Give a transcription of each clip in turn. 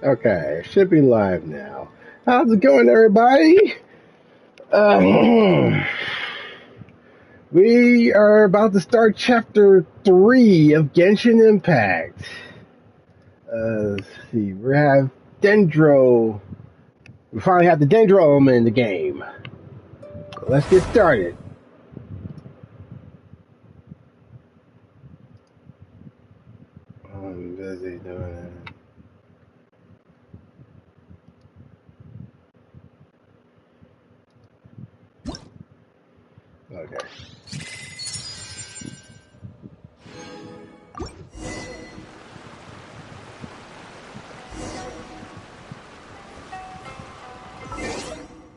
Okay, should be live now. How's it going, everybody? We are about to start Chapter 3 of Genshin Impact. Let's see, we have Dendro. We finally have the Dendro element in the game. So let's get started. I'm busy doing it. Okay.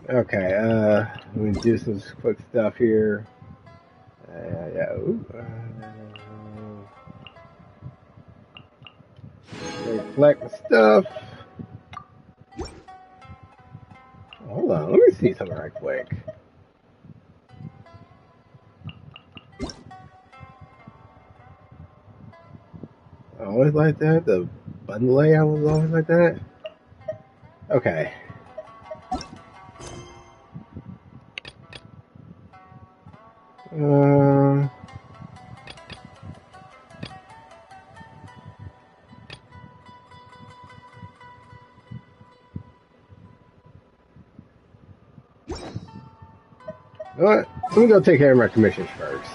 Okay, let me do some quick stuff here. Reflect the stuff. Hold on, let me see something right quick. Always like that? The button layout was always like that? Okay. What? Let me go take care of my commissions first.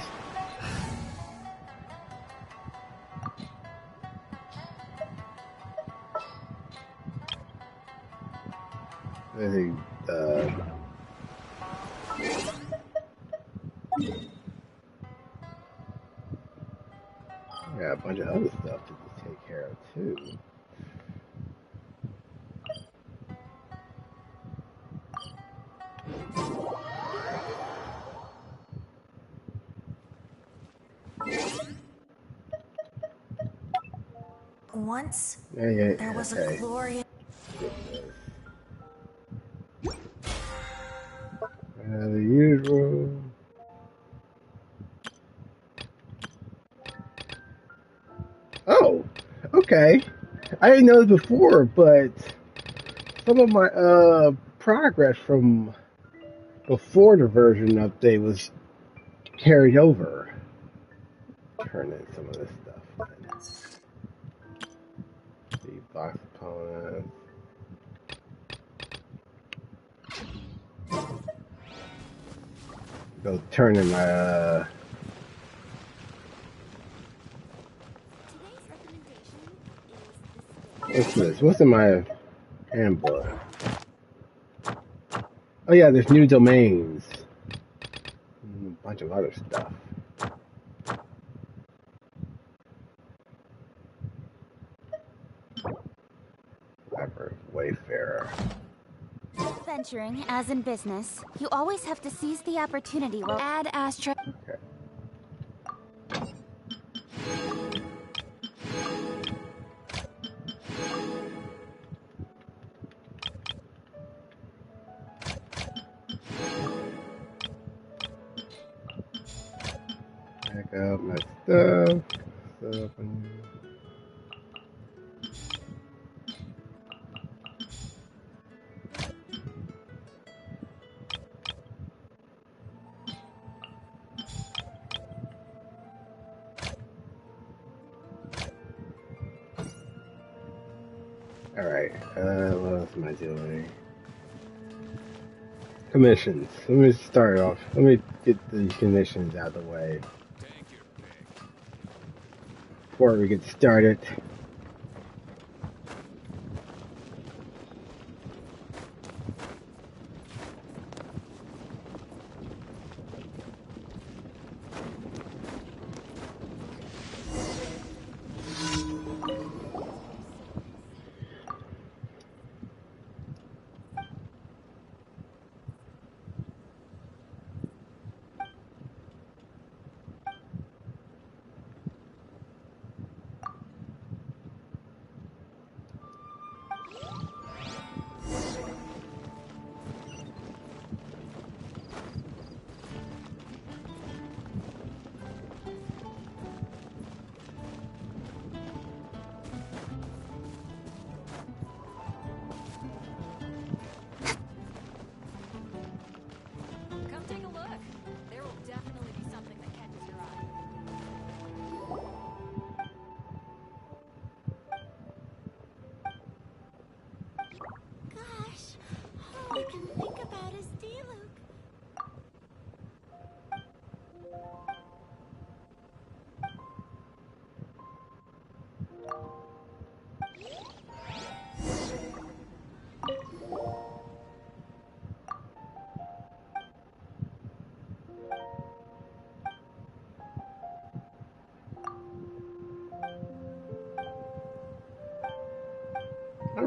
Let's see, got a bunch of other stuff to take care of too. Once there was a glorious. The usual. Oh, okay. I didn't know this before, but some of my progress from before the version update was carried over. Turn in some of this stuff. The box opponents. Go turn in my what's this? What's in my handbook? Oh yeah, there's new domains. And a bunch of other stuff. Wayfarer. Venturing, as in business, you always have to seize the opportunity while add Astra. Okay. Back up my stuff. Alright, what else am I doing? Commissions. Let me start off. Let me get the commissions out of the way before we get started.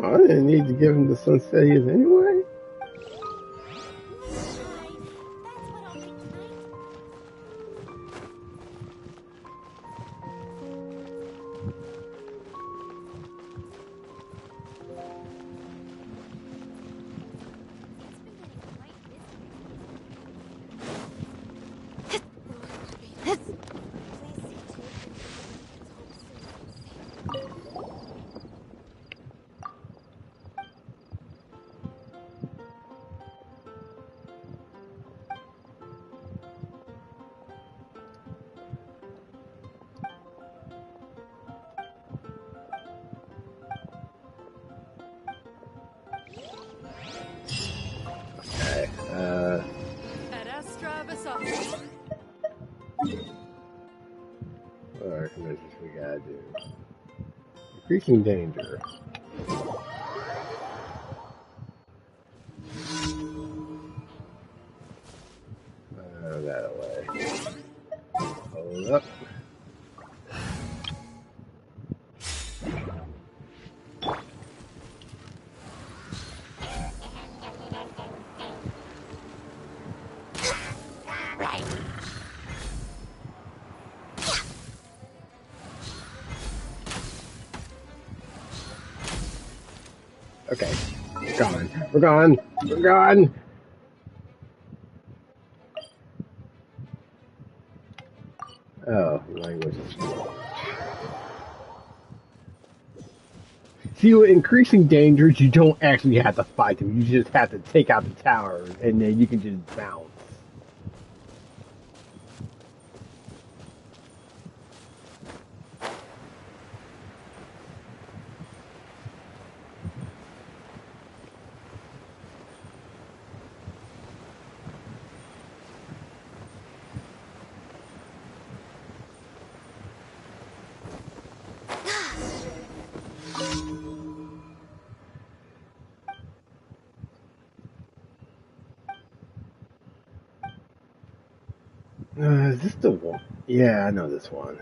I didn't need to give him the Sunsettias anyway. That's what I'll make tonight. What commissions we gotta do? Increasing danger. That away. Hold up. Okay, we're gone. We're gone. We're gone. Oh, language. See, with increasing dangers, you don't actually have to fight them. You just have to take out the towers, and then you can just bounce. Is this the one? Yeah, I know this one.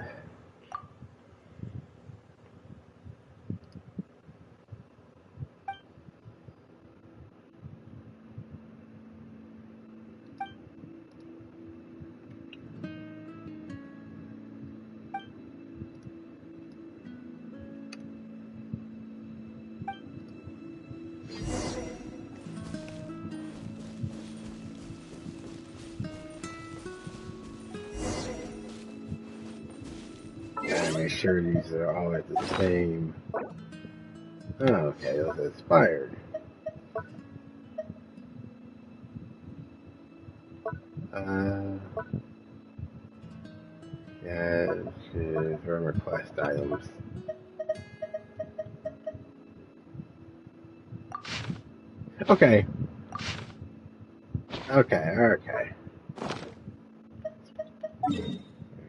Make sure these are all at the same. Oh, okay, those are expired. Yeah, from request items. Okay. Okay. You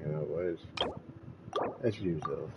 know what? Let's use those.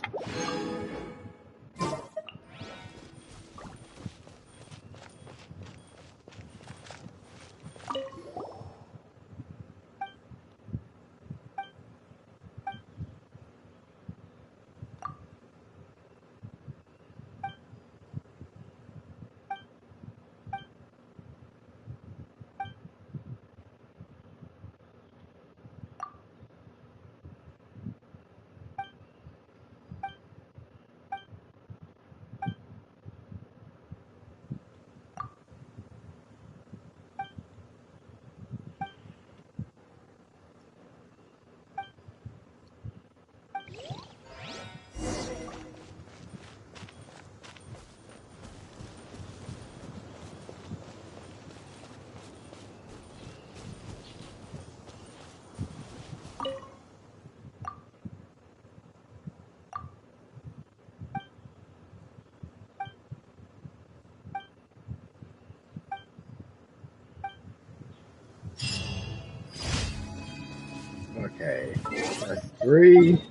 Okay, that's 3.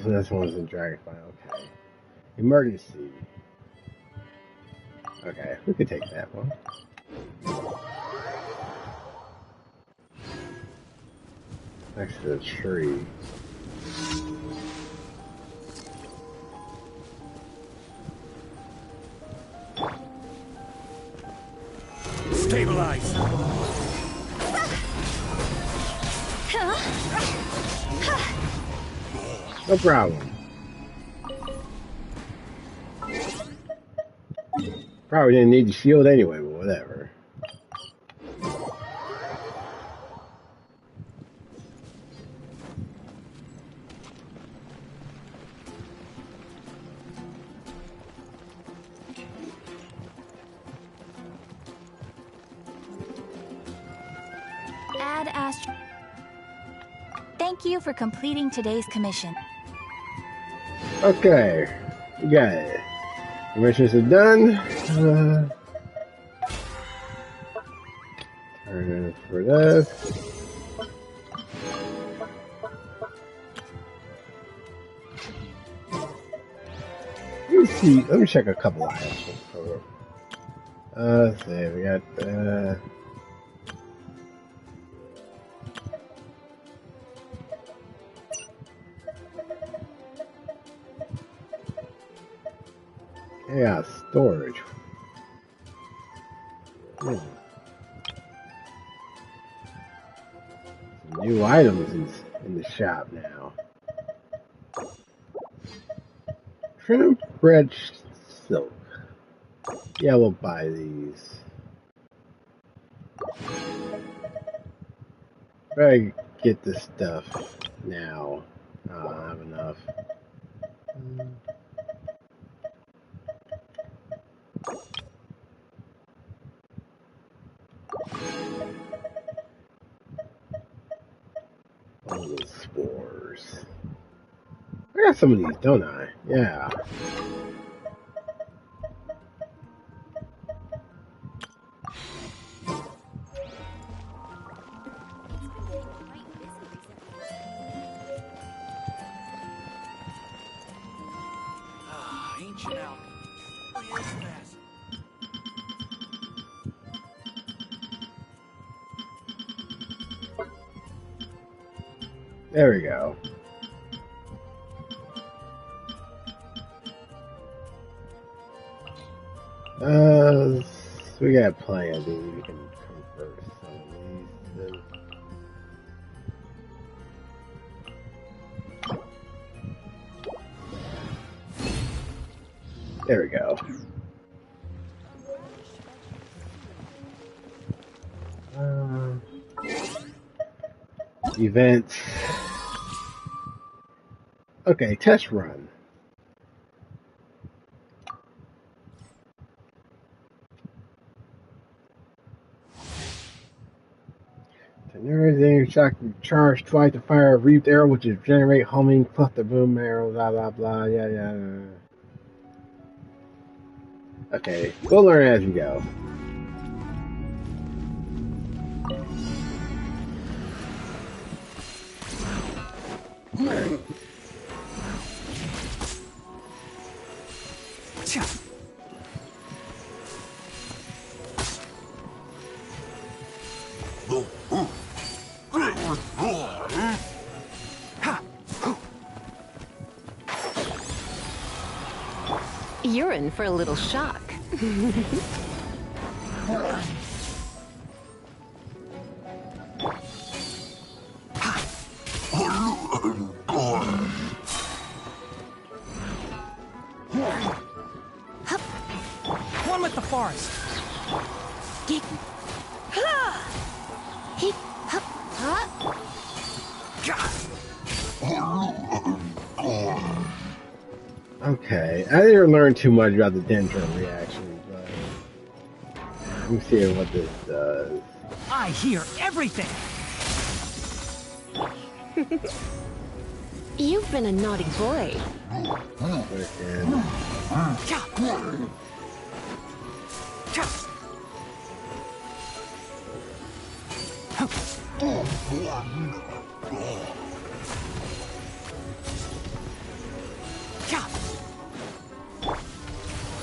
This one's in Dragonfly. Okay. Emergency. Okay, we could take that one. Next to the tree. realize. No problem. Probably didn't need the shield anyway, but whatever. Add Astro. Thank you for completing today's commission. Okay, we got it. The missions are done. Turn for this. Let me see. Let me check a couple items. Let's see. We got. Yeah, storage. Some new items in the shop now. Trim bread silk. Yeah, we'll buy these. Better get this stuff now. I don't have enough. All those spores. I got some of these, don't I? Yeah. Ancient alchemy. Really is fast. There we go. So we got plenty of these. We can convert some of these. There we go. Events. Okay, test run. Tighnari shock charge twice to fire a reaped arrow, which is generate homing plus the boom arrow, blah blah blah, yeah. Okay, we'll learn as we go. You're in for a little shock. One with the forest. Okay, I didn't learn too much about the Dendro reaction, but let me see what this does. I hear everything. You've been a naughty boy.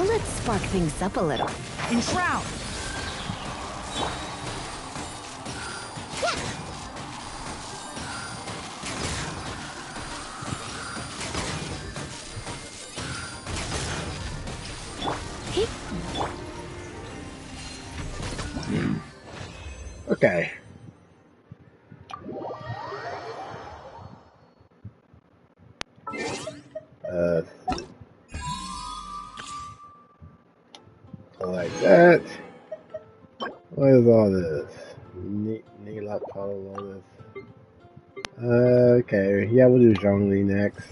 Let's spark things up a little. Enshroud. Okay. Like that. What is all this? Need all this. Okay. Yeah, we'll do Zhongli next.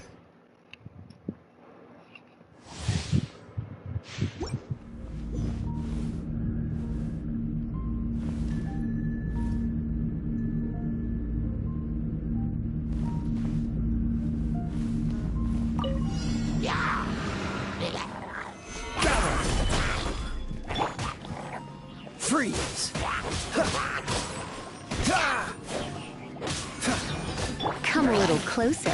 Freeze! Come a little closer.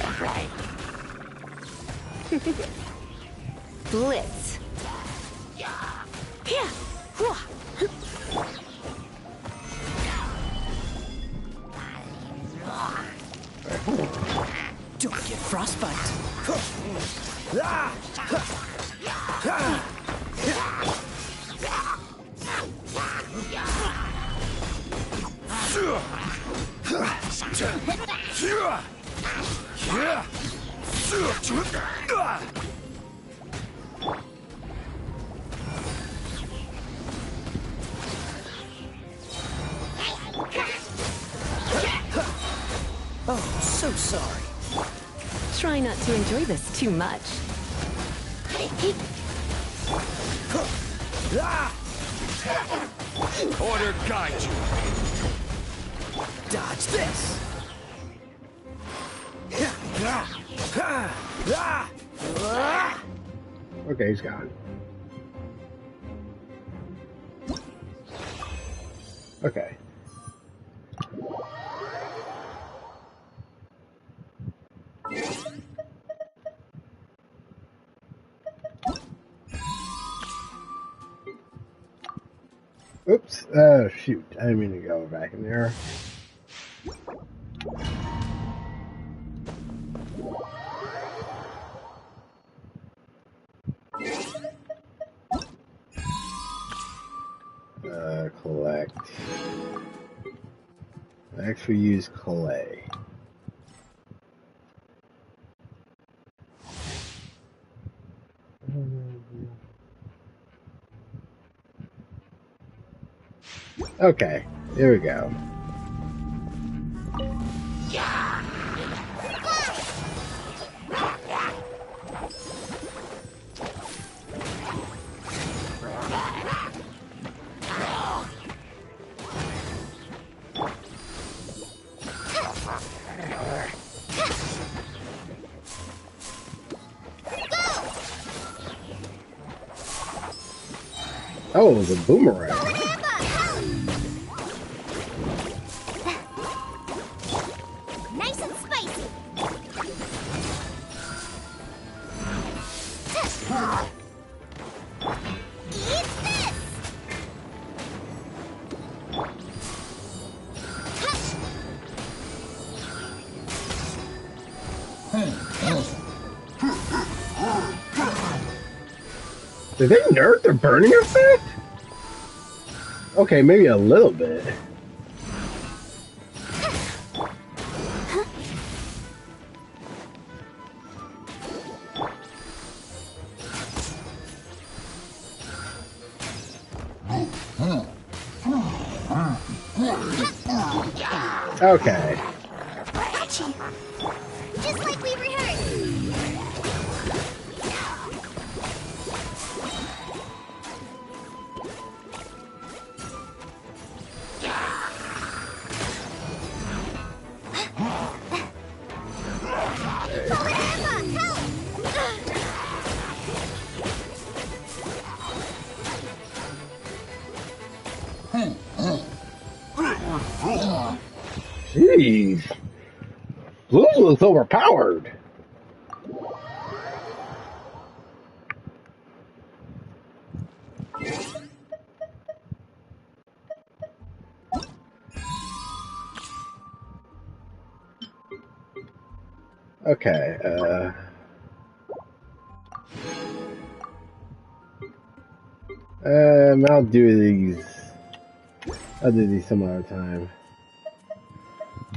Blitz. Don't get frostbite. Oh, so sorry. Try not to enjoy this too much. Order guide you. Dodge this. Okay, he's gone. Okay. Oops. Shoot. I didn't mean to go back in there. Collect. I actually use Collei. Okay, here we go. Oh, the boomerang. Nice and spicy. Eat this. Did they nerf the burning effect? Okay, maybe a little bit. Okay. Catchy. Just like we rehearsed. Jeez. Blue looks overpowered. Okay, I'll do these I'll do these some other time.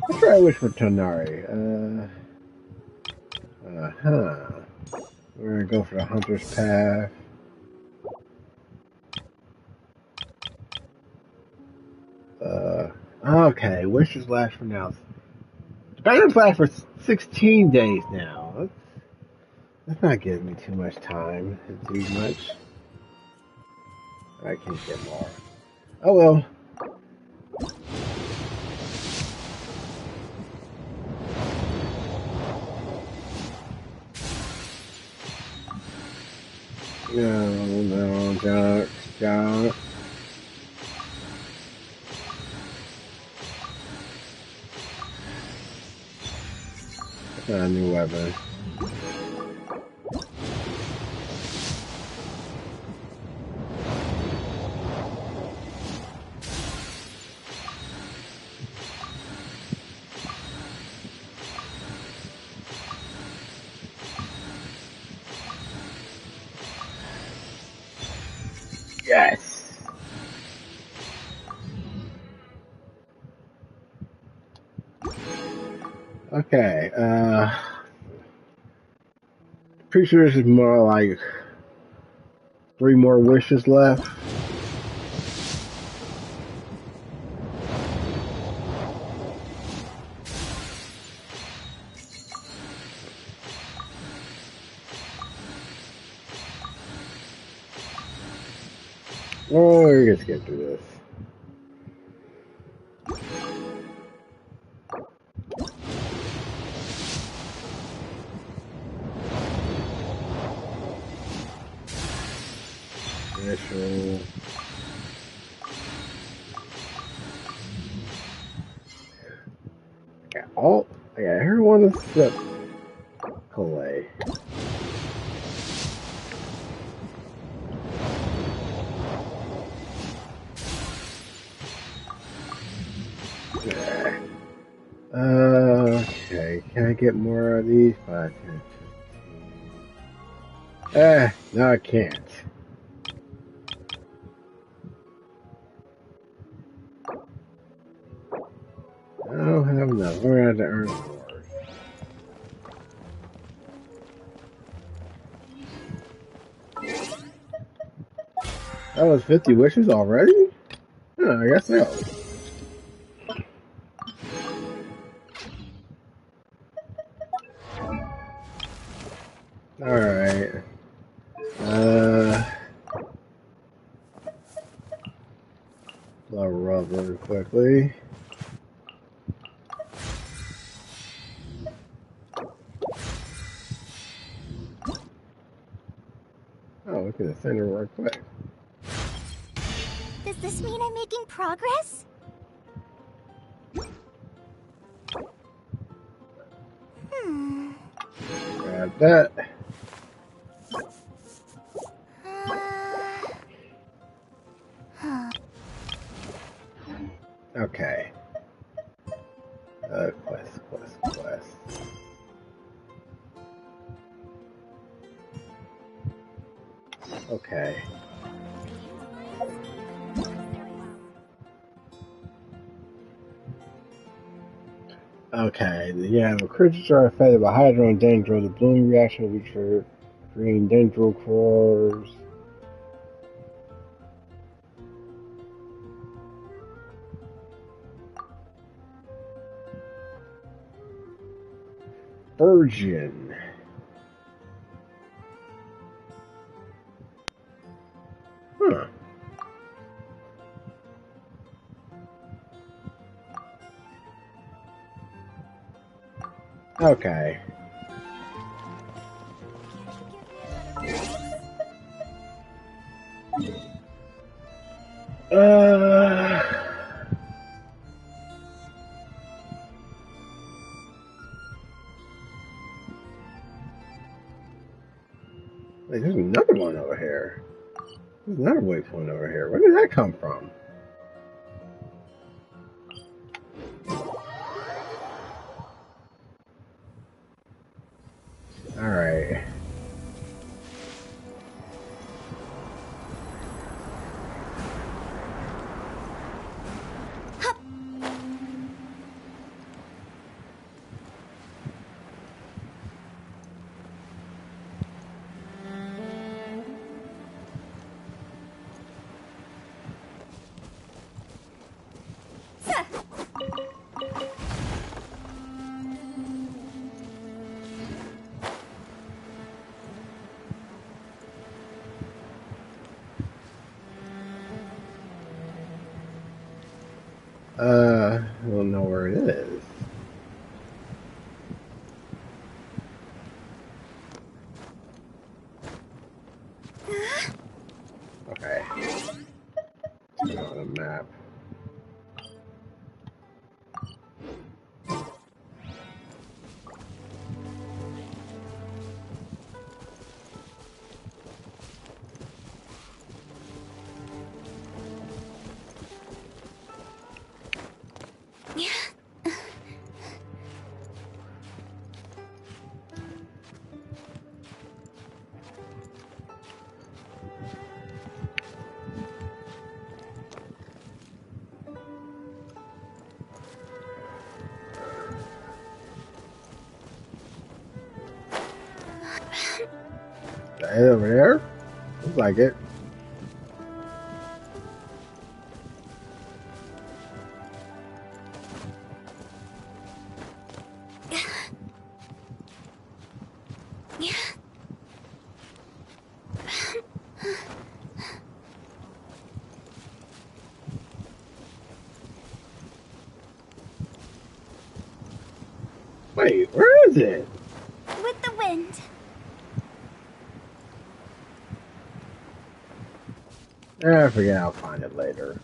I'll try to wish for Tighnari. We're gonna go for the Hunter's Path. Okay, wishes last for now. The banners last for 16 days now. That's not giving me too much time to do much. I can't get more. Oh well. No, junk. That's not a new weapon. Yes! Okay, pretty sure this is more like 3 more wishes left. Oh, we're gonna skip through this. Initial. I got everyone except Collei. Okay, can I get more of these? 5, 10, 15. No I can't. I don't have enough. We're gonna have to earn more. That was 50 wishes already? I guess so. Alright. Level up really quickly. Oh, look at the center real quick. Does this mean I'm making progress? Grab that. Okay. Quest. Okay. Okay, yeah, the creatures are affected by Hydro and Dendro. The bloom reaction will be triggered. Green Dendro cores. Virgin. Huh. Okay. Wait, there's another one over here. There's another waypoint over here. Where did that come from? Alright. I don't know where it is. Okay. Turn on the map. Right over there? Looks like it. Wait, where is it? With the wind. I forget, I'll find it later.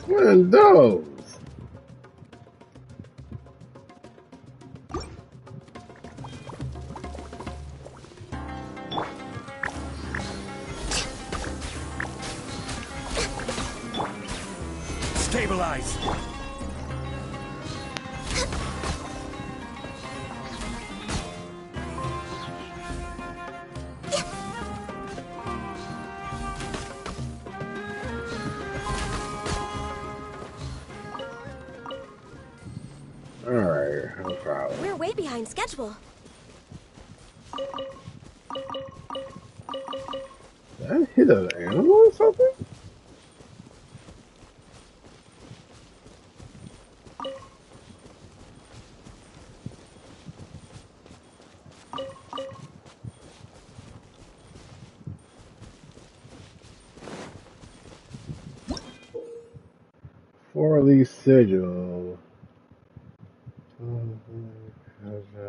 One of those. Stabilize. Alright, no problem. We're way behind schedule. Did I hit an animal or something? Forley sigil.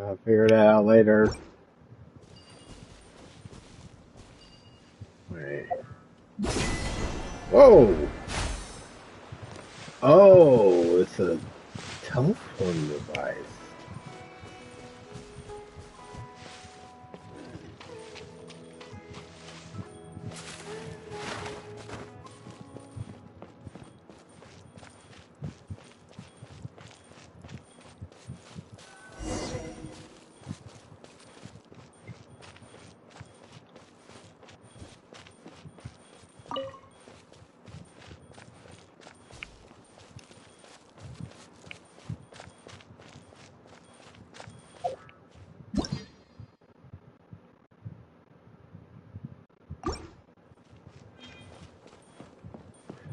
I'll figure that out later. Wait. Whoa! Oh, it's a telephone device.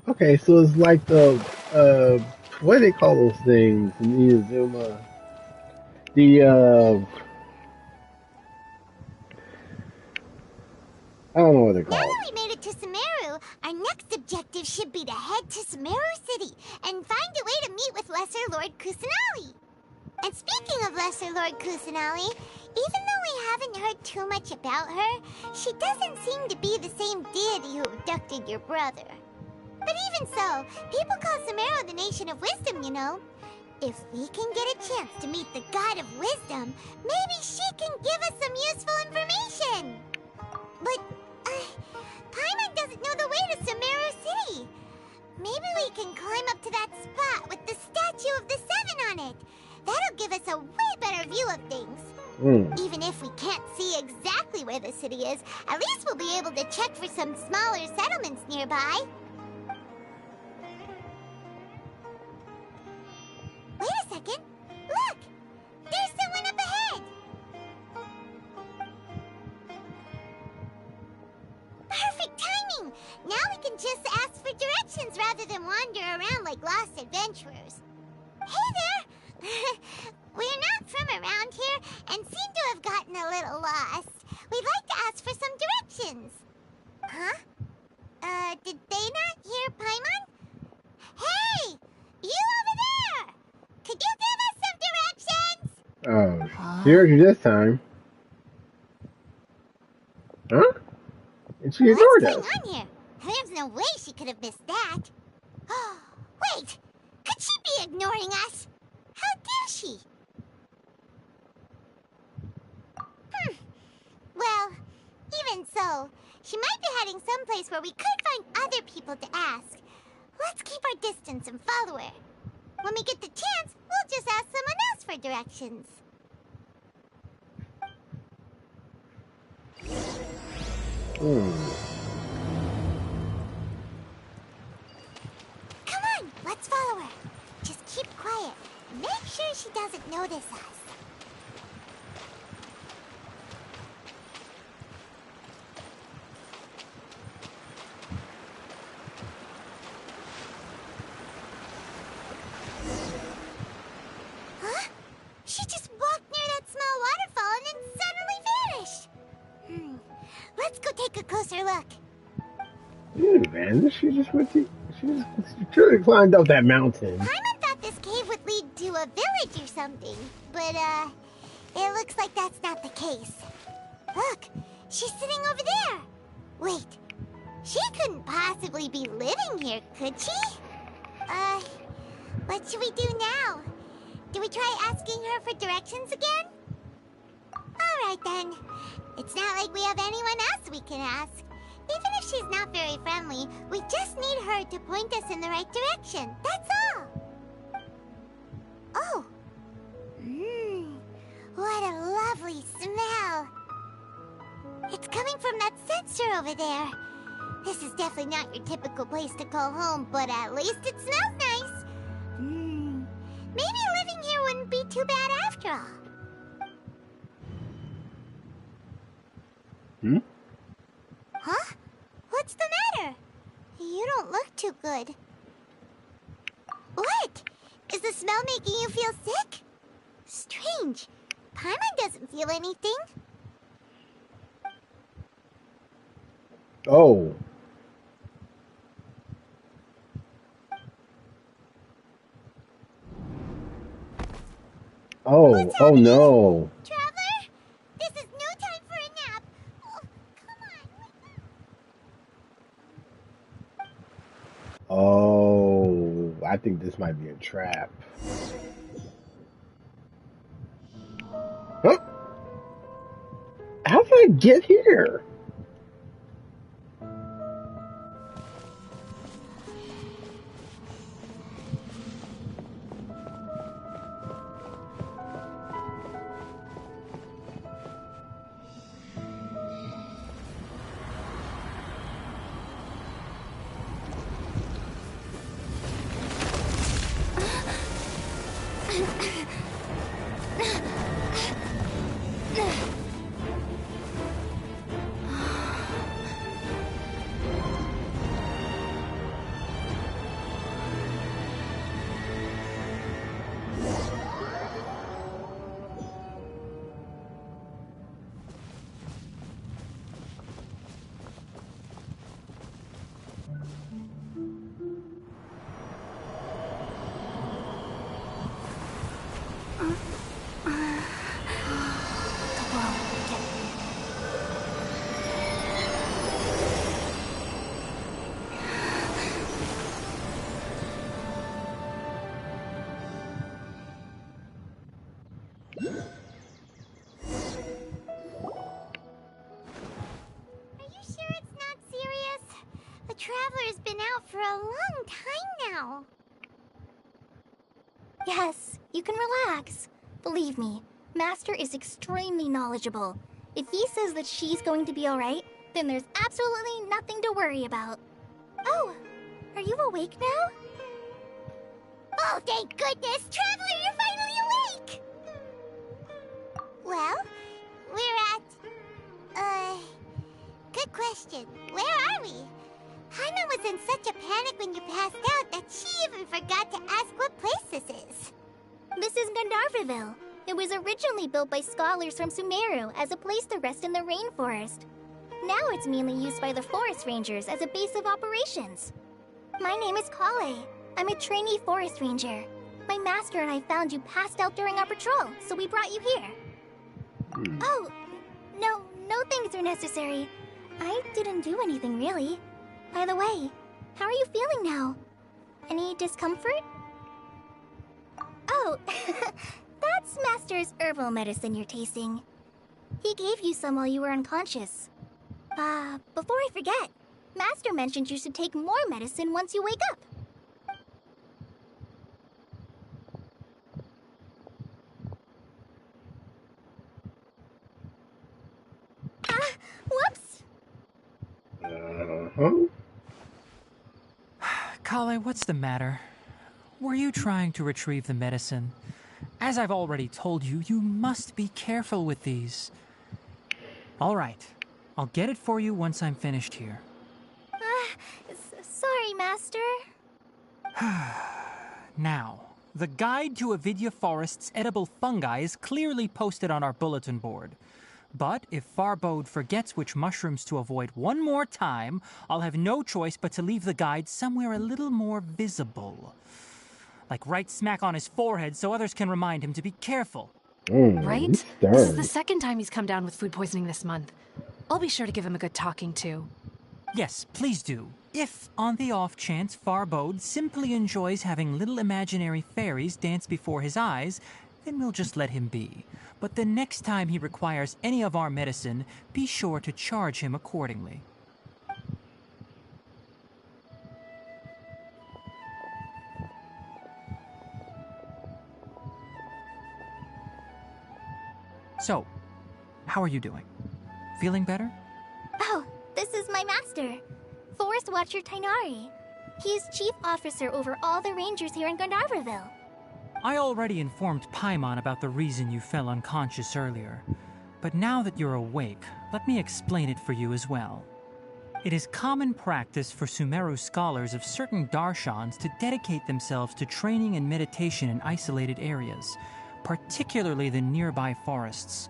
Okay, so it's like the what do they call those things in Inazuma? The I don't know what they're Now called. that we made it to Sumeru, our next objective should be to head to Sumeru City and find a way to meet with Lesser Lord Kusanali. And speaking of Lesser Lord Kusanali, even though we haven't heard too much about her, she doesn't seem to be the same deity who abducted your brother. But even so, people call Sumeru the Nation of Wisdom, you know. If we can get a chance to meet the God of Wisdom, maybe she can give us some useful information. But, Paimon doesn't know the way to Sumeru City. Maybe we can Even if we can't see exactly where the city is, at least we'll be able to check for some smaller settlements nearby. Wait a second. Look! There's someone up ahead! Perfect timing! Now we can just ask for directions rather than wander around like lost adventurers. Hey there! We're not from around here and seem to have gotten a little lost. We'd like to ask for some directions. Huh? Did they not hear Paimon? Hey! You over there! Could you give us some directions? Oh, she heard you this time. Huh? And she ignored us. What's going on here? There's no way she could have missed that. Oh, wait! Could she be ignoring us? How dare she? Well, even so, she might be heading someplace where we could find other people to ask. Let's keep our distance and follow her. When we get the chance, we'll just ask someone else for directions. Come on, let's follow her. Just keep quiet. Make sure she doesn't notice us. Huh? She just walked near that small waterfall and then suddenly vanished. Let's go take a closer look. Man, she just truly climbed up that mountain. Paimon thought this cave would lead to a village or something, but it looks like that's not the case. Look, she's sitting over there. Wait, she couldn't possibly be living here, could she? What should we do now? Do we try asking her for directions again? Alright then. It's not like we have anyone else we can ask. Even if she's not very friendly, we just need her to point us in the right direction. That's all. Oh. What a lovely smell. It's coming from that sensor over there. This is definitely not your typical place to call home, but at least it smells nice. Maybe living here wouldn't be too bad after all. Huh? What's the matter? You don't look too good. What? Is the smell making you feel sick? Strange. Paimon doesn't feel anything. Oh. Oh no. Traveler, this is no time for a nap. Oh, come on. Oh, I think this might be a trap. Huh? How did I get here? Traveler's been out for a long time now. Yes, you can relax. Believe me, Master is extremely knowledgeable. If he says that she's going to be alright, then there's absolutely nothing to worry about. Oh, are you awake now? Oh, thank goodness! Traveler, you're finally awake! Well, we're at... Good question. Where are we? Haina was in such a panic when you passed out that she even forgot to ask what place this is. This is Gandharvaville. It was originally built by scholars from Sumeru as a place to rest in the rainforest. Now it's mainly used by the forest rangers as a base of operations. My name is Collei. I'm a trainee forest ranger. My master and I found you passed out during our patrol, so we brought you here. Oh, no thanks are necessary. I didn't do anything, really. By the way, how are you feeling now? Any discomfort? Oh, that's Master's herbal medicine you're tasting. He gave you some while you were unconscious. Before I forget, Master mentioned you should take more medicine once you wake up. Whoops! Collei, what's the matter? Were you trying to retrieve the medicine? As I've already told you, you must be careful with these. All right, I'll get it for you once I'm finished here. Sorry, Master. Now, the guide to Avidya Forest's edible fungi is clearly posted on our bulletin board. But if Farbode forgets which mushrooms to avoid one more time, I'll have no choice but to leave the guide somewhere a little more visible. Like right smack on his forehead so others can remind him to be careful. Right? This is the second time he's come down with food poisoning this month. I'll be sure to give him a good talking to. Yes, please do. If, on the off chance, Farbode simply enjoys having little imaginary fairies dance before his eyes, then we'll just let him be. But the next time he requires any of our medicine, be sure to charge him accordingly. So, how are you doing? Feeling better? Oh, this is my master, Forest Watcher Tighnari. He is chief officer over all the rangers here in Gandharvaville. I already informed Paimon about the reason you fell unconscious earlier. But now that you're awake, let me explain it for you as well. It is common practice for Sumeru scholars of certain darshans to dedicate themselves to training and meditation in isolated areas, particularly the nearby forests.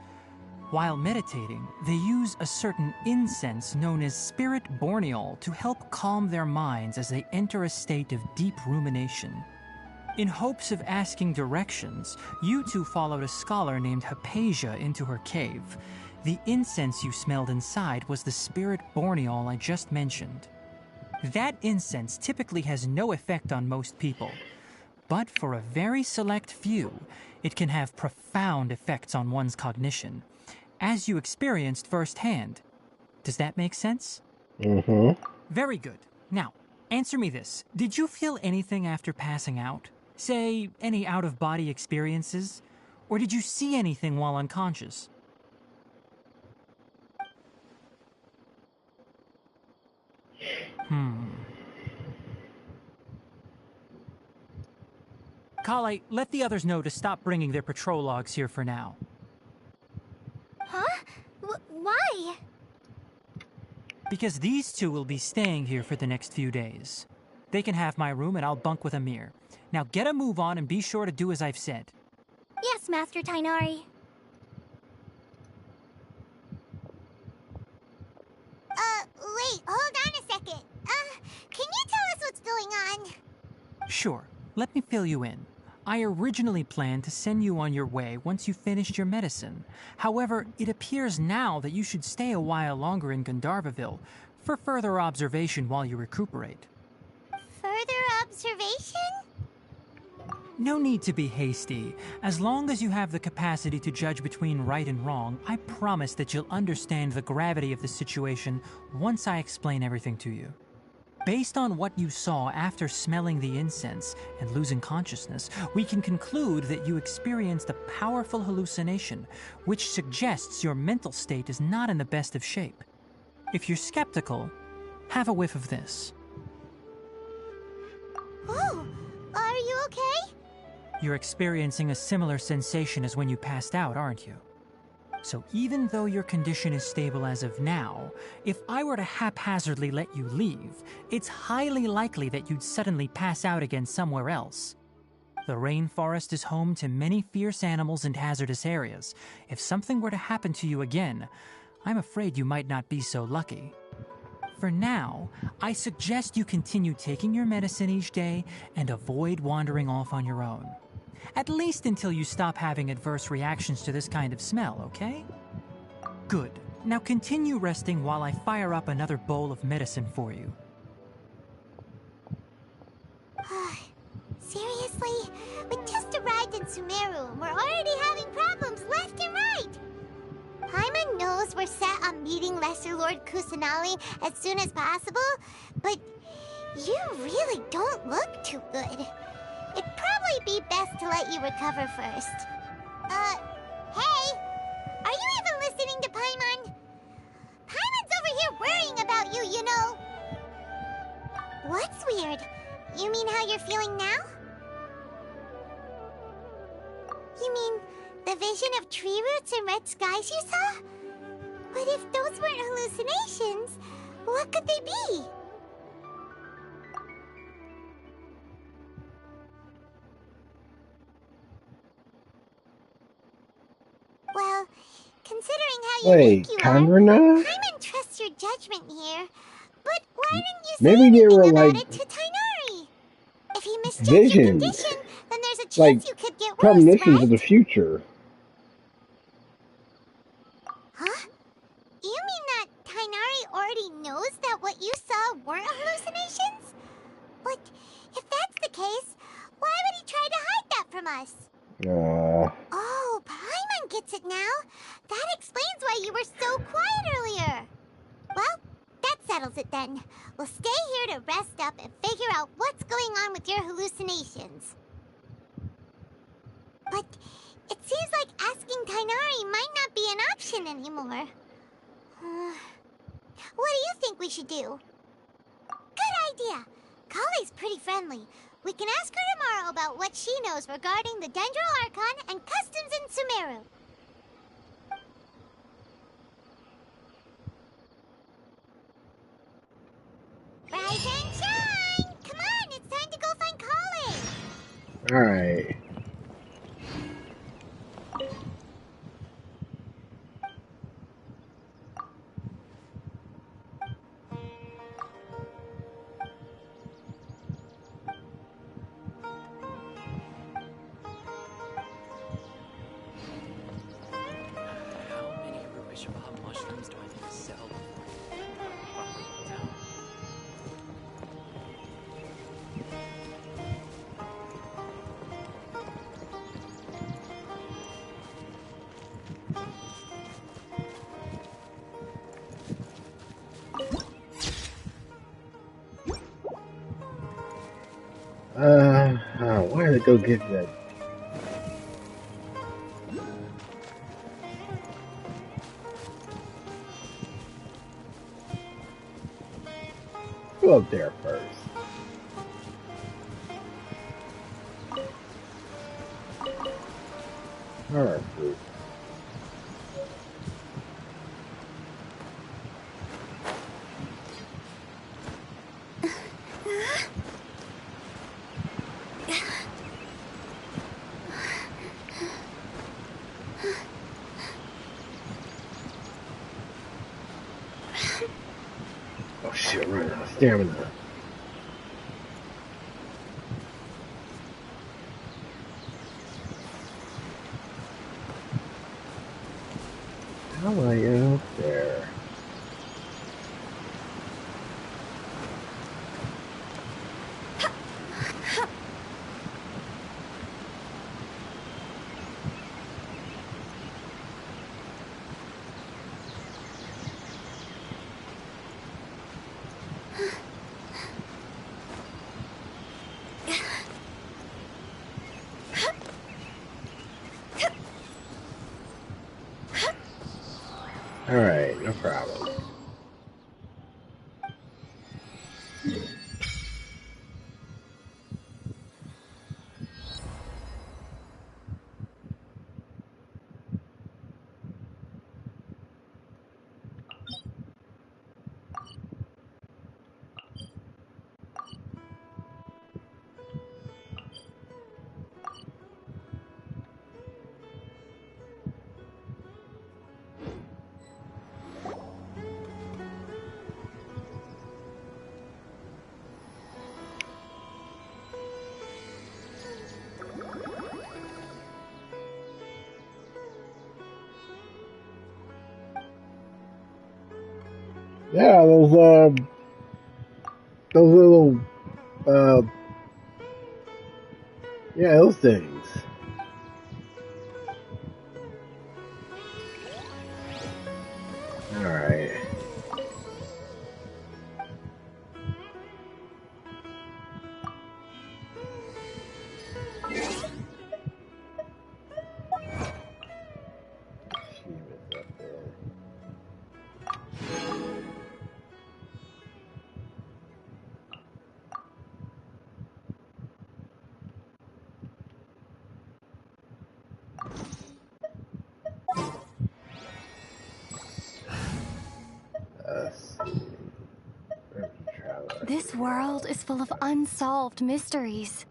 While meditating, they use a certain incense known as spirit borneol to help calm their minds as they enter a state of deep rumination. In hopes of asking directions, you two followed a scholar named Hypatia into her cave. The incense you smelled inside was the spirit borneol I just mentioned. That incense typically has no effect on most people, but for a very select few, it can have profound effects on one's cognition, as you experienced firsthand. Does that make sense? Mm-hmm. Very good. Now, answer me this. Did you feel anything after passing out? Say, any out-of-body experiences? Or did you see anything while unconscious? Collei, let the others know to stop bringing their patrol logs here for now. Huh? Why? Because these two will be staying here for the next few days. They can have my room and I'll bunk with Amir. Now get a move on and be sure to do as I've said. Yes, Master Tighnari. Wait, hold on a second. Can you tell us what's going on? Sure, let me fill you in. I originally planned to send you on your way once you finished your medicine. However, it appears now that you should stay a while longer in Gandharvaville for further observation while you recuperate. Further observation? No need to be hasty. As long as you have the capacity to judge between right and wrong, I promise that you'll understand the gravity of the situation once I explain everything to you. Based on what you saw after smelling the incense and losing consciousness, we can conclude that you experienced a powerful hallucination, which suggests your mental state is not in the best of shape. If you're skeptical, have a whiff of this. Oh, are you okay? You're experiencing a similar sensation as when you passed out, aren't you? So even though your condition is stable as of now, if I were to haphazardly let you leave, it's highly likely that you'd suddenly pass out again somewhere else. The rainforest is home to many fierce animals and hazardous areas. If something were to happen to you again, I'm afraid you might not be so lucky. For now, I suggest you continue taking your medicine each day and avoid wandering off on your own. At least until you stop having adverse reactions to this kind of smell, okay? Good. Now continue resting while I fire up another bowl of medicine for you. Seriously? We just arrived in Sumeru and we're already having problems left and right! Paimon knows we're set on meeting Lesser Lord Kusanali as soon as possible, but you really don't look too good. It'd probably be best to let you recover first. Hey! Are you even listening to Paimon? Paimon's over here worrying about you, you know! What's weird? You mean how you're feeling now? You mean the vision of tree roots and red skies you saw? But if those weren't hallucinations, what could they be? Well, considering how unique you are, Paimon trusts your judgment here. But why didn't you say anything about it to Tighnari? If he misjudged your condition, then there's a chance you could get worse, premonitions right? of the future. Huh? You mean that Tighnari already knows that what you saw weren't hallucinations? But if that's the case, why would he try to hide that from us? Oh, Paimon gets it now. That explains why you were so quiet earlier. Well, that settles it then. We'll stay here to rest up and figure out what's going on with your hallucinations. But it seems like asking Tighnari might not be an option anymore. What do you think we should do? Good idea. Collei's pretty friendly. We can ask her tomorrow about what she knows regarding the Dendro Archon and customs in Sumeru. Rise and shine! Come on, it's time to go find Collei! Alright. mushrooms do I need to sell before I properly down? Why did I go get that? Go up there first. Alright, fruit. Oh shit, right now, stamina. How am I out there? Alright, no problem. Yeah, those little, yeah, those things. Alright. This world is full of unsolved mysteries.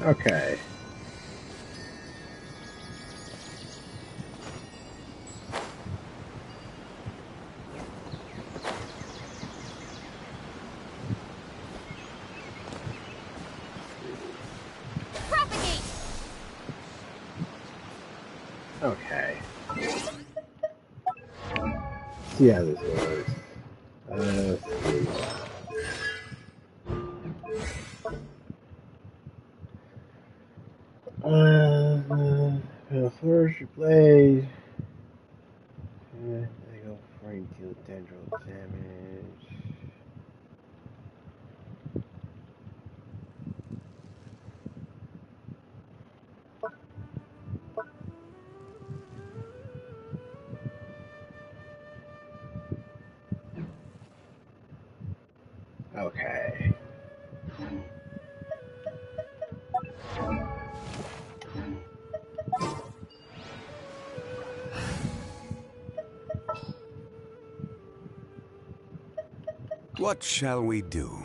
Okay. Okay. See how this works. Let's see. Flourish your blade. They go before you deal Dendro damage. Okay. What shall we do?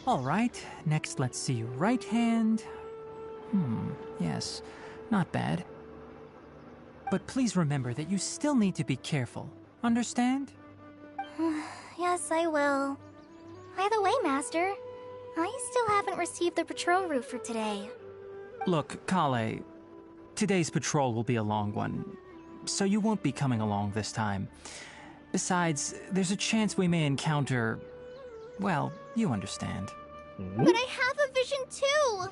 Alright, next let's see your right hand. Yes, not bad. But please remember that you still need to be careful. Understand? Yes, I will. By the way, Master, I still haven't received the patrol route for today. Look, Collei, today's patrol will be a long one, so you won't be coming along this time. Besides, there's a chance we may encounter... well, you understand. But I have a vision too!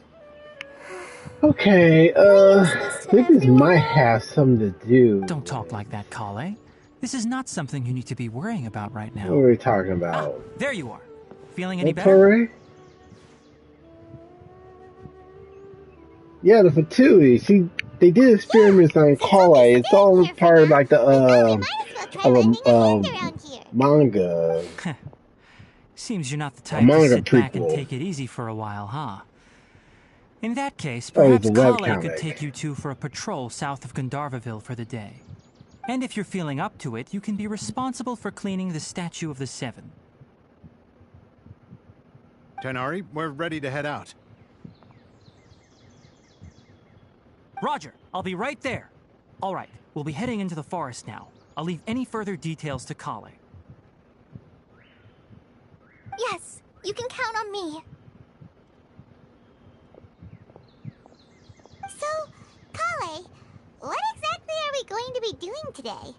Okay, I think this might have something to do. Don't talk like that, Collei. This is not something you need to be worrying about right now. What are we talking about? Ah, there you are. Feeling any better? Torre? Yeah, the Fatui. They did experiments on Collei. It's all part of like the manga. Seems you're not the type to sit back and take it easy for a while, huh? In that case, Oh, it's perhaps a Collei webcomic. could take you two for a patrol south of Gandharvaville for the day. And if you're feeling up to it, you can be responsible for cleaning the Statue of the Seven. Tighnari, we're ready to head out. Roger, I'll be right there. All right, we'll be heading into the forest now. I'll leave any further details to Collei. Yes, you can count on me. So, Collei, what exactly are we going to be doing today?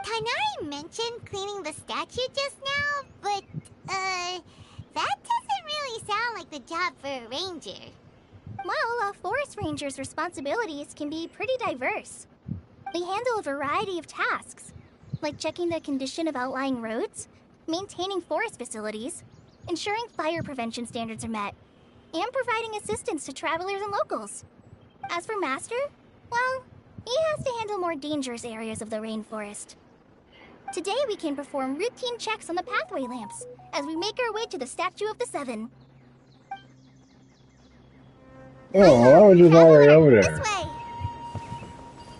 Tighnari mentioned cleaning the statue just now, but, that doesn't really sound like the job for a ranger. Well, a forest ranger's responsibilities can be pretty diverse. They handle a variety of tasks, like checking the condition of outlying roads, maintaining forest facilities, ensuring fire prevention standards are met, and providing assistance to travelers and locals. As for Master, well, he has to handle more dangerous areas of the rainforest. Today we can perform routine checks on the pathway lamps as we make our way to the Statue of the Seven. Oh, I was just already over This there. way!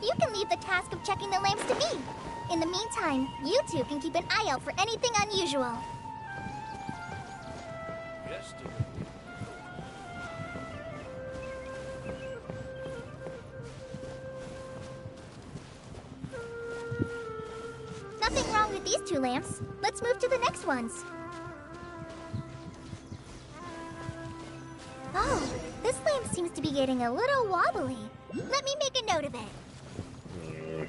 You can leave the task of checking the lamps to me. In the meantime, you two can keep an eye out for anything unusual. Yes, dear. Nothing wrong with these two lamps. Let's move to the next ones. Oh, this lamp seems to be getting a little wobbly. Let me make a note of it.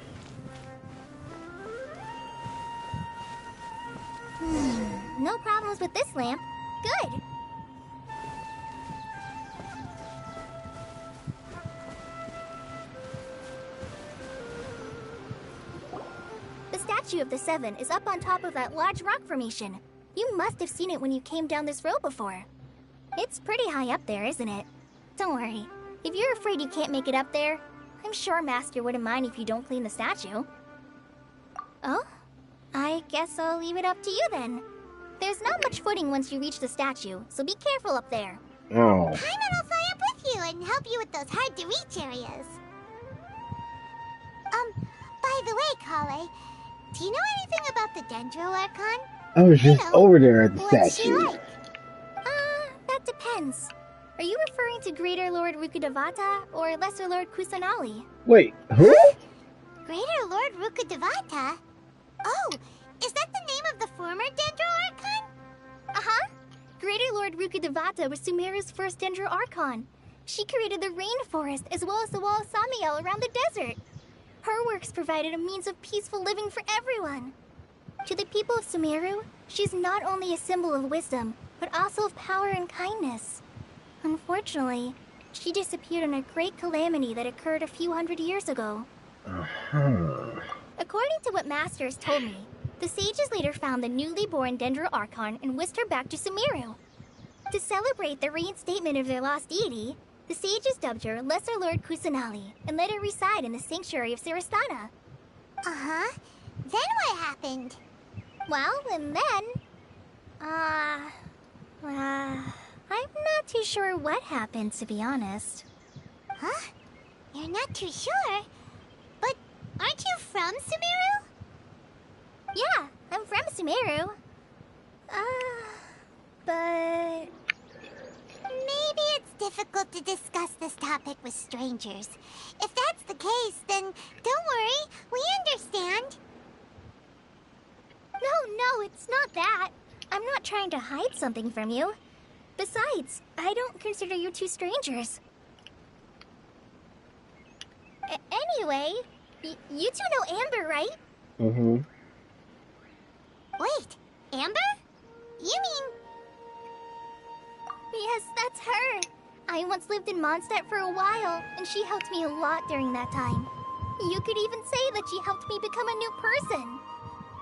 No problems with this lamp. Good. The Statue of the Seven is up on top of that large rock formation. You must have seen it when you came down this road before. It's pretty high up there, isn't it? Don't worry. If you're afraid you can't make it up there, I'm sure Master wouldn't mind if you don't clean the statue. Oh? I guess I'll leave it up to you then. There's not much footing once you reach the statue, so be careful up there. Oh. Paimon will fly up with you and help you with those hard-to-reach areas. By the way, Collei, do you know anything about the Dendro Archon? I was just over there at the What's she statue. like? That depends. Are you referring to Greater Lord Rukkhadevata or Lesser Lord Kusanali? Wait, who? Greater Lord Rukkhadevata? Oh, is that the name of the former Dendro Archon? Uh-huh. Greater Lord Rukkhadevata was Sumeru's first Dendro Archon. She created the rainforest as well as the wall of Samiel around the desert. Her works provided a means of peaceful living for everyone. To the people of Sumeru, she's not only a symbol of wisdom, but also of power and kindness. Unfortunately, she disappeared in a great calamity that occurred a few hundred years ago. According to what Masters told me, the sages later found the newly born Dendro Archon and whisked her back to Sumeru. To celebrate the reinstatement of their lost deity, the sages dubbed her Lesser Lord Kusanali and let her reside in the sanctuary of Sarastana. Uh-huh. Then what happened? Well, and then... I'm not too sure what happened, to be honest. Huh? You're not too sure? But aren't you from Sumeru? Yeah, I'm from Sumeru. But... Maybe it's difficult to discuss this topic with strangers. If that's the case, then don't worry, we understand. No, it's not that. I'm not trying to hide something from you. Besides, I don't consider you two strangers. Anyway, you two know Amber, right? Mm-hmm. Wait, Amber? You mean... Yes, that's her. I once lived in Mondstadt for a while, and she helped me a lot during that time. You could even say that she helped me become a new person.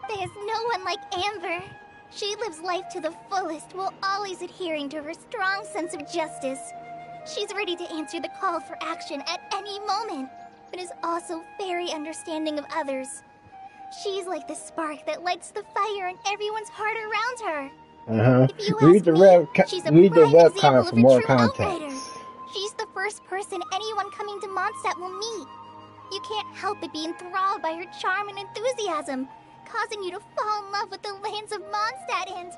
There's no one like Amber. She lives life to the fullest while always adhering to her strong sense of justice. She's ready to answer the call for action at any moment, but is also very understanding of others. She's like the spark that lights the fire in everyone's heart around her. Uh-huh. If you Read ask the me, web she's a read the prime example webcomic of for a more true outrider. context. She's the first person anyone coming to Mondstadt will meet. You can't help but be enthralled by her charm and enthusiasm, causing you to fall in love with the lands of Mondstadt and...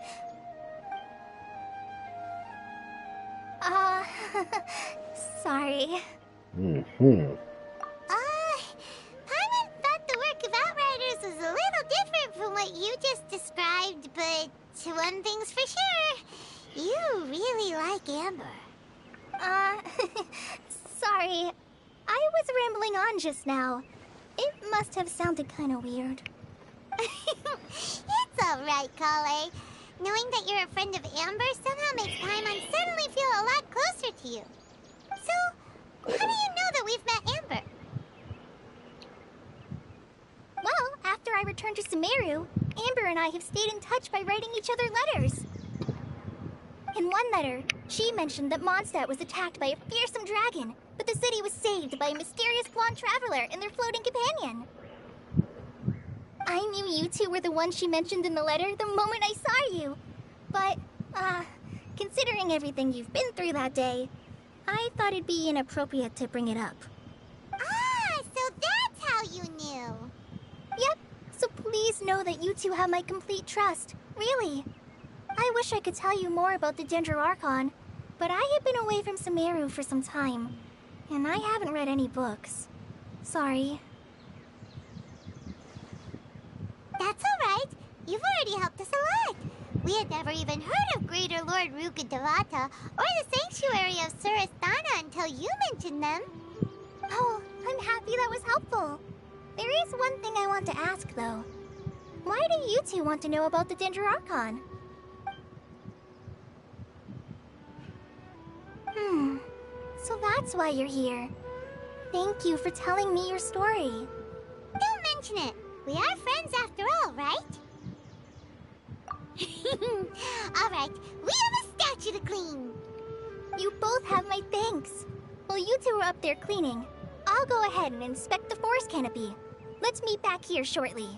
sorry. Paimon thought the work of Outriders was a little different from what you just described, but one thing's for sure, you really like Amber. Sorry. I was rambling on just now. It must have sounded kind of weird. It's alright, Collei. Knowing that you're a friend of Amber somehow makes Paimon suddenly feel a lot closer to you. So, how do you know that we've met Amber? Well, after I returned to Sumeru, Amber and I have stayed in touch by writing each other letters. In one letter, she mentioned that Mondstadt was attacked by a fearsome dragon, but the city was saved by a mysterious blonde traveler and their floating companion. I knew you two were the ones she mentioned in the letter the moment I saw you. But, considering everything you've been through that day, I thought it'd be inappropriate to bring it up. Ah, so that's how you knew. Yep, so please know that you two have my complete trust, really. I wish I could tell you more about the Dendro Archon, but I have been away from Sumeru for some time, and I haven't read any books. Sorry. That's alright. You've already helped us a lot. We had never even heard of Greater Lord Rukkhadevata or the Sanctuary of Surasthana until you mentioned them. Oh, I'm happy that was helpful. There is one thing I want to ask, though. Why do you two want to know about the Dendro Archon? So that's why you're here. Thank you for telling me your story. Don't mention it. We are friends after all, right? Alright, we have a statue to clean. You both have my thanks. While you two are up there cleaning, I'll go ahead and inspect the forest canopy. Let's meet back here shortly.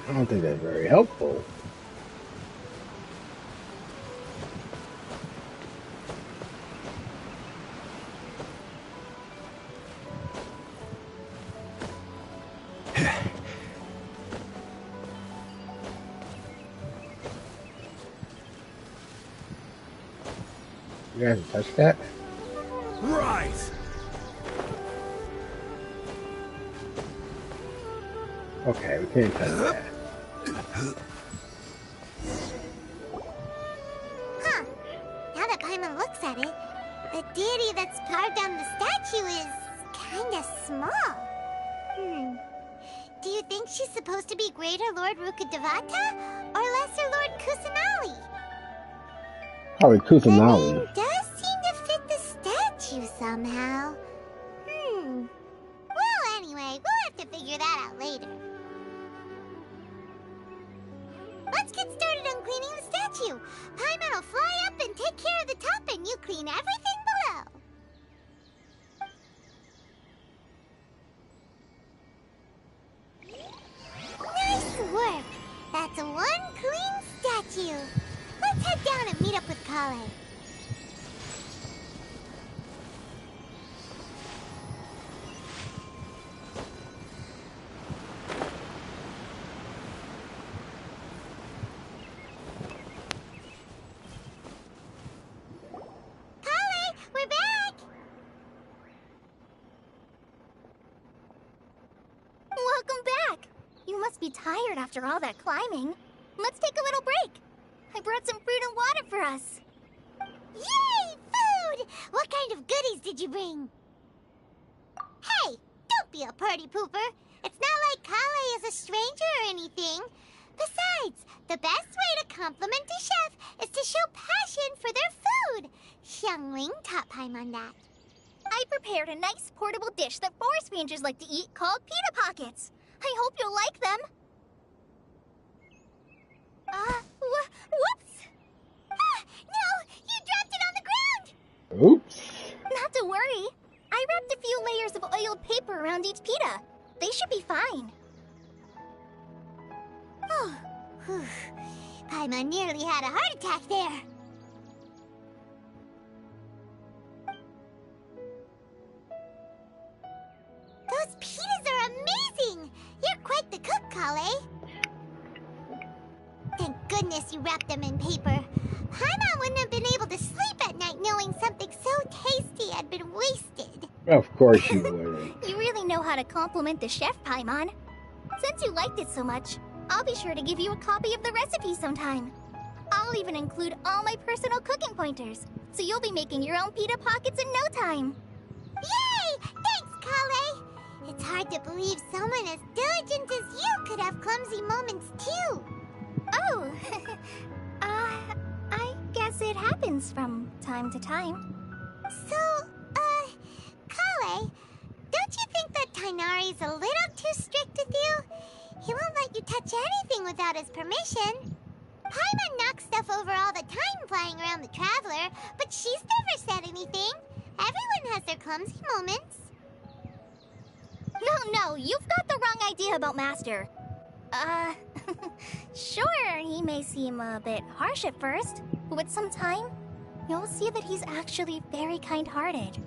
I don't think that's very helpful. You guys touch that? Right! Okay, we can't touch that. Huh. Now that Paimon looks at it, the deity that's carved on the statue is kinda small. Do you think she's supposed to be Greater Lord Rukkhadevata or Lesser Lord Kusanali? Probably The Kusanali. name does seem to fit the statue somehow. Well, anyway, we'll have to figure that out later. Let's get started on cleaning the statue. Paimon will fly up and take care of the top, and you clean everything below. Nice work. That's one clean statue. Let's head down and meet up with Collei. Collei, we're back! Welcome back! You must be tired after all that climbing. Let's take a little break. I brought some fruit and water for us. Yay! Food! What kind of goodies did you bring? Hey! Don't be a party pooper! It's not like Collei is a stranger or anything. Besides, the best way to compliment a chef is to show passion for their food. Xiangling taught Paimon that. I prepared a nice portable dish that forest rangers like to eat called pita pockets. I hope you'll like them. Whoops! Ah! No! You dropped it on the ground! Oops. Not to worry. I wrapped a few layers of oiled paper around each pita. They should be fine. Oh, whew. Paimon nearly had a heart attack there. Those pitas are amazing! You're quite the cook, Collei. Thank goodness you wrapped them in paper. Paimon wouldn't have been able to sleep at night knowing something so tasty had been wasted. Of course you wouldn't. You really know how to compliment the chef, Paimon. Since you liked it so much, I'll be sure to give you a copy of the recipe sometime. I'll even include all my personal cooking pointers, so you'll be making your own pita pockets in no time. Yay! Thanks, Collei! It's hard to believe someone as diligent as you could have clumsy moments too. Oh, I guess it happens from time to time. So, Collei, don't you think that Tighnari's a little too strict with you? He won't let you touch anything without his permission. Paimon knocks stuff over all the time flying around the Traveler, but she's never said anything. Everyone has their clumsy moments. No, you've got the wrong idea about Master. Sure, he may seem a bit harsh at first, but with some time, you'll see that he's actually very kind-hearted.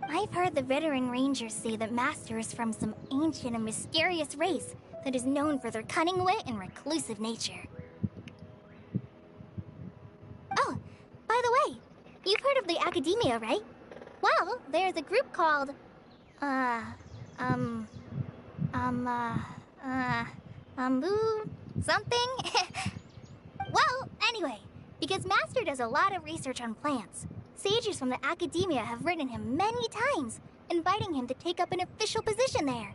I've heard the veteran rangers say that Master is from some ancient and mysterious race that is known for their cunning wit and reclusive nature. Oh, by the way, you've heard of the Academia, right? Well, there's a group called, something? Well, anyway, because Master does a lot of research on plants, sages from the Academia have written him many times, inviting him to take up an official position there.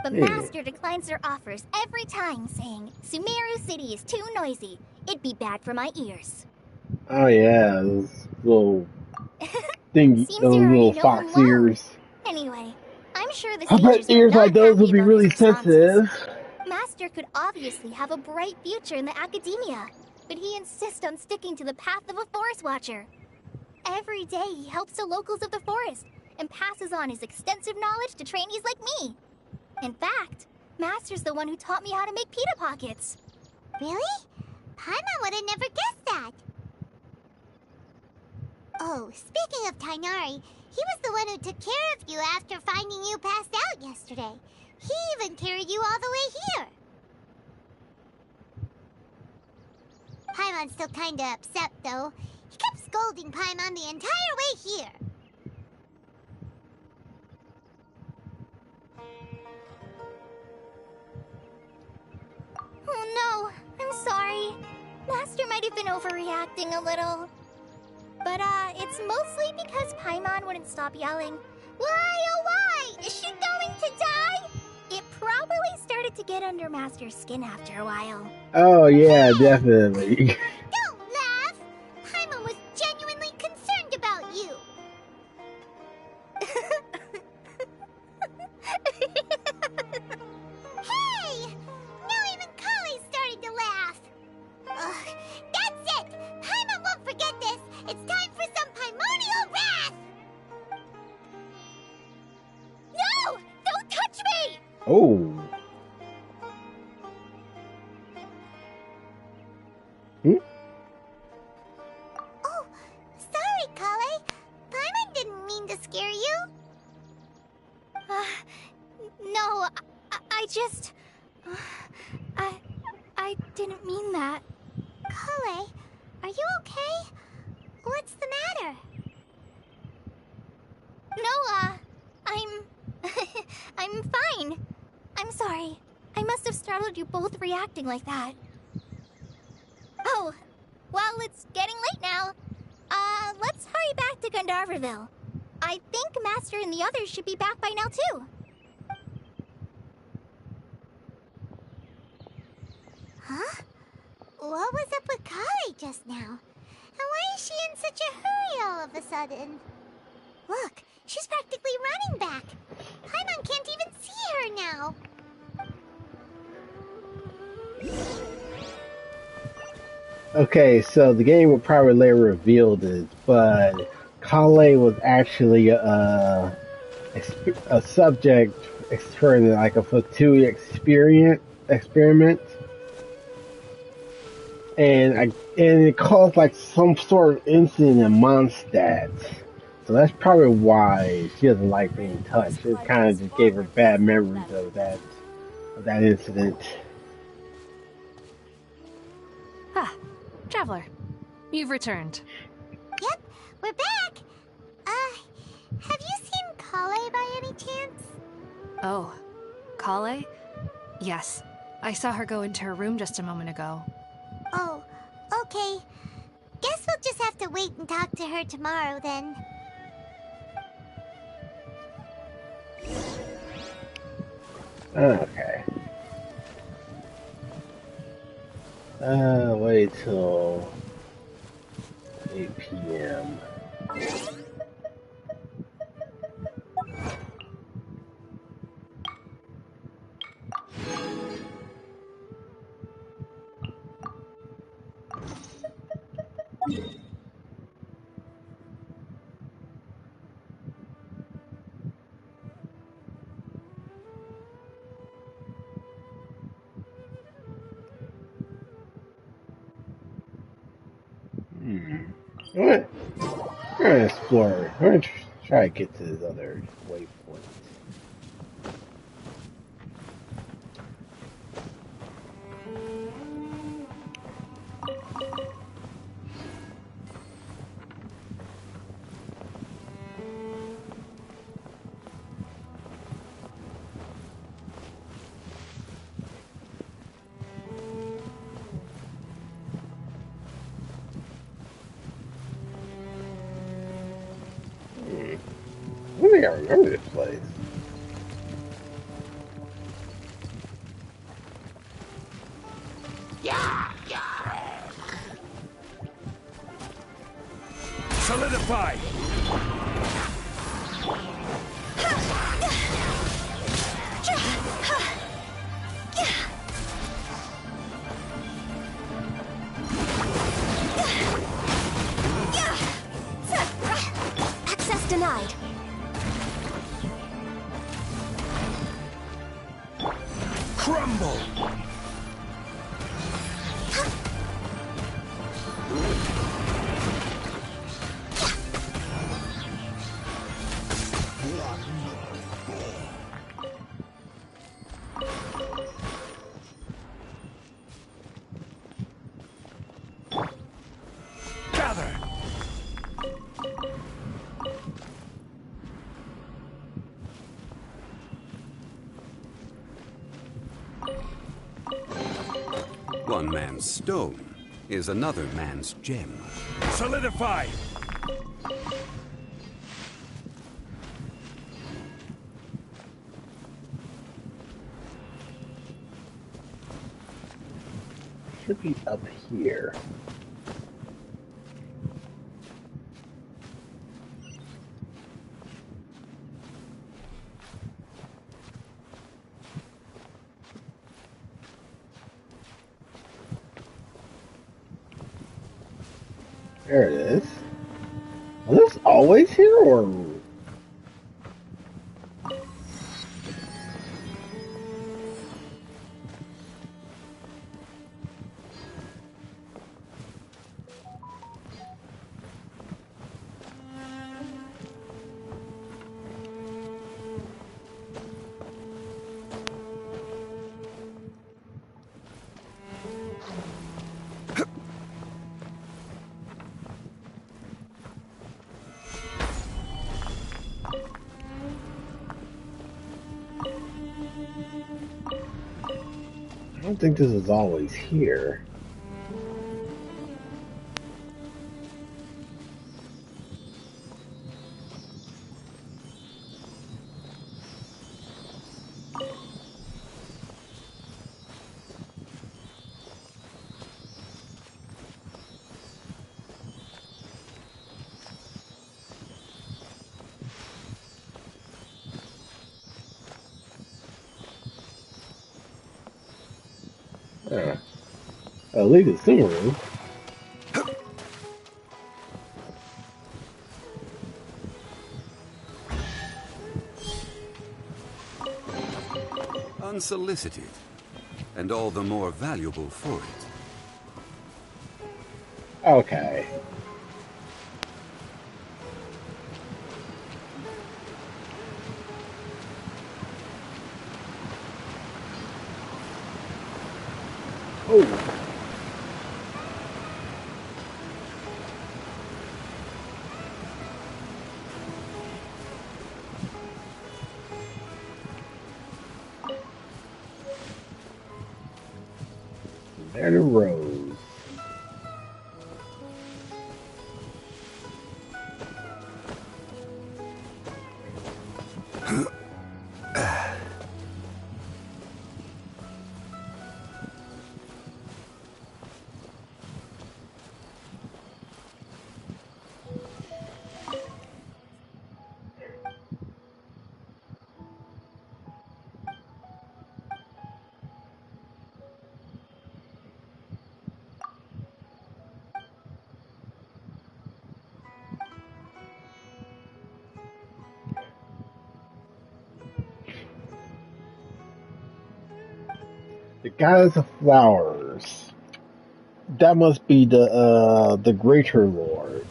But Master declines their offers every time, saying, Sumeru City is too noisy. It'd be bad for my ears. Oh yeah, those little those little fox ears. Anyway, I'm sure the I bet sages ears like those would be really sensitive. Master could obviously have a bright future in the Academia, but he insists on sticking to the path of a forest watcher. Every day he helps the locals of the forest and passes on his extensive knowledge to trainees like me. In fact, Master's the one who taught me how to make pita pockets. Really? Paimon would have never guessed that. Oh, speaking of Tighnari, he was the one who took care of you after finding you passed out yesterday. He even carried you all the way here. Paimon's still kinda upset, though. He kept scolding Paimon the entire way here. Oh no, I'm sorry. Master might have been overreacting a little. But, it's mostly because Paimon wouldn't stop yelling, Why, oh why? Is she going to die? It probably started to get under Master's skin after a while. Oh yeah, definitely. Don't laugh! Paimon was genuinely concerned about you. Hey! Now even Collei started to laugh. Ugh, that's it! Paimon won't forget this! It's time for some Paimonial wrath! No! Don't touch me! Oh. Oh, sorry, Collei. Paimon didn't mean to scare you. No, I just... I didn't mean that. Collei, are you okay? What's the matter? No, I'm fine. I'm sorry. I must have startled you both reacting like that. Oh, well, it's getting late now. Let's hurry back to Gandharville. I think Master and the others should be back by now, too. Huh? What was up with Collei just now? And why is she in such a hurry all of a sudden? Look, she's practically running back. Paimon can't even see her now. Okay, so the game will probably later reveal this, but Collei was actually a subject for like a Fatui experiment, and it caused like some sort of incident in Mondstadt. So that's probably why she doesn't like being touched. It kind of just gave her bad memories of that incident. Ah, Traveler, you've returned. Yep, we're back. Have you seen Collei by any chance? Oh, Collei? Yes, I saw her go into her room just a moment ago. Oh, okay. Guess we'll just have to wait and talk to her tomorrow then. Okay. Wait till 8 p.m. I'm gonna explore. I'm gonna try to get to this other waypoint. I think I remember this place. Solidify! Access denied. Crumble! Gather! One man's stone is another man's gem. Solidify! Should be up here. There it is. Was this always here, or? I don't think this is always here. At least it's Sumeru. unsolicited, and all the more valuable for it. Okay. Oh. There the rose. The goddess of flowers. That must be the Greater Lord.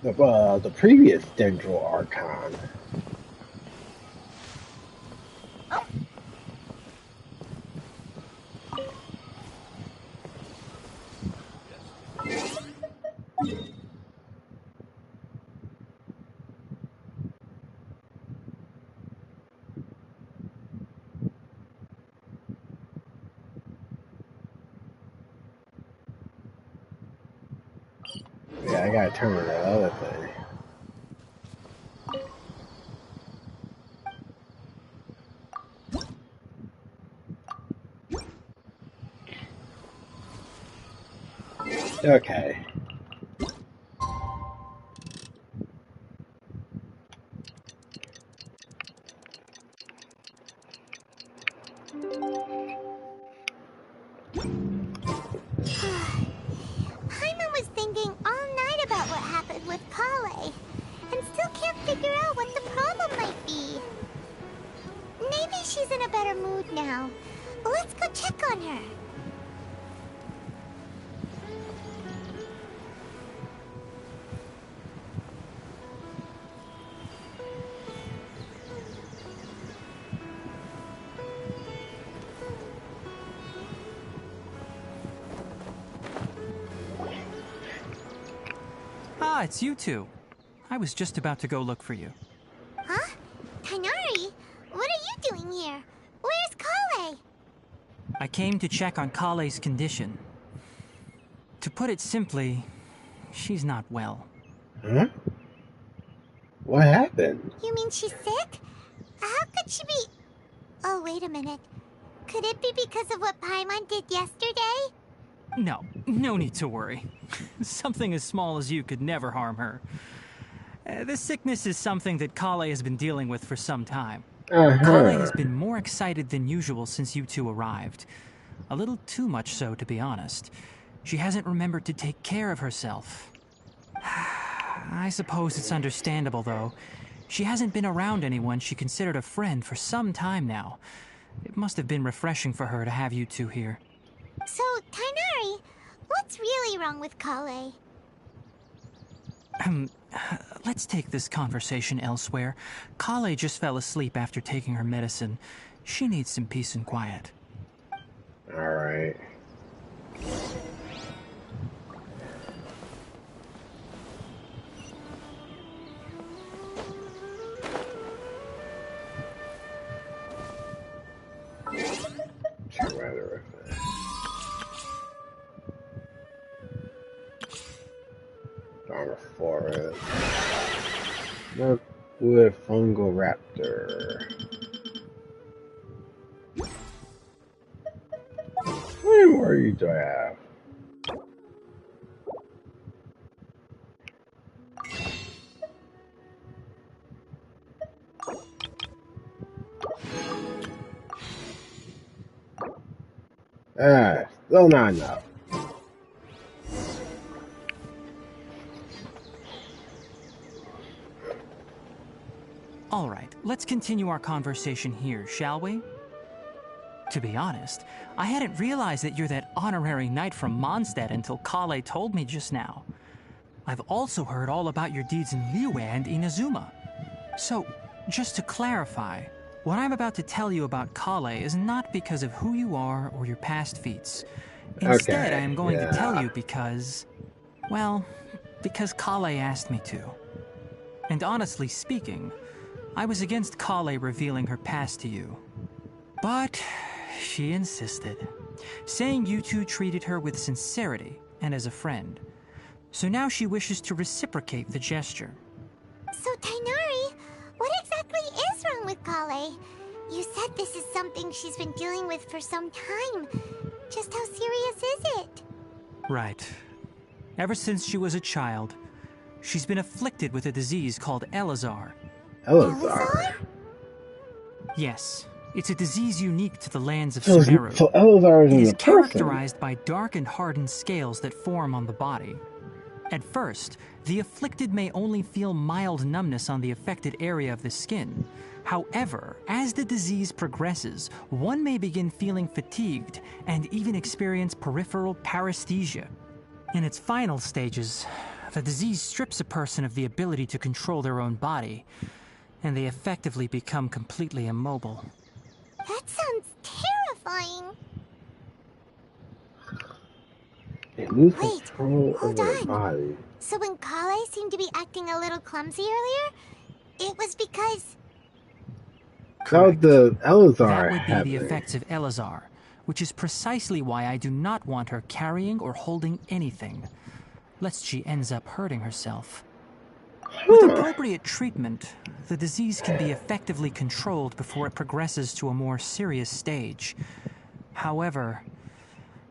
The previous Dendro Archon. Yeah, I gotta turn on that other thing. Okay. Paimon was thinking all night about what happened with Collei, and still can't figure out what the problem might be. Maybe she's in a better mood now. Let's go check on her. Ah, it's you two. I was just about to go look for you. Huh? Tighnari? What are you doing here? Where's Collei? I came to check on Collei's condition. To put it simply, she's not well. Huh? What happened? You mean she's sick? How could she be... Oh, wait a minute. Could it be because of what Paimon did yesterday? No need to worry. Something as small as you could never harm her. This sickness is something that Collei has been dealing with for some time. Collei has been more excited than usual since you two arrived. A little too much so, to be honest. She hasn't remembered to take care of herself. I suppose it's understandable, though. She hasn't been around anyone she considered a friend for some time now. It must have been refreshing for her to have you two here. So, Tighnari, what's really wrong with Collei? Let's take this conversation elsewhere. Collei just fell asleep after taking her medicine. She needs some peace and quiet. Alright. Dark forest. Lookwood fungal raptor. How many more do I have? Still not enough. Alright, let's continue our conversation here, shall we? To be honest, I hadn't realized that you're that honorary knight from Mondstadt until Collei told me just now. I've also heard all about your deeds in Liyue and Inazuma. So, just to clarify, what I'm about to tell you about Collei is not because of who you are or your past feats. Instead, I am going to tell you because... well, because Collei asked me to. And honestly speaking, I was against Collei revealing her past to you. But she insisted, saying you two treated her with sincerity and as a friend. So now she wishes to reciprocate the gesture. So, Tighnari, what exactly is wrong with Collei? You said this is something she's been dealing with for some time. Just how serious is it? Right. Ever since she was a child, she's been afflicted with a disease called Elazar. Elazar? Yes. It's a disease unique to the lands of Sumeru. So Elazar It is is characterized by dark and hardened scales that form on the body. At first, the afflicted may only feel mild numbness on the affected area of the skin. However, as the disease progresses, one may begin feeling fatigued and even experience peripheral paresthesia. In its final stages, the disease strips a person of the ability to control their own body, and they effectively become completely immobile. That sounds terrifying. They lose Wait, control hold over their on. body. So when Collei seemed to be acting a little clumsy earlier, it was because... Correct. The Elazar that would be happening. the effects of Elazar, which is precisely why I do not want her carrying or holding anything, lest she ends up hurting herself. With appropriate treatment, the disease can be effectively controlled before it progresses to a more serious stage. However,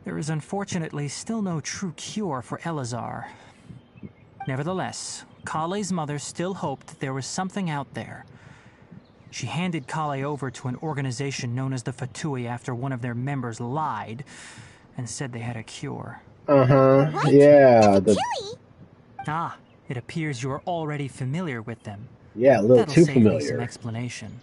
there is unfortunately still no true cure for Elazar. Nevertheless, Collei's mother still hoped that there was something out there. She handed Collei over to an organization known as the Fatui after one of their members lied and said they had a cure. What? Yeah. The Fatui? Ah, it appears you are already familiar with them. Yeah, a little That'll too save me familiar. some explanation.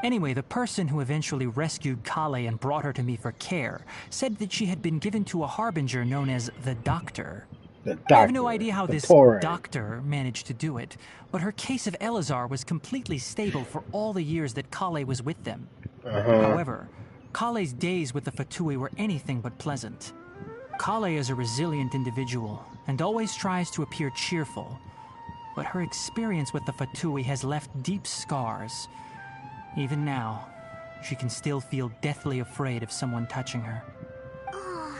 Anyway, the person who eventually rescued Collei and brought her to me for care said that she had been given to a harbinger known as the Doctor. The Doctor. I have no idea how this Torrent. doctor managed to do it, but her case of Elazar was completely stable for all the years that Collei was with them. However, Collei's days with the Fatui were anything but pleasant. Collei is a resilient individual and always tries to appear cheerful, but her experience with the Fatui has left deep scars. Even now, she can still feel deathly afraid of someone touching her. Oh,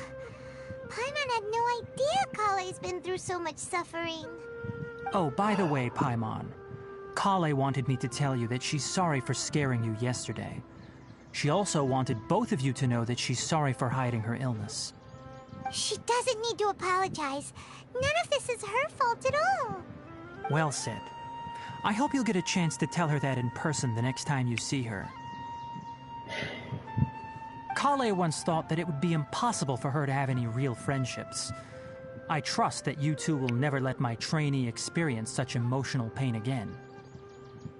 Paimon had no idea Collei's been through so much suffering. Oh, by the way, Paimon, Collei wanted me to tell you that she's sorry for scaring you yesterday. She also wanted both of you to know that she's sorry for hiding her illness. She doesn't need to apologize. None of this is her fault at all. Well said. I hope you'll get a chance to tell her that in person the next time you see her. Collei once thought that it would be impossible for her to have any real friendships. I trust that you two will never let my trainee experience such emotional pain again.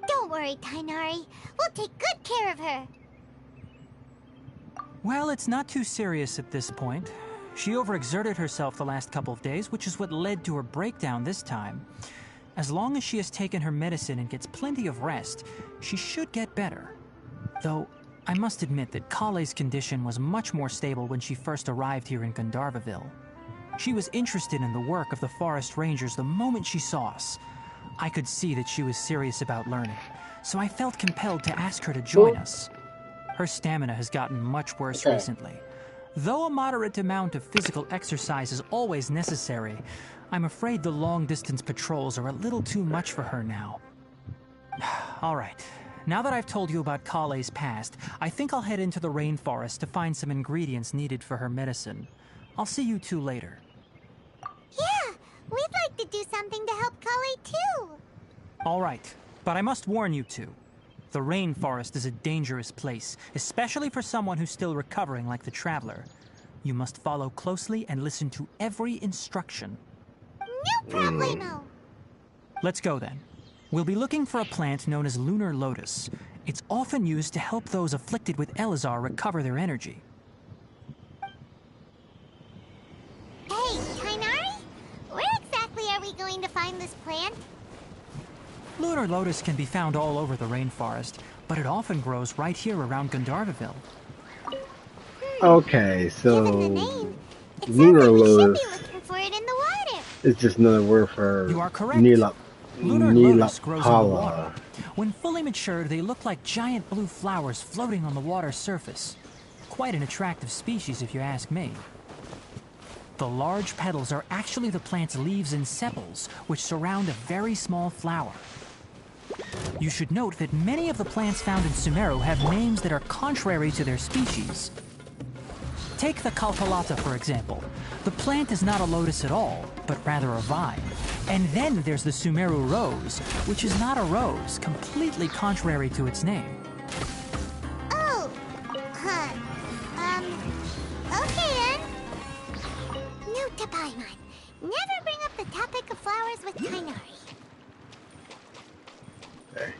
Don't worry, Tighnari. We'll take good care of her. Well, it's not too serious at this point. She overexerted herself the last couple of days, which is what led to her breakdown this time. As long as she has taken her medicine and gets plenty of rest, she should get better. Though, I must admit that Collei's condition was much more stable when she first arrived here in Gandharvaville. She was interested in the work of the forest rangers the moment she saw us. I could see that she was serious about learning, so I felt compelled to ask her to join us. Her stamina has gotten much worse recently. Though a moderate amount of physical exercise is always necessary, I'm afraid the long-distance patrols are a little too much for her now. All right, now that I've told you about Collei's past, I think I'll head into the rainforest to find some ingredients needed for her medicine. I'll see you two later. Yeah, we'd like to do something to help Collei too. All right, but I must warn you two. The rainforest is a dangerous place, especially for someone who's still recovering like the Traveler. You must follow closely and listen to every instruction. No problemo. Let's go then. We'll be looking for a plant known as lunar lotus. It's often used to help those afflicted with Elazar recover their energy. Hey, Tighnari? Where exactly are we going to find this plant? Lunar lotus can be found all over the rainforest, but it often grows right here around Gandharville. Okay, so Given the name, it lunar sounds like we should lotus be looking for it in the water. is just another word for You are correct. Lunar lotus grows in the water. When fully matured, they look like giant blue flowers floating on the water's surface. Quite an attractive species, if you ask me. The large petals are actually the plant's leaves and sepals, which surround a very small flower. You should note that many of the plants found in Sumeru have names that are contrary to their species. Take the Kalkalata, for example. The plant is not a lotus at all, but rather a vine. And then there's the Sumeru rose, which is not a rose, completely contrary to its name. Oh, huh. Okay then. Note to Paimon. Never bring up the topic of flowers with Tighnari. Okay.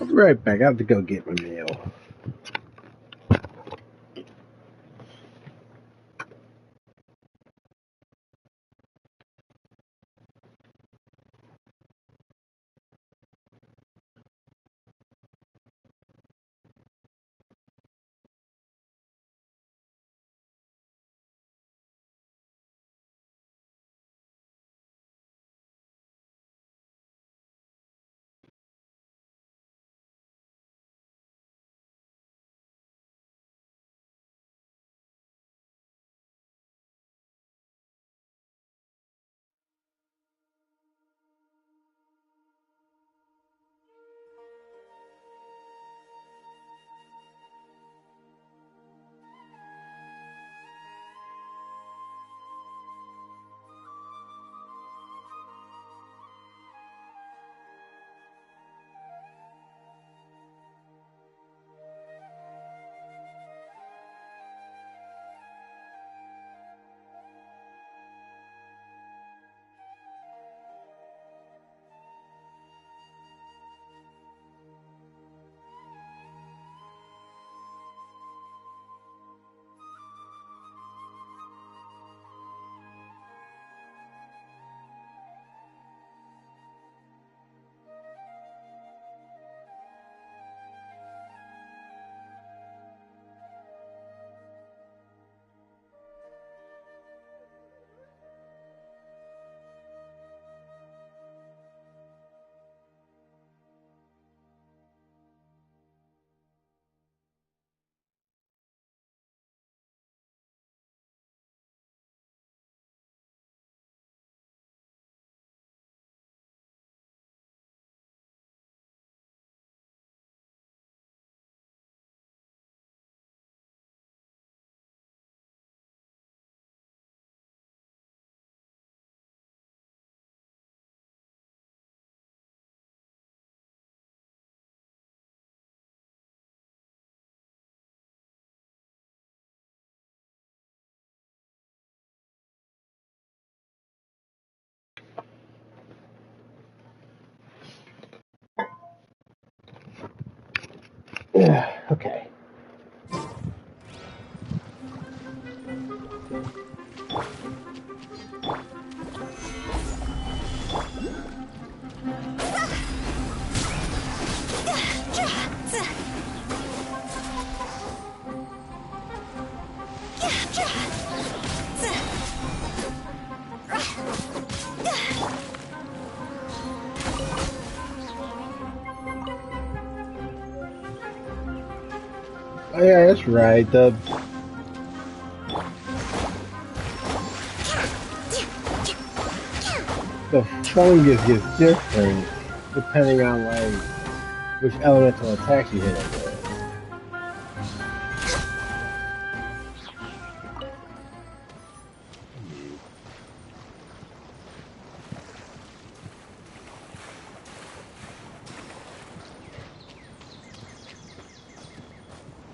I'll be right back. I have to go get my meal. Okay. Oh yeah, that's right. The fungus gets different depending on like which elemental attacks you hit it with.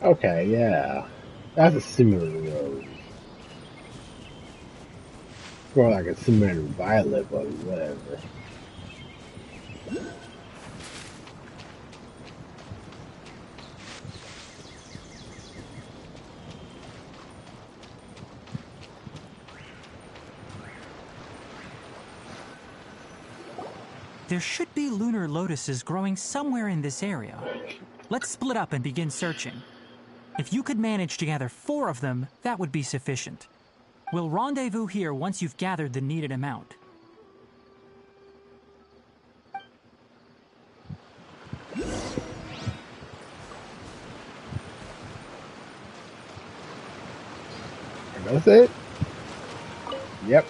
Okay, yeah. That's a Sumeru rose. More like a Sumeru violet, but whatever. There should be lunar lotuses growing somewhere in this area. Let's split up and begin searching. If you could manage to gather 4 of them, that would be sufficient. We'll rendezvous here once you've gathered the needed amount. That's it? Yep.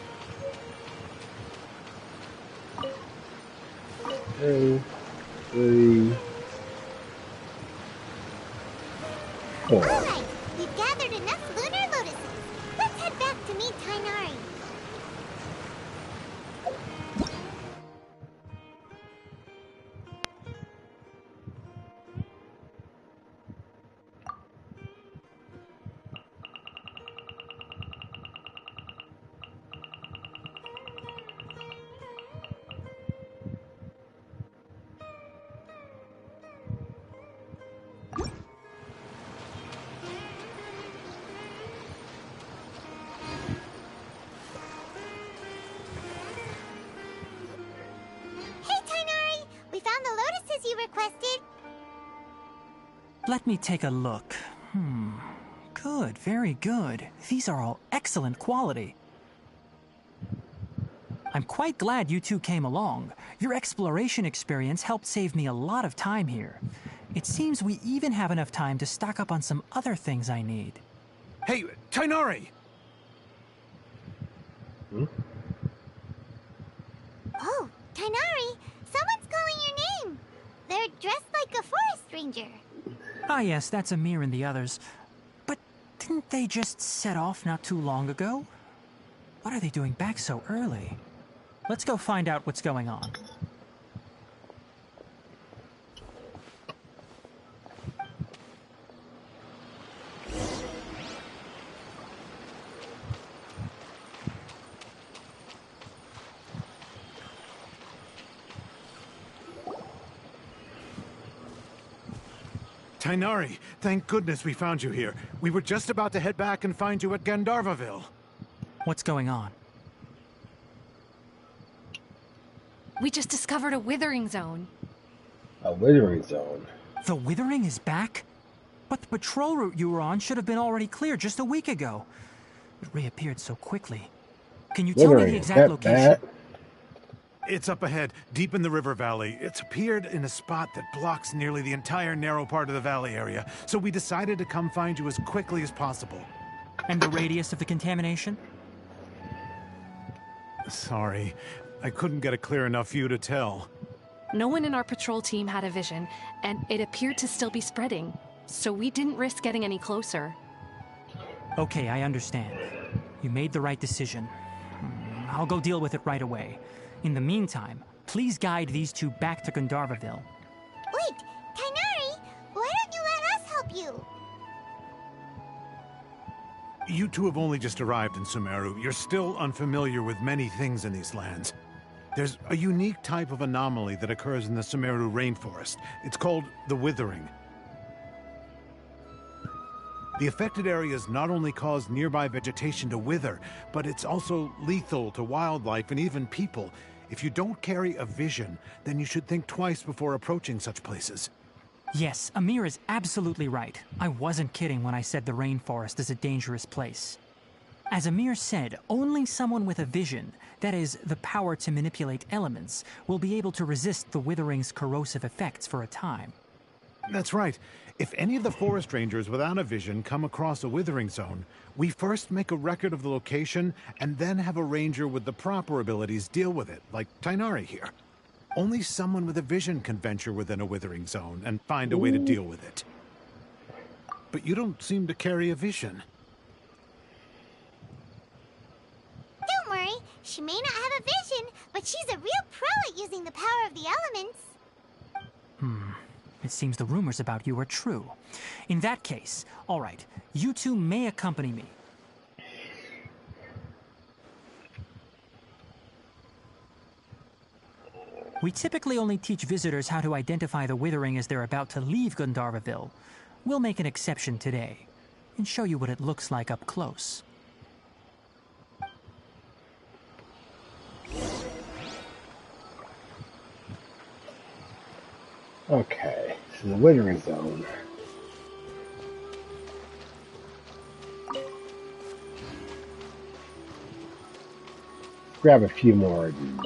2, 3, 4. Alright, we've gathered enough lunar lotuses. Let's head back to meet Tighnari. Let me take a look. Good, very good. These are all excellent quality. I'm quite glad you two came along. Your exploration experience helped save me a lot of time here. It seems we even have enough time to stock up on some other things I need. Hey, Tighnari! Oh, Tighnari! Someone's calling your name! They're dressed like a forest ranger. Ah yes, that's Amir and the others. But didn't they just set off not too long ago? What are they doing back so early? Let's go find out what's going on. Tighnari, thank goodness we found you here. We were just about to head back and find you at Gandharvaville. What's going on? We just discovered a withering zone. A withering zone? The withering is back? But the patrol route you were on should have been already cleared just a week ago. It reappeared so quickly. Can you tell me the exact location? It's up ahead, deep in the river valley. It's appeared in a spot that blocks nearly the entire narrow part of the valley area, so we decided to come find you as quickly as possible. And the radius of the contamination? Sorry, I couldn't get a clear enough view to tell. No one in our patrol team had a vision, and it appeared to still be spreading, so we didn't risk getting any closer. Okay, I understand. You made the right decision. I'll go deal with it right away. In the meantime, please guide these two back to Gandharvaville. Wait, Tighnari, why don't you let us help you? You two have only just arrived in Sumeru. You're still unfamiliar with many things in these lands. There's a unique type of anomaly that occurs in the Sumeru rainforest. It's called the withering. The affected areas not only cause nearby vegetation to wither, but it's also lethal to wildlife and even people. If you don't carry a vision, then you should think twice before approaching such places. Yes, Amir is absolutely right. I wasn't kidding when I said the rainforest is a dangerous place. As Amir said, only someone with a vision, that is, the power to manipulate elements, will be able to resist the withering's corrosive effects for a time. That's right. If any of the forest rangers without a vision come across a withering zone, we first make a record of the location and then have a ranger with the proper abilities deal with it, like Tighnari here. Only someone with a vision can venture within a withering zone and find a way to deal with it. But you don't seem to carry a vision. Don't worry, she may not have a vision, but she's a real pro at using the power of the elements. It seems the rumors about you are true. In that case, all right, you two may accompany me. We typically only teach visitors how to identify the withering as they're about to leave Gandharvaville. We'll make an exception today and show you what it looks like up close. Okay, so the withering zone. Grab a few more of these.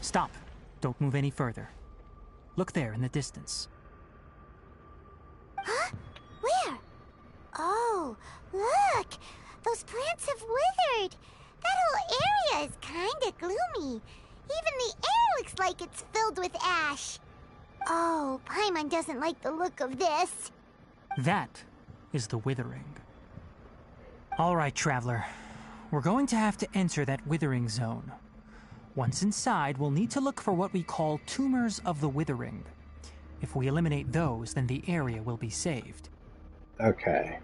Stop. Don't move any further. Look there in the distance. Huh? Where? Oh, look! Those plants have withered! That whole area is kinda gloomy. Even the air looks like it's filled with ash. Oh, Paimon doesn't like the look of this. That is the withering. All right, traveler. We're going to have to enter that withering zone. Once inside, we'll need to look for what we call tumors of the withering. If we eliminate those, then the area will be saved. Okay.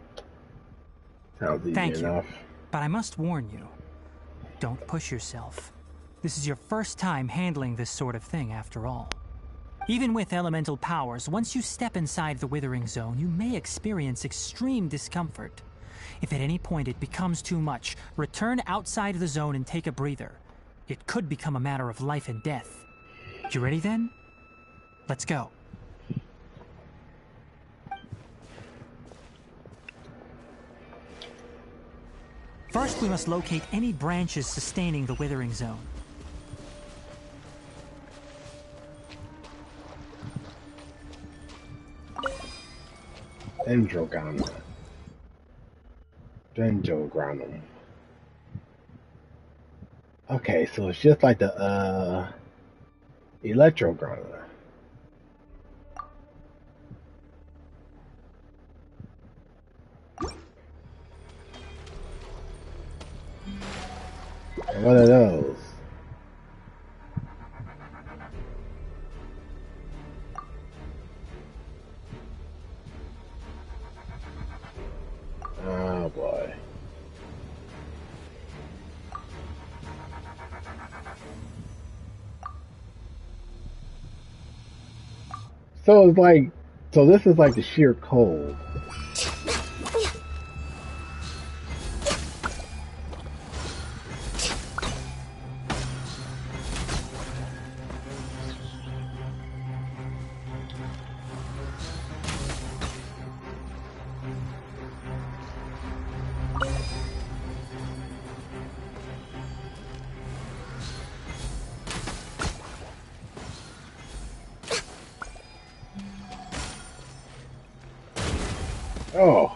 Sounds easy enough. But I must warn you. Don't push yourself. This is your first time handling this sort of thing, after all. Even with elemental powers, once you step inside the withering zone, you may experience extreme discomfort. If at any point it becomes too much, return outside the zone and take a breather. It could become a matter of life and death. You ready then? Let's go. First, we must locate any branches sustaining the withering zone. Dendrogranum. Okay, so it's just like the Electrogranum. What are those? Oh boy. So it's like, so this is like the sheer cold. Oh.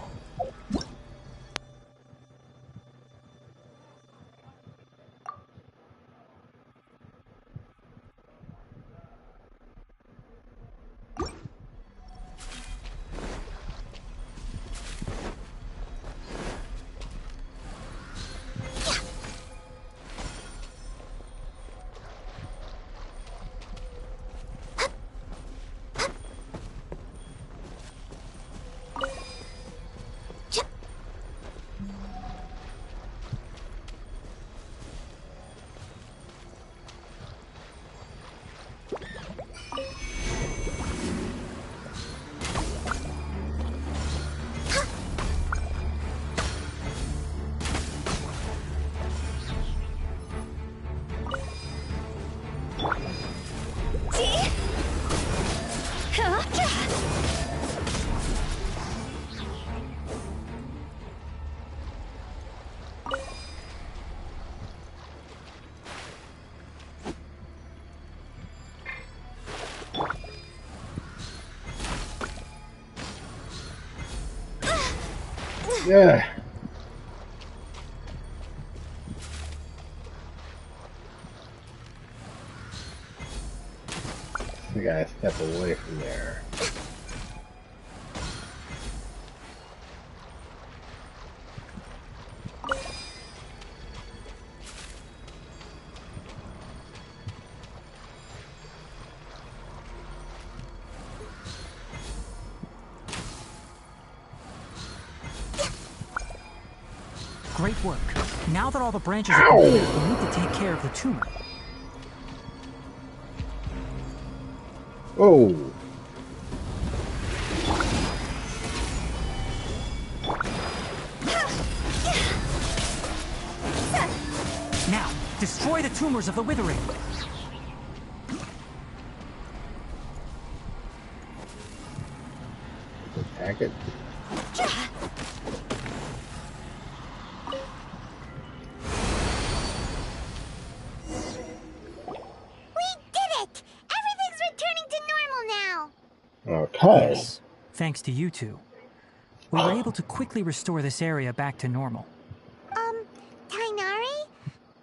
Yeah. We gotta step away from there. Great work. Now that all the branches are complete, we need to take care of the tumor. Oh. Now, destroy the tumors of the withering. Attack it. Okay. Yes, thanks to you two. We were able to quickly restore this area back to normal. Tighnari?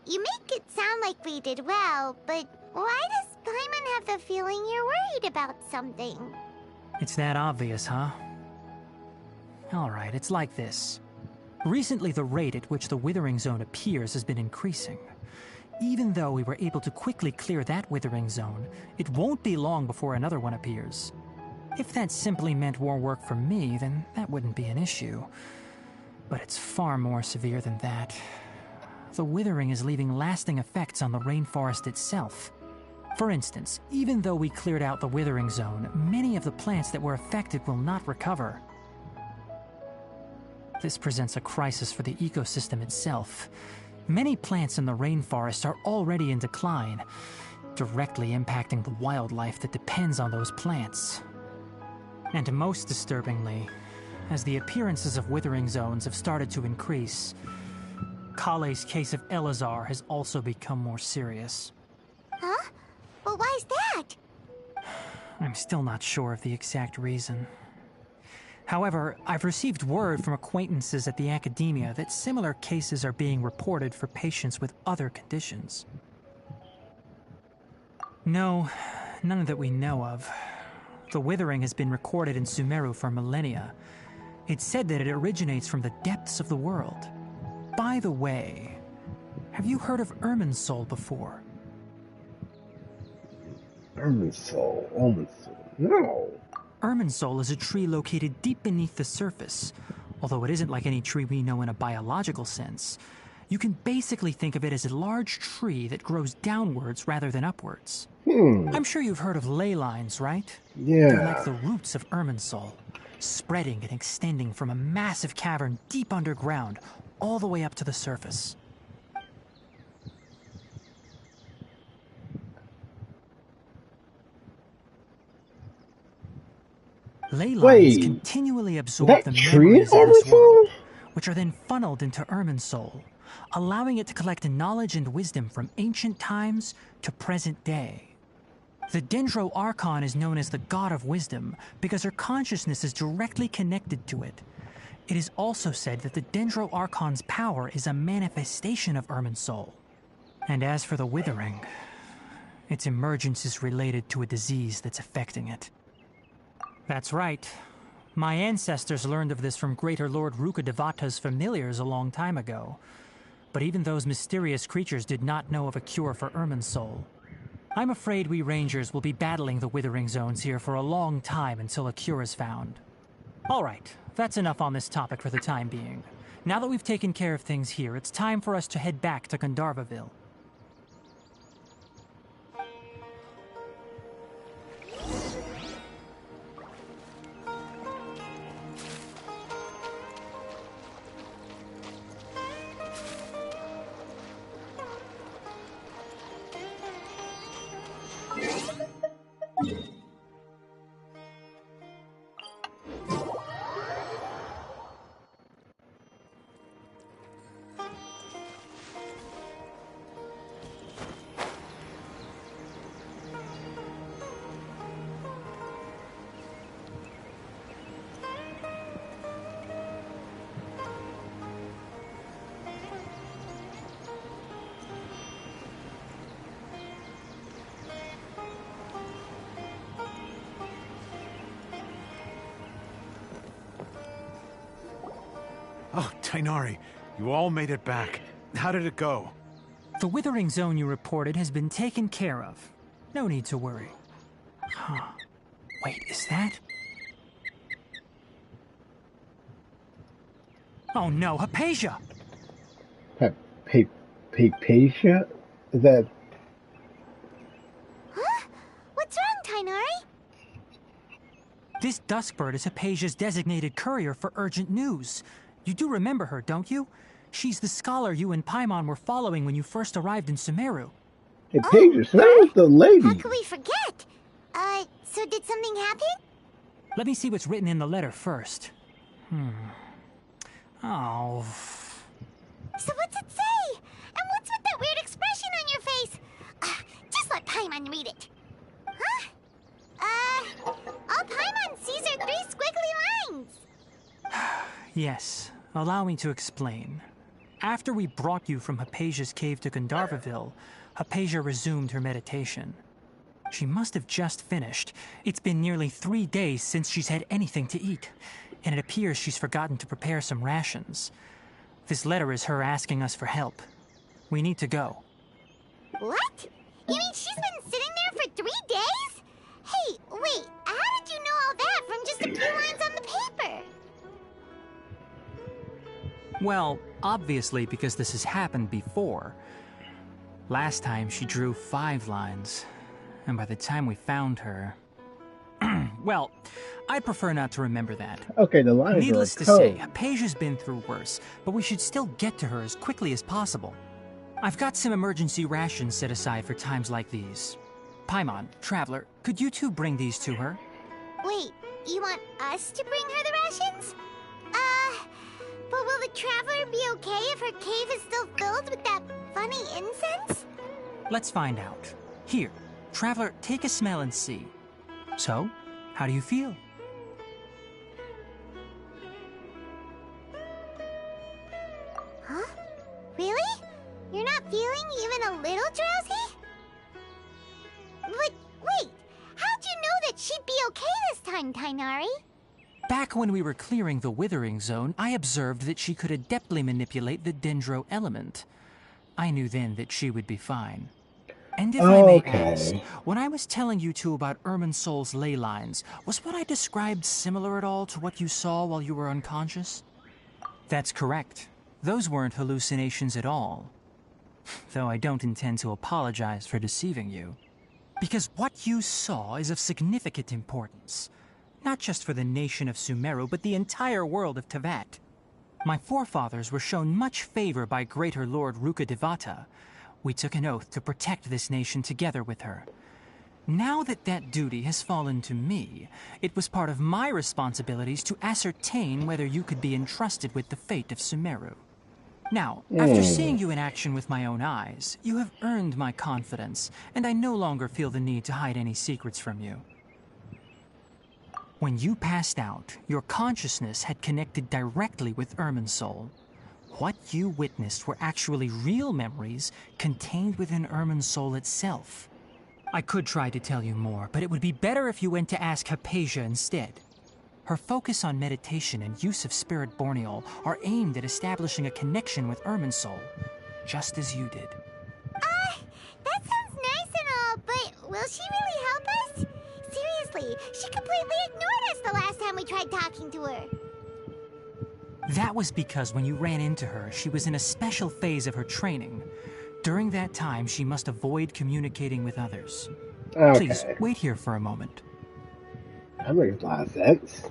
You make it sound like we did well, but why does Paimon have the feeling you're worried about something? It's that obvious, huh? Alright, it's like this. Recently, the rate at which the withering zone appears has been increasing. Even though we were able to quickly clear that withering zone, it won't be long before another one appears. If that simply meant more work for me, then that wouldn't be an issue. But it's far more severe than that. The withering is leaving lasting effects on the rainforest itself. For instance, even though we cleared out the withering zone, many of the plants that were affected will not recover. This presents a crisis for the ecosystem itself. Many plants in the rainforest are already in decline, directly impacting the wildlife that depends on those plants. And most disturbingly, as the appearances of withering zones have started to increase, Collei's case of Elazar has also become more serious. Huh? Well, why's that? I'm still not sure of the exact reason. However, I've received word from acquaintances at the academia that similar cases are being reported for patients with other conditions. No, none that we know of. The withering has been recorded in Sumeru for millennia. It's said that it originates from the depths of the world. By the way, have you heard of Irminsul before? Irminsul. No. Irminsul is a tree located deep beneath the surface. Although it isn't like any tree we know in a biological sense. You can basically think of it as a large tree that grows downwards rather than upwards. I'm sure you've heard of ley lines, right? Yeah. They're like the roots of Irminsul, spreading and extending from a massive cavern deep underground all the way up to the surface. Ley lines continually absorb the memories of this world, which are then funneled into Irminsul, allowing it to collect knowledge and wisdom from ancient times to present day. The Dendro Archon is known as the God of Wisdom because her consciousness is directly connected to it. It is also said that the Dendro Archon's power is a manifestation of Irminsul. And as for the Withering, its emergence is related to a disease that's affecting it. That's right. My ancestors learned of this from Greater Lord Rukkhadevata's familiars a long time ago. But even those mysterious creatures did not know of a cure for Irminsul. I'm afraid we Rangers will be battling the Withering Zones here for a long time until a cure is found. Alright, that's enough on this topic for the time being. Now that we've taken care of things here, it's time for us to head back to Gandharvaville. Oh, Tighnari, you all made it back. How did it go? The Withering Zone you reported has been taken care of. No need to worry. Huh. Wait, is that? Oh no, Hypatia! Hypatia? Is that... Huh? What's wrong, Tighnari? This Duskbird is Hypatia's designated courier for urgent news. You do remember her, don't you? She's the scholar you and Paimon were following when you first arrived in Sumeru. Hypatia, so that was the lady. How could we forget? So did something happen? Let me see what's written in the letter first. Oh. So what's it say? And what's with that weird expression on your face? Just let Paimon read it. Huh? All Paimon sees are 3 squiggly lines. Yes, allow me to explain. After we brought you from Hypatia's cave to Gandharvaville, Hypatia resumed her meditation. She must have just finished. It's been nearly 3 days since she's had anything to eat, and it appears she's forgotten to prepare some rations. This letter is her asking us for help. We need to go. What? You mean she's been sitting there for 3 days? Hey, wait, how did you know all that from just a few lines on the paper? Well, obviously because this has happened before. Last time she drew 5 lines, and by the time we found her... well, I'd prefer not to remember that. Okay, the lines Needless are to code. say, Hypatia's been through worse, but we should still get to her as quickly as possible. I've got some emergency rations set aside for times like these. Paimon, Traveler, could you two bring these to her? Wait, you want us to bring her the rations? But will the Traveler be okay if her cave is still filled with that funny incense? Let's find out. Here, Traveler, take a smell and see. So, how do you feel? Huh? Really? You're not feeling even a little drowsy? But wait, how'd you know that she'd be okay this time, Tighnari? Back when we were clearing the Withering Zone, I observed that she could adeptly manipulate the Dendro element. I knew then that she would be fine. And if I may ask, when I was telling you two about Irminsul's ley lines, was what I described similar at all to what you saw while you were unconscious? That's correct. Those weren't hallucinations at all. Though I don't intend to apologize for deceiving you. Because what you saw is of significant importance. Not just for the nation of Sumeru, but the entire world of Teyvat. My forefathers were shown much favor by Greater Lord Rukkhadevata. We took an oath to protect this nation together with her. Now that that duty has fallen to me, it was part of my responsibilities to ascertain whether you could be entrusted with the fate of Sumeru. Now, after seeing you in action with my own eyes, you have earned my confidence, and I no longer feel the need to hide any secrets from you. When you passed out, your consciousness had connected directly with Irminsul. What you witnessed were actually real memories contained within Irminsul itself. I could try to tell you more, but it would be better if you went to ask Hypatia instead. Her focus on meditation and use of Spirit Borneol are aimed at establishing a connection with Irminsul, just as you did. That sounds nice and all, but will she really help us? Seriously, she completely ignored us the last time we tried talking to her. That was because when you ran into her, she was in a special phase of her training. During that time, she must avoid communicating with others. Okay. Please, wait here for a moment. That makes a lot of sense.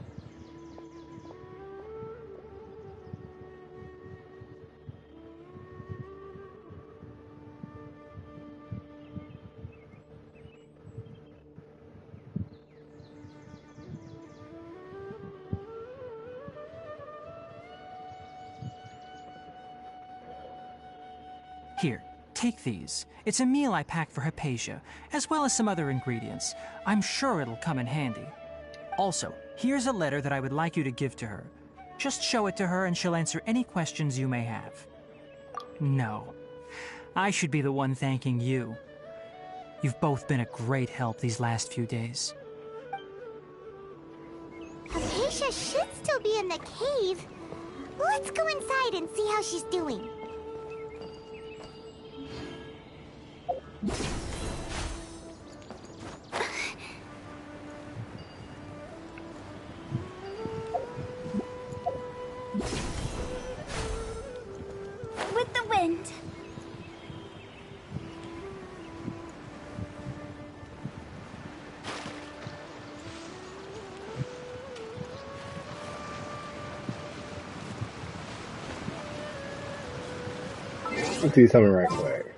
Here, take these. It's a meal I packed for Hypatia, as well as some other ingredients. I'm sure it'll come in handy. Also, here's a letter that I would like you to give to her. Just show it to her and she'll answer any questions you may have. No, I should be the one thanking you. You've both been a great help these last few days. Hypatia should still be in the cave. Let's go inside and see how she's doing. With the wind. Let's do something right quick.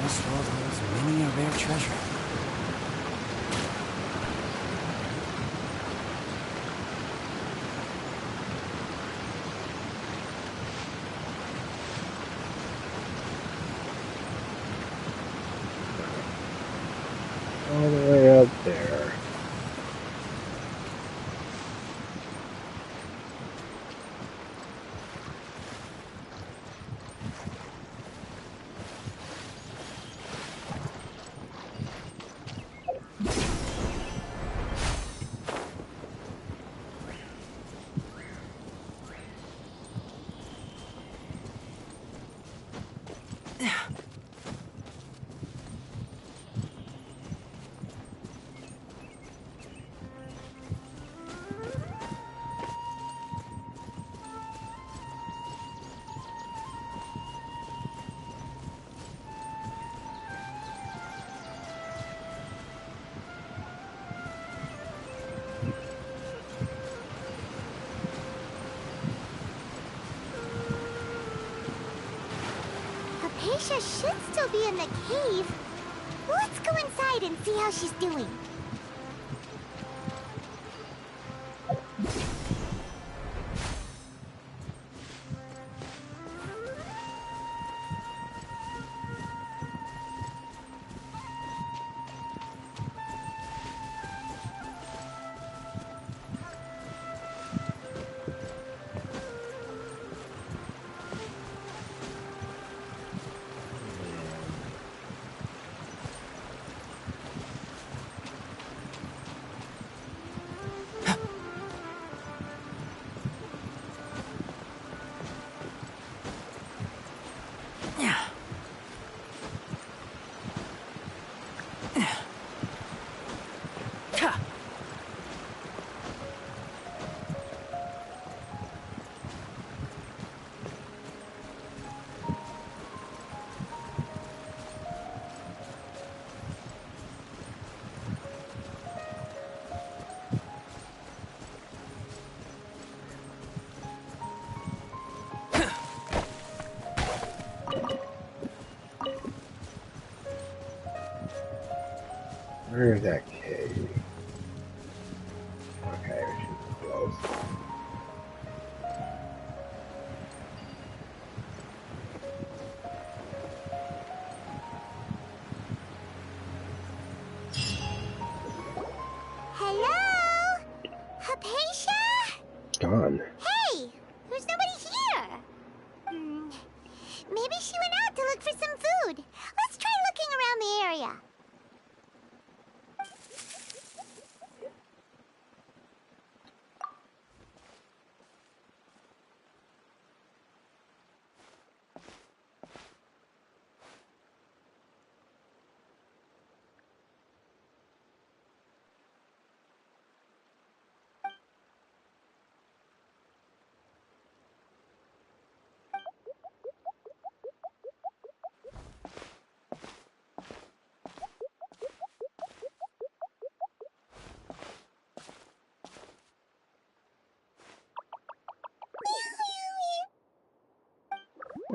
This world holds many a rare treasure. All the way up there. Hypatia should still be in the cave. Let's go inside and see how she's doing. Where is that cave? Okay, she's close. Hello? Hypatia? Gone. Hey! There's nobody here! Maybe she went out to look for some food. Let's try looking around the area.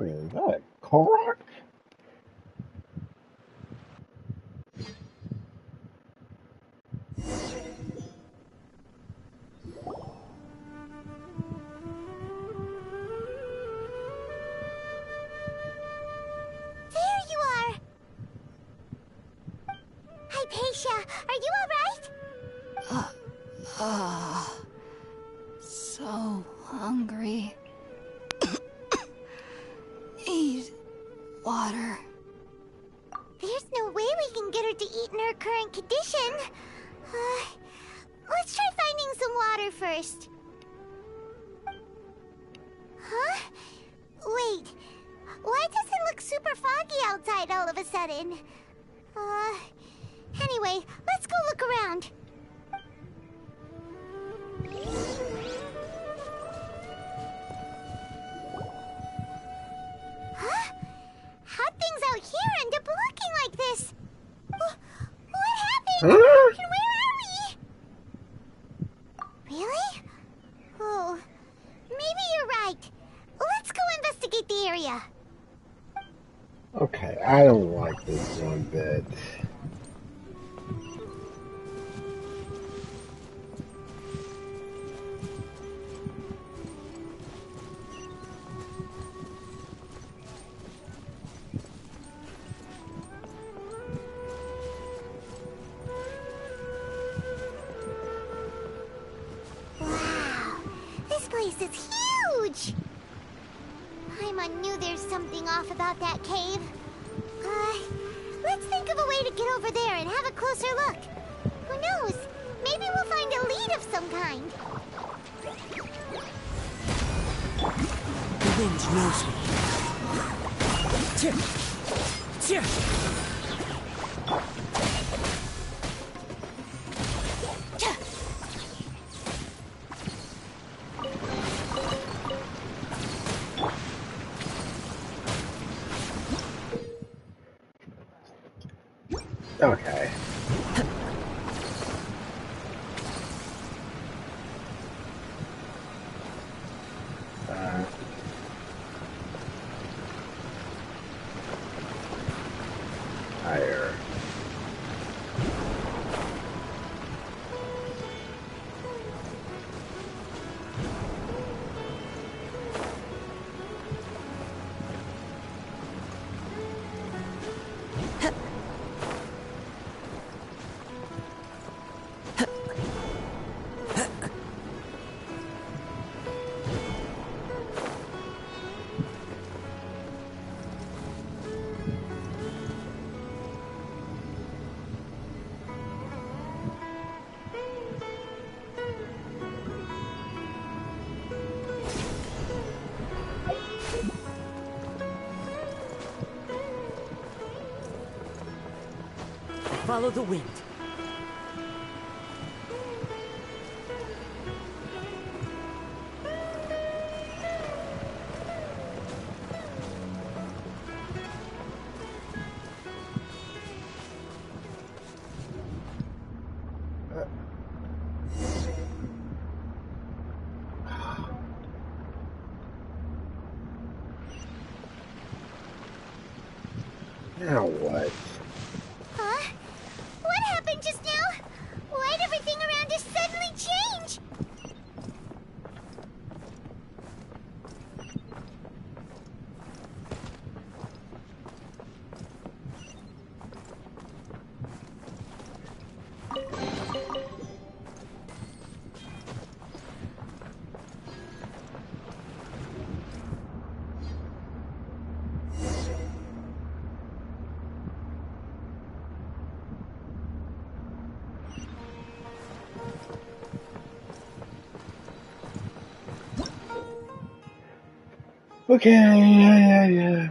Is that a Korok? There you are! Hypatia, are you alright? So hungry. Need water. There's no way we can get her to eat in her current condition. Let's try finding some water first. Huh? Wait. Why does it look super foggy outside all of a sudden? Anyway, let's go look around. Okay, I don't like this one bit. Wow, this place is huge! Paimon knew there's something off about that cave. Let's think of a way to get over there and have a closer look. Who knows? Maybe we'll find a lead of some kind. The wind knows me. Okay. Higher. Follow the wind. Now what? Huh? What happened just now? Why'd everything around us suddenly change? Okay, yeah.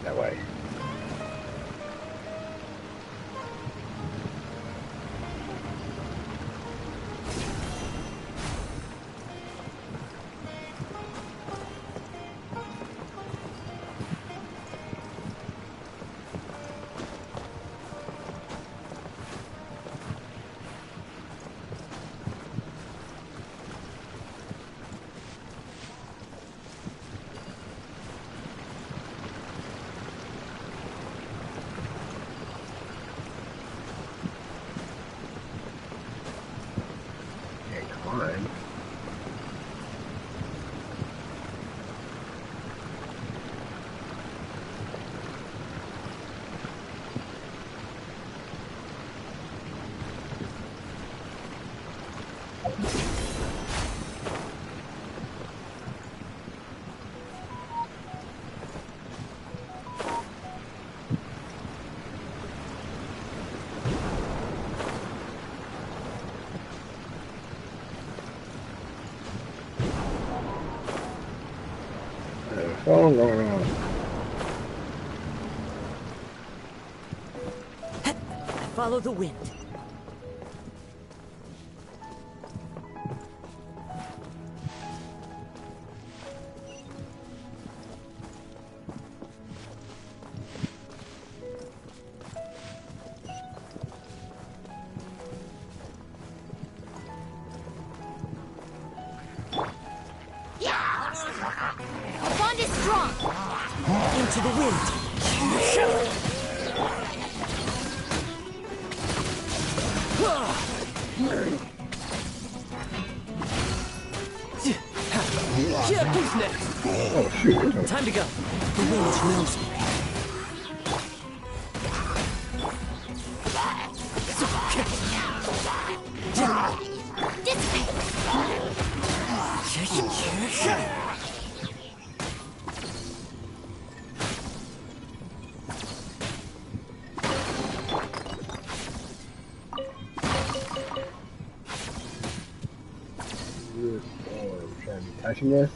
That way. Climb. What's going on? Follow the wind. The bond is strong. Into the wind. Who's next? Oh shoot! Time to go. The wind knows me. I'm trying to be touching this.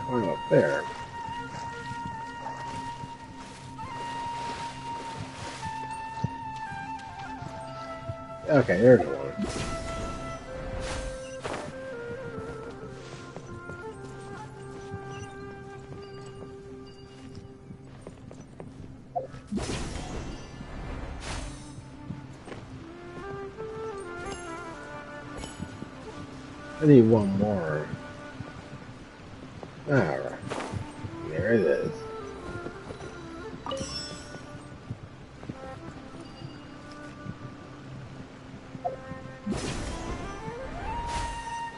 Climb up there. Okay, there's one. I need one more. Alright. There it is.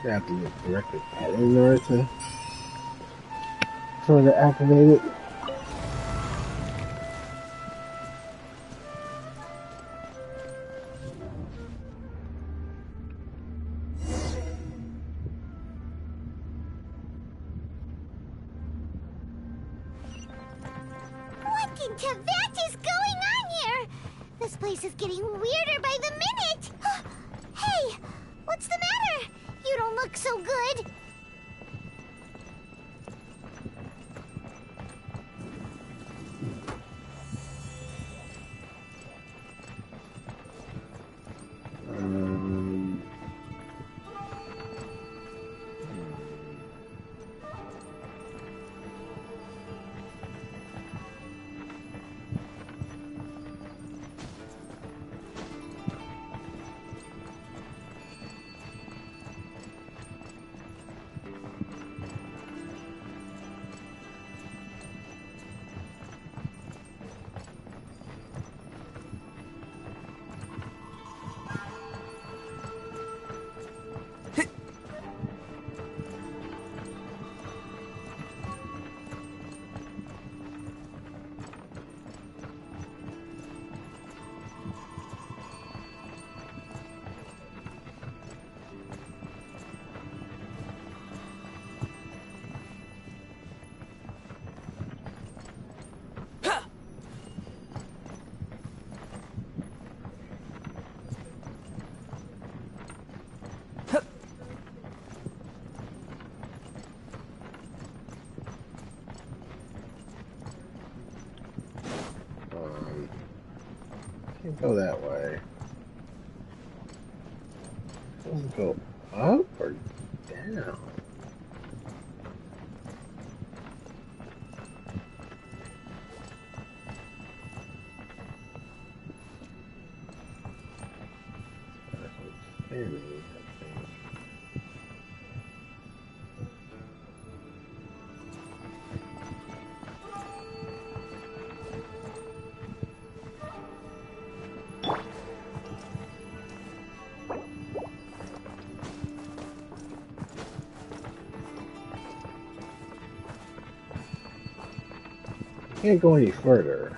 I have to look directly at it in order to activate it. What in Tibet is going on here? This place is getting weirder by the minute. Hey, what's the matter? You don't look so good. Can't go that way. Doesn't go up or down. Can't go any further.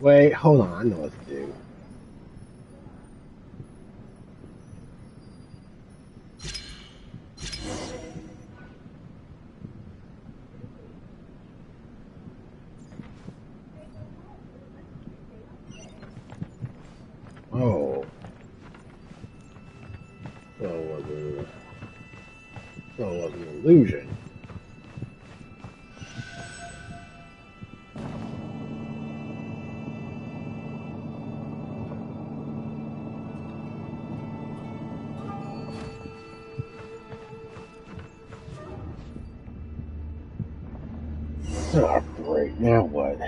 Wait, hold on, I know what to do. Oh. So it was an illusion. Oh, great. Now what?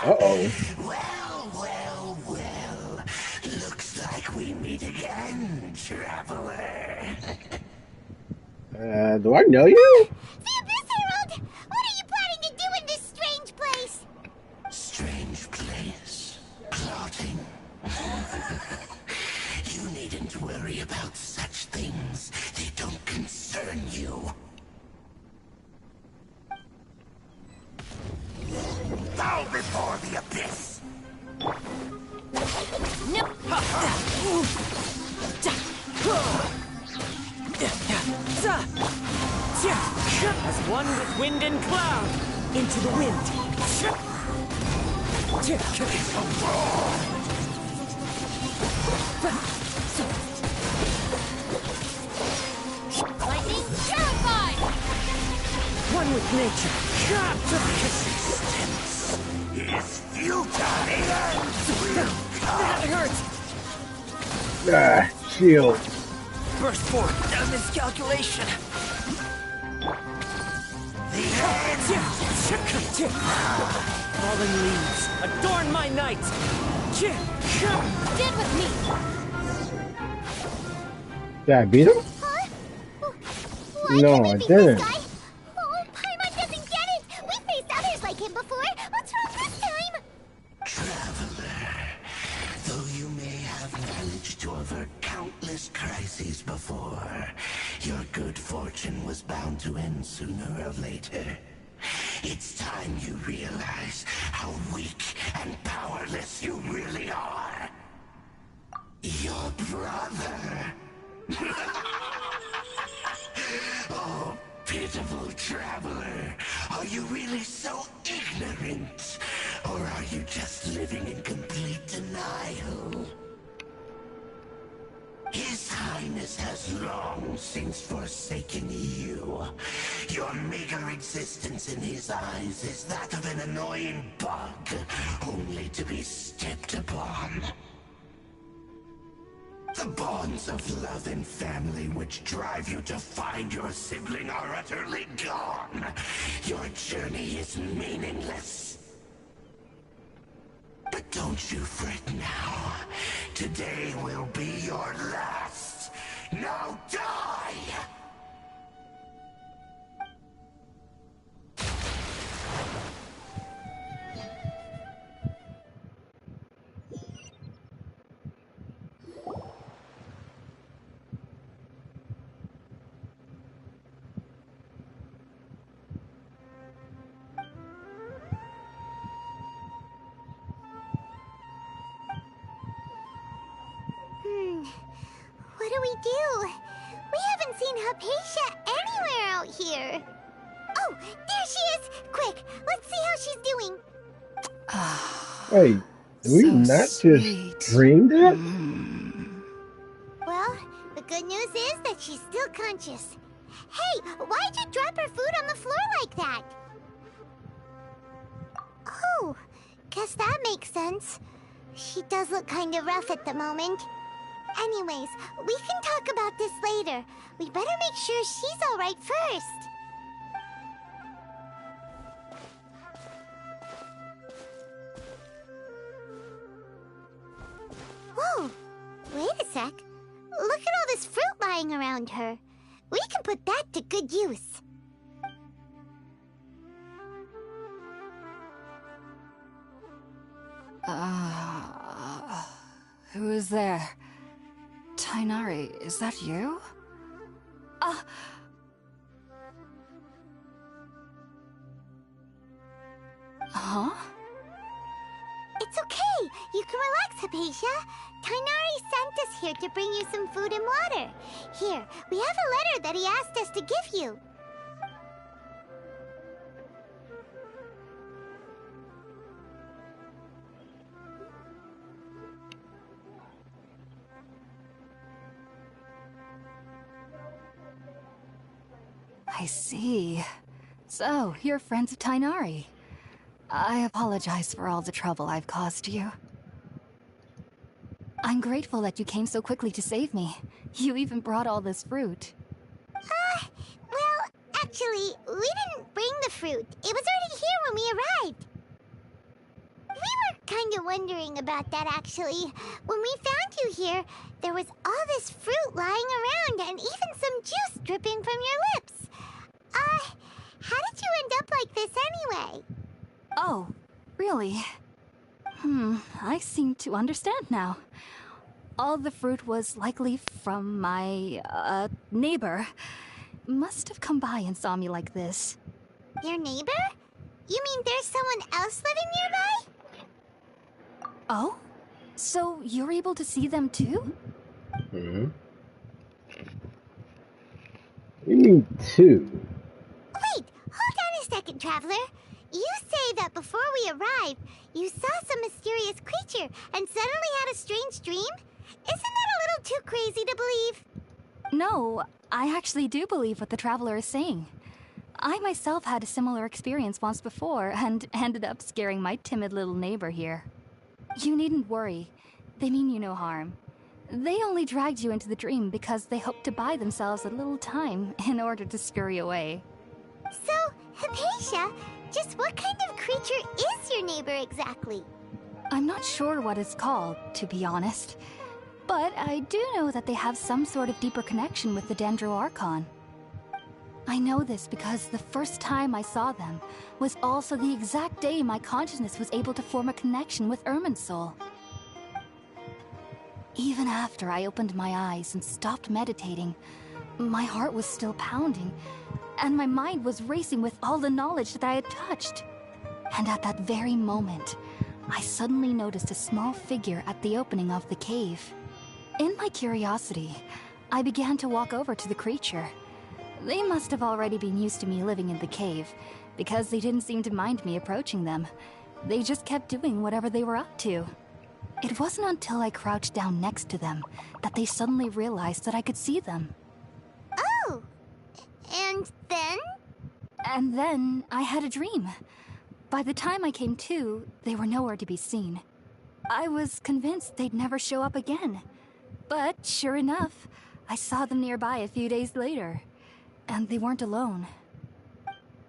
Uh-oh. Well. Looks like we meet again, traveler. Do I know you? The Abyss Herald! What are you planning to do in this strange place? Strange place? Plotting? You needn't worry about such things. They don't concern you. Bow before the Abyss! As one with wind and cloud, into the wind. Lightning terrified! One with nature. Is futile. That hurts! Shield. Burst forth. A miscalculation. Fallen leaves, adorn my night! Stand with me! Did I beat him? Huh? No, I didn't. Oh, Paimon doesn't get it! We faced others like him before! What's wrong this time? Traveler, though you may have managed to avert countless crises before, your good fortune was bound to end sooner or later. It's time you realize how weak and powerless you really are. Your brother. Oh, pitiful traveler. Are you really so ignorant? Or are you just living in complete denial? His Highness has long since forsaken you. Your meager existence in his eyes is that of an annoying bug, only to be stepped upon. The bonds of love and family which drive you to find your sibling are utterly gone. Your journey is meaningless. But don't you fret now. Today will be your last. Now die! What do? We haven't seen Hypatia anywhere out here. Oh, there she is! Quick, let's see how she's doing. Wait, did we not just dream that? Well, the good news is that she's still conscious. Hey, why'd you drop her food on the floor like that? Oh, guess that makes sense. She does look kind of rough at the moment. Anyways, we can talk about this later. We better make sure she's alright first. Whoa, wait a sec. Look at all this fruit lying around her. We can put that to good use. Who is there? Tighnari, is that you? Huh? It's okay. You can relax, Hypatia. Tighnari sent us here to bring you some food and water. Here, we have a letter that he asked us to give you. I see. So, you're friends of Tighnari. I apologize for all the trouble I've caused you. I'm grateful that you came so quickly to save me. You even brought all this fruit. Well, actually, we didn't bring the fruit. It was already here when we arrived. We were kind of wondering about that, actually. When we found you here, there was all this fruit lying around and even some juice dripping from your lips. How did you end up like this anyway? Oh, really? I seem to understand now. All the fruit was likely from my, neighbor. Must have come by and saw me like this. Your neighbor? You mean there's someone else living nearby? Oh? So you're able to see them too? You mean two? Wait, hold on a second, Traveler. You say that before we arrived, you saw some mysterious creature and suddenly had a strange dream? Isn't that a little too crazy to believe? No, I actually do believe what the Traveler is saying. I myself had a similar experience once before and ended up scaring my timid little neighbor here. You needn't worry. They mean you no harm. They only dragged you into the dream because they hoped to buy themselves a little time in order to scurry away. So, Hypatia, just what kind of creature is your neighbor exactly? I'm not sure what it's called, to be honest. But I do know that they have some sort of deeper connection with the Dendro Archon. I know this because the first time I saw them was also the exact day my consciousness was able to form a connection with Irminsul. Even after I opened my eyes and stopped meditating, my heart was still pounding, and my mind was racing with all the knowledge that I had touched. And at that very moment, I suddenly noticed a small figure at the opening of the cave. In my curiosity, I began to walk over to the creature. They must have already been used to me living in the cave, because they didn't seem to mind me approaching them. They just kept doing whatever they were up to. It wasn't until I crouched down next to them that they suddenly realized that I could see them. Oh! And then? And then I had a dream. By the time I came to, they were nowhere to be seen. I was convinced they'd never show up again. But sure enough, I saw them nearby a few days later. And they weren't alone.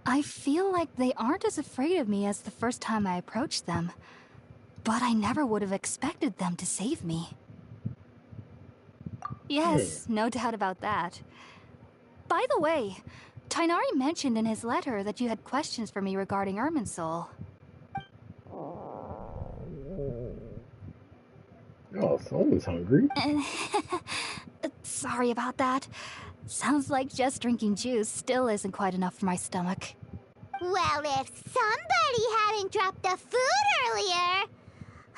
I feel like they aren't as afraid of me as the first time I approached them. But I never would have expected them to save me. Yes, no doubt about that. By the way, Tighnari mentioned in his letter that you had questions for me regarding Irminsul. Oh, someone's hungry. Sorry about that. Sounds like just drinking juice still isn't quite enough for my stomach. Well, if somebody hadn't dropped the food earlier...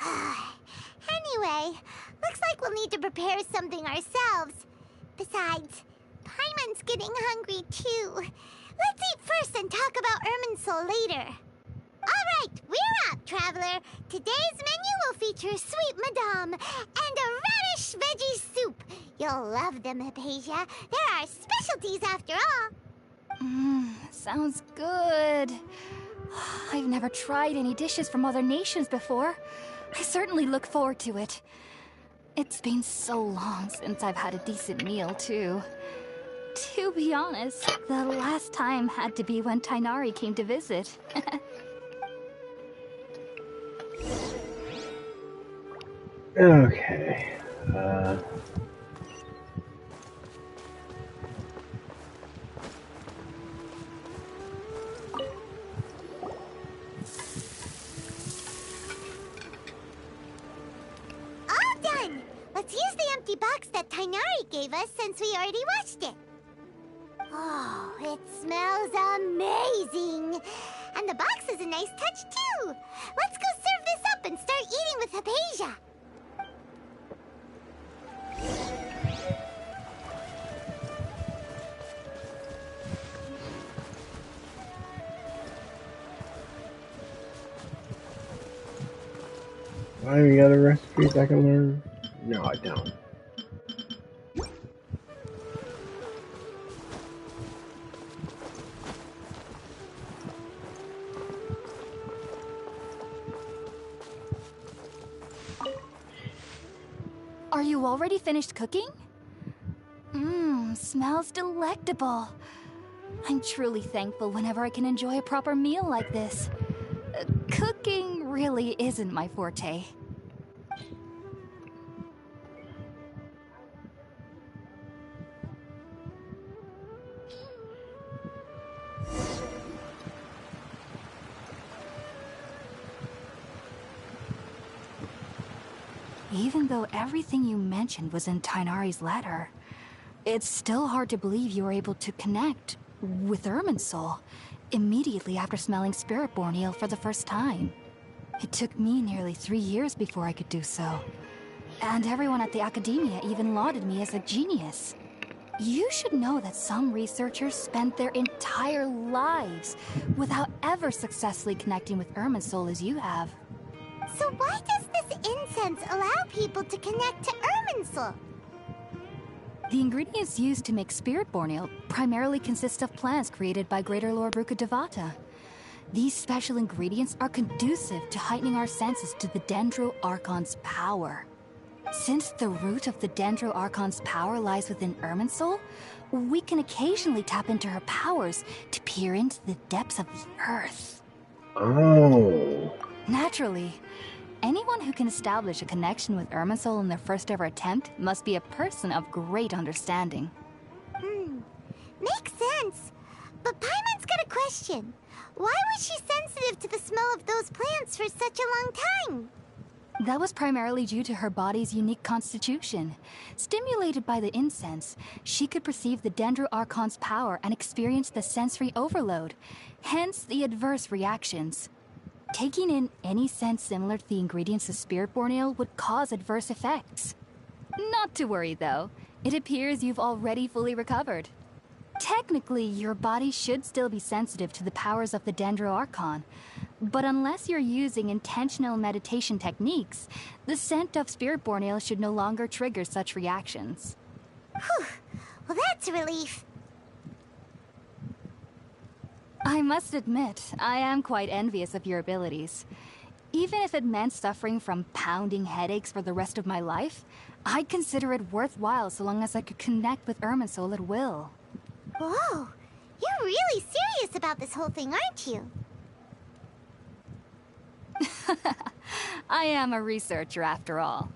Anyway, looks like we'll need to prepare something ourselves. Besides, Paimon's getting hungry too. Let's eat first and talk about Irminsul later. Alright, we're up, Traveler. Today's menu will feature Sweet Madame and a radish veggie soup. You'll love them, Hypatia. They're our specialties after all. Sounds good. I've never tried any dishes from other nations before. I certainly look forward to it. It's been so long since I've had a decent meal, too. To be honest, the last time had to be when Tighnari came to visit. Okay. All done! Let's use the empty box that Tighnari gave us since we already washed it. Oh, it smells amazing! And the box is a nice touch, too! Let's go serve this up and start eating with Hypatia! Any other recipes I can learn? No, I don't. Are you already finished cooking? Smells delectable. I'm truly thankful whenever I can enjoy a proper meal like this. Cooking really isn't my forte. Even though everything you mentioned was in Tighnari's letter, it's still hard to believe you were able to connect with Irminsul immediately after smelling Spiritborn Ale for the first time. It took me nearly 3 years before I could do so. And everyone at the Academia even lauded me as a genius. You should know that some researchers spent their entire lives without ever successfully connecting with Irminsul as you have. So why does this incense allow people to connect to Irminsul? The ingredients used to make Spiritborn Ale primarily consist of plants created by Greater Lord Rukkhadevata. These special ingredients are conducive to heightening our senses to the Dendro Archon's power. Since the root of the Dendro Archon's power lies within Irminsul, we can occasionally tap into her powers to peer into the depths of the earth. Oh. Naturally, anyone who can establish a connection with Irminsul in their first ever attempt must be a person of great understanding. Makes sense. But Paimon's got a question. Why was she sensitive to the smell of those plants for such a long time? That was primarily due to her body's unique constitution. Stimulated by the incense, she could perceive the Dendro Archon's power and experience the sensory overload, hence the adverse reactions. Taking in any scent similar to the ingredients of Spiritborn Ale would cause adverse effects. Not to worry, though. It appears you've already fully recovered. Technically, your body should still be sensitive to the powers of the Dendro Archon, but unless you're using intentional meditation techniques, the scent of Spiritborn Ale should no longer trigger such reactions. Whew. Well, that's a relief. I must admit, I am quite envious of your abilities. Even if it meant suffering from pounding headaches for the rest of my life, I'd consider it worthwhile so long as I could connect with Irminsul at will. Whoa! You're really serious about this whole thing, aren't you? I am a researcher after all.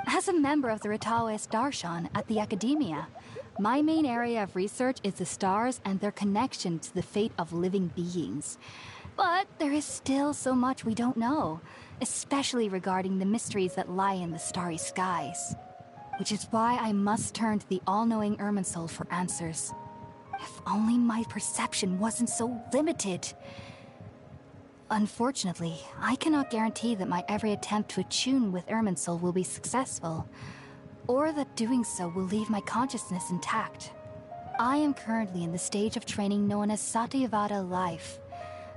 As a member of the Ritaoist Darshan at the Academia, my main area of research is the stars and their connection to the fate of living beings. But there is still so much we don't know, especially regarding the mysteries that lie in the starry skies. Which is why I must turn to the all-knowing Irminsul for answers. If only my perception wasn't so limited. Unfortunately, I cannot guarantee that my every attempt to attune with Irminsul will be successful. or that doing so will leave my consciousness intact. I am currently in the stage of training known as Satyavada life.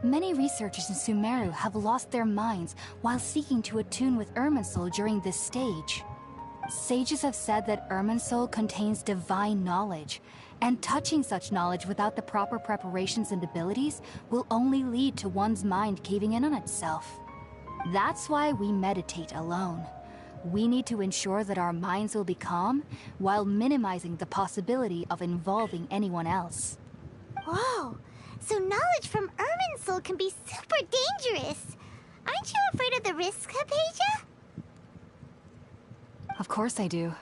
Many researchers in Sumeru have lost their minds while seeking to attune with Irminsul during this stage. Sages have said that Irminsul contains divine knowledge, and touching such knowledge without the proper preparations and abilities will only lead to one's mind caving in on itself. That's why we meditate alone. We need to ensure that our minds will be calm while minimizing the possibility of involving anyone else. Whoa! So knowledge from Irminsul can be super dangerous. Aren't you afraid of the risks, Hypatia? Of course I do.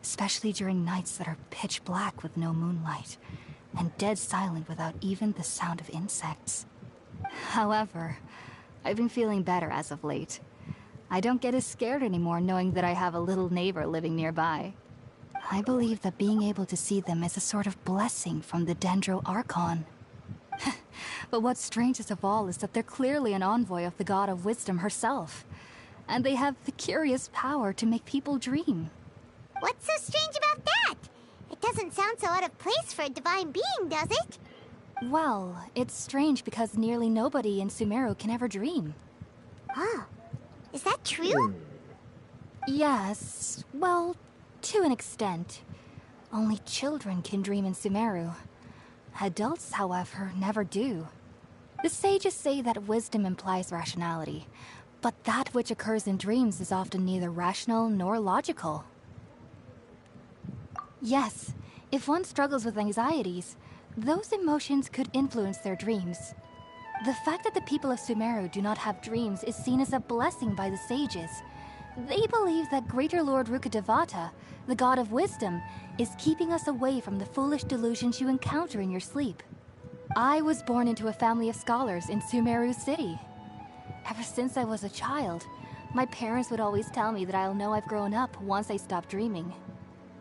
Especially during nights that are pitch black with no moonlight, and dead silent without even the sound of insects. However, I've been feeling better as of late. I don't get as scared anymore knowing that I have a little neighbor living nearby. I believe that being able to see them is a sort of blessing from the Dendro Archon. But what's strangest of all is that they're clearly an envoy of the God of Wisdom herself. And they have the curious power to make people dream. What's so strange about that? It doesn't sound so out of place for a divine being, does it? Well, it's strange because nearly nobody in Sumeru can ever dream. Oh, is that true? Yes, well, to an extent. Only children can dream in Sumeru. Adults, however, never do. The sages say that wisdom implies rationality, but that which occurs in dreams is often neither rational nor logical. Yes, if one struggles with anxieties, those emotions could influence their dreams. The fact that the people of Sumeru do not have dreams is seen as a blessing by the sages. They believe that Greater Lord Rukkhadevata, the god of wisdom, is keeping us away from the foolish delusions you encounter in your sleep. I was born into a family of scholars in Sumeru City. Ever since I was a child, my parents would always tell me that I'll know I've grown up once I stop dreaming.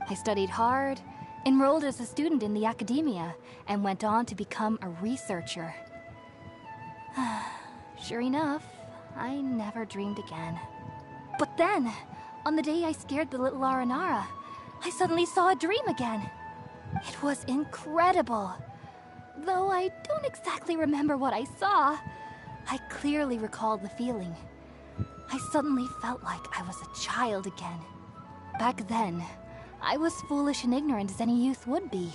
I studied hard, enrolled as a student in the academia, and went on to become a researcher. Sure enough, I never dreamed again. But then, on the day I scared the little Aranara, I suddenly saw a dream again. It was incredible. Though I don't exactly remember what I saw, I clearly recalled the feeling. I suddenly felt like I was a child again. Back then, I was foolish and ignorant as any youth would be,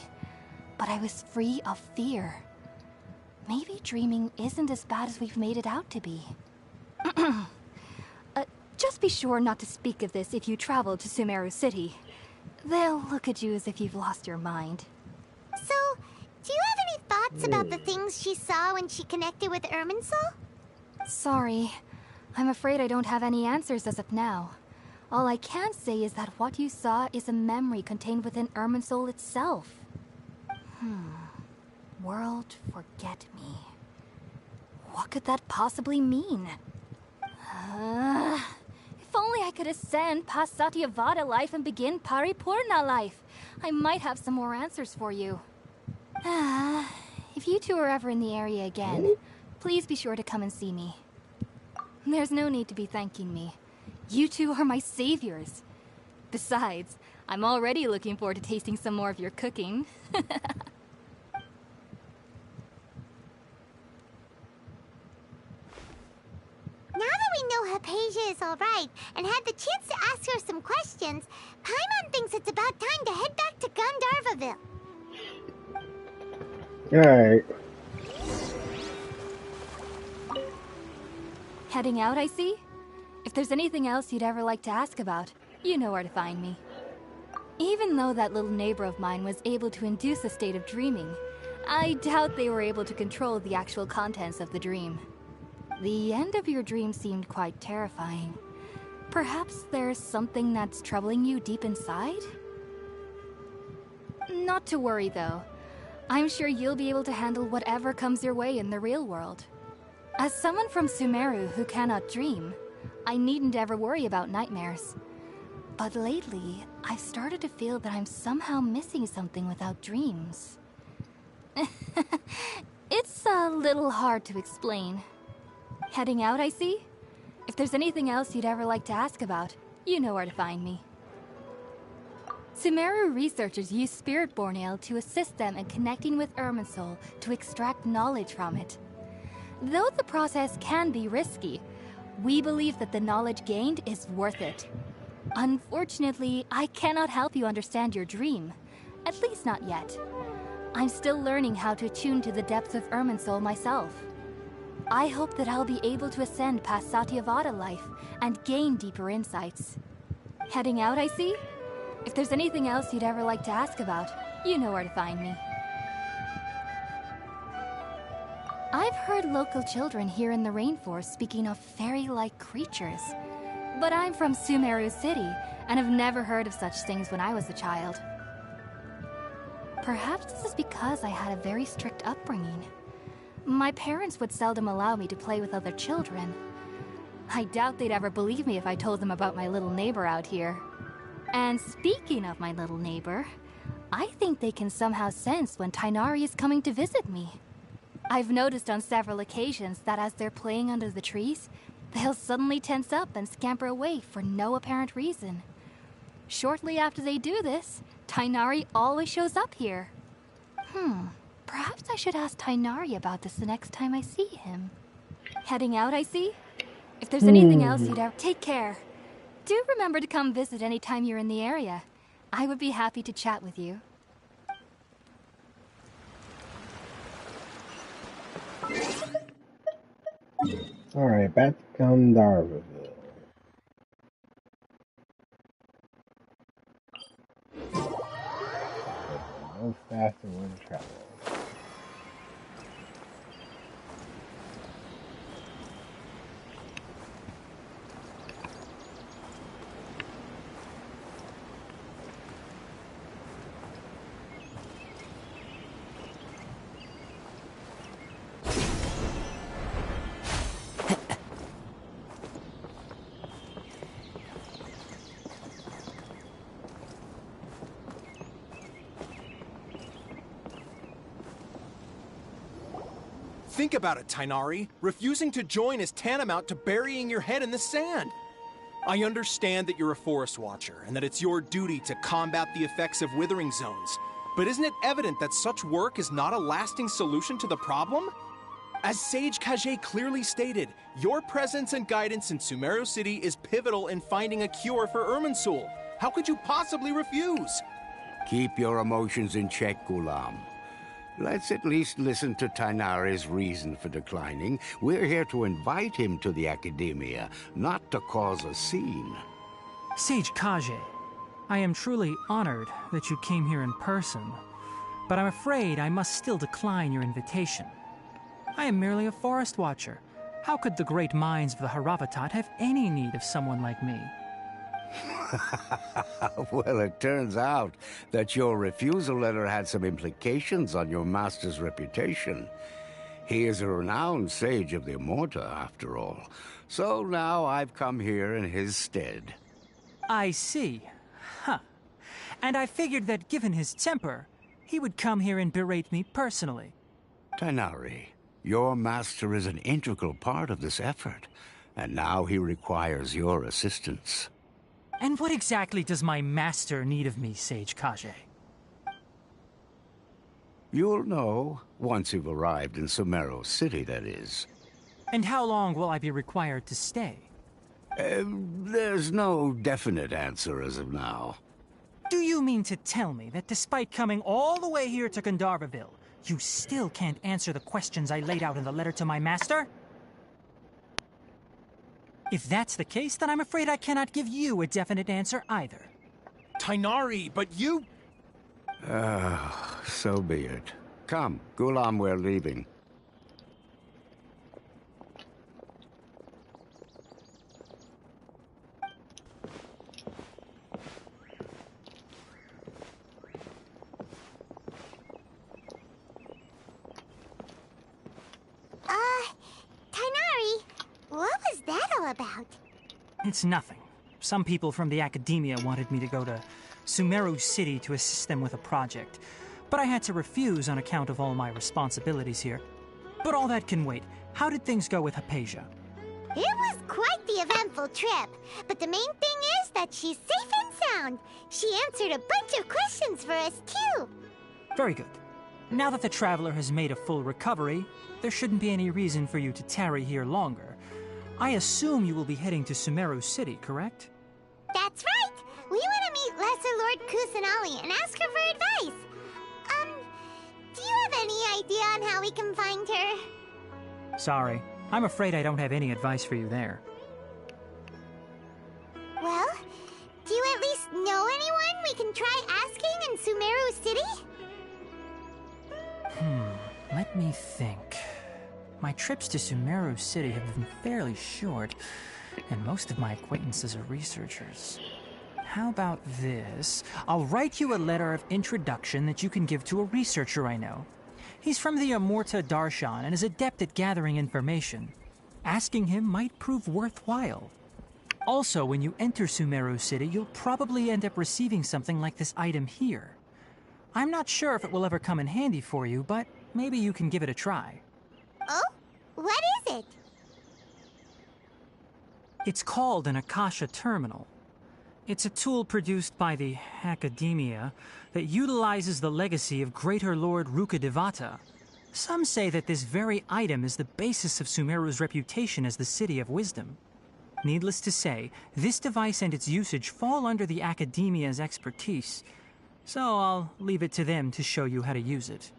but I was free of fear. Maybe dreaming isn't as bad as we've made it out to be. Just be sure not to speak of this if you travel to Sumeru City. They'll look at you as if you've lost your mind. So, do you have any thoughts about the things she saw when she connected with Irminsul? Sorry. I'm afraid I don't have any answers as of now. All I can say is that what you saw is a memory contained within Irminsul itself. World forget me. What could that possibly mean? If only I could ascend past Satyavada life and begin Paripurna life. I might have some more answers for you. If you two are ever in the area again, please be sure to come and see me. There's no need to be thanking me. You two are my saviors. Besides, I'm already looking forward to tasting some more of your cooking. Now that we know Hypatia is alright and had the chance to ask her some questions, Paimon thinks it's about time to head back to Gandharvaville. Alright. Heading out, I see? If there's anything else you'd ever like to ask about, you know where to find me. Even though that little neighbor of mine was able to induce a state of dreaming, I doubt they were able to control the actual contents of the dream. The end of your dream seemed quite terrifying. Perhaps there's something that's troubling you deep inside? Not to worry, though. I'm sure you'll be able to handle whatever comes your way in the real world. As someone from Sumeru who cannot dream, I needn't ever worry about nightmares. But lately, I've started to feel that I'm somehow missing something without dreams. It's a little hard to explain. Heading out, I see? If there's anything else you'd ever like to ask about, you know where to find me. Sumeru researchers use Spiritborn Ale to assist them in connecting with Irminsul to extract knowledge from it. Though the process can be risky, we believe that the knowledge gained is worth it. Unfortunately, I cannot help you understand your dream. At least not yet. I'm still learning how to attune to the depths of Irminsul myself. I hope that I'll be able to ascend past Satyavada life and gain deeper insights. Heading out, I see? If there's anything else you'd ever like to ask about, you know where to find me. I've heard local children here in the rainforest speaking of fairy-like creatures. But I'm from Sumeru City, and have never heard of such things when I was a child. Perhaps this is because I had a very strict upbringing. My parents would seldom allow me to play with other children. I doubt they'd ever believe me if I told them about my little neighbor out here. And speaking of my little neighbor, I think they can somehow sense when Tighnari is coming to visit me. I've noticed on several occasions that as they're playing under the trees, they'll suddenly tense up and scamper away for no apparent reason. Shortly after they do this, Tighnari always shows up here. Perhaps I should ask Tighnari about this the next time I see him. Heading out, I see? If there's anything else you'd ever... Take care. Do remember to come visit anytime you're in the area. I would be happy to chat with you. Alright, back to Gandharvaville. No faster way to travel. Think about it, Tighnari. Refusing to join is tantamount to burying your head in the sand. I understand that you're a forest watcher, and that it's your duty to combat the effects of withering zones. But isn't it evident that such work is not a lasting solution to the problem? As Sage Kage clearly stated, your presence and guidance in Sumeru City is pivotal in finding a cure for Irminsul. How could you possibly refuse? Keep your emotions in check, Ghulam. Let's at least listen to Tighnari's reason for declining. We're here to invite him to the Academia, not to cause a scene. Sage Kage, I am truly honored that you came here in person, but I'm afraid I must still decline your invitation. I am merely a forest watcher. How could the great minds of the Haravatat have any need of someone like me? Well, it turns out that your refusal letter had some implications on your master's reputation. He is a renowned sage of the Immorta, after all. So now I've come here in his stead. I see. Huh. And I figured that given his temper, he would come here and berate me personally. Tighnari, your master is an integral part of this effort, and now he requires your assistance. And what exactly does my master need of me, Sage Kage? You'll know once you've arrived in Sumeru City, that is. And how long will I be required to stay? There's no definite answer as of now. Do you mean to tell me that despite coming all the way here to Gandharvaville, you still can't answer the questions I laid out in the letter to my master? If that's the case, then I'm afraid I cannot give you a definite answer either. Tighnari, but you... So be it. Come, Ghulam, we're leaving. Tighnari, what was that all about? It's nothing. Some people from the Academia wanted me to go to Sumeru City to assist them with a project, but I had to refuse on account of all my responsibilities here. But all that can wait. How did things go with Hypatia? It was quite the eventful trip, but the main thing is that she's safe and around. She answered a bunch of questions for us, too. Very good. Now that the traveler has made a full recovery, there shouldn't be any reason for you to tarry here longer. I assume you will be heading to Sumeru City, correct? That's right! We want to meet Lesser Lord Kusanali and ask her for advice. Do you have any idea on how we can find her? Sorry, I'm afraid I don't have any advice for you there. Well, do you at least know anyone we can try asking in Sumeru City? Let me think. My trips to Sumeru City have been fairly short, and most of my acquaintances are researchers. How about this? I'll write you a letter of introduction that you can give to a researcher I know. He's from the Amurta Darshan and is adept at gathering information. Asking him might prove worthwhile. Also, when you enter Sumeru City, you'll probably end up receiving something like this item here. I'm not sure if it will ever come in handy for you, but maybe you can give it a try. Oh? What is it? It's called an Akasha Terminal. It's a tool produced by the Academia that utilizes the legacy of Greater Lord Rukkhadevata. Some say that this very item is the basis of Sumeru's reputation as the City of Wisdom. Needless to say, this device and its usage fall under the Academia's expertise, so I'll leave it to them to show you how to use it.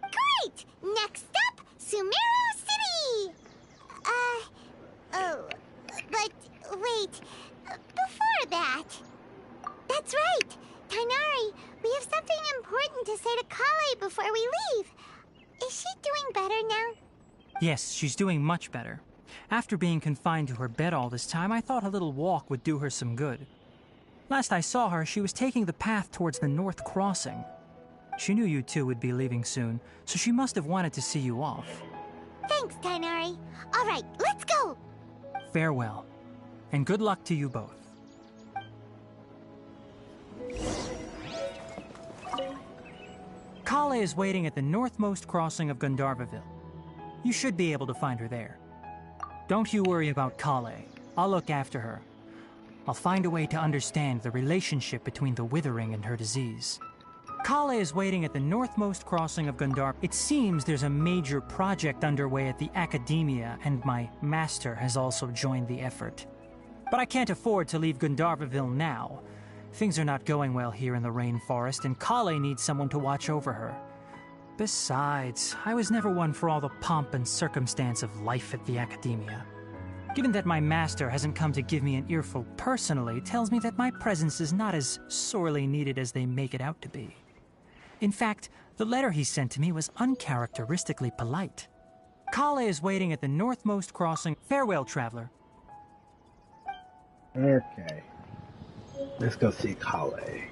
Great! Next up, Sumeru City! But wait, before that... That's right! Tighnari, we have something important to say to Collei before we leave. Is she doing better now? Yes, she's doing much better. After being confined to her bed all this time, I thought a little walk would do her some good. Last I saw her, she was taking the path towards the North Crossing. She knew you two would be leaving soon, so she must have wanted to see you off. Thanks, Tighnari. All right, let's go! Farewell, and good luck to you both. Collei is waiting at the northmost crossing of Gandharvaville. You should be able to find her there. Don't you worry about Collei. I'll look after her. I'll find a way to understand the relationship between the withering and her disease. Collei is waiting at the northmost crossing of Gandharv. It seems there's a major project underway at the Academia, and my master has also joined the effort. But I can't afford to leave Gandharvaville now. Things are not going well here in the rainforest, and Collei needs someone to watch over her. Besides, I was never one for all the pomp and circumstance of life at the Academia. Given that my master hasn't come to give me an earful personally, tells me that my presence is not as sorely needed as they make it out to be. In fact, the letter he sent to me was uncharacteristically polite. Collei is waiting at the northmost crossing. Farewell, traveler. Okay. Let's go see Collei.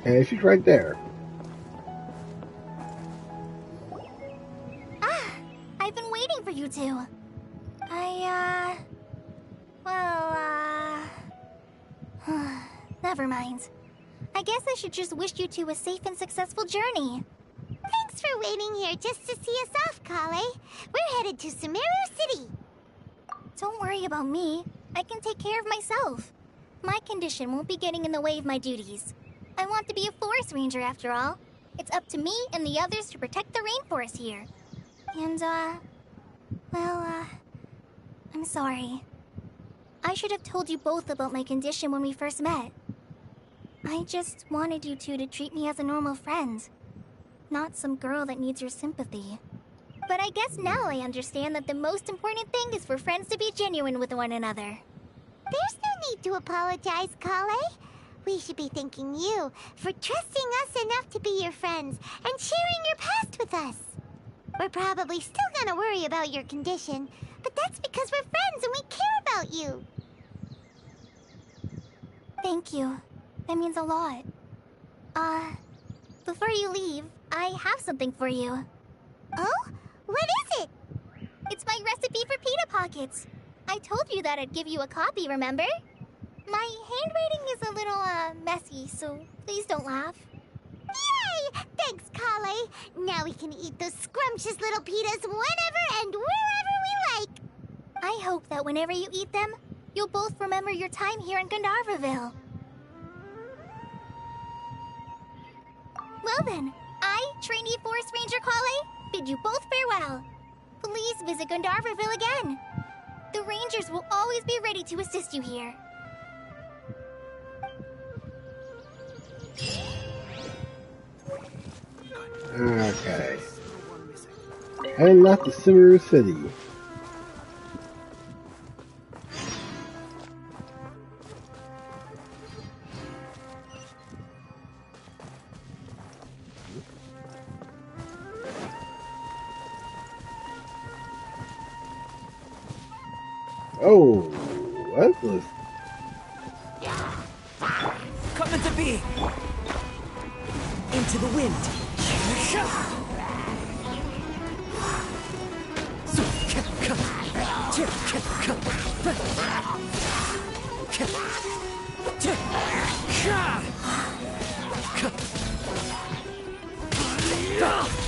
And she's right there. I've been waiting for you two. Never mind. I guess I should just wish you two a safe and successful journey. Thanks for waiting here just to see us off, Collei. We're headed to Sumeru City. Don't worry about me. I can take care of myself. My condition won't be getting in the way of my duties. I want to be a forest ranger after all. It's up to me and the others to protect the rainforest here. And, I'm sorry. I should have told you both about my condition when we first met. I just wanted you two to treat me as a normal friend. Not some girl that needs your sympathy. But I guess now I understand that the most important thing is for friends to be genuine with one another. There's no need to apologize, Collei. We should be thanking you for trusting us enough to be your friends and sharing your past with us. We're probably still gonna worry about your condition, but that's because we're friends and we care about you. Thank you. That means a lot. Before you leave, I have something for you. Oh? What is it? It's my recipe for pita pockets. I told you that I'd give you a copy, remember? My handwriting is a little, messy, so please don't laugh. Yay! Thanks, Collei. Now we can eat those scrumptious little pitas whenever and wherever we like. I hope that whenever you eat them, you'll both remember your time here in Gandharvaville. Well then, I, trainee Forest Ranger Collei, bid you both farewell. Please visit Gandharvaville again. The Rangers will always be ready to assist you here. Okay. And left the Sumeru City. Oh, what was... Come into being! Into the wind!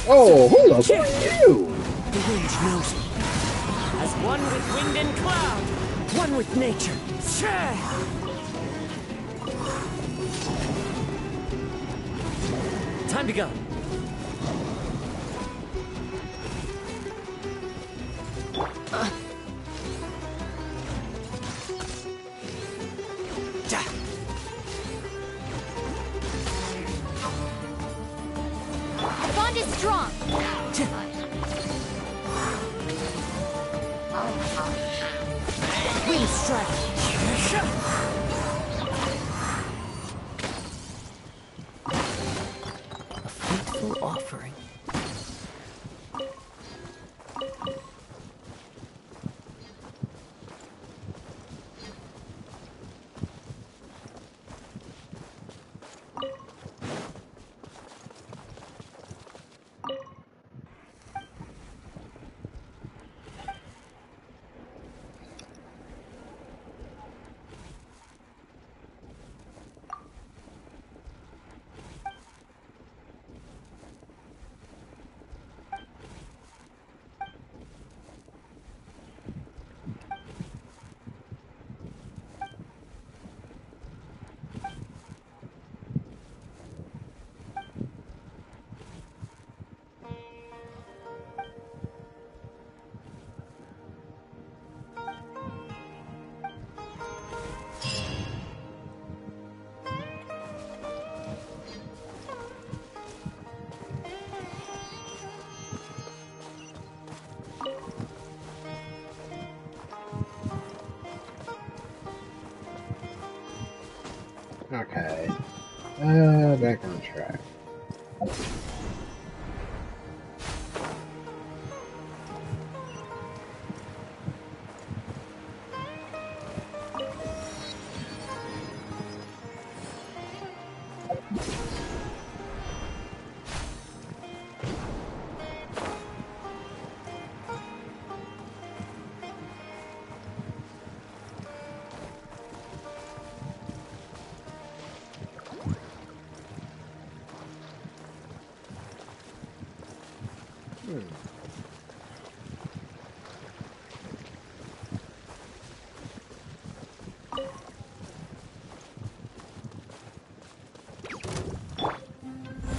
Oh, hold up, who are you? The wind knows me. As one with wind and cloud, one with nature. Time to go. The bond is strong. Wind strike. A faithful offering. Okay. Back on track.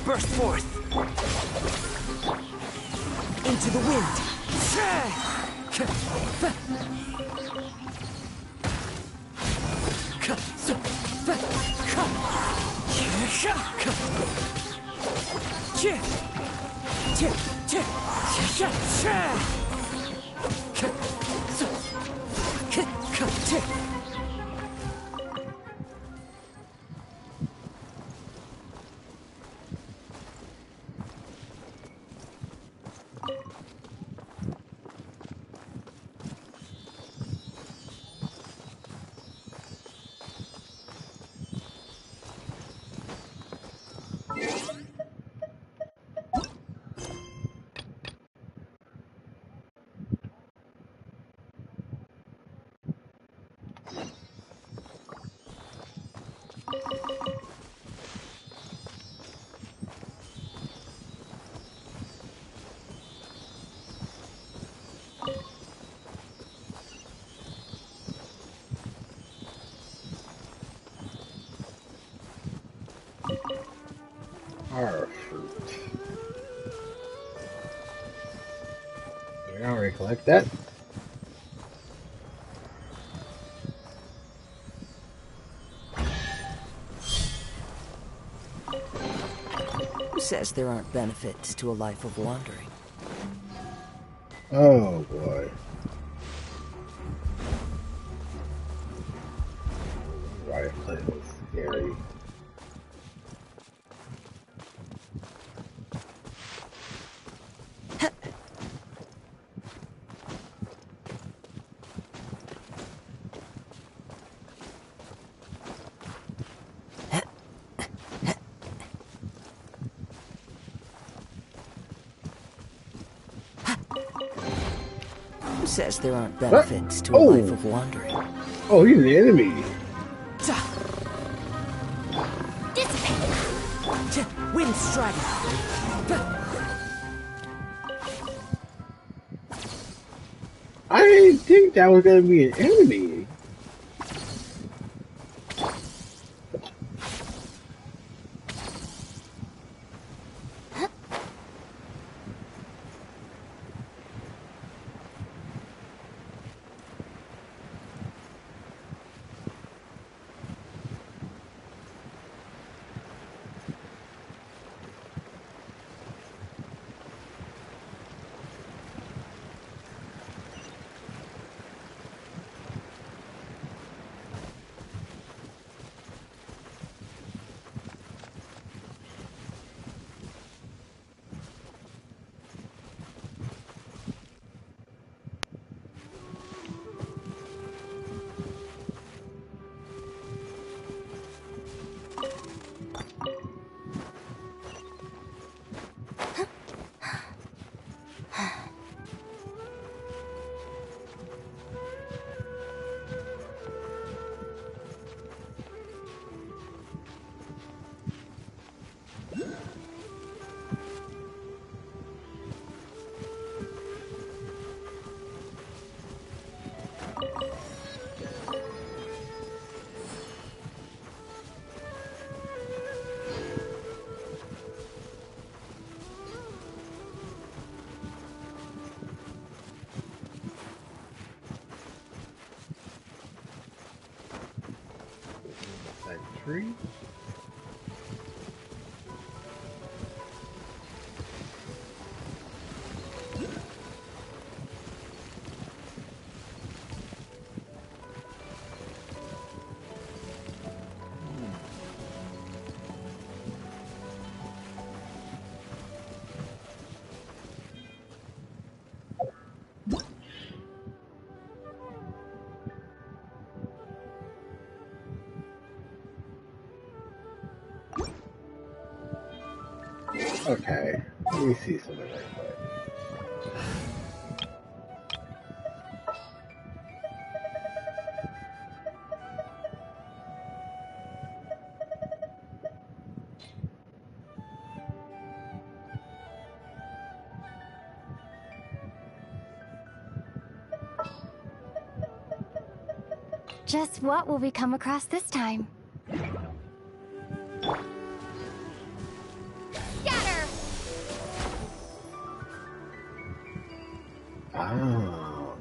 Burst forth! Into the wind! like that. Who says there aren't benefits to a life of wandering? Oh boy. Right, play was scary. Who says there aren't benefits to a life of wandering? Oh, he's the enemy. Wind strike. I didn't think that was gonna be an enemy. Tree. Okay, let me see something right quick. Just what will we come across this time? Scatter! Oh.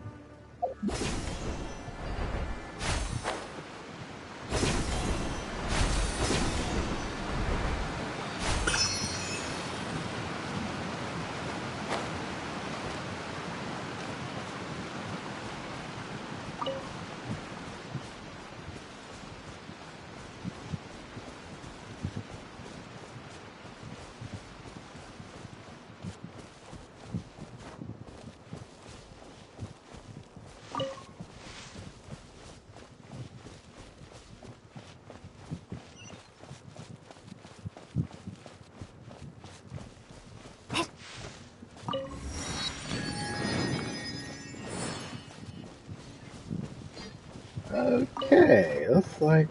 Okay, looks like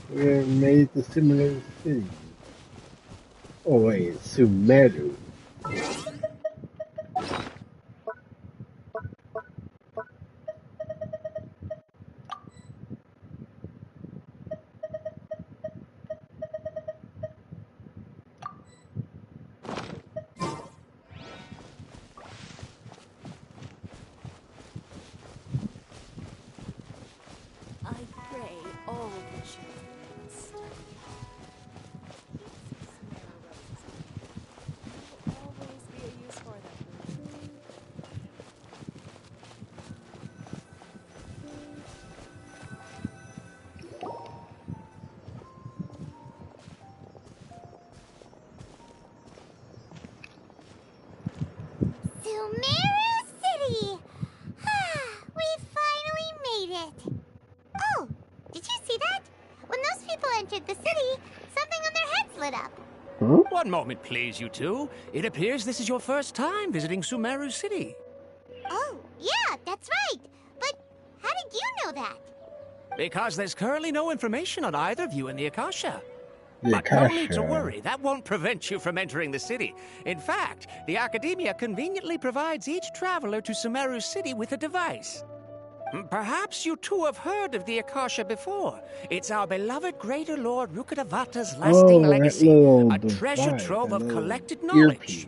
we have made the Sumeru city. Oh wait, Sumeru. Sumeru City! We finally made it! Oh, did you see that? When those people entered the city, something on their heads lit up. One moment, please, you two. It appears this is your first time visiting Sumeru City. Oh, yeah, that's right. But how did you know that? Because there's currently no information on either of you in the Akasha. The But no Akasha. need to worry, that won't prevent you from entering the city. In fact, the Academia conveniently provides each traveler to Sumeru City with a device. Perhaps you two have heard of the Akasha before. It's our beloved Greater Lord Rukkhadevata's lasting legacy, a treasure trove of collected knowledge.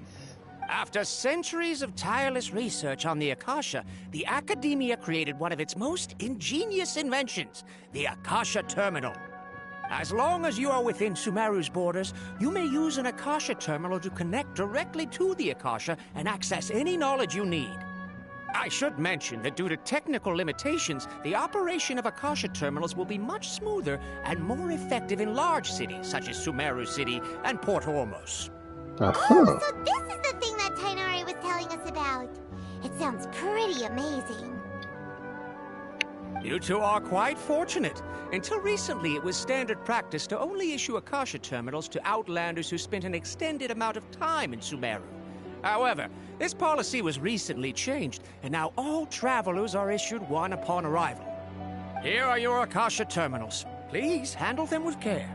After centuries of tireless research on the Akasha, the Academia created one of its most ingenious inventions, the Akasha Terminal. As long as you are within Sumeru's borders, you may use an Akasha Terminal to connect directly to the Akasha and access any knowledge you need. I should mention that due to technical limitations, the operation of Akasha Terminals will be much smoother and more effective in large cities such as Sumeru City and Port Ormos. Oh, so this is the thing that Tighnari was telling us about. It sounds pretty amazing. You two are quite fortunate. Until recently, it was standard practice to only issue Akasha Terminals to outlanders who spent an extended amount of time in Sumeru. However, this policy was recently changed, and now all travelers are issued one upon arrival. Here are your Akasha Terminals. Please handle them with care.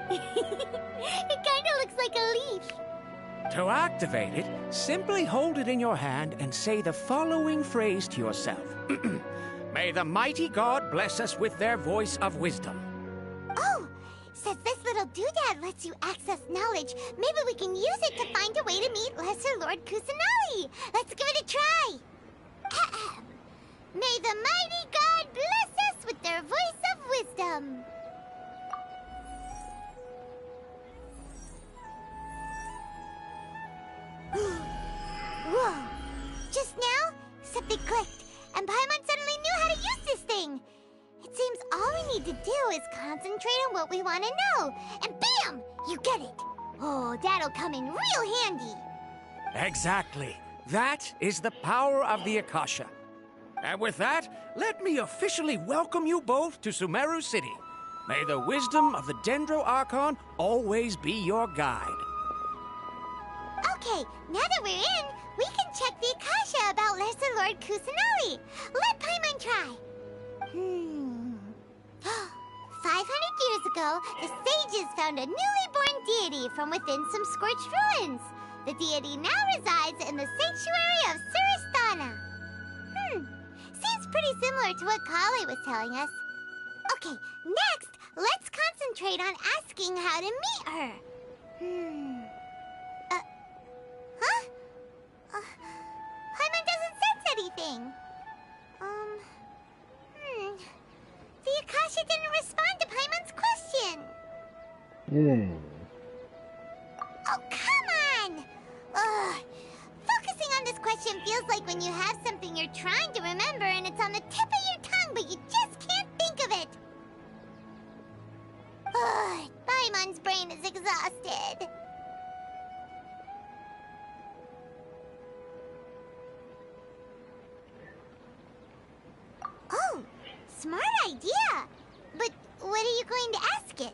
It kinda looks like a leaf. To activate it, simply hold it in your hand and say the following phrase to yourself. May the mighty God bless us with their voice of wisdom. Oh, since this little doodad lets you access knowledge, maybe we can use it to find a way to meet Lesser Lord Kusanali. Let's give it a try. May the mighty God bless us with their voice of wisdom. Whoa! Just now, something clicked, and Paimon suddenly knew how to use this thing. It seems all we need to do is concentrate on what we want to know, and bam! You get it! Oh, that'll come in real handy. Exactly. That is the power of the Akasha. And with that, let me officially welcome you both to Sumeru City. May the wisdom of the Dendro Archon always be your guide. Okay, now that we're in, we can check the Akasha about Lesser Lord Kusanali. Let Paimon try. 500 years ago, the sages found a newly born deity from within some scorched ruins. The deity now resides in the sanctuary of Suristana. Seems pretty similar to what Collei was telling us. Okay, next, let's concentrate on asking how to meet her. Paimon doesn't sense anything. The Akasha didn't respond to Paimon's question. Oh, come on! Ugh. Focusing on this question feels like when you have something you're trying to remember and it's on the tip of your tongue, but you just can't think of it. Ugh. Paimon's brain is exhausted. Oh, smart idea. But what are you going to ask it?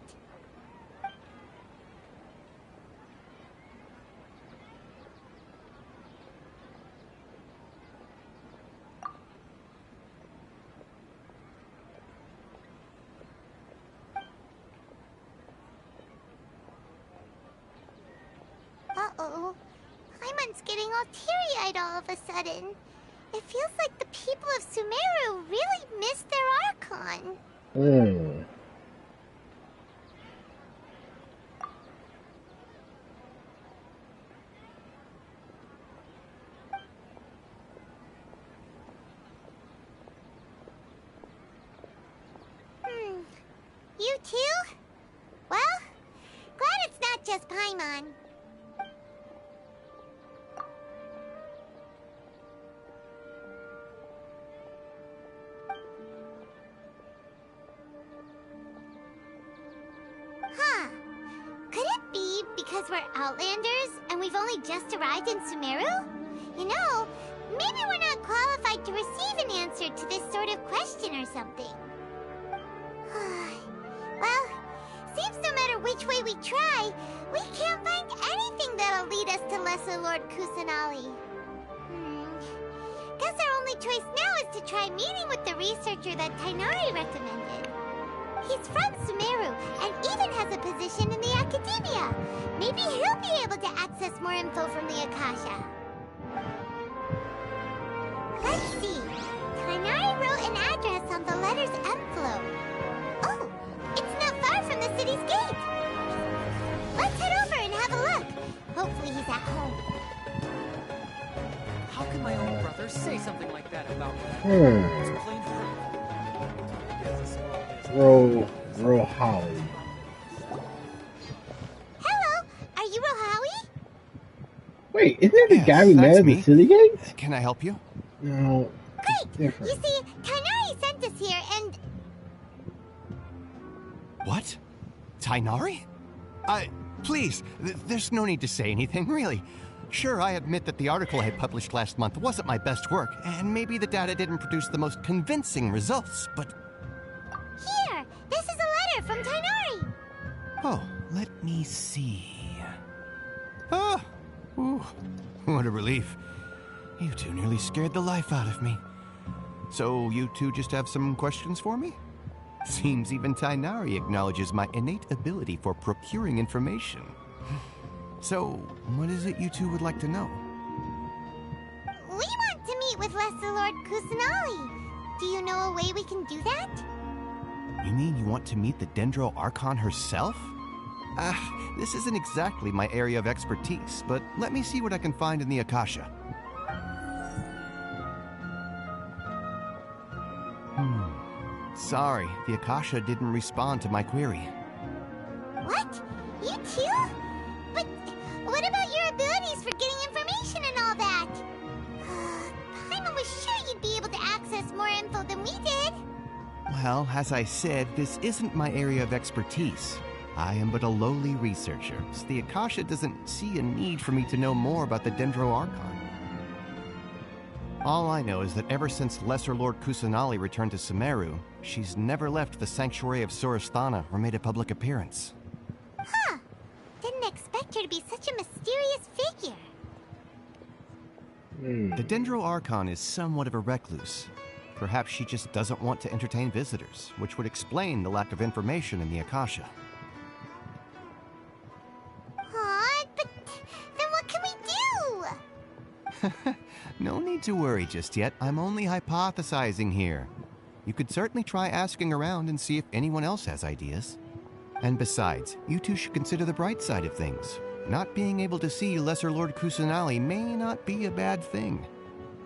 Uh-oh. Paimon's getting all teary-eyed all of a sudden. It feels like the people of Sumeru really missed their Archon. You too? Well, glad it's not just Paimon. Could it be because because we're Outlanders and we've only just arrived in Sumeru? You know, maybe we're not qualified to receive an answer to this sort of question or something. Well, seems no matter which way we try, we can't find anything that'll lead us to Lesser Lord Kusanali. Guess our only choice now is to try meeting with the researcher that Tighnari recommended. He's from Sumeru and even has a position in the Academia. Maybe he'll be able to access more info from the Akasha. Let's see. Tighnari wrote an address on the letter's envelope. Oh, it's not far from the city's gate. Let's head over and have a look. Hopefully he's at home. How can my own brother say something like that about me? It's plain Rohali. Hello, are you Rohali? Wait, isn't that the guy we met at the city gates? Can I help you? No. Great! Different. You see, Tighnari sent us here and... What? Tighnari? Please, there's no need to say anything, really. Sure, I admit that the article I had published last month wasn't my best work, and maybe the data didn't produce the most convincing results, but... Here! This is a letter from Tighnari! Oh, let me see... Oh! Ooh, what a relief. You two nearly scared the life out of me. So, you two just have some questions for me? Seems even Tighnari acknowledges my innate ability for procuring information. So, what is it you two would like to know? We want to meet with Lesser Lord Kusanali. Do you know a way we can do that? You mean you want to meet the Dendro Archon herself? This isn't exactly my area of expertise, but let me see what I can find in the Akasha. Sorry, the Akasha didn't respond to my query. What? You too? But what about your abilities for getting information and all that? Paimon was sure you'd be able to access more info than we did. Well, as I said, this isn't my area of expertise. I am but a lowly researcher, so the Akasha doesn't see a need for me to know more about the Dendro Archon. All I know is that ever since Lesser Lord Kusanali returned to Sumeru, she's never left the Sanctuary of Sorasthana or made a public appearance. Huh. Didn't expect her to be such a mysterious figure. The Dendro Archon is somewhat of a recluse. Perhaps she just doesn't want to entertain visitors, which would explain the lack of information in the Akasha. But then what can we do? No need to worry just yet. I'm only hypothesizing here. You could certainly try asking around and see if anyone else has ideas. And besides, you two should consider the bright side of things. Not being able to see Lesser Lord Kusanali may not be a bad thing.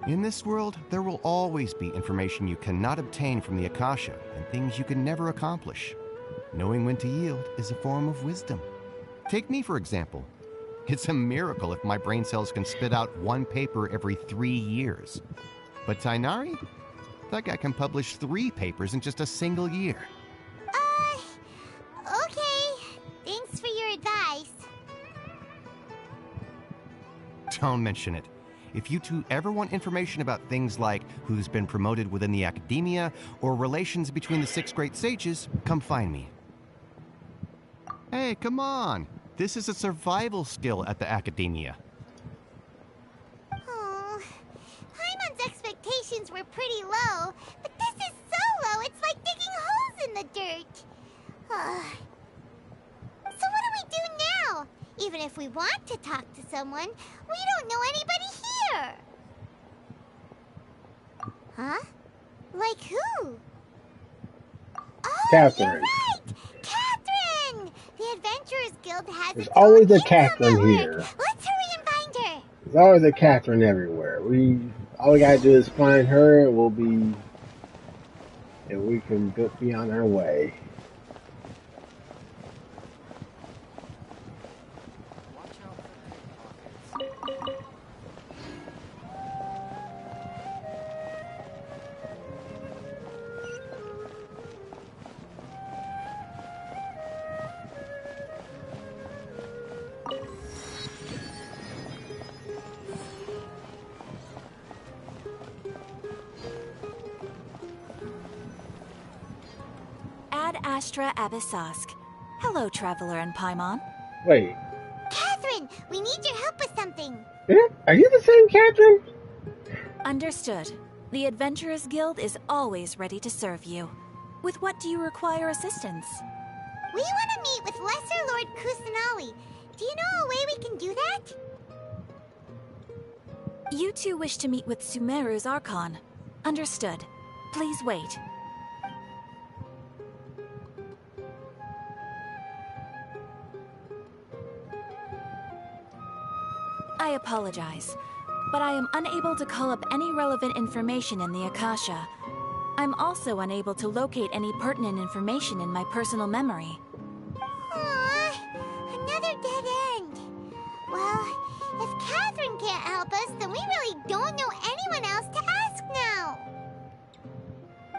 In this world, there will always be information you cannot obtain from the Akasha and things you can never accomplish. Knowing when to yield is a form of wisdom. Take me, for example. It's a miracle if my brain cells can spit out one paper every 3 years. But Tighnari? That guy can publish 3 papers in just a single year. Okay. Thanks for your advice. Don't mention it. If you two ever want information about things like who's been promoted within the Academia or relations between the 6 great sages, come find me. Hey, come on! This is a survival skill at the Academia. Oh, Paimon's expectations were pretty low, but this is so low it's like digging holes in the dirt. So what do we do now? Even if we want to talk to someone, we don't know anybody here. Huh? Like who? Oh, Catherine. You're right! Catherine! The Adventurers Guild has There's its always own a Catherine here. Let's hurry and find her. There's always a Catherine everywhere. All we gotta do is find her, and we can be on our way. Astra Abyssosk. Hello, Traveler and Paimon. Wait. Catherine, we need your help with something. Are you the same Catherine? Understood. The Adventurers Guild is always ready to serve you. With what do you require assistance? We want to meet with Lesser Lord Kusanali. Do you know a way we can do that? You two wish to meet with Sumeru's Archon. Understood. Please wait. I apologize, but I am unable to call up any relevant information in the Akasha. I'm also unable to locate any pertinent information in my personal memory. Aww, another dead end. Well, if Catherine can't help us, then we really don't know anyone else to ask now.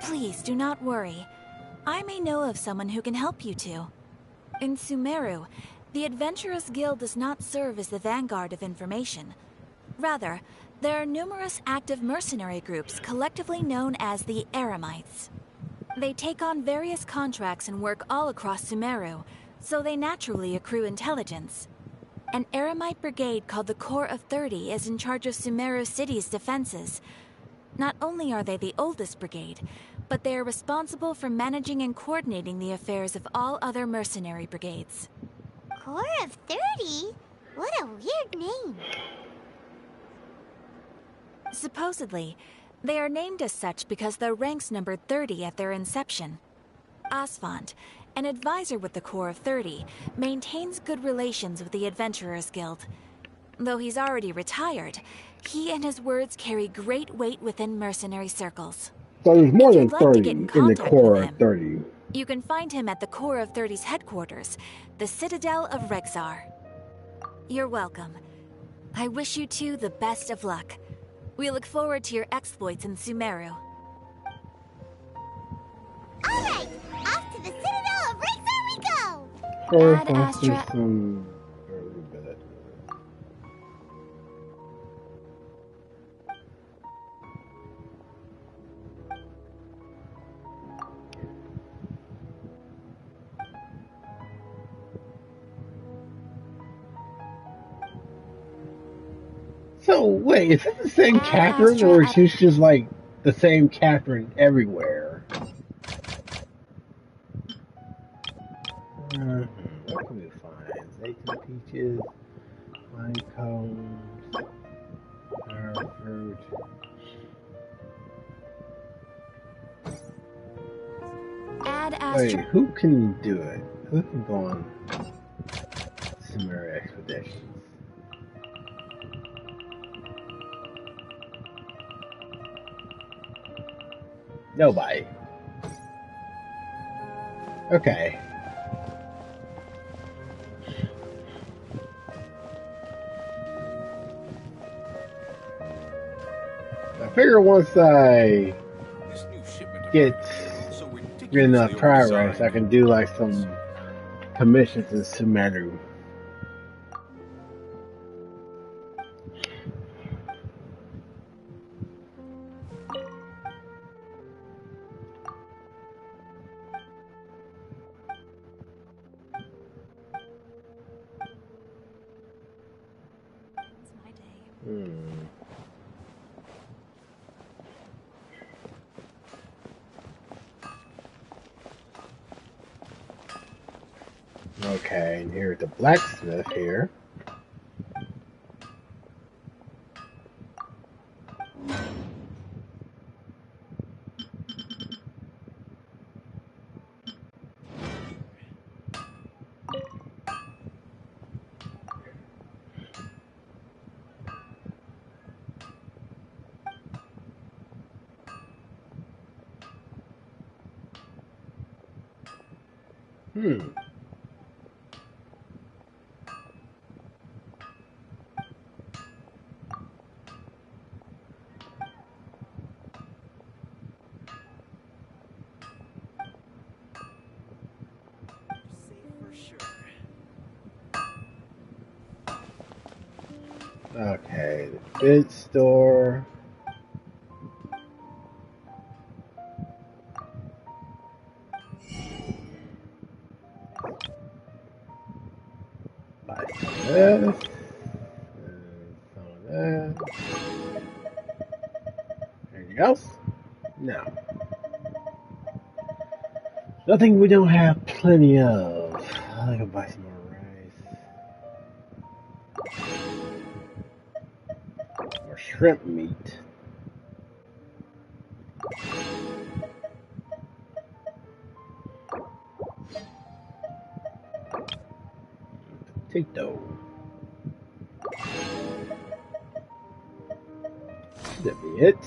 Please do not worry. I may know of someone who can help you two. In Sumeru, the Adventurers Guild does not serve as the vanguard of information. Rather, there are numerous active mercenary groups collectively known as the Eremites. They take on various contracts and work all across Sumeru, so they naturally accrue intelligence. An Eremite brigade called the Corps of 30 is in charge of Sumeru City's defenses. Not only are they the oldest brigade, but they are responsible for managing and coordinating the affairs of all other mercenary brigades. Corps of 30? What a weird name. Supposedly, they are named as such because their ranks numbered 30 at their inception. Asphalt, an advisor with the Corps of 30, maintains good relations with the Adventurers Guild. Though he's already retired, he and his words carry great weight within mercenary circles. So there's more than If you'd like 30 to get in in the contact Corps with of him, 30. you can find him at the Corps of 30's headquarters, the Citadel of Rexar. You're welcome. I wish you two the best of luck. We look forward to your exploits in Sumeru. Alright, off to the Citadel of Rexar we go! Ad Astra... So, wait, is it the same Catherine, or is she just like the same Catherine everywhere? What can we find? Zayton peaches, pine cones, pear fruit. Ad Astra... Wait, who can do it? Who can go on Sumeru expeditions? Nobody. Okay. I figure once I get enough progress, I can do like some commissions in Sumeru. Okay, and here's the blacksmith here. Okay, the bid store. this. Some of that. Anything else? No. Nothing we don't have plenty of. I can buy some more rice. More shrimp meat. Potato. That'd be it.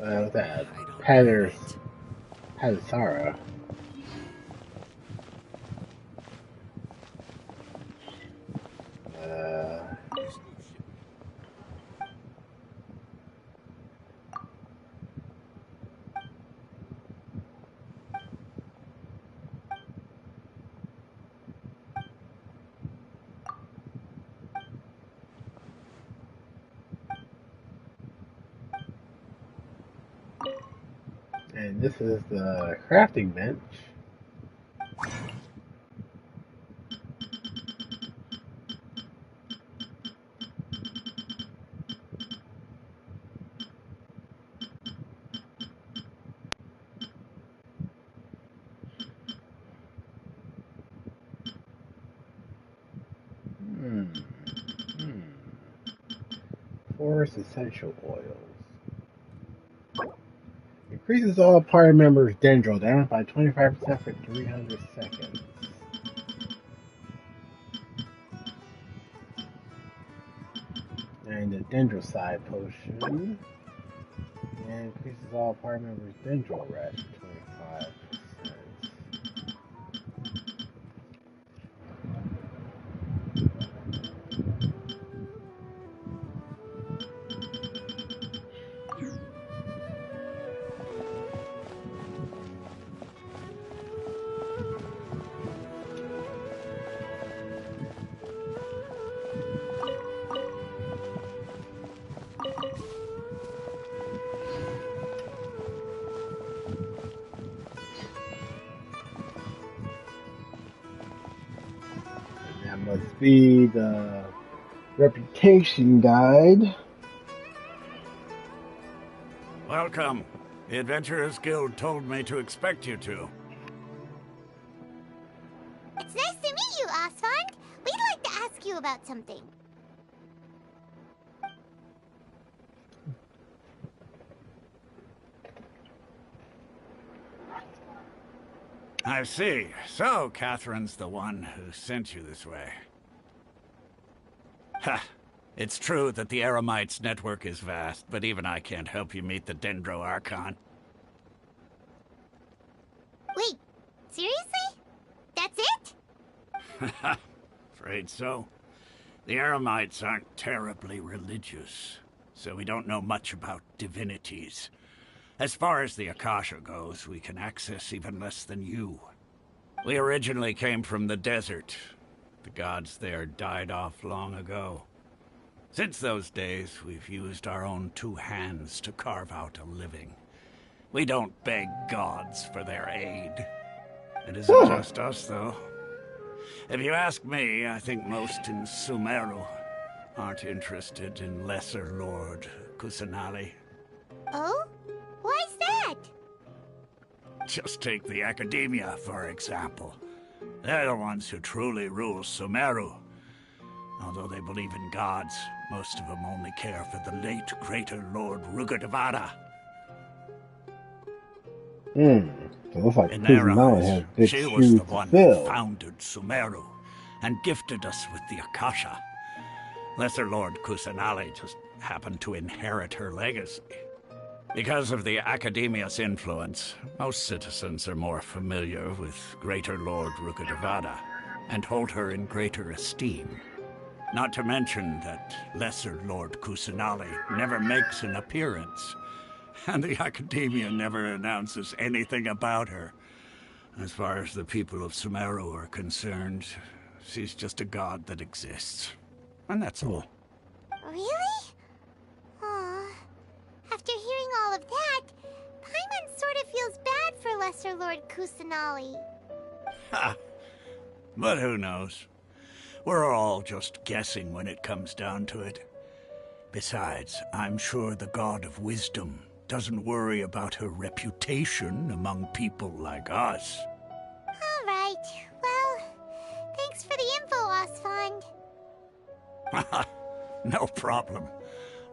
What's that? Patasara. And this is the crafting bench. Forest essential oils. Increases all party members' Dendro down by 25% for 300 seconds. And the Dendro side potion. And increases all party members' Dendro rest 25%. Must be the reputation guide. Welcome. The Adventurers Guild told me to expect you two. It's nice to meet you, Osfond. We'd like to ask you about something. I see. So, Catherine's the one who sent you this way. Ha! It's true that the Eremites' network is vast, but even I can't help you meet the Dendro Archon. Wait, seriously? That's it? Afraid so. The Eremites aren't terribly religious, so we don't know much about divinities. As far as the Akasha goes, we can access even less than you. We originally came from the desert. The gods there died off long ago. Since those days, we've used our own two hands to carve out a living. We don't beg gods for their aid. It isn't just us, though. If you ask me, I think most in Sumeru aren't interested in Lesser Lord Kusanali. Oh? Why's that? Just take the Academia, for example. They're the ones who truly rule Sumeru. Although they believe in gods, most of them only care for the late Greater Lord Rugadavada. So it looks like In their Kusanali eyes, has big she was shoes the to one fill. who founded Sumeru and gifted us with the Akasha. Lesser Lord Kusanali just happened to inherit her legacy. Because of the Academia's influence, most citizens are more familiar with Greater Lord Rugadavada and hold her in greater esteem. Not to mention that Lesser Lord Kusanali never makes an appearance, and the Academia never announces anything about her. As far as the people of Sumeru are concerned, She's just a god that exists. And that's all. Really? Aw. After hearing all of that, Paimon sort of feels bad for Lesser Lord Kusanali. Ha! But who knows? We're all just guessing when it comes down to it. Besides, I'm sure the God of Wisdom doesn't worry about her reputation among people like us. All right. Well, thanks for the info, Osfond. No problem.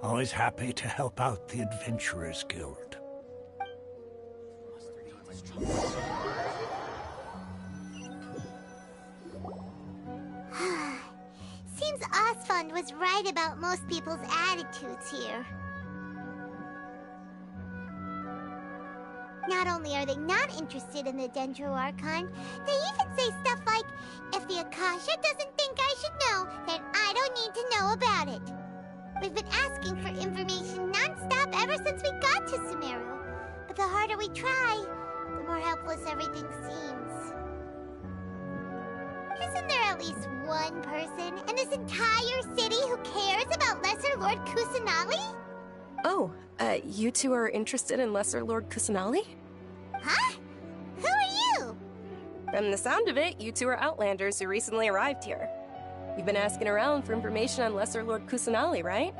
Always happy to help out the Adventurers Guild. Seems Osfond was right about most people's attitudes here. Not only are they not interested in the Dendro Archon, they even say stuff like, if the Akasha doesn't think I should know, then I don't need to know about it. We've been asking for information non-stop ever since we got to Sumeru. But the harder we try, the more helpless everything seems. Isn't there at least one person in this entire city who cares about Lesser Lord Kusanali? Oh, you two are interested in Lesser Lord Kusanali? Huh? Who are you? From the sound of it, you two are Outlanders who recently arrived here. You've been asking around for information on Lesser Lord Kusanali, right?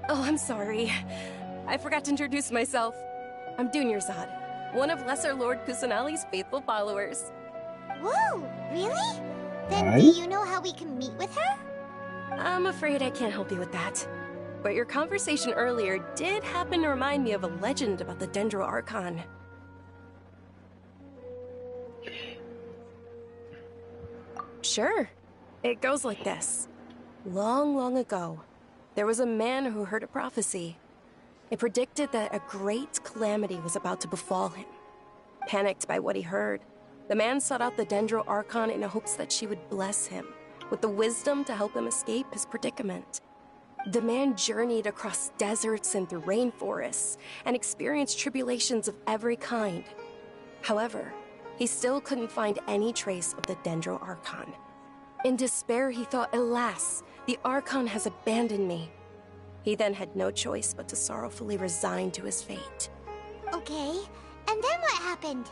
Oh, I'm sorry. I forgot to introduce myself. I'm Dunyarzad, one of Lesser Lord Kusanali's faithful followers. Whoa, really? Then do you know how we can meet with her? I'm afraid I can't help you with that. But your conversation earlier did happen to remind me of a legend about the Dendro Archon. Sure. It goes like this. Long, long ago, there was a man who heard a prophecy. It predicted that a great calamity was about to befall him. Panicked by what he heard, the man sought out the Dendro Archon in hopes that she would bless him with the wisdom to help him escape his predicament. The man journeyed across deserts and through rainforests and experienced tribulations of every kind. However, he still couldn't find any trace of the Dendro Archon. In despair, he thought, alas, the Archon has abandoned me. He then had no choice but to sorrowfully resign to his fate. Okay, and then what happened?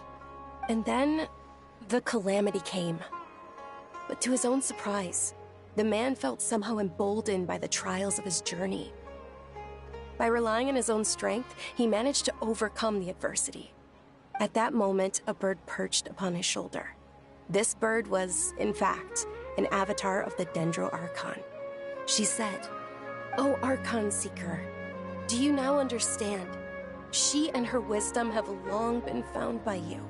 And then, the calamity came. But to his own surprise, the man felt somehow emboldened by the trials of his journey. By relying on his own strength, he managed to overcome the adversity. At that moment, a bird perched upon his shoulder. This bird was, in fact, an avatar of the Dendro Archon. She said, "O Archon Seeker, do you now understand? She and her wisdom have long been found by you."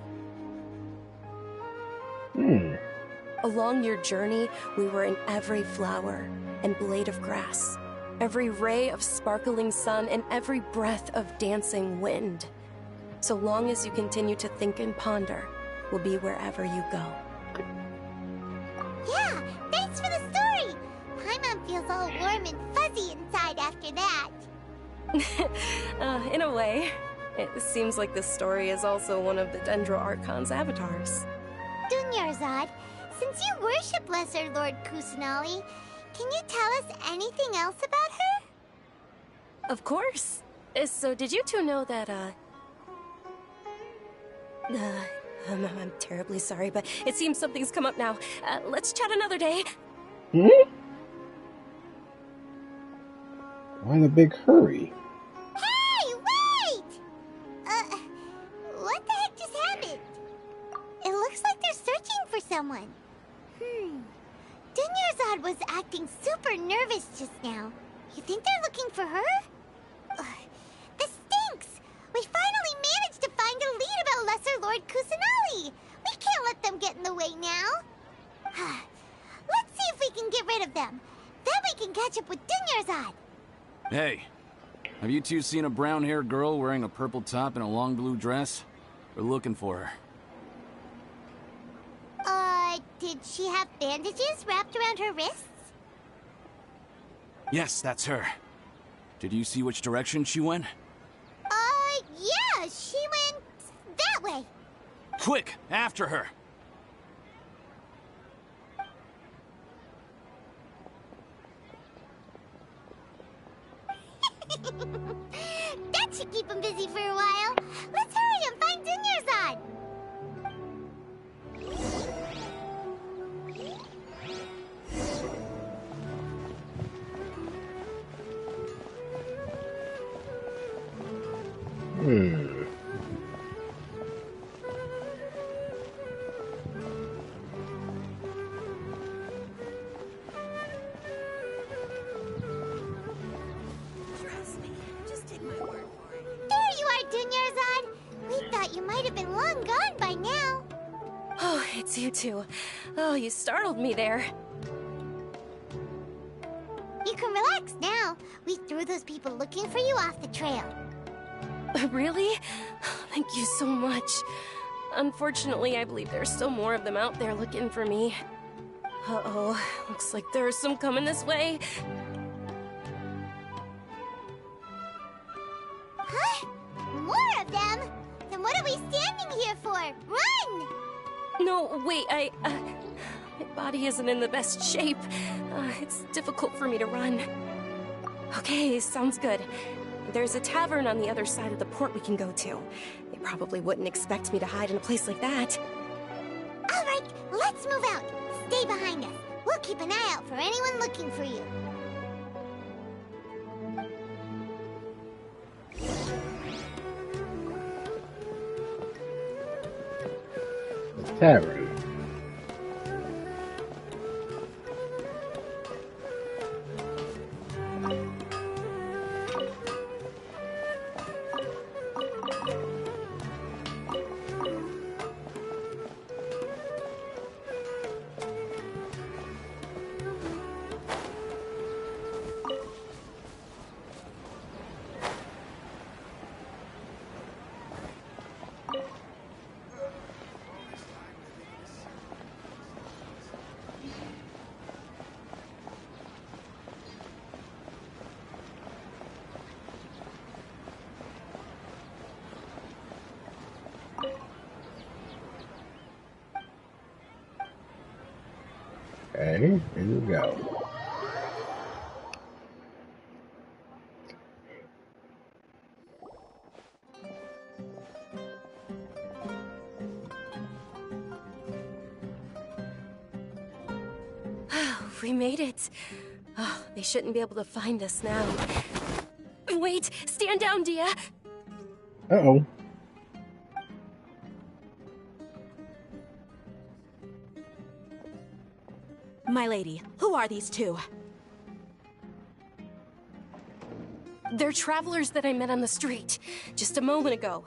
Along your journey, we were in every flower and blade of grass, every ray of sparkling sun, and every breath of dancing wind. So long as you continue to think and ponder, we'll be wherever you go. Yeah, thanks for the story! Paimon feels all warm and fuzzy inside after that. In a way, it seems like this story is also one of the Dendro Archon's avatars. Dunyarzad, since you worship Lesser Lord Kusanali, can you tell us anything else about her? Of course. So did you two know that, I'm terribly sorry, but it seems something's come up now. Let's chat another day. Why in a big hurry? Hey, wait! What the heck just happened? It looks like they're searching for someone. Dunyarzad was acting super nervous just now. You think they're looking for her? This stinks! We finally managed to find a lead about Lesser Lord Kusanali! We can't let them get in the way now! Let's see if we can get rid of them. Then we can catch up with Dunyarzad! Hey, have you two seen a brown-haired girl wearing a purple top and a long blue dress? We're looking for her. Did she have bandages wrapped around her wrists? Yes, that's her. Did you see which direction she went? Yeah, she went that way. Quick, after her! That should keep him busy for a while. Let's hurry and find Dunyarzad. Trust me. Just take my word for it. There you are, Dunyarzad. We thought you might have been long gone by now. Oh, it's you two. Oh, you startled me there. You can relax now. We threw those people looking for you off the trail. Really? Thank you so much. Unfortunately, I believe there's still more of them out there looking for me. Uh-oh, looks like there's some coming this way. Huh? More of them? Then what are we standing here for? Run! No, wait, my body isn't in the best shape. It's difficult for me to run. Okay, sounds good. There's a tavern on the other side of the port we can go to. They probably wouldn't expect me to hide in a place like that. All right, let's move out. Stay behind us. We'll keep an eye out for anyone looking for you. Tavern. Okay, here we go. We made it. Oh, they shouldn't be able to find us now. Wait, stand down, Dia. Uh-oh. My lady, who are these two? They're travelers that I met on the street just a moment ago.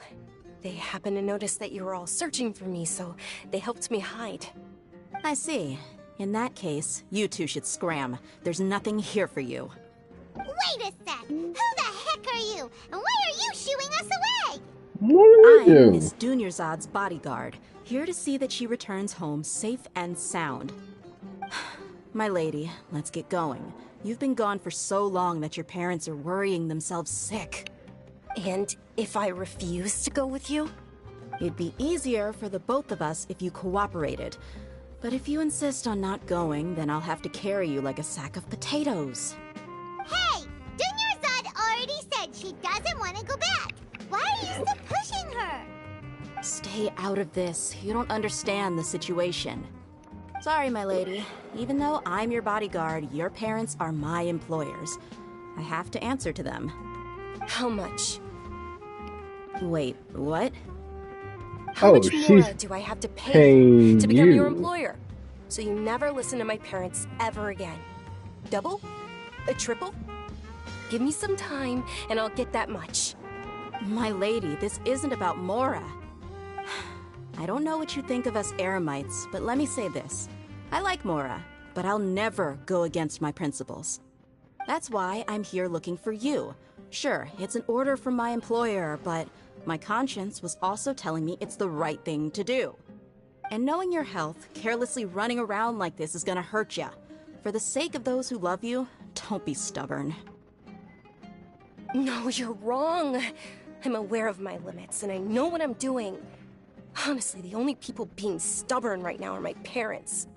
They happened to notice that you were all searching for me, so they helped me hide. I see. In that case, you two should scram. There's nothing here for you. Wait a sec! Who the heck are you? And why are you shooing us away? What do I'm Miss Dunyarzad's bodyguard, here to see that she returns home safe and sound. My lady, let's get going. You've been gone for so long that your parents are worrying themselves sick. And if I refuse to go with you? It'd be easier for the both of us if you cooperated. But if you insist on not going, then I'll have to carry you like a sack of potatoes. Hey! Dunyarzad already said she doesn't want to go back. Why are you still pushing her? Stay out of this. You don't understand the situation. Sorry, my lady. Even though I'm your bodyguard, your parents are my employers. I have to answer to them. How much? Wait, what? How much more do I have to pay to become your employer? So you never listen to my parents ever again. Double? A triple? Give me some time and I'll get that much. My lady, this isn't about Mora. I don't know what you think of us Eremites, but let me say this. I like Mora, but I'll never go against my principles. That's why I'm here looking for you. Sure, it's an order from my employer, but my conscience was also telling me it's the right thing to do. And knowing your health, carelessly running around like this is gonna hurt ya. For the sake of those who love you, don't be stubborn. No, you're wrong. I'm aware of my limits, and I know what I'm doing. Honestly, the only people being stubborn right now are my parents.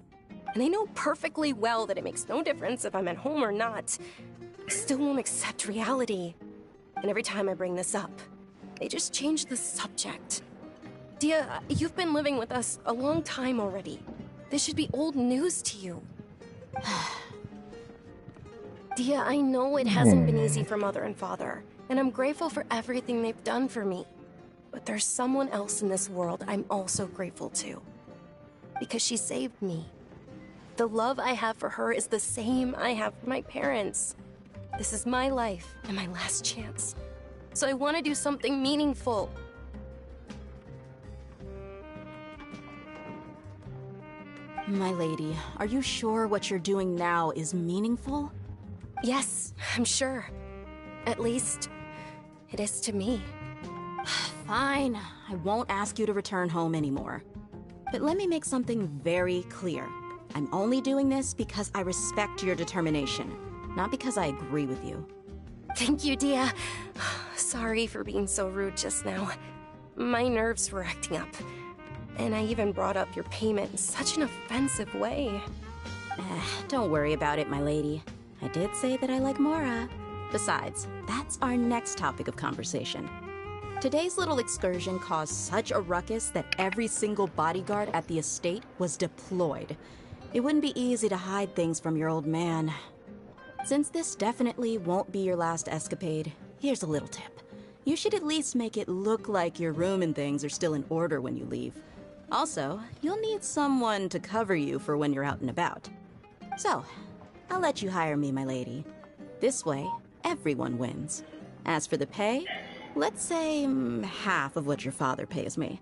And I know perfectly well that it makes no difference if I'm at home or not. I still won't accept reality. And every time I bring this up, they just change the subject. Dia, you've been living with us a long time already. This should be old news to you. Dia, I know it hasn't been easy for Mother and Father, and I'm grateful for everything they've done for me. But there's someone else in this world I'm also grateful to. Because she saved me. The love I have for her is the same I have for my parents. This is my life and my last chance. So I want to do something meaningful. My lady, are you sure what you're doing now is meaningful? Yes, I'm sure. At least, it is to me. Fine, I won't ask you to return home anymore. But let me make something very clear. I'm only doing this because I respect your determination, not because I agree with you. Thank you, Dia. Sorry for being so rude just now. My nerves were acting up. And I even brought up your payment in such an offensive way. Don't worry about it, my lady. I did say that I like Mora. Besides, that's our next topic of conversation. Today's little excursion caused such a ruckus that every single bodyguard at the estate was deployed. It wouldn't be easy to hide things from your old man. Since this definitely won't be your last escapade, here's a little tip. You should at least make it look like your room and things are still in order when you leave. Also, you'll need someone to cover you for when you're out and about. So, I'll let you hire me, my lady. This way, everyone wins. As for the pay, let's say half of what your father pays me.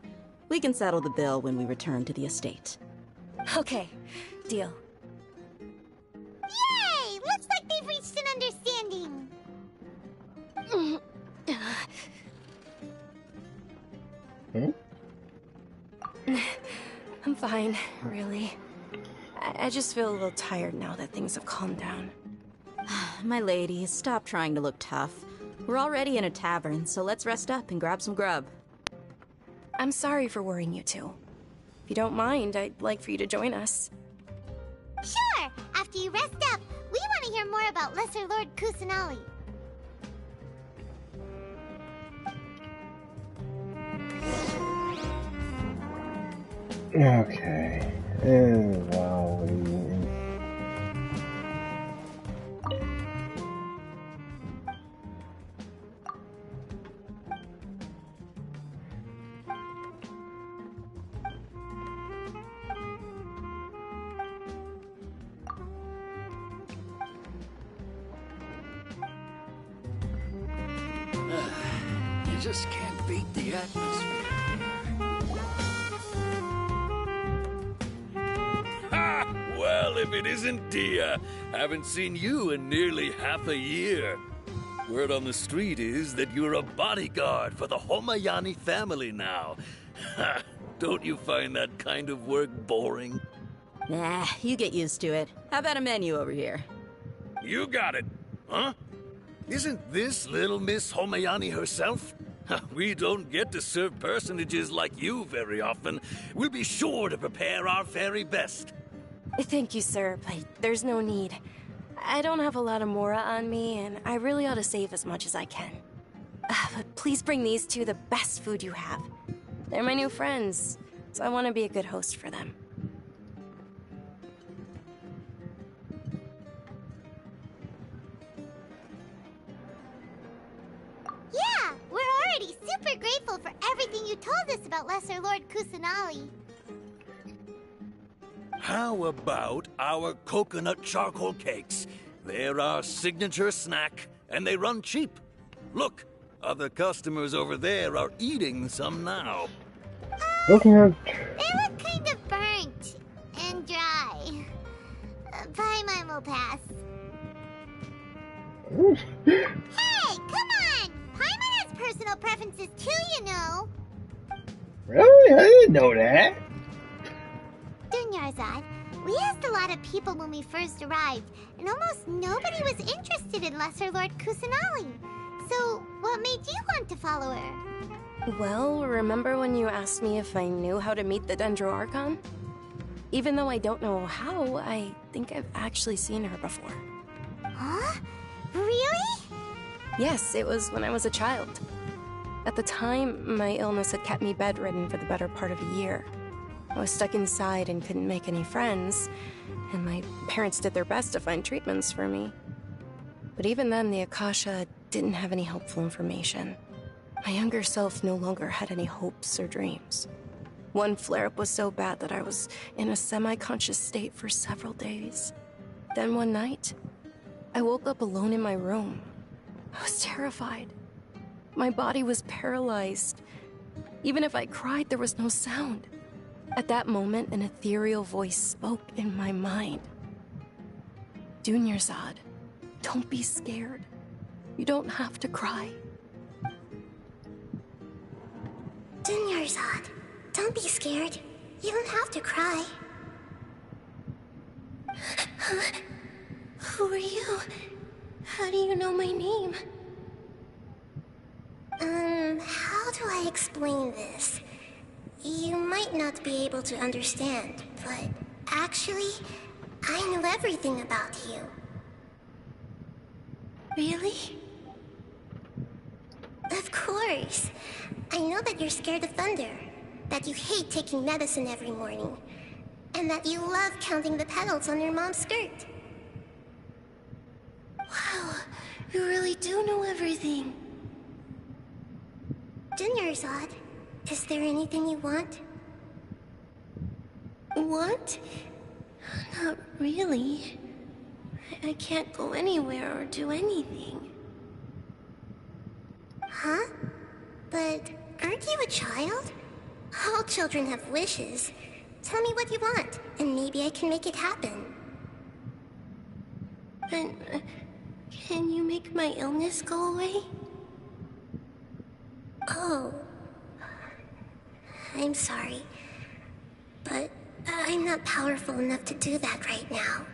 We can settle the bill when we return to the estate. Okay, deal. Yay! Looks like they've reached an understanding. I'm fine, really. I just feel a little tired now that things have calmed down. My lady, stop trying to look tough. We're already in a tavern, so let's rest up and grab some grub. I'm sorry for worrying you two. If you don't mind, I'd like for you to join us. Sure! After you rest up, we want to hear more about Lesser Lord Kusanali. Okay. And while waiting. You just can't beat the atmosphere. Ha! Well, if it isn't Dia, haven't seen you in nearly half a year. Word on the street is that you're a bodyguard for the Homayani family now. Ha! Don't you find that kind of work boring? Nah, you get used to it. How about a menu over here? You got it, huh? Isn't this little Miss Homayani herself? We don't get to serve personages like you very often. We'll be sure to prepare our very best. Thank you, sir, but there's no need. I don't have a lot of Mora on me, and I really ought to save as much as I can. But please bring these two the best food you have. They're my new friends, so I want to be a good host for them. Yeah, we're already super grateful for everything you told us about Lesser Lord Kusanali. How about our coconut charcoal cakes? They're our signature snack, and they run cheap. Look, other customers over there are eating some now. Coconut. They look kind of burnt and dry. Paimon will pass. Hey, come on! Paimon has personal preferences too, you know. Really? I didn't know that. Dunyarzad, we asked a lot of people when we first arrived, and almost nobody was interested in Lesser Lord Kusanali. So, what made you want to follow her? Well, remember when you asked me if I knew how to meet the Dendro Archon? Even though I don't know how, I think I've actually seen her before. Huh? Really? Yes, it was when I was a child. At the time, my illness had kept me bedridden for the better part of a year. I was stuck inside and couldn't make any friends, and my parents did their best to find treatments for me. But even then, the Akasha didn't have any helpful information. My younger self no longer had any hopes or dreams. One flare-up was so bad that I was in a semi-conscious state for several days. Then one night, I woke up alone in my room. I was terrified. My body was paralyzed. Even if I cried, there was no sound. At that moment, an ethereal voice spoke in my mind. Dunyarzad, don't be scared. You don't have to cry. Dunyarzad, don't be scared. You don't have to cry. Who are you? How do you know my name? How do I explain this? You might not be able to understand, but actually, I know everything about you. Really? Of course. I know that you're scared of thunder, that you hate taking medicine every morning, and that you love counting the petals on your mom's skirt. Wow, you really do know everything. Dunyarzad, is there anything you want? Want? Not really. I can't go anywhere or do anything. Huh? But aren't you a child? All children have wishes. Tell me what you want, and maybe I can make it happen. But, can you make my illness go away? Oh. I'm sorry. But I'm not powerful enough to do that right now.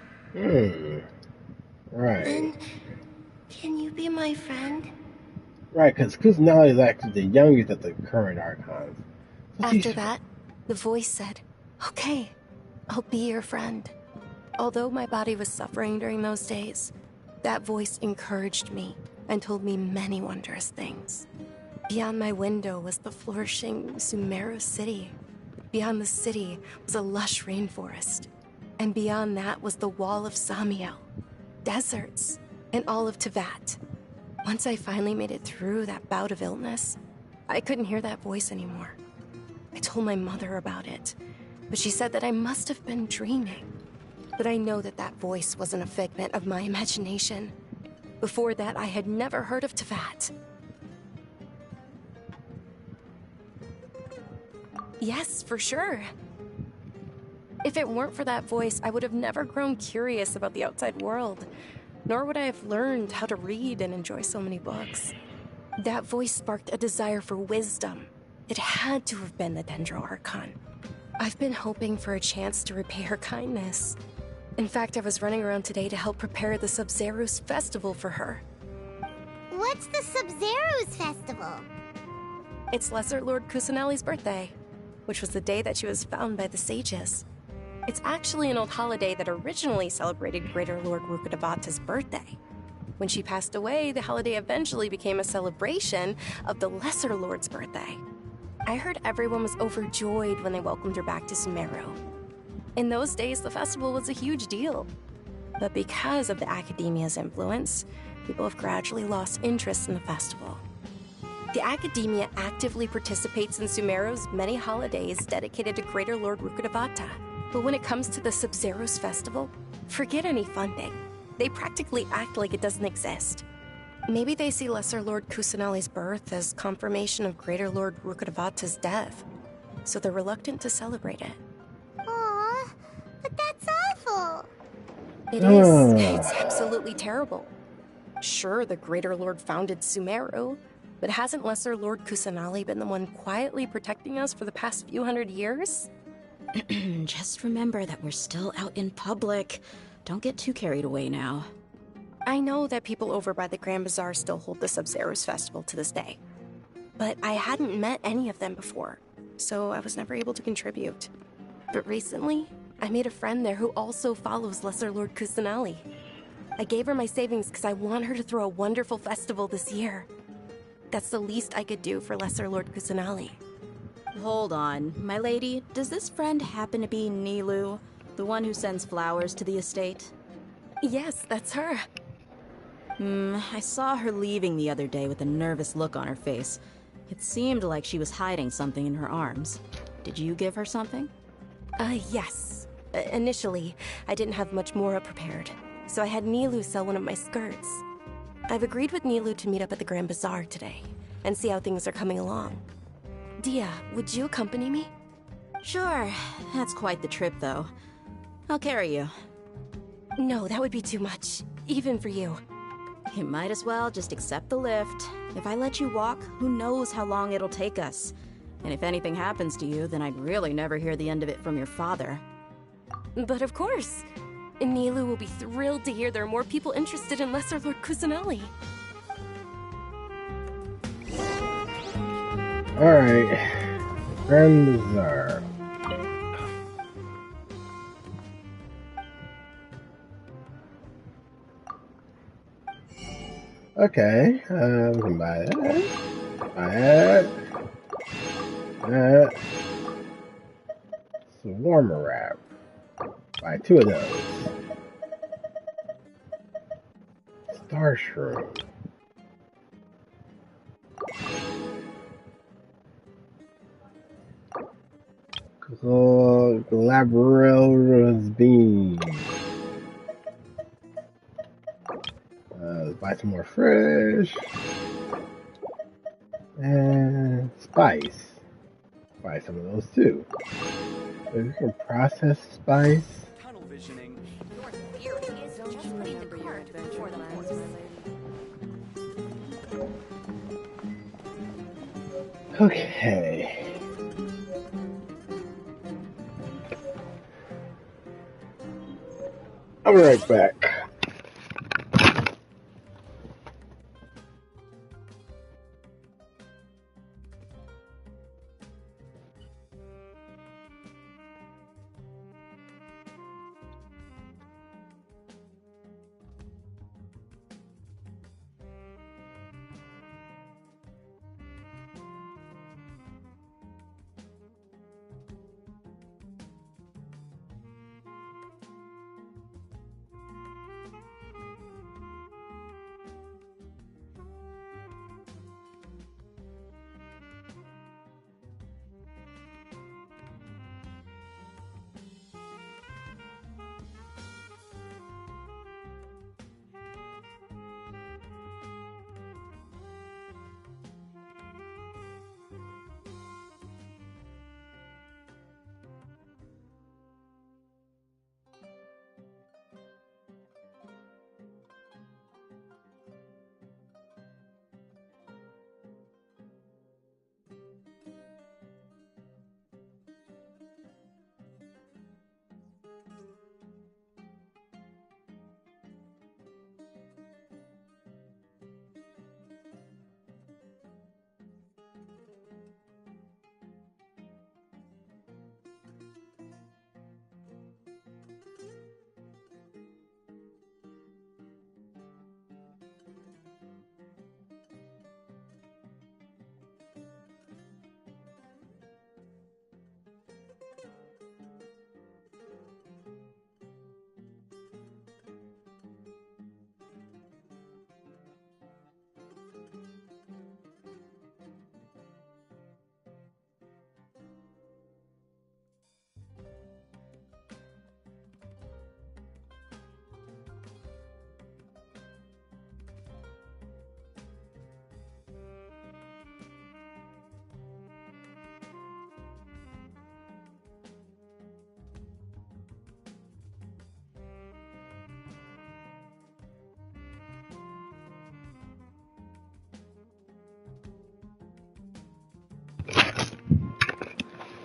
Right. Then, can you be my friend? Right, because Kusanali is actually the youngest of the current Archons. So After that, the voice said, "Okay, I'll be your friend." Although my body was suffering during those days, that voice encouraged me and told me many wondrous things. Beyond my window was the flourishing Sumeru city. Beyond the city was a lush rainforest. And beyond that was the wall of Samiel, deserts, and all of Teyvat. Once I finally made it through that bout of illness, I couldn't hear that voice anymore. I told my mother about it, but she said that I must have been dreaming. But I know that that voice wasn't a figment of my imagination. Before that, I had never heard of Teyvat. Yes, for sure. If it weren't for that voice, I would have never grown curious about the outside world, nor would I have learned how to read and enjoy so many books. That voice sparked a desire for wisdom. It had to have been the Dendro Archon. I've been hoping for a chance to repay her kindness. In fact, I was running around today to help prepare the Sub-Zerus festival for her. What's the Sub-Zerus festival? It's Lesser Lord Kusanali's birthday, which was the day that she was found by the sages. It's actually an old holiday that originally celebrated Greater Lord Rukkhadevata's birthday. When she passed away, the holiday eventually became a celebration of the Lesser Lord's birthday. I heard everyone was overjoyed when they welcomed her back to Sumeru. In those days, the festival was a huge deal. But because of the Academia's influence, people have gradually lost interest in the festival. The Academia actively participates in Sumeru's many holidays dedicated to Greater Lord Rukkhadevata. But when it comes to the Sub-Zerus festival, forget any funding. They practically act like it doesn't exist. Maybe they see Lesser Lord Kusanali's birth as confirmation of Greater Lord Rukkhadevata's death, so they're reluctant to celebrate it. Aww, but that's awful. It is. It's absolutely terrible. Sure, the Greater Lord founded Sumeru, but hasn't Lesser Lord Kusanali been the one quietly protecting us for the past few hundred years? Just remember that we're still out in public. Don't get too carried away now. I know that people over by the Grand Bazaar still hold the Sub-Zerus festival to this day. But I hadn't met any of them before, so I was never able to contribute. But recently, I made a friend there who also follows Lesser Lord Kusanali. I gave her my savings because I want her to throw a wonderful festival this year. That's the least I could do for Lesser Lord Kusanali. Hold on, my lady. Does this friend happen to be Nilou, the one who sends flowers to the estate? Yes, that's her. I saw her leaving the other day with a nervous look on her face. It seemed like she was hiding something in her arms. Did you give her something? Yes. Initially, I didn't have much Mora prepared, so I had Nilou sell one of my skirts. I've agreed with Nilou to meet up at the Grand Bazaar today, and see how things are coming along. Dia, would you accompany me? Sure. That's quite the trip, though. I'll carry you. No, that would be too much, even for you. You might as well just accept the lift. If I let you walk, who knows how long it'll take us. And if anything happens to you, then I'd really never hear the end of it from your father. But of course. Nilou will be thrilled to hear there are more people interested in Lesser Lord Kusanali. Alright. Grand Bazaar. Okay, we can buy that. Buy that. That. It's a warmer wrap. Buy 2 of those. Star Shroom. Glabrel's bean. Buy some more fish. And spice. Buy some of those too. So you can process spice. Tunnel visioning. Your theory is just putting the cart before the horse. Okay. I'll be right back.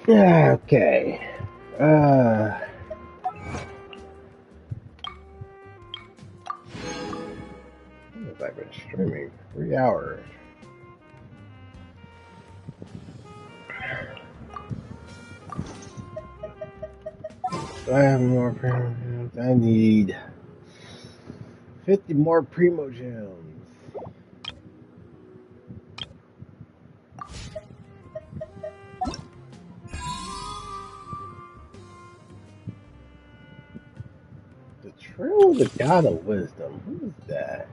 Yeah, okay. I've been streaming 3 hours. Do I have more programs? I need 50 more Primo Gems. The Trail of the God of Wisdom. Who is that?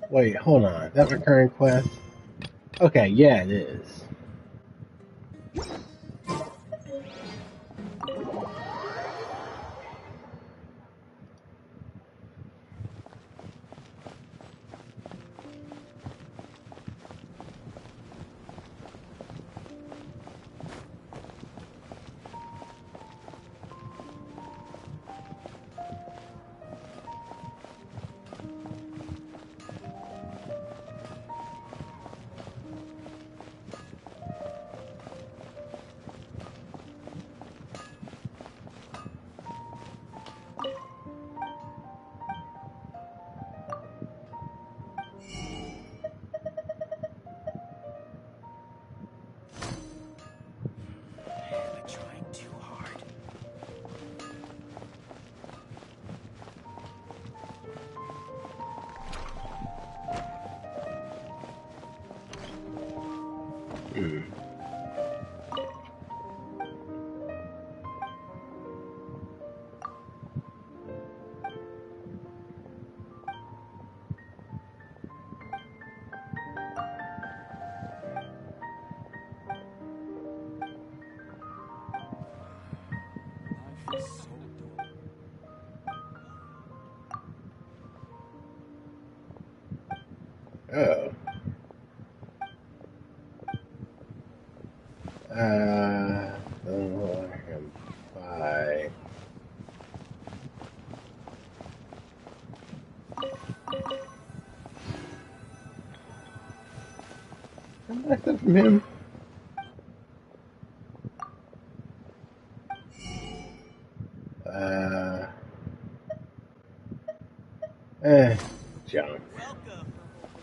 Wait, hold on. Is that recurring quest? Okay, yeah, it is. Oh. Don't know what I can buy. Come back up from him. Junk. Welcome.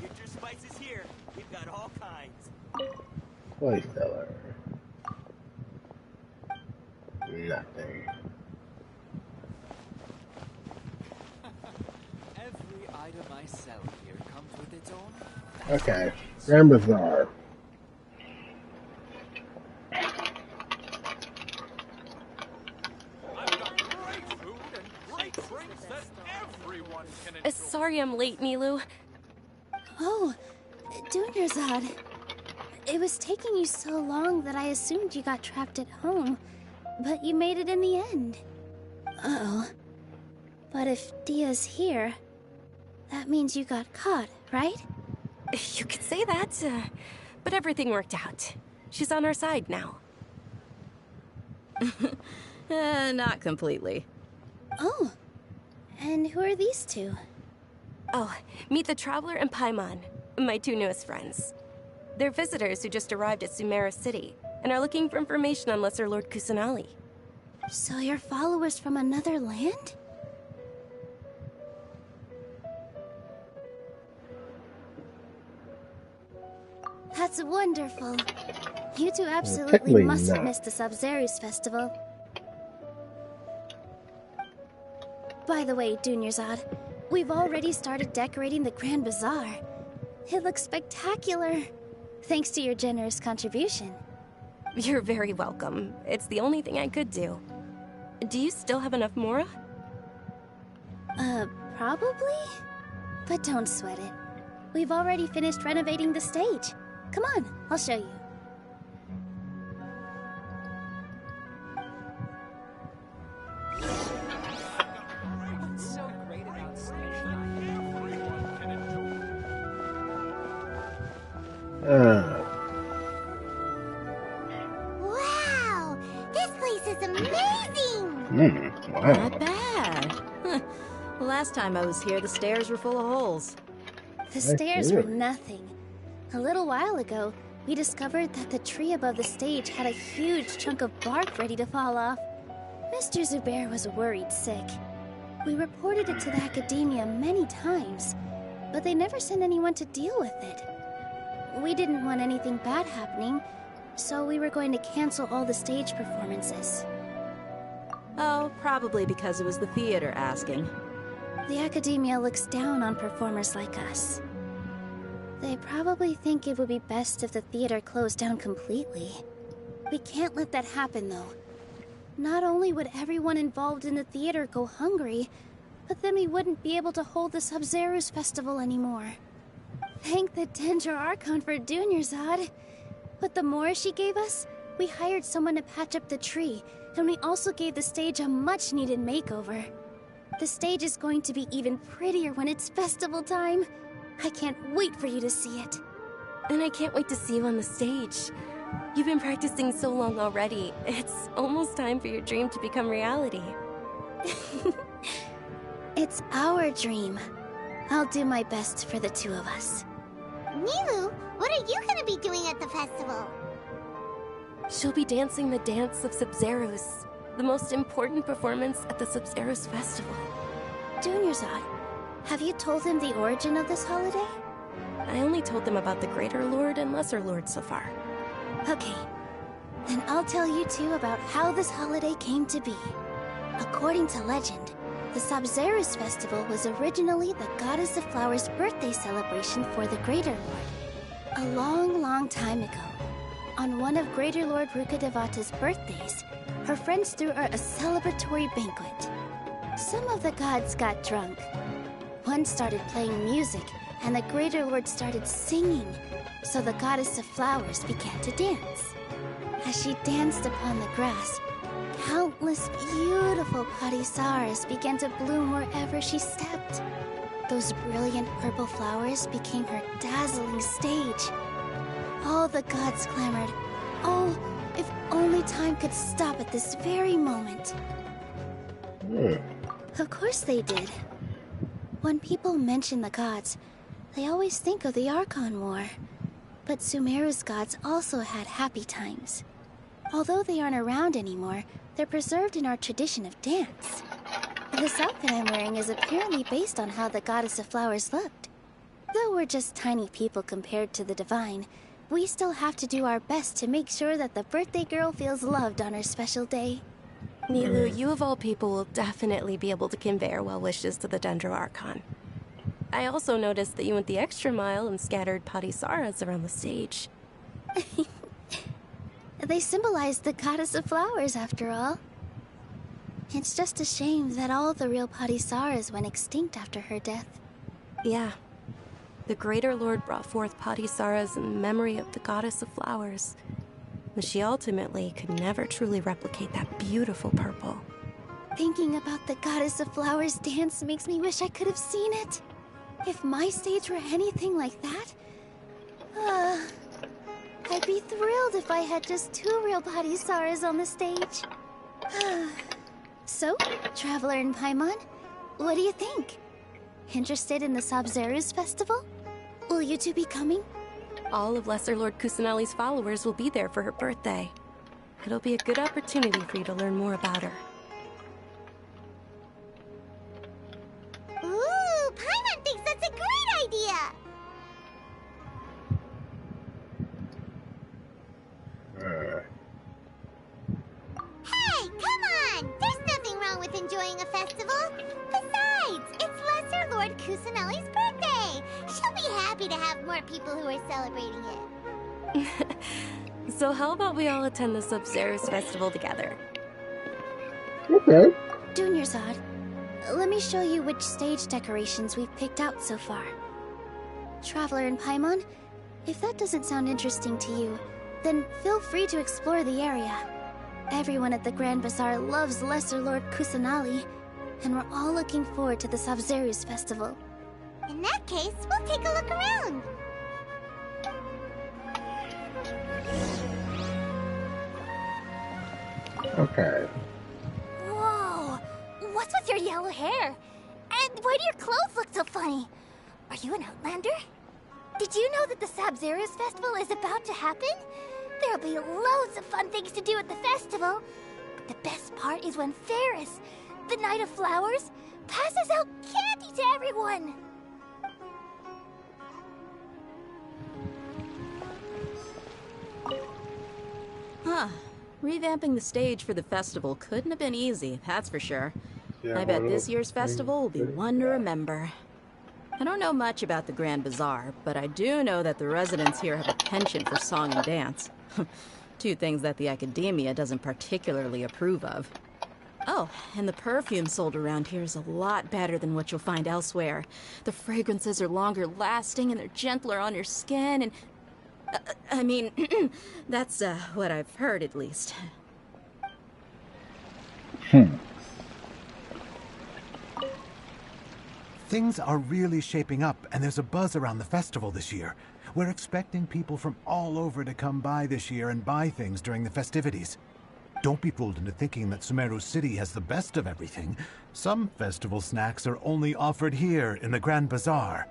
Get your spices here. We've got all kinds. Toy seller. Nothing. Every item I sell here comes with its own. Okay. Grand Bazaar. Sorry I'm late, Milu. Oh, Dunyarzad. It was taking you so long that I assumed you got trapped at home, but you made it in the end. Uh-oh. But if Dia's here, that means you got caught, right? You could say that, but everything worked out. She's on our side now. Not completely. Oh, and who are these two? Oh, meet the Traveler and Paimon, my two newest friends. They're visitors who just arrived at Sumeru City and are looking for information on Lesser Lord Kusanali. So you're followers from another land? That's wonderful. You two absolutely must have missed the Sub-Zeri's festival. By the way, Dunyarzad, we've already started decorating the Grand Bazaar. It looks spectacular, thanks to your generous contribution. You're very welcome. It's the only thing I could do. Do you still have enough Mora? Probably? But don't sweat it. We've already finished renovating the stage. Come on, I'll show you. Wow! This place is amazing! Wow. Not bad. Last time I was here, the stairs were full of holes. The stairs were nothing. A little while ago, we discovered that the tree above the stage had a huge chunk of bark ready to fall off. Mr. Zubair was worried sick. We reported it to the academia many times, but they never sent anyone to deal with it. We didn't want anything bad happening, so we were going to cancel all the stage performances. Oh, probably because it was the theater asking. The Academia looks down on performers like us. They probably think it would be best if the theater closed down completely. We can't let that happen, though. Not only would everyone involved in the theater go hungry, but then we wouldn't be able to hold the Sub-Zero's festival anymore. Thank the Dendro Archon for Dunyarzad. With the Mora she gave us, we hired someone to patch up the tree, and we also gave the stage a much-needed makeover. The stage is going to be even prettier when it's festival time. I can't wait for you to see it. And I can't wait to see you on the stage. You've been practicing so long already. It's almost time for your dream to become reality. It's our dream. I'll do my best for the two of us. Nilou, what are you gonna be doing at the festival? She'll be dancing the dance of Sub-Zeros, the most important performance at the Sub-Zeros festival. Dunyarzad, have you told him the origin of this holiday? I only told them about the Greater Lord and Lesser Lord so far. Okay, then I'll tell you two about how this holiday came to be. According to legend, the Sub-Zeros festival was originally the Goddess of Flowers' birthday celebration for the Greater Lord. A long, long time ago, on one of Greater Lord Rukkhadevata's birthdays, her friends threw her a celebratory banquet. Some of the gods got drunk. One started playing music, and the Greater Lord started singing, so the Goddess of Flowers began to dance. As she danced upon the grass, countless beautiful parisaras began to bloom wherever she stepped. Those brilliant purple flowers became her dazzling stage. All the gods clamored, "Oh, if only time could stop at this very moment." Of course they did. When people mention the gods, they always think of the Archon War. But Sumeru's gods also had happy times. Although they aren't around anymore, they're preserved in our tradition of dance. This outfit I'm wearing is apparently based on how the Goddess of Flowers looked. Though we're just tiny people compared to the Divine, we still have to do our best to make sure that the birthday girl feels loved on her special day. Nilou, you of all people will definitely be able to convey our well wishes to the Dendro Archon. I also noticed that you went the extra mile and scattered parisaras around the stage. They symbolize the Goddess of Flowers, after all. It's just a shame that all the real parisaras went extinct after her death. Yeah. The Greater Lord brought forth parisaras in memory of the Goddess of Flowers. But she ultimately could never truly replicate that beautiful purple. Thinking about the Goddess of Flowers dance makes me wish I could have seen it. If my stage were anything like that, I'd be thrilled if I had just 2 real parisaras on the stage. So, Traveler and Paimon, what do you think? Interested in the Sub-Zeros festival? Will you two be coming? All of Lesser Lord Kusanali's followers will be there for her birthday. It'll be a good opportunity for you to learn more about her. Ooh, Paimon thinks that's a great idea! Hey, come on! There's nothing wrong with enjoying a festival. Besides, it's Lesser Lord Kusanali's birthday. She'll be happy to have more people who are celebrating it. So how about we all attend the Sub-Zeros festival together? Okay. Dunyarzad, let me show you which stage decorations we've picked out so far. Traveler and Paimon, if that doesn't sound interesting to you, then feel free to explore the area. Everyone at the Grand Bazaar loves Lesser Lord Kusanali, and we're all looking forward to the Sub-Zeros festival. In that case, we'll take a look around. Okay. Whoa! What's with your yellow hair? And why do your clothes look so funny? Are you an Outlander? Did you know that the Sub-Zeros festival is about to happen? There'll be loads of fun things to do at the festival. But the best part is when Ferris, the Knight of Flowers, passes out candy to everyone. Huh. Revamping the stage for the festival couldn't have been easy, that's for sure. I bet this year's festival will be one to remember. I don't know much about the Grand Bazaar, but I do know that the residents here have a penchant for song and dance. Two things that the academia doesn't particularly approve of. Oh, and the perfume sold around here is a lot better than what you'll find elsewhere. The fragrances are longer lasting and they're gentler on your skin and... I mean, that's what I've heard at least. Things are really shaping up, and there's a buzz around the festival this year. We're expecting people from all over to come by this year and buy things during the festivities. Don't be fooled into thinking that Sumeru City has the best of everything. Some festival snacks are only offered here in the Grand Bazaar.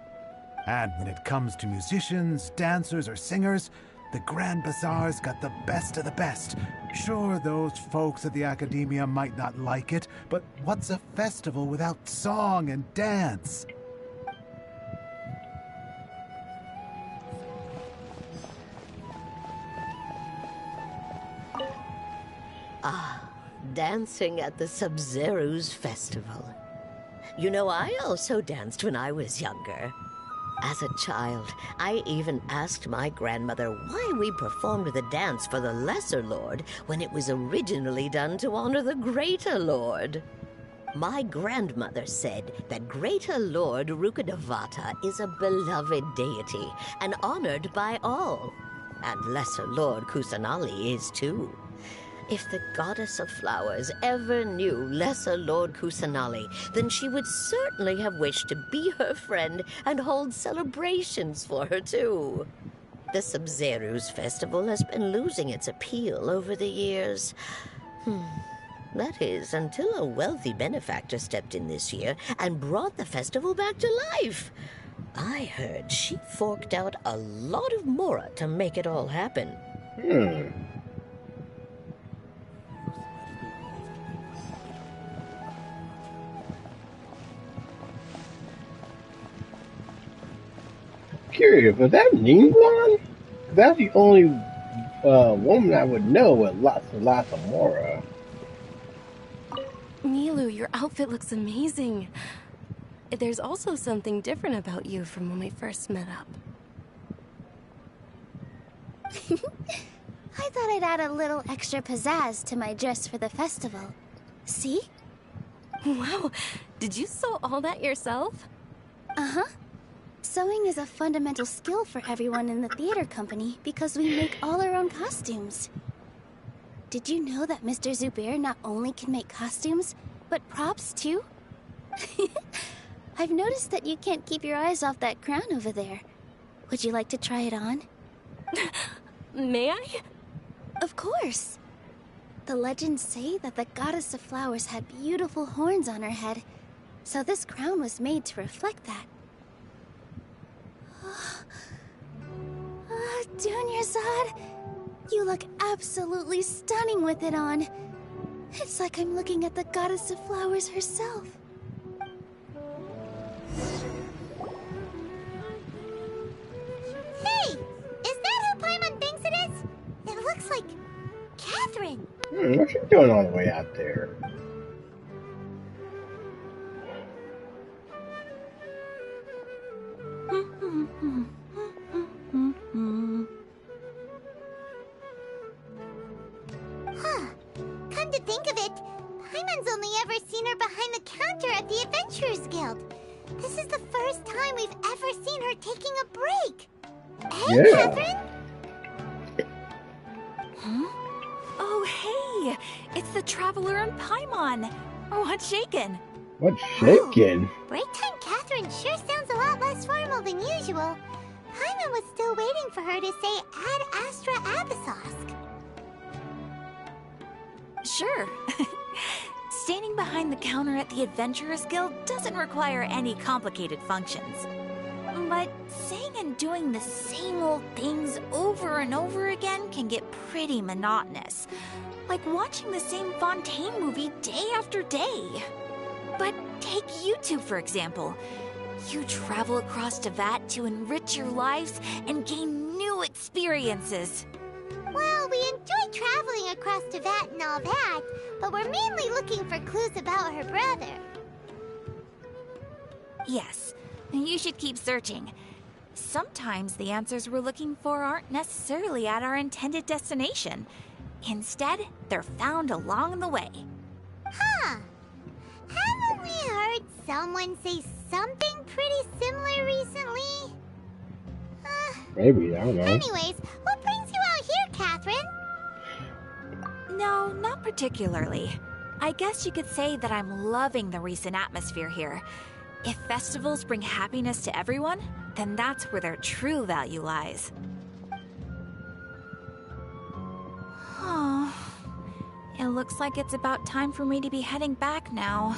And when it comes to musicians, dancers, or singers, the Grand Bazaar's got the best of the best. Sure, those folks at the Academia might not like it, but what's a festival without song and dance? Ah, dancing at the Sub-Zero's festival. You know, I also danced when I was younger. As a child, I even asked my grandmother why we performed the dance for the Lesser Lord when it was originally done to honor the Greater Lord. My grandmother said that Greater Lord Rukkhadevata is a beloved deity and honored by all. And Lesser Lord Kusanali is too. If the goddess of flowers ever knew Lesser Lord Kusanali, then she would certainly have wished to be her friend and hold celebrations for her, too. The Sub-Zero's festival has been losing its appeal over the years. That is, until a wealthy benefactor stepped in this year and brought the festival back to life. I heard she forked out a lot of mora to make it all happen. Curious, was that Ningguang? That's the only woman I would know with lots and lots of mora. Milu, your outfit looks amazing. There's also something different about you from when we first met up. I thought I'd add a little extra pizzazz to my dress for the festival. See? Wow, did you sew all that yourself? Uh-huh. Sewing is a fundamental skill for everyone in the theater company because we make all our own costumes. Did you know that Mr. Zubair not only can make costumes, but props too? I've noticed that you can't keep your eyes off that crown over there. Would you like to try it on? May I? Of course. The legends say that the goddess of flowers had beautiful horns on her head, so this crown was made to reflect that. Dunyarzad, you look absolutely stunning with it on. It's like I'm looking at the goddess of flowers herself. Hey! Is that who Paimon thinks it is? It looks like Catherine. What's she doing all the way out there? Come to think of it, Paimon's only ever seen her behind the counter at the Adventurers Guild. This is the first time we've ever seen her taking a break. Hey, Catherine? Oh, hey! It's the Traveler and Paimon. What's shaken? What's shaking? Break time Catherine sure sounds a lot less formal than usual. Paimon was still waiting for her to say Ad Astra Abyssosque. Sure. Standing behind the counter at the Adventurers Guild doesn't require any complicated functions. But saying and doing the same old things over and over again can get pretty monotonous. Like watching the same Fontaine movie day after day. But take YouTube, for example. You travel across Tevat to enrich your lives and gain new experiences. Well, we enjoy traveling Vat and all that, but we're mainly looking for clues about her brother. Yes, you should keep searching. Sometimes the answers we're looking for aren't necessarily at our intended destination. Instead, they're found along the way. Huh. Haven't we heard someone say something pretty similar recently? Maybe, I don't know. Anyways, what brings you out here, Catherine? No, not particularly. I guess you could say that I'm loving the recent atmosphere here. If festivals bring happiness to everyone, then that's where their true value lies. Oh, it looks like it's about time for me to be heading back now.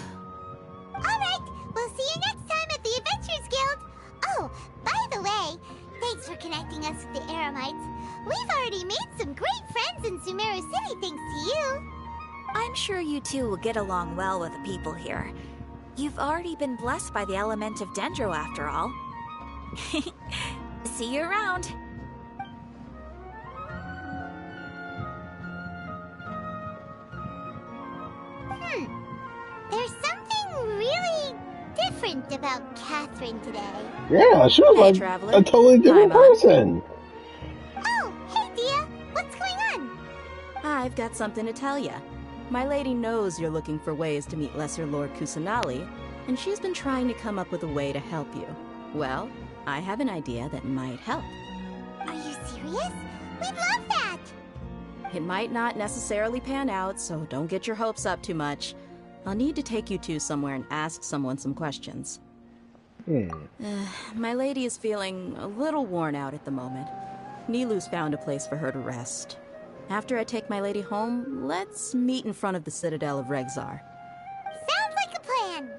Alright, we'll see you next time at the Adventurers Guild. Oh, by the way, thanks for connecting us with the Eremites. We've already made some great friends in Sumeru City thanks to you. I'm sure you two will get along well with the people here. You've already been blessed by the element of Dendro after all. See you around. There's something really different about Catherine today. Yeah, she was like traveler. a totally different person. Oh, hey Dia, what's going on? I've got something to tell ya. My lady knows you're looking for ways to meet Lesser Lord Kusanali, and she's been trying to come up with a way to help you. Well, I have an idea that might help. Are you serious? We'd love that! It might not necessarily pan out, so don't get your hopes up too much. I'll need to take you two somewhere and ask someone some questions. My lady is feeling a little worn out at the moment. Nilu's found a place for her to rest. After I take my lady home, let's meet in front of the Citadel of Regzar. Sounds like a plan!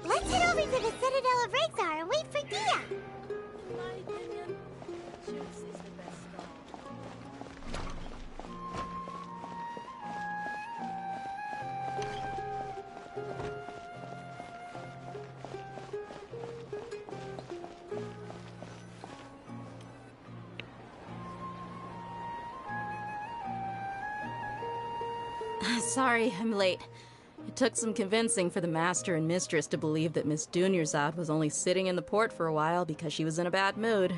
Let's head over to the Citadel of Regzar and wait for Dia! Sorry, I'm late. It took some convincing for the master and mistress to believe that Miss Dunyarzad was only sitting in the port for a while because she was in a bad mood.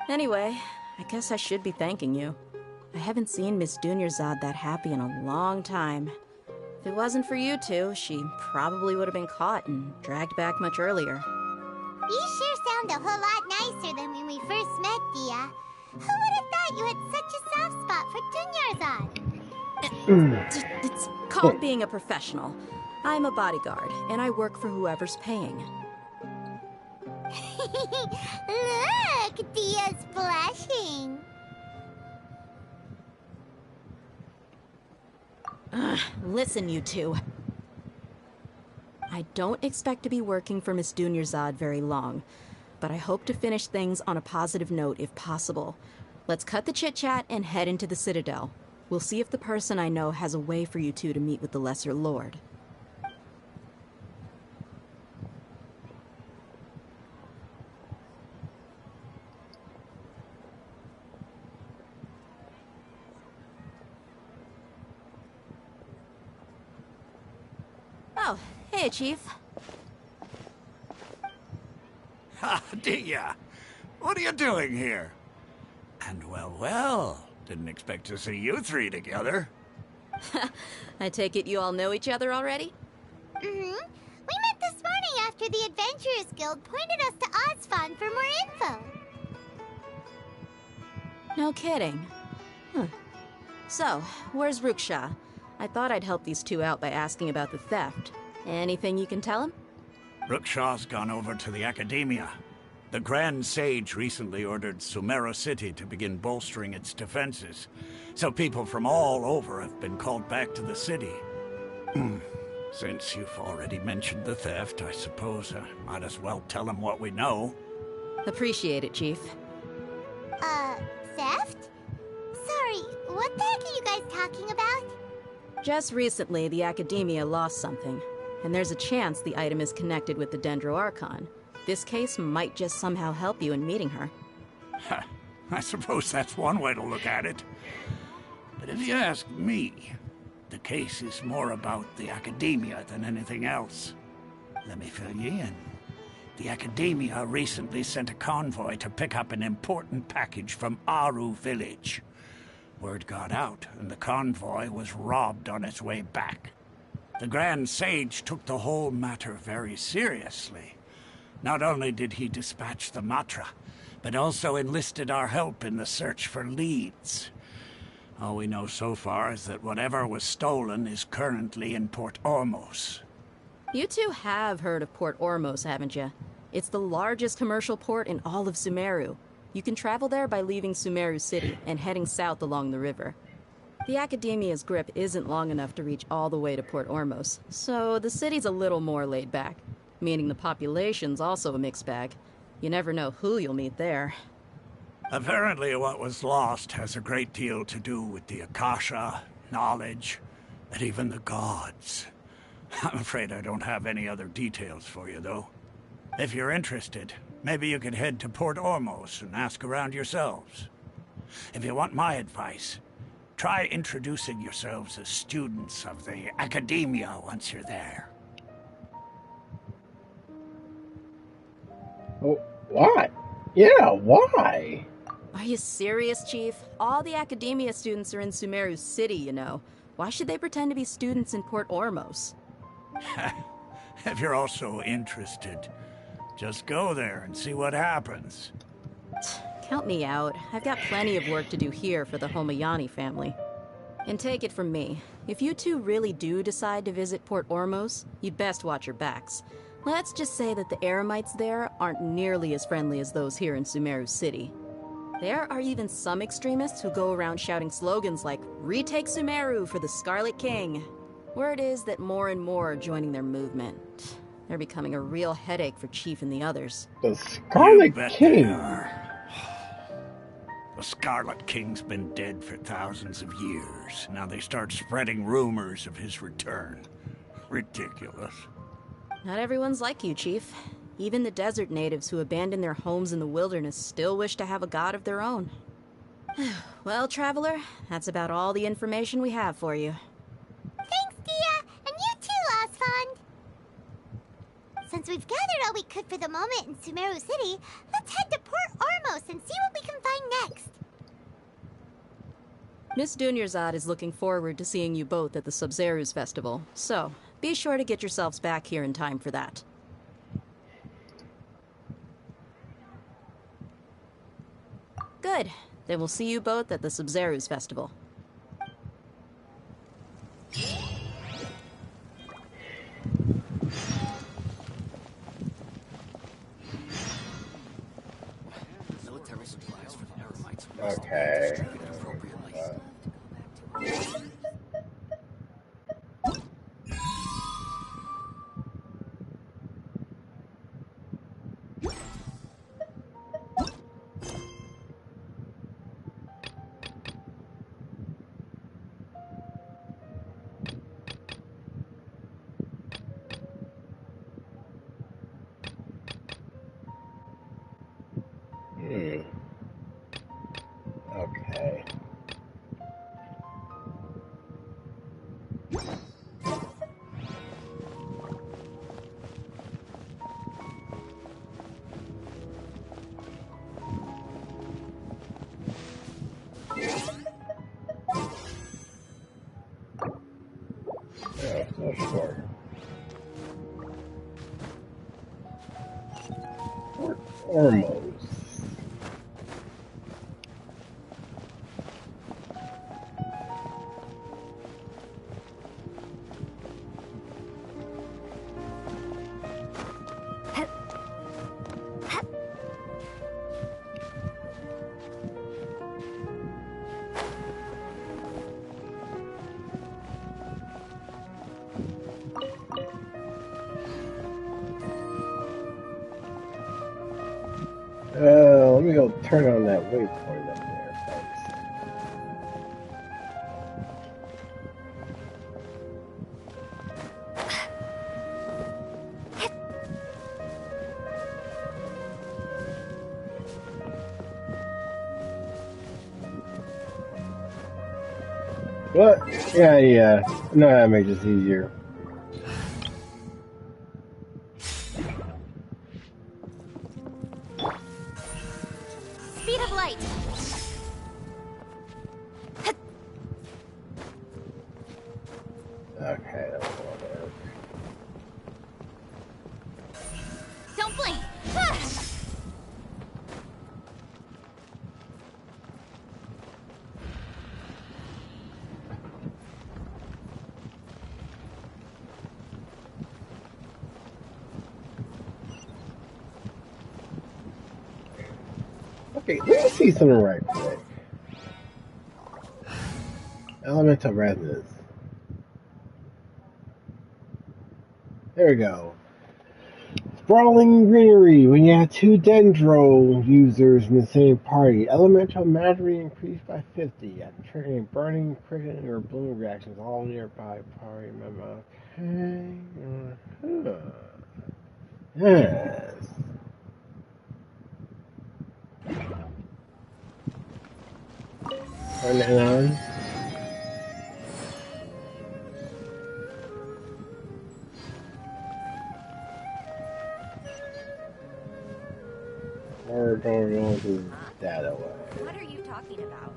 Anyway, I guess I should be thanking you. I haven't seen Miss Dunyarzad that happy in a long time. If it wasn't for you two, she probably would have been caught and dragged back much earlier. You sure sound a whole lot nicer than when we first met, Dia. Who would have thought you had such a soft spot for Dunyarzad? It's called being a professional. I'm a bodyguard, and I work for whoever's paying. Look, Dia's blushing. Listen, you two. I don't expect to be working for Miss Dunyarzad very long, but I hope to finish things on a positive note if possible. Let's cut the chit-chat and head into the Citadel. We'll see if the person I know has a way for you two to meet with the Lesser Lord. Oh, hey, Chief. Ha, Dia! What are you doing here? And well, didn't expect to see you three together. I take it you all know each other already? We met this morning after the Adventurers Guild pointed us to Ozfon for more info. No kidding. So, where's Ruksha? I thought I'd help these two out by asking about the theft. Anything you can tell him? Ruksha's gone over to the Academia. The Grand Sage recently ordered Sumeru City to begin bolstering its defenses, so people from all over have been called back to the city. Since you've already mentioned the theft, I suppose I might as well tell them what we know. Appreciate it, Chief. Theft? Sorry, what the heck are you guys talking about? Just recently, the Academia lost something, and there's a chance the item is connected with the Dendro Archon. This case might just somehow help you in meeting her. I suppose that's one way to look at it. But if you ask me, the case is more about the Academia than anything else. Let me fill you in. The Academia recently sent a convoy to pick up an important package from Aru village. Word got out, and the convoy was robbed on its way back. The Grand Sage took the whole matter very seriously. Not only did he dispatch the Matra, but also enlisted our help in the search for leads. All we know so far is that whatever was stolen is currently in Port Ormos. You two have heard of Port Ormos, haven't you? It's the largest commercial port in all of Sumeru. You can travel there by leaving Sumeru City and heading south along the river. The Academia's grip isn't long enough to reach all the way to Port Ormos, so the city's a little more laid back, meaning the population's also a mixed bag. You never know who you'll meet there. Apparently what was lost has a great deal to do with the Akasha, knowledge, and even the gods. I'm afraid I don't have any other details for you, though. If you're interested, maybe you could head to Port Ormos and ask around yourselves. If you want my advice, try introducing yourselves as students of the Academia once you're there. Oh, why? Yeah, why? Are you serious, Chief? All the Academia students are in Sumeru City, you know. Why should they pretend to be students in Port Ormos? If you're also interested, just go there and see what happens. Count me out. I've got plenty of work to do here for the Homayani family. And take it from me, if you two really do decide to visit Port Ormos, you'd best watch your backs. Let's just say that the Eremites there aren't nearly as friendly as those here in Sumeru City. There are even some extremists who go around shouting slogans like, "Retake Sumeru for the Scarlet King." Word is that more and more are joining their movement. They're becoming a real headache for Chief and the others. The Scarlet King? The Scarlet King's been dead for thousands of years. Now they start spreading rumors of his return. Ridiculous. Not everyone's like you, Chief. Even the desert natives who abandoned their homes in the wilderness still wish to have a god of their own. Well, Traveler, that's about all the information we have for you. Thanks, Dia! And you too, Osfond! Since we've gathered all we could for the moment in Sumeru City, let's head to Port Ormos and see what we can find next. Miss Dunyarzad is looking forward to seeing you both at the Sub-Zerus Festival, so be sure to get yourselves back here in time for that. Good. Then we'll see you both at the Sub-Zerus Festival. Okay. Okay. Yeah, so sure. Port Ormos. Let me go turn on that waypoint up there, folks. What? Yeah. No, that makes this easier. Speed of light. Okay. Don't blink. Okay, let me see something right quick. Elemental resonance. There we go. Sprawling greenery. When you have two Dendro users in the same party, elemental mastery increased by 50 after triggering burning, cricket, or bloom reactions all nearby party members. Okay. Yes. Turn that on. Or don't do that away. What are you talking about?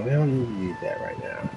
We don't need to use that right now.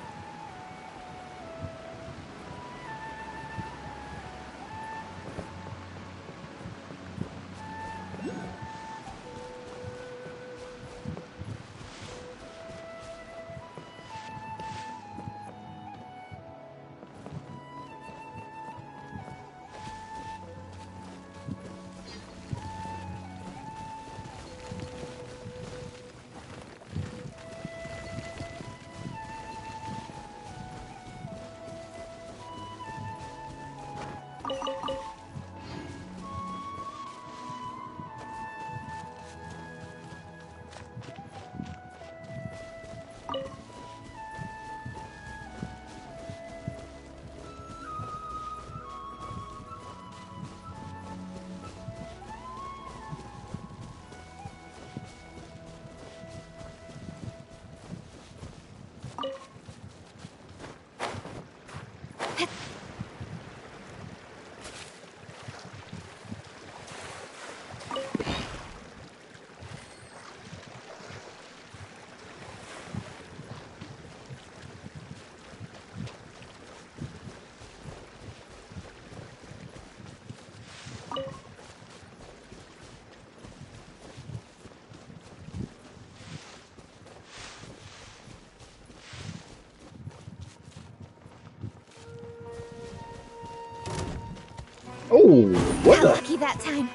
Oh, what the? Lucky that time.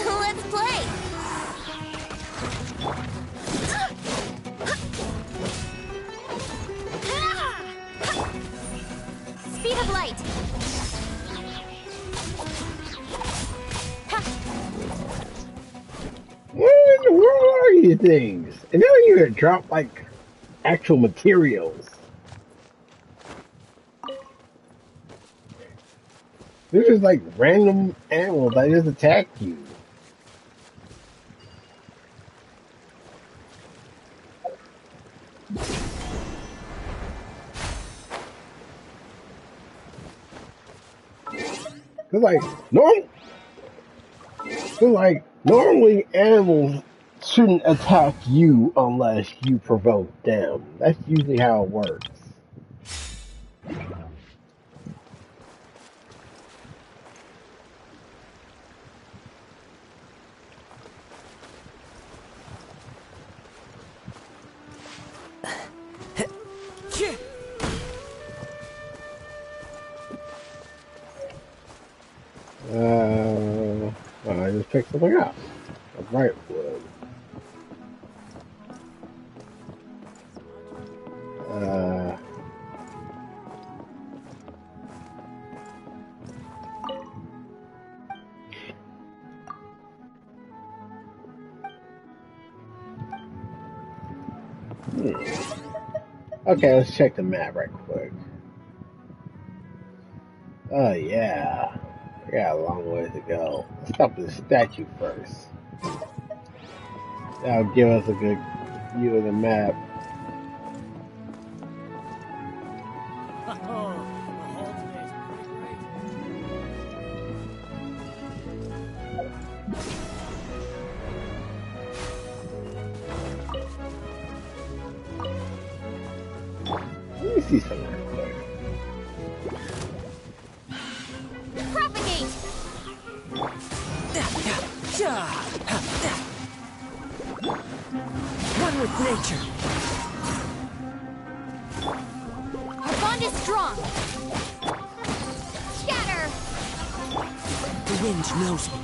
Let's play. Speed of light. Where in the world are these things? And now you're gonna drop like actual materials. They're just like random animals that just attack you. Normally animals shouldn't attack you unless you provoke them. That's usually how it works. I just picked something up. A bright wood. Okay, let's check the map right quick. Oh yeah, we got a long way to go. Let's stop the statue first. That'll give us a good view of the map. Let me see something real quick. Propagate! One with nature. Our bond is strong. Scatter! The wind knows me.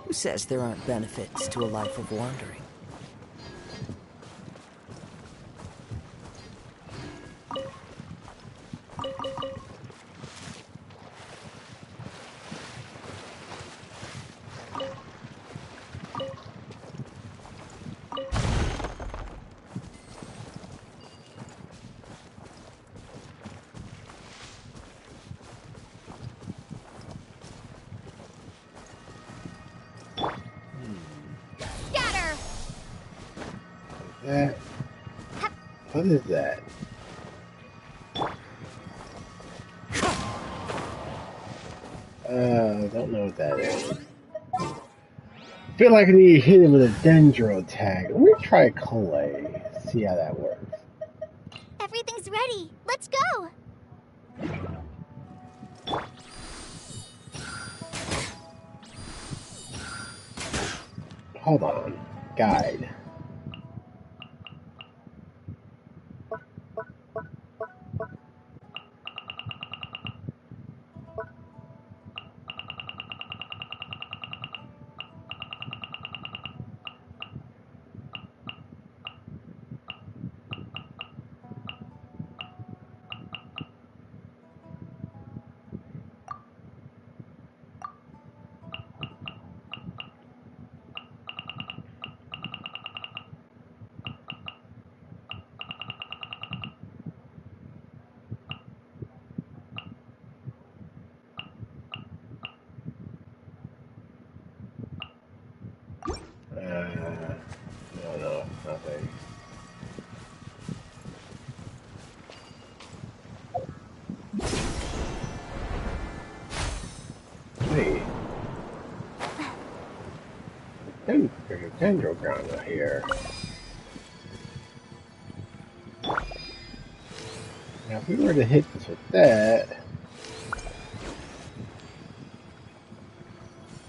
Who says there aren't benefits to a life of wandering? That. What is that? Don't know what that is. Feel like I need to hit him with a Dendro tag. Let me try Collei. See how that works. Everything's ready. Let's go. Hold on. Guide. No, nothing. Wait. There's a Dendro ground out here. Now, if we were to hit this with that.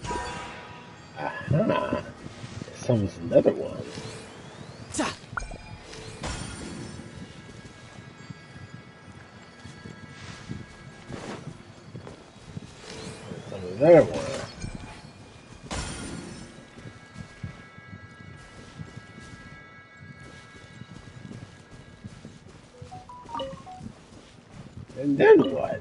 Aha. This was another one. Another one. And then what?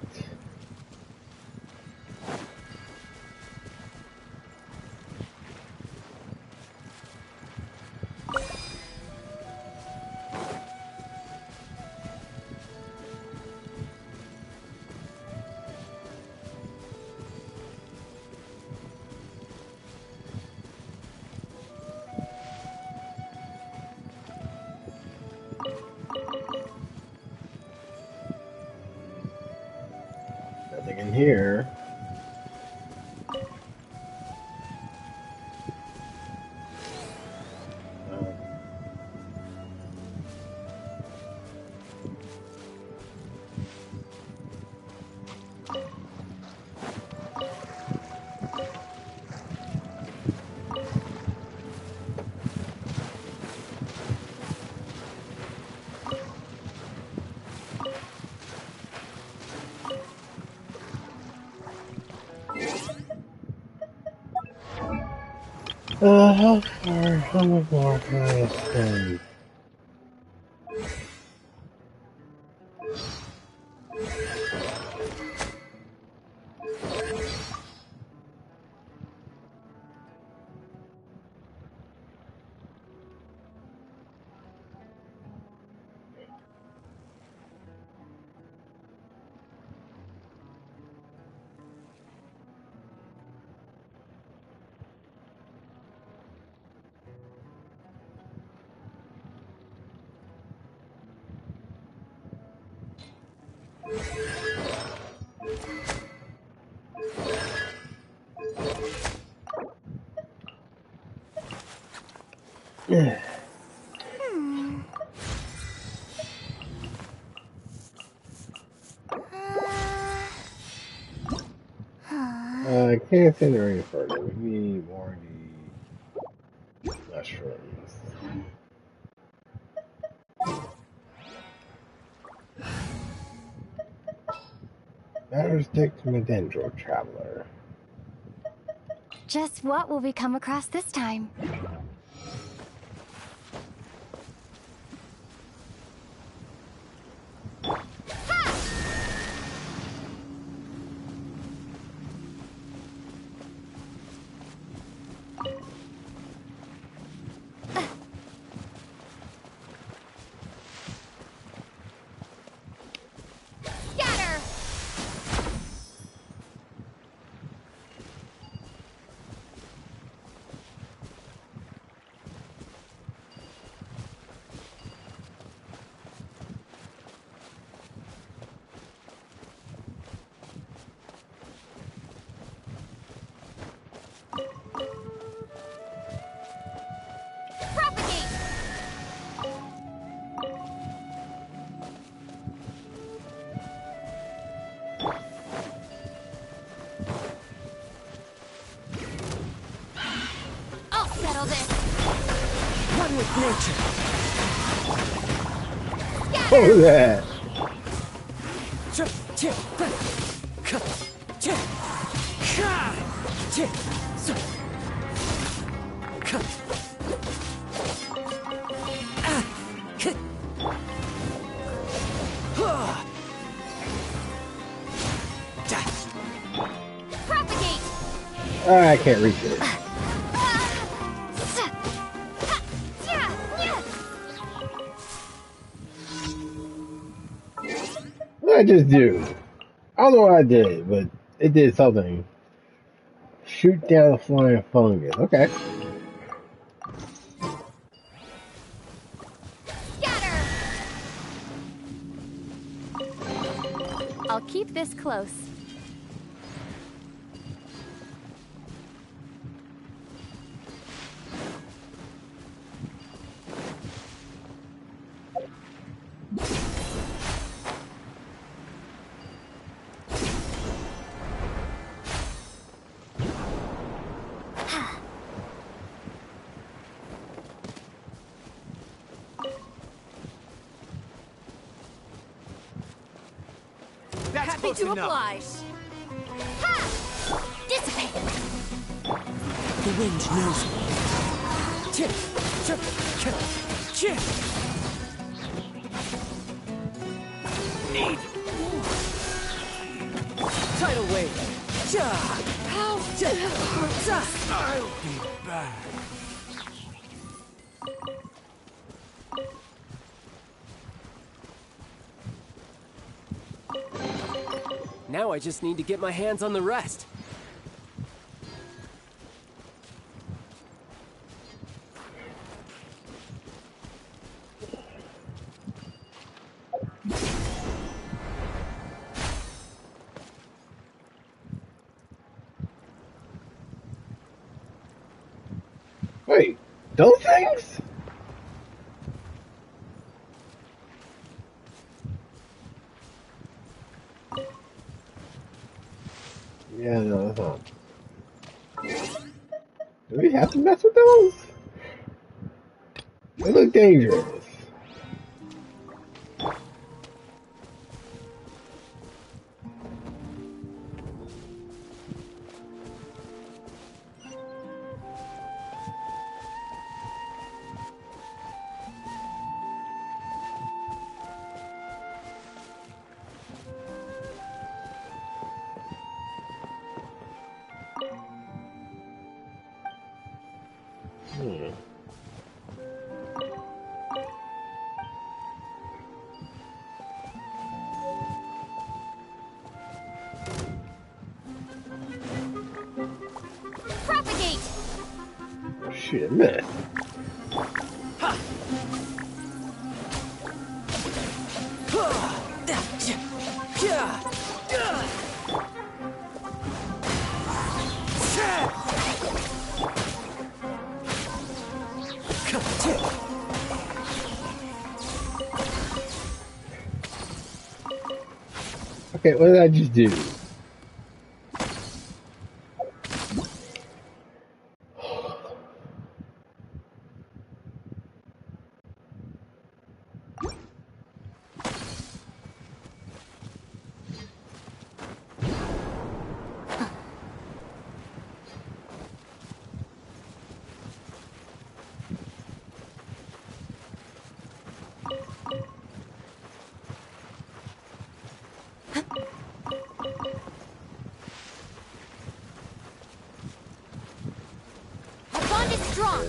Nothing in here. How much more can I spend? I can't send her any further. We need more of the mushrooms. Better stick to my Dendro traveler. Just what will we come across this time? One with nature. What was that? I can't reach it. What did I just do? I don't know what I did, but it did something. Shoot down a flying fungus. Okay. I'll keep this close. Happy to oblige. Ha! Dissipate. The wind knows me. Need. Tidal wave. How? I'll be back. Now I just need to get my hands on the rest. Wait, those things? Yeah, no, that's not. Do we have to mess with those? They look dangerous. Propagate! Shit, man. Okay, what did I just do? Our bond is strong.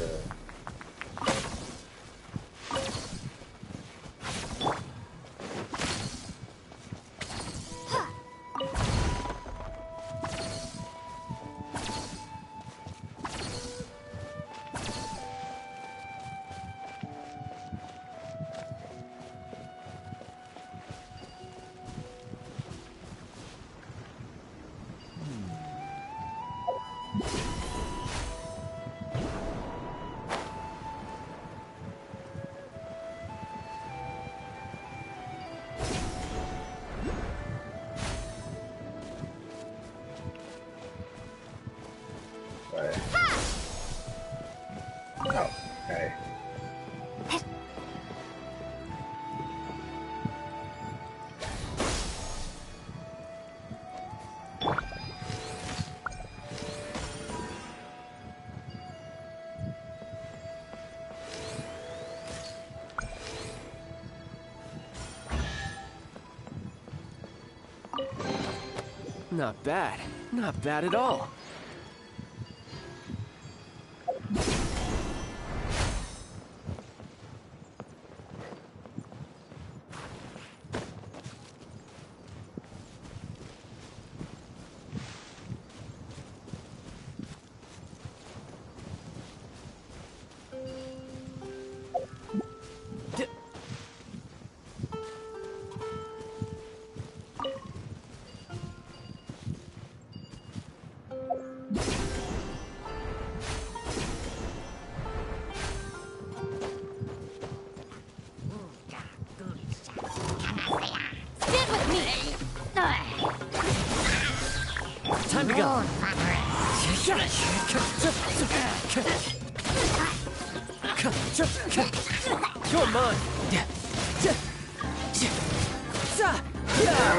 Okay. Not bad. Not bad at all. Time to go. You're mine.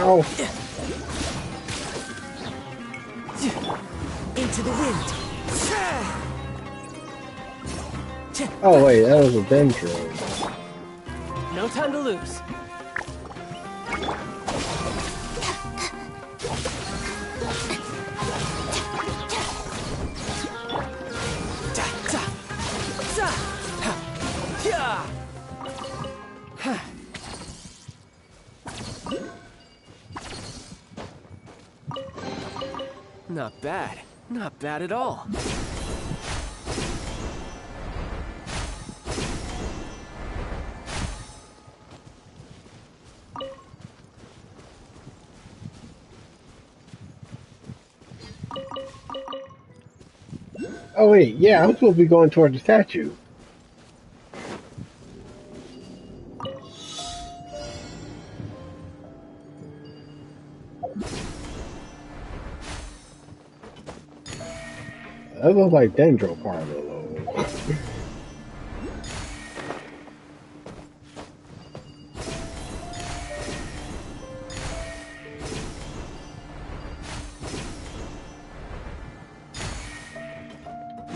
Ow. Into the wind. Oh wait, that was a Dendro. No time to lose. Not bad. Not bad at all. Oh wait, yeah, I'm supposed to be going toward the statue. That looks like Dendro part of the level.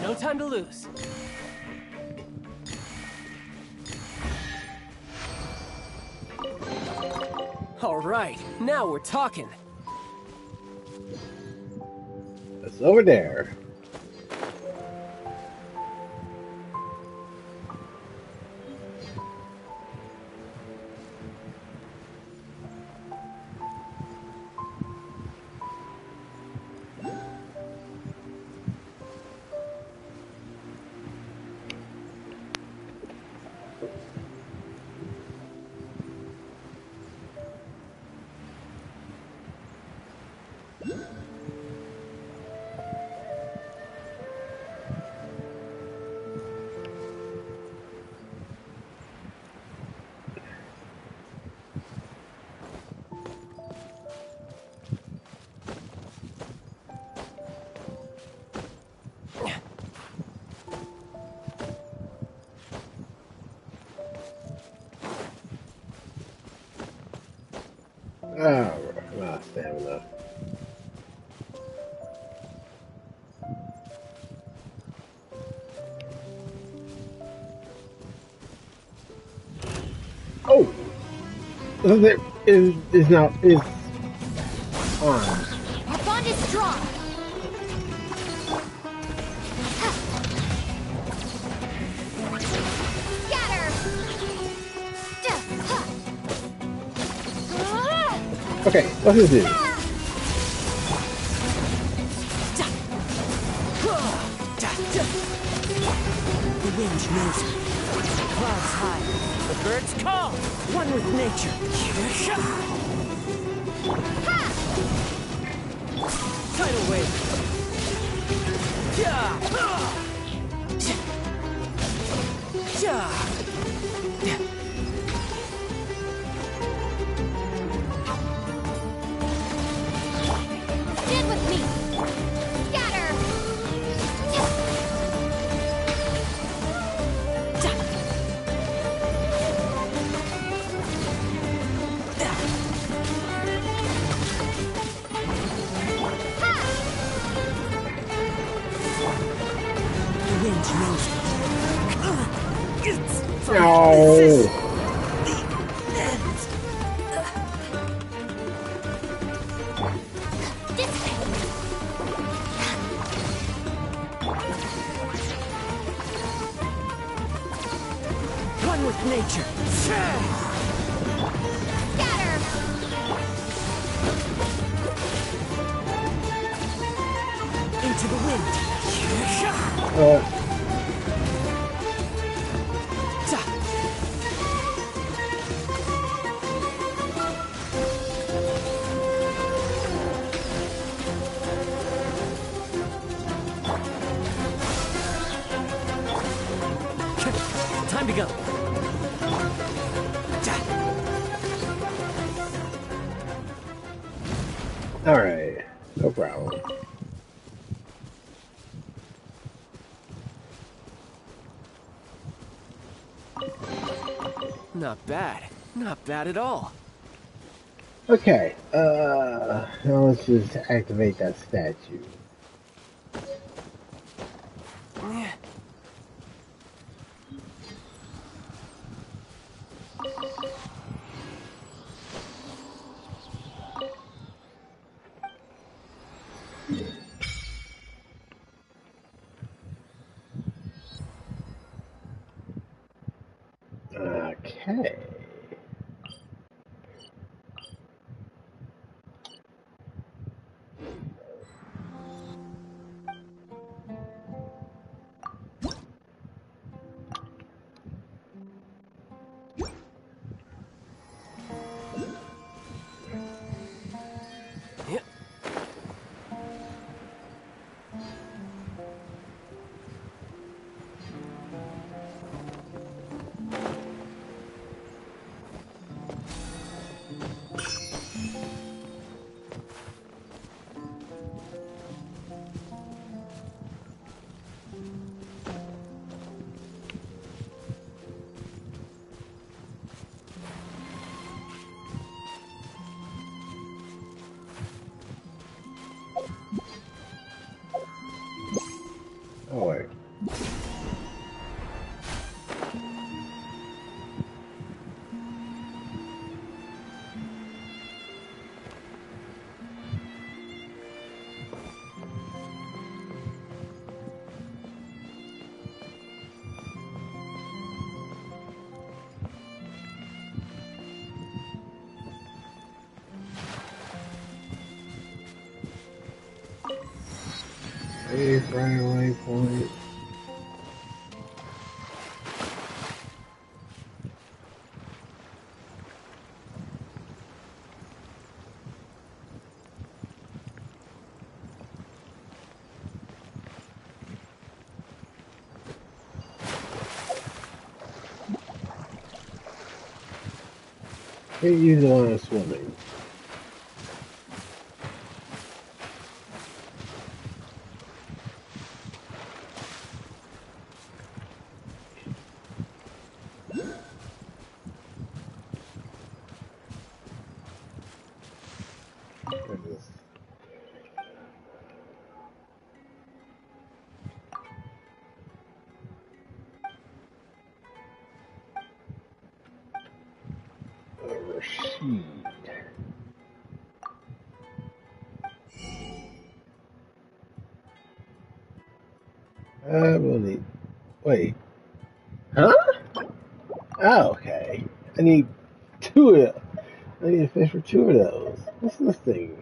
No time to lose. All right, now we're talking. It's over there. Oh, not stamina. Oh! Is now on. Our bond is strong. Scatter. Okay, what is it? The wind knows me. Clouds high. The birds call. One with nature. Tidal wave. Stand with me. Scatter. The wind knows me. No. One with nature. Scatter. Into the wind. Time to go. Alright, no problem. Not bad. Not bad at all. Okay, now let's just activate that statue. Okay. Oh, wait. Right away point. Can't use it on swimming. proceed. We'll need. Wait. Huh? Oh, okay. I need two of them. I need a fish for two of those. What's this thing?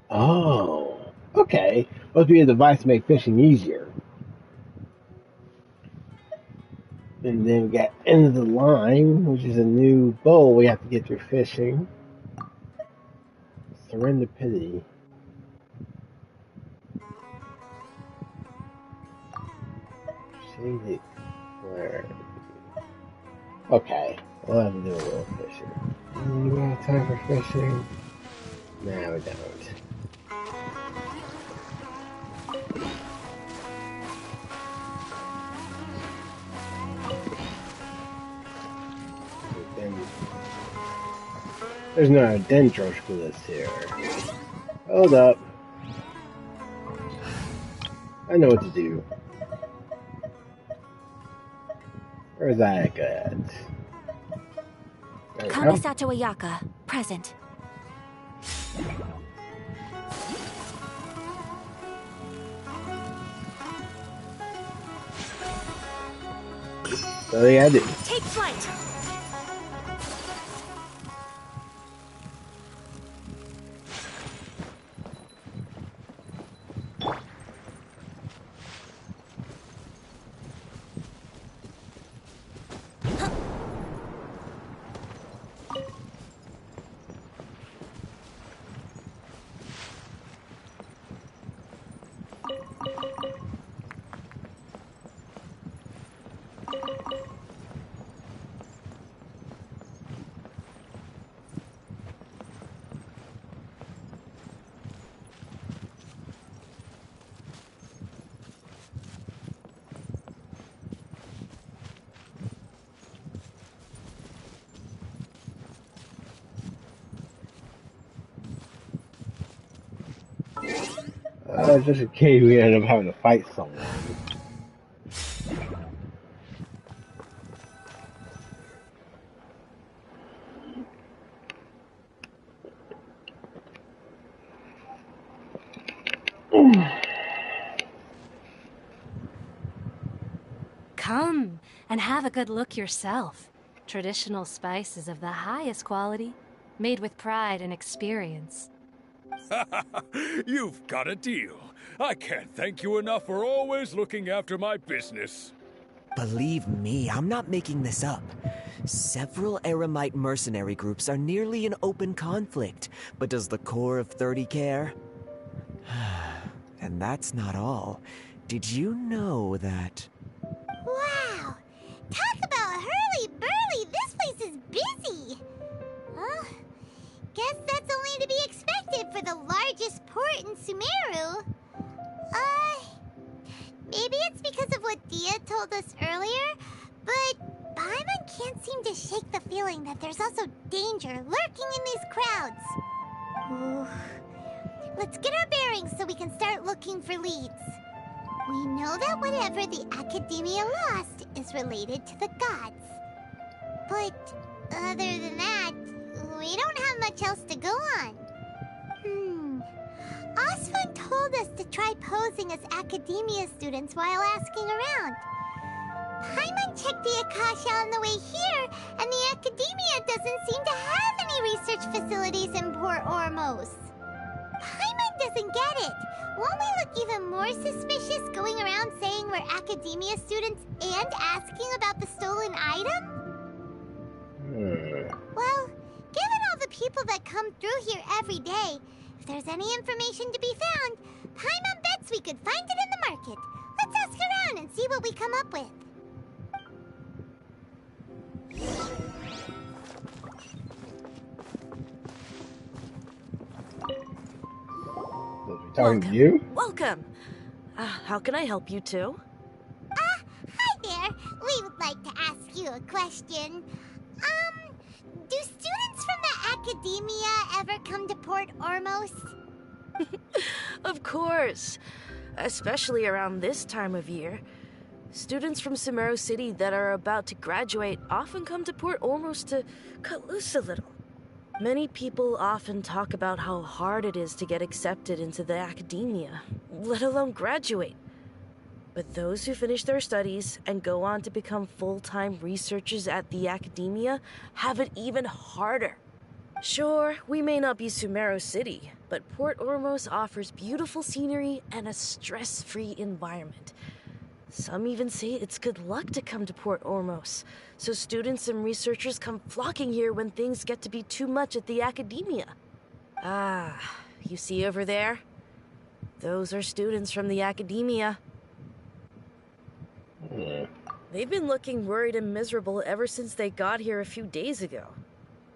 Oh. Okay. Must be a device to make fishing easier. And then we got End of the Line, which is a new bowl we have to get through fishing. Serendipity. Shady Clarity. Okay, we'll have to do a little fishing. Do we have time for fishing? Nah, we don't. There's not a Dendro list here. Hold up. I know what to do. Where's Ayaka at? Kamisato Ayaka, present. So yeah, I do. Take flight! Just in case we end up having to fight someone. Come and have a good look yourself. Traditional spices of the highest quality, made with pride and experience. You've got a deal. I can't thank you enough for always looking after my business. Believe me, I'm not making this up. Several Eremite mercenary groups are nearly in open conflict, but does the core of 30 care? And that's not all. Did you know that... Wow! Talk about hurly-burly! This place is busy! Well, guess that's only to be expected for the largest port in Sumeru. Maybe it's because of what Dia told us earlier, but Paimon can't seem to shake the feeling that there's also danger lurking in these crowds. Ooh. Let's get our bearings so we can start looking for leads. We know that whatever the Academia lost is related to the gods. But other than that, we don't have much else to go on. Osfun told us to try posing as Academia students while asking around. Paimon checked the Akasha on the way here, and the Academia doesn't seem to have any research facilities in Port Ormos. Paimon doesn't get it. Won't we look even more suspicious going around saying we're Academia students and asking about the stolen item? Well, given all the people that come through here every day, if there's any information to be found, Paimon bets we could find it in the market. Let's ask around and see what we come up with. Talking to you? Welcome. How can I help you too? Hi there. We would like to ask you a question. Do students from the Academia ever come to Port Ormos? Of course. especially around this time of year. Students from Sumeru City that are about to graduate often come to Port Ormos to cut loose a little. Many people often talk about how hard it is to get accepted into the academia, let alone graduate. But those who finish their studies and go on to become full-time researchers at the academia have it even harder. Sure, we may not be Sumeru City, but Port Ormos offers beautiful scenery and a stress-free environment. Some even say it's good luck to come to Port Ormos, so students and researchers come flocking here when things get to be too much at the academia. Ah, you see over there? Those are students from the academia. They've been looking worried and miserable ever since they got here a few days ago.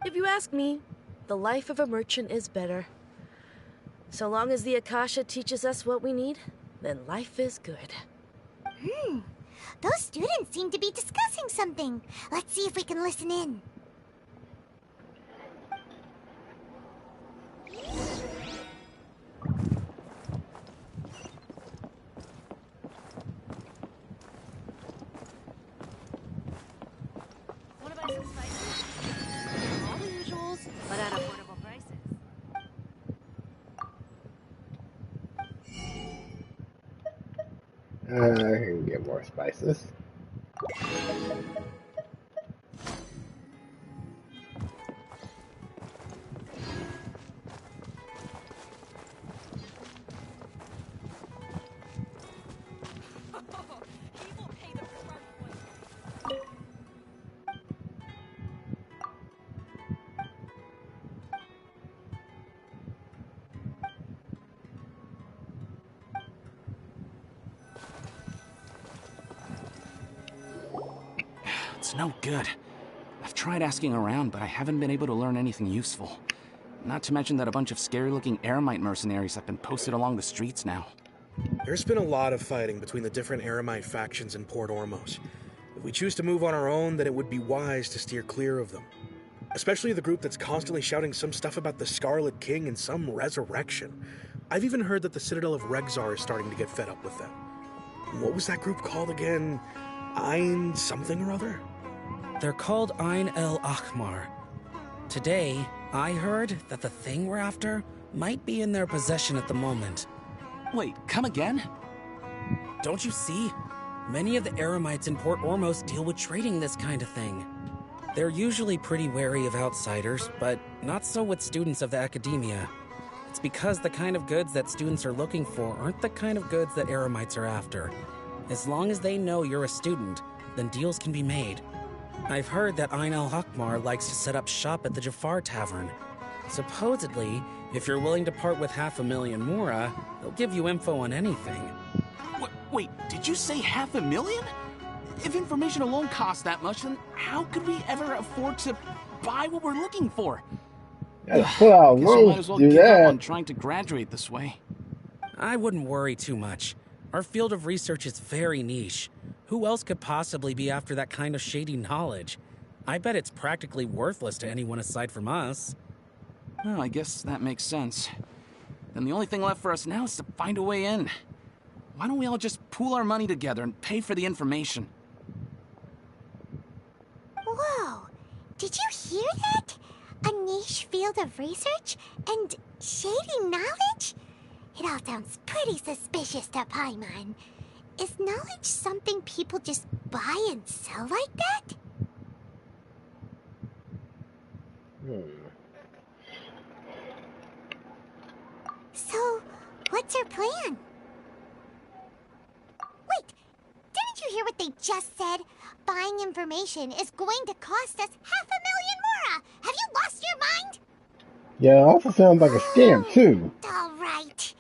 If you ask me, the life of a merchant is better. So long as the Akasha teaches us what we need, then life is good. Those students seem to be discussing something. Let's see if we can listen in. Want to buy some spices? All the usuals, but at affordable prices. I can get more spices. It's no good. I've tried asking around, but I haven't been able to learn anything useful. Not to mention that a bunch of scary-looking Eremite mercenaries have been posted along the streets now. There's been a lot of fighting between the different Eremite factions in Port Ormos. If we choose to move on our own, then it would be wise to steer clear of them. Especially the group that's constantly shouting some stuff about the Scarlet King and some resurrection. I've even heard that the Citadel of Regzar is starting to get fed up with them. What was that group called again? Ein something or other? They're called Ein El Akhmar. Today, I heard that the thing we're after might be in their possession at the moment. Wait, come again? Don't you see? Many of the Eremites in Port Ormos deal with trading this kind of thing. They're usually pretty wary of outsiders, but not so with students of the academia. It's because the kind of goods that students are looking for aren't the kind of goods that Eremites are after. As long as they know you're a student, then deals can be made. I've heard that Ein El Hakmar likes to set up shop at the Jafar Tavern. Supposedly, if you're willing to part with 500,000 Mora, they'll give you info on anything. Wait, did you say 500,000? If information alone costs that much, then how could we ever afford to buy what we're looking for? Gotta put out Guess we might as well give up on that. trying to graduate this way. I wouldn't worry too much. Our field of research is very niche. Who else could possibly be after that kind of shady knowledge? I bet it's practically worthless to anyone aside from us. Well, I guess that makes sense. Then the only thing left for us now is to find a way in. Why don't we all just pool our money together and pay for the information? Whoa! Did you hear that? A niche field of research and shady knowledge? It all sounds pretty suspicious to Paimon. Is knowledge something people just buy and sell like that? So, what's our plan? Wait, didn't you hear what they just said? Buying information is going to cost us 500,000 Mora! Have you lost your mind? Yeah, it also sounds like a scam, too. All right.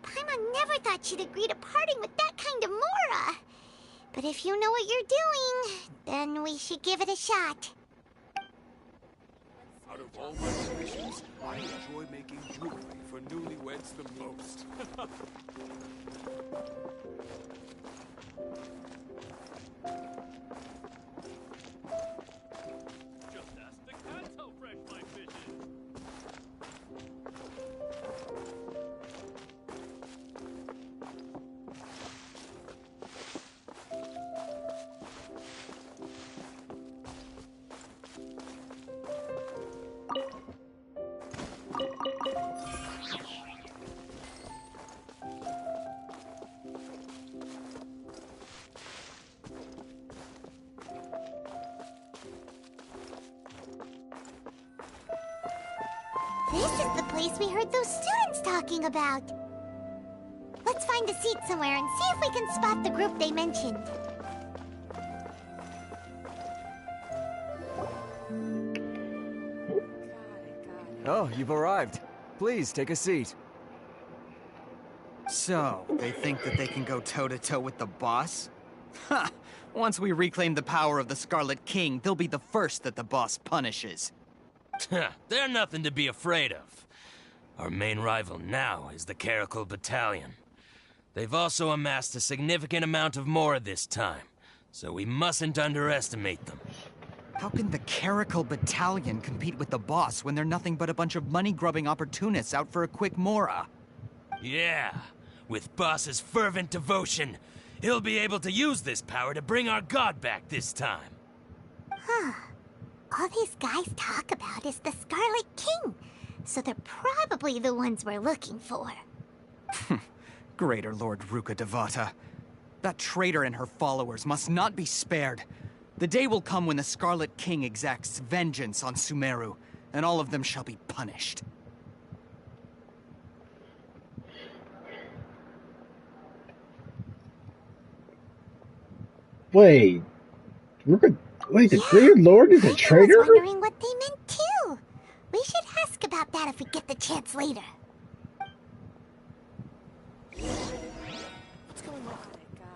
Paimon never thought she'd agree to parting with that kind of Mora. But if you know what you're doing, then we should give it a shot. Out of all my traditions, I enjoy making jewelry for newlyweds the most. Just ask the cats how fresh my fish is. the place we heard those students talking about. Let's find a seat somewhere and see if we can spot the group they mentioned. Oh, you've arrived. Please, take a seat. So, they think that they can go toe-to-toe with the boss? Ha! Once we reclaim the power of the Scarlet King, they'll be the first that the boss punishes. They're nothing to be afraid of. Our main rival now is the Caracal Battalion. They've also amassed a significant amount of Mora this time, so we mustn't underestimate them. How can the Caracal Battalion compete with the boss when they're nothing but a bunch of money-grubbing opportunists out for a quick Mora? Yeah, with Boss's fervent devotion, he'll be able to use this power to bring our god back this time. Huh. All these guys talk about is the Scarlet King, so they're probably the ones we're looking for. Greater Lord Rukkhadevata. That traitor and her followers must not be spared. The day will come when the Scarlet King exacts vengeance on Sumeru, and all of them shall be punished. Wait, the Greater Lord is a traitor? I was wondering what they meant too. We should ask about that if we get the chance later. What's going on?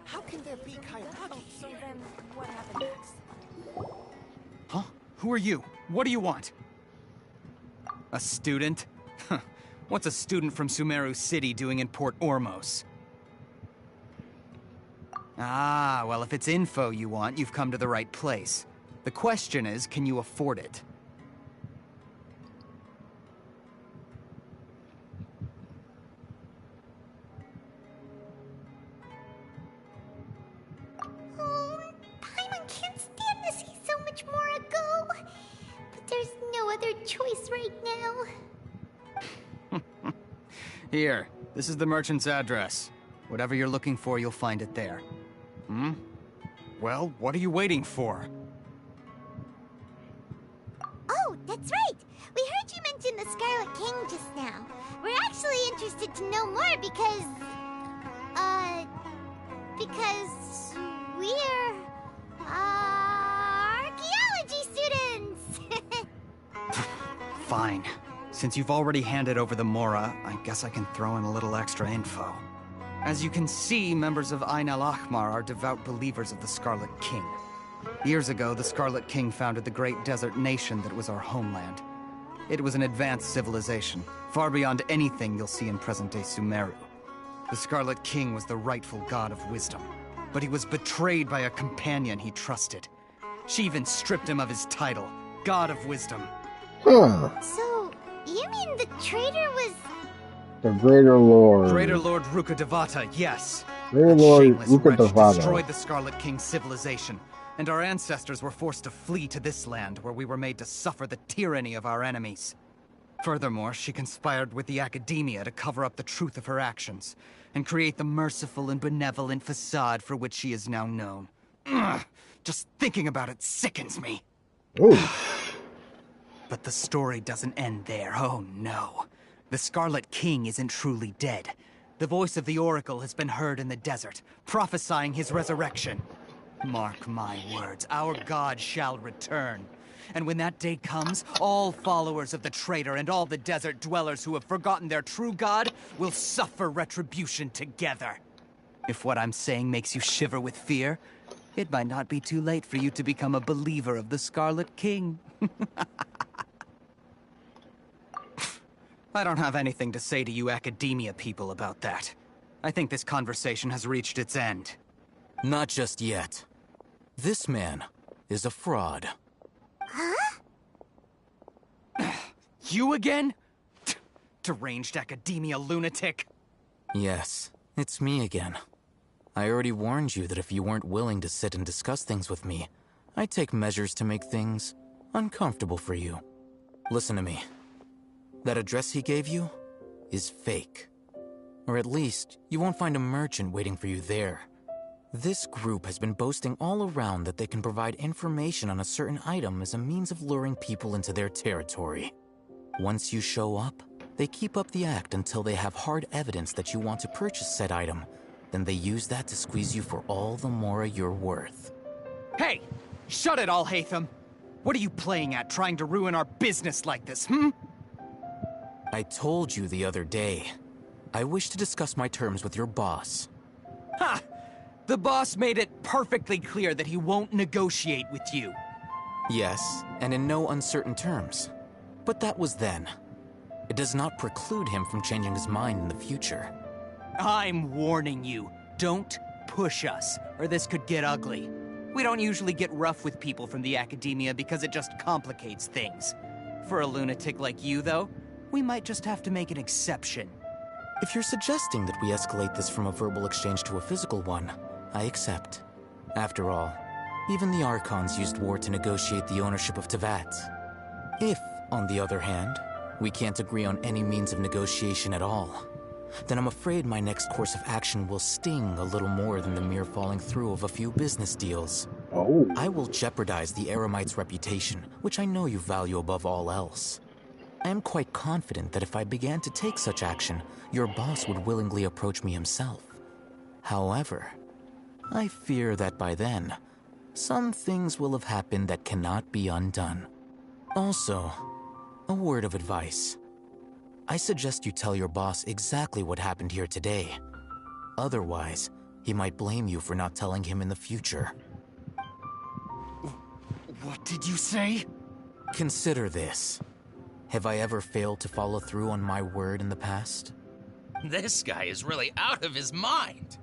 How can there be Kayaki? So then, what happened next? Huh? Who are you? What do you want? A student? What's a student from Sumeru City doing in Port Ormos? Ah, well, if it's info you want, you've come to the right place. The question is, can you afford it? Oh, Paimon can't stand to see so much more ago. But there's no other choice right now. Here, this is the merchant's address. Whatever you're looking for, you'll find it there. Hmm? Well, what are you waiting for? Oh, that's right! We heard you mention the Scarlet King just now. We're actually interested to know more because we're, archaeology students! Fine. Since you've already handed over the Mora, I guess I can throw in a little extra info. As you can see, members of Ain al-Ahmar are devout believers of the Scarlet King. Years ago, the Scarlet King founded the great desert nation that was our homeland. It was an advanced civilization, far beyond anything you'll see in present-day Sumeru. The Scarlet King was the rightful god of wisdom, but he was betrayed by a companion he trusted. She even stripped him of his title, God of Wisdom. Huh. So, you mean the traitor was... The Greater Lord. Greater Lord Rukkhadevata, yes. Greater That Lord shameless wretch Rukkhadevata. destroyed the Scarlet King's civilization, and our ancestors were forced to flee to this land where we were made to suffer the tyranny of our enemies. Furthermore, she conspired with the Academia to cover up the truth of her actions, and create the merciful and benevolent facade for which she is now known. Ugh, just thinking about it sickens me. Ooh. But the story doesn't end there, oh no. The Scarlet King isn't truly dead. The voice of the Oracle has been heard in the desert, prophesying his resurrection. Mark my words, our god shall return. And when that day comes, all followers of the traitor and all the desert dwellers who have forgotten their true god will suffer retribution together. If what I'm saying makes you shiver with fear, it might not be too late for you to become a believer of the Scarlet King. I don't have anything to say to you Academia people about that. I think this conversation has reached its end. Not just yet. This man is a fraud. Huh? You again? Deranged Academia lunatic. Yes, it's me again. I already warned you that if you weren't willing to sit and discuss things with me, I'd take measures to make things uncomfortable for you. Listen to me. That address he gave you is fake. Or at least, you won't find a merchant waiting for you there. This group has been boasting all around that they can provide information on a certain item as a means of luring people into their territory. Once you show up, They keep up the act until they have hard evidence that you want to purchase said item. Then they use that to squeeze you for all the mora you're worth. Hey! Shut it all, Hatham! What are you playing at, trying to ruin our business like this, hmm? I told you the other day. I wish to discuss my terms with your boss. Ha! The boss made it perfectly clear that he won't negotiate with you. Yes, and in no uncertain terms. But that was then. It does not preclude him from changing his mind in the future. I'm warning you. Don't push us, or this could get ugly. We don't usually get rough with people from the academia because it just complicates things. For a lunatic like you, though, we might just have to make an exception. If you're suggesting that we escalate this from a verbal exchange to a physical one, I accept. After all, even the Archons used war to negotiate the ownership of Teyvat. If, on the other hand, we can't agree on any means of negotiation at all, then I'm afraid my next course of action will sting a little more than the mere falling through of a few business deals. Oh. I will jeopardize the Eremite's reputation, which I know you value above all else. I am quite confident that if I began to take such action, your boss would willingly approach me himself. However, I fear that by then, some things will have happened that cannot be undone. Also, a word of advice. I suggest you tell your boss exactly what happened here today. Otherwise, he might blame you for not telling him in the future. What did you say? Consider this. Have I ever failed to follow through on my word in the past? This guy is really out of his mind.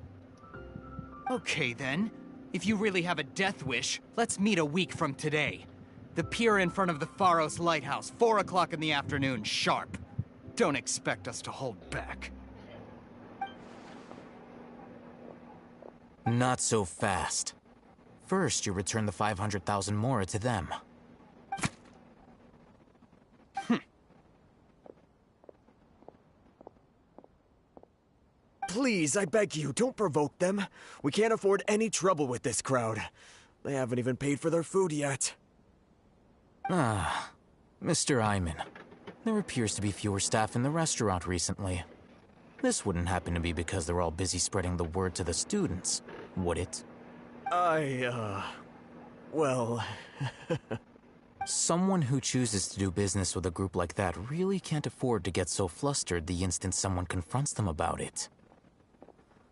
Okay then. If you really have a death wish, let's meet a week from today. The pier in front of the Pharos Lighthouse, 4 o'clock in the afternoon, sharp. Don't expect us to hold back. Not so fast. First, you return the 500,000 mora to them. Please, I beg you, don't provoke them. We can't afford any trouble with this crowd. They haven't even paid for their food yet. Ah, Mr. Iman. There appears to be fewer staff in the restaurant recently. This wouldn't happen to be because they're all busy spreading the word to the students, would it? Well... Someone who chooses to do business with a group like that really can't afford to get so flustered the instant someone confronts them about it.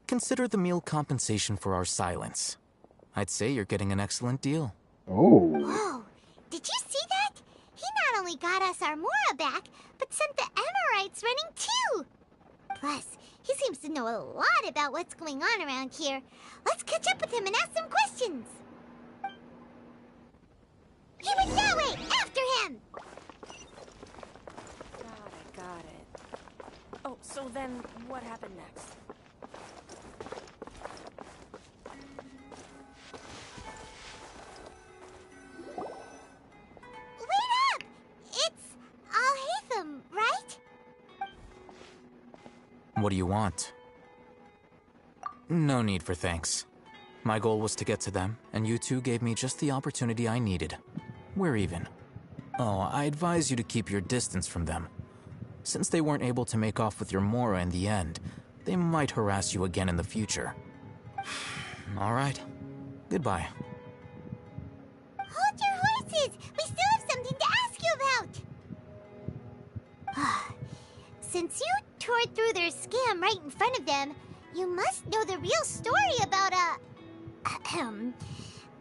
Consider the meal compensation for our silence. I'd say you're getting an excellent deal. Oh. Whoa, did you see that? He not only got us our Mora back, but sent the Amorites running too. Plus, he seems to know a lot about what's going on around here. Let's catch up with him and ask some questions. He went that way! After him! Got it. Oh, so then what happened next? Wait up! It's Al-Hatham, right? What do you want? No need for thanks. My goal was to get to them, and you two gave me just the opportunity I needed. We're even. Oh, I advise you to keep your distance from them. Since they weren't able to make off with your Mora in the end, they might harass you again in the future. All right. Goodbye. Hold your horses! We still have something to ask you about! Since you tore through their scam right in front of them, you must know the real story about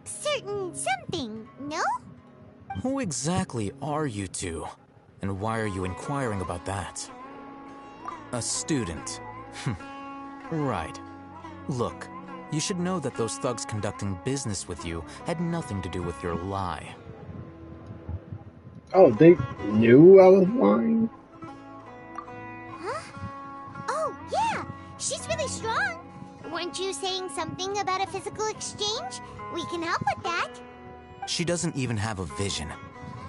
certain something, no? Who exactly are you two? And why are you inquiring about that? A student. Right. Look, you should know that those thugs conducting business with you had nothing to do with your lie. Oh, they knew I was lying? Huh? Oh, yeah! She's really strong! Weren't you saying something about a physical exchange? We can help with that. She doesn't even have a vision.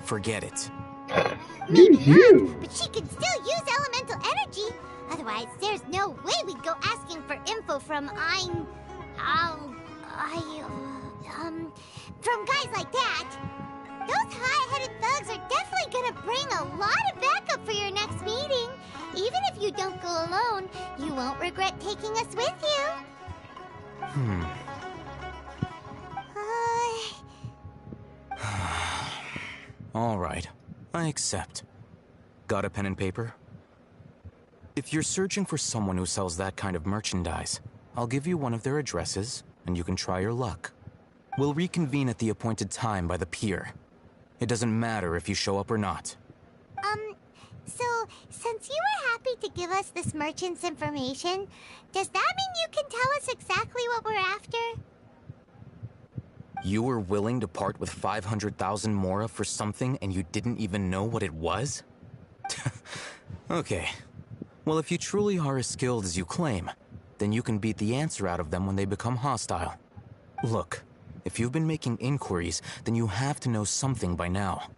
Forget it. Maybe not, but she can still use elemental energy. Otherwise, there's no way we'd go asking for info from from guys like that. Those high-headed thugs are definitely gonna bring a lot of backup for your next meeting. Even if you don't go alone, you won't regret taking us with you. All right, I accept. Got a pen and paper? If you're searching for someone who sells that kind of merchandise, I'll give you one of their addresses, and you can try your luck. We'll reconvene at the appointed time by the pier. It doesn't matter if you show up or not. So, since you were happy to give us this merchant's information, does that mean you can tell us exactly what we're after? You were willing to part with 500,000 mora for something and you didn't even know what it was? Okay. Well, if you truly are as skilled as you claim, then you can beat the answer out of them when they become hostile. Look, if you've been making inquiries, then you have to know something by now.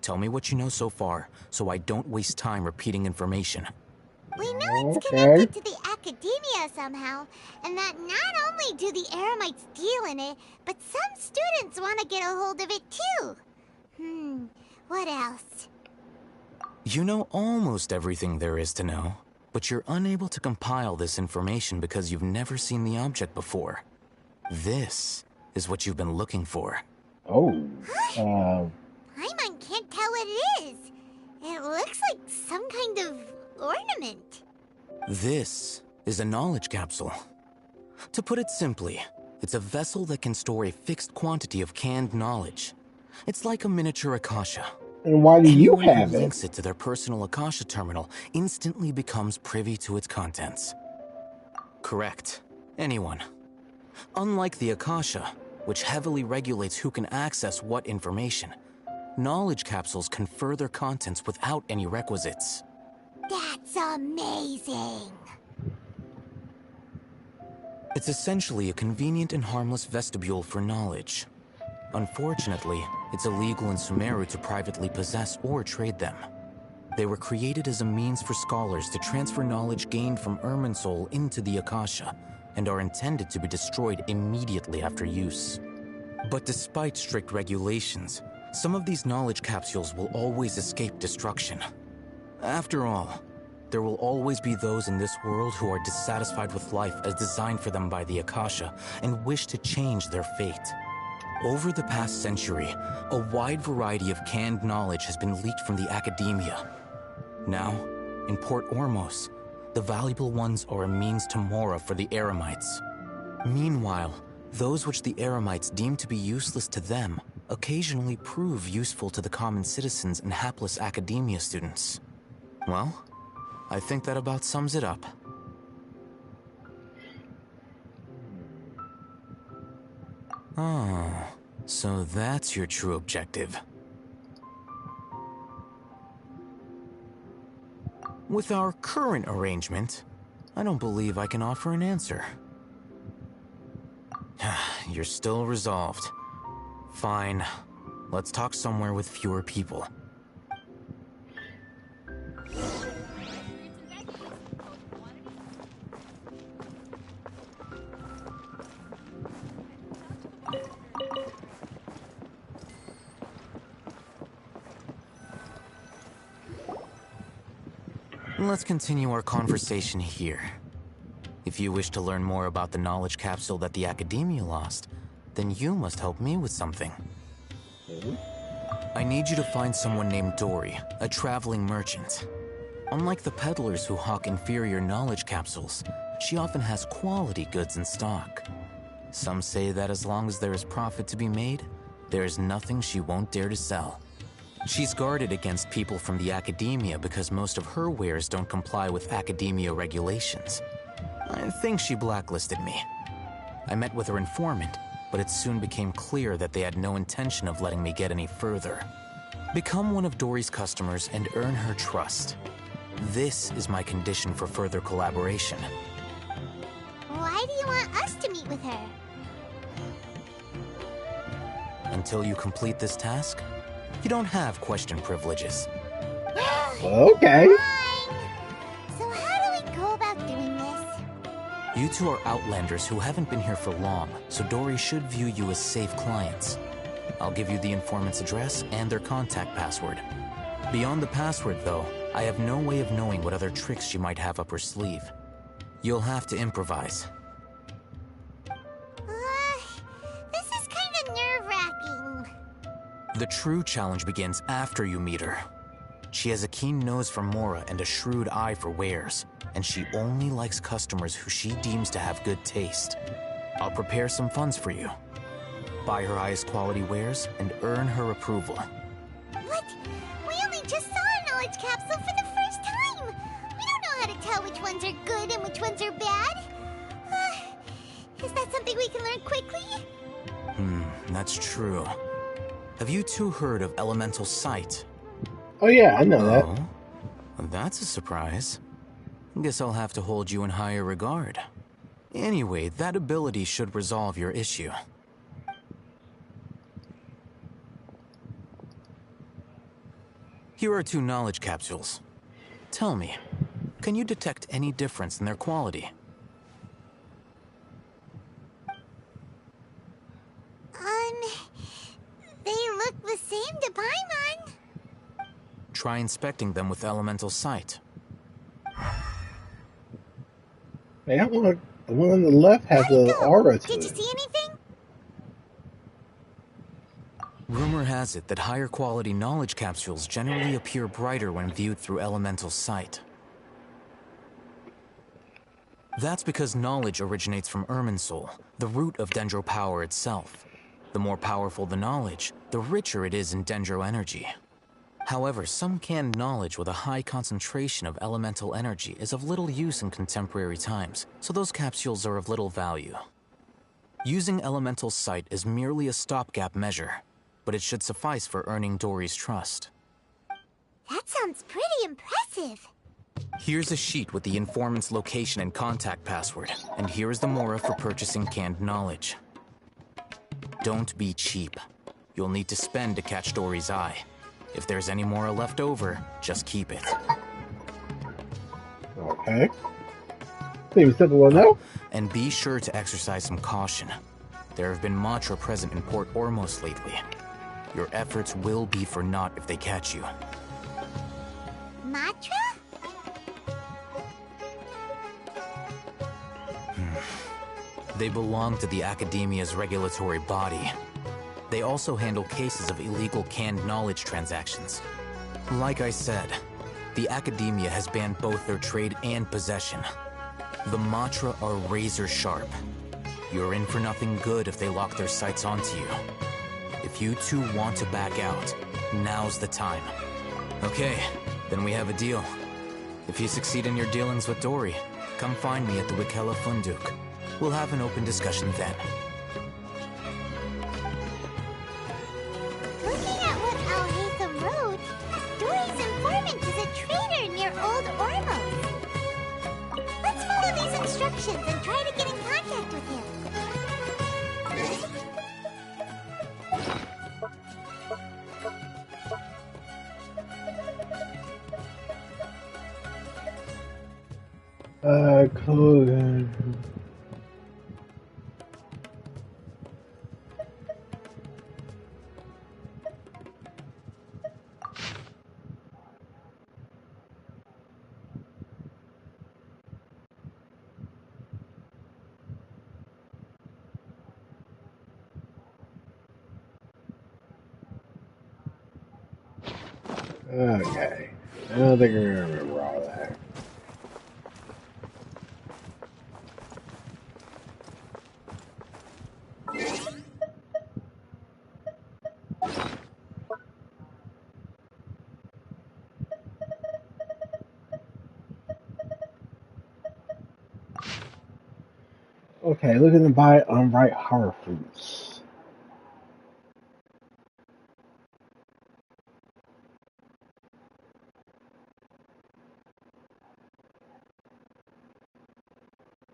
Tell me what you know so far, so I don't waste time repeating information. We know it's connected to the academia somehow, and that not only do the Eremites deal in it, but some students want to get a hold of it too. What else? You know almost everything there is to know, but you're unable to compile this information because you've never seen the object before. This is what you've been looking for. Paimon can't tell what it is. It looks like some kind of ornament. This is a knowledge capsule. To put it simply, it's a vessel that can store a fixed quantity of canned knowledge. It's like a miniature Akasha. And why do you Anyone have who it? links it to their personal Akasha terminal instantly becomes privy to its contents. Correct. Anyone. Unlike the Akasha, which heavily regulates who can access what information, knowledge capsules confer their contents without any requisites. That's amazing. It's essentially a convenient and harmless vestibule for knowledge. Unfortunately, it's illegal in Sumeru to privately possess or trade them. They were created as a means for scholars to transfer knowledge gained from Irminsul into the Akasha, and are intended to be destroyed immediately after use. But despite strict regulations, some of these knowledge capsules will always escape destruction. After all, there will always be those in this world who are dissatisfied with life as designed for them by the Akasha and wish to change their fate. Over the past century, a wide variety of canned knowledge has been leaked from the academia. Now, in Port Ormos, the valuable ones are a means to mora for the Eremites. Meanwhile, those which the Eremites deem to be useless to them occasionally prove useful to the common citizens and hapless academia students. Well, I think that about sums it up. Oh, so that's your true objective. With our current arrangement, I don't believe I can offer an answer. You're still resolved. Fine. Let's talk somewhere with fewer people. Let's continue our conversation here. If you wish to learn more about the knowledge capsule that the Academia lost, then you must help me with something. I need you to find someone named Dory, a traveling merchant. Unlike the peddlers who hawk inferior knowledge capsules, she often has quality goods in stock. Some say that as long as there is profit to be made, there is nothing she won't dare to sell. She's guarded against people from the Academia because most of her wares don't comply with Academia regulations. I think she blacklisted me. I met with her informant, but it soon became clear that they had no intention of letting me get any further. Become one of Dory's customers and earn her trust. This is my condition for further collaboration. Why do you want us to meet with her? Until you complete this task, you don't have question privileges. Okay. Fine. So how do we go about doing this? You two are outlanders who haven't been here for long, so Dory should view you as safe clients. I'll give you the informant's address and their contact password. Beyond the password, though, I have no way of knowing what other tricks she might have up her sleeve. You'll have to improvise. This is kind of nerve-wracking. The true challenge begins after you meet her. She has a keen nose for Mora and a shrewd eye for wares, and she only likes customers who she deems to have good taste. I'll prepare some funds for you. Buy her highest quality wares and earn her approval. What? We only just saw a knowledge capsule for the first time! We don't know how to tell which ones are good and which ones are bad. Is that something we can learn quickly? That's true. Have you two heard of elemental sight? Oh yeah, I know that. Oh, that's a surprise. Guess I'll have to hold you in higher regard. Anyway, that ability should resolve your issue. Here are 2 knowledge capsules. Tell me, can you detect any difference in their quality? They look the same to Paimon. Try inspecting them with elemental sight. Hey, that one, the one on the left has an aura to it. Did you see anything? Rumor has it that higher quality knowledge capsules generally appear brighter when viewed through elemental sight. That's because knowledge originates from Irminsul, the root of Dendro power itself. The more powerful the knowledge, the richer it is in Dendro energy. However, some canned knowledge with a high concentration of elemental energy is of little use in contemporary times, so those capsules are of little value. Using elemental sight is merely a stopgap measure, but it should suffice for earning Dory's trust. That sounds pretty impressive. Here's a sheet with the informant's location and contact password, and here is the Mora for purchasing canned knowledge. Don't be cheap. You'll need to spend to catch Dory's eye. If there's any Mora left over, just keep it. Okay. Seems simple enough. And be sure to exercise some caution. There have been Matra present in Port Ormos lately. Your efforts will be for naught if they catch you. Matra? They belong to the Academia's regulatory body. They also handle cases of illegal canned knowledge transactions. Like I said, the Academia has banned both their trade and possession. The Matra are razor sharp. You're in for nothing good if they lock their sights onto you. If you two want to back out, now's the time. Okay, then we have a deal. If you succeed in your dealings with Dory, come find me at the Wikela Funduk. We'll have an open discussion then. Looking at what Al-Haytham wrote, Dory's informant is a traitor near Old Ormos. Let's follow these instructions and try to get in contact with him. Cool. Okay. I don't think I remember all that. Okay, looking to buy unripe horror fruits.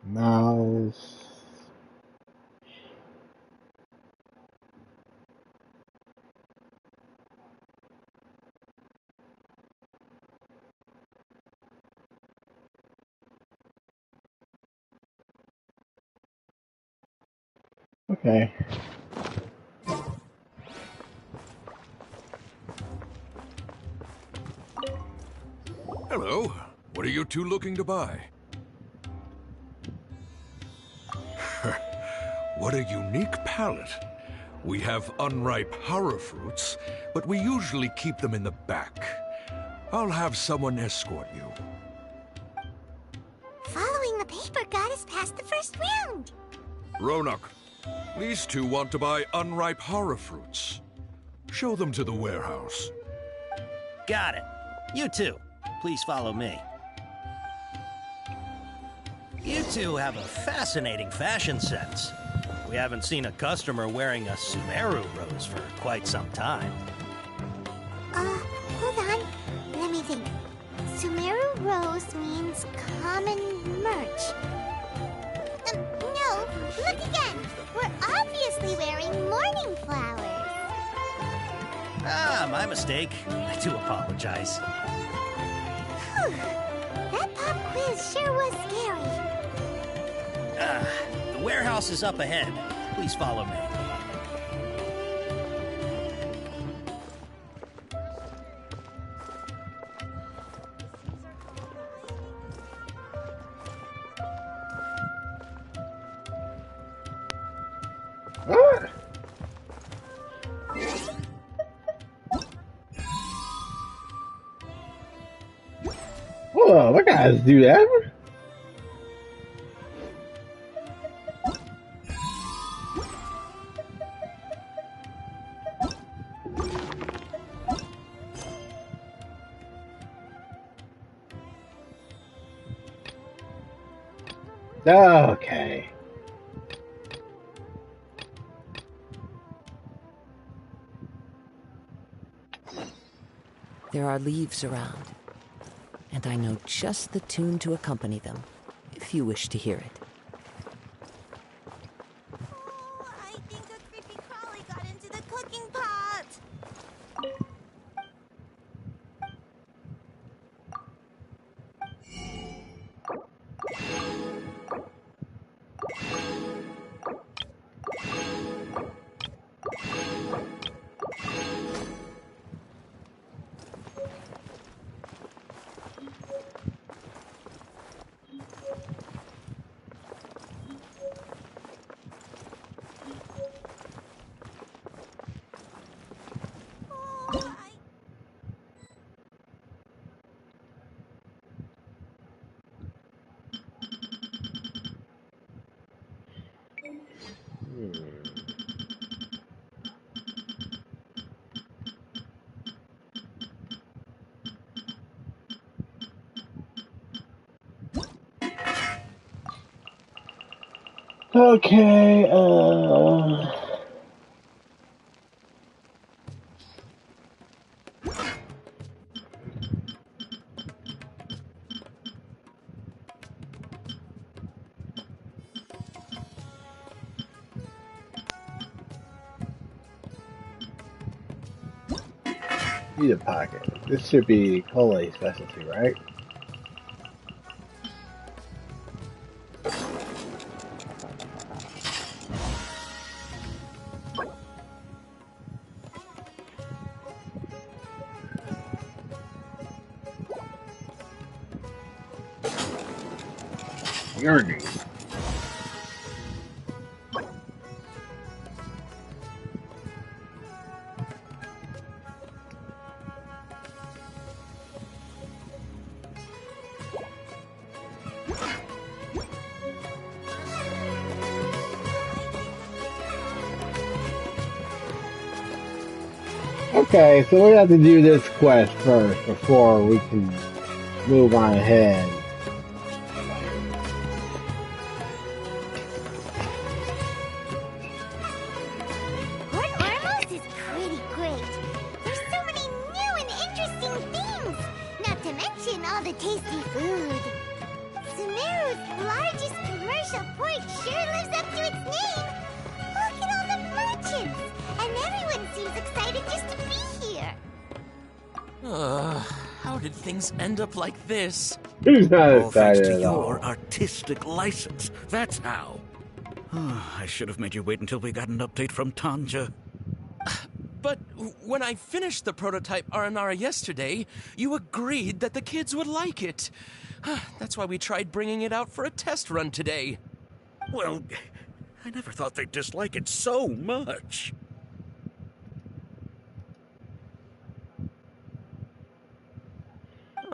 Mouse. Okay. are you two looking to buy? What a unique palate. We have unripe horror fruits, but we usually keep them in the back. I'll have someone escort you. Following the paper got us past the first round. Ronak, these two want to buy unripe horror fruits. Show them to the warehouse. Got it. You two, please follow me. You two have a fascinating fashion sense. We haven't seen a customer wearing a Sumeru rose for quite some time. Hold on. Let me think. Sumeru rose means common merch. No, look again. We're obviously wearing morning flowers. Ah, my mistake. I do apologize. Whew. That pop quiz sure was scary. The warehouse is up ahead. Please follow me. Whoa, what guys do that? Okay. There are leaves around, and I know just the tune to accompany them, if you wish to hear it. I think a creepy crawly got into the cooking pot. Okay, need a pocket. This should be Collei specialty, right? Yardy. Okay, so we have to do this quest first before we can move on ahead. Port Ormos is pretty great. There's so many new and interesting things. Not to mention all the tasty food. Sumeru's largest commercial port sure lives up to its name. Look at all the merchants. And everyone seems excited just to be here. How did things end up like this? Who's not All thanks excited to at all? your artistic license. That's how. I should have made you wait until we got an update from Tanja. But when I finished the prototype Aranara yesterday, you agreed that the kids would like it. That's why we tried bringing it out for a test run today. Well, I never thought they'd dislike it so much.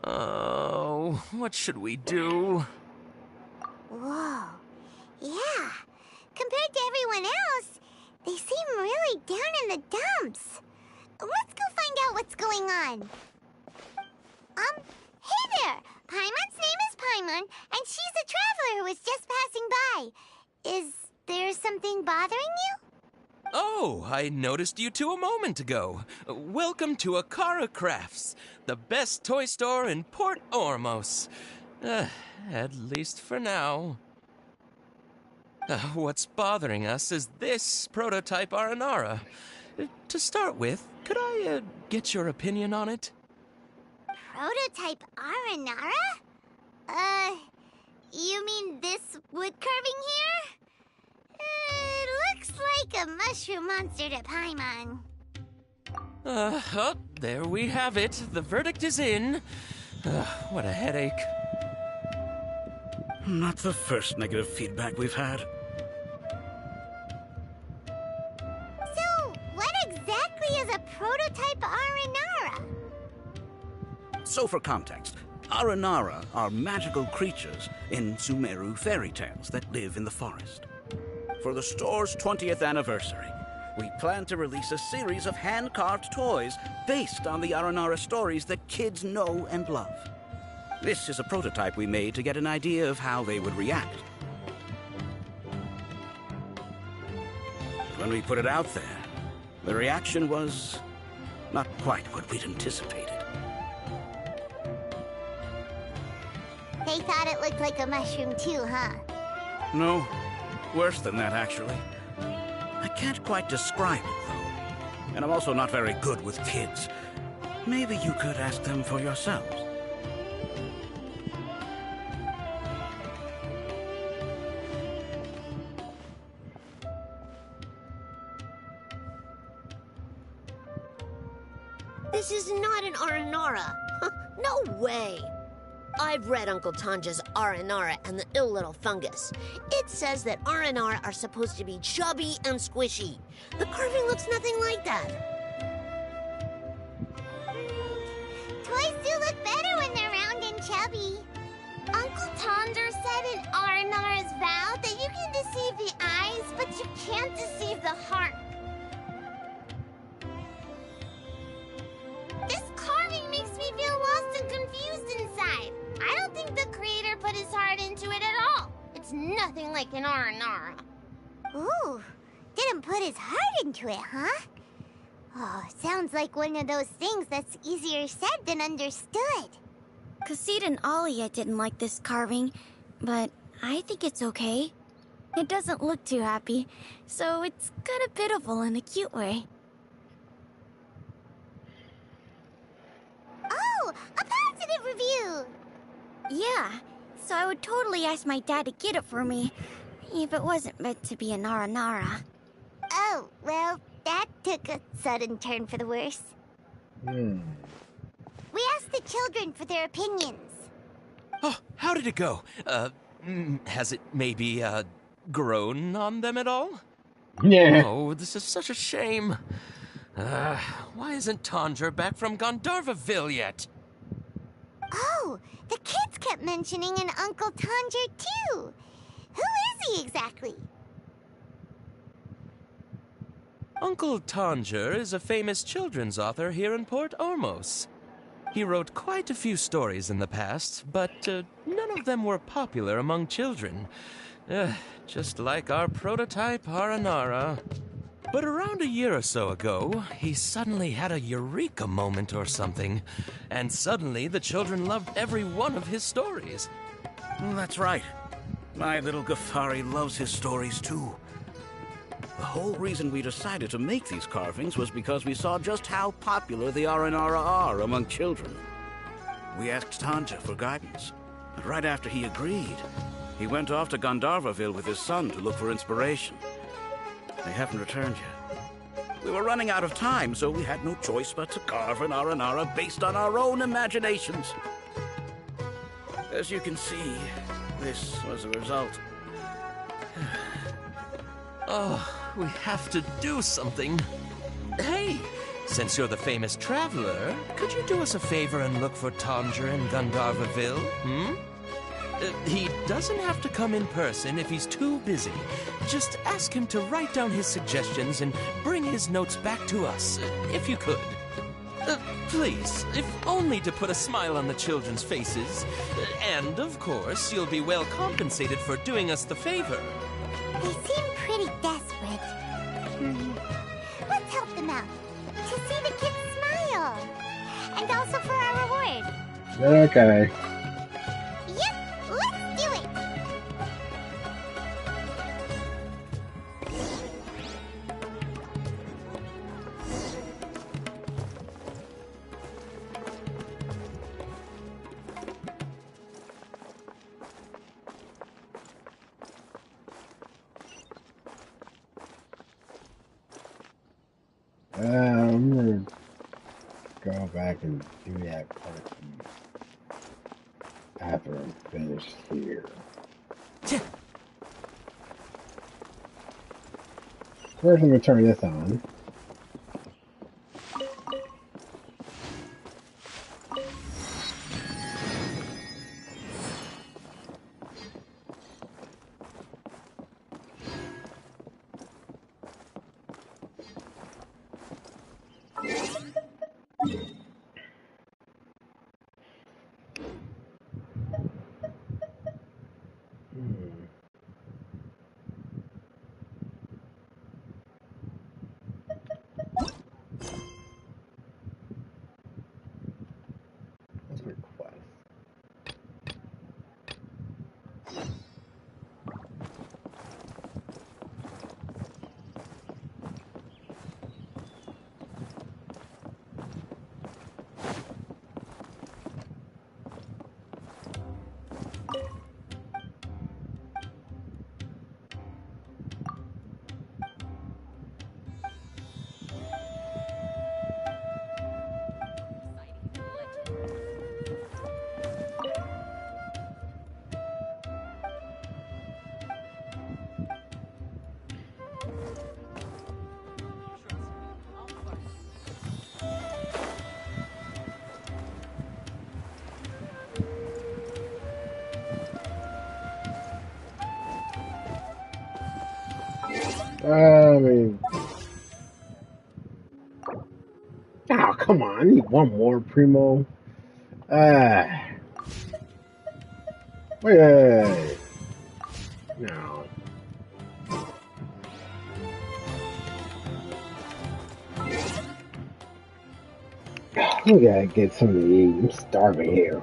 Oh, what should we do? Whoa. Yeah. Compared to everyone else, they seem really down in the dumps. Let's go find out what's going on. Hey there! Paimon's name is Paimon, and she's a traveler who was just passing by. Is there something bothering you? Oh, I noticed you two a moment ago. Welcome to Akara Crafts, the best toy store in Port Ormos. At least for now. What's bothering us is this prototype Aranara. To start with, could I get your opinion on it? Prototype Aranara? You mean this wood carving here? It looks like a mushroom monster to Paimon. Oh, there we have it. The verdict is in. What a headache. Not the first negative feedback we've had. So, what exactly is a prototype Aranara? So for context, Aranara are magical creatures in Sumeru fairy tales that live in the forest. For the store's 20th anniversary, we plan to release a series of hand-carved toys based on the Aranara stories that kids know and love. This is a prototype we made to get an idea of how they would react. When we put it out there, the reaction was not quite what we'd anticipated. They thought it looked like a mushroom too, huh? No, worse than that, actually. I can't quite describe it, though. And I'm also not very good with kids. Maybe you could ask them for yourselves. This is not an Aranara. No way. I've read Uncle Tanja's Aranara and the Ill Little Fungus. It says that Aranara are supposed to be chubby and squishy. The carving looks nothing like that. Toys do look better when they're round and chubby. Uncle Tonder said in Aranara's vow that you can deceive the eyes, but you can't deceive the heart. This carving makes me feel lost and confused inside. I don't think the creator put his heart into it at all. It's nothing like an Aranara. Ooh, didn't put his heart into it, huh? Oh, sounds like one of those things that's easier said than understood. Cassid and Alia didn't like this carving, but I think it's okay. It doesn't look too happy, so it's kind of pitiful in a cute way. Oh, a positive review! Yeah, so I would totally ask my dad to get it for me, if it wasn't meant to be an Aranara. Oh, well, that took a sudden turn for the worse. We asked the children for their opinions. Oh, how did it go? Has it maybe, grown on them at all? Yeah. Oh, this is such a shame. Why isn't Tondra back from Gandharvaville yet? Oh, the kids kept mentioning an Uncle Tanger, too. Who is he exactly? Uncle Tanger is a famous children's author here in Port Ormos. He wrote quite a few stories in the past, but none of them were popular among children. Just like our prototype Aranara. But around a year or so ago, he suddenly had a eureka moment or something. And suddenly the children loved every one of his stories. That's right. My little Ghaffari loves his stories too. The whole reason we decided to make these carvings was because we saw just how popular the Aranara are among children. We asked Tanja for guidance, but right after he agreed, he went off to Gandharvaville with his son to look for inspiration. They haven't returned yet. We were running out of time, so we had no choice but to carve an Aranara based on our own imaginations. As you can see, this was the result. Oh, we have to do something. Hey, since you're the famous traveler, could you do us a favor and look for Tondra in Gandharvaville, he doesn't have to come in person if he's too busy. Just ask him to write down his suggestions and bring his notes back to us, if you could. Please, if only to put a smile on the children's faces. And, of course, you'll be well compensated for doing us the favor. They seem pretty desperate. Let's help them out. To see the kids smile. And also for our reward. Okay. Yep, let's do it. I'm gonna go back and do that part after I'm finished here. First, I'm gonna turn this on. I mean, oh, come on, I need one more, Primo. Wait. No. We gotta get something to eat. I'm starving here.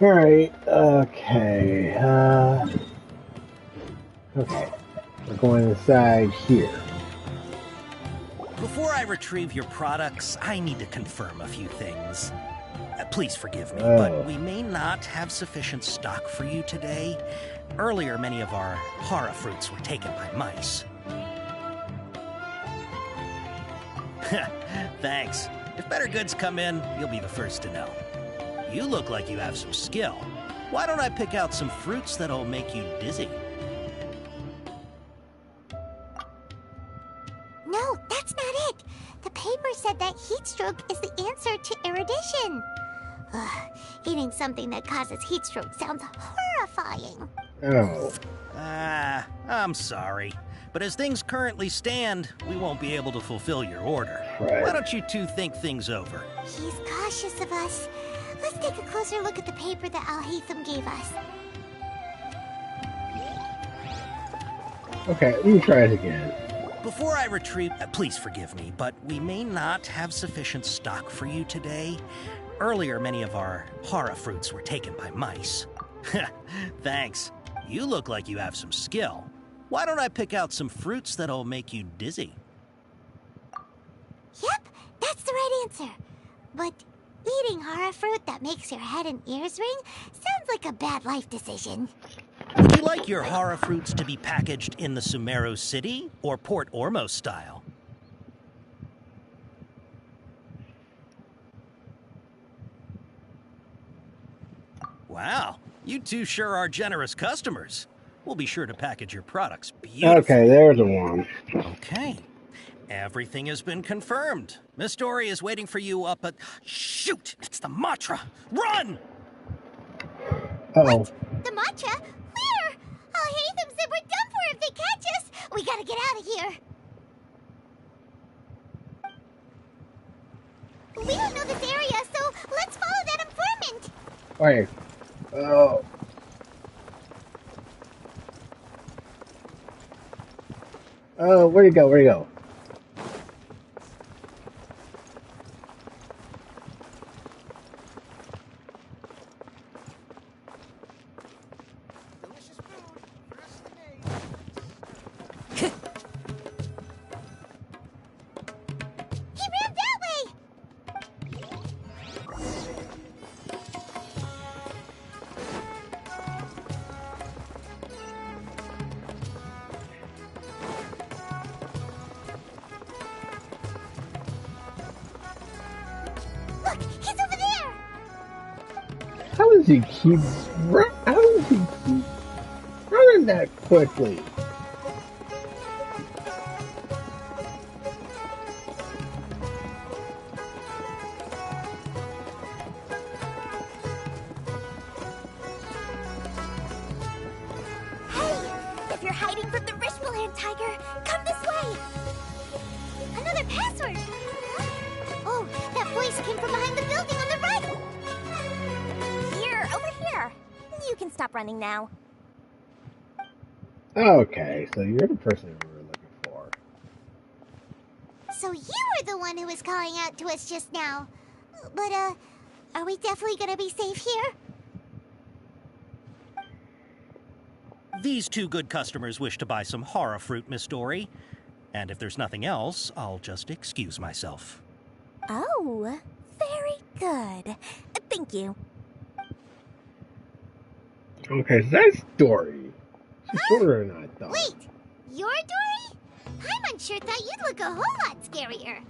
Alright, okay. Okay. We're going inside here. Before I retrieve your products, I need to confirm a few things. Please forgive me, but we may not have sufficient stock for you today. Earlier, many of our hara fruits were taken by mice. Thanks. If better goods come in, you'll be the first to know. You look like you have some skill. Why don't I pick out some fruits that'll make you dizzy? No, that's not it. The paper said that heat stroke is the answer to erudition. Ugh, eating something that causes heat stroke sounds horrifying. Oh. I'm sorry. But as things currently stand, we won't be able to fulfill your order. Right. Why don't you two think things over? He's cautious of us. Let's take a closer look at the paper that Al-Haytham gave us. Okay, let me try it again. Before I retrieve... please forgive me, but we may not have sufficient stock for you today. Earlier, many of our hara fruits were taken by mice. Thanks. You look like you have some skill. Why don't I pick out some fruits that'll make you dizzy? Yep, that's the right answer. But eating hara fruit that makes your head and ears ring sounds like a bad life decision. Would you like your hara fruits to be packaged in the Sumeru City or Port Ormos style? Wow, you two sure are generous customers. We'll be sure to package your products beautifully. Okay, there's the one. Okay. Everything has been confirmed. Miss Dory is waiting for you up at... Shoot! It's the Matra! Run! Uh-oh. The Matra? Where? Al-Haytham said we're done for if they catch us. We gotta get out of here. We don't know this area, so let's follow that informant. Okay. Oh. Oh, where'd he go? Where'd he go? He ran that way. Look, he's over there. How does he keep running that quickly? Hey, if you're hiding from the Rishmaland tiger, come this way. Another password. Oh, that voice came from behind the building on the right. Here, over here. You can stop running now. Okay, so you're the person we were looking for. So you were the one who was calling out to us just now. But, are we definitely gonna be safe here? These two good customers wish to buy some hara fruit, Miss Dory. And if there's nothing else, I'll just excuse myself. Oh, very good. Thank you. Okay, so that's Dory. She's shorter than I thought. Wait, you're Dory? Paimon sure thought you'd look a whole lot scarier.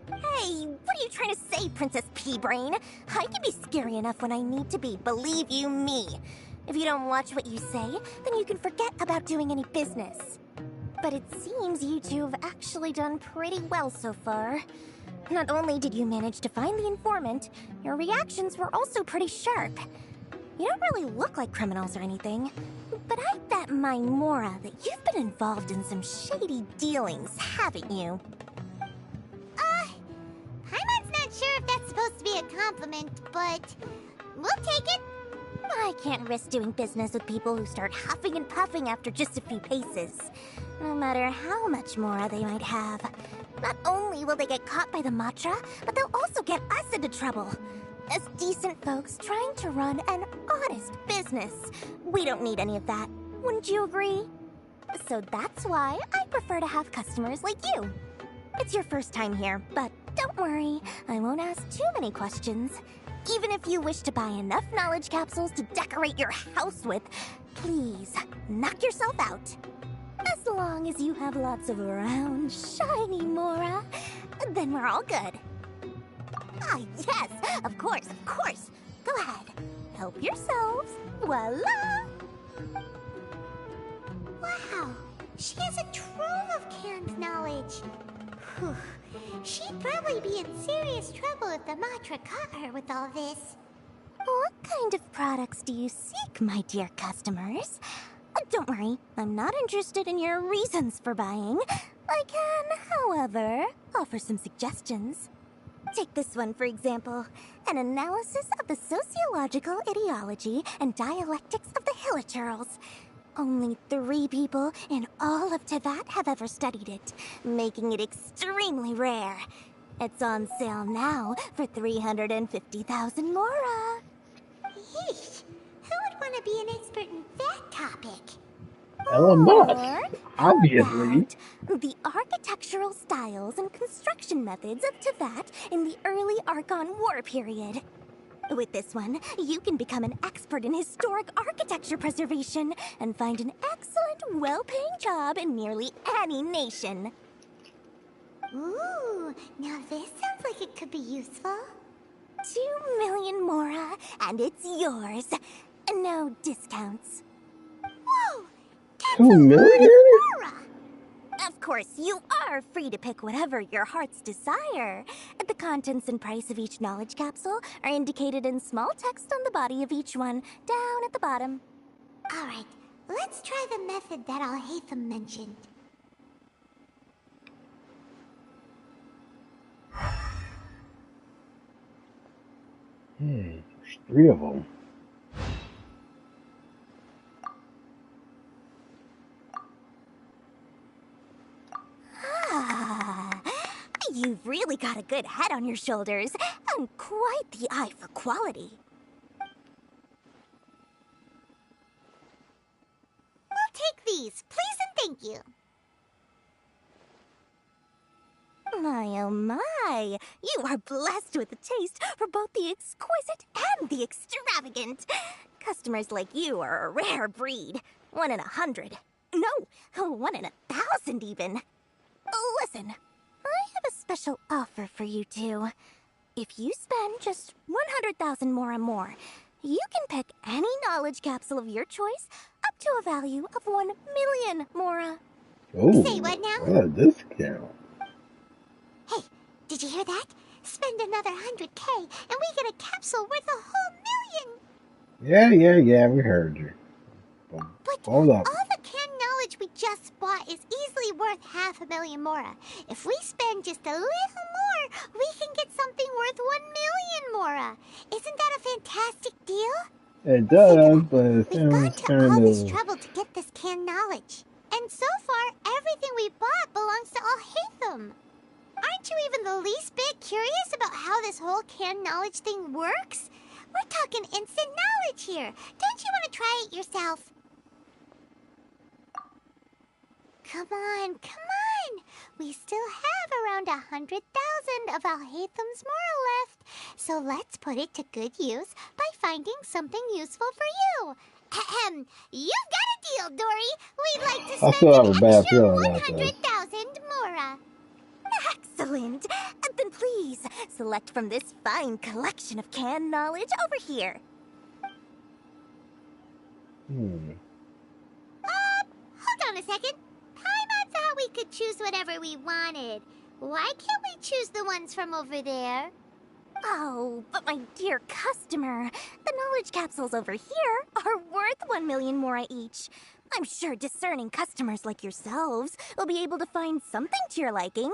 Hey, what are you trying to say, Princess Pea-Brain? I can be scary enough when I need to be, believe you me. If you don't watch what you say, then you can forget about doing any business. But it seems you two have actually done pretty well so far. Not only did you manage to find the informant, your reactions were also pretty sharp. You don't really look like criminals or anything, but I bet my Mora that you've been involved in some shady dealings, haven't you? Paimon's not sure if that's supposed to be a compliment, but we'll take it. I can't risk doing business with people who start huffing and puffing after just a few paces. No matter how much Mora they might have. Not only will they get caught by the Matra, but they'll also get us into trouble. as decent folks trying to run an honest business. We don't need any of that. Wouldn't you agree? So that's why I prefer to have customers like you. It's your first time here, but don't worry, I won't ask too many questions. Even if you wish to buy enough knowledge capsules to decorate your house with, please, knock yourself out. As long as you have lots of round, shiny Mora, then we're all good. Ah, yes, of course, of course. Go ahead, help yourselves. Voila! Wow, she has a trove of canned knowledge. Whew. She'd probably be in serious trouble if the Matra caught her with all this. What kind of products do you seek, my dear customers? Don't worry, I'm not interested in your reasons for buying. I can, however, offer some suggestions. Take this one, for example. An analysis of the sociological ideology and dialectics of the Hilichurls. Only 3 people in all of Teyvat have ever studied it, making it extremely rare. It's on sale now for 350,000 Mora. Yeesh, who would want to be an expert in that topic? Elon Musk, Or obviously. the architectural styles and construction methods of Teyvat in the early Archon War period. With this one, you can become an expert in historic architecture preservation and find an excellent, well-paying job in nearly any nation. Ooh, now this sounds like it could be useful. 2 million Mora, and it's yours. No discounts. Whoa! 2 million? Mora! Of course, you are free to pick whatever your heart's desire. The contents and price of each knowledge capsule are indicated in small text on the body of each one, down at the bottom. Alright, let's try the method that Alhaitham mentioned. There's 3 of them. Ah, you've really got a good head on your shoulders, and quite the eye for quality. We'll take these, please and thank you. My oh my, you are blessed with a taste for both the exquisite and the extravagant. Customers like you are a rare breed. 1 in 100. No, 1 in 1,000 even. Listen, I have a special offer for you two. If you spend just 100,000 more, you can pick any knowledge capsule of your choice up to a value of 1 million Mora. Oh, Say what now? what a discount. Hey, did you hear that? Spend another 100K and we get a capsule worth a whole million! Yeah, we heard you. But hold up. all the canned knowledge we just bought is easily worth 500,000 Mora. If we spend just a little more, we can get something worth 1 million Mora. Isn't that a fantastic deal? It does, but it We've gone sounds to all this kind of... trouble to get this canned knowledge. And so far, everything we bought belongs to Alhaitham. Aren't you even the least bit curious about how this whole canned knowledge thing works? We're talking instant knowledge here. Don't you want to try it yourself? Come on. We still have around 100,000 of Alhaitham's Moral left. So let's put it to good use by finding something useful for you. Ahem. You've got a deal, Dory. We'd like to I spend still have an a bad extra feeling about this. 100,000 Mora. Excellent. Then please, select from this fine collection of canned knowledge over here. Hold on a second. I thought we could choose whatever we wanted. Why can't we choose the ones from over there? Oh, but my dear customer, the knowledge capsules over here are worth 1 million Mora each. I'm sure discerning customers like yourselves will be able to find something to your liking.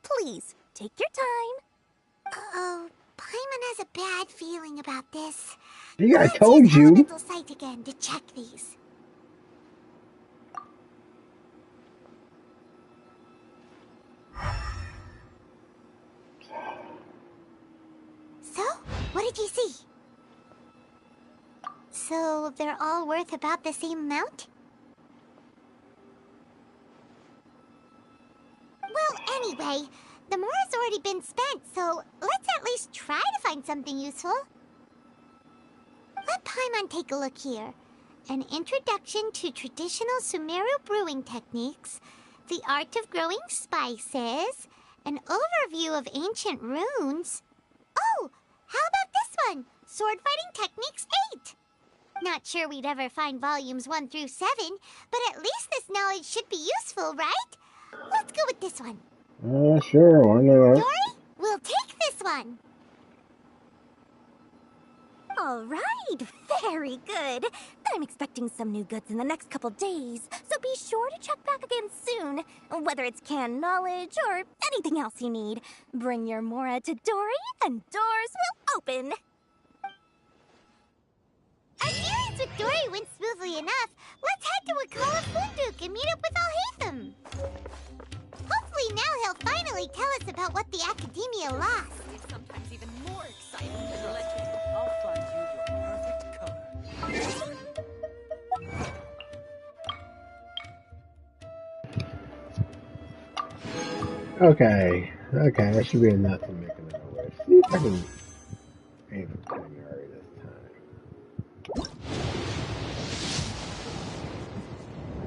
Please, take your time. Uh-oh, Paimon has a bad feeling about this. See, I Let's told use you. Elemental Sight again to check these. So, what did you see? So they're all worth about the same amount? Well, anyway, the more has already been spent, so let's at least try to find something useful. Let Paimon take a look here. An introduction to traditional Sumeru brewing techniques, the art of growing spices, an overview of ancient runes. Oh, how about this one? Sword Fighting Techniques 8. Not sure we'd ever find volumes 1 through 7, but at least this knowledge should be useful, right? Let's go with this one. Sure, why not? Dory, we'll take this one. All right, very good. I'm expecting some new goods in the next couple days, so be sure to check back again soon. Whether it's canned knowledge or anything else you need, bring your Mora to Dory and doors will open. Our dealings with Dory went smoothly enough. Let's head to Wakala Funduk and meet up with Alhaitham. Hopefully now he'll finally tell us about what the Academia lost. It's sometimes even more exciting than the legend. I'll find you your perfect color. Okay, that should be enough to make another wish. See if I can aim for Tighnari this time.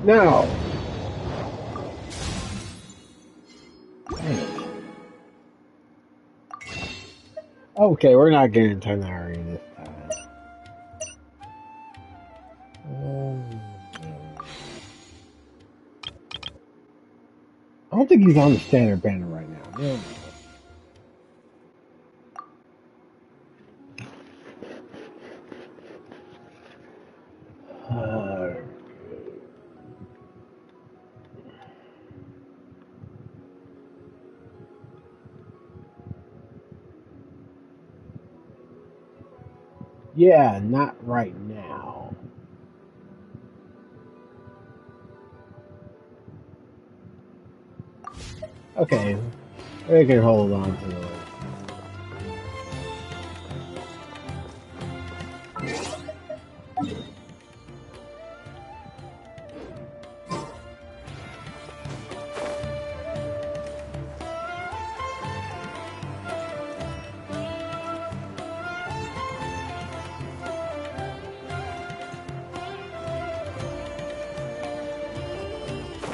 No! Okay, we're not getting Tighnari this time. I don't think he's on the standard banner right now. No. Yeah, not right now. Okay, we can hold on to it.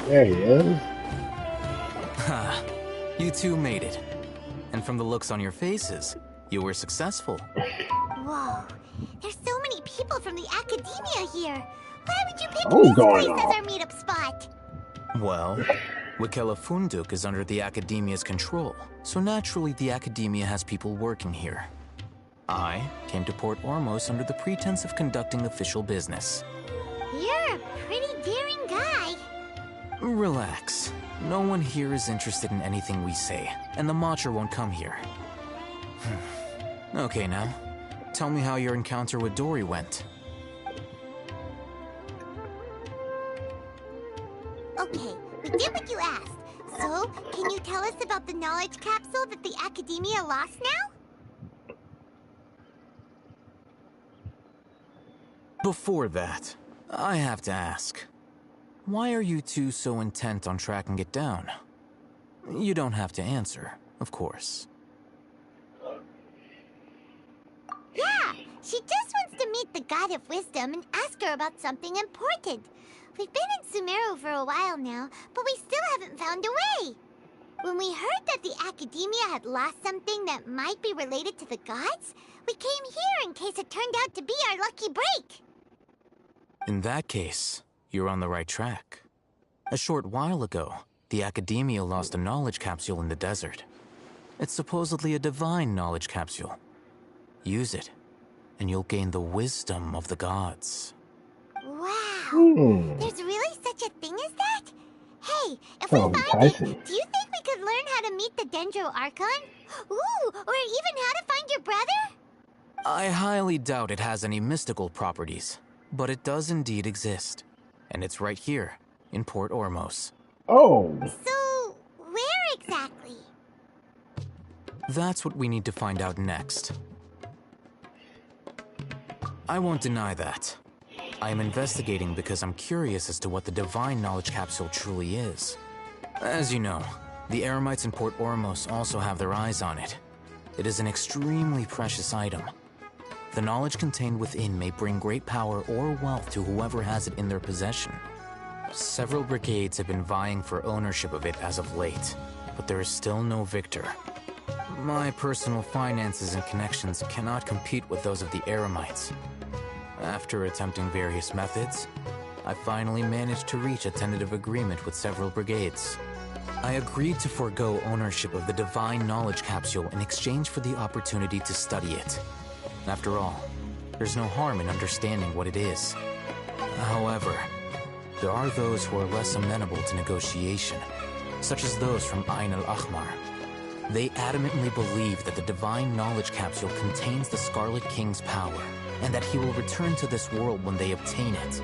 There he is. Ha! You two made it. And from the looks on your faces, you were successful. Whoa, there's so many people from the Academia here. Why would you pick Oh, this going place off. as our meetup spot? Well, Wakela Funduk is under the Academia's control, so naturally the Academia has people working here. I came to Port Ormos under the pretense of conducting official business. You're a pretty daring guy. Relax. No one here is interested in anything we say, and the Matcher won't come here. Okay now, tell me how your encounter with Dory went. Okay, we did what you asked. So, can you tell us about the knowledge capsule that the Academia lost now? Before that, I have to ask. Why are you two so intent on tracking it down? You don't have to answer, of course. Yeah, she just wants to meet the God of Wisdom and ask her about something important. We've been in Sumeru for a while now, but we still haven't found a way. When we heard that the Academia had lost something that might be related to the gods, we came here in case it turned out to be our lucky break. In that case, you're on the right track. A short while ago, the Academia lost a knowledge capsule in the desert. It's supposedly a divine knowledge capsule. Use it, and you'll gain the wisdom of the gods. Wow! There's really such a thing as that? Hey, if we find it, do you think we could learn how to meet the Dendro Archon? Ooh, or even how to find your brother? I highly doubt it has any mystical properties, but it does indeed exist. And it's right here, in Port Ormos. Oh! So, where exactly? That's what we need to find out next. I won't deny that. I am investigating because I'm curious as to what the Divine Knowledge Capsule truly is. As you know, the Eremites in Port Ormos also have their eyes on it. It is an extremely precious item. The knowledge contained within may bring great power or wealth to whoever has it in their possession. Several brigades have been vying for ownership of it as of late, but there is still no victor. My personal finances and connections cannot compete with those of the Eremites. After attempting various methods, I finally managed to reach a tentative agreement with several brigades. I agreed to forego ownership of the Divine Knowledge Capsule in exchange for the opportunity to study it. After all, there's no harm in understanding what it is. However, there are those who are less amenable to negotiation, such as those from Ain al-Ahmar. They adamantly believe that the Divine Knowledge Capsule contains the Scarlet King's power, and that he will return to this world when they obtain it.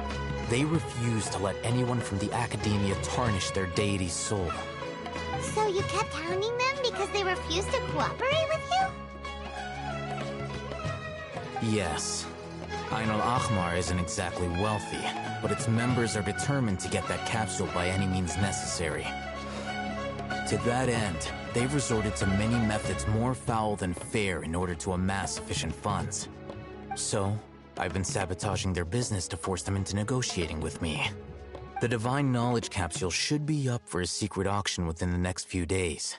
They refuse to let anyone from the Academia tarnish their deity's soul. So you kept hounding them because they refused to cooperate with you? Yes. Ain al-Ahmar isn't exactly wealthy, but its members are determined to get that capsule by any means necessary. To that end, they've resorted to many methods more foul than fair in order to amass sufficient funds. So, I've been sabotaging their business to force them into negotiating with me. The Divine Knowledge Capsule should be up for a secret auction within the next few days.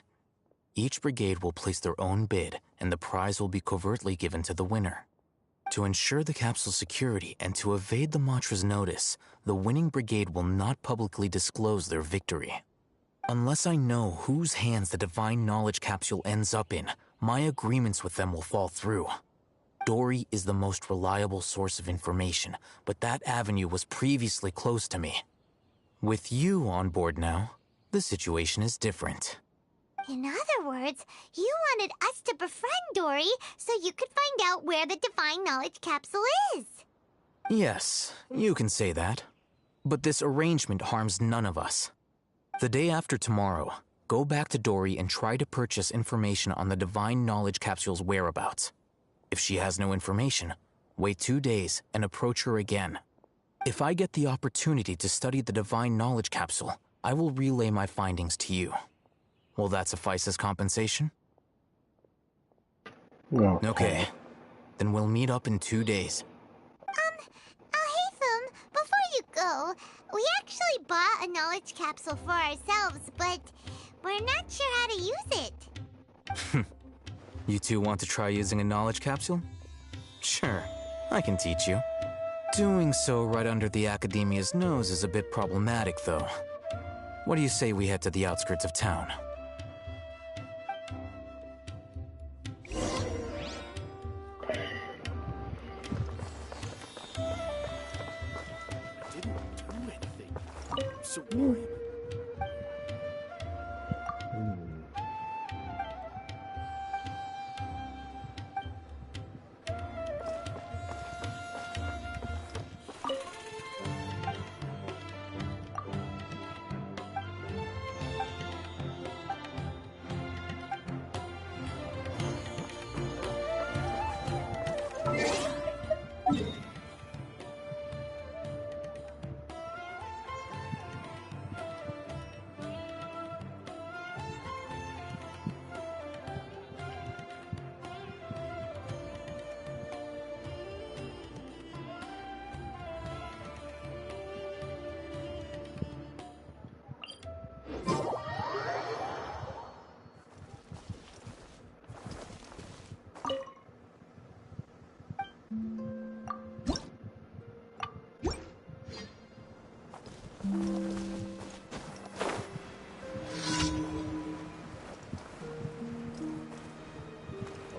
Each brigade will place their own bid, and the prize will be covertly given to the winner. To ensure the capsule's security and to evade the Matra's notice, the winning brigade will not publicly disclose their victory. Unless I know whose hands the Divine Knowledge Capsule ends up in, my agreements with them will fall through. Dory is the most reliable source of information, but that avenue was previously closed to me. With you on board now, the situation is different. In other words, you wanted us to befriend Dory so you could find out where the Divine Knowledge Capsule is. Yes, you can say that. But this arrangement harms none of us. The day after tomorrow, go back to Dory and try to purchase information on the Divine Knowledge Capsule's whereabouts. If she has no information, wait 2 days and approach her again. If I get the opportunity to study the Divine Knowledge Capsule, I will relay my findings to you. Will that suffice as compensation? No. Okay. Then we'll meet up in 2 days. Alhaitham, before you go, we actually bought a knowledge capsule for ourselves, but we're not sure how to use it. You two want to try using a knowledge capsule? Sure, I can teach you. Doing so right under the Academia's nose is a bit problematic, though. What do you say we head to the outskirts of town? So worried.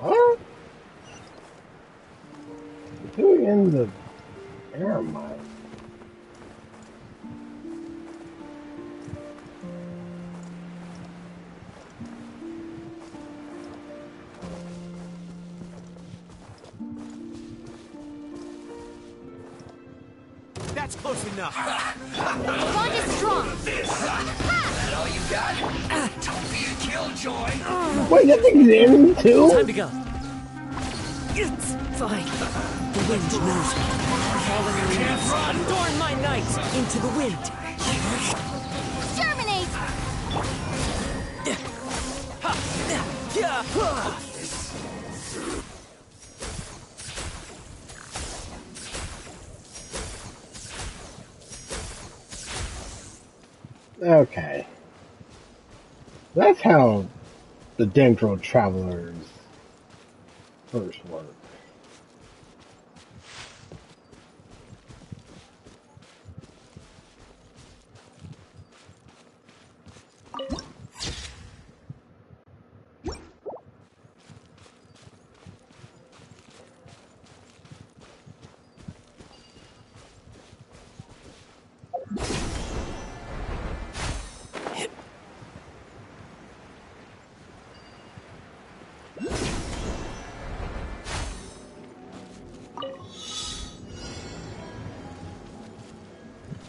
What? Who in the air mine? That's close enough. Bond is strong. That all you got? Don't be a killjoy. Wait, that thing's in too? Time to go. It's fine. The wind knows me. Fallen leaves adorn my night into the wind. Germinate! Okay. That's how the Dendro Travelers first work.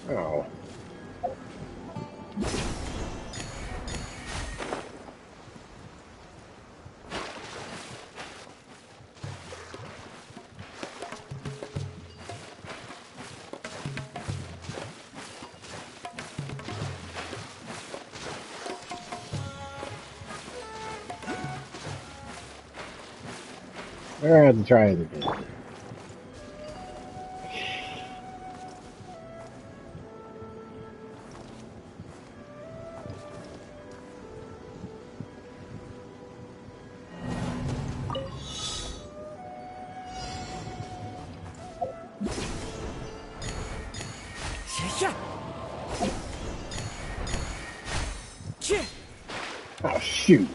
Oh. I have to try it again. Oh, shoot.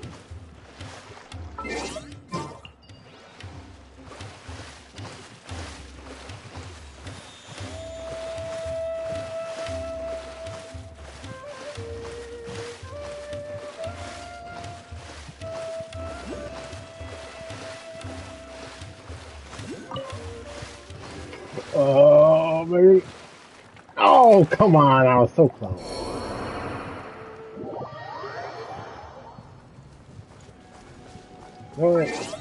Oh, man. Oh, come on. I was so close. All right.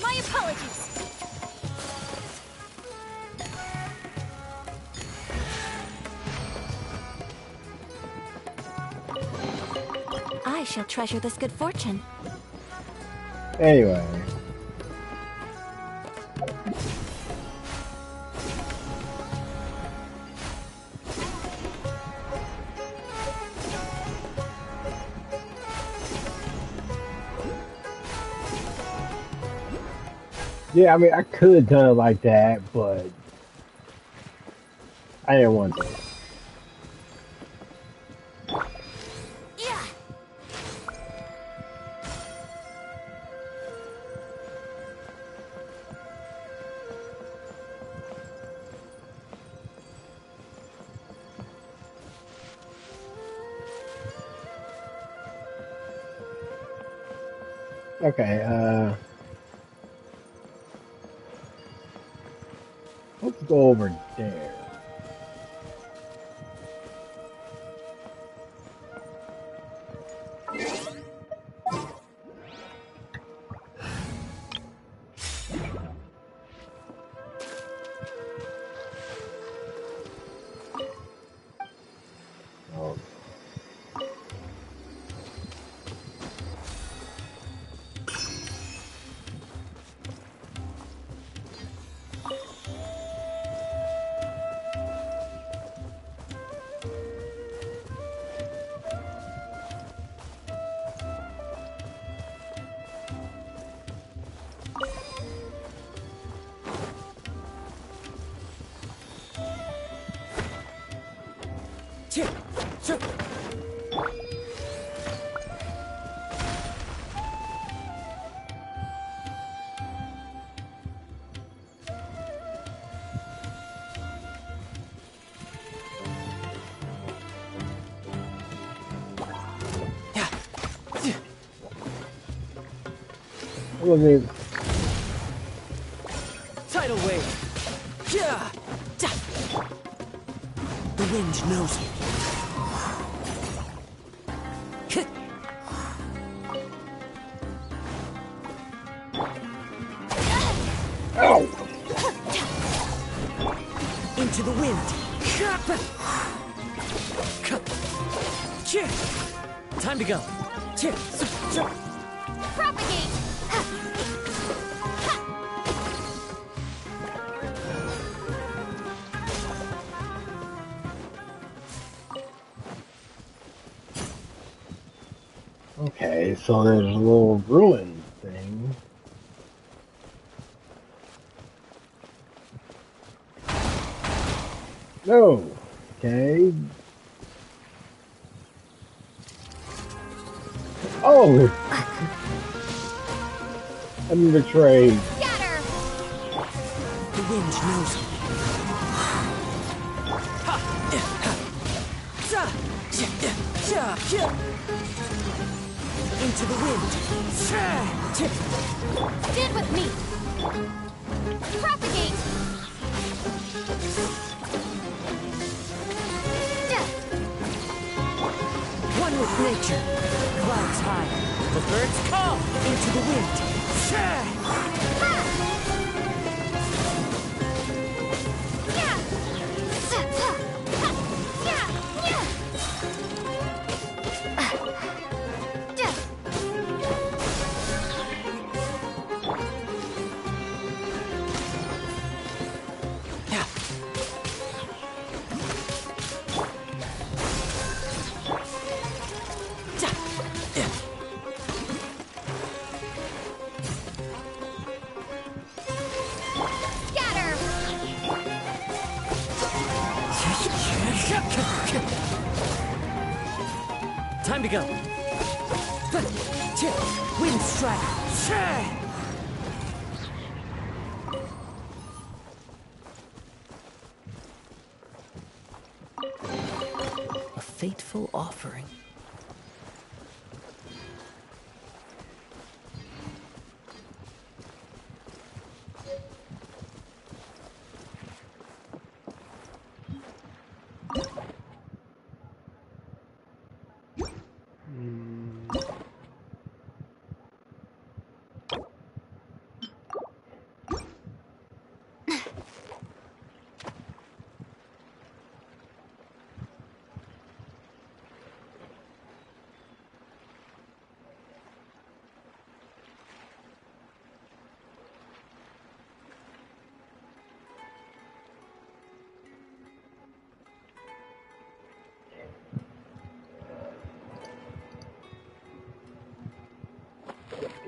My apologies. I shall treasure this good fortune. Anyway. Yeah, I mean, I could have done it like that, but I didn't want to. Okay, let's go over there. Oh. Okay. Tidal wave. Yeah. The wind knows you. Ow! Into the wind. Time to go. Propagate! Okay, so there's a little ruin thing. No. Okay. Oh! I'm betrayed. The wind knows me. Into the wind. Stand with me! Propagate! One with nature. Clouds high. The birds call. Into the wind. Time to go. Wind strike. A fateful offering.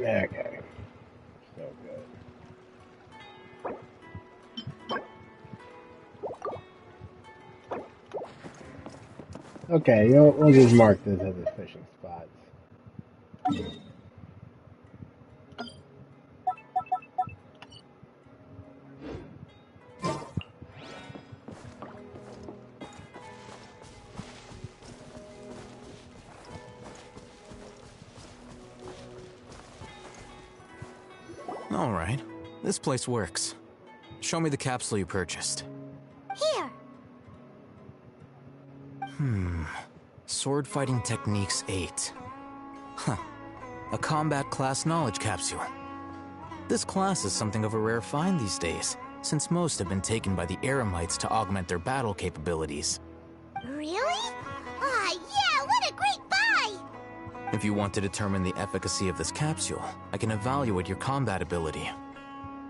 Okay. So good. Okay, we'll just mark this as a fishing spot. All right. This place works. Show me the capsule you purchased. Here. Sword Fighting Techniques 8. Huh. A combat class knowledge capsule. This class is something of a rare find these days, since most have been taken by the Eremites to augment their battle capabilities. Really? Ah, yeah, what a great buy! If you want to determine the efficacy of this capsule, I can evaluate your combat ability.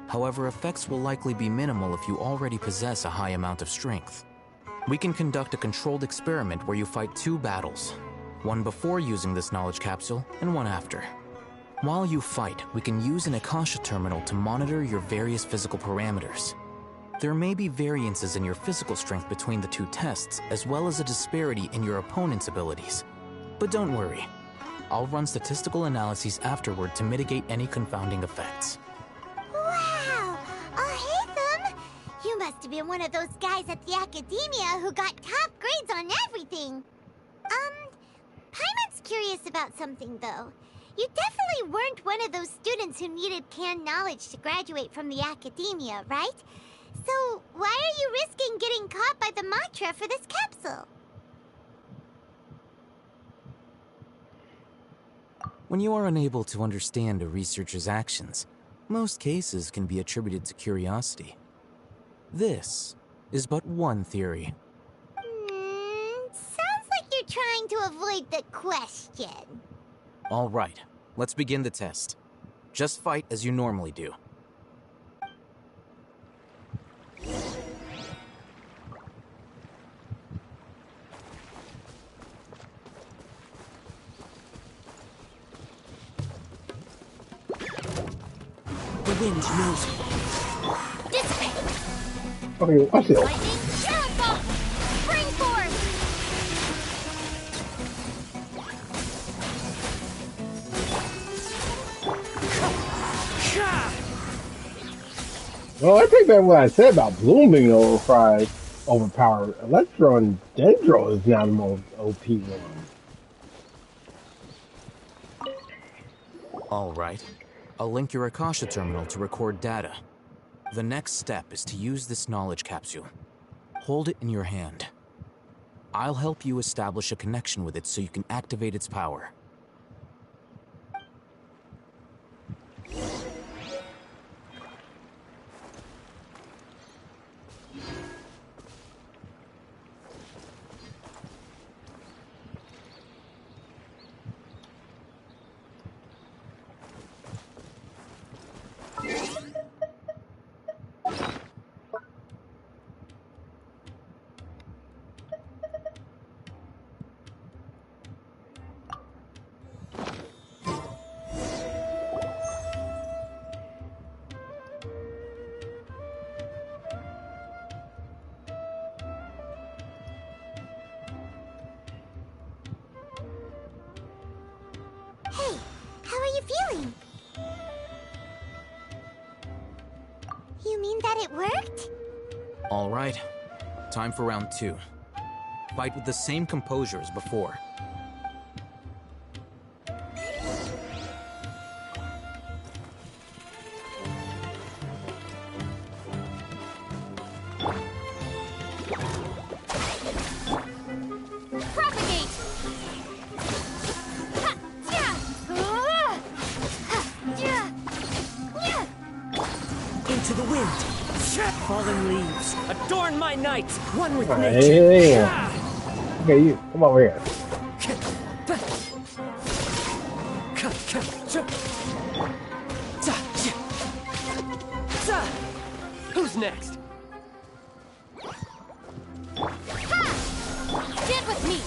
However, effects will likely be minimal if you already possess a high amount of strength. We can conduct a controlled experiment where you fight 2 battles, one before using this knowledge capsule and one after. While you fight, we can use an Akasha terminal to monitor your various physical parameters. There may be variances in your physical strength between the 2 tests, as well as a disparity in your opponent's abilities. But don't worry, I'll run statistical analyses afterward to mitigate any confounding effects. Wow! Oh, hey, Thumb! You must have been one of those guys at the Academia who got top grades on everything. Paimon's curious about something, though. You definitely weren't one of those students who needed canned knowledge to graduate from the academia, right? So, why are you risking getting caught by the mantra for this capsule? When you are unable to understand a researcher's actions, most cases can be attributed to curiosity. This is but one theory. Sounds like you're trying to avoid the question. All right, let's begin the test. Just fight as you normally do. The wind knows me. Dissipate! Okay, watch it. Lightning, Shadow Bolt! Spring force! Well, I take back what I said about Bloom being overpowered. Electro and Dendro is now the most OP one. All right. I'll link your Akasha terminal to record data. The next step is to use this knowledge capsule. Hold it in your hand. I'll help you establish a connection with it so you can activate its power. Hey, how are you feeling? You mean that it worked? All right. Time for round 2. Fight with the same composure as before. Propagate! Ha! Yeah! Ha! Yeah! Yeah! Into the wind. Fallen leaves. Adorn my night. One with Hey, nature. hey, hey. Okay, you come over here. Who's next? Get with me!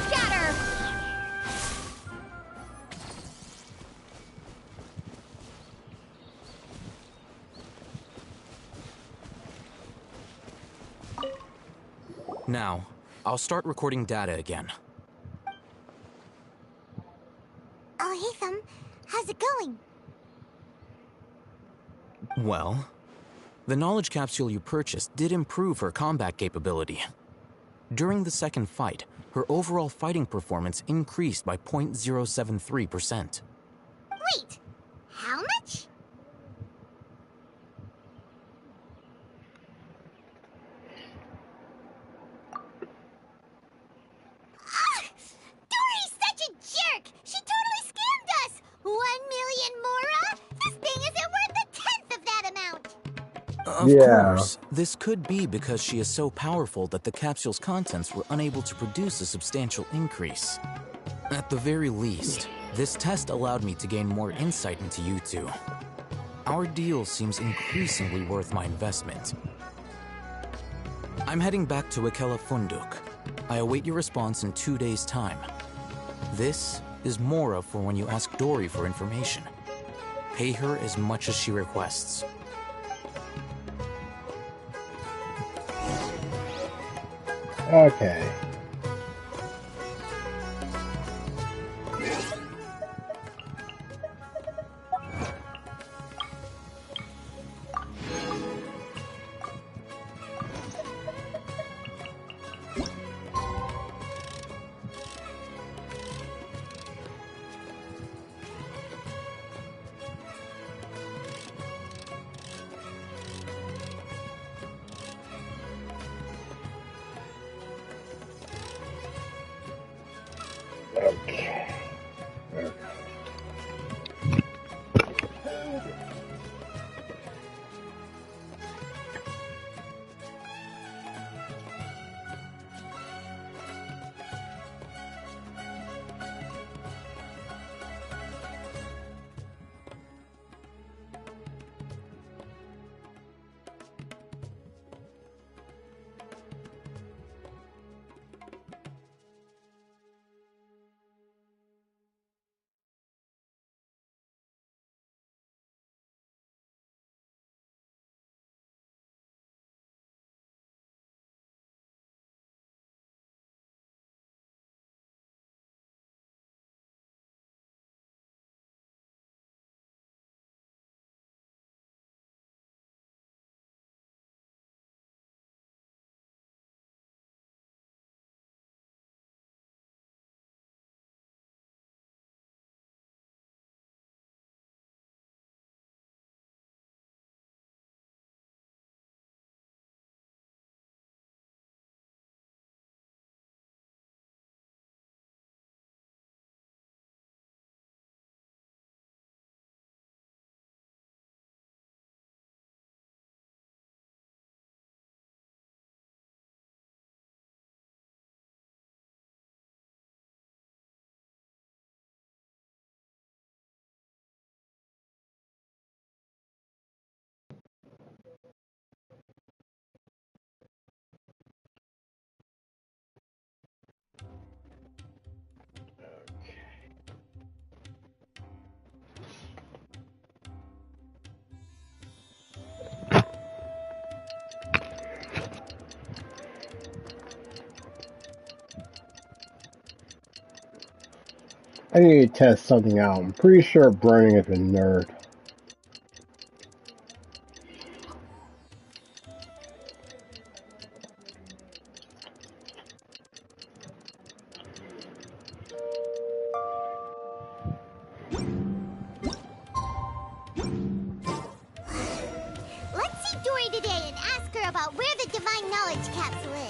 Scatter! Now, I'll start recording data again. Oh, hey, Thumb. How's it going? Well, the knowledge capsule you purchased did improve her combat capability. During the second fight, her overall fighting performance increased by 0.073%. Wait, how much? Dory's such a jerk! She totally scammed us! 1 million mora? This thing isn't worth a tenth of that amount! Of Yeah. course, this could be because she is so powerful that the capsule's contents were unable to produce a substantial increase. At the very least, this test allowed me to gain more insight into you two. Our deal seems increasingly worth my investment. I'm heading back to Ikela Funduk. I await your response in 2 days' time. This is Mora for when you ask Dory for information. Pay her as much as she requests. Okay. I need to test something out. I'm pretty sure burning is a nerd. Let's see Dory today and ask her about where the Divine Knowledge Capsule is.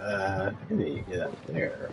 I need to get up there.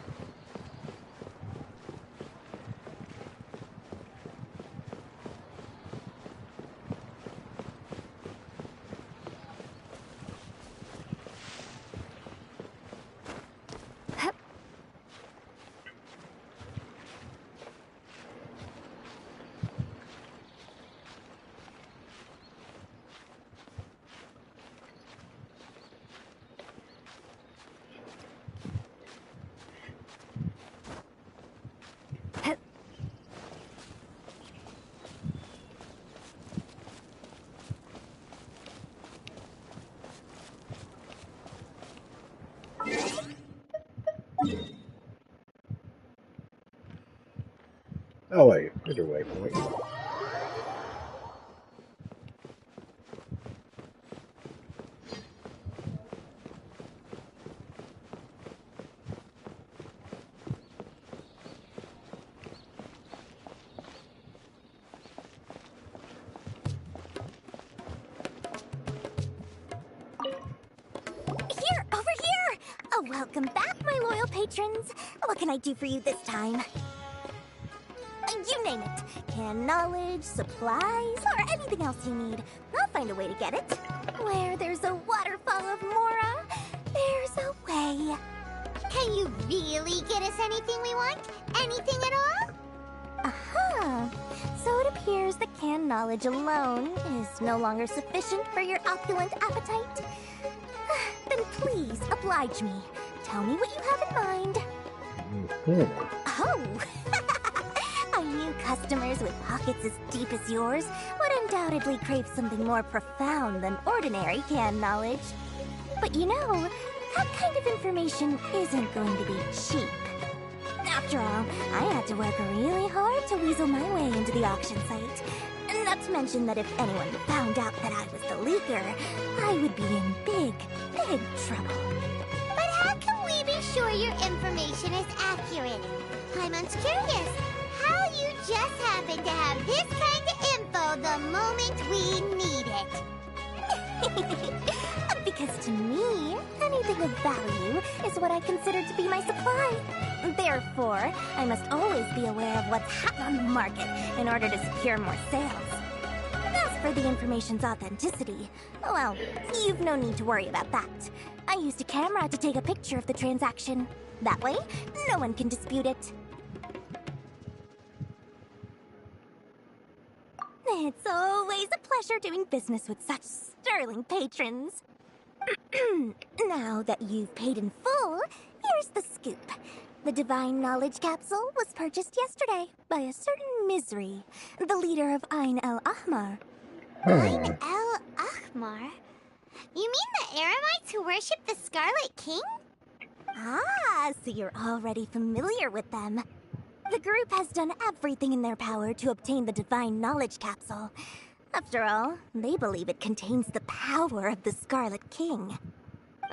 Oh wait, there's a waypoint. Here, over here! Oh, welcome back, my loyal patrons. What can I do for you this time? You name it. Canned knowledge, supplies, or anything else you need. I'll find a way to get it. Where there's a waterfall of Mora, there's a way. Can you really get us anything we want? Anything at all? Aha! So it appears that canned knowledge alone is no longer sufficient for your opulent appetite. Then please oblige me. Tell me what you have in mind. Oh! I knew customers with pockets as deep as yours would undoubtedly crave something more profound than ordinary canned knowledge. But you know, that kind of information isn't going to be cheap. After all, I had to work really hard to weasel my way into the auction site. Not to mention that if anyone found out that I was the leaker, I would be in big, big trouble. But how can we be sure your information is accurate? Paimon's curious. How you just happen to have this kind of info the moment we need it? Because to me, anything of value is what I consider to be my supply. Therefore, I must always be aware of what's hot on the market in order to secure more sales. As for the information's authenticity, well, you've no need to worry about that. I used a camera to take a picture of the transaction. That way, no one can dispute it. It's always a pleasure doing business with such sterling patrons. Now that you've paid in full, here's the scoop. The Divine Knowledge Capsule was purchased yesterday by a certain Misery, the leader of Ain el Ahmar. Ain el Ahmar? You mean the Eremites who worship the Scarlet King? Ah, so you're already familiar with them. The group has done everything in their power to obtain the Divine Knowledge Capsule. After all, they believe it contains the power of the Scarlet King.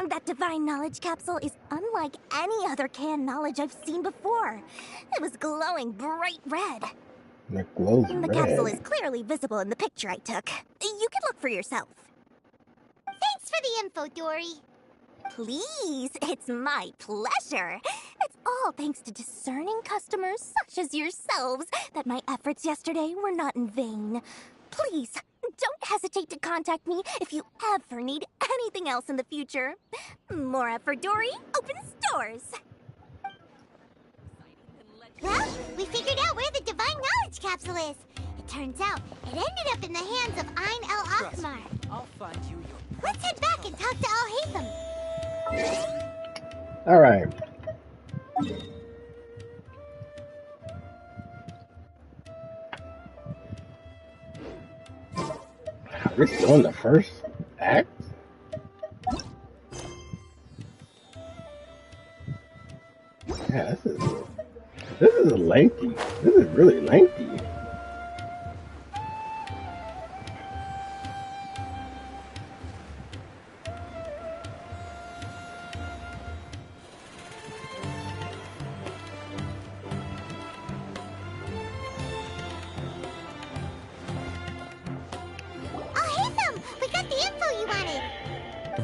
That Divine Knowledge Capsule is unlike any other canned knowledge I've seen before. It was glowing bright red. That glows The red. capsule is clearly visible in the picture I took. You can look for yourself. Thanks for the info, Dory. Please, it's my pleasure. It's all thanks to discerning customers such as yourselves that my efforts yesterday were not in vain. Please, don't hesitate to contact me if you ever need anything else in the future. Mora for Dory opens doors. Well, we figured out where the Divine Knowledge Capsule is. It turns out it ended up in the hands of Ain El Akhmar. I'll find you your... Let's head back and talk to Al Haytham. All right. We're still in the first act? Yeah, this is lengthy. This is really lengthy.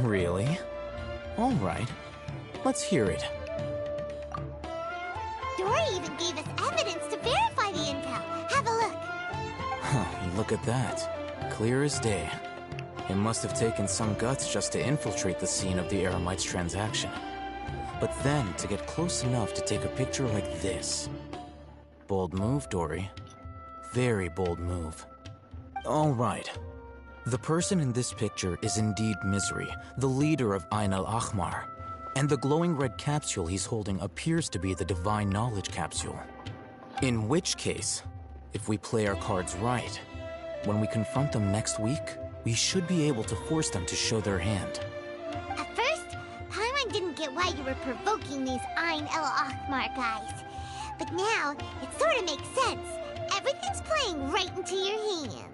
Really? All right. Let's hear it. Dory even gave us evidence to verify the intel. Have a look. Huh, look at that. Clear as day. It must have taken some guts just to infiltrate the scene of the Eremites' transaction. But then, to get close enough to take a picture like this. Bold move, Dory. Very bold move. All right. The person in this picture is indeed Misery, the leader of Ain El Akhmar. And the glowing red capsule he's holding appears to be the Divine Knowledge Capsule. In which case, if we play our cards right, when we confront them next week, we should be able to force them to show their hand. At first, Paimon didn't get why you were provoking these Ain El Akhmar guys. But now, it sort of makes sense. Everything's playing right into your hands.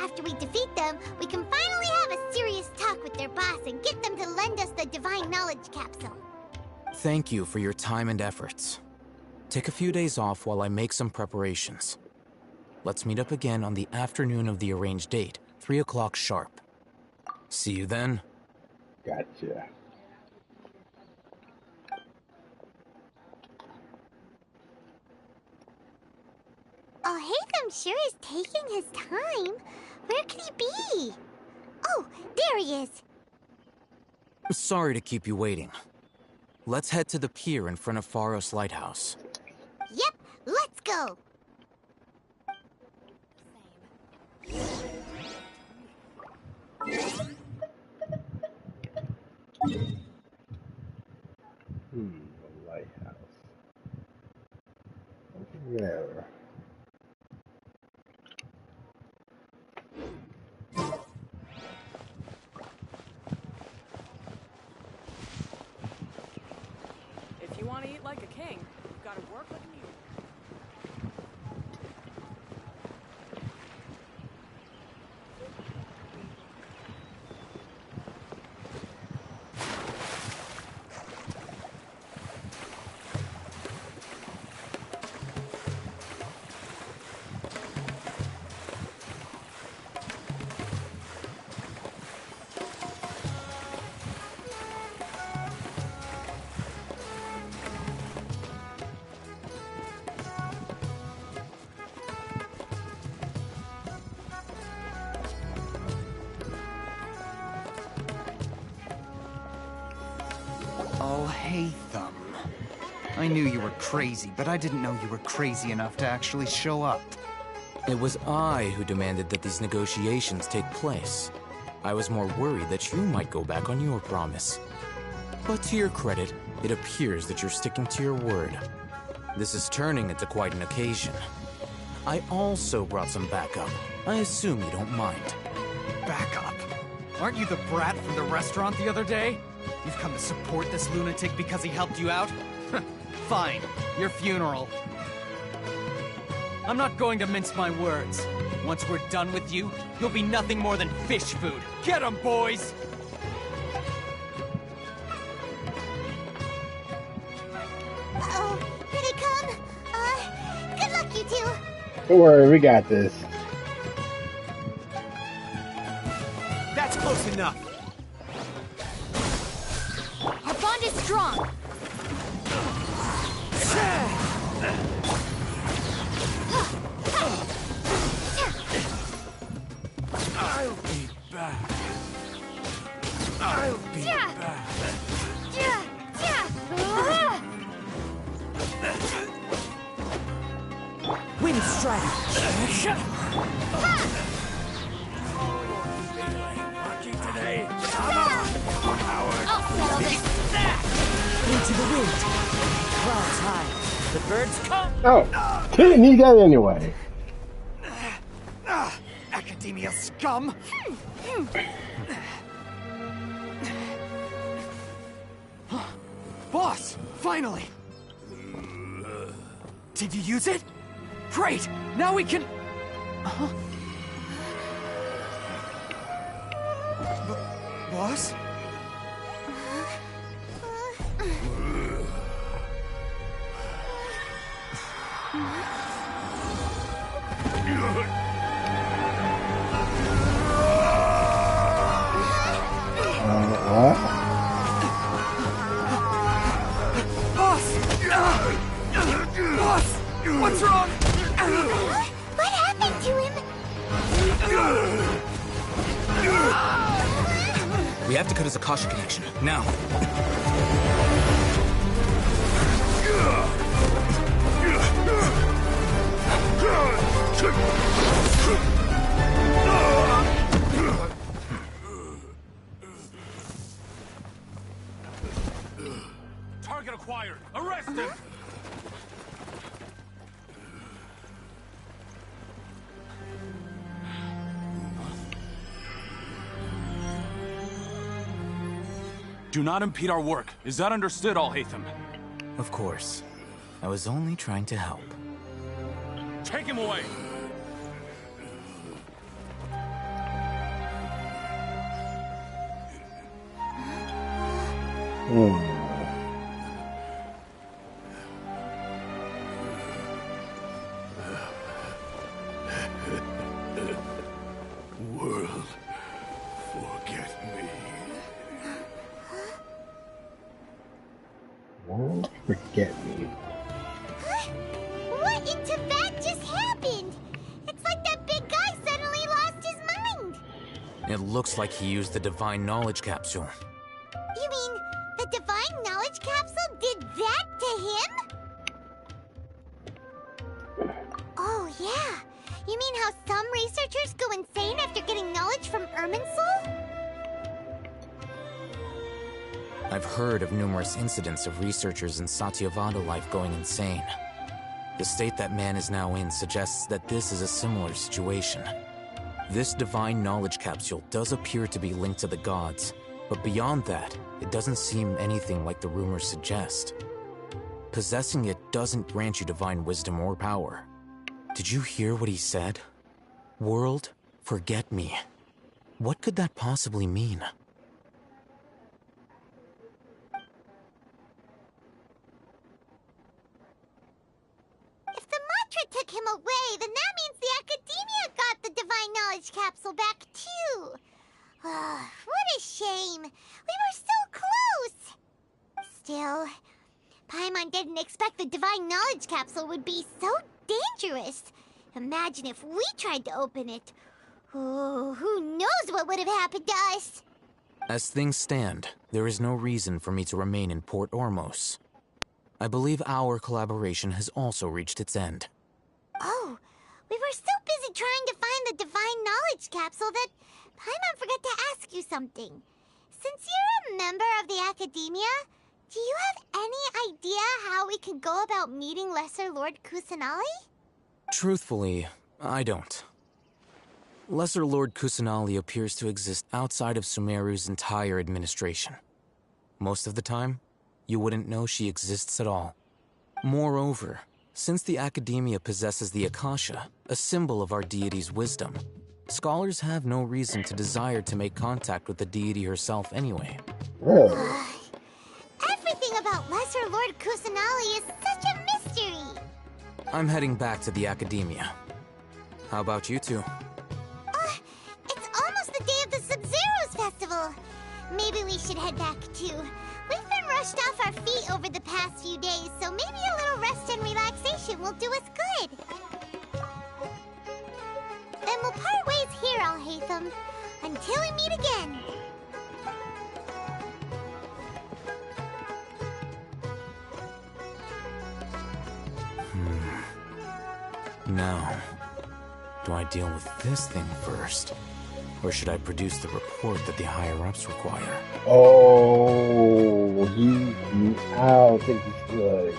After we defeat them, we can finally have a serious talk with their boss and get them to lend us the Divine Knowledge Capsule. Thank you for your time and efforts. Take a few days off while I make some preparations. Let's meet up again on the afternoon of the arranged date, 3 o'clock sharp. See you then. Gotcha. Oh, Haytham sure is taking his time. Where could he be? Oh, there he is. Sorry to keep you waiting. Let's head to the pier in front of Pharos Lighthouse. Yep, let's go. The lighthouse. Over there. If you want to eat like a king, you've got to work like a mule. Oh, Haytham. I knew you were crazy, but I didn't know you were crazy enough to actually show up. It was I who demanded that these negotiations take place. I was more worried that you might go back on your promise. But to your credit, it appears that you're sticking to your word. This is turning into quite an occasion. I also brought some backup. I assume you don't mind. Backup? Aren't you the brat from the restaurant the other day? You've come to support this lunatic because he helped you out? Fine, your funeral. I'm not going to mince my words. Once we're done with you, you'll be nothing more than fish food. Get 'em, boys! Uh-oh, here they come. Good luck, you two. Don't worry, we got this. That's close enough. Our bond is strong. I'll be back. I'll be back. Wind strike. Today. Come on, Howard. Into the wind. Clouds high. The birds come. Oh, didn't need that anyway. Academia scum! Boss! Finally! Did you use it? Great! Now we can... Boss? Boss! Boss! What's wrong? What happened to him? We have to cut his Akasha connection, now. Target acquired. Arrest him. Do not impede our work. Is that understood, Al-Haytham? Of course. I was only trying to help. Take him away. World, forget me. World, forget me. What in Tibet just happened? It's like that big guy suddenly lost his mind. It looks like he used the Divine Knowledge Capsule. You mean the Divine Knowledge Capsule did that to him? Oh, yeah. You mean how some researchers go insane after getting knowledge from Irminsul? I've heard of numerous incidents of researchers in Satyavada life going insane. The state that man is now in suggests that this is a similar situation. This Divine Knowledge Capsule does appear to be linked to the gods, but beyond that, it doesn't seem anything like the rumors suggest. Possessing it doesn't grant you divine wisdom or power. Did you hear what he said? World, forget me. What could that possibly mean? If the mantra took him away, then that means the Academia got the Divine Knowledge Capsule back, too. What a shame. We were so close. Still, Paimon didn't expect the Divine Knowledge Capsule would be so dangerous. Imagine if we tried to open it. Oh, who knows what would have happened to us? As things stand, there is no reason for me to remain in Port Ormos. I believe our collaboration has also reached its end. Oh, we were so busy trying to find the Divine Knowledge Capsule that Paimon forgot to ask you something. Since you're a member of the Academia, do you have any idea how we can go about meeting Lesser Lord Kusanali? Truthfully, I don't. Lesser Lord Kusanali appears to exist outside of Sumeru's entire administration. Most of the time, you wouldn't know she exists at all. Moreover, since the Academia possesses the Akasha, a symbol of our deity's wisdom, scholars have no reason to desire to make contact with the deity herself anyway. Everything about Lesser Lord Kusanali is such a mystery! I'm heading back to the Academia. How about you two? It's almost the day of the Sub-Zero's festival. Maybe we should head back too. We've been rushed off our feet over the past few days, so maybe a little rest and relaxation will do us good. Then we'll part ways here, Alhaitham, until we meet again. Now, do I deal with this thing first? Or should I produce the report that the higher-ups require? Oh, I don't think you should.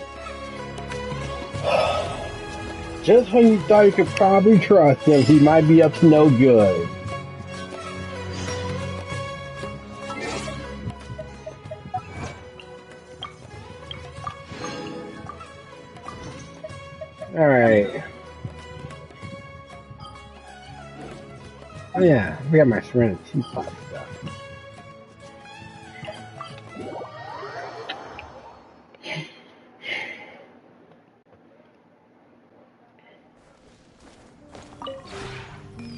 Just when you thought you could probably trust him, he might be up to no good. Alright. Oh yeah, we got my Serenity Teapot stuff.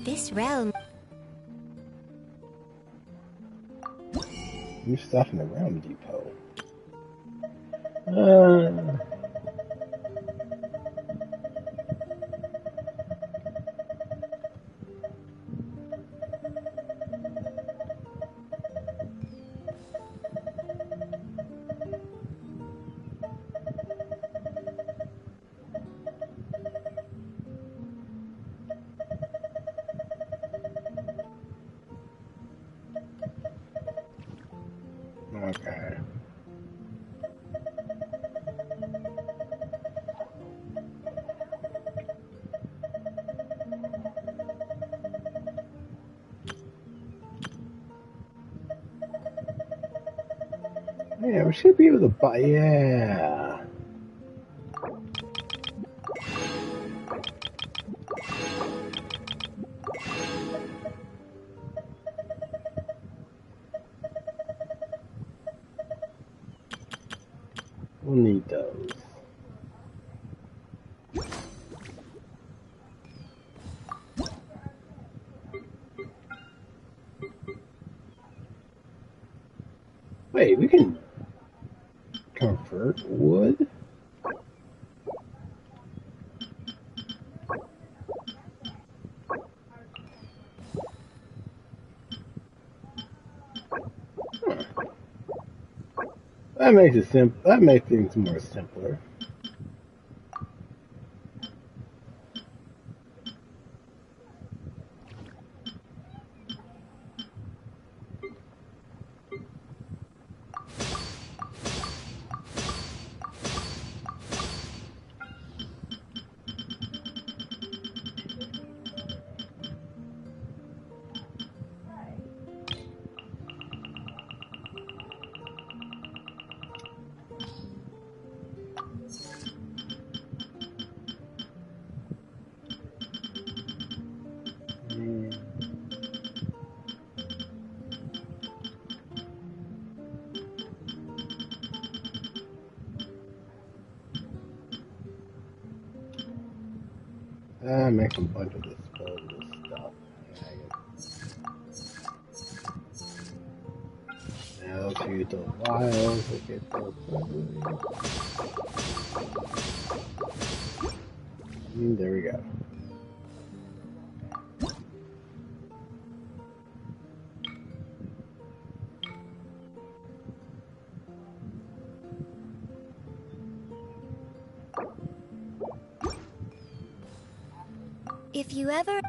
This realm... New stuff in the Realm Depot. Okay. Yeah, we should be able to buy. Yeah. We'll need those. Wait, we can convert wood? Huh. That makes it simple. That makes things more simpler. Make a bunch of disposable stuff. Now let's use those vials to get those. There we go. If you ever...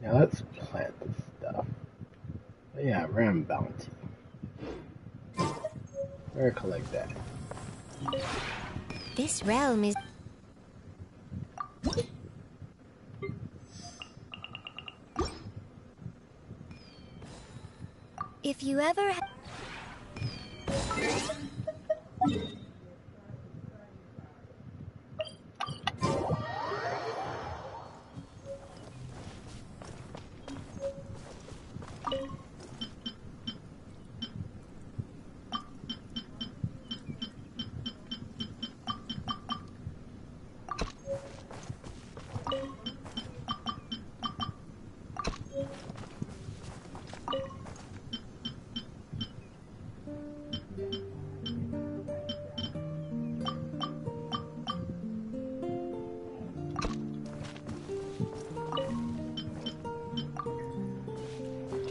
Now let's plant this stuff. Oh, yeah, Ram Bounty. Where collect that? This realm is... If you ever...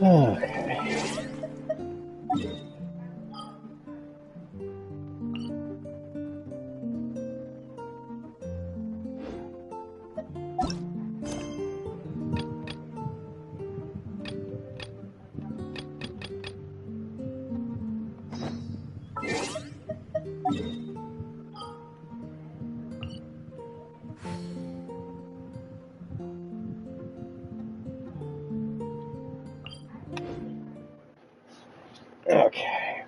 Okay. Okay.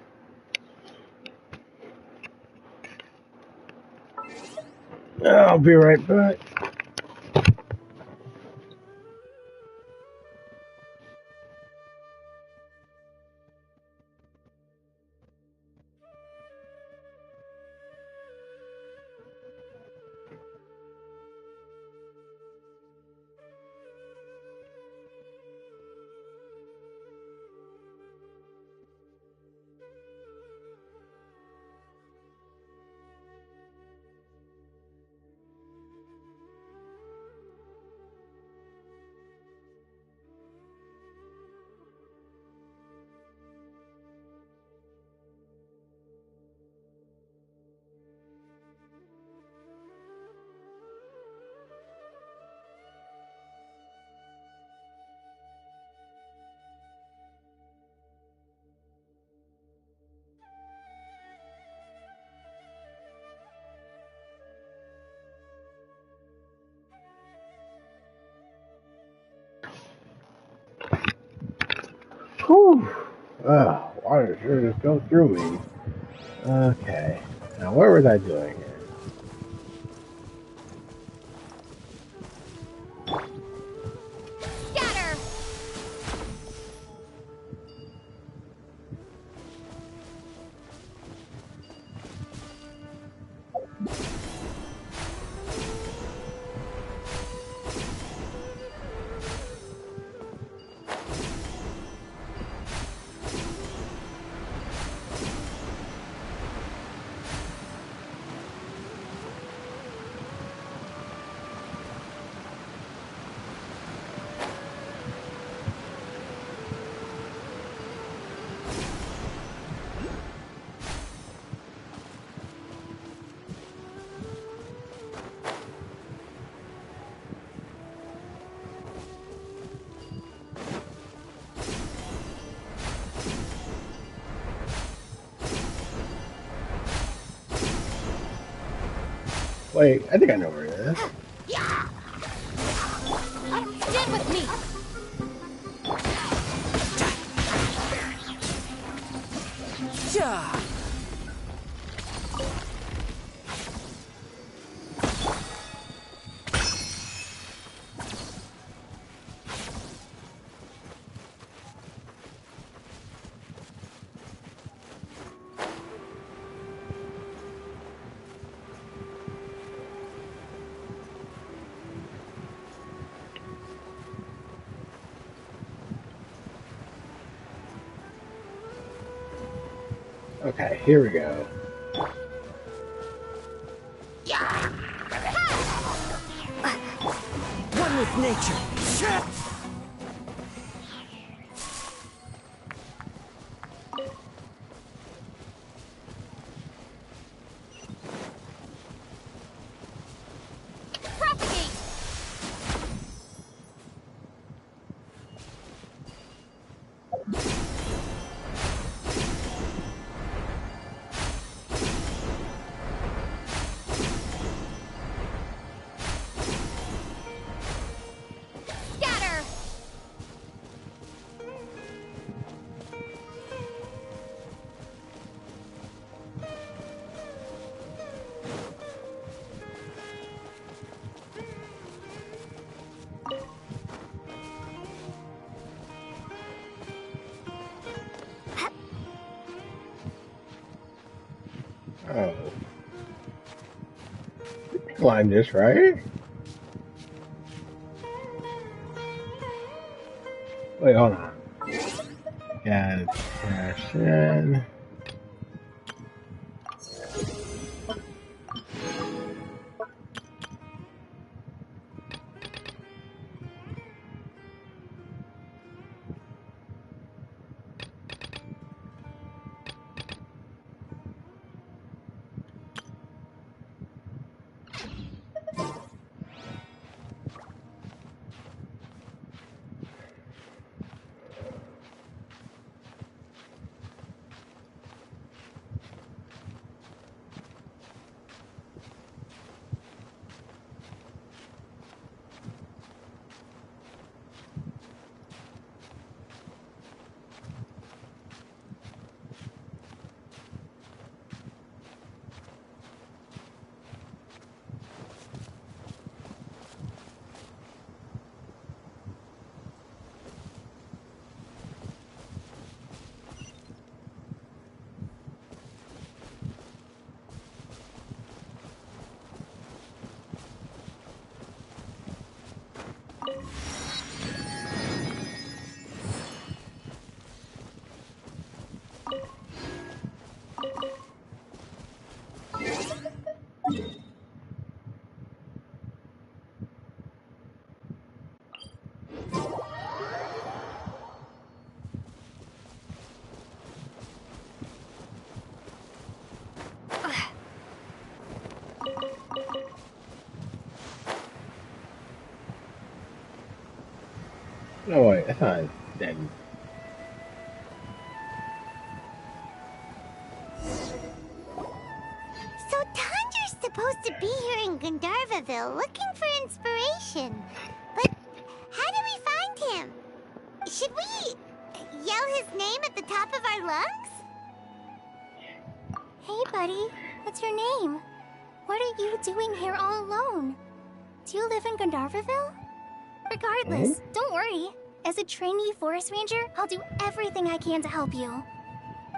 I'll be right back. Whew. Oh, water sure just go through me. Okay. Now, what was I doing here? Scatter! Wait, I think I know where it is. Stand with me! Yeah. Okay, here we go. One with nature. Propagate! Scatter! climb this, right? Wait, hold on. Yeah, crash in. No, wait, that's not dead. So Tandra's supposed to be here in Gandharvaville looking for inspiration. But how do we find him? Should we yell his name at the top of our lungs? Hey, buddy. What's your name? What are you doing here all alone? Do you live in Gandharvaville? Regardless, don't worry. As a trainee forest ranger, I'll do everything I can to help you.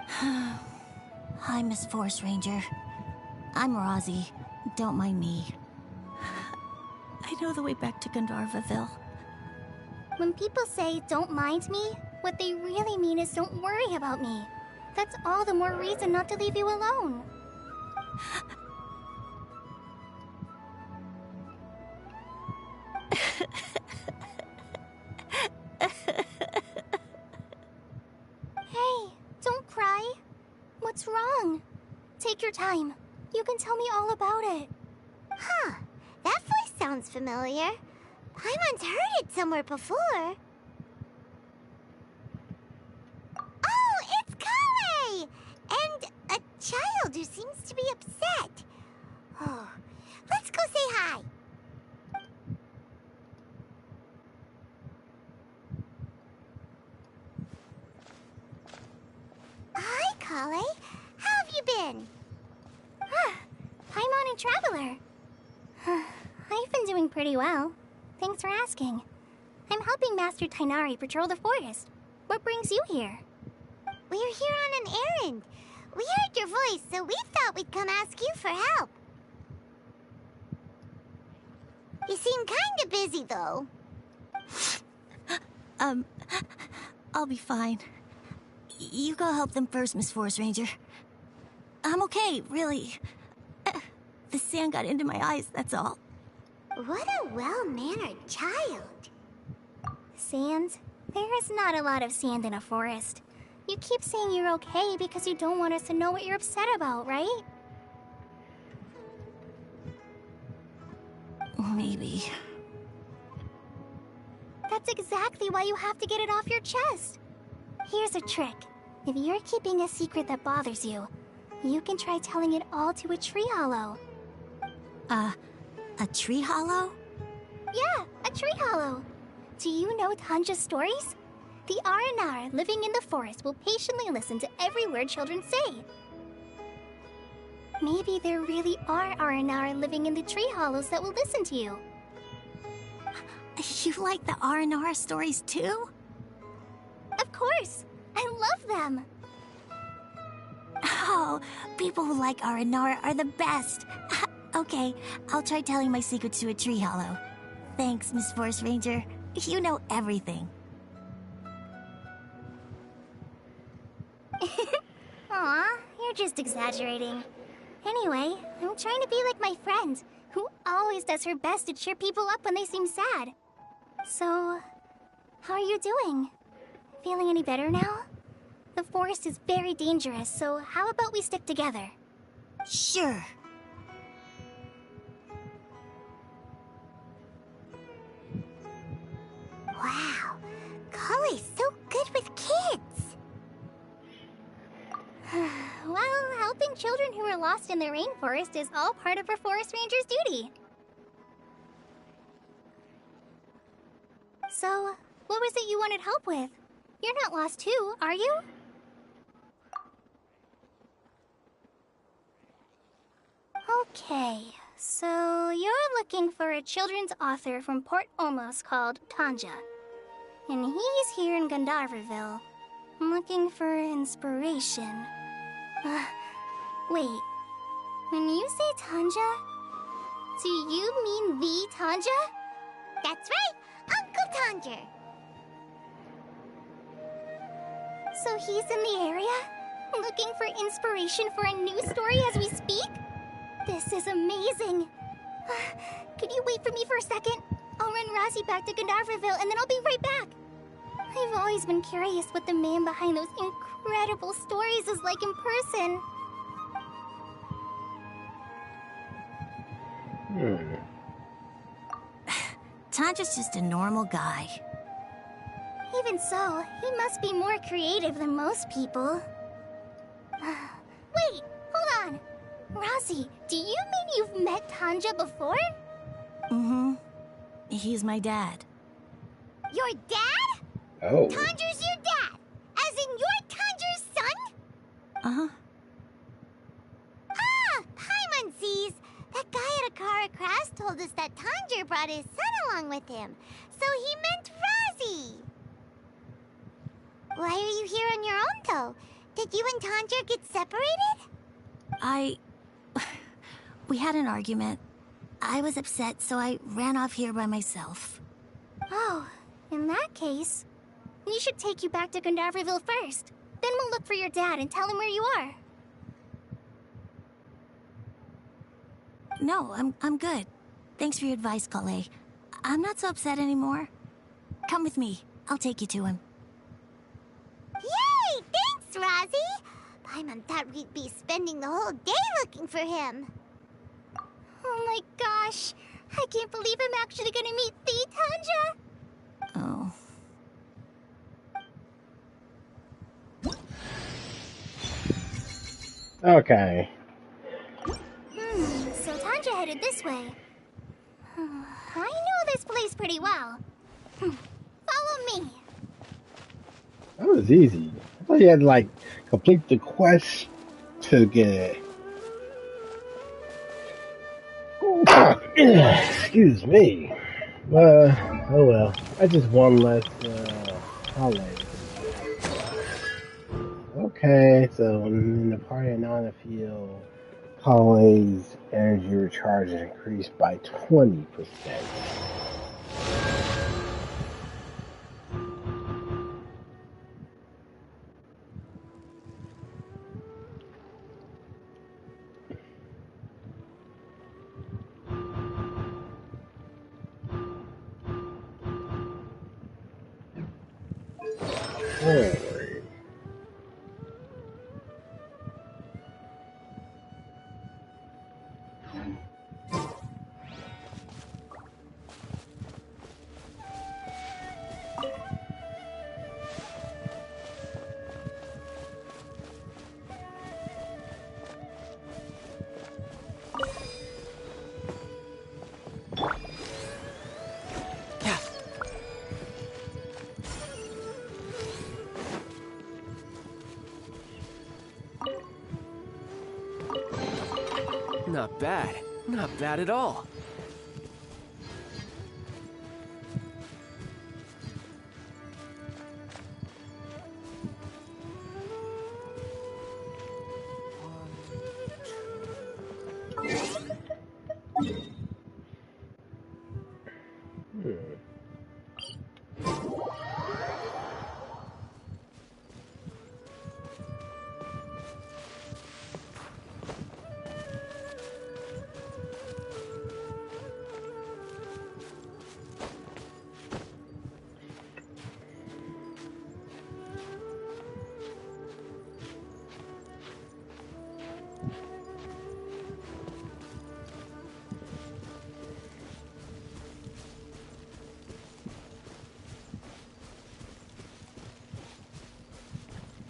Hi, Miss Forest Ranger. I'm Rozzy. Don't mind me. I know the way back to Gandharvaville. When people say, don't mind me, what they really mean is don't worry about me. That's all the more reason not to leave you alone. Hey, don't cry. What's wrong? Take your time. You can tell me all about it. Huh. That voice sounds familiar. Paimon's heard it somewhere before. Oh, it's Collei! And a child who seems to be upset. Oh, let's go say hi. Hi, Collei. How have you been? Paimon and Traveler. I've been doing pretty well. Thanks for asking. I'm helping Master Tighnari patrol the forest. What brings you here? We're here on an errand. We heard your voice, so we thought we'd come ask you for help. You seem kinda busy, though. I'll be fine. You go help them first, Miss Forest Ranger. I'm okay, really. The sand got into my eyes, that's all. What a well-mannered child. Sand? There is not a lot of sand in a forest. You keep saying you're okay because you don't want us to know what you're upset about, right? Maybe. That's exactly why you have to get it off your chest. Here's a trick. If you're keeping a secret that bothers you, you can try telling it all to a tree hollow. A tree hollow? Yeah, a tree hollow. Do you know Tanja's stories? The Aranar living in the forest will patiently listen to every word children say. Maybe there really are Aranar living in the tree hollows that will listen to you. You like the Aranara stories too? Of course! I love them! Oh, people who like Aranara are the best. Okay, I'll try telling my secrets to a tree hollow. Thanks, Miss Forest Ranger. You know everything. Aw, you're just exaggerating. Anyway, I'm trying to be like my friend, who always does her best to cheer people up when they seem sad. So, how are you doing? Feeling any better now? The forest is very dangerous, so how about we stick together? Sure. Wow, Collei's so good with kids. Well, helping children who are lost in the rainforest is all part of a forest ranger's duty. So, what was it you wanted help with? You're not lost too, are you? Okay, so you're looking for a children's author from Port Olmos called Tanja. And he's here in Gandharville, looking for inspiration. Wait, when you say Tanja, do you mean the Tanja? That's right, Uncle Tanja. So he's in the area, looking for inspiration for a new story as we speak? This is amazing. Could you wait for me for a second? I'll run Razzie back to Gandharville and then I'll be right back. I've always been curious what the man behind those incredible stories is like in person. Tanja's just a normal guy. Even so, he must be more creative than most people. Wait, hold on. Razzie, do you mean you've met Tanja before? Mm-hmm. He's my dad. Your dad? Oh. Tanja's your dad? As in you're Tanja's son? Uh-huh. Ah, Paimonsees! That guy at Akara Crash told us that Tanja brought his son along with him. So he meant Razzie. Why are you here on your own, though? Did you and Tanja get separated? We had an argument. I was upset, so I ran off here by myself. Oh, in that case, we should take you back to Gandharville first. Then we'll look for your dad and tell him where you are. No, I'm good. Thanks for your advice, Collei. I'm not so upset anymore. Come with me. I'll take you to him. Yay! Thanks, Razzie! Paimon thought we'd be spending the whole day looking for him. Oh my gosh! I can't believe I'm actually gonna meet the Tanja! Oh. Okay. So Tanja headed this way. I know this place pretty well. Follow me. That was easy. I thought you had to, like, complete the quest to get it. Excuse me. Oh well. I just one less, Collei. Okay, so in the party of Nana feel Collei's energy recharge is increased by 20%. Alright. Not bad. Not bad at all.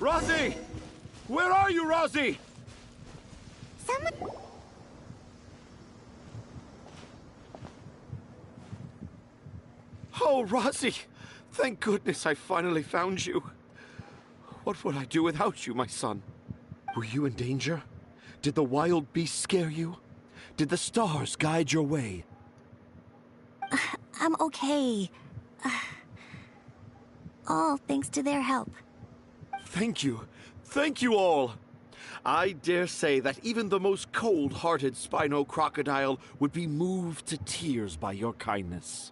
Rosie! Where are you, Rosie? Someone... Oh, Rosie! Thank goodness I finally found you. What would I do without you, my son? Were you in danger? Did the wild beasts scare you? Did the stars guide your way? I'm okay. All thanks to their help. Thank you. Thank you all. I dare say that even the most cold-hearted Spino crocodile would be moved to tears by your kindness.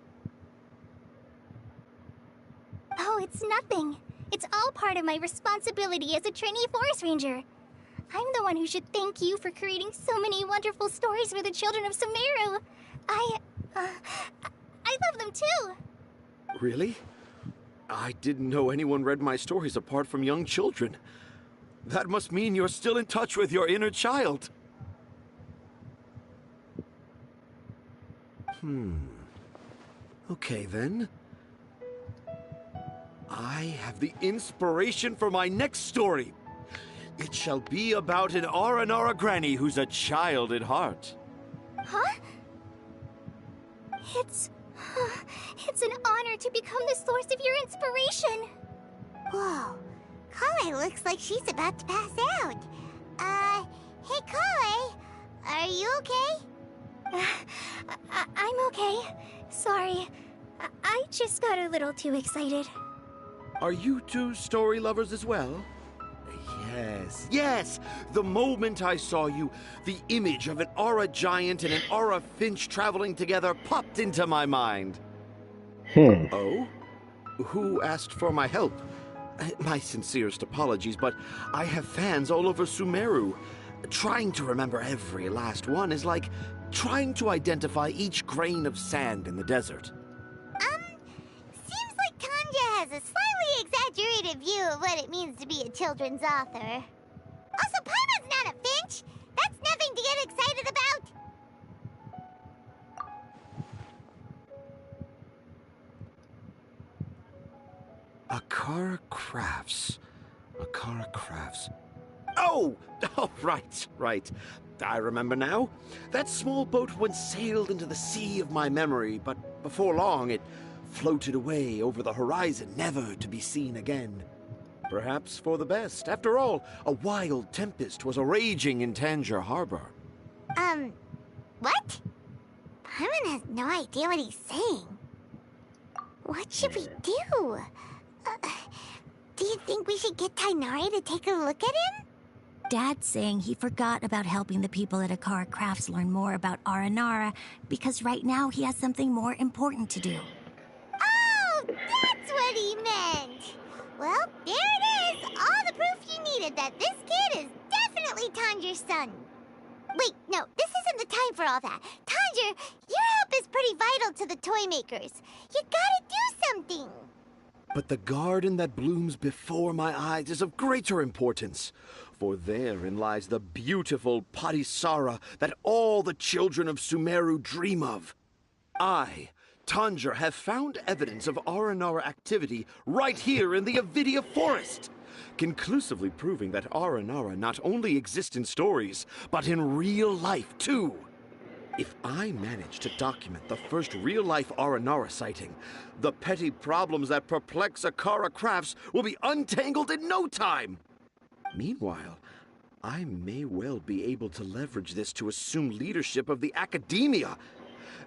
Oh, it's nothing. It's all part of my responsibility as a trainee forest ranger. I'm the one who should thank you for creating so many wonderful stories for the children of Sumeru. I love them too. Really? I didn't know anyone read my stories apart from young children. That must mean you're still in touch with your inner child. Okay, then. I have the inspiration for my next story. It shall be about an Aranara granny who's a child at heart. Huh? It's an honor to become the source of your inspiration. Whoa. Collei looks like she's about to pass out. Hey Collei, are you okay? I'm okay. Sorry. I just got a little too excited. Are you two story lovers as well? Yes, yes! The moment I saw you, the image of an aura giant and an aura finch traveling together popped into my mind. Oh? Who asked for my help? My sincerest apologies, but I have fans all over Sumeru. Trying to remember every last one is like trying to identify each grain of sand in the desert. Seems like Tanja has a slightly exaggerated view of what it means to be a children's author. Also, Paimon's not a finch. That's nothing to get excited about. Akara Crafts. Akara Crafts. Oh! Oh, right. I remember now. That small boat once sailed into the sea of my memory, but before long it floated away over the horizon, never to be seen again. Perhaps for the best. After all, a wild tempest was a-raging in Tangier Harbor. What? Paimon has no idea what he's saying. What should we do? Do you think we should get Tighnari to take a look at him? Dad's saying he forgot about helping the people at Akara Crafts learn more about Aranara because right now he has something more important to do. Oh, that's what he meant! Well, there it is! All the proof you needed that this kid is definitely Tanjir's son. Wait, no, this isn't the time for all that. Tanjir, your help is pretty vital to the toy makers. You gotta do something! But the garden that blooms before my eyes is of greater importance, for therein lies the beautiful Padisara that all the children of Sumeru dream of. I, Tanjir, have found evidence of Aranara activity right here in the Avidia forest, conclusively proving that Aranara not only exist in stories, but in real life too. If I manage to document the first real-life Aranara sighting, the petty problems that perplex Akara Crafts will be untangled in no time. Meanwhile, I may well be able to leverage this to assume leadership of the academia.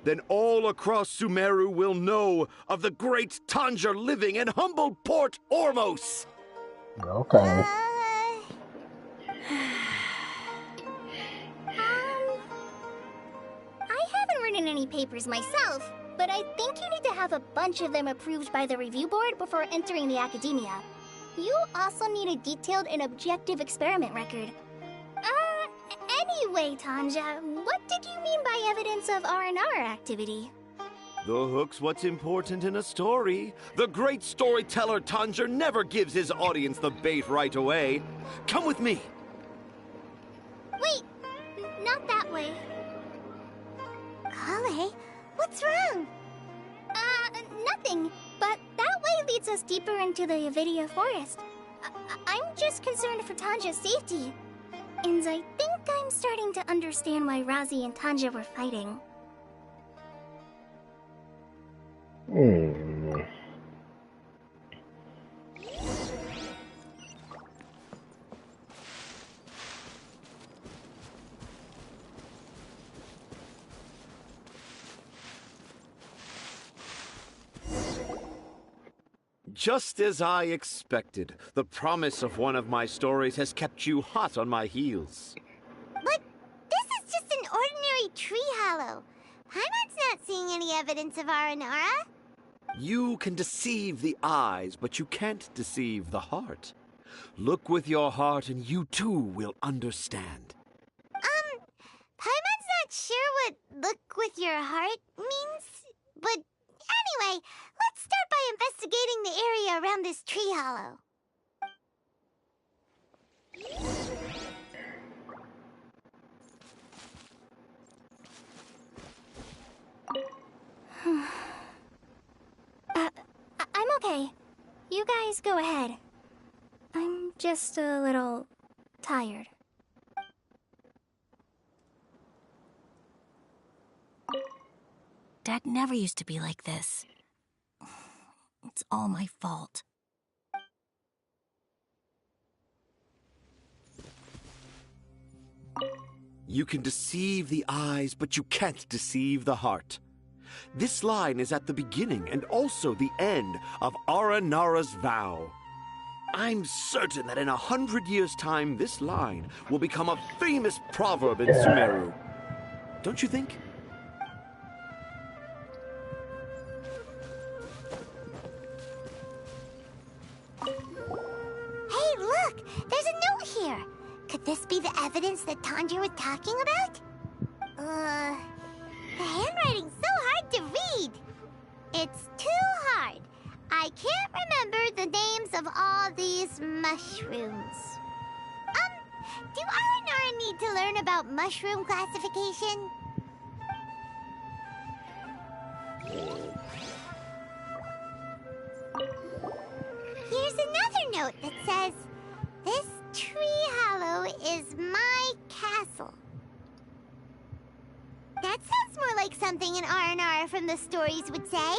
Then all across Sumeru will know of the great Tanjir living in humble Port Ormos. Okay. I in any papers myself, but I think you need to have a bunch of them approved by the review board before entering the academia. You also need a detailed and objective experiment record. Anyway, Tanja, what did you mean by evidence of R&R activity? The hook's what's important in a story. The great storyteller Tanja never gives his audience the bait right away. Come with me. Wait, not that way. Collei, what's wrong? Nothing. But that way leads us deeper into the Avidia forest. I'm just concerned for Tanja's safety. And I think I'm starting to understand why Razi and Tanja were fighting. Just as I expected, the promise of one of my stories has kept you hot on my heels. But this is just an ordinary tree hollow. Paimon's not seeing any evidence of Aranara. You can deceive the eyes, but you can't deceive the heart. Look with your heart and you too will understand. Paimon's not sure what look with your heart means, but anyway, let's start by investigating the area around this tree hollow. I'm okay. You guys go ahead. I'm just a little tired. Dad never used to be like this. It's all my fault. You can deceive the eyes, but you can't deceive the heart. This line is at the beginning and also the end of Aranara's vow. I'm certain that in 100 years' time, this line will become a famous proverb in Sumeru. Don't you think? Hey, look! There's a note here! Could this be the evidence that Tanja was talking about? The handwriting's so hard to read. It's too hard. I can't remember the names of all these mushrooms. Do Aranara need to learn about mushroom classification? Here's another note that says, "This tree hollow is my castle." That sounds more like something an R&R from the stories would say.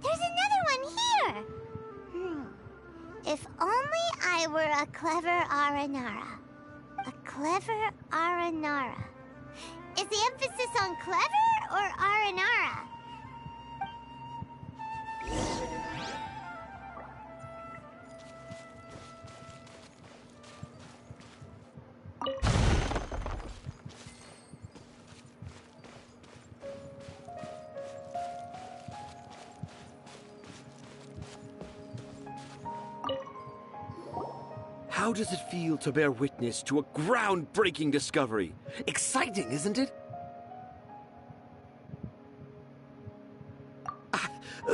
There's another one here! If only I were a clever Aranara. A clever Aranara. Is the emphasis on clever or Aranara? How does it feel to bear witness to a groundbreaking discovery? Exciting, isn't it?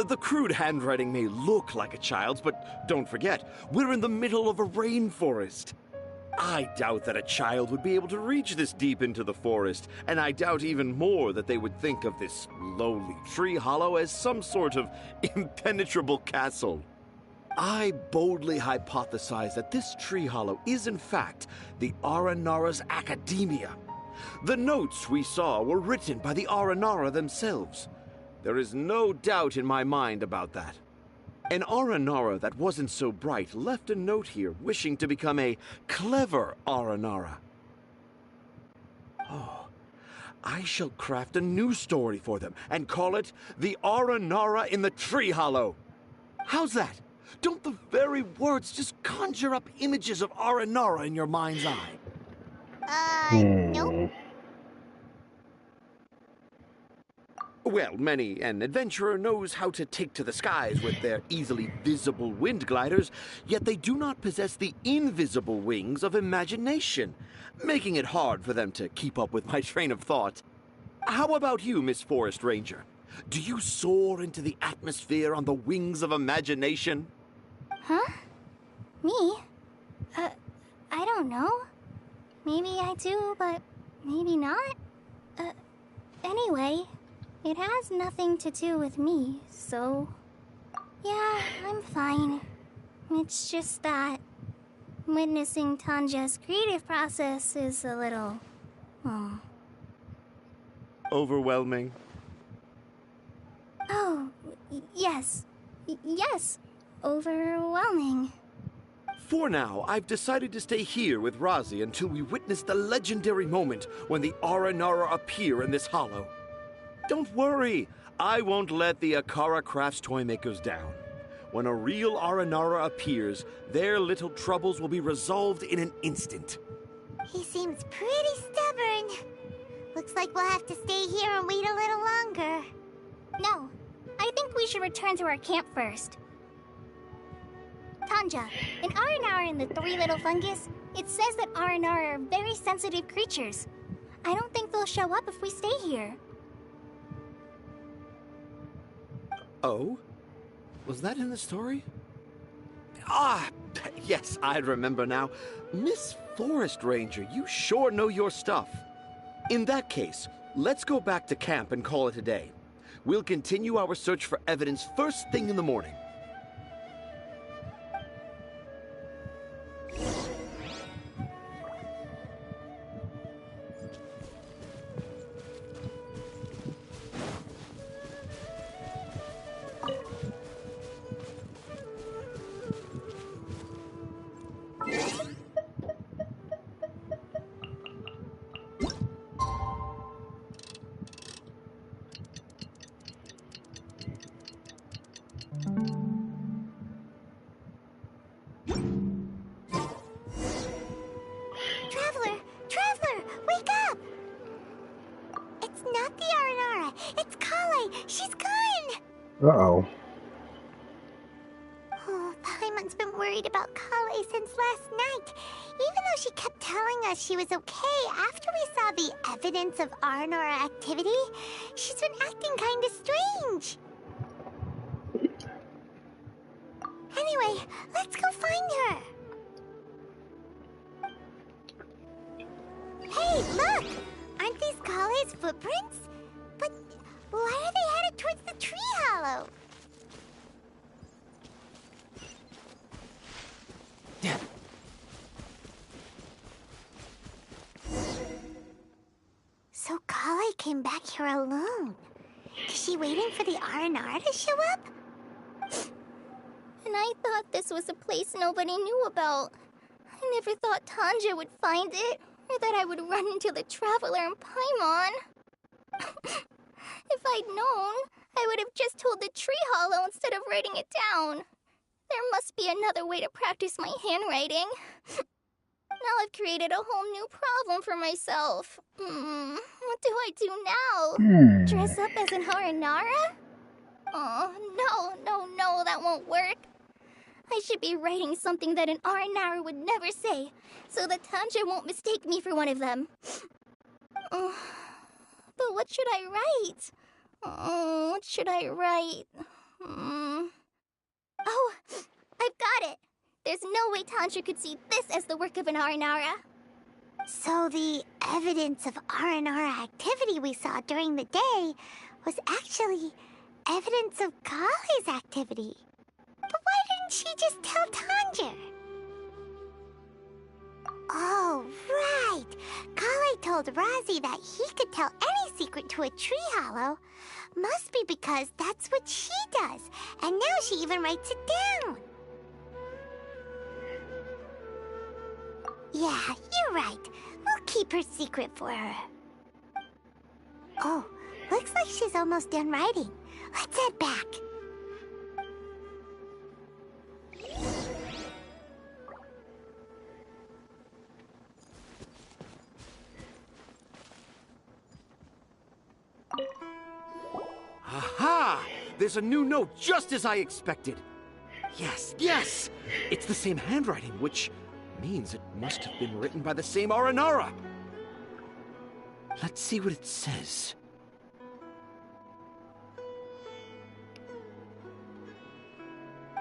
The crude handwriting may look like a child's, but don't forget, we're in the middle of a rainforest. I doubt that a child would be able to reach this deep into the forest, and I doubt even more that they would think of this lowly tree hollow as some sort of impenetrable castle. I boldly hypothesize that this tree hollow is in fact the Aranara's academia. The notes we saw were written by the Aranara themselves. There is no doubt in my mind about that. An Aranara that wasn't so bright left a note here wishing to become a clever Aranara. Oh, I shall craft a new story for them and call it The Aranara in the Tree Hollow. How's that? Don't the very words just conjure up images of Aranara in your mind's eye? Nope. Well, many an adventurer knows how to take to the skies with their easily visible wind gliders, yet they do not possess the invisible wings of imagination, making it hard for them to keep up with my train of thought. How about you, Miss Forest Ranger? Do you soar into the atmosphere on the wings of imagination? Huh? Me? I don't know. Maybe I do, but maybe not. Anyway, it has nothing to do with me, so... Yeah, I'm fine. It's just that... witnessing Tanja's creative process is a little... Overwhelming. Oh, yes. Yes. Overwhelming. For now, I've decided to stay here with Razi until we witness the legendary moment when the Aranara appear in this hollow. Don't worry, I won't let the Akara Crafts toymakers down. When a real Aranara appears, their little troubles will be resolved in an instant. He seems pretty stubborn. Looks like we'll have to stay here and wait a little longer. No, I think we should return to our camp first. Tanja, in Aranara and the Three Little Fungus, it says that Aranara are very sensitive creatures. I don't think they'll show up if we stay here. Oh? Was that in the story? Ah, yes, I remember now. Miss Forest Ranger, you sure know your stuff. In that case, let's go back to camp and call it a day. We'll continue our search for evidence first thing in the morning. Traveler, wake up! It's not the Aranara, it's Collei. She's gone! Uh-oh. Oh, Paimon's been worried about Collei since last night. Even though she kept telling us she was okay after we saw the evidence of Aranara activity, she's been acting kinda strange. Anyway, let's go find her. Hey, look! Aren't these Collei's footprints? But why are they headed towards the tree hollow? So Collei came back here alone. Is she waiting for the Aranara to show up? And I thought this was a place nobody knew about. I never thought Tanja would find it, or that I would run into the Traveler and Paimon. If I'd known, I would have just told the tree hollow instead of writing it down. There must be another way to practice my handwriting. Now I've created a whole new problem for myself. What do I do now? Dress up as an Aranara? Oh, no, that won't work. I should be writing something that an Aranara would never say, so that Tanja won't mistake me for one of them. But what should I write? What should I write? Oh, I've got it! There's no way Tanja could see this as the work of an Aranara. So the evidence of Aranara activity we saw during the day was actually evidence of Collei's activity. But why didn't she just tell Tanja? Oh, right. Collei told Razi that he could tell any secret to a tree hollow. Must be because that's what she does. And now she even writes it down. Yeah, you're right. We'll keep her secret for her. Oh, looks like she's almost done writing. Let's head back. there's a new note just as I expected. Yes, yes! It's the same handwriting, which means it must have been written by the same Aranara. Let's see what it says.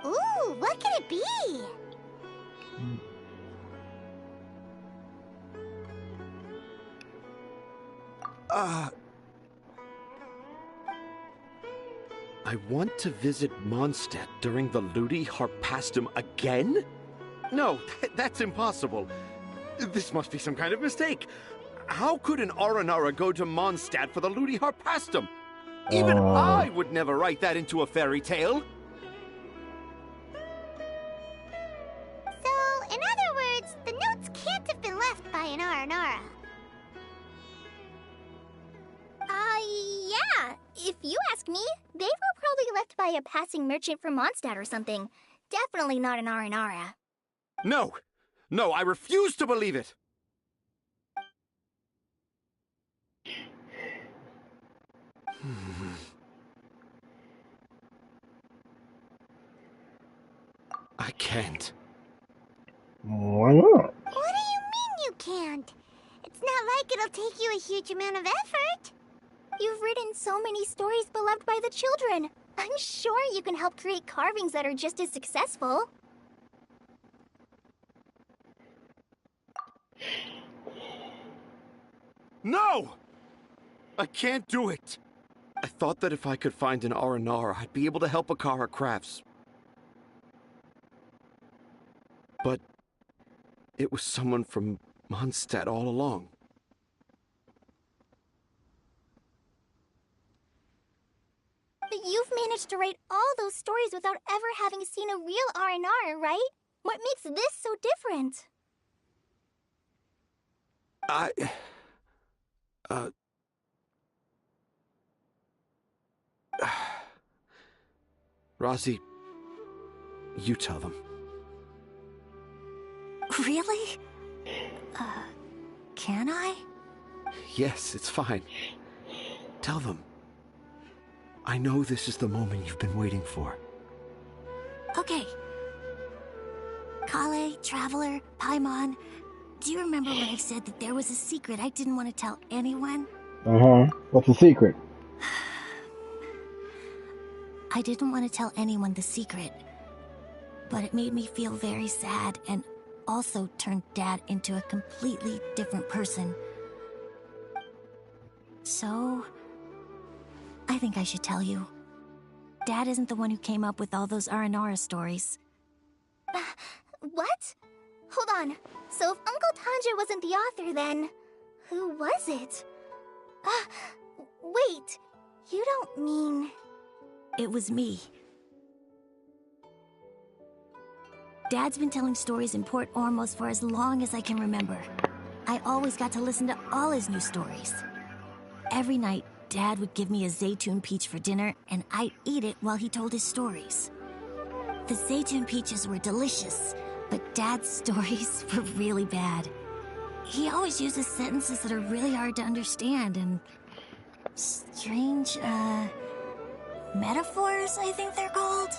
Ooh, what could it be? I want to visit Mondstadt during the Ludi Harpastum again? No, that's impossible. This must be some kind of mistake. How could an Aranara go to Mondstadt for the Ludi Harpastum? Even I would never write that into a fairy tale. So, in other words, the notes can't have been left by an Aranara. Yeah. If you ask me, they were probably left by a passing merchant from Mondstadt or something. Definitely not an Aranara. No! No, I refuse to believe it! I can't. Why not? What do you mean you can't? It's not like it'll take you a huge amount of effort. You've written so many stories beloved by the children. I'm sure you can help create carvings that are just as successful. No! I can't do it! I thought that if I could find an Aranara, I'd be able to help Akara Crafts. But it was someone from Mondstadt all along. But you've managed to write all those stories without ever having seen a real Aranara, right? What makes this so different? Rosie, you tell them. Really? Can I? Yes, it's fine. Tell them. I know this is the moment you've been waiting for. Okay. Collei, Traveler, Paimon, do you remember when I said that there was a secret I didn't want to tell anyone? What's the secret? I didn't want to tell anyone the secret, but it made me feel very sad and also turned Dad into a completely different person. So, I think I should tell you. Dad isn't the one who came up with all those Aranara stories. What? Hold on. So if Uncle Tanja wasn't the author, then who was it? Wait. You don't mean... It was me. Dad's been telling stories in Port Ormos for as long as I can remember. I always got to listen to all his new stories. Every night, Dad would give me a Zaytun peach for dinner, and I'd eat it while he told his stories. The Zaytun peaches were delicious, but Dad's stories were really bad. He always uses sentences that are really hard to understand, and strange, metaphors, I think they're called.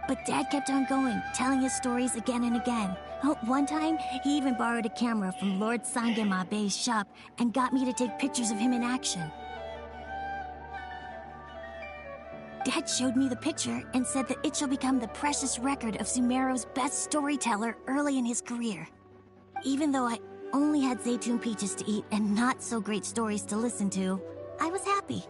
But Dad kept on going, telling his stories again and again. Oh, one time, he even borrowed a camera from Lord Sangema Bey's shop and got me to take pictures of him in action. Dad showed me the picture and said that it shall become the precious record of Sumeru's best storyteller early in his career. Even though I only had Zaytun peaches to eat and not so great stories to listen to, I was happy.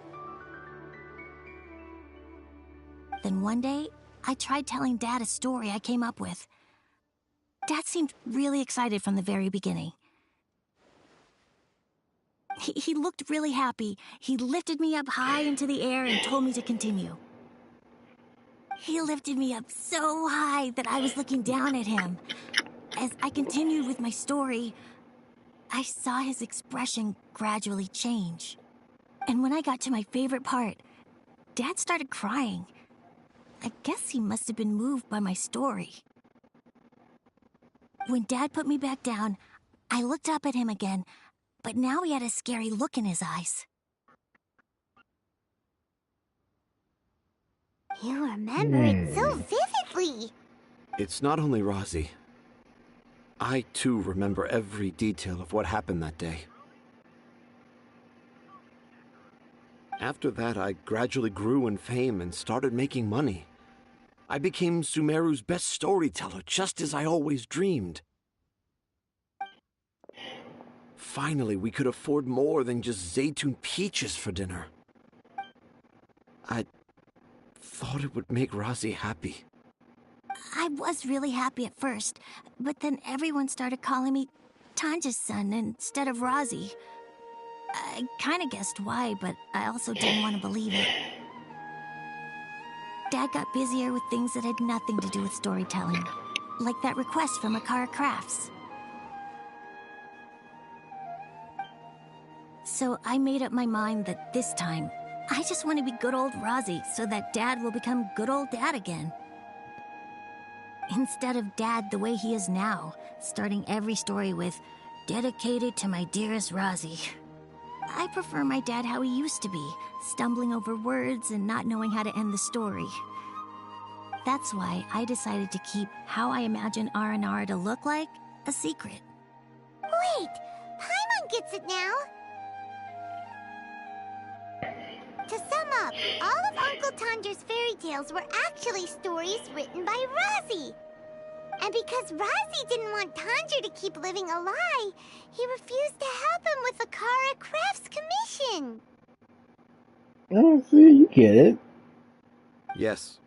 Then one day, I tried telling Dad a story I came up with. Dad seemed really excited from the very beginning. He looked really happy. He lifted me up high into the air and told me to continue. He lifted me up so high that I was looking down at him. As I continued with my story, I saw his expression gradually change. And when I got to my favorite part, Dad started crying. I guess he must have been moved by my story. When Dad put me back down, I looked up at him again, but now he had a scary look in his eyes. You remember it so vividly. It's not only Razi. I, too, remember every detail of what happened that day. After that, I gradually grew in fame and started making money. I became Sumeru's best storyteller, just as I always dreamed. Finally, we could afford more than just Zaytun peaches for dinner. I thought it would make Razi happy. I was really happy at first, but then everyone started calling me Tanja's son instead of Razi. I kinda guessed why, but I also didn't want to believe it. Dad got busier with things that had nothing to do with storytelling, like that request from Akara Crafts. So I made up my mind that this time, I just want to be good old Razi so that Dad will become good old Dad again. Instead of Dad the way he is now, starting every story with, "Dedicated to my dearest Razi." I prefer my dad how he used to be, stumbling over words and not knowing how to end the story. That's why I decided to keep how I imagine Aranara to look like a secret. Wait, Paimon gets it now. To sum up, all of Uncle Tandra's fairy tales were actually stories written by Razi. And because Razi didn't want Tandra to keep living a lie, he refused to help him with the Akara Crafts commission. Oh, see, you get it. Yes.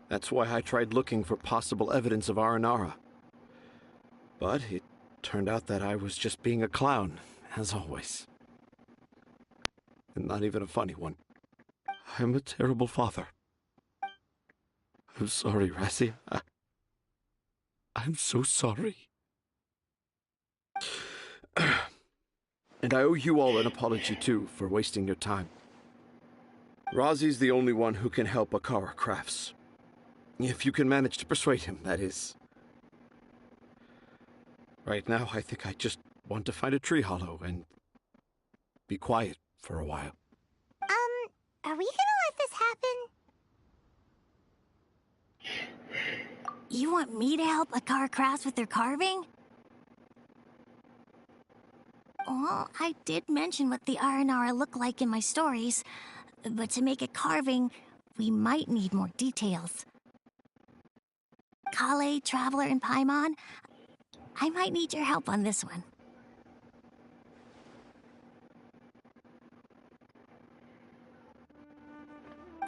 That's why I tried looking for possible evidence of Aranara. But it turned out that I was just being a clown, as always. And not even a funny one. I'm a terrible father. I'm sorry, Razi. I'm so sorry. And I owe you all an apology, too, for wasting your time. Razi's the only one who can help Akara Crafts. If you can manage to persuade him, that is. Right now, I think I just want to find a tree hollow and be quiet for a while. Are we gonna let this happen? You want me to help Akara Crafts with their carving? Well, I did mention what the Aranara look like in my stories, but to make a carving, we might need more details. Collei, Traveler, and Paimon, I might need your help on this one.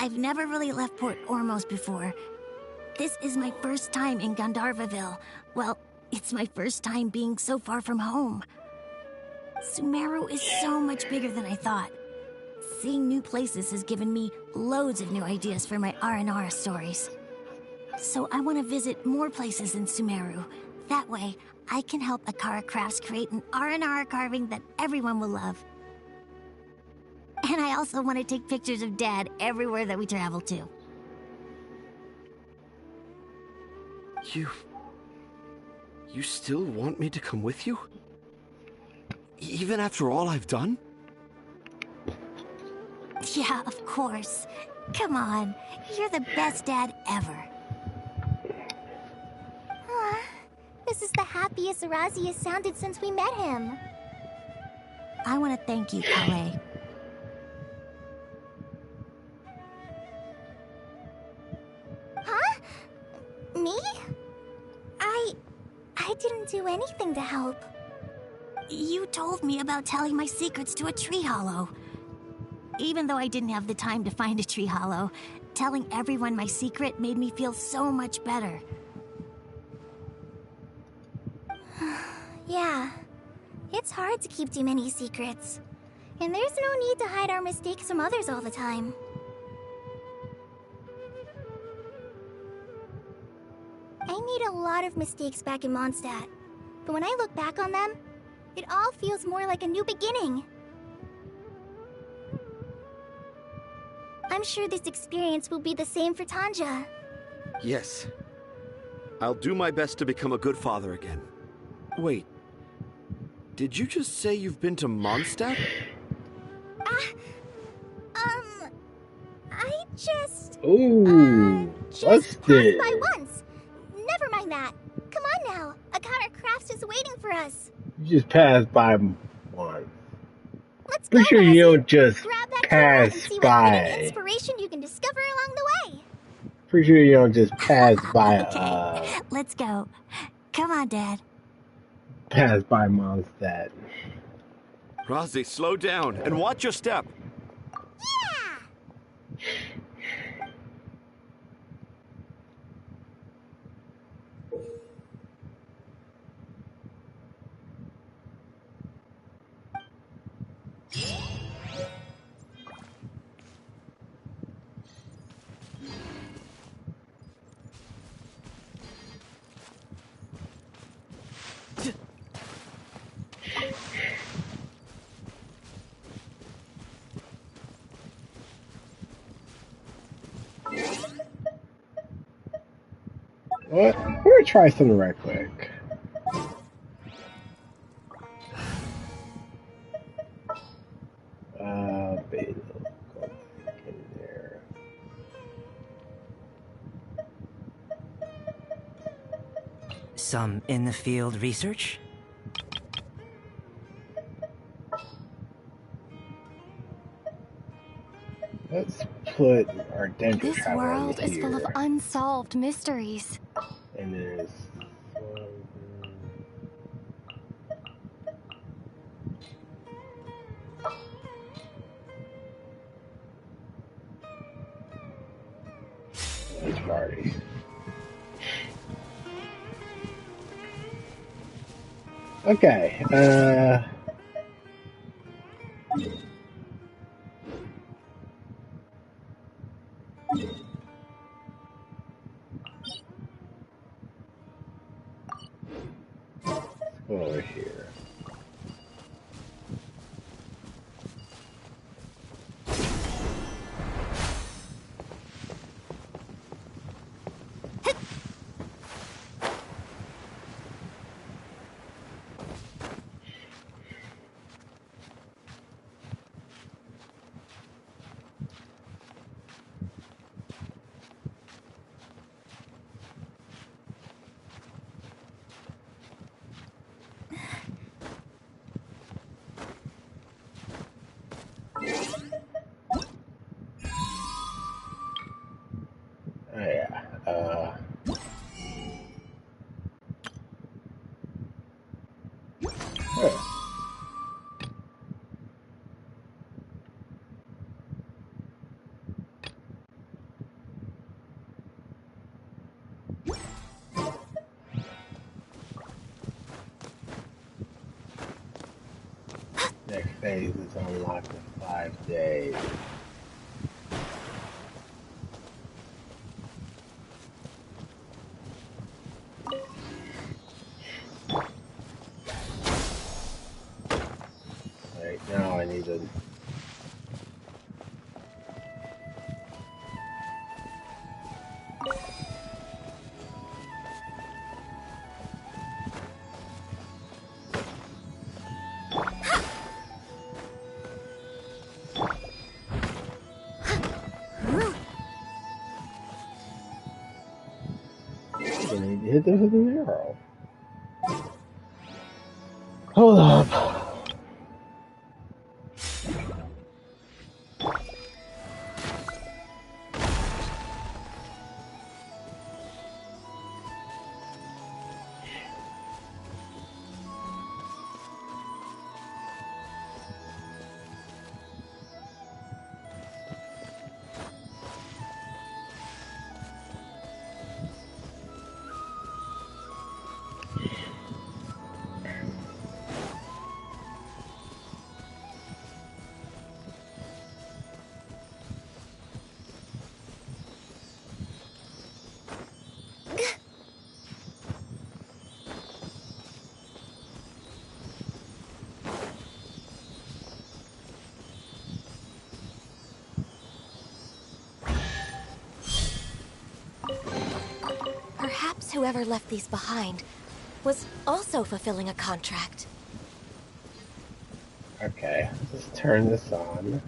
I've never really left Port Ormos before. This is my first time in Gandharvaville. Well, it's my first time being so far from home. Sumeru is so much bigger than I thought. Seeing new places has given me loads of new ideas for my Aranara stories. So I want to visit more places in Sumeru. That way, I can help Akara Crafts create an Aranara carving that everyone will love. And I also want to take pictures of Dad everywhere that we travel to. You still want me to come with you? Even after all I've done? Yeah, of course. Come on, you're the best dad ever. This is the happiest Razi has sounded since we met him. I want to thank you, Collei. Huh? Me? I didn't do anything to help. You told me about telling my secrets to a tree hollow. Even though I didn't have the time to find a tree hollow, telling everyone my secret made me feel so much better. Yeah. It's hard to keep too many secrets. And there's no need to hide our mistakes from others all the time. I made a lot of mistakes back in Mondstadt. But when I look back on them, it all feels more like a new beginning. I'm sure this experience will be the same for Tanja. Yes. I'll do my best to become a good father again. Wait. Did you just say you've been to Mondstadt? I just... Ooh, Just pass busted. by once. Never mind that. Come on now. Akara Crafts is waiting for us. You just passed by one. Let's Pretty go, sure you Ozzy. don't just Grab that keynote and pass see what hidden by. inspiration you can discover along the way. Pretty sure you don't just pass by. Okay, let's go. Come on, Dad. Pass by Mondstadt. Rossi, slow down and watch your step. What? We're gonna try something right quick. Beta. Go in there. Some in-the-field research? Let's put our Dendro This travel world is full of here. unsolved mysteries. And there's this party. Okay, go over here. Oh yeah, huh. Next phase is unlocked in 5 days. Right now I need to hit this with an arrow. Hold up. Perhaps whoever left these behind was also fulfilling a contract. Okay, let's turn this on.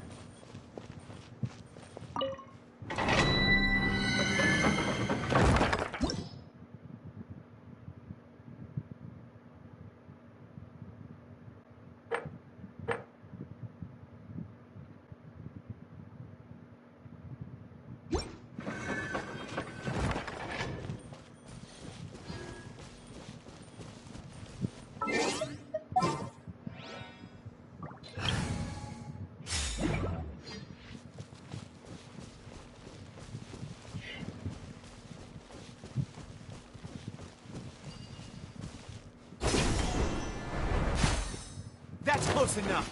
That's close enough.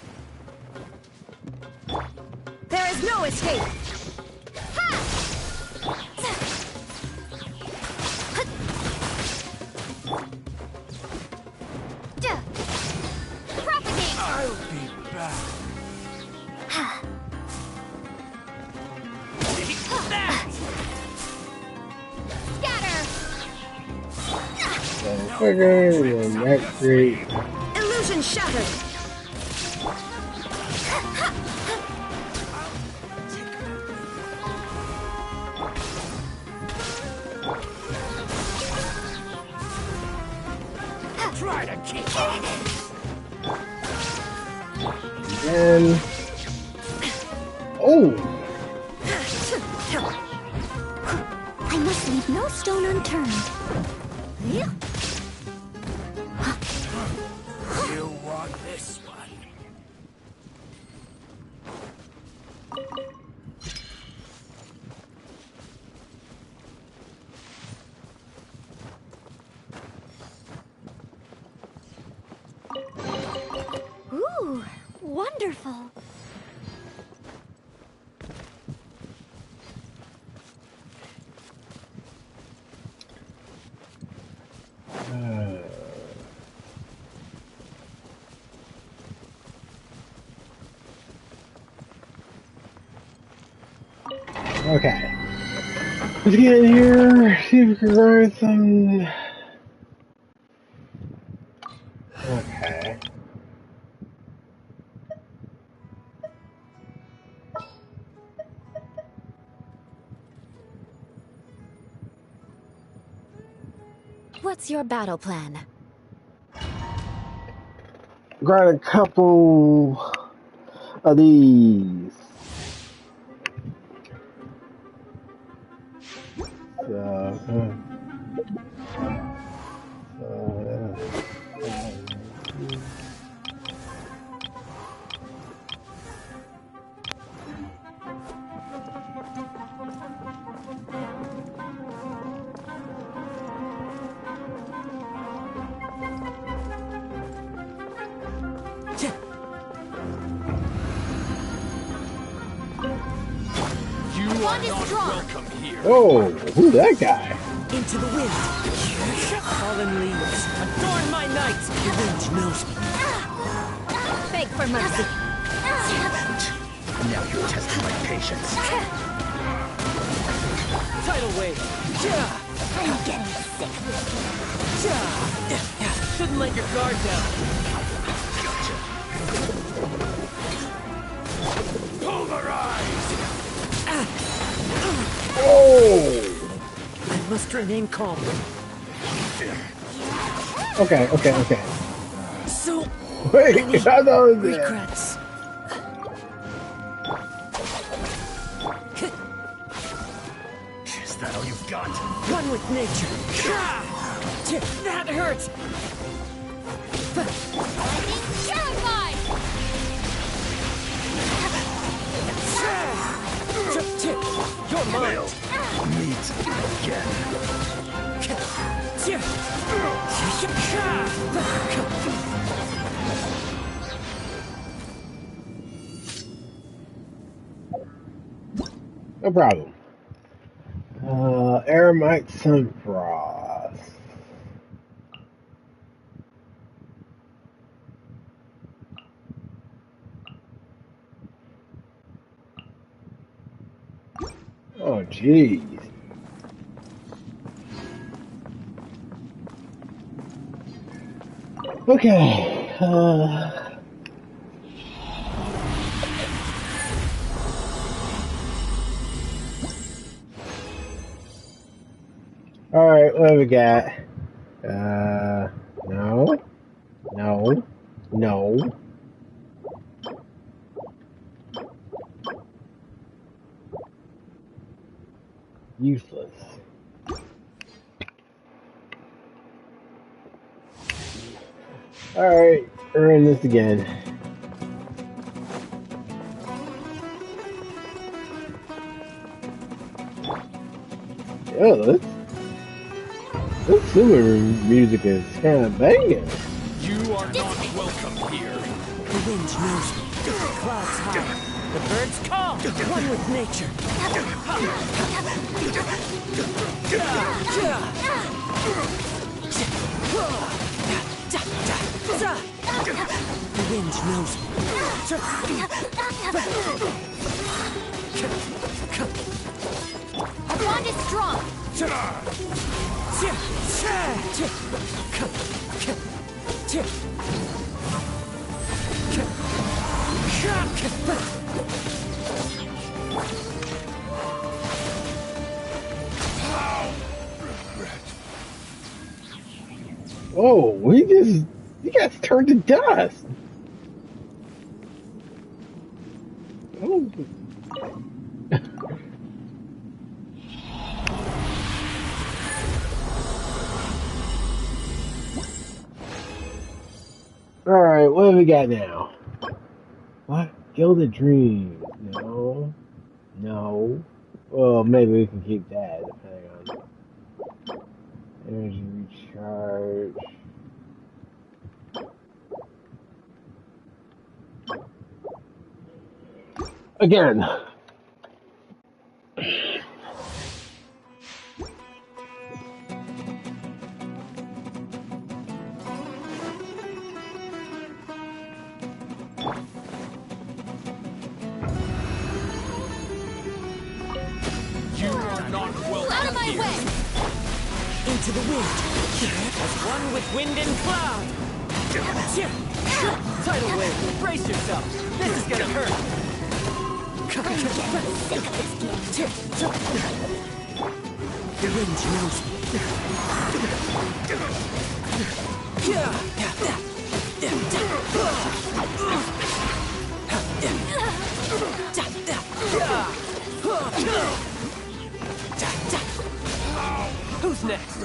There is no escape. Propagate! I'll be back. Illusion shattered. Try to keep up. And oh, I must leave no stone unturned. You want this one? Ooh, wonderful. okay. Let's get in here. See if we can ride some. Okay. What's your battle plan? Grab a couple of these. You are not welcome here. Oh, who's that guy? Into the wind. Fallen leaves. Adorn my night. The wind knows me. Beg for mercy. Now you're testing my patience. Tidal wave. I'm getting sick. Shouldn't let your guard down. Pulverize! Oh! I must remain calm. Okay. So Wait, many I thought it was there. regrets. Is that all you've got? One with nature. That hurts. Terrified! You're mine. Meet again. No problem. Aramite Sunfrost. Oh, jeez. Okay. All right, what have we got? No. Useless. Alright, we're in this again. Oh, this Sumeru music is kind of banging. You are not welcome here. The wind knows me. Clouds high. The birds call. One with nature. The wind knows me. Our bond is strong. Oh, he got turned to dust. Oh. Alright, what do we got now? What? Gilded Dream? No. No. Well, maybe we can keep that. Hang on. Energy recharge. Again. You are not welcome Out of my here. way! Into the wind. As one with wind and cloud. Tidal wave. Brace yourself. This is gonna hurt. The wind knows Who's next?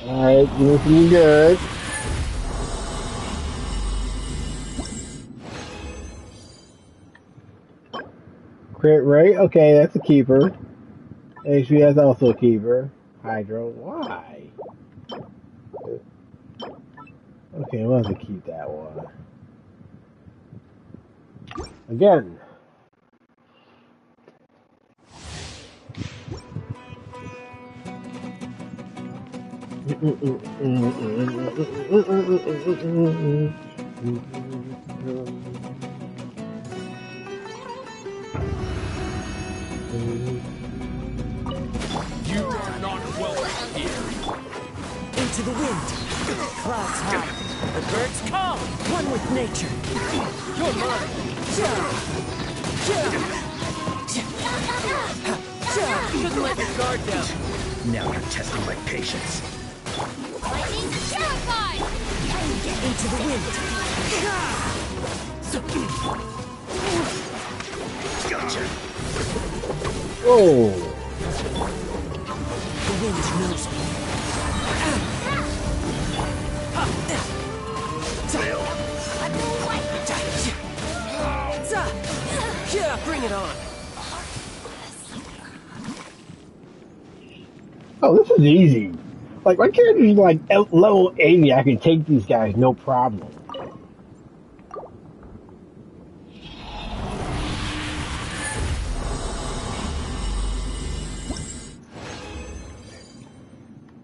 Alright, looking good. Crit rate, okay, that's a keeper. HP, that's also a keeper. Hydro, why? Okay, we'll have to keep that one. Again. You are not welcome here. Into the wind. Clouds high. The birds call. One with nature. You're mine. Shouldn't let your guard down. Now you're testing my patience. Lightning terrified! Into the wind. Gotcha. Whoa. The wind knows me. Yeah, bring it on. Oh, this is easy. Like, my character's like level 80. I can take these guys, no problem.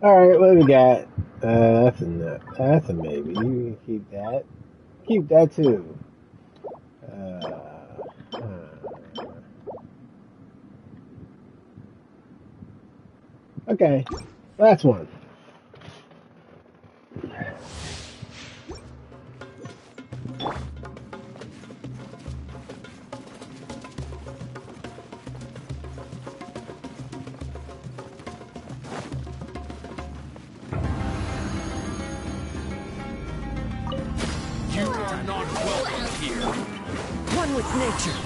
Alright, what do we got? That's a nut. That's a maybe. You can keep that. Keep that too. Okay, last one. You are not welcome here. One with nature.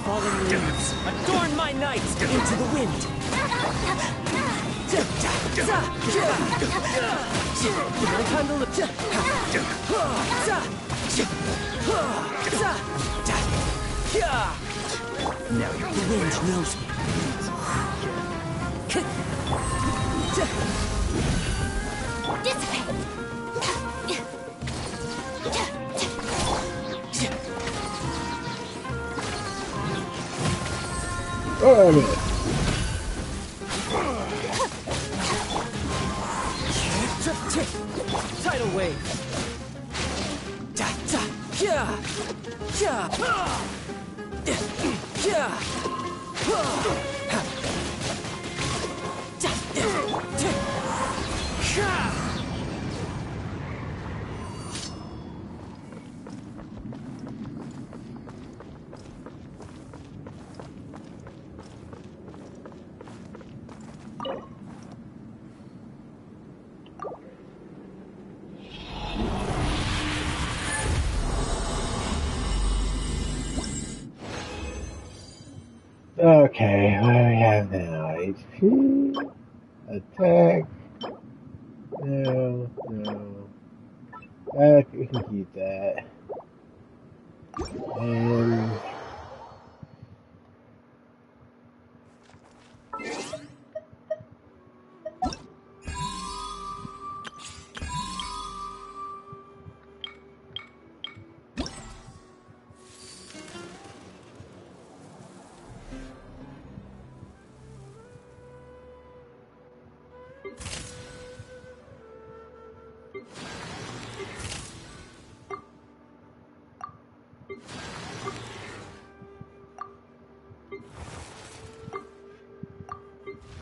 Falling leaves. Adorn my night. Into the wind. No time to look. Now your wind knows me. Dissipate! Oh, I mean. Tidal wave. Okay, what do we have now? HP, attack. No. We can keep that. And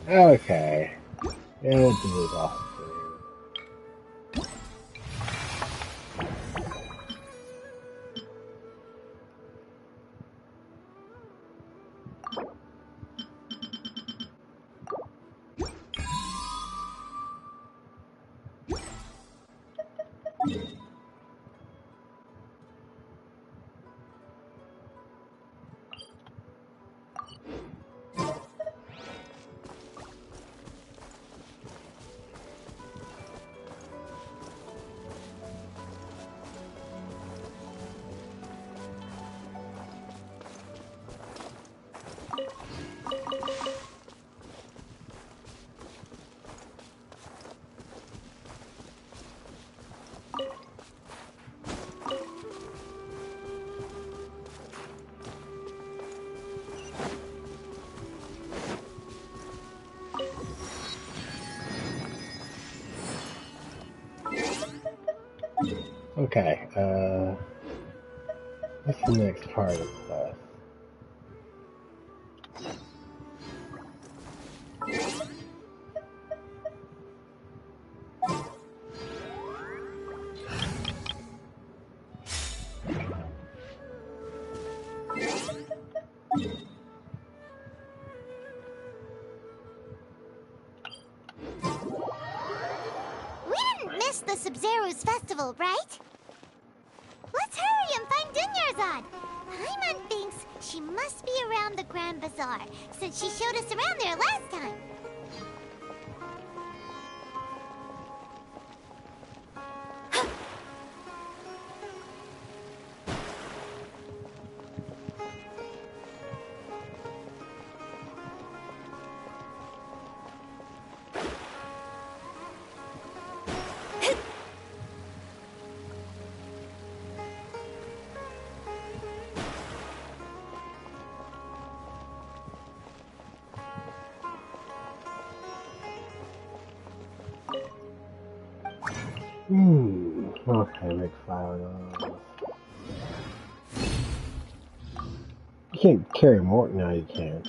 okay. Yeah, we'll do this off. Okay, what's the next part of the quest? We didn't miss the Sub-Zero's festival, right? Let's hurry and find Dunyarzad. Paimon thinks she must be around the Grand Bazaar, since she showed us around there last time. Okay, make 5 of those. You can't carry more. No, you can't.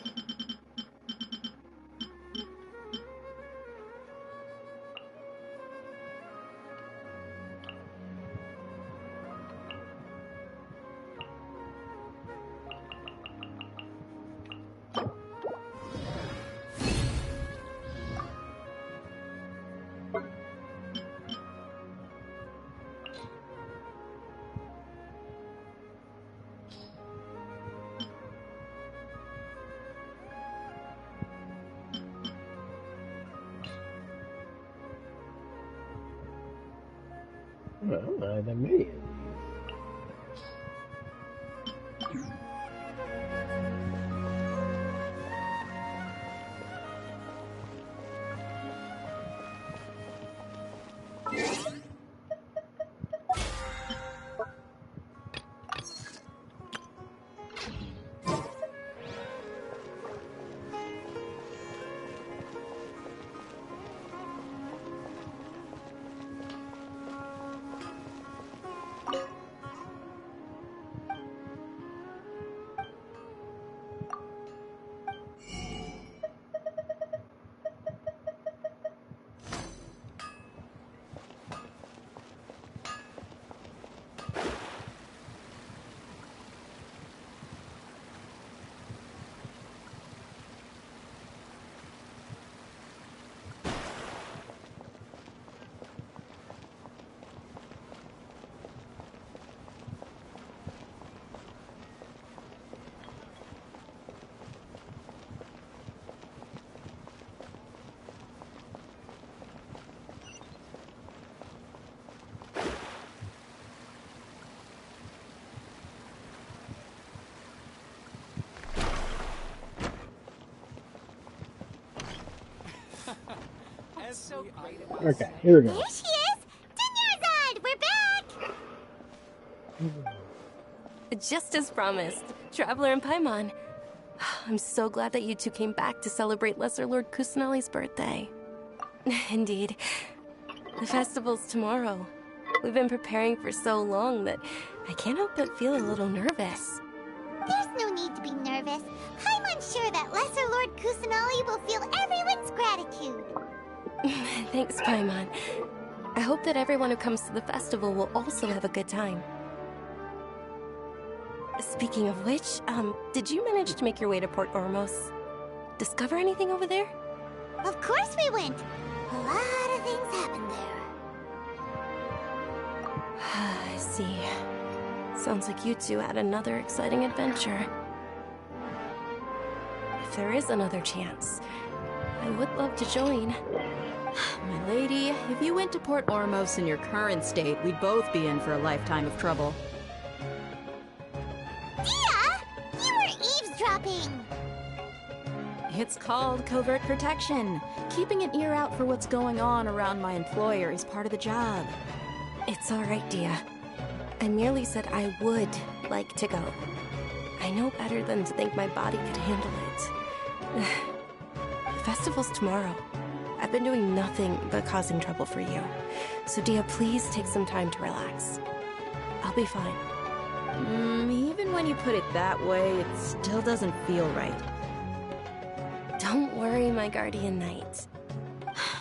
Well, I don't know that many of these. Okay, here we go. There she is! Dunyarzad! We're back! Just as promised, Traveler and Paimon. I'm so glad that you two came back to celebrate Lesser Lord Kusanali's birthday. Indeed. The festival's tomorrow. We've been preparing for so long that I can't help but feel a little nervous. There's no need to be nervous. I'm unsure that Lesser Lord Kusanali will feel everyone's gratitude. Thanks, Paimon. I hope that everyone who comes to the festival will also have a good time. Speaking of which, did you manage to make your way to Port Ormos? Discover anything over there? Of course we went. A lot of things happened there. I see. Sounds like you two had another exciting adventure. If there is another chance, I would love to join. My lady, if you went to Port Ormos in your current state, we'd both be in for a lifetime of trouble. Dia! You were eavesdropping! It's called covert protection. Keeping an ear out for what's going on around my employer is part of the job. It's alright, Dia. I merely said I would like to go. I know better than to think my body could handle it. The festival's tomorrow. I've been doing nothing but causing trouble for you. So Dia, please take some time to relax. I'll be fine. Even when you put it that way, it still doesn't feel right. Don't worry, my guardian knight.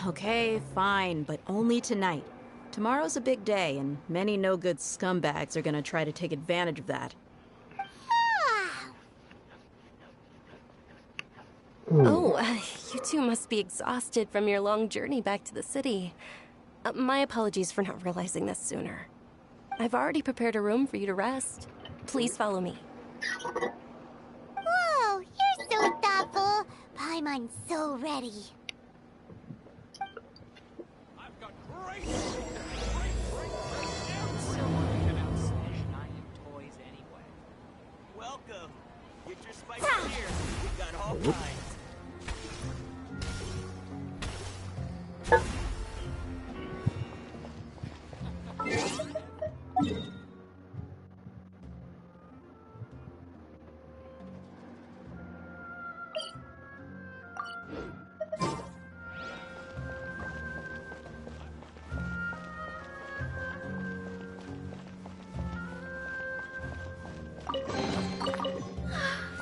Okay, fine, but only tonight. Tomorrow's a big day, and many no-good scumbags are gonna try to take advantage of that. Oh, you two must be exhausted from your long journey back to the city. My apologies for not realizing this sooner. I've already prepared a room for you to rest. Please follow me. Whoa, you're so thoughtful. Paimon's so ready. I've got great toys anyway. Welcome. Get your spicy beer. We've got all kinds.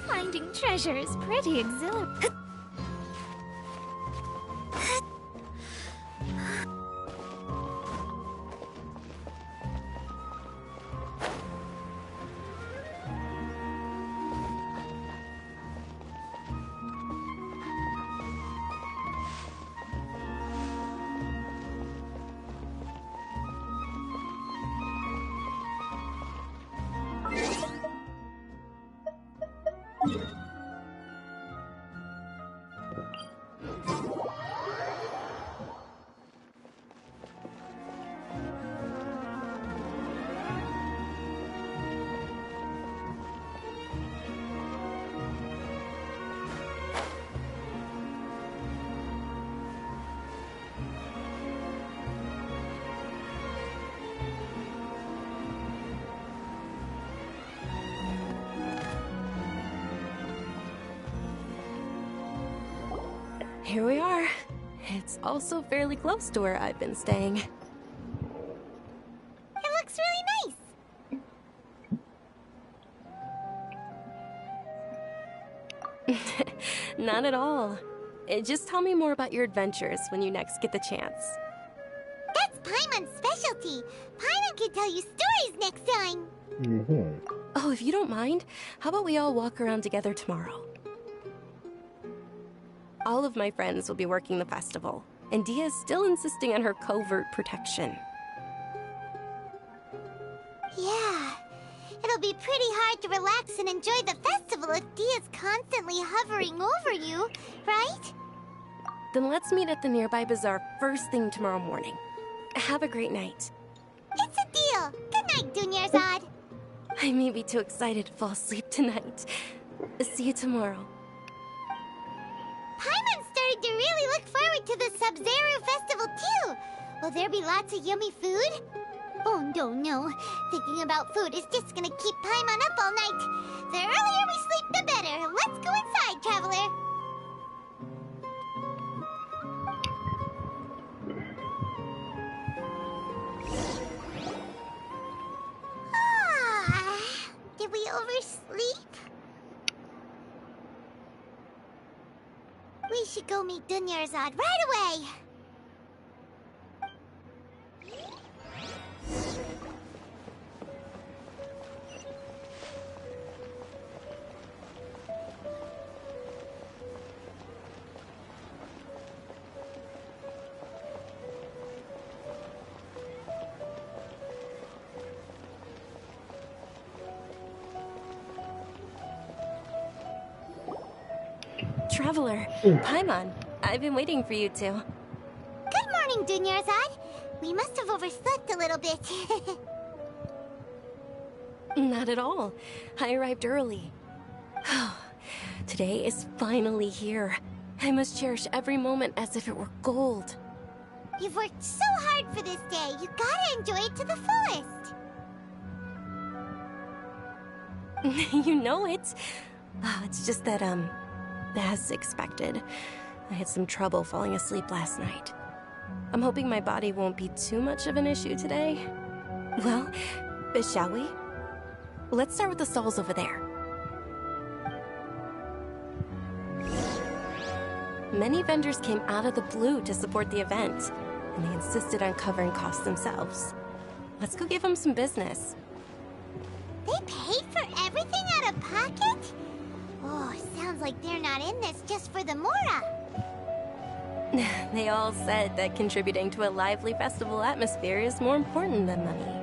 Finding treasure is pretty exhilarating. Here we are. It's also fairly close to where I've been staying. It looks really nice. Not at all. Just tell me more about your adventures when you next get the chance. That's Paimon's specialty. Paimon can tell you stories next time. Oh, if you don't mind, how about we all walk around together tomorrow? All of my friends will be working the festival, and Dia is still insisting on her covert protection. Yeah, it'll be pretty hard to relax and enjoy the festival if Dia's constantly hovering over you, right? Then let's meet at the nearby bazaar first thing tomorrow morning. Have a great night. It's a deal. Good night, Dunyarzad. I may be too excited to fall asleep tonight. See you tomorrow. Paimon started starting to really look forward to the Sub-Zero Festival, too. Will there be lots of yummy food? Oh, no. Thinking about food is just gonna keep Paimon up all night. The earlier we sleep, the better. Let's go inside, Traveler. Did we oversleep? We should go meet Dunyarzad right away. Traveler, Paimon, I've been waiting for you two. Good morning, Dunyarzad. We must have overslept a little bit. Not at all. I arrived early. Today is finally here. I must cherish every moment as if it were gold. You've worked so hard for this day. You gotta enjoy it to the fullest. You know it. It's just that, as expected, I had some trouble falling asleep last night. I'm hoping my body won't be too much of an issue today. Well, shall we? Let's start with the stalls over there. Many vendors came out of the blue to support the event, and they insisted on covering costs themselves. Let's go give them some business. They paid for everything out of pocket? Oh, sounds like they're not in this just for the Mora. They all said that contributing to a lively festival atmosphere is more important than money.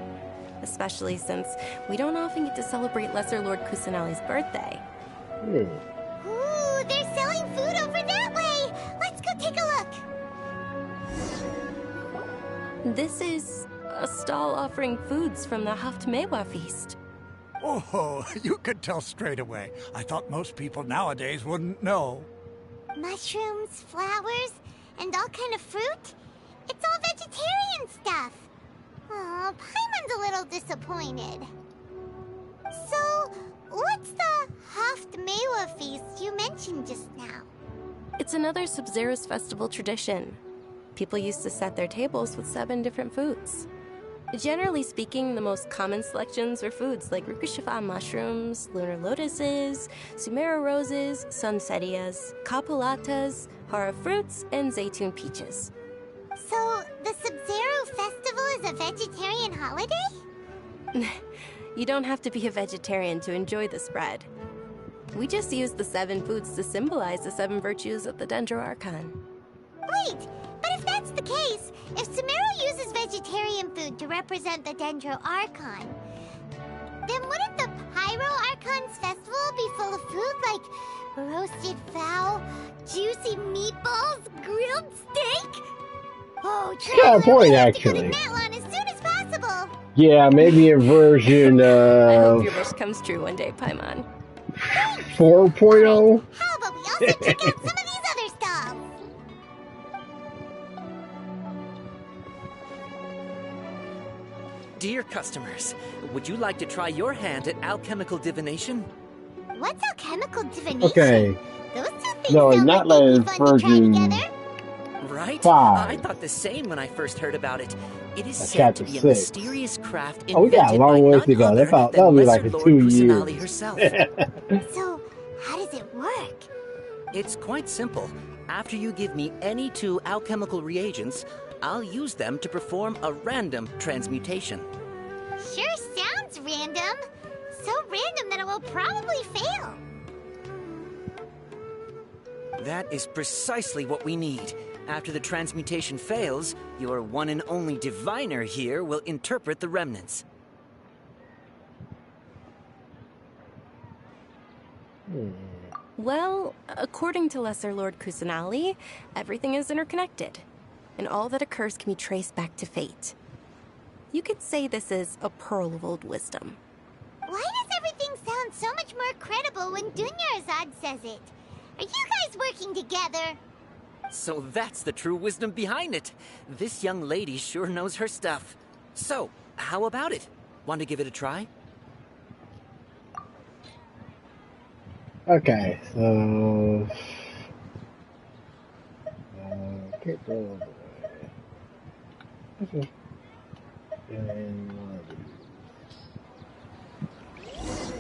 Especially since we don't often get to celebrate Lesser Lord Kusanali's birthday. Ooh, they're selling food over that way! Let's go take a look! This is a stall offering foods from the Haftmewa feast. Oh, you could tell straight away. I thought most people nowadays wouldn't know. Mushrooms, flowers, and all kind of fruit? It's all vegetarian stuff. Oh, Paimon's a little disappointed. So, what's the Haftmewa feast you mentioned just now? It's another Sub-Zero's festival tradition. People used to set their tables with 7 different foods. Generally speaking, the most common selections were foods like Rukushifa mushrooms, lunar lotuses, Sumeru roses, sunsetias, kapulatas, hara fruits, and zaytun peaches. So, the Sub-Zero festival is a vegetarian holiday? You don't have to be a vegetarian to enjoy the spread. We just use the 7 foods to symbolize the 7 virtues of the Dendro Archon. Wait, but if that's the case, if Sumeru uses vegetarian food to represent the Dendro Archon, then wouldn't the Pyro Archon's festival be full of food like roasted fowl, juicy meatballs, grilled steak? Oh, Yeah, point to actually. get on as soon as possible. Yeah, maybe a version I hope of your wish comes true one day, Paimon. 4.0. How about we also check out some of these other stalls? Dear customers, would you like to try your hand at alchemical divination? What's alchemical divination? Okay. Those two things No, sound not like they'd like be fun to try version together. Right? 5. I thought the same when I first heard about it. It is That's said to chapter be a 6. mysterious craft Oh, we got a invented long by ways none to go. other That'll than be Lesser like Lord 2 Kusanali years. herself. So, how does it work? It's quite simple. After you give me any 2 alchemical reagents, I'll use them to perform a random transmutation. Sure sounds random. So random that it will probably fail. That is precisely what we need. After the transmutation fails, your one and only diviner here will interpret the remnants. Well, according to Lesser Lord Kusanali, everything is interconnected, and all that occurs can be traced back to fate. You could say this is a pearl of old wisdom. Why does everything sound so much more credible when Dunyarzad says it? Are you guys working together? So that's the true wisdom behind it. This young lady sure knows her stuff. So, how about it? Want to give it a try? Okay, so can't go all the way. And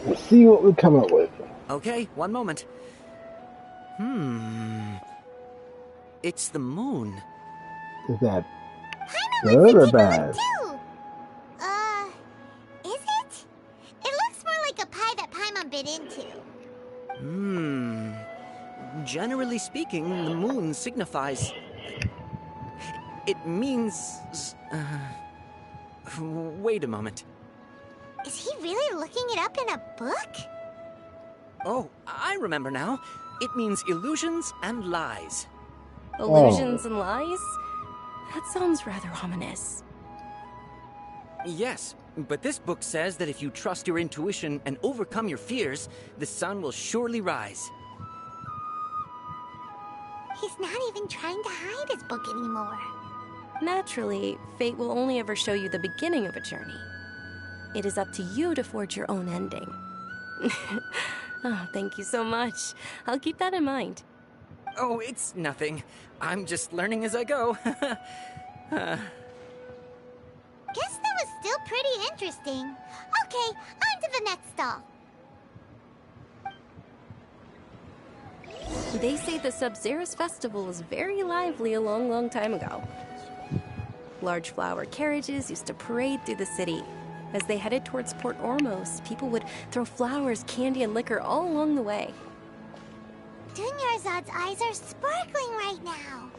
let's see what we come up with. Okay, one moment. It's the moon. Is that good or bad? Too. Is it? It looks more like a pie that Paimon bit into. Generally speaking, the moon signifies... It means... Wait a moment. Is he really looking it up in a book? Oh, I remember now. It means illusions and lies. Illusions and lies? That sounds rather ominous. Yes, but this book says that if you trust your intuition and overcome your fears, the sun will surely rise. He's not even trying to hide his book anymore. Naturally, fate will only ever show you the beginning of a journey. It is up to you to forge your own ending. Oh, thank you so much. I'll keep that in mind. Oh, it's nothing. I'm just learning as I go. Guess that was still pretty interesting. Okay, on to the next stall. They say the Sub-Zerus festival was very lively a long, long time ago. Large flower carriages used to parade through the city. As they headed towards Port Ormos, people would throw flowers, candy, and liquor all along the way. Dunyarzad's eyes are sparkling right now.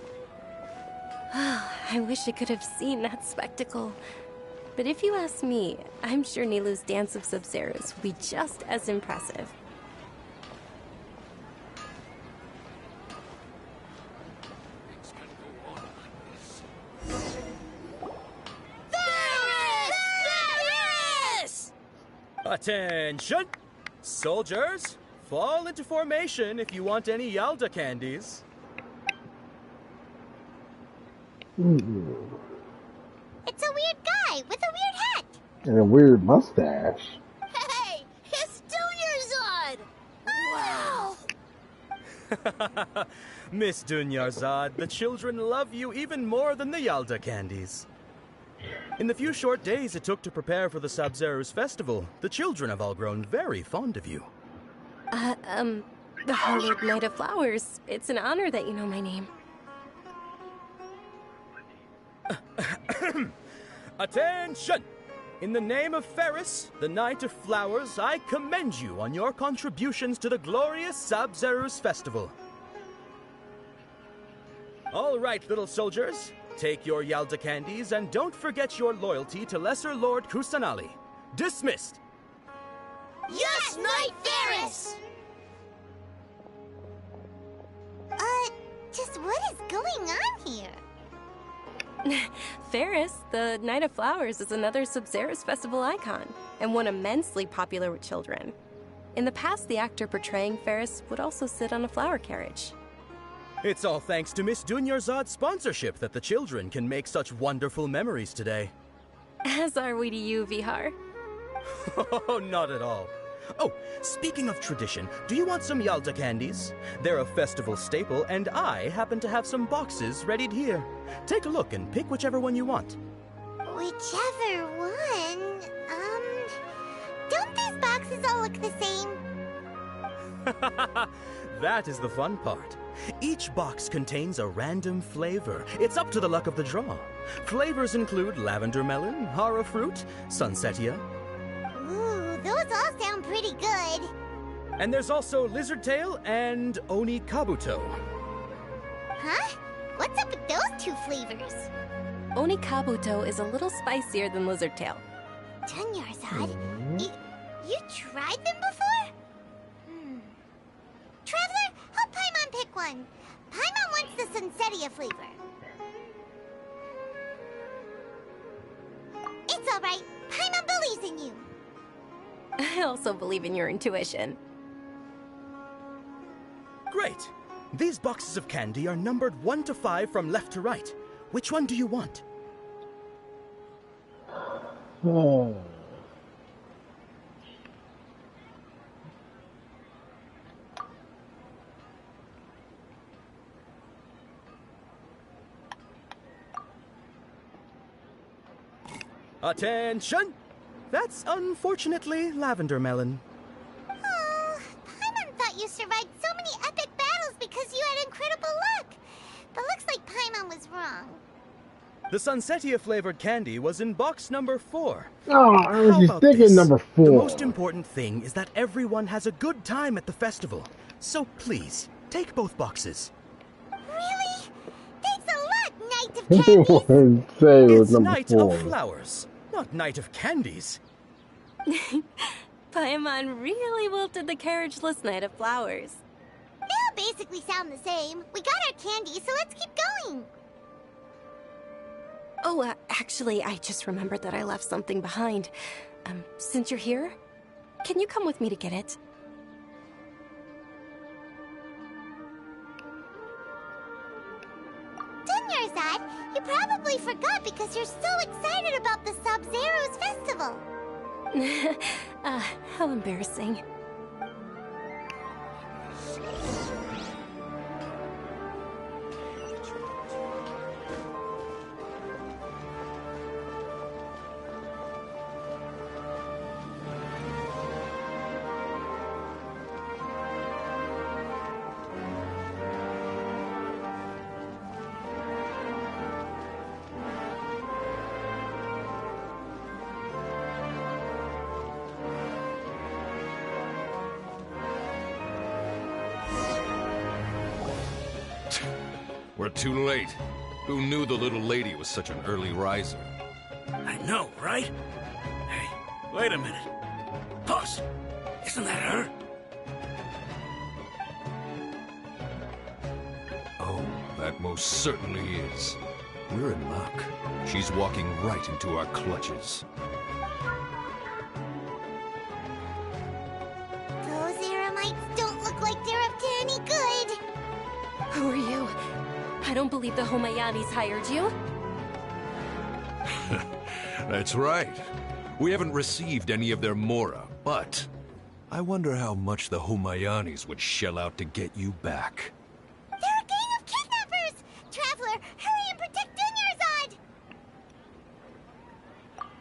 I wish I could have seen that spectacle. But if you ask me, I'm sure Nilou's Dance of Sub-Zerus will be just as impressive. Attention! Soldiers, fall into formation if you want any Yalda candies. Ooh. It's a weird guy with a weird hat. And a weird mustache. Hey, it's Dunyarzad! Wow! Miss Dunyarzad, the children love you even more than the Yalda candies. In the few short days it took to prepare for the Sub-Zerus festival, the children have all grown very fond of you. The Hallowed Knight of Flowers. It's an honor that you know my name. Attention! In the name of Ferris, the Knight of Flowers, I commend you on your contributions to the glorious Sub-Zerus festival. All right, little soldiers. Take your Yalda candies and don't forget your loyalty to Lesser Lord Kusanali. Dismissed! Yes, Knight Ferris! Just what is going on here? Ferris, the Knight of Flowers, is another Sub-Zerus festival icon, and one immensely popular with children. In the past, the actor portraying Ferris would also sit on a flower carriage. It's all thanks to Miss Dunyarzad's sponsorship that the children can make such wonderful memories today. As are we to you, Vihar. Oh, not at all. Oh, speaking of tradition, do you want some Yalda candies? They're a festival staple, and I happen to have some boxes readied here. Take a look and pick whichever one you want. Whichever one? Don't these boxes all look the same? That is the fun part. Each box contains a random flavor. It's up to the luck of the draw. Flavors include lavender melon, hara fruit, sunsetia. Ooh, those all sound pretty good. And there's also lizard tail and oni kabuto. Huh? What's up with those two flavors? Oni kabuto is a little spicier than lizard tail. Dunyarzad, you tried them before? Traveler, help Paimon pick one. Paimon wants the sunsetia flavor. It's alright. Paimon believes in you. I also believe in your intuition. Great. These boxes of candy are numbered 1 to 5 from left to right. Which one do you want? Oh. Attention! That's unfortunately lavender melon. Oh, Paimon thought you survived so many epic battles because you had incredible luck. But looks like Paimon was wrong. The Sunsetia flavored candy was in box number 4. Oh, I was How just about thinking this? number 4. The most important thing is that everyone has a good time at the festival. So please, take both boxes. Really? Thanks a lot, Knight of Candies! Say it was It's number Night 4. of Flowers, not Night of Candies. Paimon really wilted the carriageless Night of Flowers. They all basically sound the same. We got our candy, so let's keep going. Oh, actually, I just remembered that I left something behind. Since you're here, can you come with me to get it? Dunyarzad, you probably forgot because you're so excited about the Sub-Zero's festival. How embarrassing. We're too late. Who knew the little lady was such an early riser? I know, right? Hey, wait a minute. Pause. Isn't that her? Oh, that most certainly is. We're in luck. She's walking right into our clutches. Those Eremites don't look like they're up to any good. Who are you? I don't believe the Homayanis hired you. That's right. We haven't received any of their mora, but I wonder how much the Homayanis would shell out to get you back. They're a gang of kidnappers! Traveler, hurry and protect Dunyarzad!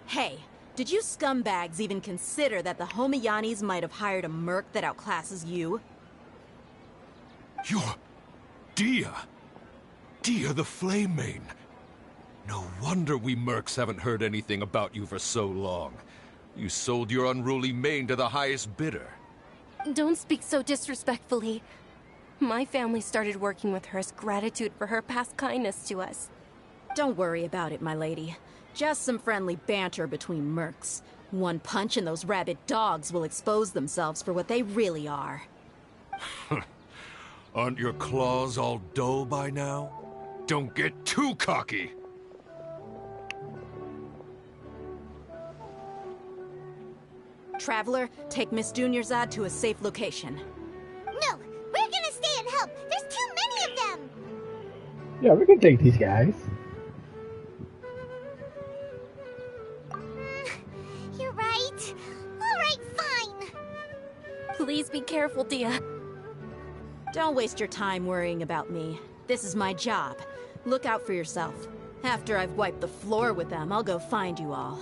Hey, did you scumbags even consider that the Homayanis might have hired a merc that outclasses you? You're... Dia! Dia the Flame Main! No wonder we mercs haven't heard anything about you for so long. You sold your unruly mane to the highest bidder. Don't speak so disrespectfully. My family started working with her as gratitude for her past kindness to us. Don't worry about it, my lady. Just some friendly banter between mercs. One punch and those rabid dogs will expose themselves for what they really are. Aren't your claws all dull by now? Don't get too cocky! Traveler, take Miss Dunyarzad to a safe location. No, we're gonna stay and help. There's too many of them. Yeah, we can take these guys. You're right. All right, fine. Please be careful, Dia. Don't waste your time worrying about me. This is my job. Look out for yourself. After I've wiped the floor with them, I'll go find you all.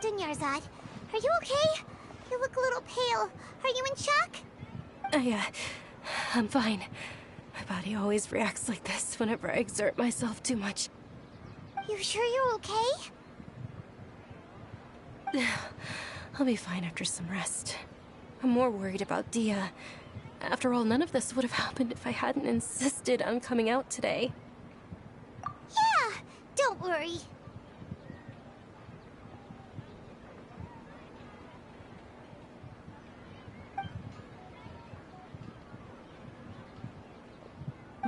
Dunyarzad, are you okay? You look a little pale. Are you in shock? I'm fine. My body always reacts like this whenever I exert myself too much. You sure you're okay? I'll be fine after some rest. I'm more worried about Dia. After all, none of this would have happened if I hadn't insisted on coming out today. Yeah, don't worry.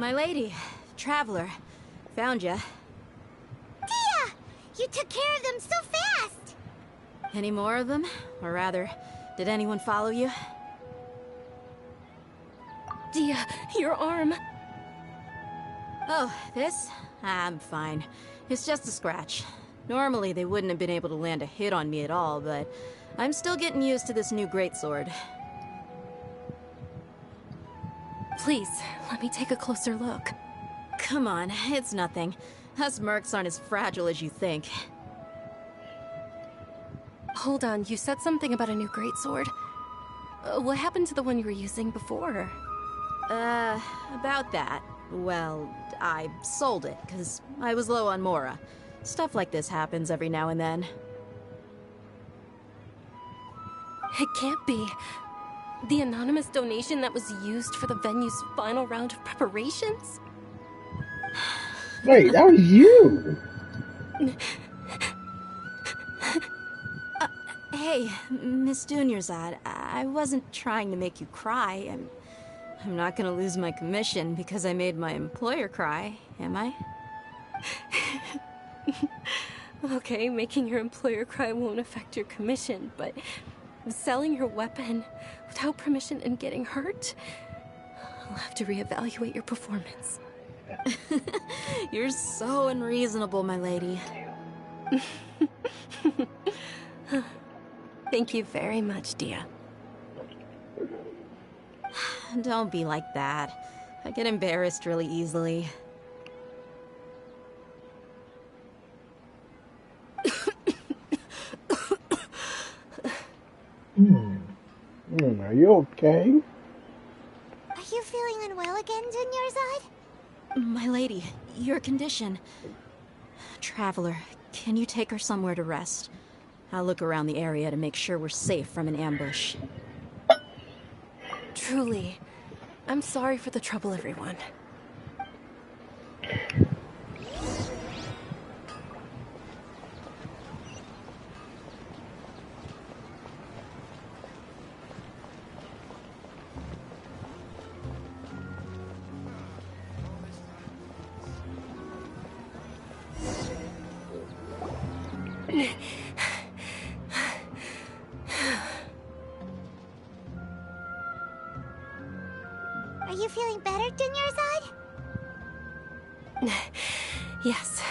My lady, traveler, found ya. Tia! You took care of them so fast! Any more of them? Or rather, did anyone follow you? Dia, your arm. Oh, this? I'm fine. It's just a scratch. Normally, they wouldn't have been able to land a hit on me at all, but I'm still getting used to this new greatsword. Please, let me take a closer look. Come on, it's nothing. Us mercs aren't as fragile as you think. Hold on, you said something about a new greatsword. What happened to the one you were using before? About that. Well, I sold it, because I was low on Mora. Stuff like this happens every now and then. It can't be. The anonymous donation that was used for the venue's final round of preparations? Wait, that was you! Hey, Miss Dunyarzad, I wasn't trying to make you cry. I'm not gonna lose my commission because I made my employer cry, am I? Okay, making your employer cry won't affect your commission, but selling your weapon without permission and getting hurt? I'll have to reevaluate your performance. You're so unreasonable, my lady. Thank you very much, Dia. Don't be like that. I get embarrassed really easily. Are you okay? Are you feeling unwell again, Dunyarzad? My lady, your condition. Traveler, can you take her somewhere to rest? I'll look around the area to make sure we're safe from an ambush. Truly, I'm sorry for the trouble, everyone. Are you feeling better, Dunyarzad? Yes,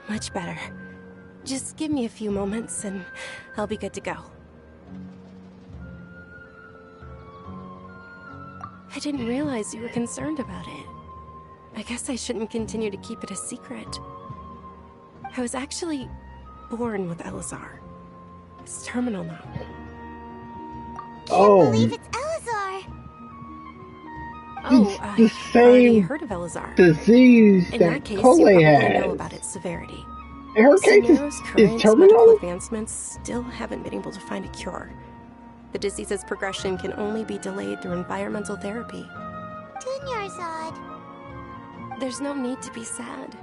much better. Just give me a few moments and I'll be good to go. I didn't realize you were concerned about it. I guess I shouldn't continue to keep it a secret. I was actually born with Elazar. It's terminal now. Oh. Can't believe it's Elazar! Oh, the I've already same heard of Elazar. disease In that that case, Collei you probably has. know about its severity. In her case, Sumeru's is current medical terminal? advancements still haven't been able to find a cure. The disease's progression can only be delayed through environmental therapy. Dunyarzad. There's no need to be sad.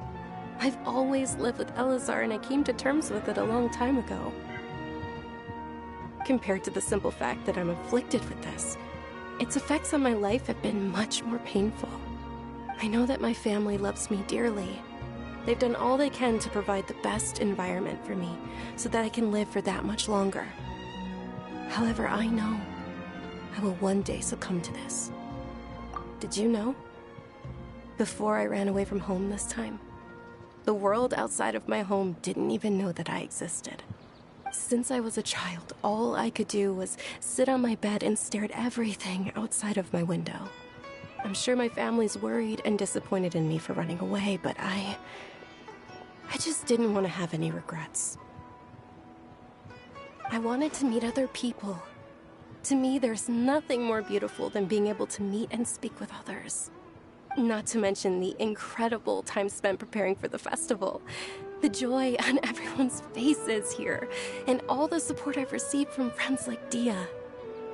I've always lived with Elazar and I came to terms with it a long time ago. Compared to the simple fact that I'm afflicted with this, its effects on my life have been much more painful. I know that my family loves me dearly. They've done all they can to provide the best environment for me so that I can live for that much longer. However, I know I will one day succumb to this. Did you know? Before I ran away from home this time, the world outside of my home didn't even know that I existed. Since I was a child, all I could do was sit on my bed and stare at everything outside of my window. I'm sure my family's worried and disappointed in me for running away, but I just didn't want to have any regrets. I wanted to meet other people. To me, there's nothing more beautiful than being able to meet and speak with others. Not to mention the incredible time spent preparing for the festival. The joy on everyone's faces here, and all the support I've received from friends like Dia.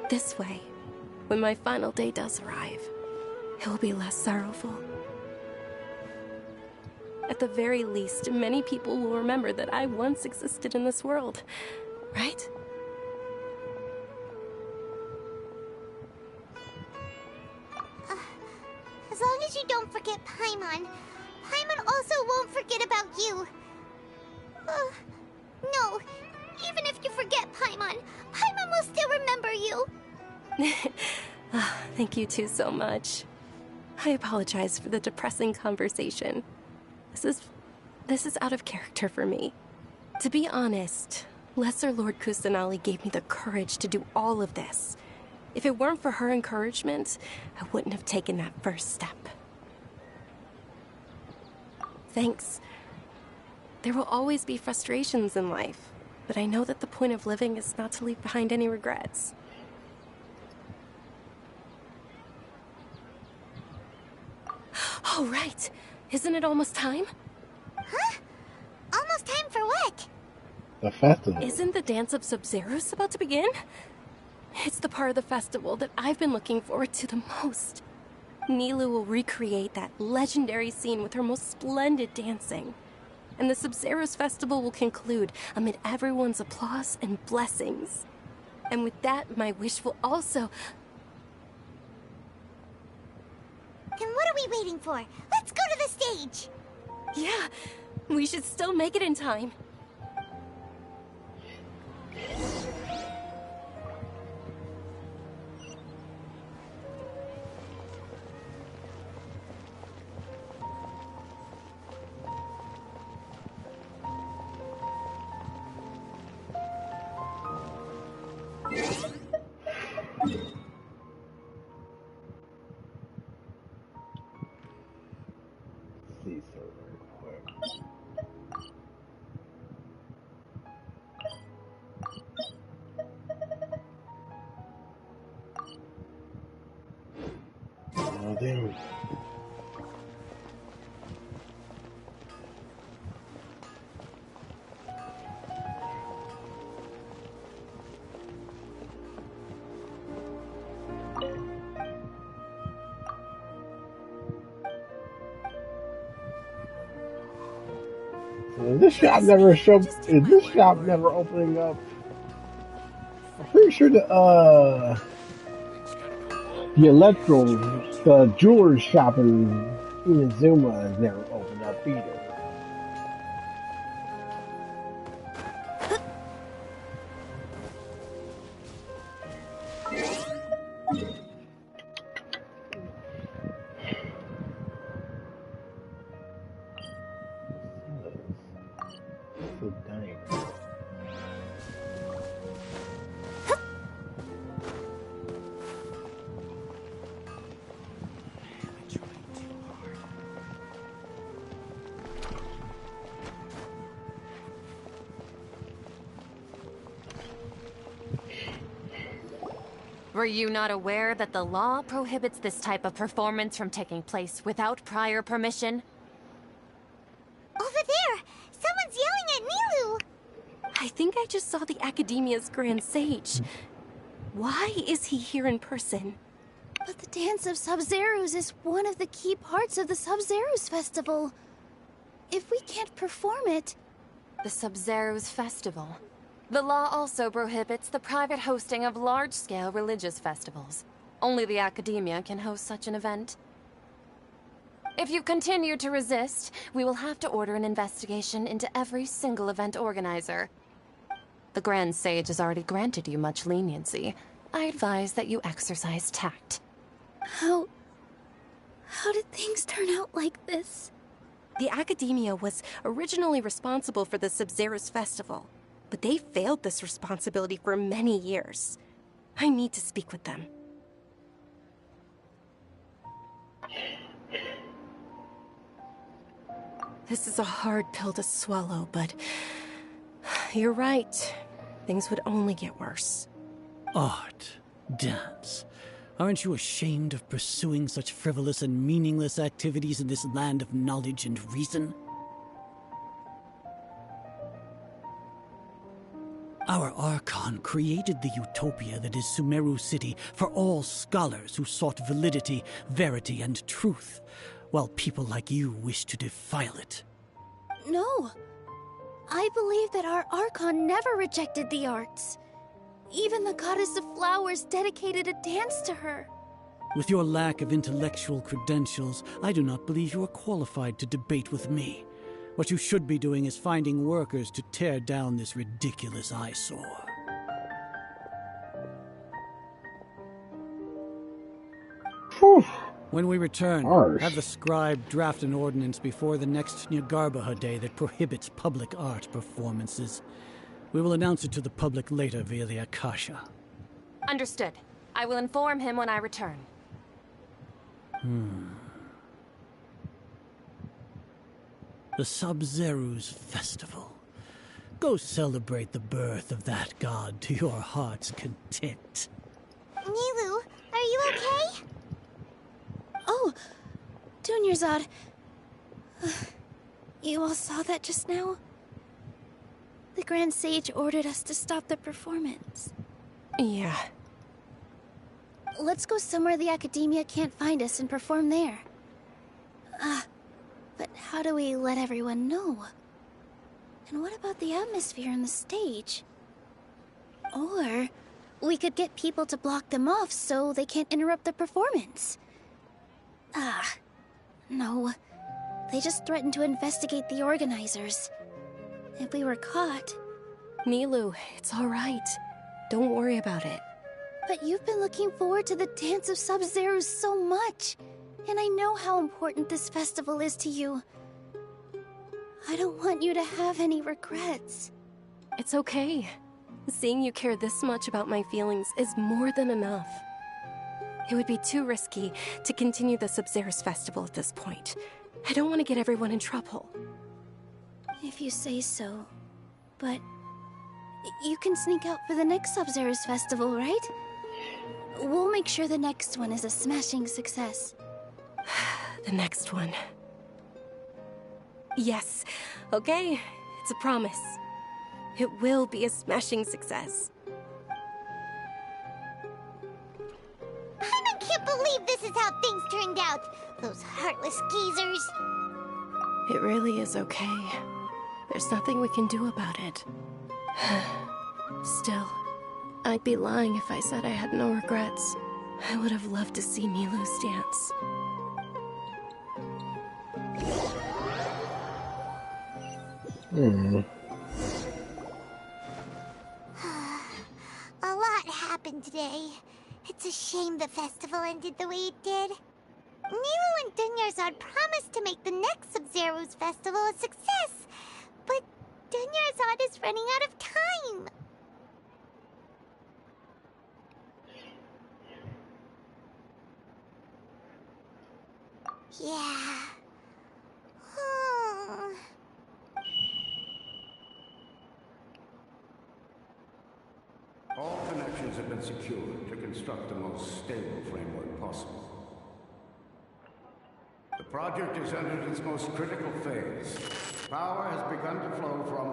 This way, when my final day does arrive, it will be less sorrowful. At the very least, many people will remember that I once existed in this world, right? As long as you don't forget forget Paimon, Paimon also won't forget about you. No, even if you forget Paimon, Paimon will still remember you. Thank you two so much. I apologize for the depressing conversation. This is out of character for me. To be honest, Lesser Lord Kusanali gave me the courage to do all of this. If it weren't for her encouragement, I wouldn't have taken that first step. Thanks. There will always be frustrations in life, but I know that the point of living is not to leave behind any regrets. Oh, right. Isn't it almost time? Huh? Almost time for what? The festival. Isn't the Dance of Sub-Zeros about to begin? It's the part of the festival that I've been looking forward to the most. Nilou will recreate that legendary scene with her most splendid dancing. And the Sub-Zeros festival will conclude amid everyone's applause and blessings. And with that, my wish will also... Then what are we waiting for? Let's go to the stage! Yeah, we should still make it in time. Oh, damn. Is this shop never opening up? I'm pretty sure the jeweler's shop in Inazuma has never opened up either. Were you not aware that the law prohibits this type of performance from taking place without prior permission? Over there! Someone's yelling at Nilou! I think I just saw the Academia's Grand Sage. Why is he here in person? But the Dance of Sub-Zeros is one of the key parts of the Sub-Zeros Festival. If we can't perform it... The Sub-Zeros Festival. The law also prohibits the private hosting of large-scale religious festivals. Only the Academia can host such an event. If you continue to resist, we will have to order an investigation into every single event organizer. The Grand Sage has already granted you much leniency. I advise that you exercise tact. How did things turn out like this? The Academia was originally responsible for the Sub-Zeros Festival, but they failed this responsibility for many years. I need to speak with them. This is a hard pill to swallow, but you're right. Things would only get worse. Art, dance. Aren't you ashamed of pursuing such frivolous and meaningless activities in this land of knowledge and reason? Our Archon created the utopia that is Sumeru City for all scholars who sought validity, verity, and truth, while people like you wish to defile it. No. I believe that our Archon never rejected the arts. Even the goddess of flowers dedicated a dance to her. With your lack of intellectual credentials, I do not believe you are qualified to debate with me. What you should be doing is finding workers to tear down this ridiculous eyesore. Whew. When we return, Harsh. have the scribe draft an ordinance before the next Nyargarbaha Day that prohibits public art performances. We will announce it to the public later via the Akasha. Understood. I will inform him when I return. The Sub-Zeru's festival. Go celebrate the birth of that god to your heart's content. Nilou, are you okay? Oh, Dunyarzad. You all saw that just now? The Grand Sage ordered us to stop the performance. Yeah. Let's go somewhere the Academia can't find us and perform there. But how do we let everyone know? And what about the atmosphere and the stage? Or we could get people to block them off so they can't interrupt the performance. No. They just threatened to investigate the organizers. If we were caught... Nilou, it's all right. Don't worry about it. But you've been looking forward to the Dance of Sub-Zero so much. And I know how important this festival is to you. I don't want you to have any regrets. It's okay. Seeing you care this much about my feelings is more than enough. It would be too risky to continue the Sub-Zero's festival at this point. I don't want to get everyone in trouble. If you say so. But you can sneak out for the next Sub-Zero's festival, right? We'll make sure the next one is a smashing success. The next one. Yes. Okay. It's a promise. It will be a smashing success. I can't believe this is how things turned out. Those heartless geezers. It really is okay. There's nothing we can do about it. Still, I'd be lying if I said I had no regrets. I would have loved to see Nilou's dance. A lot happened today. It's a shame the festival ended the way it did. Nilou and Dunyarzad promised to make the next Sub-Zero's festival a success, but Dunyarzad is running out of time. Yeah. All connections have been secured to construct the most stable framework possible. The project has entered its most critical phase. Power has begun to flow from...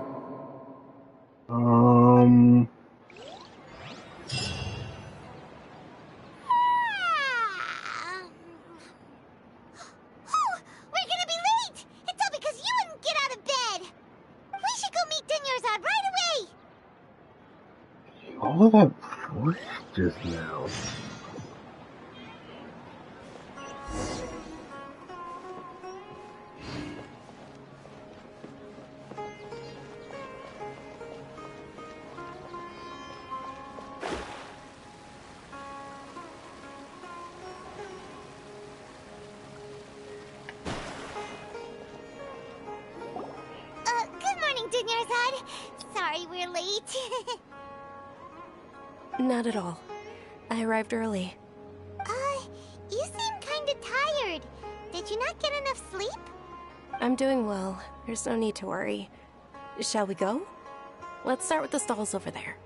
We're gonna be late! It's all because you wouldn't get out of bed! We should go meet Dunyarzad right away! All of that force just now. Good morning, Dunyarzad. Sorry we're late. Not at all. I arrived early. You seem kinda tired. Did you not get enough sleep? I'm doing well. There's no need to worry. Shall we go? Let's start with the stalls over there.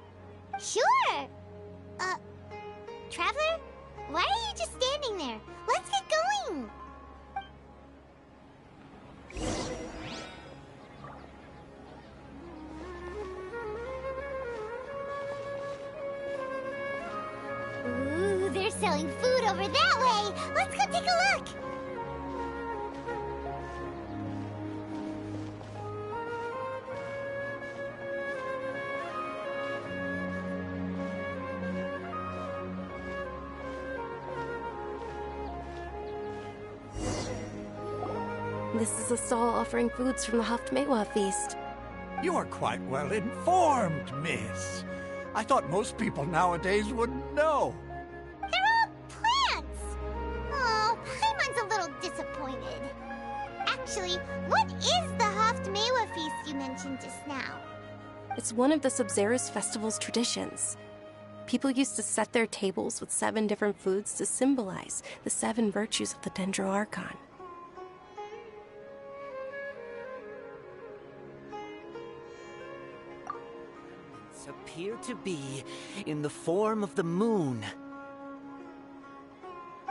Sure! Traveler? Why are you just standing there? Let's get going! Ooh, they're selling food over that way! Let's go take a look! This is a stall offering foods from the Haftmewa feast. You are quite well informed, miss. I thought most people nowadays wouldn't know. They're all plants! Oh, Paimon's a little disappointed. Actually, what is the Haftmewa feast you mentioned just now? It's one of the Sub-Zerus festival's traditions. People used to set their tables with 7 different foods to symbolize the 7 virtues of the Dendro Archon. Appear to be in the form of the moon.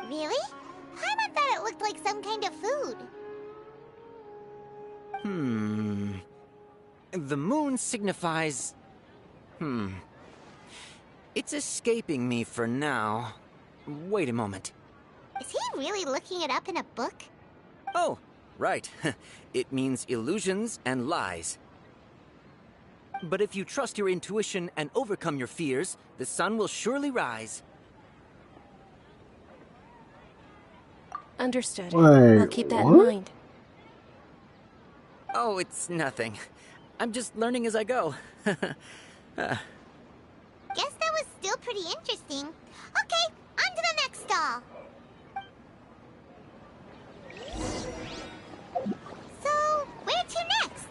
Really? Paimon thought it looked like some kind of food. The moon signifies... It's escaping me for now. Wait a moment. Is he really looking it up in a book? Oh, right. It means illusions and lies. But if you trust your intuition and overcome your fears, the sun will surely rise. Understood. Wait, I'll keep that what? in mind. Oh, it's nothing. I'm just learning as I go. Guess that was still pretty interesting. Okay, on to the next stall. So, where to next?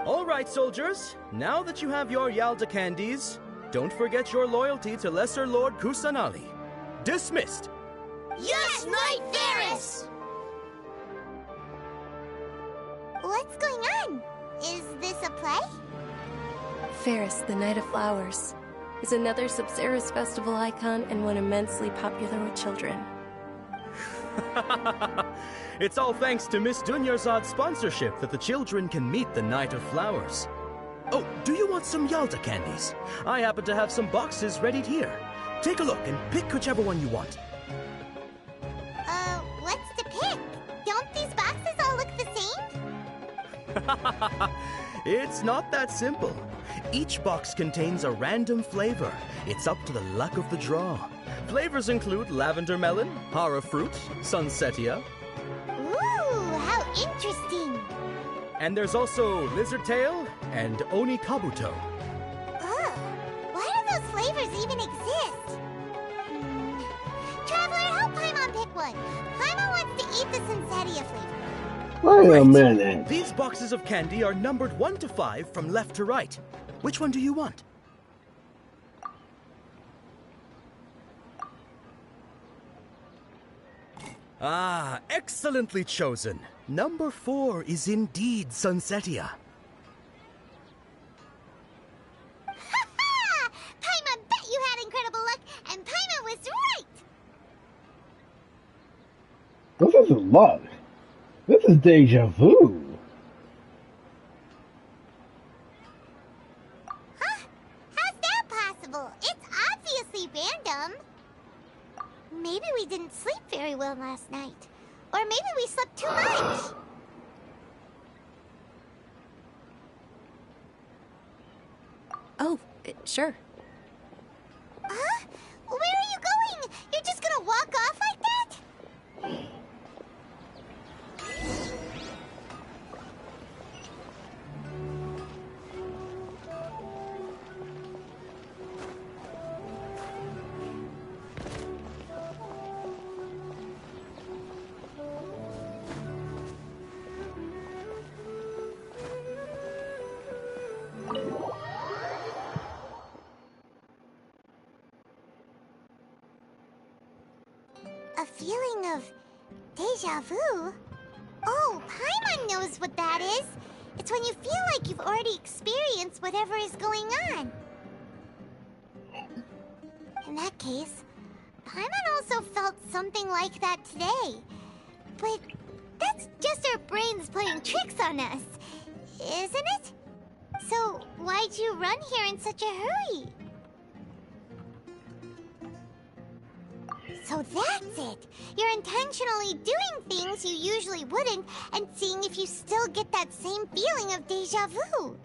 All right, soldiers. Now that you have your Yalda candies, don't forget your loyalty to Lesser Lord Kusanali. Dismissed. Yes, Knight Varys! What's going on? Is this a play? Ferris, the Knight of Flowers, is another Sub-Zerus festival icon and one immensely popular with children. It's all thanks to Miss Dunyarzad's sponsorship that the children can meet the Knight of Flowers. Oh, do you want some Yalda candies? I happen to have some boxes ready here. Take a look and pick whichever one you want. What's to pick? Don't these boxes all look the same? It's not that simple. Each box contains a random flavor. It's up to the luck of the draw. Flavors include lavender melon, hara fruit, sunsetia. Ooh, how interesting! And there's also lizard tail and oni kabuto. Ugh, why do those flavors even exist? Traveler, help Paimon pick one. Paimon wants to eat the sunsetia flavor. Wait a minute. These boxes of candy are numbered 1 to 5 from left to right. Which one do you want? Ah, excellently chosen. Number 4 is indeed Sunsetia. Ha-ha! Paimon bet you had incredible luck, and Paimon was right! This isn't luck. This is deja vu. Huh? How's that possible? It's obviously random. Maybe we didn't sleep very well last night. Or maybe we slept too much. Oh, sure. Huh? Where are you going? You're just gonna walk off like that? A feeling of deja vu? Oh, Paimon knows what that is. It's when you feel like you've already experienced whatever is going on. In that case, Paimon also felt something like that today. But that's just our brains playing tricks on us, isn't it? So why'd you run here in such a hurry? So that's it! You're intentionally doing things you usually wouldn't and seeing if you still get that same feeling of déjà vu.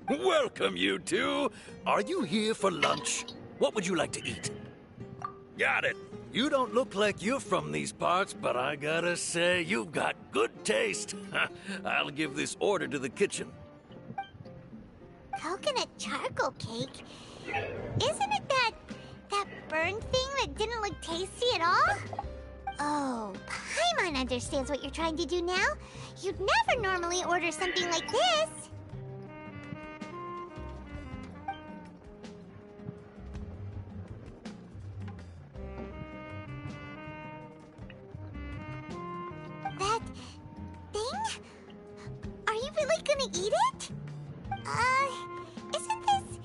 Welcome, you two. Are you here for lunch? What would you like to eat? Got it. You don't look like you're from these parts, but I gotta say, you've got good taste. I'll give this order to the kitchen. Coconut charcoal cake? Isn't it that burned thing that didn't look tasty at all? Oh, Paimon understands what you're trying to do now. You'd never normally order something like this. That thing? Are you really gonna eat it? Isn't this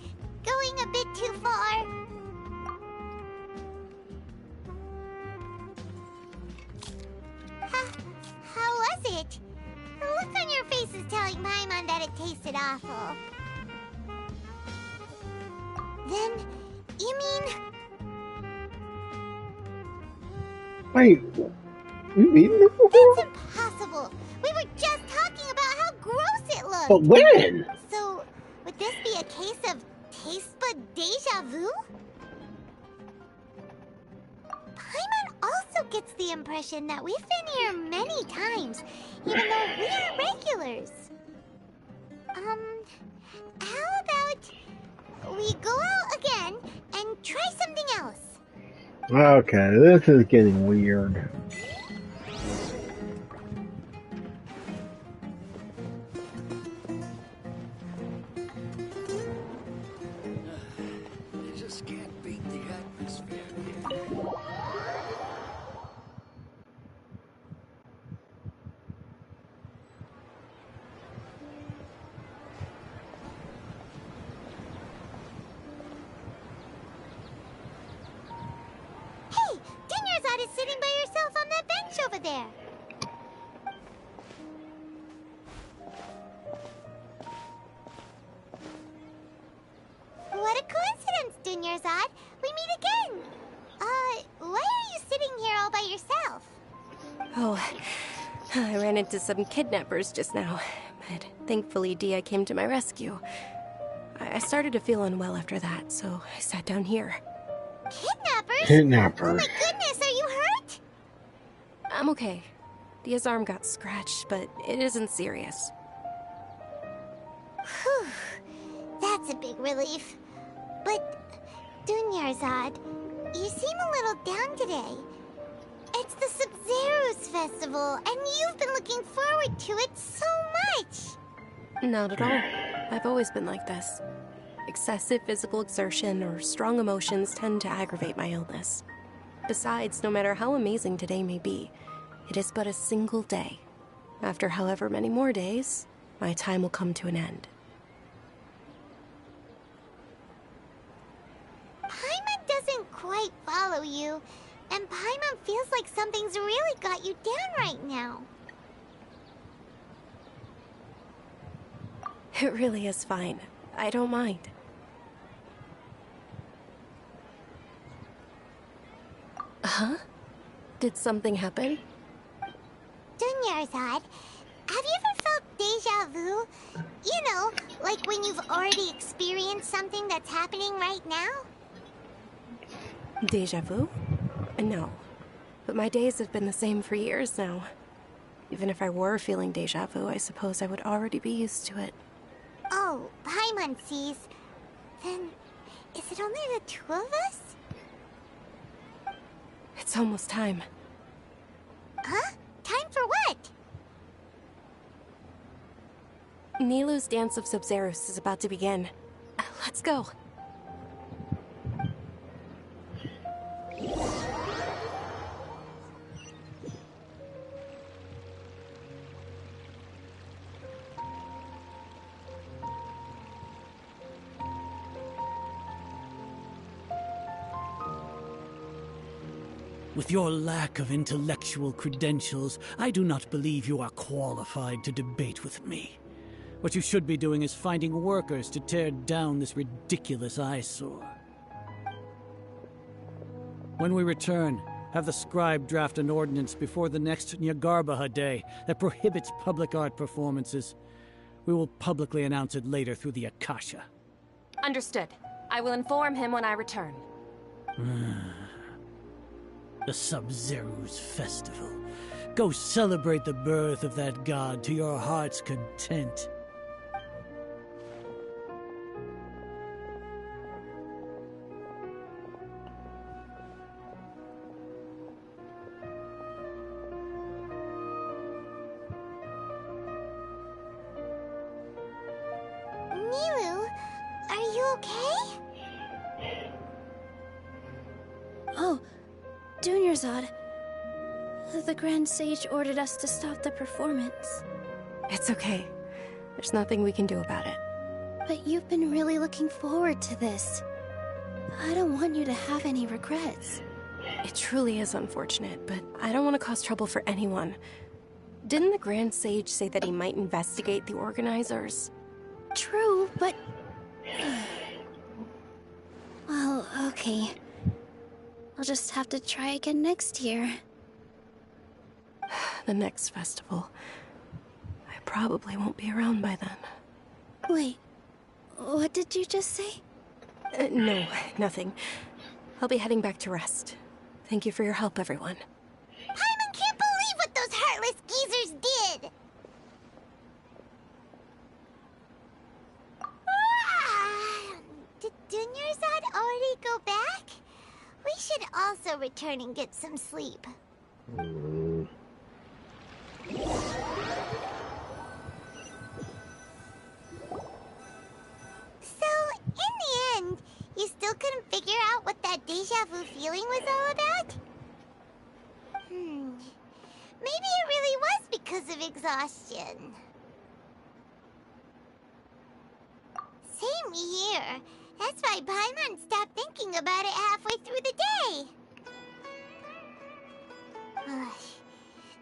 going a bit too far? How was it? The look on your face is telling Paimon that it tasted awful. Then, you mean... Wait, you've eaten this before? That's impossible! We were just talking about how gross it looked! But when? So, would this be a case of taste bud déjà vu? Paimon also gets the impression that we've been here many times, even though we are regulars. How about we go out again and try something else? Okay, this is getting weird. You just can't beat the atmosphere here. Hey! Dinyarzad is sitting by yourself on that bench over there. What a coincidence, Dinyarzad. We meet again. Why are you sitting here all by yourself? Oh, I ran into some kidnappers just now, but thankfully Dia came to my rescue. I started to feel unwell after that, so I sat down here. Kidnappers? Kidnappers. Oh my goodness, are you hurt? I'm okay. Dia's arm got scratched, but it isn't serious. Whew. That's a big relief. But, Dunyarzad, you seem a little down today. It's the Sub-Zero's festival, and you've been looking forward to it so much. Not at all. I've always been like this. Excessive physical exertion or strong emotions tend to aggravate my illness. Besides, no matter how amazing today may be, it is but a single day. After however many more days, my time will come to an end. Paimon doesn't quite follow you, and Paimon feels like something's really got you down right now. It really is fine. I don't mind. Huh? Did something happen? Dunyarzad, have you ever felt déjà vu? You know, like when you've already experienced something that's happening right now? Deja vu? No. But my days have been the same for years now. Even if I were feeling deja vu, I suppose I would already be used to it. Oh, Paimon sees. Then, is it only the two of us? It's almost time. Huh? Time for what? Nilou's Dance of Sub-Zeros is about to begin. Let's go. With your lack of intellectual credentials, I do not believe you are qualified to debate with me. What you should be doing is finding workers to tear down this ridiculous eyesore. When we return, have the scribe draft an ordinance before the next Nyagarbaha Day that prohibits public art performances. We will publicly announce it later through the Akasha. Understood. I will inform him when I return. The Sub-Zeru's festival. Go celebrate the birth of that god to your heart's content. Milu, are you okay? Oh, Dunyarzad. The Grand Sage ordered us to stop the performance. It's okay. There's nothing we can do about it. But you've been really looking forward to this. I don't want you to have any regrets. It truly is unfortunate, but I don't want to cause trouble for anyone. Didn't the Grand Sage say that he might investigate the organizers? True, but... Well, okay. I'll just have to try again next year. The next festival. I probably won't be around by then. Wait, what did you just say? No, nothing. I'll be heading back to rest. Thank you for your help, everyone. Paimon can't believe what those heartless geezers did! Did Dunyarzad already go back? We should also return and get some sleep. So, in the end, you still couldn't figure out what that deja vu feeling was all about? Maybe it really was because of exhaustion. Same here. That's why Paimon stopped thinking about it halfway through the day.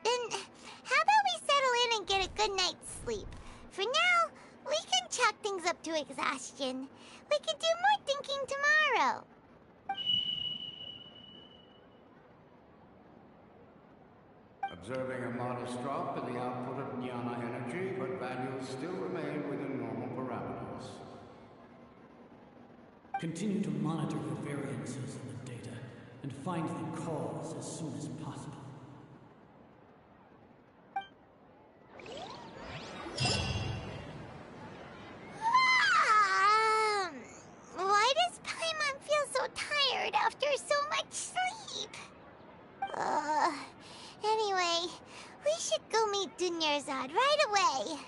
Then, how about we settle in and get a good night's sleep? For now, we can chalk things up to exhaustion. We can do more thinking tomorrow. Observing a modest drop in the output of Jnana energy, but values still remain within normal parameters. Continue to monitor for variances in the data and find the cause as soon as possible. Why does Paimon feel so tired after so much sleep? Anyway, we should go meet Dunyarzad right away.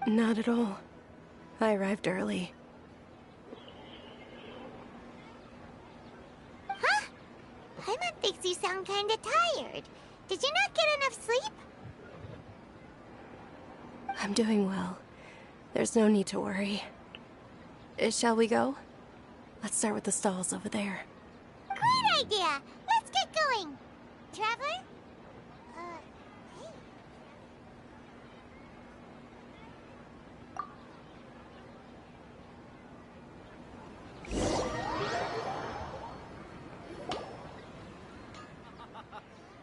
Not at all. I arrived early. Huh? Paimon thinks you sound kinda tired. Did you not get enough sleep? I'm doing well. There's no need to worry. Shall we go? Let's start with the stalls over there. Great idea! Let's get going! Traveler? Hey.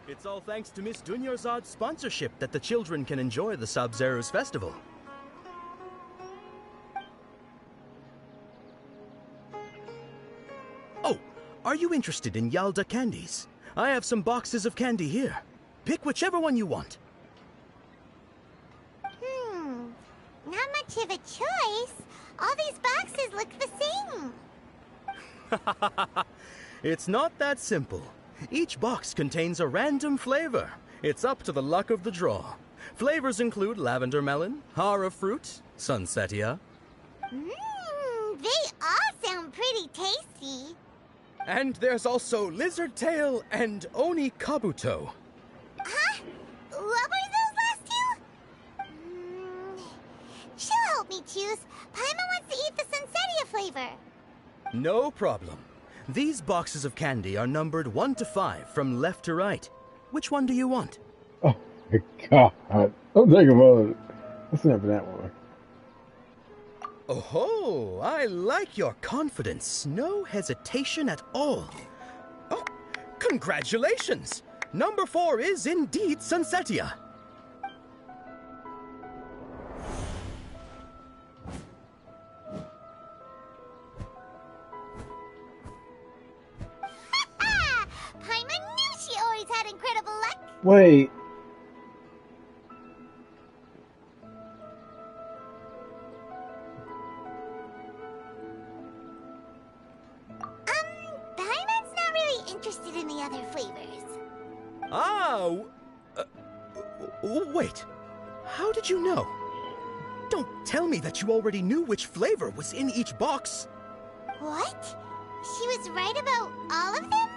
It's all thanks to Miss Dunyarzad's sponsorship that the children can enjoy the Sub-Zero's festival. Oh, are you interested in Yalda candies? I have some boxes of candy here. Pick whichever one you want. Not much of a choice. All these boxes look the same. It's not that simple. Each box contains a random flavor. It's up to the luck of the draw. Flavors include lavender melon, hara fruit, sunsetia. They all sound pretty tasty. And there's also lizard tail and oni kabuto. Huh? What were those last two? She'll help me choose. Paimon wants to eat the sunsetia flavor. No problem. These boxes of candy are numbered 1 to 5 from left to right. Which one do you want? Oh my god. I'm thinking about it. Let's have that one. Oh, I like your confidence. No hesitation at all. Oh, congratulations! Number 4 is indeed sunsetia. Paimon knew she always had incredible luck. Wait. Paimon's not really interested in the other flavors. Wait. How did you know? Don't tell me that you already knew which flavor was in each box. What? She was right about all of them?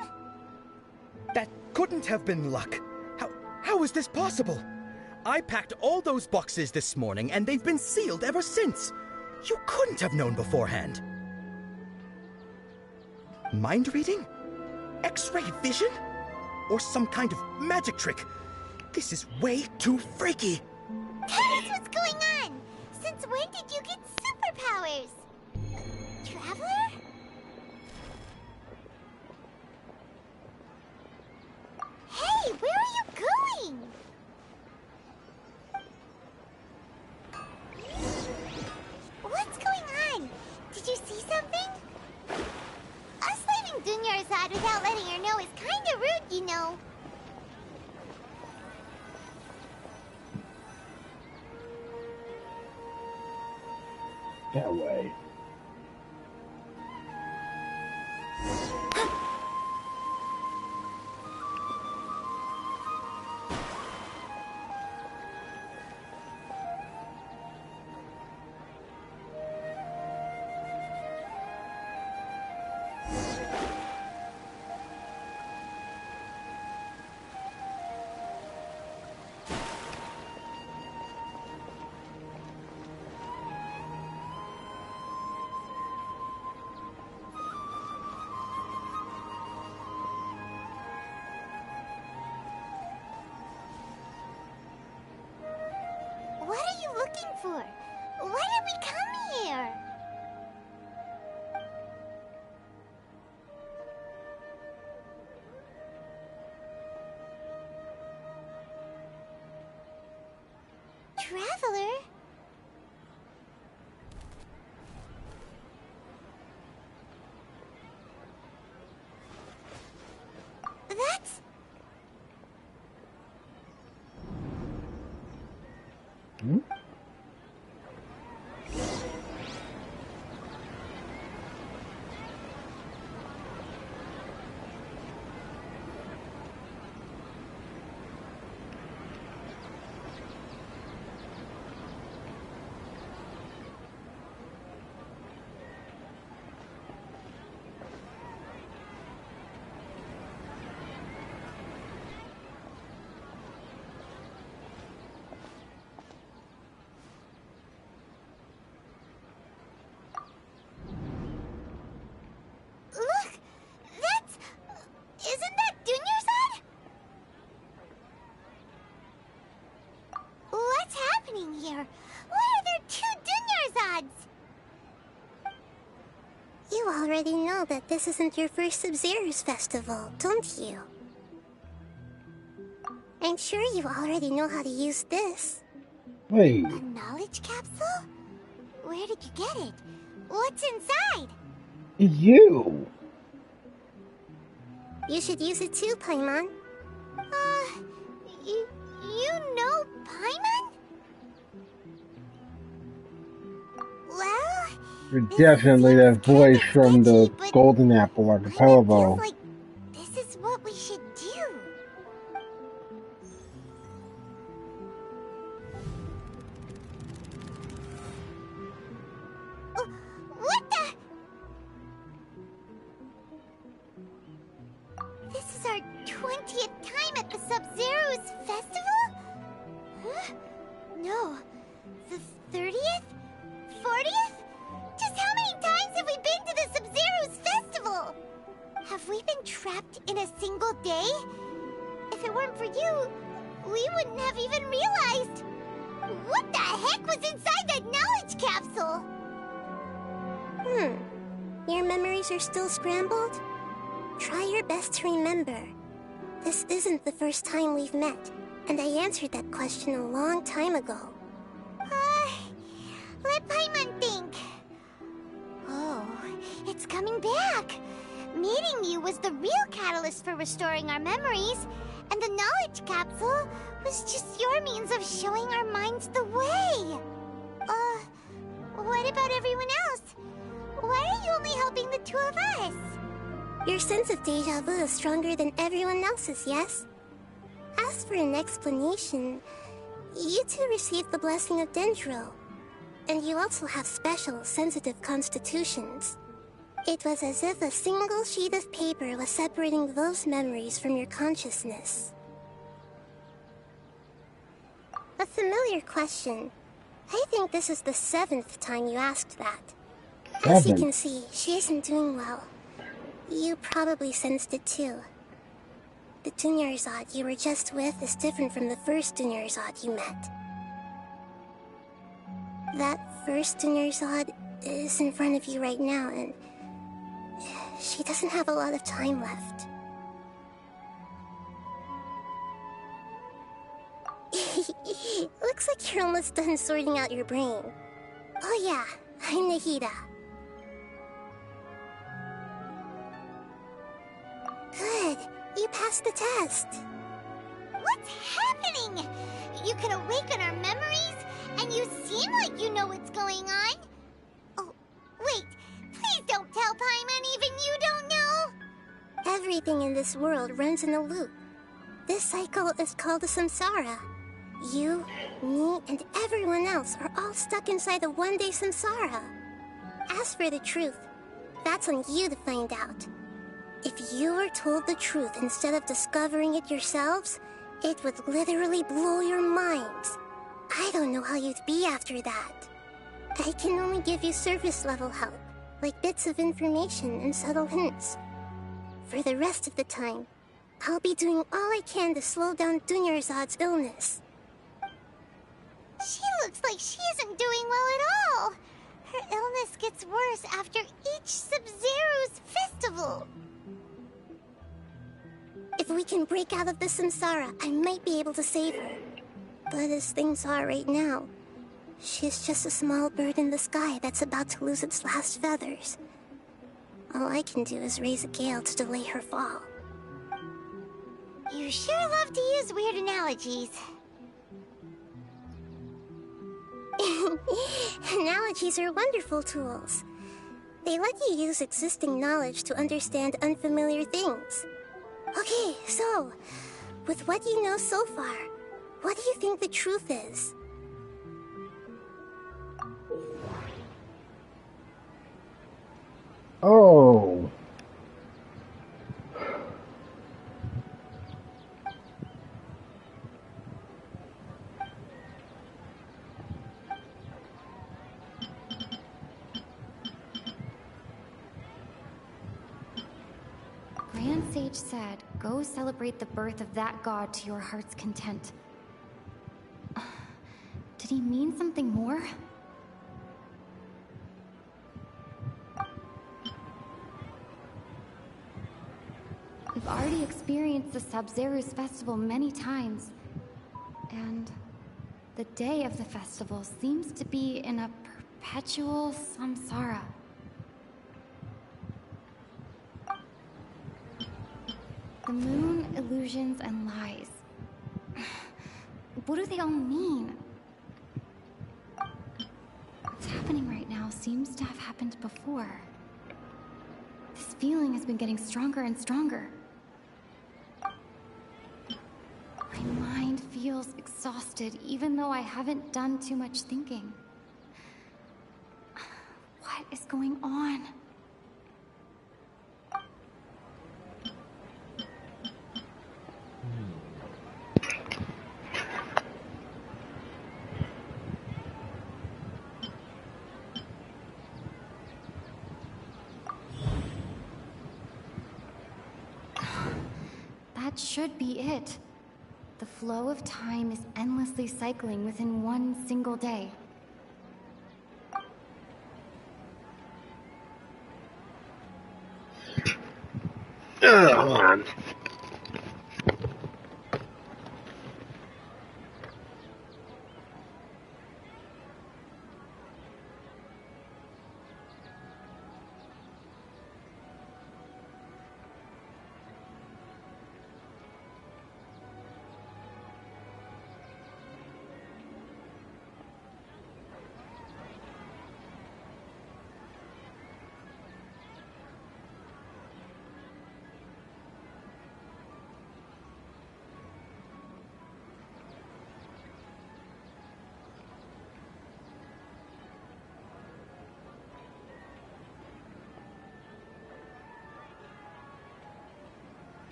That couldn't have been luck. How is this possible? I packed all those boxes this morning and they've been sealed ever since. You couldn't have known beforehand. Mind reading? X-ray vision? Or some kind of magic trick? This is way too freaky. Tell us what's going on. Since when did you get superpowers? Traveler? Hey, where are you going? What's going on? Did you see something? Us leaving Dunyarzad without letting her know is kinda rude, you know. That way. What are you looking for? Why did we come here? Traveler? That's... Look! That's... Isn't that Dunyarzad? What's happening here? Why are there 2 Dunyarzads? You already know that this isn't your first Sub-Zero's festival, don't you? I'm sure you already know how to use this. Wait. A knowledge capsule? Where did you get it? What's inside? You. You should use it too, Paimon. You know Paimon? Well... You're definitely that voice from the Golden Apple Archipelago. Like this is what we should do. What the? This is our 20th time at the Sub-Zero's festival? Huh? No. The 30th? 40th? Just how many times have we been to the Sub-Zero's festival? Have we been trapped in a single day? If it weren't for you, we wouldn't have even realized. What the heck was inside that knowledge capsule? Your memories are still scrambled? Try your best to remember. This isn't the first time we've met, and I answered that question a long time ago. Let Paimon think. Oh, it's coming back. Meeting you was the real catalyst for restoring our memories, and the knowledge capsule was just your means of showing our minds the way. What about everyone else? Why are you only helping the two of us? Your sense of deja vu is stronger than everyone else's, yes? As for an explanation, you two received the blessing of Dendro, and you also have special, sensitive constitutions. It was as if a single sheet of paper was separating those memories from your consciousness. A familiar question. I think this is the 7th time you asked that. As you can see, she isn't doing well. You probably sensed it too. The Dunyarzad you were just with is different from the first Dunyarzad you met. That first Dunyarzad is in front of you right now, and she doesn't have a lot of time left. Looks like you're almost done sorting out your brain. Oh yeah, I'm Nahida. Good, you passed the test. What's happening? You can awaken our memories, and you seem like you know what's going on. Oh, wait, please don't tell Paimon even you don't know. Everything in this world runs in a loop. This cycle is called the samsara. You, me, and everyone else are all stuck inside the one-day samsara. As for the truth, that's on you to find out. If you were told the truth instead of discovering it yourselves, it would literally blow your minds. I don't know how you'd be after that. I can only give you surface-level help, like bits of information and subtle hints. For the rest of the time, I'll be doing all I can to slow down Dunyarzad's illness. She looks like she isn't doing well at all. Her illness gets worse after each Sub-Zero's festival. If we can break out of the samsara, I might be able to save her. But as things are right now, she's just a small bird in the sky that's about to lose its last feathers. All I can do is raise a gale to delay her fall. You sure love to use weird analogies. Analogies are wonderful tools. They let you use existing knowledge to understand unfamiliar things. Okay, so, with what you know so far, what do you think the truth is? Oh. Grand Sage said, go celebrate the birth of that god to your heart's content. Did he mean something more? We've already experienced the Sub-Zeru's festival many times. And the day of the festival seems to be in a perpetual samsara. The moon, illusions, and lies. What do they all mean? What's happening right now seems to have happened before. This feeling has been getting stronger and stronger. My mind feels exhausted, even though I haven't done too much thinking. What is going on? That should be it. The flow of time is endlessly cycling within one single day. Hold on.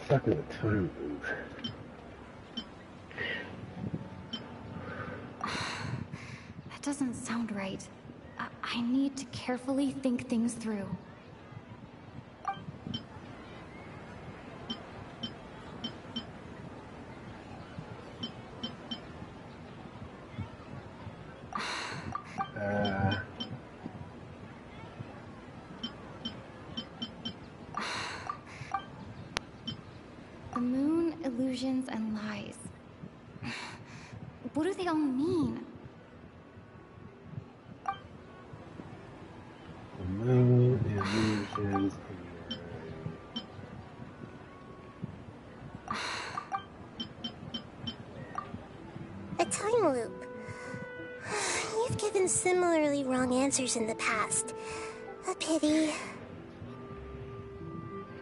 Stuck in the time loop. That doesn't sound right. I need to carefully think things through. The moon, illusions, and lies. What do they all mean? The moon, illusions, A time loop. You've given similarly wrong answers in the past. A pity.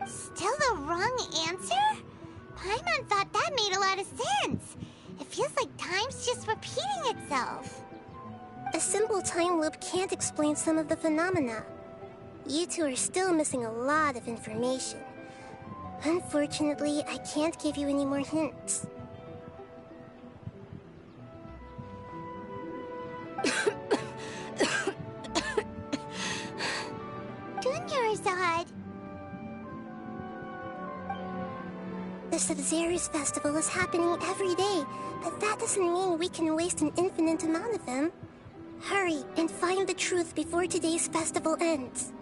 Still the wrong answer? Paimon thought that made a lot of sense. It feels like time's just repeating itself. A simple time loop can't explain some of the phenomena. You two are still missing a lot of information. Unfortunately, I can't give you any more hints. Dunyarzad. The Sub-Zeru's festival is happening every day, but that doesn't mean we can waste an infinite amount of them. Hurry and find the truth before today's festival ends.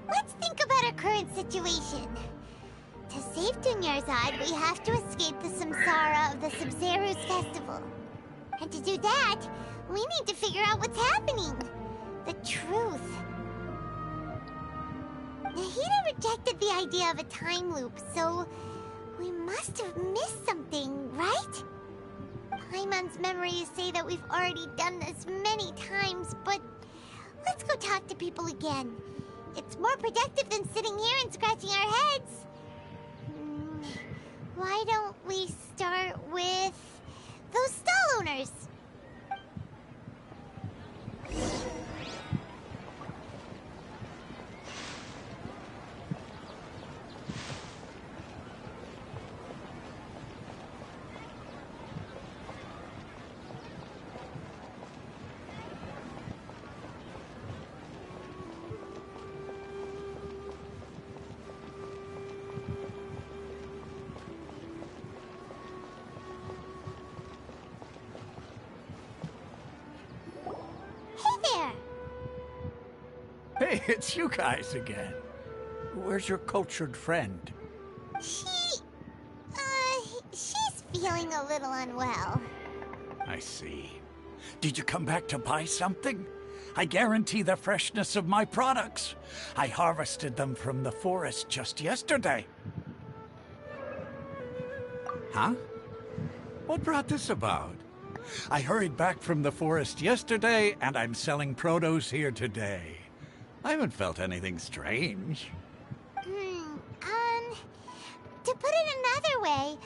Let's think about our current situation. To save Dunyarzad, we have to escape the samsara of the Sub-Zeru's festival. And to do that, we need to figure out what's happening. The truth. Nahida rejected the idea of a time loop, so we must have missed something, right? Paimon's memories say that we've already done this many times, but let's go talk to people again. It's more productive than sitting here and scratching our heads. Why don't we start with those stall owners? It's you guys again. Where's your cultured friend? She's feeling a little unwell. I see. Did you come back to buy something? I guarantee the freshness of my products. I harvested them from the forest just yesterday. Huh? What brought this about? I hurried back from the forest yesterday, and I'm selling produce here today. I haven't felt anything strange. To put it another way,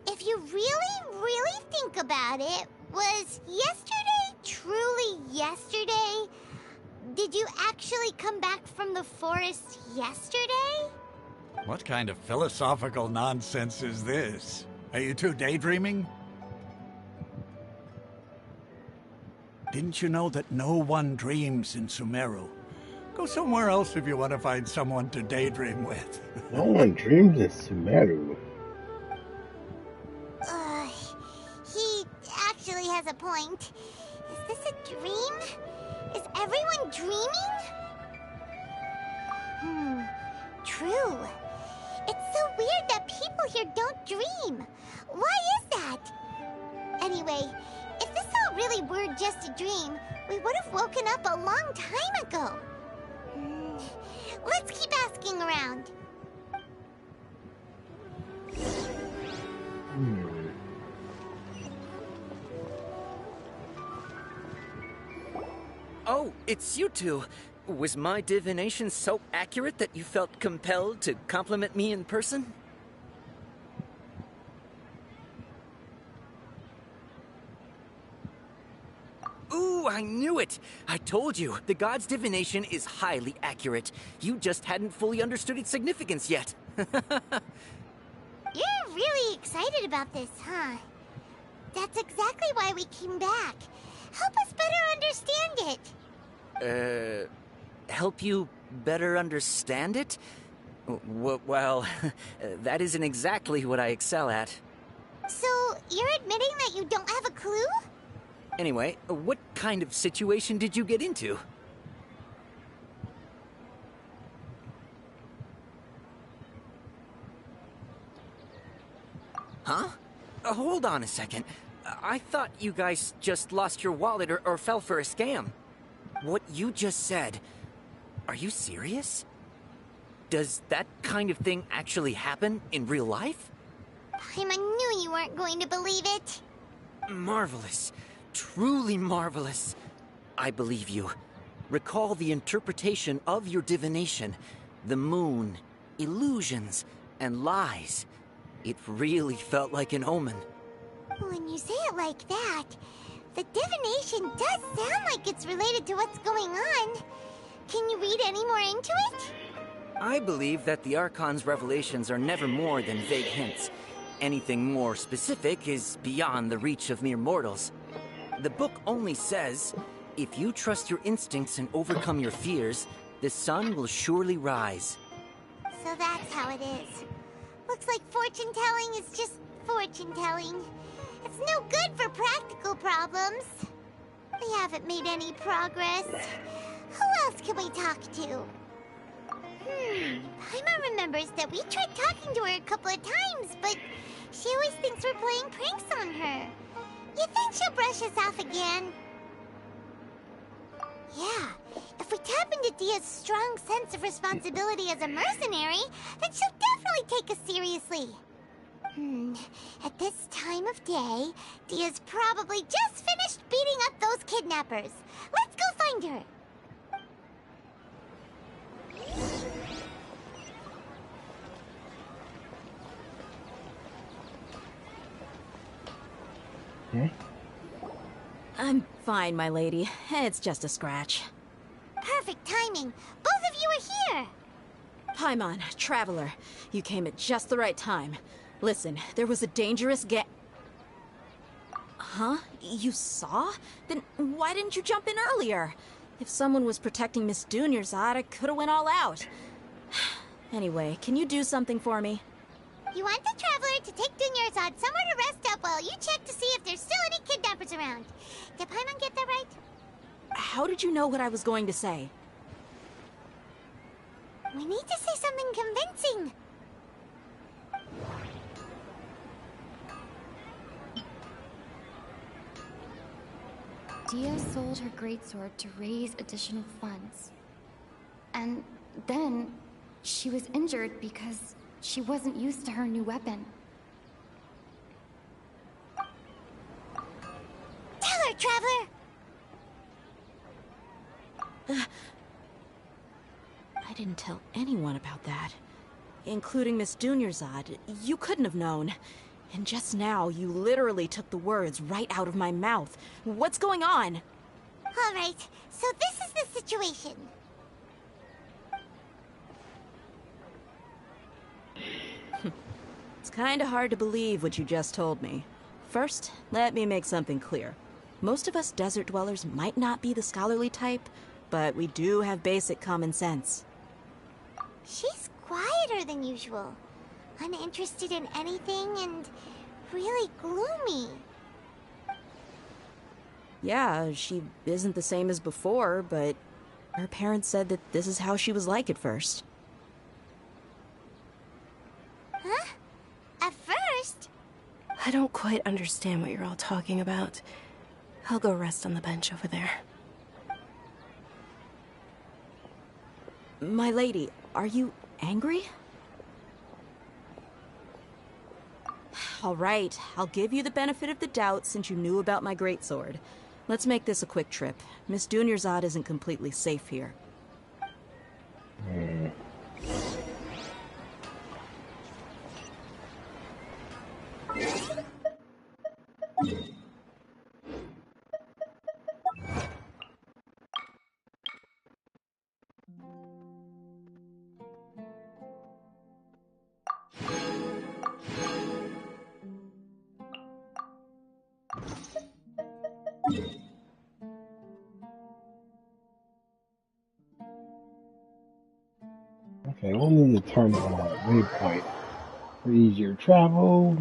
if you really think about it, was yesterday truly yesterday? Did you actually come back from the forest yesterday? What kind of philosophical nonsense is this? Are you two daydreaming? Didn't you know that no one dreams in Sumeru? Go somewhere else if you want to find someone to daydream with. No one dreams in Sumeru. He actually has a point. Is this a dream? Is everyone dreaming? True. It's so weird that people here don't dream. Why is that? Anyway, if this all really were just a dream, we would have woken up a long time ago. Let's keep asking around. Oh, it's you two. Was my divination so accurate that you felt compelled to compliment me in person? Ooh, I knew it! I told you, the god's divination is highly accurate. You just hadn't fully understood its significance yet. You're really excited about this, huh? That's exactly why we came back. Help us better understand it. Help you better understand it? Well, that isn't exactly what I excel at. So, you're admitting that you don't have a clue? Anyway, what kind of situation did you get into? Huh? Hold on a second. I thought you guys just lost your wallet or fell for a scam. What you just said, are you serious? Does that kind of thing actually happen in real life? Paimon knew you weren't going to believe it. Marvelous. Truly marvelous. I believe you. Recall the interpretation of your divination. The moon, illusions, and lies. It really felt like an omen. When you say it like that, the divination does sound like it's related to what's going on. Can you read any more into it? I believe that the Archon's revelations are never more than vague hints. Anything more specific is beyond the reach of mere mortals. The book only says, if you trust your instincts and overcome your fears, the sun will surely rise. So that's how it is. Looks like fortune-telling is just fortune-telling. It's no good for practical problems. We haven't made any progress. Who else can we talk to? Paimon remembers that we tried talking to her a couple of times, but she always thinks we're playing pranks on her. You think she'll brush us off again? Yeah, if we tap into Dia's strong sense of responsibility as a mercenary, then she'll definitely take us seriously. At this time of day, Dia's probably just finished beating up those kidnappers. Let's go find her. I'm fine, my lady. It's just a scratch. Perfect timing. Both of you are here. Paimon, Traveler, you came at just the right time. Listen, there was a dangerous Huh? You saw? Then why didn't you jump in earlier? If someone was protecting Miss Dunyarzad, I could've went all out. Anyway, can you do something for me? You want the Traveler to take Dunyarzad somewhere to rest up while you check to see if there's still any kidnappers around. Did Paimon get that right? How did you know what I was going to say? We need to say something convincing. Dia sold her greatsword to raise additional funds. And then she was injured because she wasn't used to her new weapon. Tell her, Traveler! I didn't tell anyone about that. Including Miss Dunyarzad. You couldn't have known. And just now, you literally took the words right out of my mouth. What's going on? All right, so this is the situation. It's kinda hard to believe what you just told me. First, let me make something clear. Most of us desert dwellers might not be the scholarly type, but we do have basic common sense. She's quieter than usual. Uninterested in anything and really gloomy. Yeah, she isn't the same as before, but her parents said that this is how she was like at first. Huh? At first? I don't quite understand what you're all talking about. I'll go rest on the bench over there. My lady, are you angry? All right, I'll give you the benefit of the doubt since you knew about my greatsword. Let's make this a quick trip. Miss Dunyarzad isn't completely safe here. Okay, we'll need to turn on waypoint for easier travel.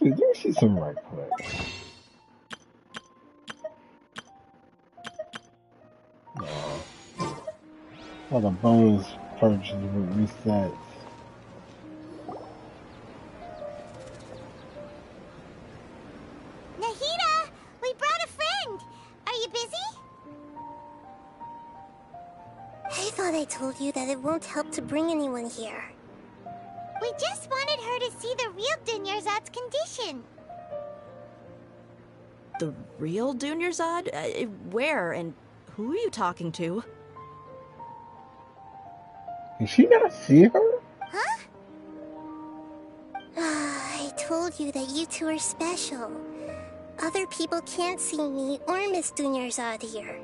Actually, let me see some right quick. No. All the bonus purchases resets. Nahida, we brought a friend. Are you busy? I thought I told you that it won't help to bring anyone here. We just wanted her to see the real Dunyarzad's condition. The real Dunyarzad? Where and who are you talking to? Did she not see her? Huh? I told you that you two are special. Other people can't see me or Miss Dunyarzad here.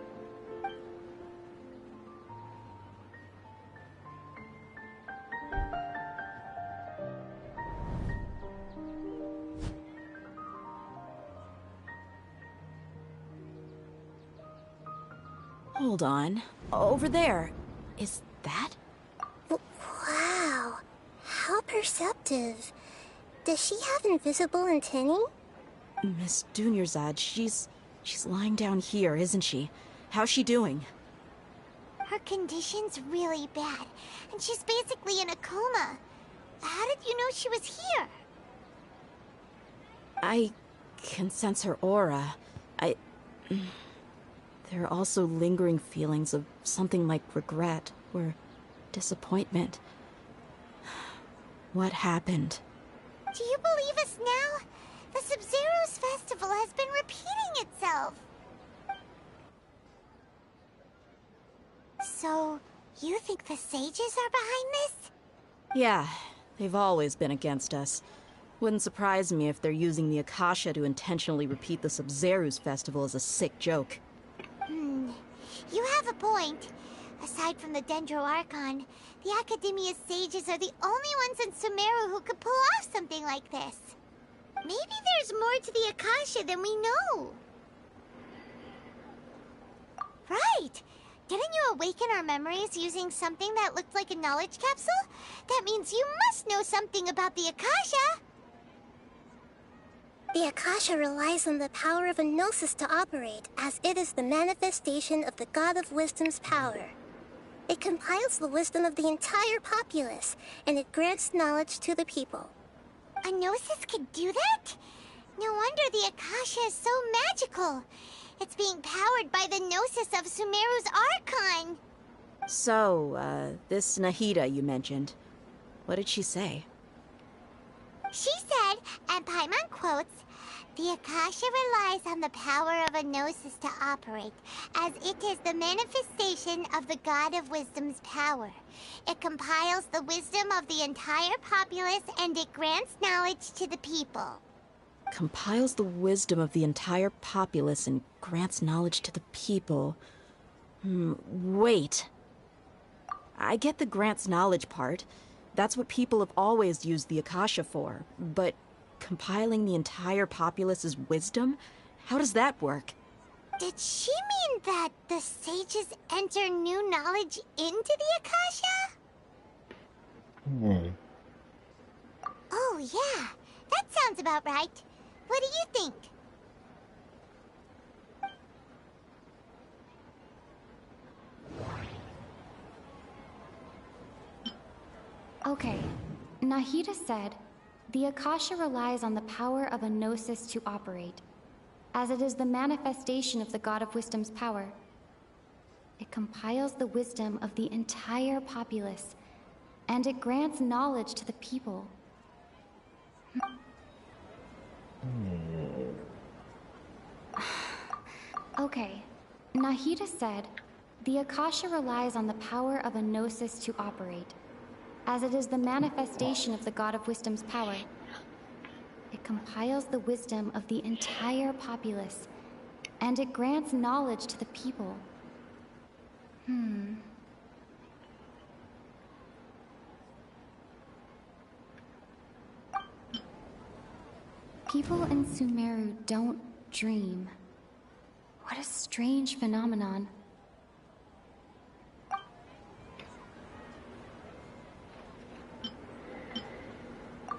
Hold on. Over there. Is that? perceptive. Does she have invisible antennae? Miss Dunyarzad, she's lying down here, isn't she? How's she doing? Her condition's really bad, and she's basically in a coma. How did you know she was here? I can sense her aura. There are also lingering feelings of something like regret or disappointment. What happened? Do you believe us now? The Sub-Zero's festival has been repeating itself. So, you think the sages are behind this? Yeah, they've always been against us. Wouldn't surprise me if they're using the Akasha to intentionally repeat the Sub-Zero's festival as a sick joke. You have a point. Aside from the Dendro Archon, the Academia's sages are the only ones in Sumeru who could pull off something like this. Maybe there's more to the Akasha than we know. Right! Didn't you awaken our memories using something that looked like a knowledge capsule? That means you must know something about the Akasha! The Akasha relies on the power of a gnosis to operate, as it is the manifestation of the God of Wisdom's power. It compiles the wisdom of the entire populace, and it grants knowledge to the people. A gnosis could do that? No wonder the Akasha is so magical. It's being powered by the gnosis of Sumeru's Archon. So, this Nahida you mentioned, what did she say? She said, and Paimon quotes, "The Akasha relies on the power of a gnosis to operate, as it is the manifestation of the God of Wisdom's power. It compiles the wisdom of the entire populace, and it grants knowledge to the people." Compiles the wisdom of the entire populace and grants knowledge to the people. Wait. I get the grants knowledge part. That's what people have always used the Akasha for. But compiling the entire populace's wisdom? How does that work? Did she mean that the sages enter new knowledge into the Akasha? Oh yeah, that sounds about right. What do you think? Okay, Nahida said, "The Akasha relies on the power of a gnosis to operate, as it is the manifestation of the God of Wisdom's power. It compiles the wisdom of the entire populace, and it grants knowledge to the people." Okay, Nahida said, "The Akasha relies on the power of a gnosis to operate, as it is the manifestation of the God of Wisdom's power. It compiles the wisdom of the entire populace, and it grants knowledge to the people." People in Sumeru don't dream. What a strange phenomenon.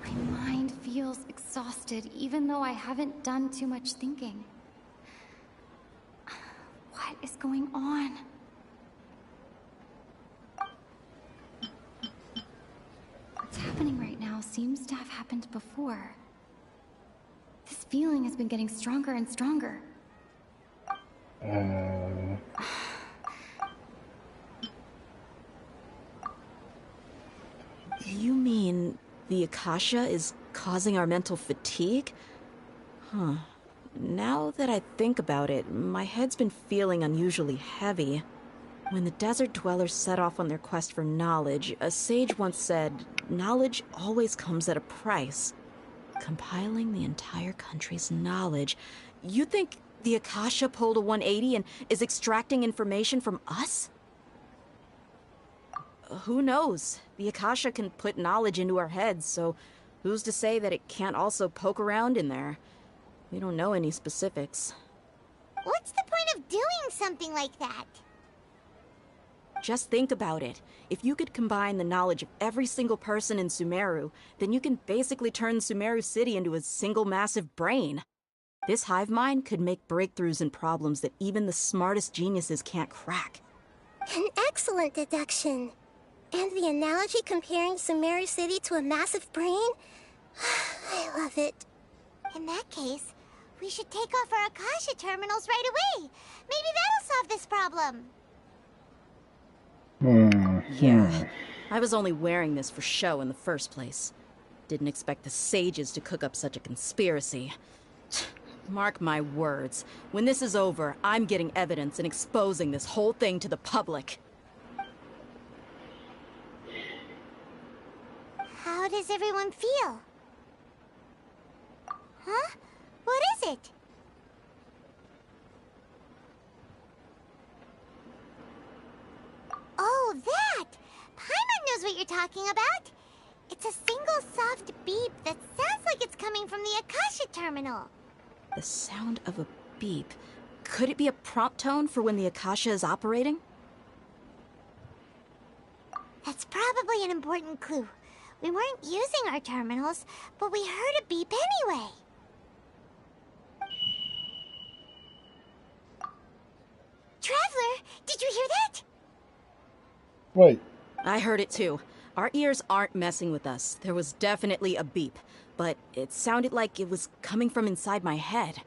My mind feels exhausted, even though I haven't done too much thinking. What is going on? What's happening right now seems to have happened before. This feeling has been getting stronger and stronger. You mean the Akasha is causing our mental fatigue? Huh. Now that I think about it, my head's been feeling unusually heavy. When the desert dwellers set off on their quest for knowledge, a sage once said, "Knowledge always comes at a price." Compiling the entire country's knowledge. You think the Akasha pulled a 180 and is extracting information from us? Who knows? The Akasha can put knowledge into our heads, so who's to say that it can't also poke around in there? We don't know any specifics. What's the point of doing something like that? Just think about it. If you could combine the knowledge of every single person in Sumeru, then you can basically turn Sumeru City into a single massive brain. This hive mind could make breakthroughs in problems that even the smartest geniuses can't crack. An excellent deduction. And the analogy comparing Sumeru City to a massive brain? I love it. In that case, we should take off our Akasha terminals right away. Maybe that'll solve this problem. Yeah, I was only wearing this for show in the first place. Didn't expect the sages to cook up such a conspiracy. Mark my words, when this is over, I'm getting evidence and exposing this whole thing to the public. How does everyone feel? Huh? What is it? Oh, that! Paimon knows what you're talking about. It's a single soft beep that sounds like it's coming from the Akasha terminal. The sound of a beep. Could it be a prompt tone for when the Akasha is operating? That's probably an important clue. We weren't using our terminals, but we heard a beep anyway. Traveler, did you hear that? Wait. I heard it too. Our ears aren't messing with us. There was definitely a beep, but it sounded like it was coming from inside my head.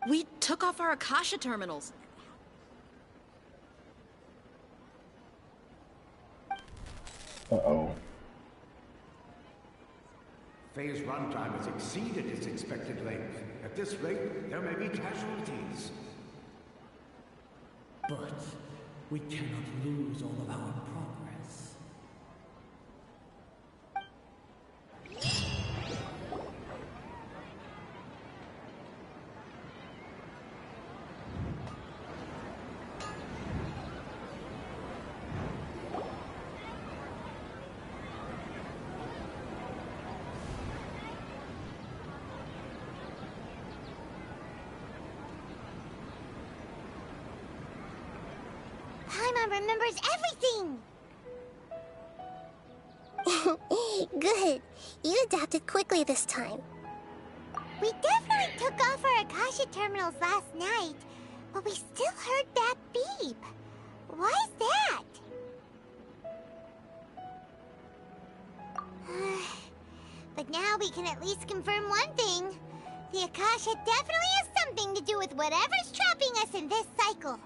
We took off our Akasha terminals. Uh-oh. Phase runtime has exceeded its expected length. At this rate, there may be casualties. But we cannot lose all of our progress. Paimon remembers everything! Good. You adapted quickly this time. We definitely took off our Akasha terminals last night, but we still heard that beep. Why is that? But now we can at least confirm one thing. The Akasha definitely has something to do with whatever's trapping us in this cycle.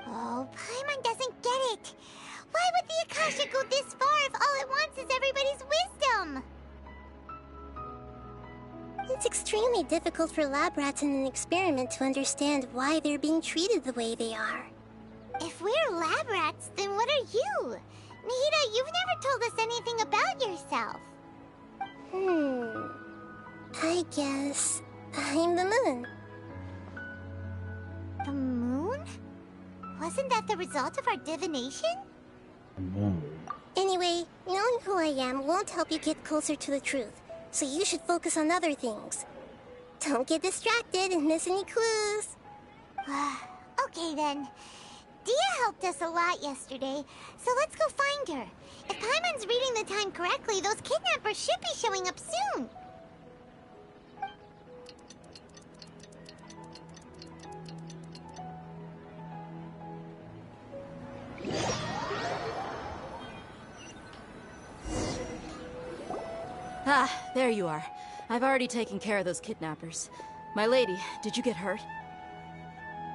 Oh, Paimon doesn't get it. Why would the Akasha go this far if all it wants is everybody's wisdom? It's extremely difficult for lab rats in an experiment to understand why they're being treated the way they are. If we're lab rats, then what are you? Nihida, you've never told us anything about yourself. I guess I'm the moon. The moon? Wasn't that the result of our divination? Anyway, knowing who I am won't help you get closer to the truth, so you should focus on other things. Don't get distracted and miss any clues. Okay then. Dia helped us a lot yesterday, so let's go find her. If Paimon's reading the time correctly, those kidnappers should be showing up soon. Ah, there you are. I've already taken care of those kidnappers. My lady, did you get hurt?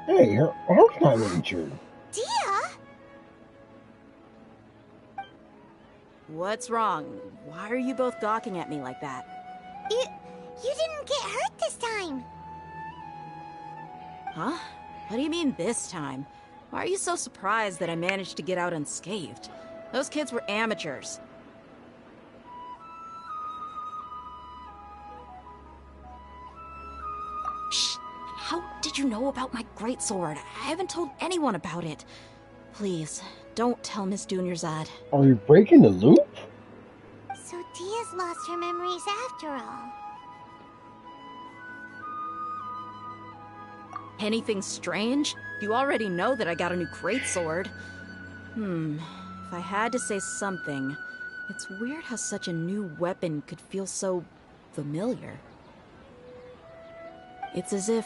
Hey, her arm's not injured. Dia? What's wrong? Why are you both gawking at me like that? You didn't get hurt this time. Huh? What do you mean this time? Why are you so surprised that I managed to get out unscathed? Those kids were amateurs. Shh! How did you know about my greatsword? I haven't told anyone about it. Please, don't tell Miss Dunyarzad. Are we breaking the loop? So Dia's lost her memories after all. Anything strange? You already know that I got a new greatsword. If I had to say something, it's weird how such a new weapon could feel so familiar. It's as if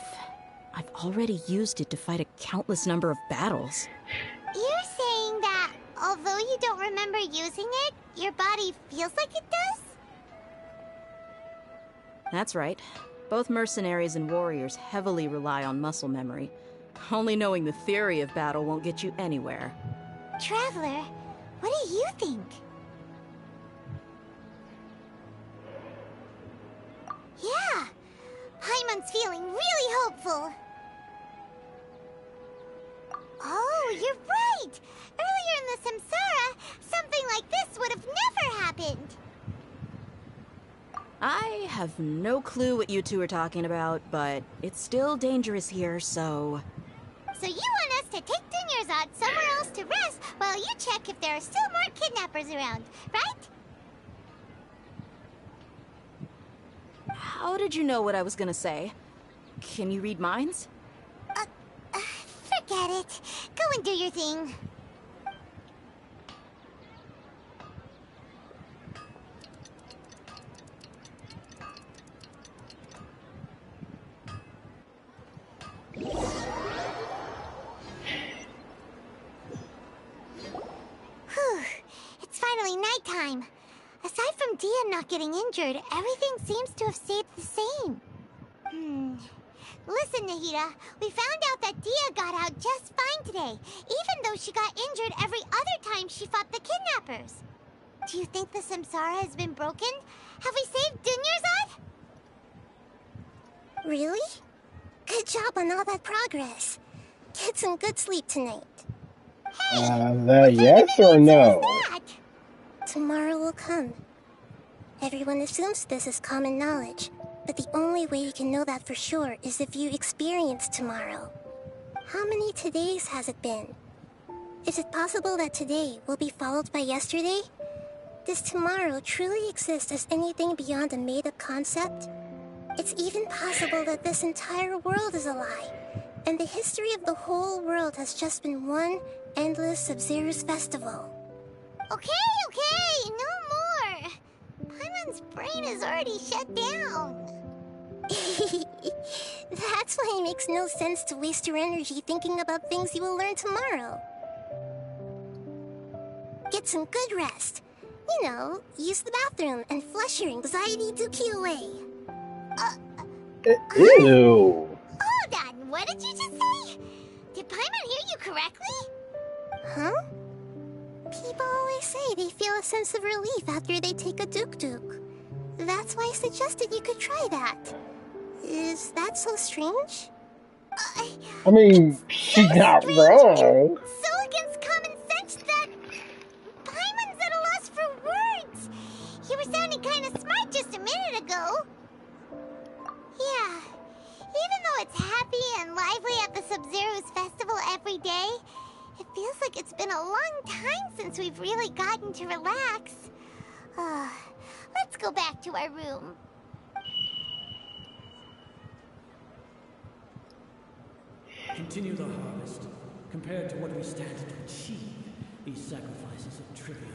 I've already used it to fight a countless number of battles. You're saying that although you don't remember using it, your body feels like it does? That's right. Both mercenaries and warriors heavily rely on muscle memory. Only knowing the theory of battle won't get you anywhere. Traveler, what do you think? Yeah, Paimon's feeling really hopeful. Oh, you're right! Earlier in the Samsara, something like this would have never happened. I have no clue what you two are talking about, but it's still dangerous here, so... So you want us to take Dunyarzad somewhere else to rest while you check if there are still more kidnappers around, right? How did you know what I was gonna say? Can you read minds? Forget it. Go and do your thing. Whew. It's finally nighttime. Aside from Dia not getting injured, everything seems to have stayed the same. Listen, Nahida, we found out that Dia got out just fine today, even though she got injured every other time she fought the kidnappers. Do you think the Samsara has been broken? Have we saved Dunyarzad? Really? Good job on all that progress. Get some good sleep tonight. Yes or no? Tomorrow will come. Everyone assumes this is common knowledge, but the only way you can know that for sure is if you experience tomorrow. How many todays has it been? Is it possible that today will be followed by yesterday? Does tomorrow truly exist as anything beyond a made-up concept? It's even possible that this entire world is a lie, and the history of the whole world has just been one endless Sub-Zero's festival. Okay, no more. Paimon's brain is already shut down. That's why it makes no sense to waste your energy thinking about things you will learn tomorrow. Get some good rest. You know, use the bathroom and flush your anxiety dookie away. Ew. Hold on, what did you just say? Did Paimon hear you correctly? Huh? People always say they feel a sense of relief after they take a duk-duk. That's why I suggested you could try that. Is that so strange? I mean, she's not wrong. So against common sense that Paimon's at a loss for words. You were sounding kind of smart just a minute ago. Yeah, even though it's happy and lively at the Sub-Zero's festival every day, it feels like it's been a long time since we've really gotten to relax. Let's go back to our room. Continue the harvest. Compared to what we stand to achieve, these sacrifices are trivial.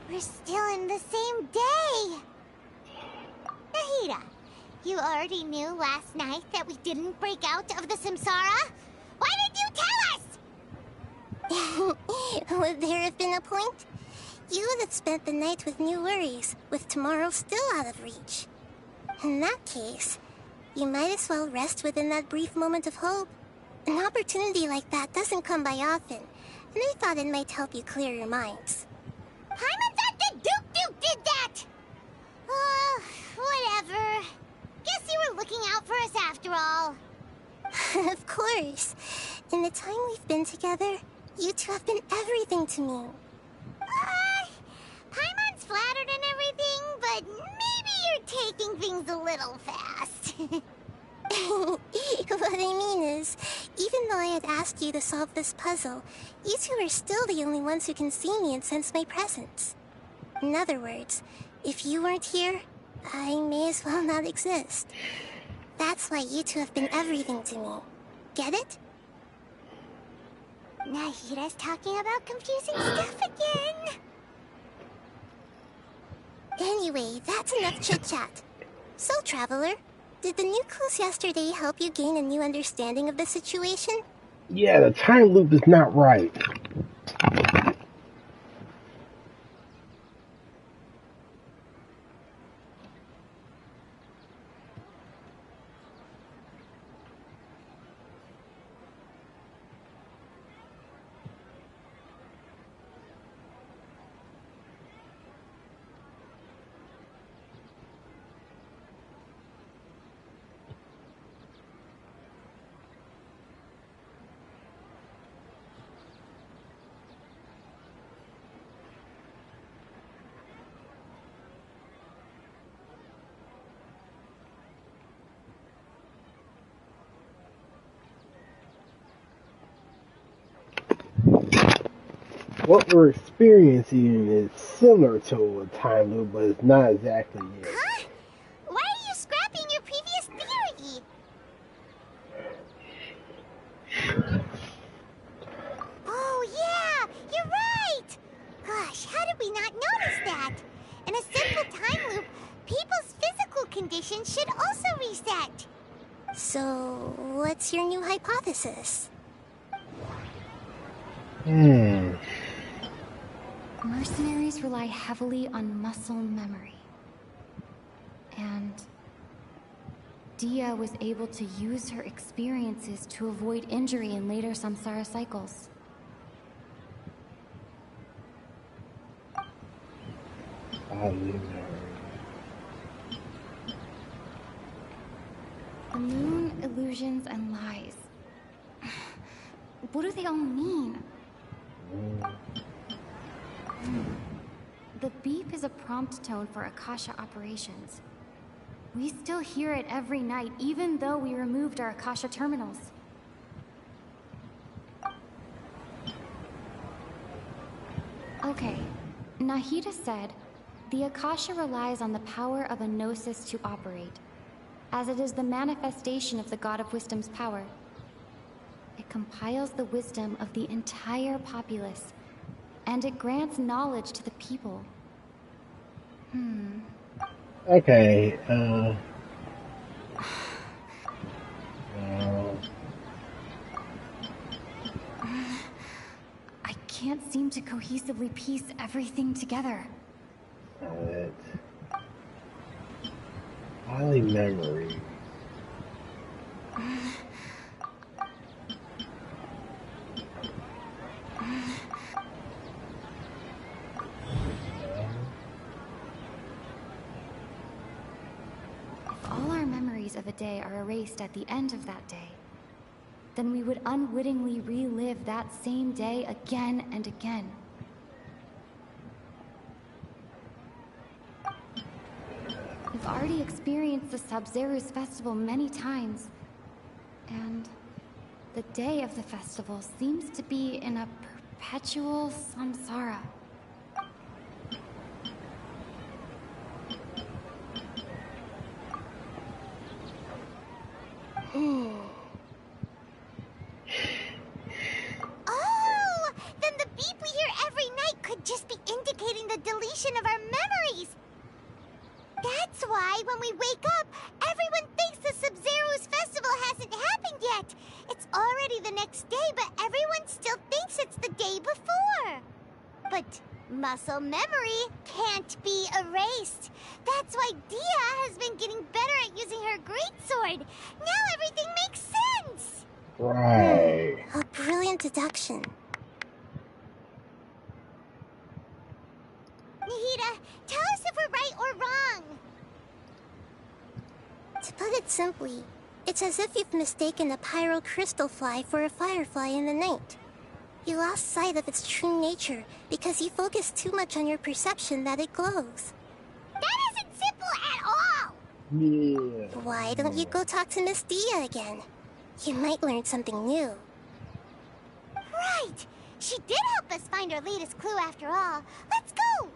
We're still in the same day. Nahida, you already knew last night that we didn't break out of the Samsara? Why did you tell us? Would there have been a point? You would have spent the night with new worries, with tomorrow still out of reach. In that case, you might as well rest within that brief moment of hope. An opportunity like that doesn't come by often, and I thought it might help you clear your minds. Paimon thought the Duke did that! Whatever. Guess you were looking out for us after all. Of course. In the time we've been together, you two have been everything to me. Paimon's flattered and everything, but maybe you're taking things a little fast. What I mean is, even though I had asked you to solve this puzzle, you two are still the only ones who can see me and sense my presence. In other words, if you weren't here, I may as well not exist. That's why you two have been everything to me. Get it? Nahida's talking about confusing stuff again. Anyway, that's enough chit-chat. So, Traveler, did the new clues yesterday help you gain a new understanding of the situation? Yeah, the time loop is not right. What we're experiencing is similar to a time loop, but it's not exactly it. Huh? Why are you scrapping your previous theory? Oh yeah, you're right! Gosh, how did we not notice that? In a simple time loop, people's physical conditions should also reset. So, what's your new hypothesis? Mercenaries rely heavily on muscle memory. And Dia was able to use her experiences to avoid injury in later samsara cycles. The moon, illusions, and lies. What do they all mean? The beep is a prompt tone for Akasha operations. We still hear it every night, even though we removed our Akasha terminals. Okay, Nahida said, the Akasha relies on the power of a gnosis to operate, as it is the manifestation of the God of Wisdom's power. It compiles the wisdom of the entire populace, and it grants knowledge to the people. Okay, I can't seem to cohesively piece everything together. Highly memory. If all our memories of a day are erased at the end of that day, then we would unwittingly relive that same day again and again. We've already experienced the Sub-Zeru's festival many times, and the day of the festival seems to be in a perpetual samsara. Oh! Then the beep we hear every night could just be indicating the deletion of our memories! That's why when we wake up, everyone thinks the Sub-Zeru's festival hasn't happened yet! It's already the next day, but everyone still thinks it's the day before! But muscle memory can't be erased. That's why Dia has been getting better at using her greatsword. Now everything makes sense! Right. A brilliant deduction. Nahida, tell us if we're right or wrong. To put it simply, it's as if you've mistaken a pyro crystal fly for a firefly in the night. You lost sight of its true nature because you focused too much on your perception that it glows. That isn't simple at all! Yeah. Why don't you go talk to Miss Dia again? You might learn something new. Right! She did help us find our latest clue after all. Let's go!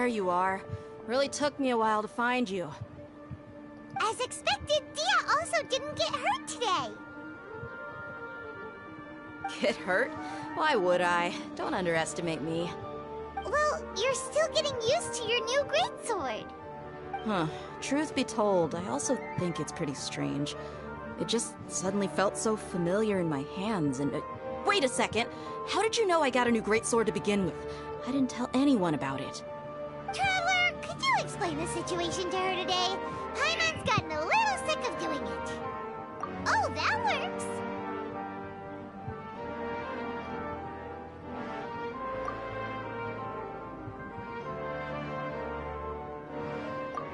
there you are. Really took me a while to find you. As expected, Dia also didn't get hurt today. Get hurt? Why would I? Don't underestimate me. Well, you're still getting used to your new greatsword. Huh. Truth be told, I also think it's pretty strange. It just suddenly felt so familiar in my hands and... Wait a second! How did you know I got a new greatsword to begin with? I didn't tell anyone about it. Traveler, could you explain the situation to her today? Paimon's gotten a little sick of doing it. Oh, that works.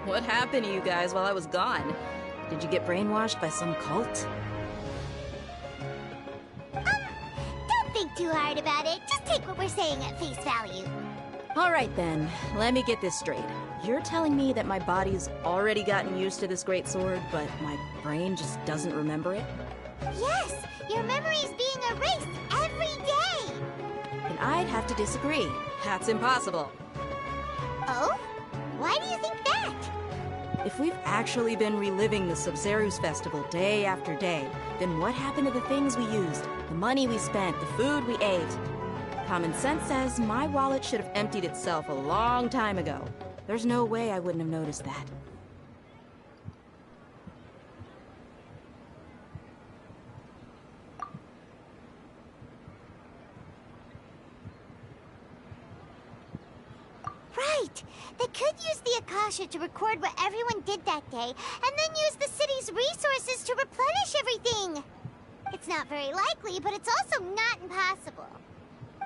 What happened to you guys while I was gone? Did you get brainwashed by some cult? Don't think too hard about it. Just take what we're saying at face value. Alright then, let me get this straight. You're telling me that my body's already gotten used to this great sword, but my brain just doesn't remember it? Yes, your memory's being erased every day. And I'd have to disagree. That's impossible. Oh? Why do you think that? If we've actually been reliving the Sub-Zeru's festival day after day, then what happened to the things we used, the money we spent, the food we ate? Common sense says my wallet should have emptied itself a long time ago. There's no way I wouldn't have noticed that. Right! They could use the Akasha to record what everyone did that day, and then use the city's resources to replenish everything! It's not very likely, but it's also not impossible.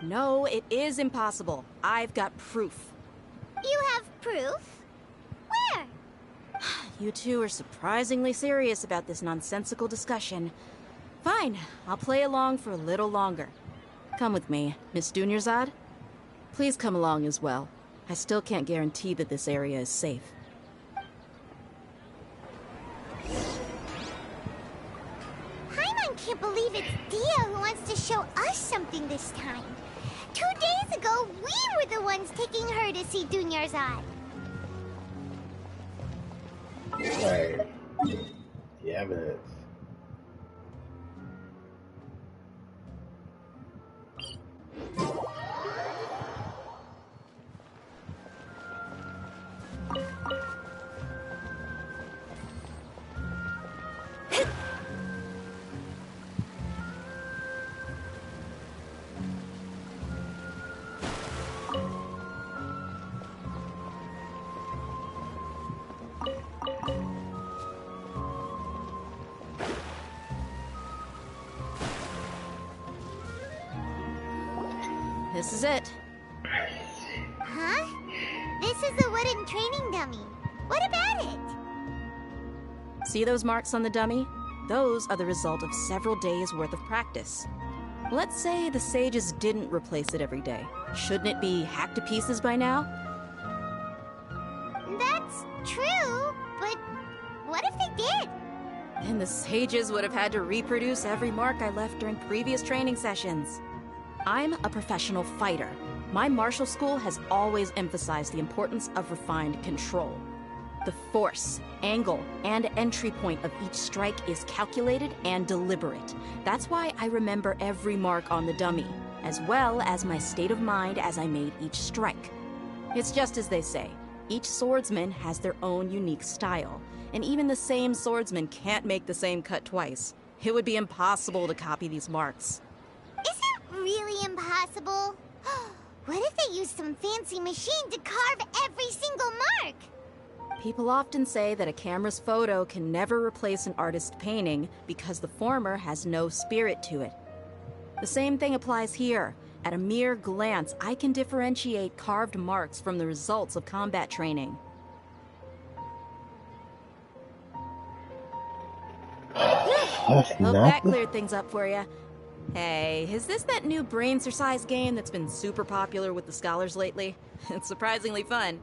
No, it is impossible. I've got proof. You have proof? Where? You two are surprisingly serious about this nonsensical discussion. Fine, I'll play along for a little longer. Come with me, Miss Dunyarzad. Please come along as well. I still can't guarantee that this area is safe. Paimon can't believe it's Dia who wants to show us something this time. 2 days ago, we were the ones taking her to see Dunyarzad. Right. The evidence. This is it. Huh? This is a wooden training dummy. What about it? See those marks on the dummy? Those are the result of several days' worth of practice. Let's say the sages didn't replace it every day. Shouldn't it be hacked to pieces by now? That's true, but what if they did? Then the sages would have had to reproduce every mark I left during previous training sessions. I'm a professional fighter. My martial school has always emphasized the importance of refined control. The force, angle, and entry point of each strike is calculated and deliberate. That's why I remember every mark on the dummy, as well as my state of mind as I made each strike. It's just as they say, each swordsman has their own unique style, and even the same swordsman can't make the same cut twice. It would be impossible to copy these marks. Is it really impossible? What if they used some fancy machine to carve every single mark? People often say that a camera's photo can never replace an artist's painting because the former has no spirit to it. The same thing applies here. At a mere glance, I can differentiate carved marks from the results of combat training. Hope that cleared things up for you. Hey, is this that new brain exercise game that's been super popular with the scholars lately? It's surprisingly fun.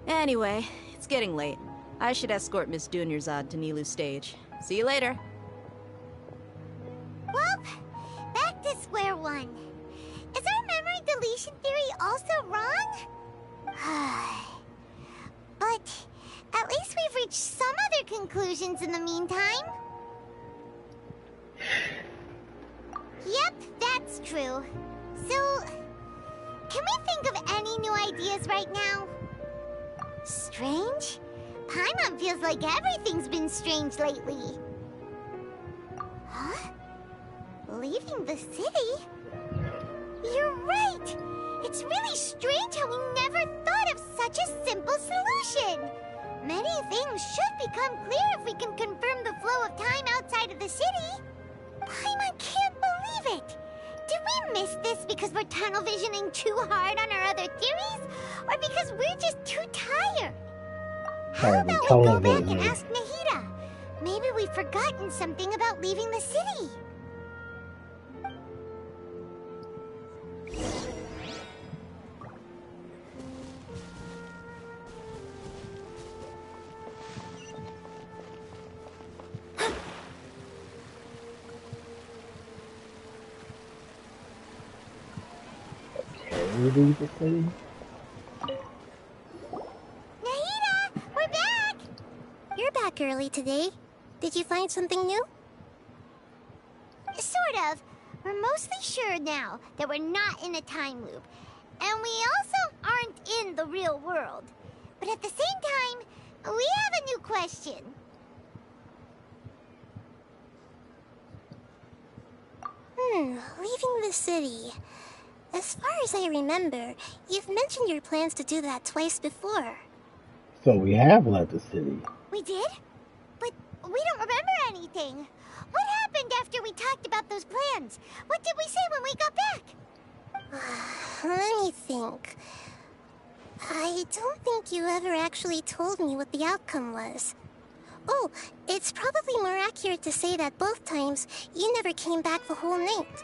Anyway, it's getting late. I should escort Miss Dunyarzad to Nilu's stage. See you later. Well, back to square one. Is our memory deletion theory also wrong? But at least we've reached some other conclusions in the meantime. Yep, that's true. So, can we think of any new ideas right now? Strange? Paimon feels like everything's been strange lately. Huh? Leaving the city? You're right! It's really strange how we never thought of such a simple solution! Many things should become clear if we can confirm the flow of time outside of the city. Paimon can't believe it! Did we miss this because we're tunnel visioning too hard on our other theories? Or because we're just too tired? How about we go back and ask Nahida? Maybe we've forgotten something about leaving the city. Leave the city? Nahida, we're back! You're back early today. Did you find something new? Sort of. We're mostly sure now that we're not in a time loop. And we also aren't in the real world. But at the same time, we have a new question. Leaving the city. As far as I remember, you've mentioned your plans to do that twice before. So we have left the city. We did? But we don't remember anything. What happened after we talked about those plans? What did we say when we got back? Let me think. I don't think you ever actually told me what the outcome was. Oh, it's probably more accurate to say that both times you never came back the whole night.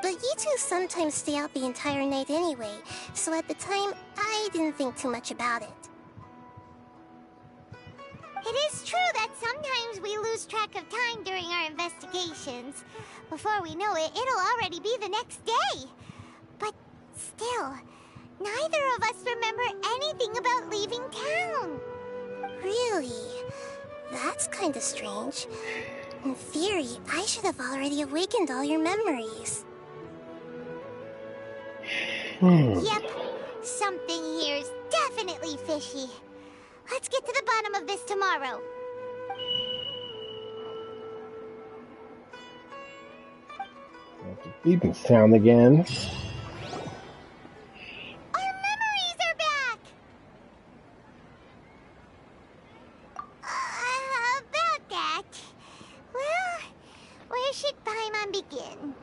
But you two sometimes stay out the entire night anyway, so at the time, I didn't think too much about it. It is true that sometimes we lose track of time during our investigations. Before we know it, it'll already be the next day. But still, neither of us remember anything about leaving town. Really? That's kinda strange. In theory, I should have already awakened all your memories. Yep, something here's definitely fishy. Let's get to the bottom of this tomorrow. Beeping sound again. Our memories are back! About that... Well, where should Paimon begin?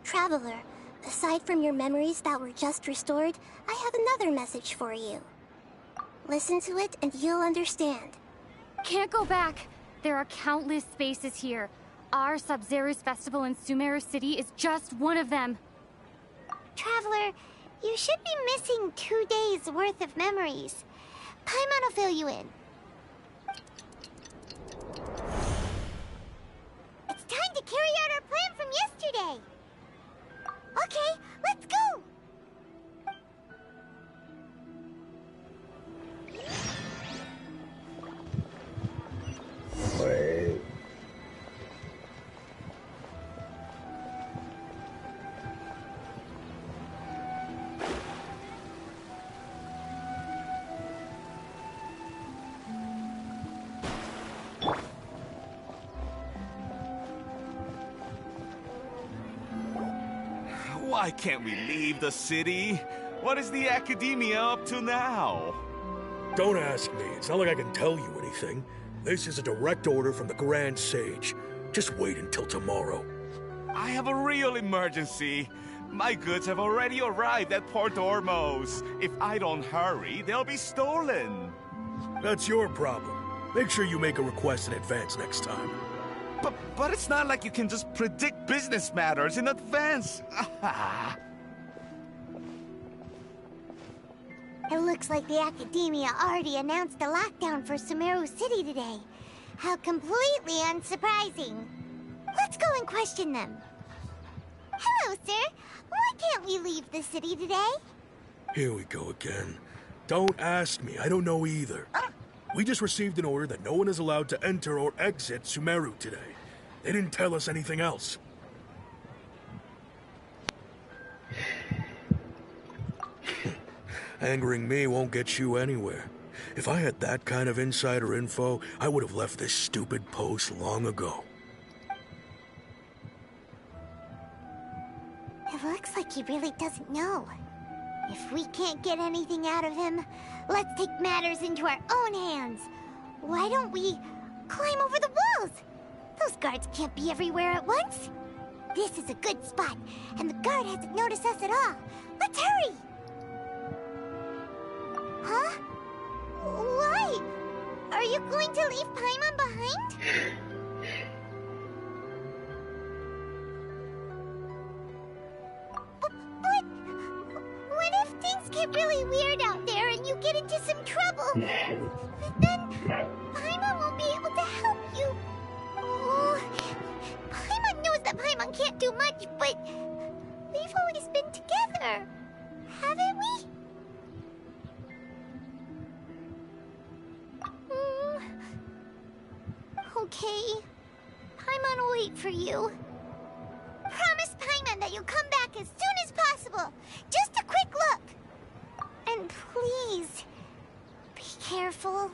Traveler, aside from your memories that were just restored, I have another message for you. Listen to it and you'll understand. Can't go back. There are countless spaces here. Our Sub-Zero's festival in Sumeru City is just one of them. Traveler, you should be missing 2 days worth of memories. Paimon will fill you in. It's time to carry out our plan from yesterday. Okay, let's go! Wait. Why can't we leave the city? What is the Academia up to now? Don't ask me. It's not like I can tell you anything. This is a direct order from the Grand Sage. Just wait until tomorrow. I have a real emergency. My goods have already arrived at Port Ormos. If I don't hurry, they'll be stolen. That's your problem. Make sure you make a request in advance next time. But it's not like you can just predict business matters in advance. It looks like the Academia already announced a lockdown for Sumeru City today. How completely unsurprising. Let's go and question them. Hello, sir. Why can't we leave the city today? Here we go again. Don't ask me. I don't know either. We just received an order that no one is allowed to enter or exit Sumeru today. They didn't tell us anything else. Angering me won't get you anywhere. If I had that kind of insider info, I would have left this stupid post long ago. It looks like he really doesn't know. If we can't get anything out of him, let's take matters into our own hands. Why don't we climb over the walls? Those guards can't be everywhere at once. This is a good spot, and the guard hasn't noticed us at all. Let's hurry! Huh? Why? Are you going to leave Paimon behind? But what if things get really weird out there and you get into some trouble? Then Paimon won't be able to help you. Oh, Paimon knows that Paimon can't do much, but we've always been together, haven't we? Okay. Paimon will wait for you. Promise Paimon that you'll come back as soon as possible. Just a quick look. And please, be careful.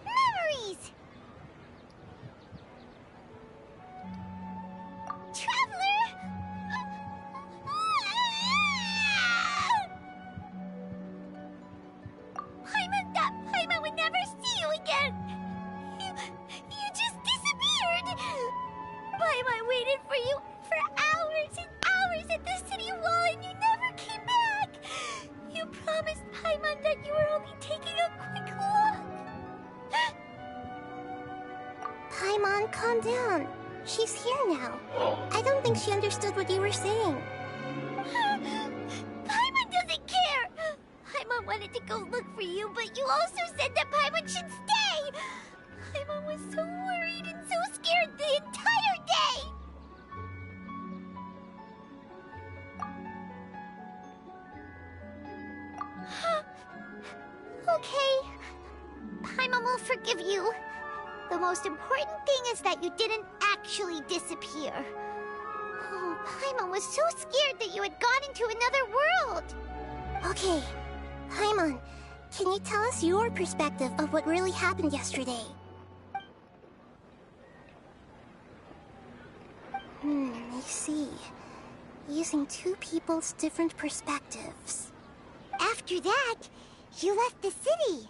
Memories! Traveler! Paimon would never see you again! You just disappeared! Paimon waited for you for hours and hours at the city wall and you never came back! You promised Paimon that you were only taking a quick look! Paimon, calm down. She's here now. I don't think she understood what you were saying. Paimon doesn't care! Paimon wanted to go look for you, but you also said that Paimon should stay! Paimon was so worried and so scared the entire day! Okay. Paimon will forgive you. The most important thing is that you didn't actually disappear. Oh, Paimon was so scared that you had gone into another world! Okay. Paimon, can you tell us your perspective of what really happened yesterday? I see. Using two people's different perspectives. After that, you left the city.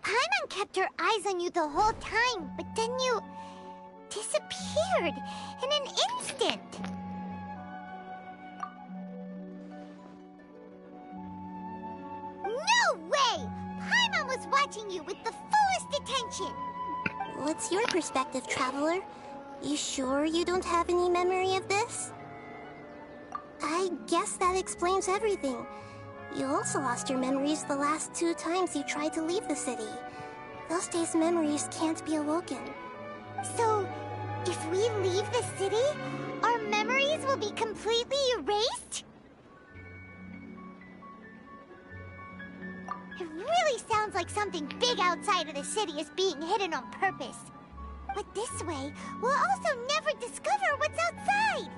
Paimon kept her eyes on you the whole time, but then you disappeared in an instant. No way! Paimon was watching you with the fullest attention. What's your perspective, Traveler? You sure you don't have any memory of this? I guess that explains everything. You also lost your memories the last 2 times you tried to leave the city. Those days' memories can't be awoken. So, if we leave the city, our memories will be completely erased? It really sounds like something big outside of the city is being hidden on purpose. But this way, we'll also never discover what's outside.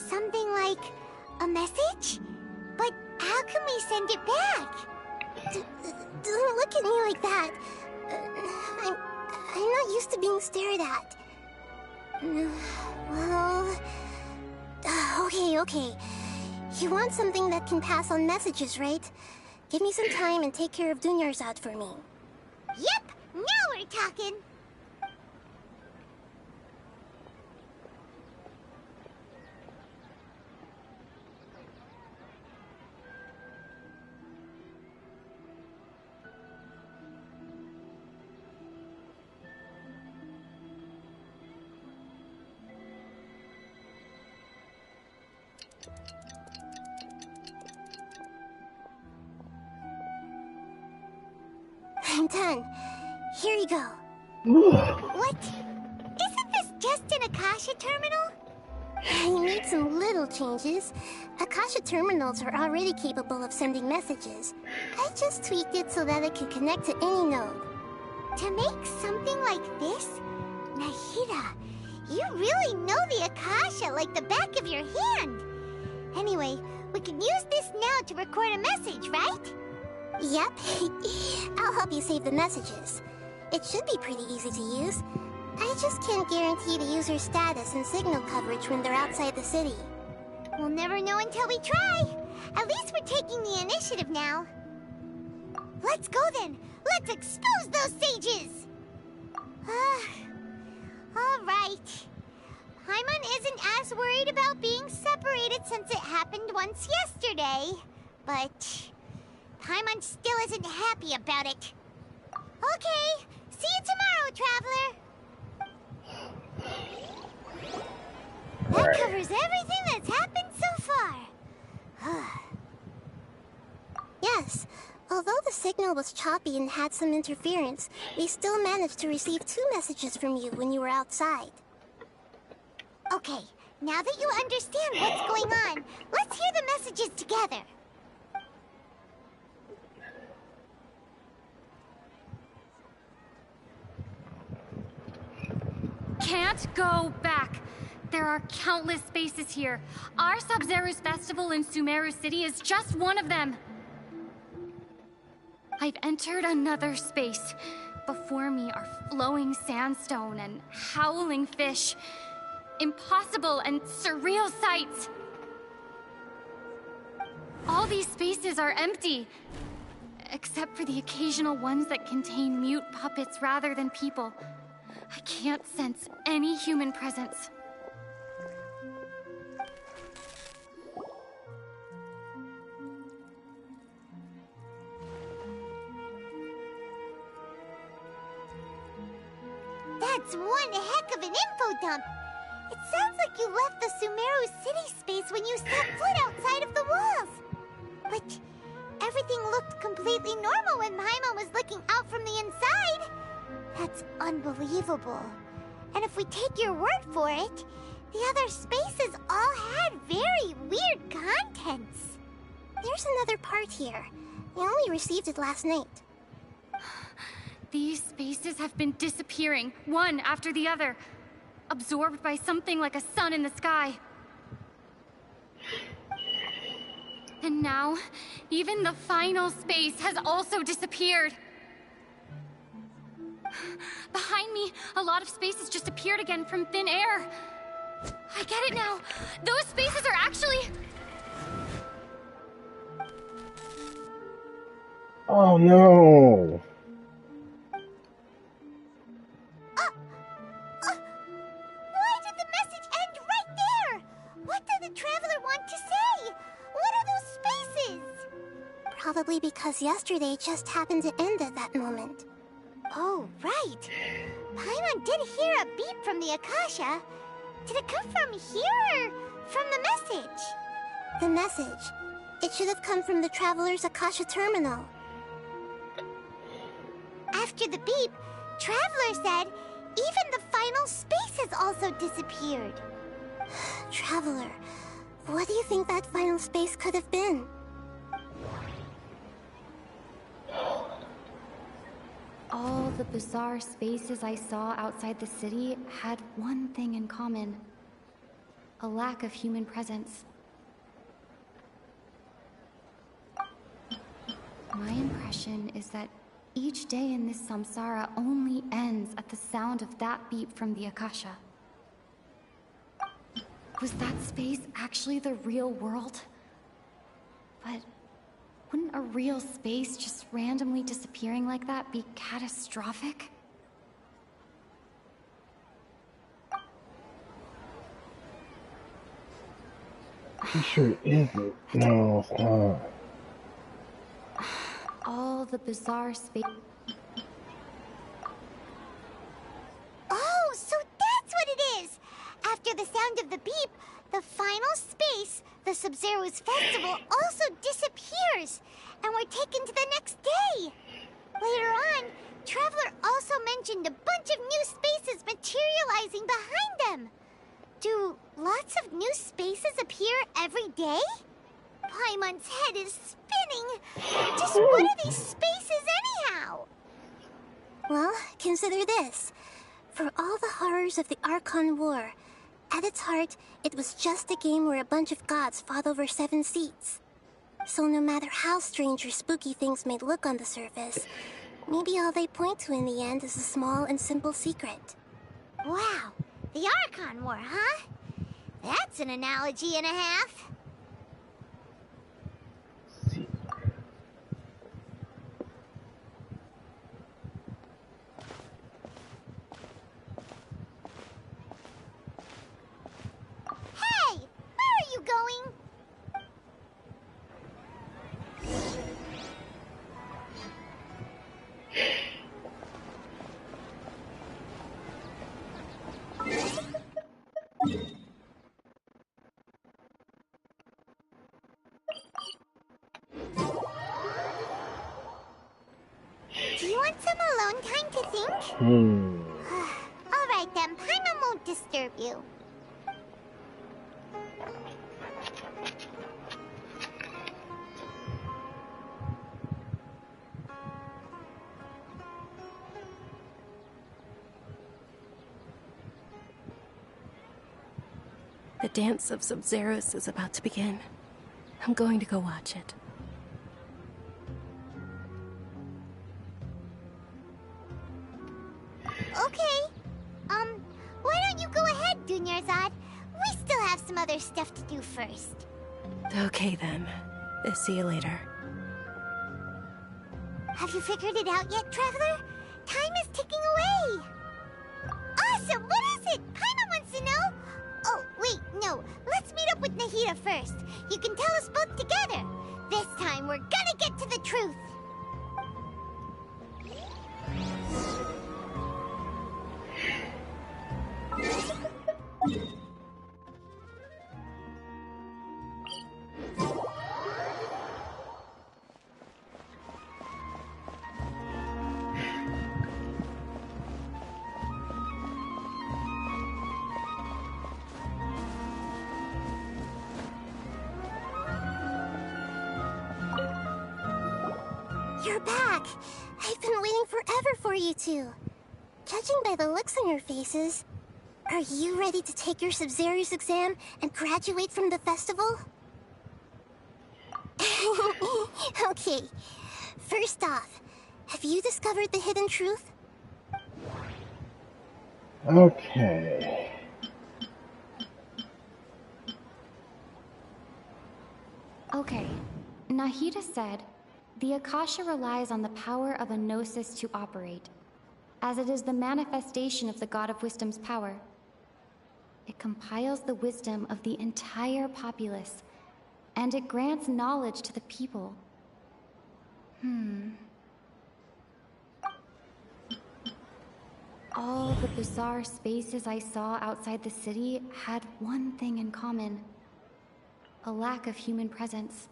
Something like a message? But how can we send it back? Don't look at me like that. I'm not used to being stared at. Well... Okay. You want something that can pass on messages, right? Give me some time and take care of Dunyarzad for me. Yep! Now we're talking! I'm done. Here you go. What? Isn't this just built an Akasha terminal? I made some little changes. Akasha terminals are already capable of sending messages. I just tweaked it so that it could connect to any node. To make something like this? Nahida, you really know the Akasha like the back of your hand. Anyway, we can use this now to record a message, right? Yep. I'll help you save the messages. It should be pretty easy to use. I just can't guarantee the user's status and signal coverage when they're outside the city. We'll never know until we try. At least we're taking the initiative now. Let's go then. Let's expose those sages. All right. Paimon isn't as worried about being separated since it happened once yesterday. But Paimon still isn't happy about it. Okay, see you tomorrow, Traveler. That covers everything that's happened so far. Yes, although the signal was choppy and had some interference, we still managed to receive 2 messages from you when you were outside. Okay, now that you understand what's going on, let's hear the messages together. Can't go back. There are countless spaces here. Our Sub-Zero's festival in Sumeru City is just one of them. I've entered another space. Before me are flowing sandstone and howling fish. Impossible and surreal sights. All these spaces are empty, except for the occasional ones that contain mute puppets rather than people. I can't sense any human presence. That's one heck of an info dump. It sounds like you left the Sumeru city space when you set foot outside of the walls. But everything looked completely normal when Paimon was looking out from the inside. That's unbelievable. And if we take your word for it, the other spaces all had very weird contents. There's another part here. I only received it last night. These spaces have been disappearing, one after the other, absorbed by something like a sun in the sky. And now, even the final space has also disappeared. Behind me, a lot of spaces just appeared again from thin air. I get it now. Those spaces are actually... Oh no! Why did the message end right there? What did the Traveler want to say? What are those spaces? Probably because yesterday just happened to end at that moment. Oh, right. Paimon did hear a beep from the Akasha. Did it come from here or from the message? The message. It should have come from the Traveler's Akasha terminal. After the beep, Traveler said even the final spaces also disappeared. Traveler, what do you think that final space could have been? All the bizarre spaces I saw outside the city had one thing in common. A lack of human presence. My impression is that each day in this samsara only ends at the sound of that beep from the Akasha. Was that space actually the real world? But wouldn't a real space just randomly disappearing like that be catastrophic? He sure isn't. No, it's not. All the bizarre space... Oh, so that's what it is! After the sound of the beep, the final space, the Sub-Zero's festival, also disappears, and we're taken to the next day. Later on, Traveler also mentioned a bunch of new spaces materializing behind them. Do lots of new spaces appear every day? Paimon's head is spinning. Just what are these spaces anyhow? Well, consider this. For all the horrors of the Archon War, at its heart, it was just a game where a bunch of gods fought over 7 seats. So no matter how strange or spooky things may look on the surface, maybe all they point to in the end is a small and simple secret. Wow, the Archon War, huh? That's an analogy and a half. Hey, where are you going? Do you want some alone time to think? Alright then, Paimon won't disturb you. The dance of Sub-Zeros is about to begin. I'm going to go watch it. Okay. Why don't you go ahead, Dunyarzad? We still have some other stuff to do first. Okay then. See you later. Have you figured it out yet, Traveler? Time is ticking away. Awesome! What is it? Paimon wants to know. Oh, wait, no. Let's meet up with Nahida first. You can tell us both together. This time, we're gonna get to the truth. You're back! I've been waiting forever for you two. Judging by the looks on your faces, are you ready to take your Sub-Zero's exam and graduate from the festival? Okay, first off, have you discovered the hidden truth? Okay. Okay, Nahida said, the Akasha relies on the power of a gnosis to operate, as it is the manifestation of the God of Wisdom's power. It compiles the wisdom of the entire populace, and it grants knowledge to the people. All the bizarre spaces I saw outside the city had one thing in common: a lack of human presence.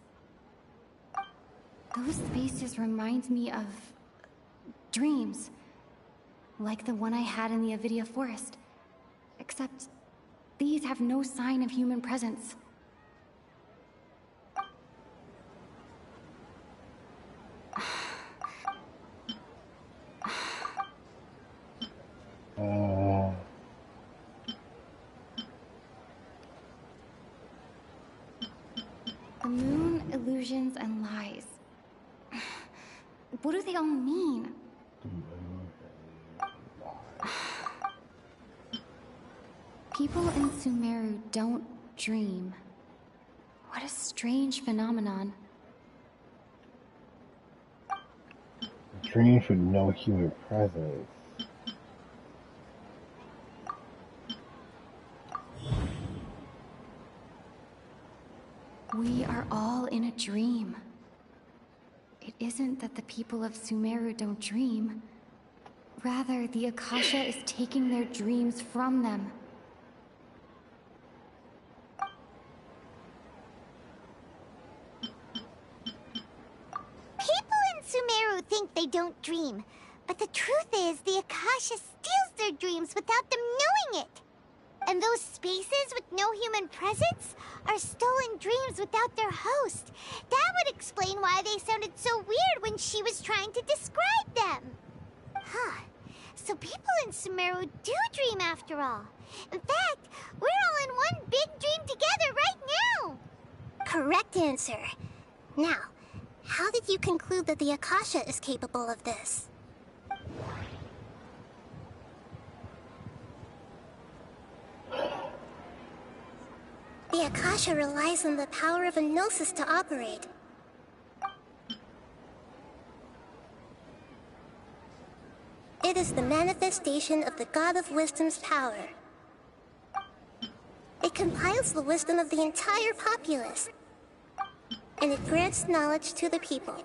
Those spaces remind me of dreams, like the one I had in the Avidia Forest, except these have no sign of human presence. The moon, illusions, and lies. What do they all mean? People in Sumeru don't dream. What a strange phenomenon. Dreams with no human presence. We are all in a dream. It isn't that the people of Sumeru don't dream. Rather, the Akasha is taking their dreams from them. People in Sumeru think they don't dream, But the truth is, the Akasha steals their dreams without them knowing it. And those spaces with no human presence are stolen dreams without their host. That would explain why they sounded so weird when she was trying to describe them. Huh. So people in Sumeru do dream after all. In fact, we're all in one big dream together right now. Correct answer. Now, how did you conclude that the Akasha is capable of this? The Akasha relies on the power of a gnosis to operate. It is the manifestation of the God of Wisdom's power. It compiles the wisdom of the entire populace, and it grants knowledge to the people.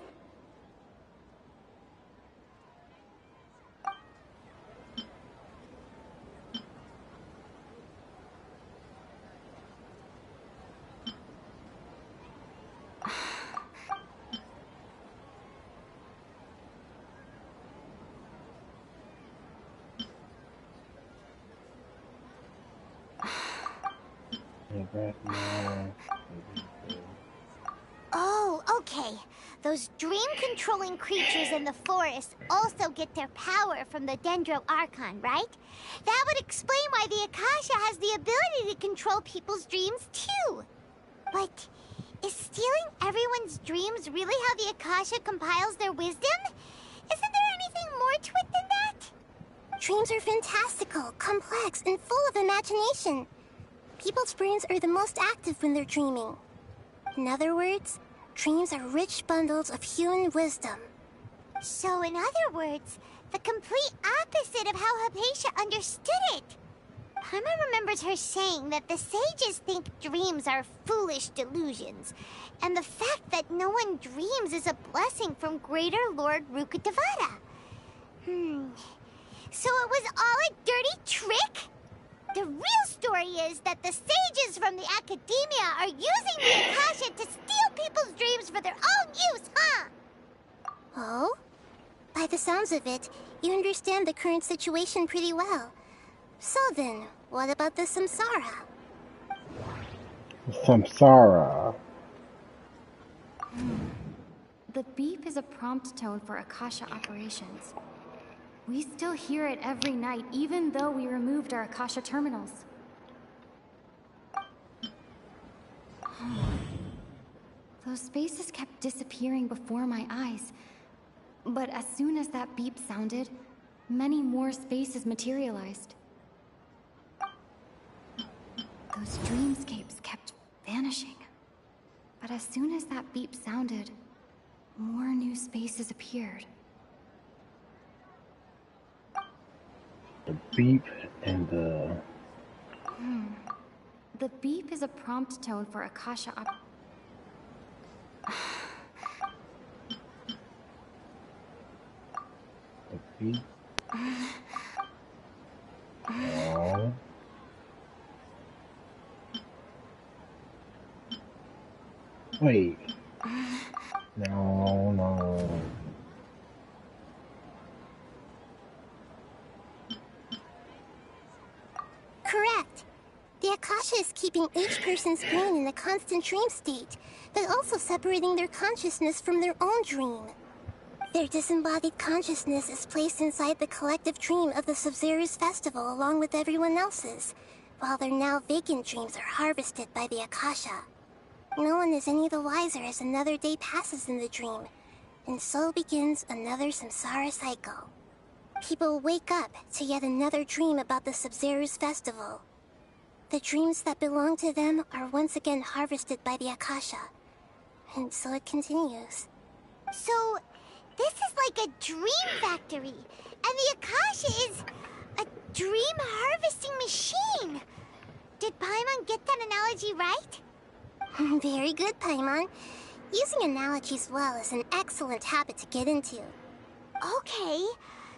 Oh, okay. Those dream-controlling creatures in the forest also get their power from the Dendro Archon, right? That would explain why the Akasha has the ability to control people's dreams, too. But is stealing everyone's dreams really how the Akasha compiles their wisdom? Isn't there anything more to it than that? Dreams are fantastical, complex, and full of imagination. People's brains are the most active when they're dreaming. In other words, dreams are rich bundles of human wisdom. So in other words, the complete opposite of how Hypatia understood it. Paimon remembers her saying that the sages think dreams are foolish delusions, and the fact that no one dreams is a blessing from Greater Lord Rukkhadevata. So it was all a dirty trick? The real story is that the sages from the Academia are using the Akasha to steal people's dreams for their own use, huh? Oh? By the sounds of it, you understand the current situation pretty well. So then, what about the Samsara? Samsara. The beep is a prompt tone for Akasha operations. We still hear it every night, even though we removed our Akasha terminals. Those spaces kept disappearing before my eyes. But as soon as that beep sounded, many more spaces materialized. Those dreamscapes kept vanishing. But as soon as that beep sounded, more new spaces appeared. The beep and the... The beep is a prompt tone for Akasha The beep... No. Wait. No. Correct. The Akasha is keeping each person's brain in a constant dream state, but also separating their consciousness from their own dream. Their disembodied consciousness is placed inside the collective dream of the Sub-Zero's festival along with everyone else's, while their now vacant dreams are harvested by the Akasha. No one is any the wiser as another day passes in the dream, and so begins another samsara cycle. People wake up to yet another dream about the Sub-Zero's festival. The dreams that belong to them are once again harvested by the Akasha, and so it continues. So, this is like a dream factory, and the Akasha is a dream harvesting machine. Did Paimon get that analogy right? Very good, Paimon. Using analogies well is an excellent habit to get into. Okay,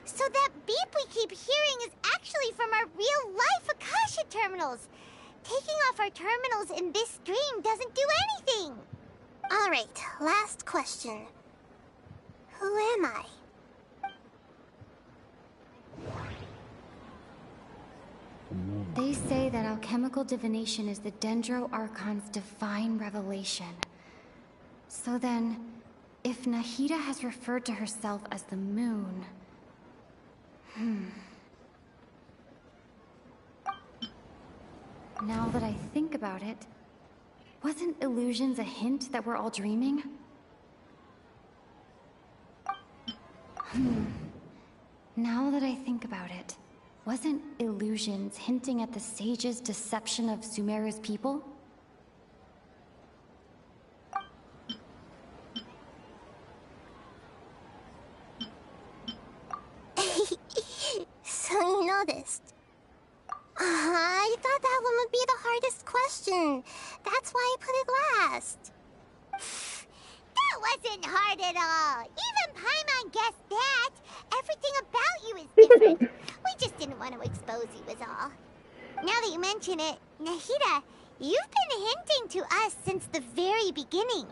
so that beep we keep hearing is actually from our real-life Akasha terminals. Taking off our terminals in this dream doesn't do anything. Alright, last question. Who am I? They say that alchemical divination is the Dendro Archon's divine revelation. So then, if Nahida has referred to herself as the moon... Now that I think about it, wasn't illusions a hint that we're all dreaming? Now that I think about it, wasn't illusions hinting at the sage's deception of Sumeru's people? So you noticed. I thought that one would be the hardest question. That's why I put it last. That wasn't hard at all. Even Paimon guessed that. Everything about you is different. We just didn't want to expose you was all. Now that you mention it, Nahida, you've been hinting to us since the very beginning.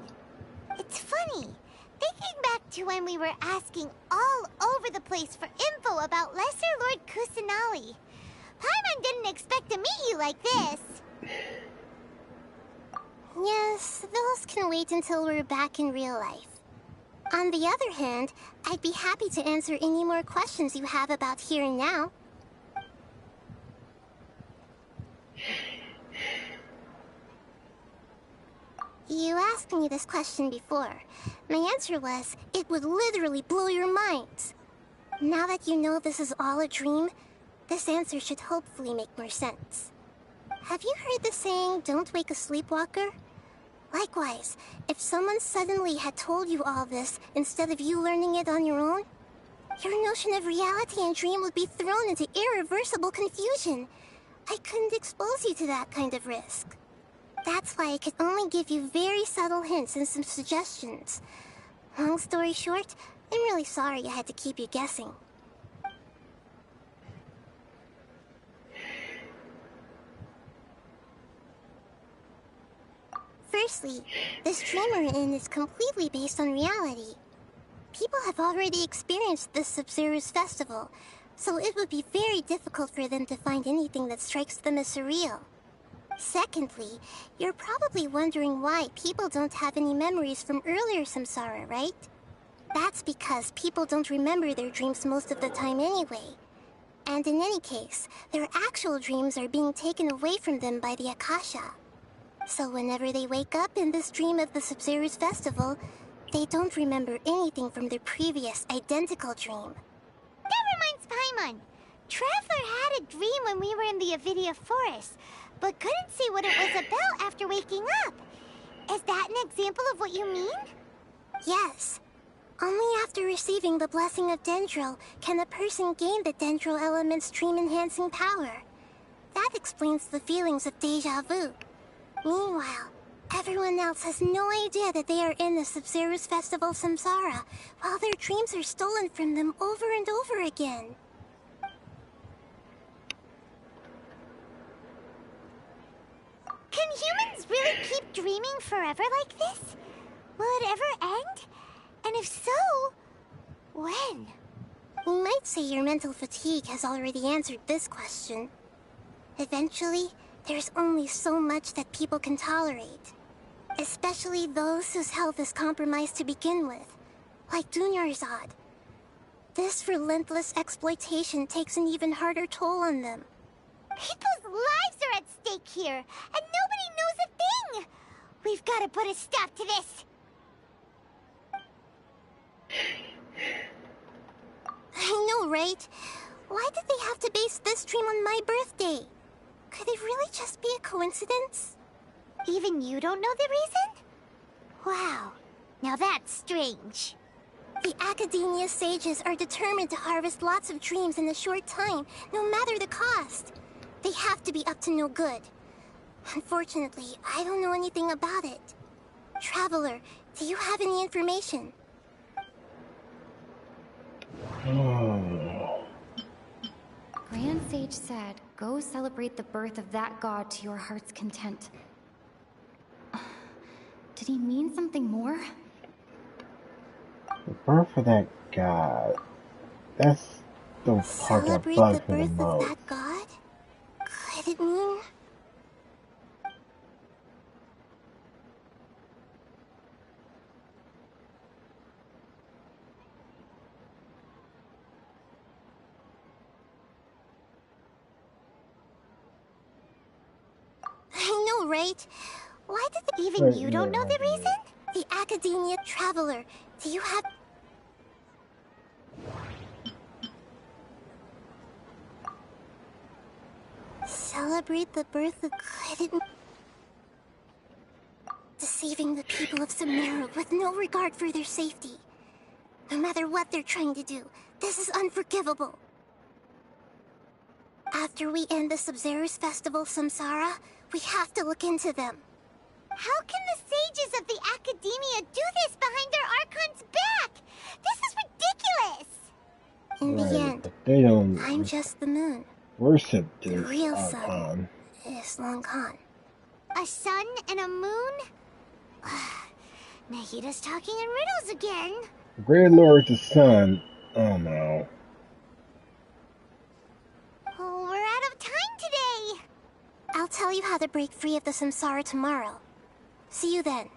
It's funny. Thinking back to when we were asking all over the place for info about Lesser Lord Kusanali. Paimon didn't expect to meet you like this. Yes, those can wait until we're back in real life. On the other hand, I'd be happy to answer any more questions you have about here and now. You asked me this question before. My answer was, it would literally blow your minds. Now that you know this is all a dream, this answer should hopefully make more sense. Have you heard the saying, don't wake a sleepwalker? Likewise, if someone suddenly had told you all this instead of you learning it on your own, your notion of reality and dream would be thrown into irreversible confusion. I couldn't expose you to that kind of risk. That's why I could only give you very subtle hints and some suggestions. Long story short, I'm really sorry I had to keep you guessing. Firstly, this dream we're in is completely based on reality. People have already experienced this Sub-Zero's festival, so it would be very difficult for them to find anything that strikes them as surreal. Secondly, you're probably wondering why people don't have any memories from earlier samsara, right? That's because people don't remember their dreams most of the time anyway. And in any case, their actual dreams are being taken away from them by the Akasha. So whenever they wake up in this dream of the Sub-Zero's festival, they don't remember anything from their previous identical dream. That reminds Paimon. Traveler had a dream when we were in the Avidia Forest, but couldn't see what it was about after waking up. Is that an example of what you mean? Yes. Only after receiving the blessing of Dendro can a person gain the Dendro element's dream-enhancing power. That explains the feelings of deja vu. Meanwhile, everyone else has no idea that they are in the Sub-Zero's festival samsara, while their dreams are stolen from them over and over again. Can humans really keep dreaming forever like this? Will it ever end? And if so, when? You might say your mental fatigue has already answered this question. Eventually, there's only so much that people can tolerate. Especially those whose health is compromised to begin with, like Dunyarzad. This relentless exploitation takes an even harder toll on them. People's lives are at stake here, and nobody knows a thing! We've got to put a stop to this! I know, right? Why did they have to base this dream on my birthday? Could it really just be a coincidence? Even you don't know the reason? Wow, now that's strange. The Academia sages are determined to harvest lots of dreams in a short time, no matter the cost. They have to be up to no good. Unfortunately, I don't know anything about it. Traveler, do you have any information? Grand Sage said, go celebrate the birth of that god to your heart's content. Did he mean something more? The birth of that god. That's the part that bugs me the most. That god? Could it mean? I know, right? Why did Even you don't know the reason? The Academia Traveler. Do you have... Celebrate the birth of... I didn't... Deceiving the people of Sumeru with no regard for their safety. No matter what they're trying to do, this is unforgivable. After we end the Sub-Zero's festival, Samsara, we have to look into them. How can the sages of the Academia do this behind their Archon's back? This is ridiculous! In the end, but they don't I'm just the moon. worship The this real Archon. sun is Long Khan. A sun and a moon? Nahida's talking in riddles again. The Great Lord the Sun. Oh no. Oh, we're out of time today. I'll tell you how to break free of the Samsara tomorrow. See you then.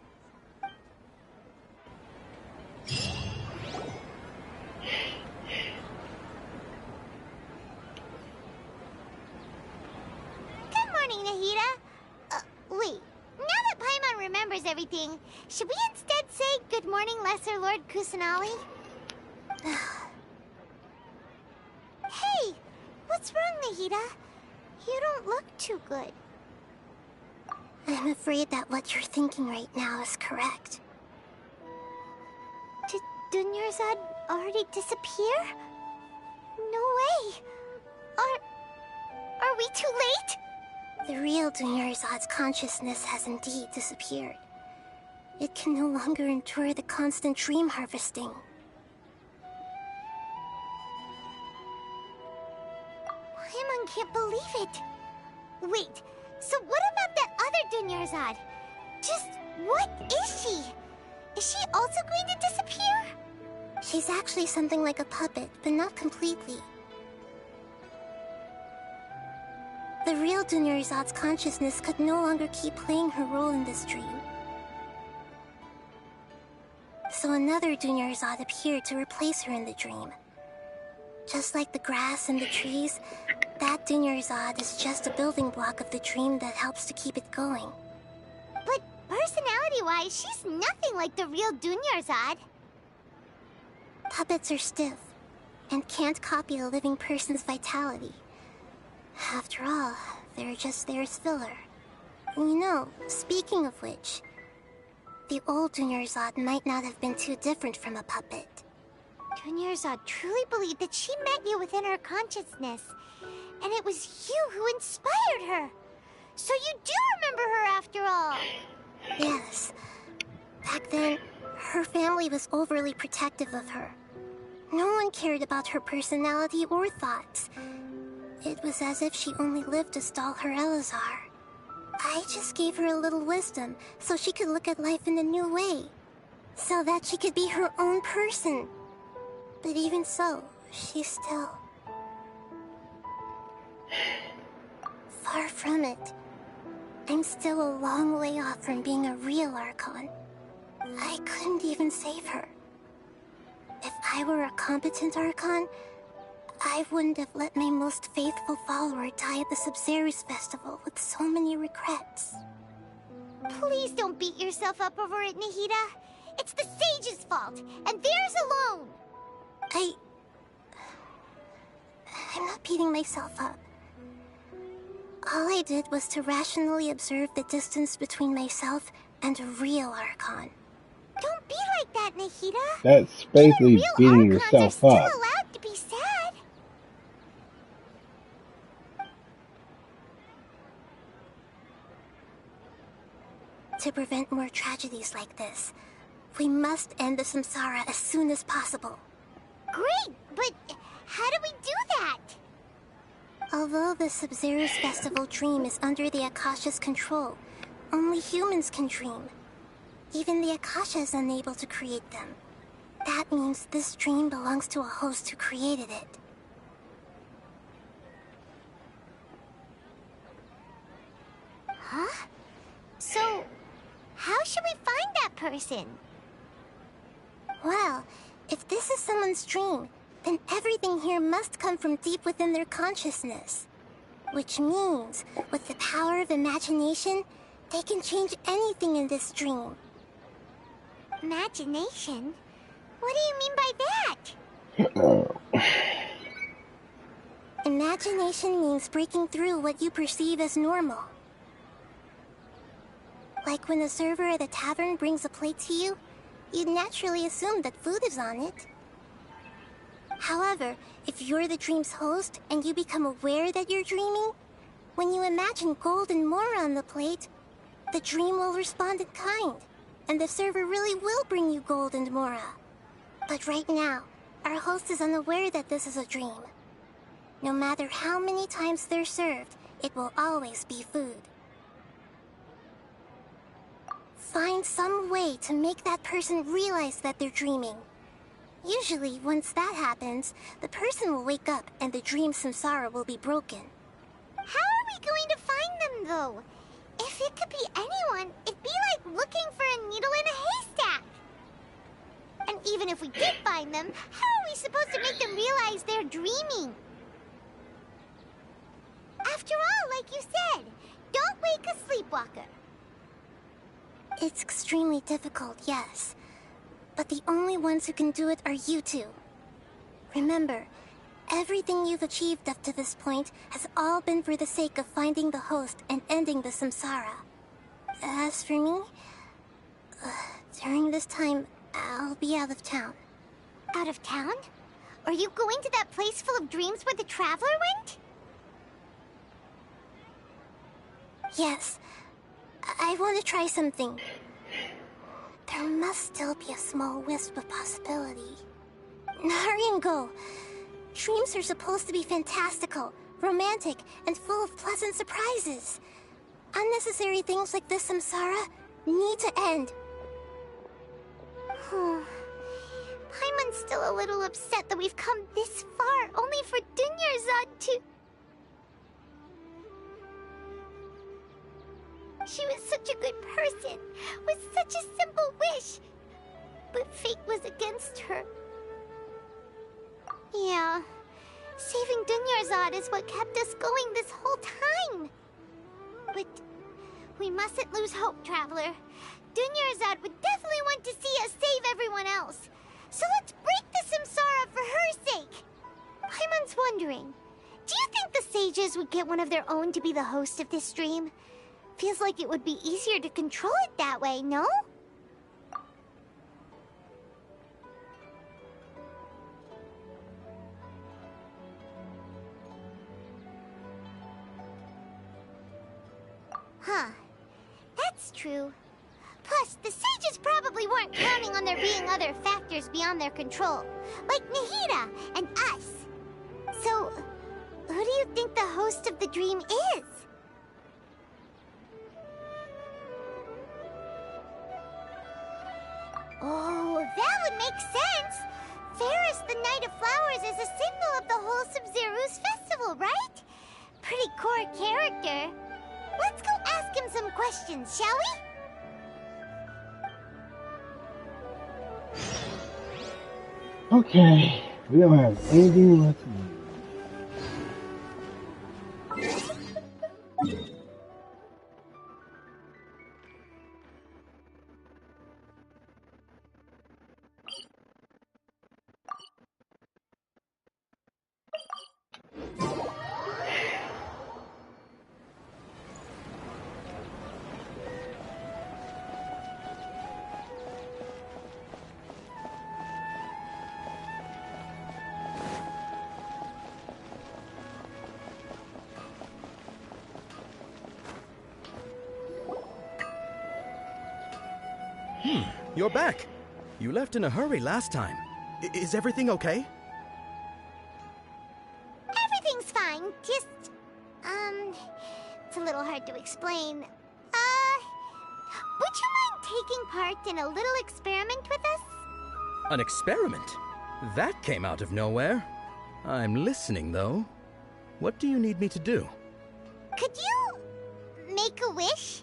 Good morning, Nahida. Wait. Now that Paimon remembers everything, should we instead say good morning, Lesser Lord Kusanali? Hey! What's wrong, Nahida? You don't look too good. I'm afraid that what you're thinking right now is correct. Did Dunyarzad already disappear? No way! Are we too late? The real Dunyarzad's consciousness has indeed disappeared. It can no longer endure the constant dream harvesting. Paimon can't believe it. Wait, so what about that other Dunyarzad? Just what is she? Is she also going to disappear? She's actually something like a puppet, but not completely. The real Dunyarzad's consciousness could no longer keep playing her role in this dream. So another Dunyarzad appeared to replace her in the dream. Just like the grass and the trees, that Dunyarzad is just a building block of the dream that helps to keep it going. But personality-wise, she's nothing like the real Dunyarzad. Puppets are stiff, and can't copy a living person's vitality. After all, they're just there as filler. You know, speaking of which, the old Dunyarzad might not have been too different from a puppet. Dunyarzad truly believed that she met you within her consciousness, and it was you who inspired her. So you do remember her after all. Yes. Back then, her family was overly protective of her. No one cared about her personality or thoughts. It was as if she only lived to stall her Elazar. I just gave her a little wisdom so she could look at life in a new way. So that she could be her own person. But even so, she's still... far from it. I'm still a long way off from being a real Archon. I couldn't even save her. If I were a competent Archon, I wouldn't have let my most faithful follower die at the Sub-Zero's festival with so many regrets. Please don't beat yourself up over it, Nahida. It's the sage's fault, and theirs alone. I'm not beating myself up. All I did was to rationally observe the distance between myself and a real Archon. Don't be like that, Nahida. That's basically beating yourself still up. allowed to be sad. To prevent more tragedies like this, we must end the Samsara as soon as possible. Great, but how do we do that? Although the Sub-Zero's festival dream is under the Akasha's control, only humans can dream. Even the Akasha is unable to create them. That means this dream belongs to a host who created it. Huh? So, how should we find that person? Well, if this is someone's dream, then everything here must come from deep within their consciousness. Which means, with the power of imagination, they can change anything in this dream. Imagination? What do you mean by that? Imagination means breaking through what you perceive as normal. Like when the server at a tavern brings a plate to you, you'd naturally assume that food is on it. However, if you're the dream's host and you become aware that you're dreaming, when you imagine gold and more on the plate, the dream will respond in kind, and the server really will bring you gold and mora. But right now, our host is unaware that this is a dream. No matter how many times they're served, it will always be food. Find some way to make that person realize that they're dreaming. Usually, once that happens, the person will wake up and the dream samsara will be broken. How are we going to find them, though? If it could be anyone, it'd be like looking for a needle in a haystack. And even if we did find them, how are we supposed to make them realize they're dreaming? After all, like you said, don't wake a sleepwalker. It's extremely difficult, yes. But the only ones who can do it are you two. Remember, everything you've achieved up to this point has all been for the sake of finding the host and ending the samsara. As for me, during this time, I'll be out of town. Out of town? Are you going to that place full of dreams where the Traveler went? Yes. I want to try something. There must still be a small wisp of possibility. Hurry and go. Dreams are supposed to be fantastical, romantic, and full of pleasant surprises. Unnecessary things like this samsara need to end. Paimon's still a little upset that we've come this far, only for Dunyarzad to... She was such a good person, with such a simple wish. But fate was against her. Yeah, saving Dunyarzad is what kept us going this whole time. But we mustn't lose hope, Traveler. Dunyarzad would definitely want to see us save everyone else. So let's break the samsara for her sake. Paimon's wondering, do you think the sages would get one of their own to be the host of this dream? Feels like it would be easier to control it that way, no? Huh. That's true. Plus, the sages probably weren't counting on there being other factors beyond their control, like Nahida and us. So, who do you think the host of the dream is? Oh, that would make sense! Ferris, the Knight of Flowers, is a symbol of the wholesome Zeru's festival, right? Pretty core character. Let's go ask him some questions, shall we? Okay, we don't have anything left to do. You're back. You left in a hurry last time. Is everything okay? Everything's fine, just... it's a little hard to explain. Would you mind taking part in a little experiment with us? An experiment? That came out of nowhere. I'm listening, though. What do you need me to do? Could you... make a wish?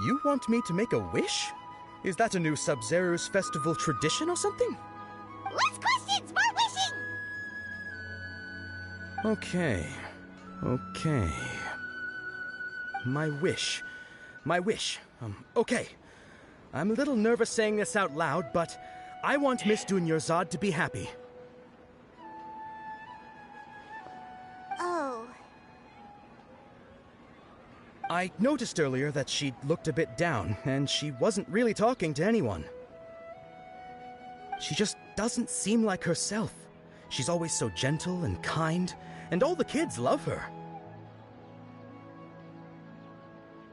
You want me to make a wish? Is that a new Sub-Zero's festival tradition or something? Less questions, more wishing! Okay. My wish. Okay. I'm a little nervous saying this out loud, but I want Miss Dunyarzad to be happy. Oh. I noticed earlier that she looked a bit down, and she wasn't really talking to anyone. She just doesn't seem like herself. She's always so gentle and kind, and all the kids love her.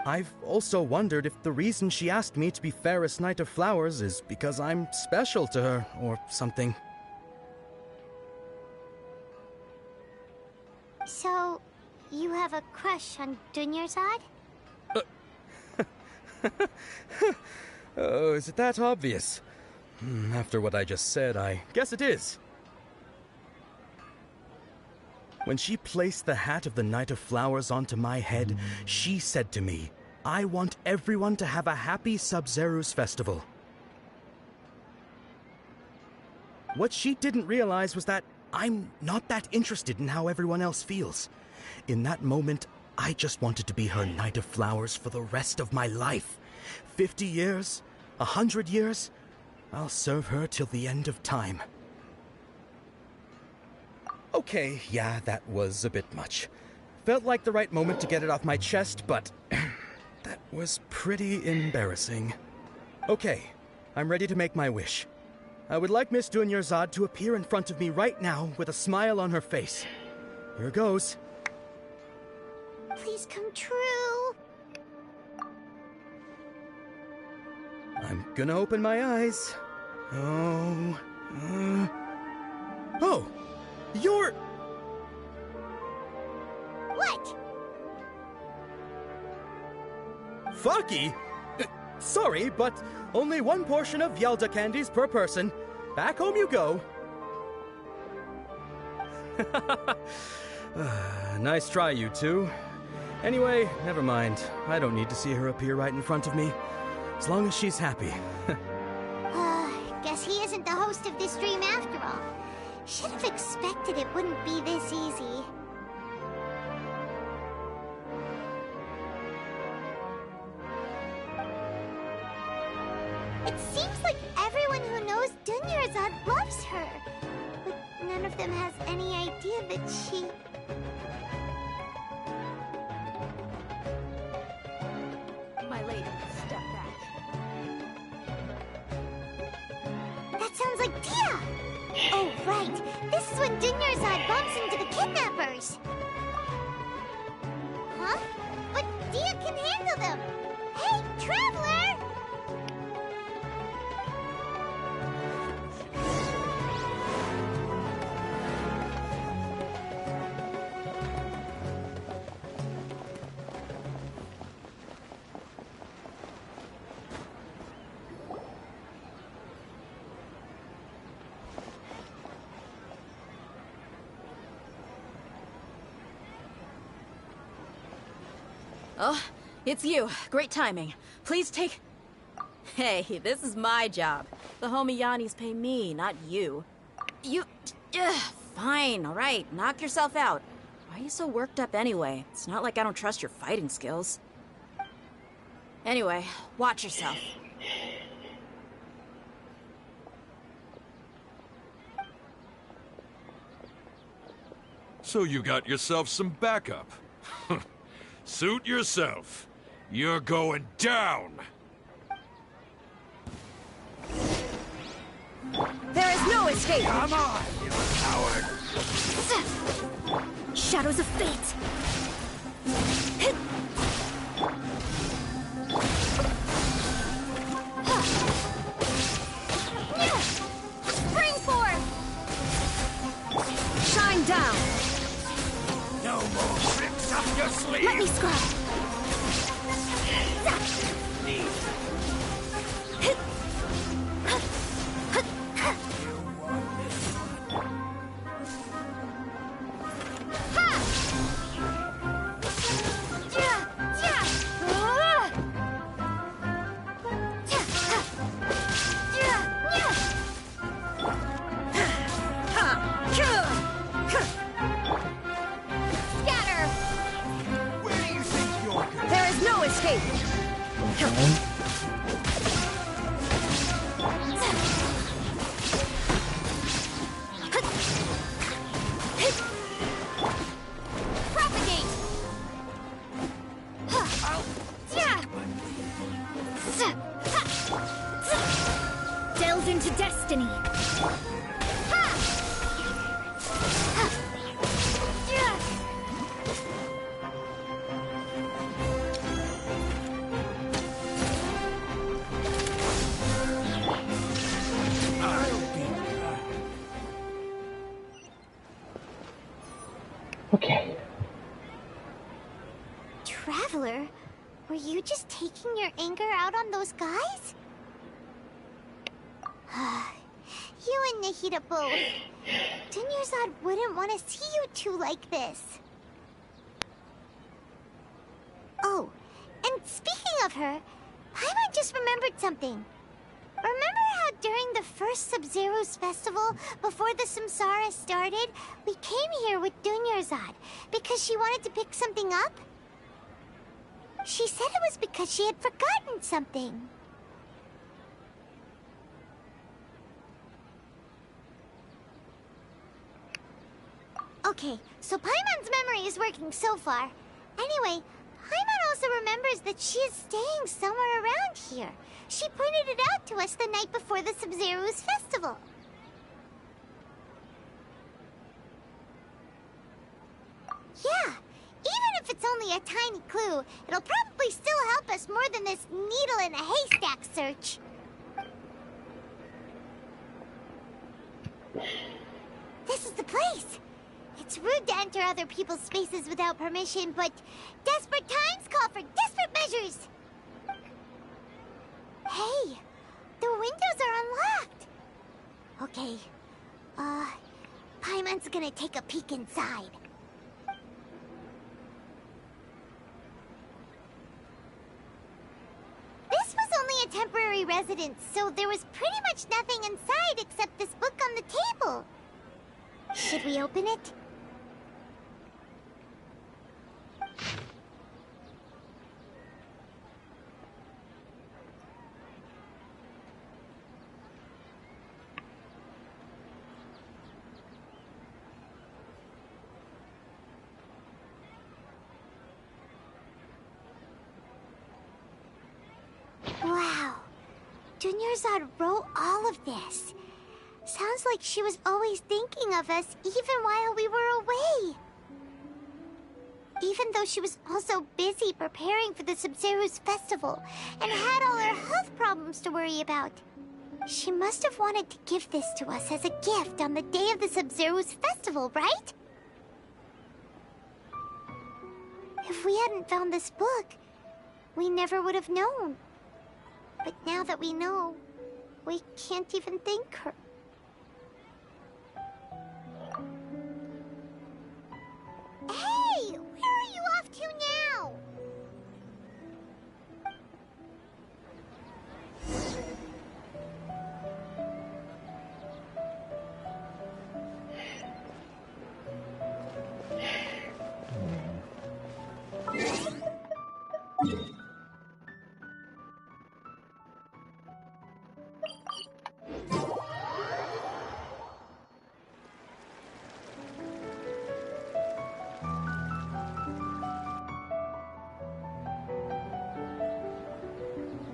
I've also wondered if the reason she asked me to be Fairest Knight of Flowers is because I'm special to her, or something. So, you have a crush on Dunyarzad? Oh, is it that obvious? After what I just said, I guess it is. When she placed the hat of the Knight of Flowers onto my head, she said to me, I want everyone to have a happy Sub-Zero's festival. What she didn't realize was that I'm not that interested in how everyone else feels. In that moment, I just wanted to be her Knight of Flowers for the rest of my life. 50 years, 100 years, I'll serve her till the end of time. Okay, yeah, that was a bit much. Felt like the right moment to get it off my chest, but that was pretty embarrassing. Okay, I'm ready to make my wish. I would like Miss Dunyarzad to appear in front of me right now with a smile on her face. Here goes. Please come true. I'm gonna open my eyes. Oh, you're... What? Fucky? Sorry, but only one portion of Yalda candies per person. Back home you go. Nice try, you two. Anyway, never mind. I don't need to see her appear right in front of me. As long as she's happy. Guess he isn't the host of this dream after all. Should have expected it wouldn't be this easy. It seems like everyone who knows Dunyarzad loves her. But none of them has any idea that she... My lady, step back. That sounds like Dia! Oh, right. This is when Dunyarzad bumps into the kidnappers. Huh? But Dia can handle them. Hey, Traveler! Oh, it's you. Great timing. Please take... Hey, this is my job. The homie Yannis pay me, not you. You... Fine, all right. Knock yourself out. Why are you so worked up anyway? It's not like I don't trust your fighting skills. Anyway, watch yourself. So you got yourself some backup. Suit yourself. You're going down. There is no escape! Come on, you coward! Shadows of fate! Spring forth! Shine down! No more tricks up your sleeve! Let me scrub! Delve into destiny. Okay. Traveler, were you just taking your anger out on those guys? You and Nahida both. Dunyarzad wouldn't want to see you two like this. Oh, and speaking of her, Paimon just remembered something. Remember how during the first Sub-Zero's festival, before the Samsara started, we came here with Dunyarzad because she wanted to pick something up? She said it was because she had forgotten something. Okay, so Paimon's memory is working so far. Anyway, Paimon also remembers that she is staying somewhere around here. She pointed it out to us the night before the Sub-Zero's festival. Yeah, even if it's only a tiny clue, it'll probably still help us more than this needle in a haystack search. This is the place. It's rude to enter other people's spaces without permission, but desperate times call for desperate measures. Hey, the windows are unlocked. Okay, Paimon's gonna take a peek inside. This was only a temporary residence, so there was pretty much nothing inside except this book on the table. Should we open it? Wow, Dunyarzad wrote all of this. Sounds like she was always thinking of us even while we were away. Even though she was also busy preparing for the Sub-Zero's festival and had all her health problems to worry about. She must have wanted to give this to us as a gift on the day of the Sub-Zero's festival, right? If we hadn't found this book, we never would have known. But now that we know, we can't even thank her. Hey! Where are you off to now?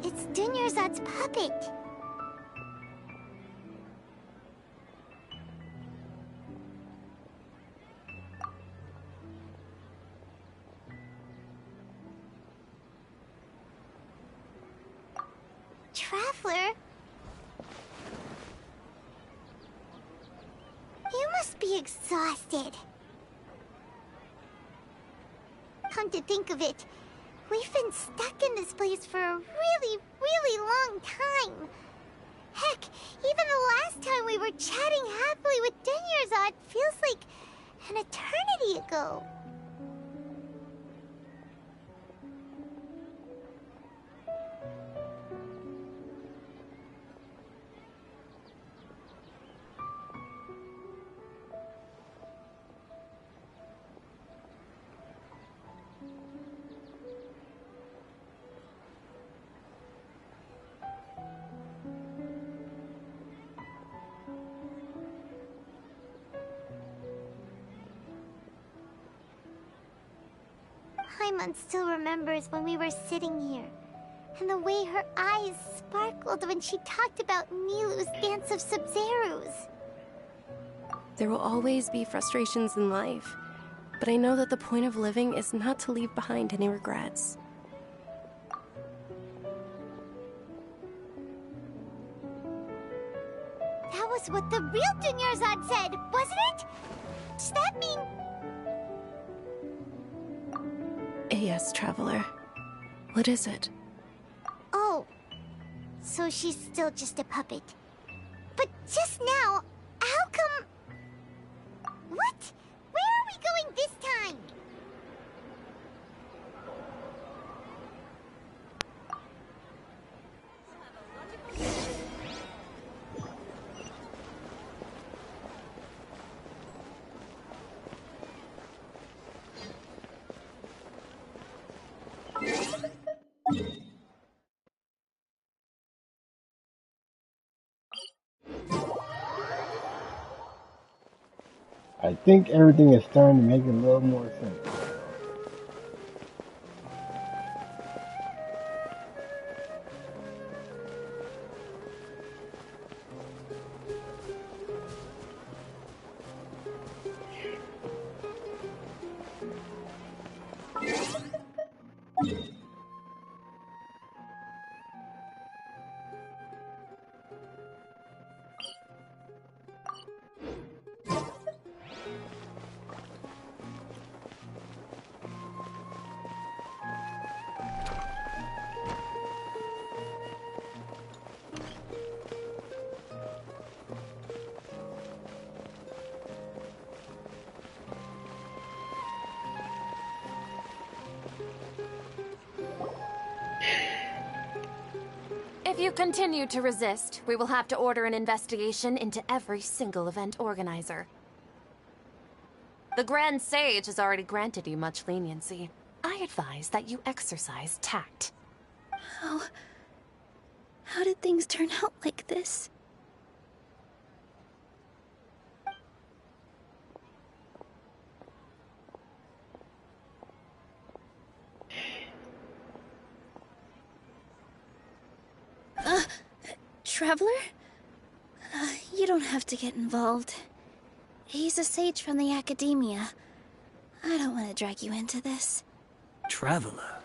It's Dunyarzad's puppet. Traveler? You must be exhausted. Come to think of it, we've been stuck in this place for a really, really long time. Heck, even the last time we were chatting happily with Dunyarzad feels like an eternity ago. Paimon still remembers when we were sitting here, and the way her eyes sparkled when she talked about Nilu's Dance of Sub-Zerus. There will always be frustrations in life, but I know that the point of living is not to leave behind any regrets. That was what the real Dunyarzad said, wasn't it? Does that mean... Yes, Traveler. What is it? Oh, so she's still just a puppet. But just now, how come... What? Where are we going this time? I think everything is starting to make a little more sense. If you continue to resist, we will have to order an investigation into every single event organizer. The Grand Sage has already granted you much leniency. I advise that you exercise tact. How did things turn out like this? Traveler? You don't have to get involved. He's a sage from the academia. I don't want to drag you into this. Traveler?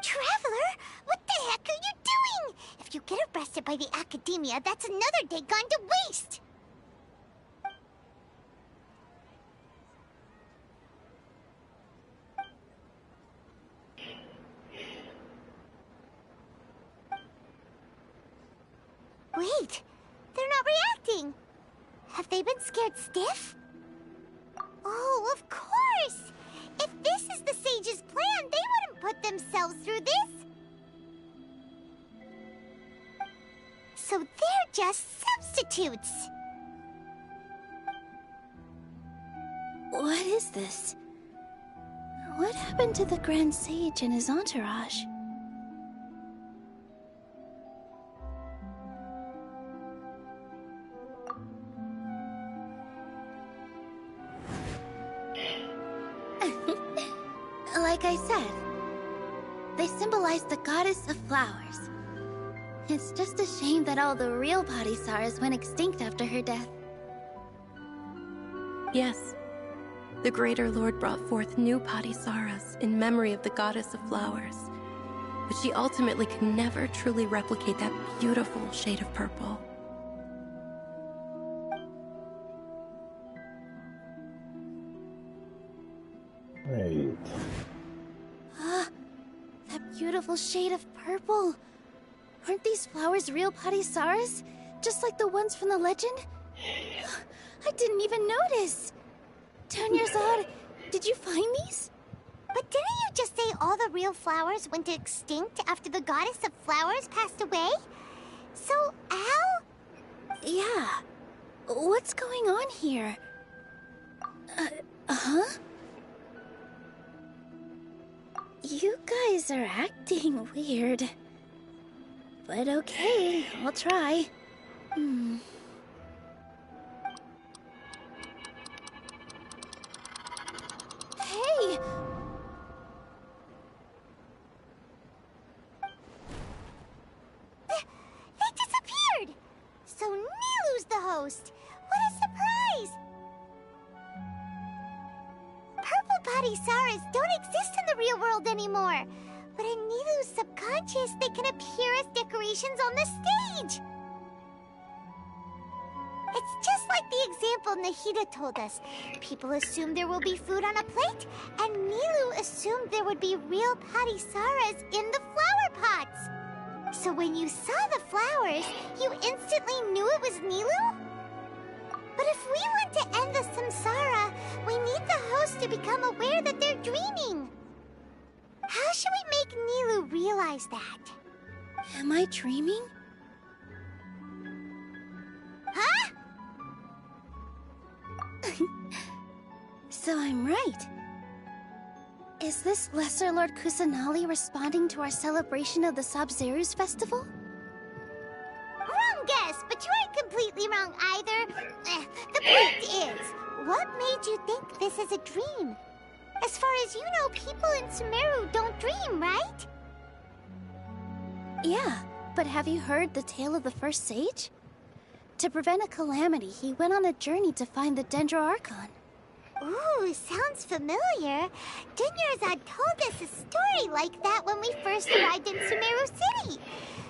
Traveler? What the heck are you doing? If you get arrested by the academia, that's another day gone to waste! Wait, they're not reacting. Have they been scared stiff? Oh, of course! If this is the sage's plan, they wouldn't put themselves through this. So they're just substitutes. What is this? What happened to the Grand Sage and his entourage? Like I said, they symbolize the goddess of flowers. It's just a shame that all the real Padisaras went extinct after her death. Yes. The Greater Lord brought forth new Padisaras in memory of the goddess of flowers. But she ultimately could never truly replicate that beautiful shade of purple. Right. That beautiful shade of purple. Aren't these flowers real Padisaras? Just like the ones from the legend? I didn't even notice. Dunyarzad, did you find these? But didn't you just say all the real flowers went extinct after the goddess of flowers passed away? So, how? Yeah. What's going on here? Huh? You guys are acting weird. But okay, I'll try. Hey! host. What a surprise! Purple body Saras don't exist in the real world anymore. But in Nilu's subconscious, they can appear as decorations on the stage. It's just like the example Nahida told us. People assume there will be food on a plate, and Nilu assumed there would be real Patisaras in the flower pots. So when you saw the flowers, you instantly knew it was Nilu? But if we want to end the samsara, we need the host to become aware that they're dreaming. How should we make Nilu realize that? Am I dreaming? Huh? So I'm right. Is this Lesser Lord Kusanali responding to our celebration of the Sub-Zeru's festival? Wrong guess, but you aren't completely wrong either. The point is, what made you think this is a dream? As far as you know, people in Sumeru don't dream, right? Yeah, but have you heard the tale of the first sage? To prevent a calamity, he went on a journey to find the Dendro Archon. Ooh, sounds familiar. Dunyarzad told us a story like that when we first arrived in Sumeru City.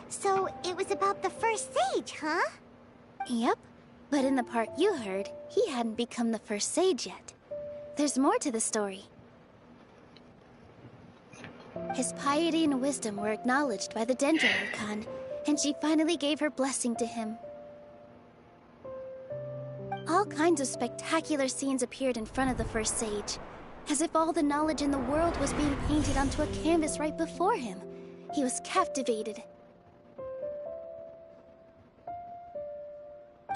So, it was about the first sage, huh? Yep, but in the part you heard, he hadn't become the first sage yet. There's more to the story. His piety and wisdom were acknowledged by the Dendro Archon, and she finally gave her blessing to him. All kinds of spectacular scenes appeared in front of the first sage, as if all the knowledge in the world was being painted onto a canvas right before him. He was captivated.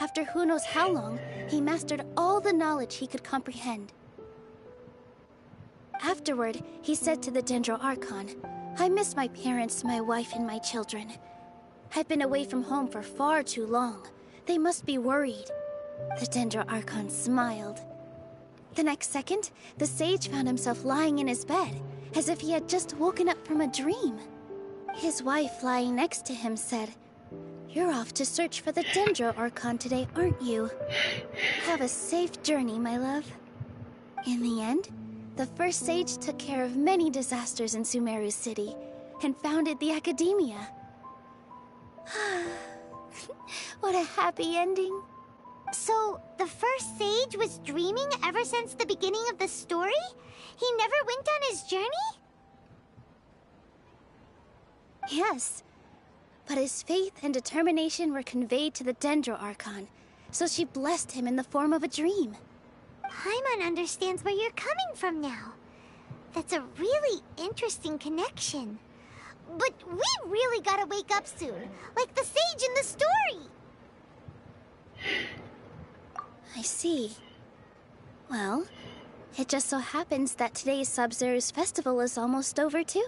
After who knows how long, he mastered all the knowledge he could comprehend. Afterward, he said to the Dendro Archon, "I miss my parents, my wife, and my children. I've been away from home for far too long. They must be worried." The Dendro Archon smiled. The next second, the sage found himself lying in his bed, as if he had just woken up from a dream. His wife, lying next to him, said, "You're off to search for the Dendro Archon today, aren't you? Have a safe journey, my love." In the end, the first sage took care of many disasters in Sumeru City, and founded the Academia. What a happy ending. So, the first sage was dreaming ever since the beginning of the story? He never went on his journey? Yes, but his faith and determination were conveyed to the Dendro Archon, so she blessed him in the form of a dream. Paimon understands where you're coming from now. That's a really interesting connection. But we really gotta wake up soon, like the sage in the story. I see. Well, it just so happens that today's Sub-Zeru's festival is almost over too.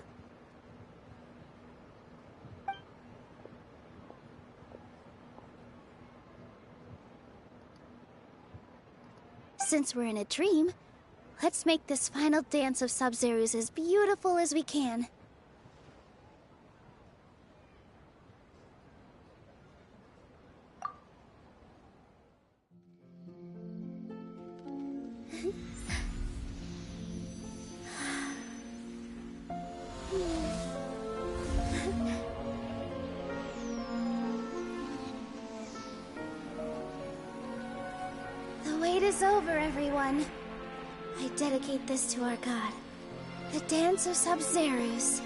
Since we're in a dream, let's make this final dance of Sub-Zeru's as beautiful as we can. The wait is over, everyone. I dedicate this to our god, the Dance of Sub-Zeru's.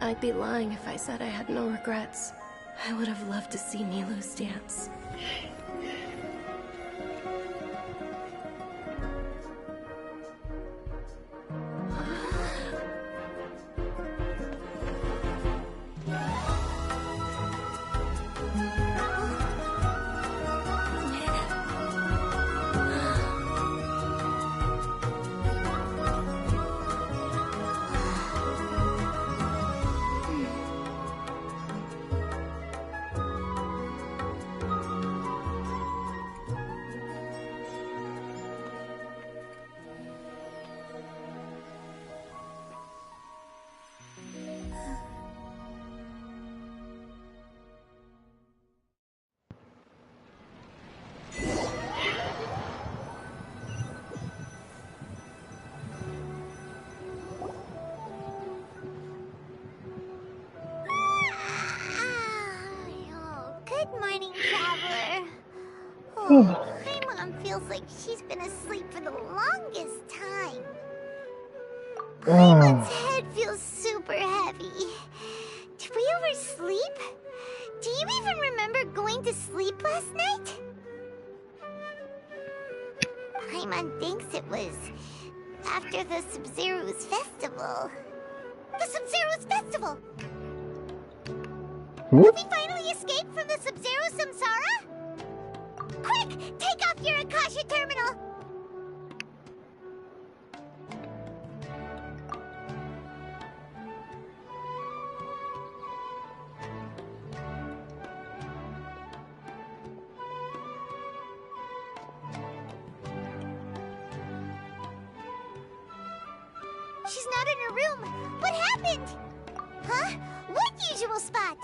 I'd be lying if I said I had no regrets. I would have loved to see Nilu's dance. My mom feels like she's been asleep for the longest time. Paimon's head feels super heavy. Did we oversleep? Do you even remember going to sleep last night? Paimon thinks it was after the Sub-Zero's festival. The Sub-Zero's festival! Have we finally escaped from the Sub-Zero Samsara? Quick! Take off your Akasha terminal! She's not in her room. What happened? Huh? What usual spot?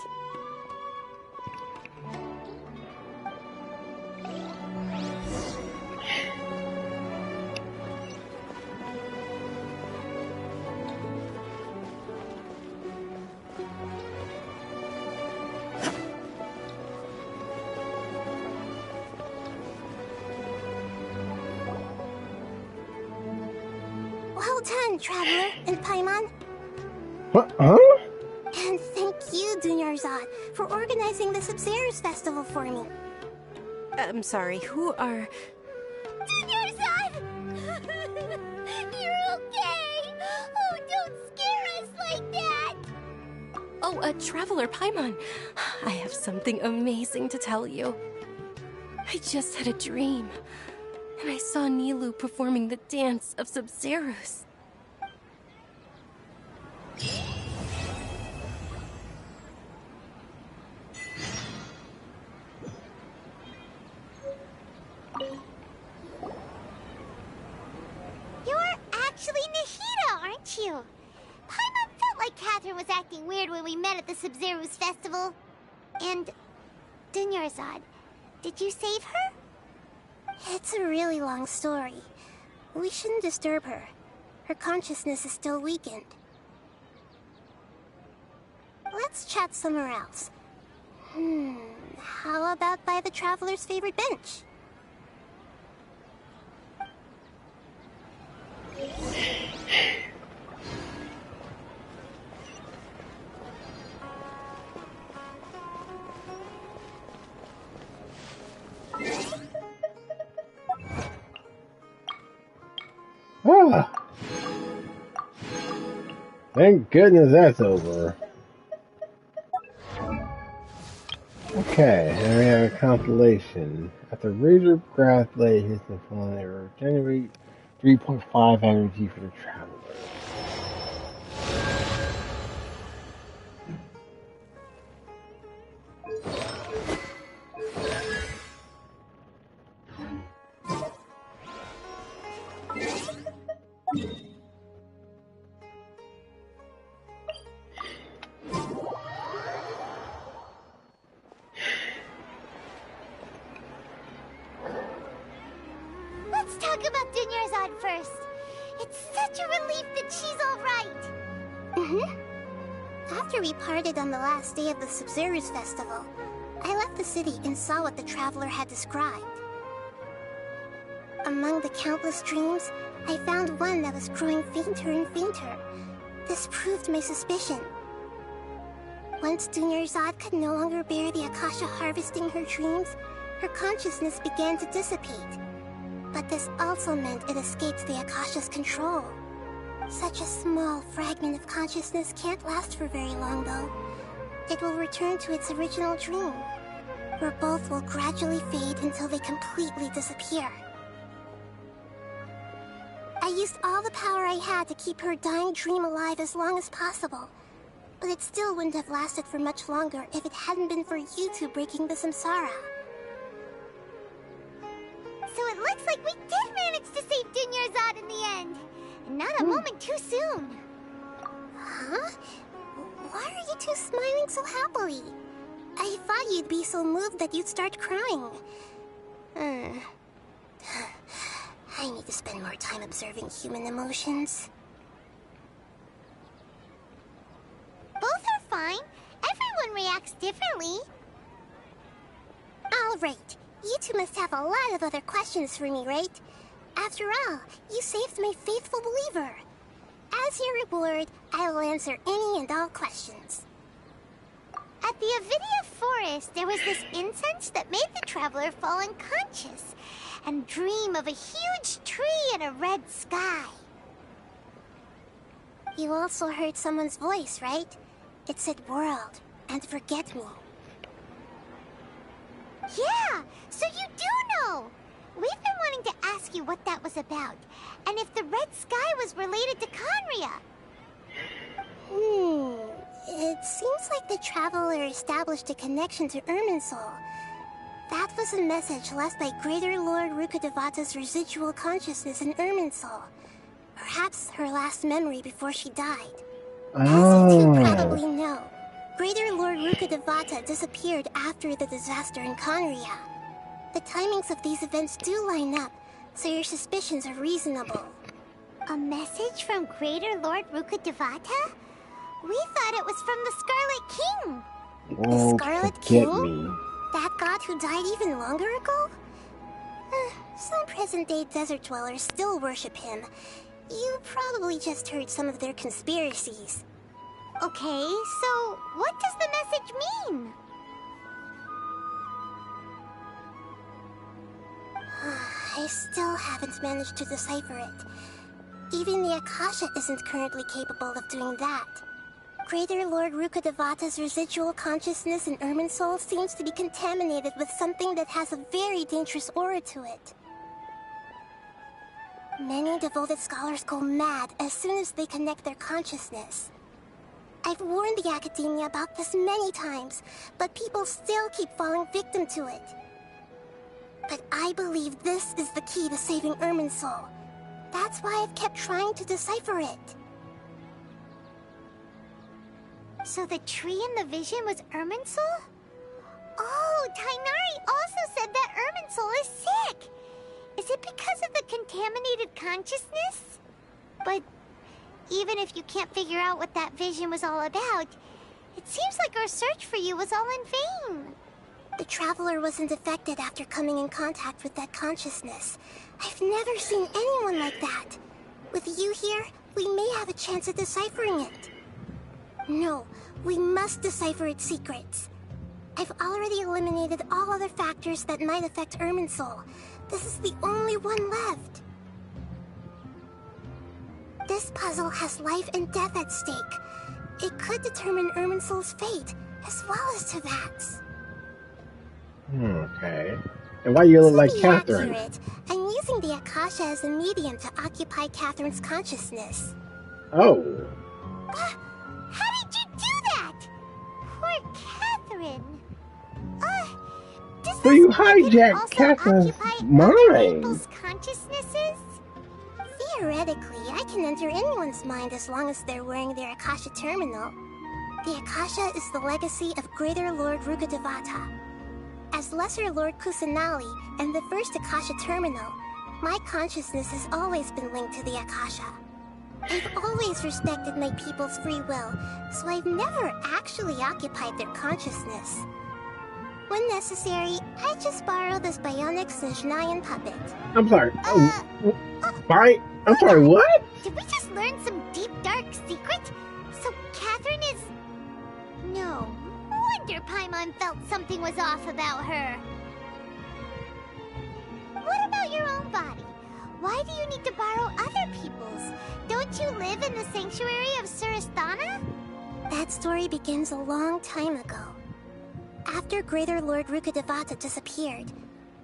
Well done, Traveler and Paimon. What? Huh? And thank you, Dunyarzad, for organizing the Sub-Zero's festival for me. I'm sorry, who are... Dunyarzad! You're okay! Oh, don't scare us like that! Oh, Traveler Paimon. I have something amazing to tell you. I just had a dream, and I saw Nilou performing the dance of Sub-Zeros. You're actually Nahida, aren't you? Paimon felt like Catherine was acting weird when we met at the Sub-Zero's festival. And Dunyarzad, did you save her? It's a really long story. We shouldn't disturb her. Her consciousness is still weakened. Let's chat somewhere else. How about by the Traveler's favorite bench? Ah. Thank goodness that's over. Okay, here we have a compilation. After Razor Grass Blade hits the phone, they will generate 3.5 energy for the Traveler. Let's talk about Dunyarzad first. It's such a relief that she's alright. After we parted on the last day of the Sub-Zero's festival, I left the city and saw what the Traveler had described. Among the countless dreams, I found one that was growing fainter and fainter. This proved my suspicion. Once Dunyarzad could no longer bear the Akasha harvesting her dreams, her consciousness began to dissipate. But this also meant it escaped the Akasha's control. Such a small fragment of consciousness can't last for very long, though. It will return to its original dream, where both will gradually fade until they completely disappear. I used all the power I had to keep her dying dream alive as long as possible, but it still wouldn't have lasted for much longer if it hadn't been for you two breaking the samsara. So it looks like we did manage to save Dunyarzad in the end. And not a moment too soon. Huh? Why are you two smiling so happily? I thought you'd be so moved that you'd start crying. I need to spend more time observing human emotions. Both are fine. Everyone reacts differently. All right. You two must have a lot of other questions for me, right? After all, you saved my faithful believer. As your reward, I will answer any and all questions. At the Avidia Forest, there was this incense that made the traveler fall unconscious and dream of a huge tree and a red sky. You also heard someone's voice, right? It said world and forget me. Yeah, so you do know! We've been wanting to ask you what that was about, and if the red sky was related to Conria. It seems like the traveler established a connection to Irminsul. That was a message left by Greater Lord Rukkhadevata's residual consciousness in Irminsul. Perhaps her last memory before she died. As you two probably know, Greater Lord Rukkhadevata disappeared after the disaster in Conria. The timings of these events do line up, so your suspicions are reasonable. A message from Greater Lord Rukkhadevata? We thought it was from the Scarlet King. The Scarlet King? That god who died even longer ago? Some present-day desert dwellers still worship him. You probably just heard some of their conspiracies. Okay, so what does the message mean? I still haven't managed to decipher it. Even the Akasha isn't currently capable of doing that. Greater Lord Rukkhadevata's residual consciousness in Irminsul seems to be contaminated with something that has a very dangerous aura to it. Many devoted scholars go mad as soon as they connect their consciousness. I've warned the Academia about this many times, but people still keep falling victim to it. But I believe this is the key to saving Irminsul. That's why I've kept trying to decipher it. So the tree in the vision was Irminsul? Oh, Tighnari also said that Irminsul is sick! Is it because of the contaminated consciousness? But even if you can't figure out what that vision was all about, it seems like our search for you was all in vain. The Traveler wasn't affected after coming in contact with that consciousness. I've never seen anyone like that. With you here, we may have a chance at deciphering it. No, we must decipher its secrets. I've already eliminated all other factors that might affect Irminsul. This is the only one left. This puzzle has life and death at stake. It could determine Irminsul's fate, as well as Tevat's. Okay. And why you look like Catherine? Accurate, I'm using the Akasha as a medium to occupy Catherine's consciousness. Oh. How did you do that? Poor Catherine. So you hijacked Catherine's mind. People's consciousnesses? Theoretically, I can enter anyone's mind as long as they're wearing their Akasha terminal. The Akasha is the legacy of Greater Lord Rukkhadevata. As Lesser Lord Kusanali and the first Akasha terminal, my consciousness has always been linked to the Akasha. I've always respected my people's free will, so I've never actually occupied their consciousness. When necessary, I just borrow this bionic Zhongli puppet. I'm sorry. I'm sorry, what? Did we just learn some deep, dark secret? So Catherine is... No wonder Paimon felt something was off about her. What about your own body? Why do you need to borrow other people's? Don't you live in the sanctuary of Surasthana? That story begins a long time ago. After Greater Lord Rukkhadevata disappeared,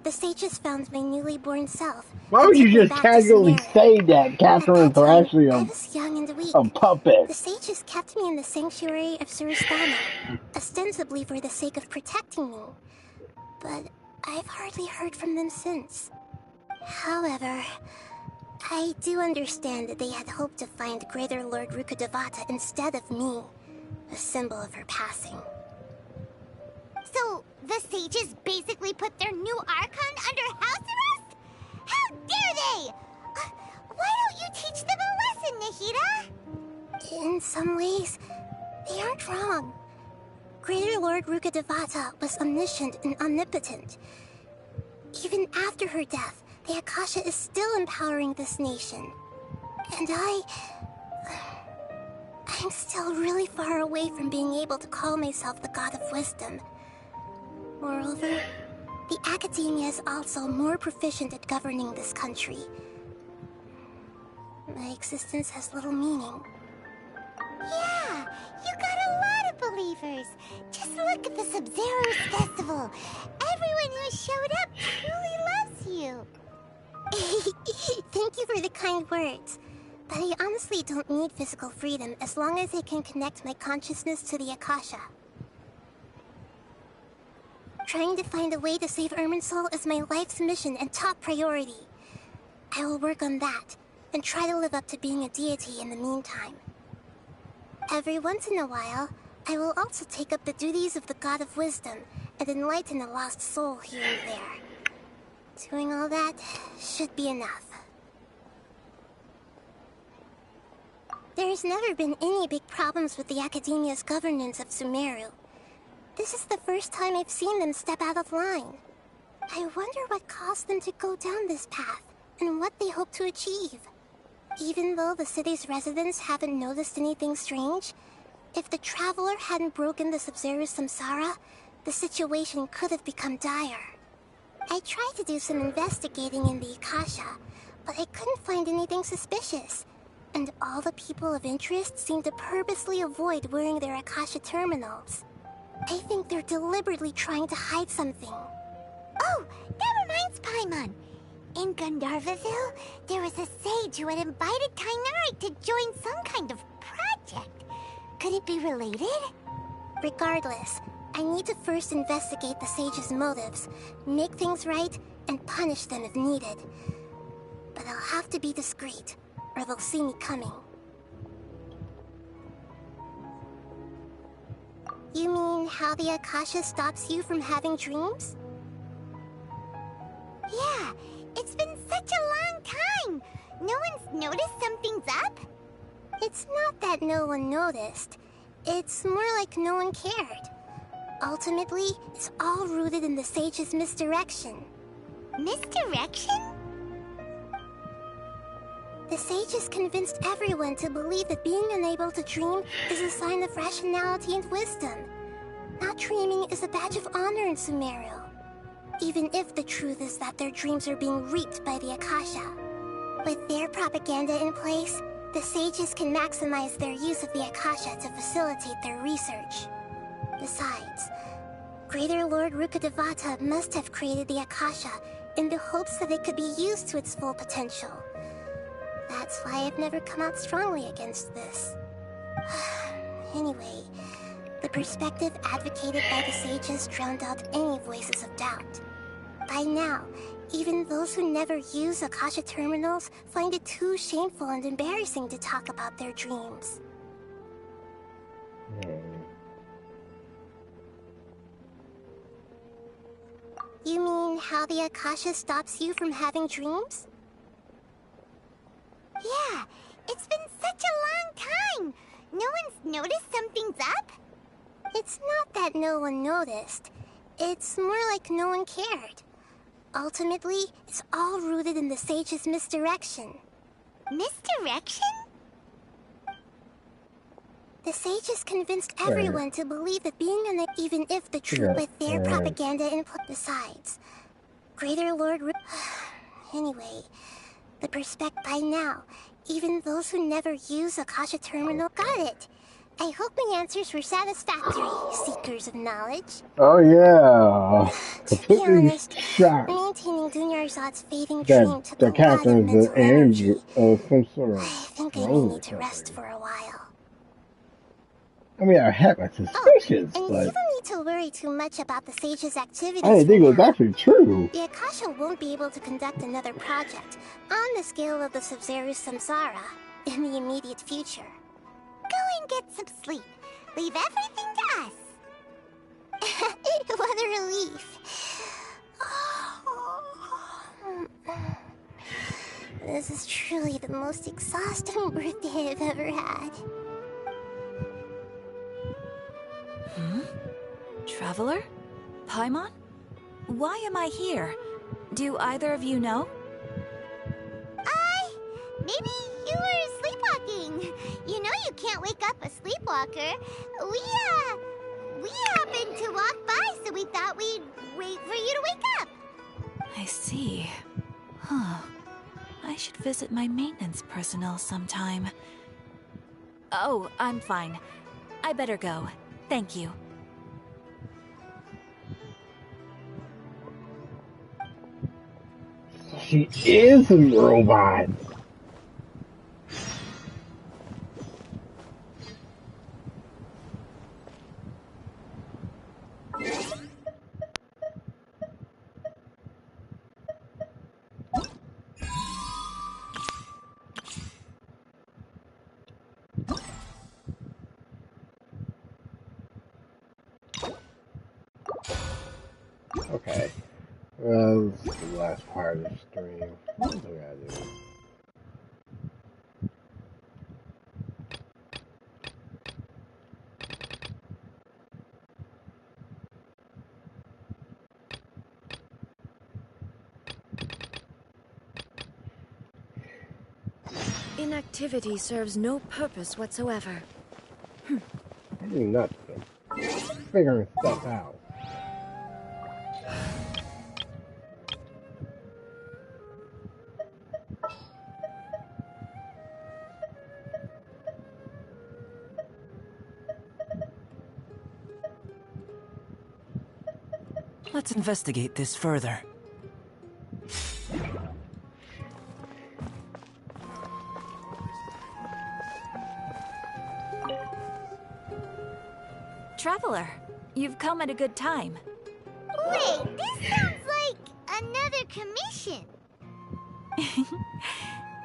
the sages found my newly born self. Why would you just casually say that Catherine's actually I was young and weak. a puppet? The sages kept me in the sanctuary of Surasthana, ostensibly for the sake of protecting me. But I've hardly heard from them since. However, I do understand that they had hoped to find Greater Lord Rukkhadevata instead of me, a symbol of her passing. So, the sages basically put their new Archon under house arrest? How dare they! Why don't you teach them a lesson, Nahida? In some ways, they aren't wrong. Greater Lord Rukkhadevata was omniscient and omnipotent. Even after her death, the Akasha is still empowering this nation. And I'm still really far away from being able to call myself the God of Wisdom. Moreover, the Academia is also more proficient at governing this country. My existence has little meaning. Yeah, you got a lot of believers. Just look at the Sub-Zero's festival. Everyone who showed up truly loves you. Thank you for the kind words. But I honestly don't need physical freedom as long as I can connect my consciousness to the Akasha. Trying to find a way to save Irminsul is my life's mission and top priority. I will work on that, and try to live up to being a deity in the meantime. Every once in a while, I will also take up the duties of the God of Wisdom and enlighten a lost soul here and there. Doing all that should be enough. There's never been any big problems with the Academia's governance of Sumeru. This is the first time I've seen them step out of line. I wonder what caused them to go down this path, and what they hope to achieve. Even though the city's residents haven't noticed anything strange, if the Traveler hadn't broken the Sub-Zero samsara, the situation could have become dire. I tried to do some investigating in the Akasha, but I couldn't find anything suspicious. And all the people of interest seem to purposely avoid wearing their Akasha terminals. I think they're deliberately trying to hide something. Oh, that reminds Paimon. In Gandharvaville, there was a sage who had invited Tighnari to join some kind of project. Could it be related? Regardless, I need to first investigate the sage's motives, make things right, and punish them if needed. But I'll have to be discreet, or they'll see me coming. You mean how the Akasha stops you from having dreams? Yeah, it's been such a long time. No one's noticed something's up? It's not that no one noticed. It's more like no one cared. Ultimately, it's all rooted in the sage's misdirection. Misdirection? The sage has convinced everyone to believe that being unable to dream is a sign of rationality and wisdom. Not dreaming is a badge of honor in Sumeru. Even if the truth is that their dreams are being reaped by the Akasha. With their propaganda in place, the sages can maximize their use of the Akasha to facilitate their research. Besides, Greater Lord Rukkhadevata must have created the Akasha in the hopes that it could be used to its full potential. That's why I've never come out strongly against this. Anyway, the perspective advocated by the sages drowned out any voices of doubt. By now, even those who never use Akasha terminals find it too shameful and embarrassing to talk about their dreams. You mean how the Akasha stops you from having dreams? Yeah, it's been such a long time. No one's noticed something's up? It's not that no one noticed. It's more like no one cared. Ultimately, it's all rooted in the sage's misdirection. Misdirection? The sages convinced everyone to believe that being even if the truth with their propaganda in besides. Greater Lord Anyway, the perspective by now, even those who never use Akasha terminal got it. I hope my answers were satisfactory, seekers of knowledge. Oh yeah, To be honest, shocked maintaining Dunyarzad's fading dream took the a lot of captain is mental an energy. of some sort I of think I may need to rest for a while. I mean, I had my suspicions, And but you don't need to worry too much about the sage's activities. I didn't think it was actually true. The Akasha won't be able to conduct another project on the scale of the Sub-Zero samsara in the immediate future. Go and get some sleep. Leave everything to us. What a relief. This is truly the most exhausting birthday I've ever had. Traveler? Paimon? Why am I here? Do either of you know? Maybe you were sleepwalking. You know you can't wake up a sleepwalker. We happened to walk by, so we thought we'd wait for you to wake up. I see. Huh. I should visit my maintenance personnel sometime. Oh, I'm fine. I better go. Thank you. She is a robot. Okay. Well, this is the last part of the stream. What do I gotta do? Inactivity serves no purpose whatsoever. I do nothing. Figuring stuff out. Let's investigate this further. Traveler, you've come at a good time. Wait, this sounds like another commission.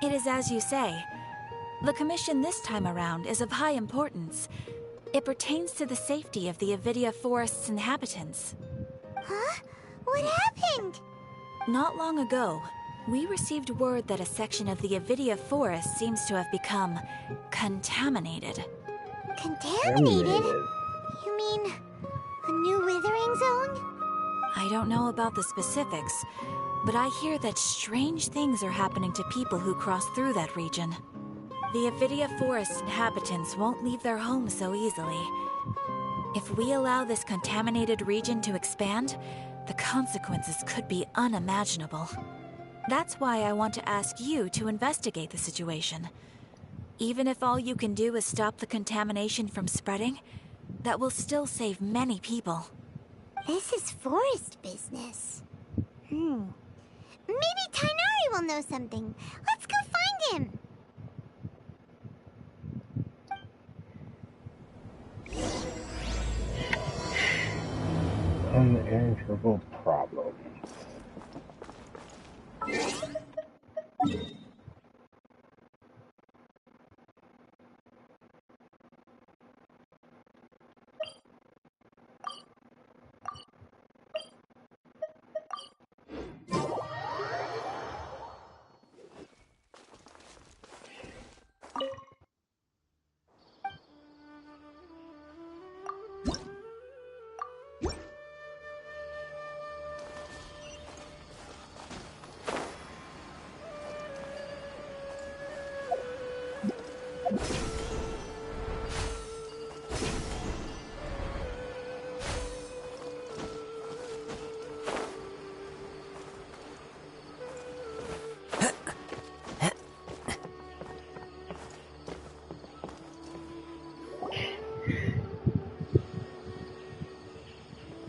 It is as you say. The commission this time around is of high importance. It pertains to the safety of the Avidia Forest's inhabitants. Huh? What happened? Not long ago, we received word that a section of the Avidia Forest seems to have become contaminated. Contaminated? You mean a new withering zone? I don't know about the specifics, but I hear that strange things are happening to people who cross through that region. The Avidia Forest inhabitants won't leave their homes so easily. If we allow this contaminated region to expand, the consequences could be unimaginable. That's why I want to ask you to investigate the situation. Even if all you can do is stop the contamination from spreading, that will still save many people. This is forest business. Maybe Tighnari will know something. Let's go find him. Unanswerable problem.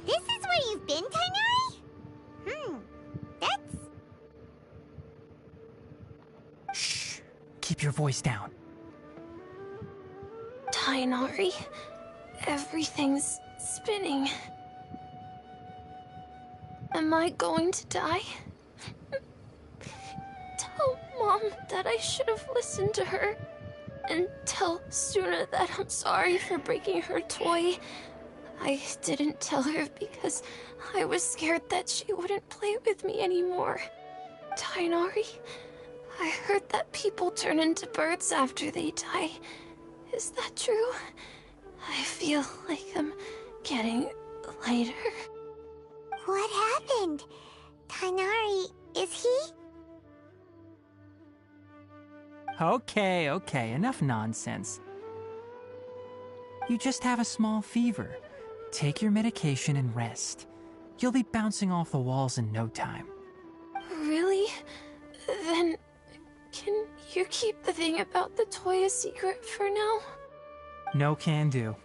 This is where you've been, Tighnari? That's... Shh. Keep your voice down. Tighnari, everything's spinning. Am I going to die? Tell Mom that I should have listened to her. And tell Suna that I'm sorry for breaking her toy. I didn't tell her because I was scared that she wouldn't play with me anymore. Tighnari, I heard that people turn into birds after they die. Is that true? I feel like I'm getting lighter. What happened? Tighnari, is he? Okay, enough nonsense. You just have a small fever. Take your medication and rest. You'll be bouncing off the walls in no time. Really? Then, can you keep the thing about the toy a secret for now? No can do.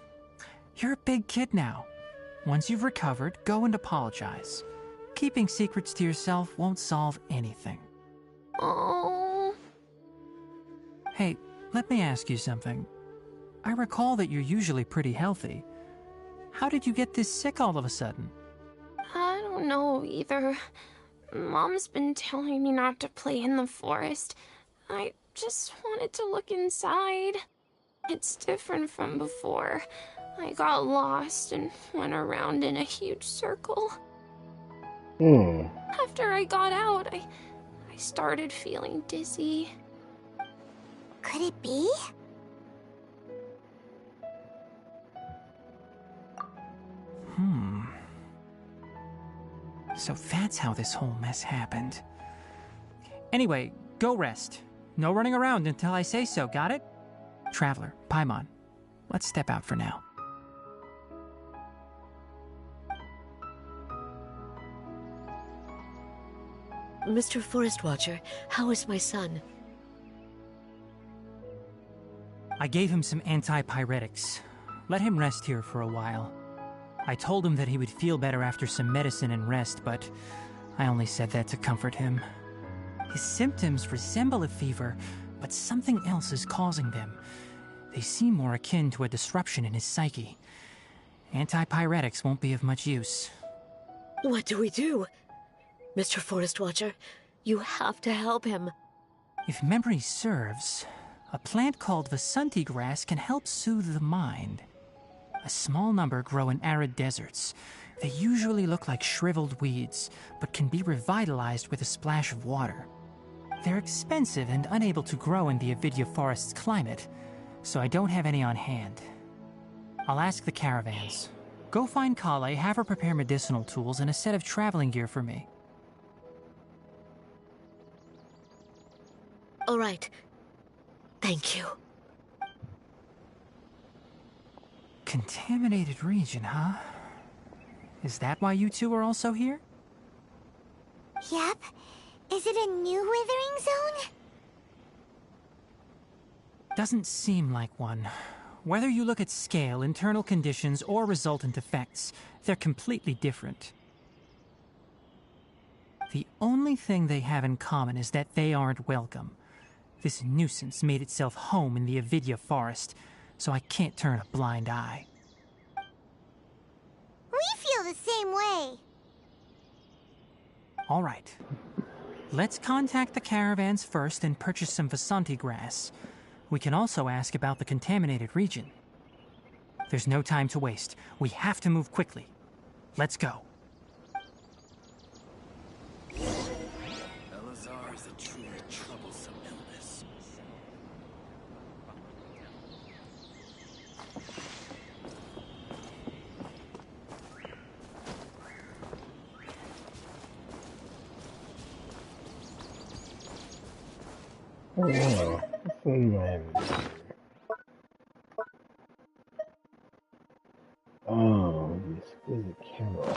You're a big kid now. Once you've recovered, go and apologize. Keeping secrets to yourself won't solve anything. Oh. Hey, let me ask you something. I recall that you're usually pretty healthy. How did you get this sick all of a sudden? I don't know either. Mom's been telling me not to play in the forest. I just wanted to look inside. It's different from before. I got lost and went around in a huge circle. After I got out, I started feeling dizzy. Could it be? So that's how this whole mess happened. Anyway, go rest. No running around until I say so, got it? Traveler, Paimon, let's step out for now. Mr. Forest Watcher, how is my son? I gave him some antipyretics. Let him rest here for a while. I told him that he would feel better after some medicine and rest, but I only said that to comfort him. His symptoms resemble a fever, but something else is causing them. They seem more akin to a disruption in his psyche. Antipyretics won't be of much use. What do we do? Mr. Forest Watcher, you have to help him. If memory serves, a plant called Vasanti grass can help soothe the mind. A small number grow in arid deserts. They usually look like shriveled weeds, but can be revitalized with a splash of water. They're expensive and unable to grow in the Avidya forest's climate, so I don't have any on hand. I'll ask the caravans. Go find Collei, have her prepare medicinal tools and a set of traveling gear for me. All right. Thank you. Contaminated region, huh? Is that why you two are also here? Yep. Is it a new withering zone? Doesn't seem like one. Whether you look at scale, internal conditions, or resultant effects, they're completely different. The only thing they have in common is that they aren't welcome. This nuisance made itself home in the Avidya forest, so I can't turn a blind eye. We feel the same way. All right. Let's contact the caravans first and purchase some Vasanti grass. We can also ask about the contaminated region. There's no time to waste. We have to move quickly. Let's go. Elazar is a truly troublesome illness. Oh, yeah. Oh, the exquisite camera.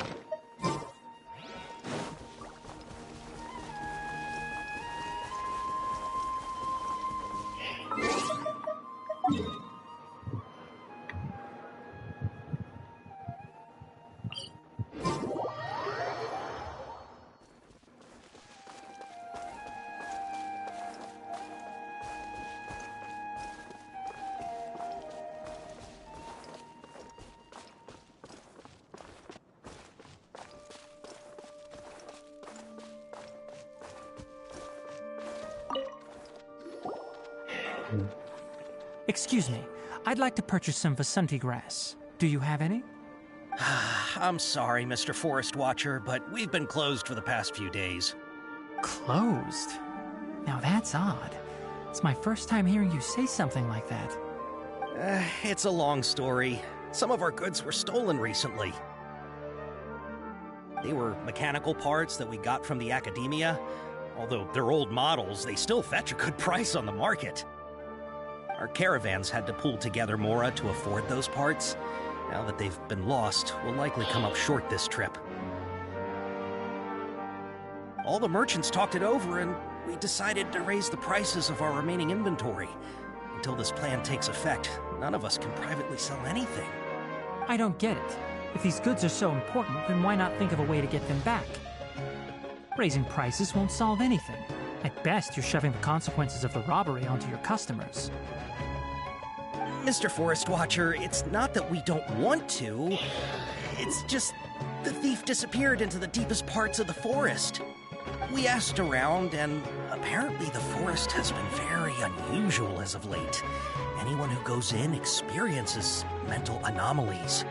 Excuse me, I'd like to purchase some Vasanti grass. Do you have any? I'm sorry, Mr. Forest Watcher, but we've been closed for the past few days. Closed? Now that's odd. It's my first time hearing you say something like that. It's a long story. Some of our goods were stolen recently. They were mechanical parts that we got from the Academia. Although they're old models, they still fetch a good price on the market. Our caravans had to pull together Mora to afford those parts. Now that they've been lost, we'll likely come up short this trip. All the merchants talked it over, and we decided to raise the prices of our remaining inventory. Until this plan takes effect, none of us can privately sell anything. I don't get it. If these goods are so important, then why not think of a way to get them back? Raising prices won't solve anything. At best, you're shoving the consequences of the robbery onto your customers. Mr. Forest Watcher, it's not that we don't want to. It's just the thief disappeared into the deepest parts of the forest. We asked around, and apparently the forest has been very unusual as of late. Anyone who goes in experiences mental anomalies.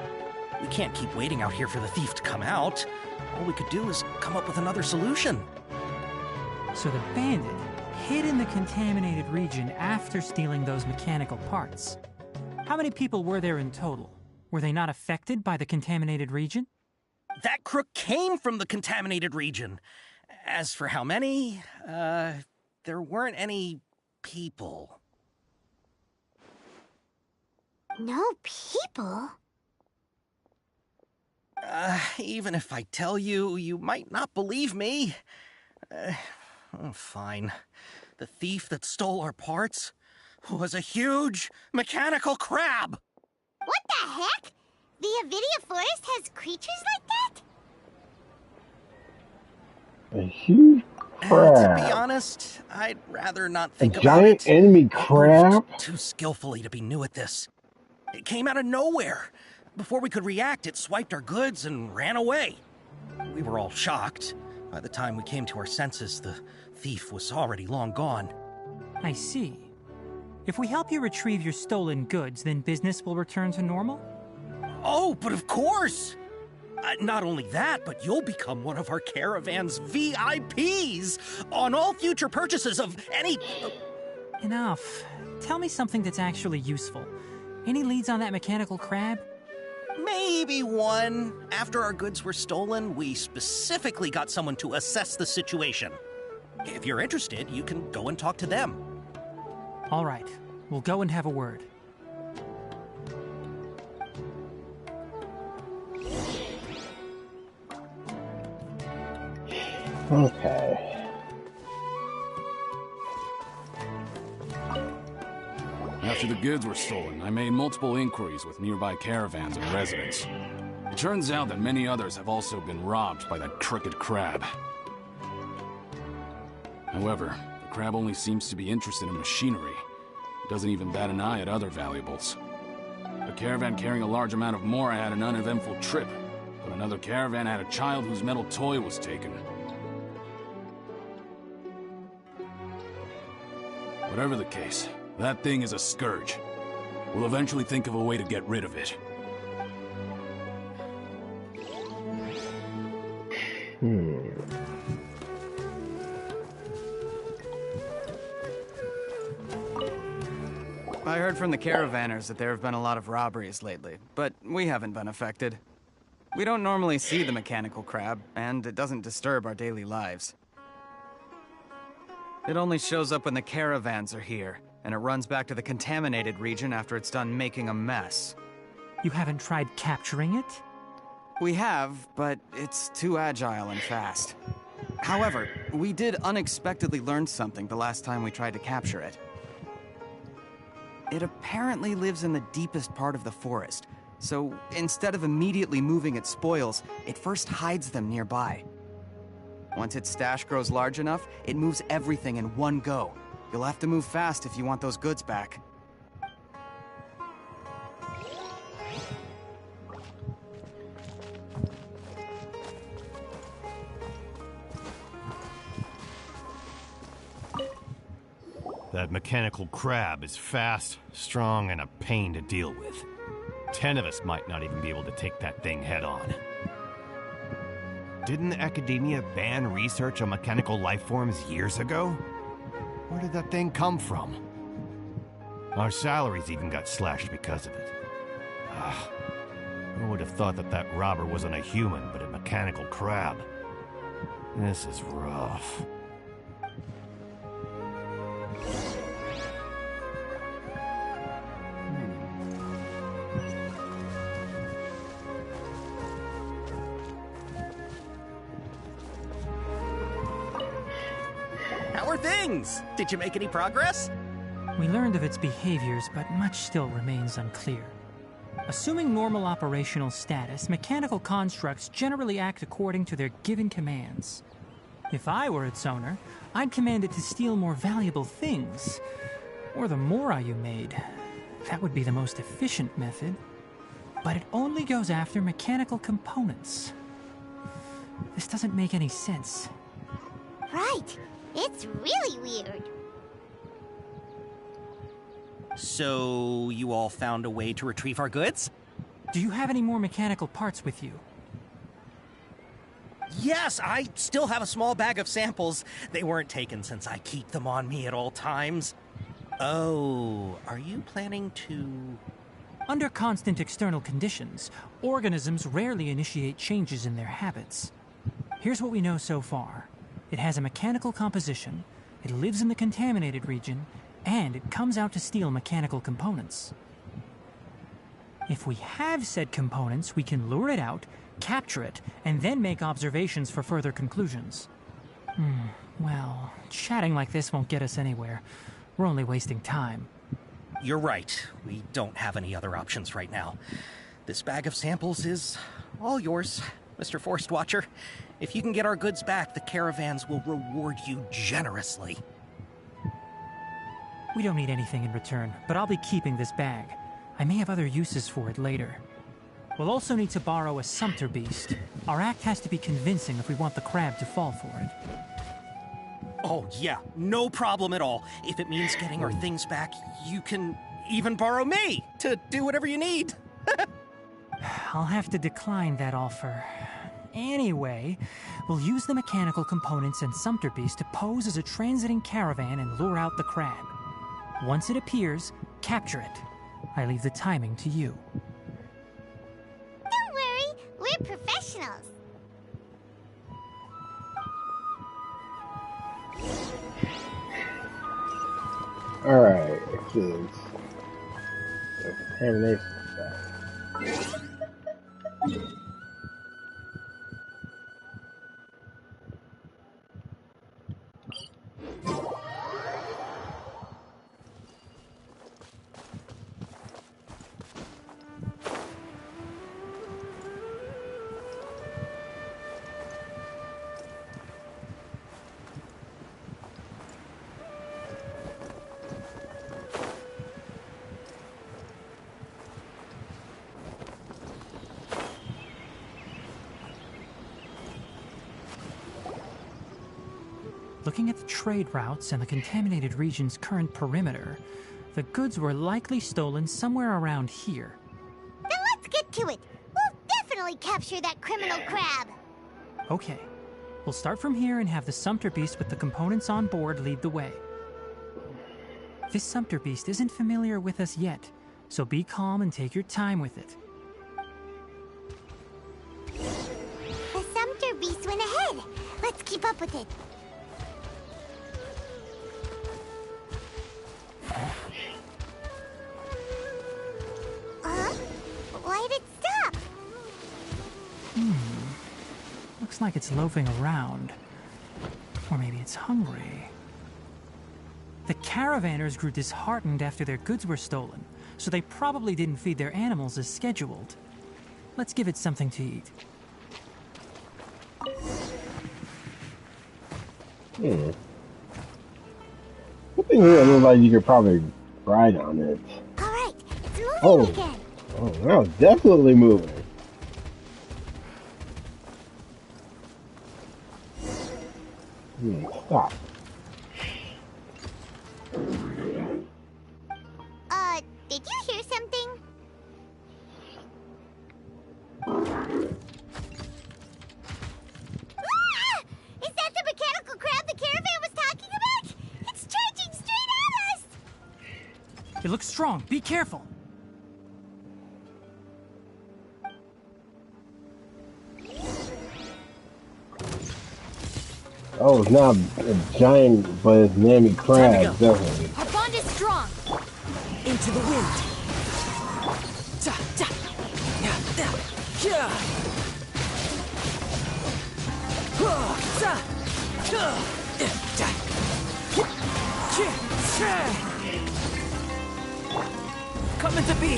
We can't keep waiting out here for the thief to come out. All we could do is come up with another solution. So the bandit hid in the contaminated region after stealing those mechanical parts. How many people were there in total? Were they not affected by the contaminated region? That crook came from the contaminated region. As for how many, there weren't any people. No people? Even if I tell you, you might not believe me. Fine. The thief that stole our parts was a huge mechanical crab. What the heck? The Avidia Forest has creatures like that? A huge crab. To be honest, I'd rather not think about giant it. enemy crab? Moved too skillfully to be new at this. It came out of nowhere. Before we could react, it swiped our goods and ran away. We were all shocked. By the time we came to our senses, the thief was already long gone. I see. If we help you retrieve your stolen goods, then business will return to normal? Oh, but of course! Not only that, but you'll become one of our caravan's VIPs on all future purchases of any... Enough. Tell me something that's actually useful. Any leads on that mechanical crab? Maybe one. After our goods were stolen, we specifically got someone to assess the situation. If you're interested, you can go and talk to them. All right. We'll go and have a word. Okay. After the goods were stolen, I made multiple inquiries with nearby caravans and residents. It turns out that many others have also been robbed by that crooked crab. However, the crab only seems to be interested in machinery. It doesn't even bat an eye at other valuables. A caravan carrying a large amount of Mora had an uneventful trip, but another caravan had a child whose metal toy was taken. Whatever the case, that thing is a scourge. We'll eventually think of a way to get rid of it. I heard from the caravanners that there have been a lot of robberies lately, but we haven't been affected. We don't normally see the mechanical crab, and it doesn't disturb our daily lives. It only shows up when the caravans are here, and it runs back to the contaminated region after it's done making a mess. You haven't tried capturing it? We have, but it's too agile and fast. However, we did unexpectedly learn something the last time we tried to capture it. It apparently lives in the deepest part of the forest, so instead of immediately moving its spoils, it first hides them nearby. Once its stash grows large enough, it moves everything in one go. You'll have to move fast if you want those goods back. That mechanical crab is fast, strong, and a pain to deal with. 10 of us might not even be able to take that thing head on. Didn't the Academia ban research on mechanical life forms years ago? Where did that thing come from? Our salaries even got slashed because of it. Who would have thought that that robber wasn't a human, but a mechanical crab? This is rough. How are things? Did you make any progress? We learned of its behaviors, but much still remains unclear. Assuming normal operational status, mechanical constructs generally act according to their given commands. If I were its owner, I'd command it to steal more valuable things. Or the Mora you made. That would be the most efficient method. But it only goes after mechanical components. This doesn't make any sense. Right. It's really weird. So, you all found a way to retrieve our goods? Do you have any more mechanical parts with you? Yes, I still have a small bag of samples. They weren't taken since I keep them on me at all times. Oh, are you planning to... Under constant external conditions, organisms rarely initiate changes in their habits. Here's what we know so far. It has a mechanical composition, it lives in the contaminated region, and it comes out to steal mechanical components. If we have said components, we can lure it out, capture it, and then make observations for further conclusions. Well, chatting like this won't get us anywhere. We're only wasting time. You're right. We don't have any other options right now. This bag of samples is all yours, Mr. Forest Watcher. If you can get our goods back, the caravans will reward you generously. We don't need anything in return, but I'll be keeping this bag. I may have other uses for it later. We'll also need to borrow a sumpter beast. Our act has to be convincing if we want the crab to fall for it. Oh, yeah, no problem at all. If it means getting our things back, you can even borrow me to do whatever you need. I'll have to decline that offer. Anyway, we'll use the mechanical components and sumpter beast to pose as a transiting caravan and lure out the crab. Once it appears, capture it. I leave the timing to you. Don't worry, we're professionals. Alright, excellent. Contamination stuff. Looking at the trade routes and the contaminated region's current perimeter, the goods were likely stolen somewhere around here. Then let's get to it. We'll definitely capture that criminal crab. Okay. We'll start from here and have the sumpter beast with the components on board lead the way. This sumpter beast isn't familiar with us yet, so be calm and take your time with it. The sumpter beast went ahead. Let's keep up with it. Why'd it stop? Looks like it's loafing around. Or maybe it's hungry. The caravanners grew disheartened after their goods were stolen, so they probably didn't feed their animals as scheduled. Let's give it something to eat. Good thing here, it looks like you could probably ride on it. Alright, it's moving again. Oh, now it's definitely moving. Stop. Did you hear something? Ah! Is that the mechanical crab the caravan was talking about? It's charging straight at us! It looks strong. Be careful. Oh, it's not a giant, but it's Nami crab, definitely. Our bond is strong. Into the wind. Ta, ta. Ya, da. Ya. Huh, ta. Ta. Da. Ki, cha. Coming to be.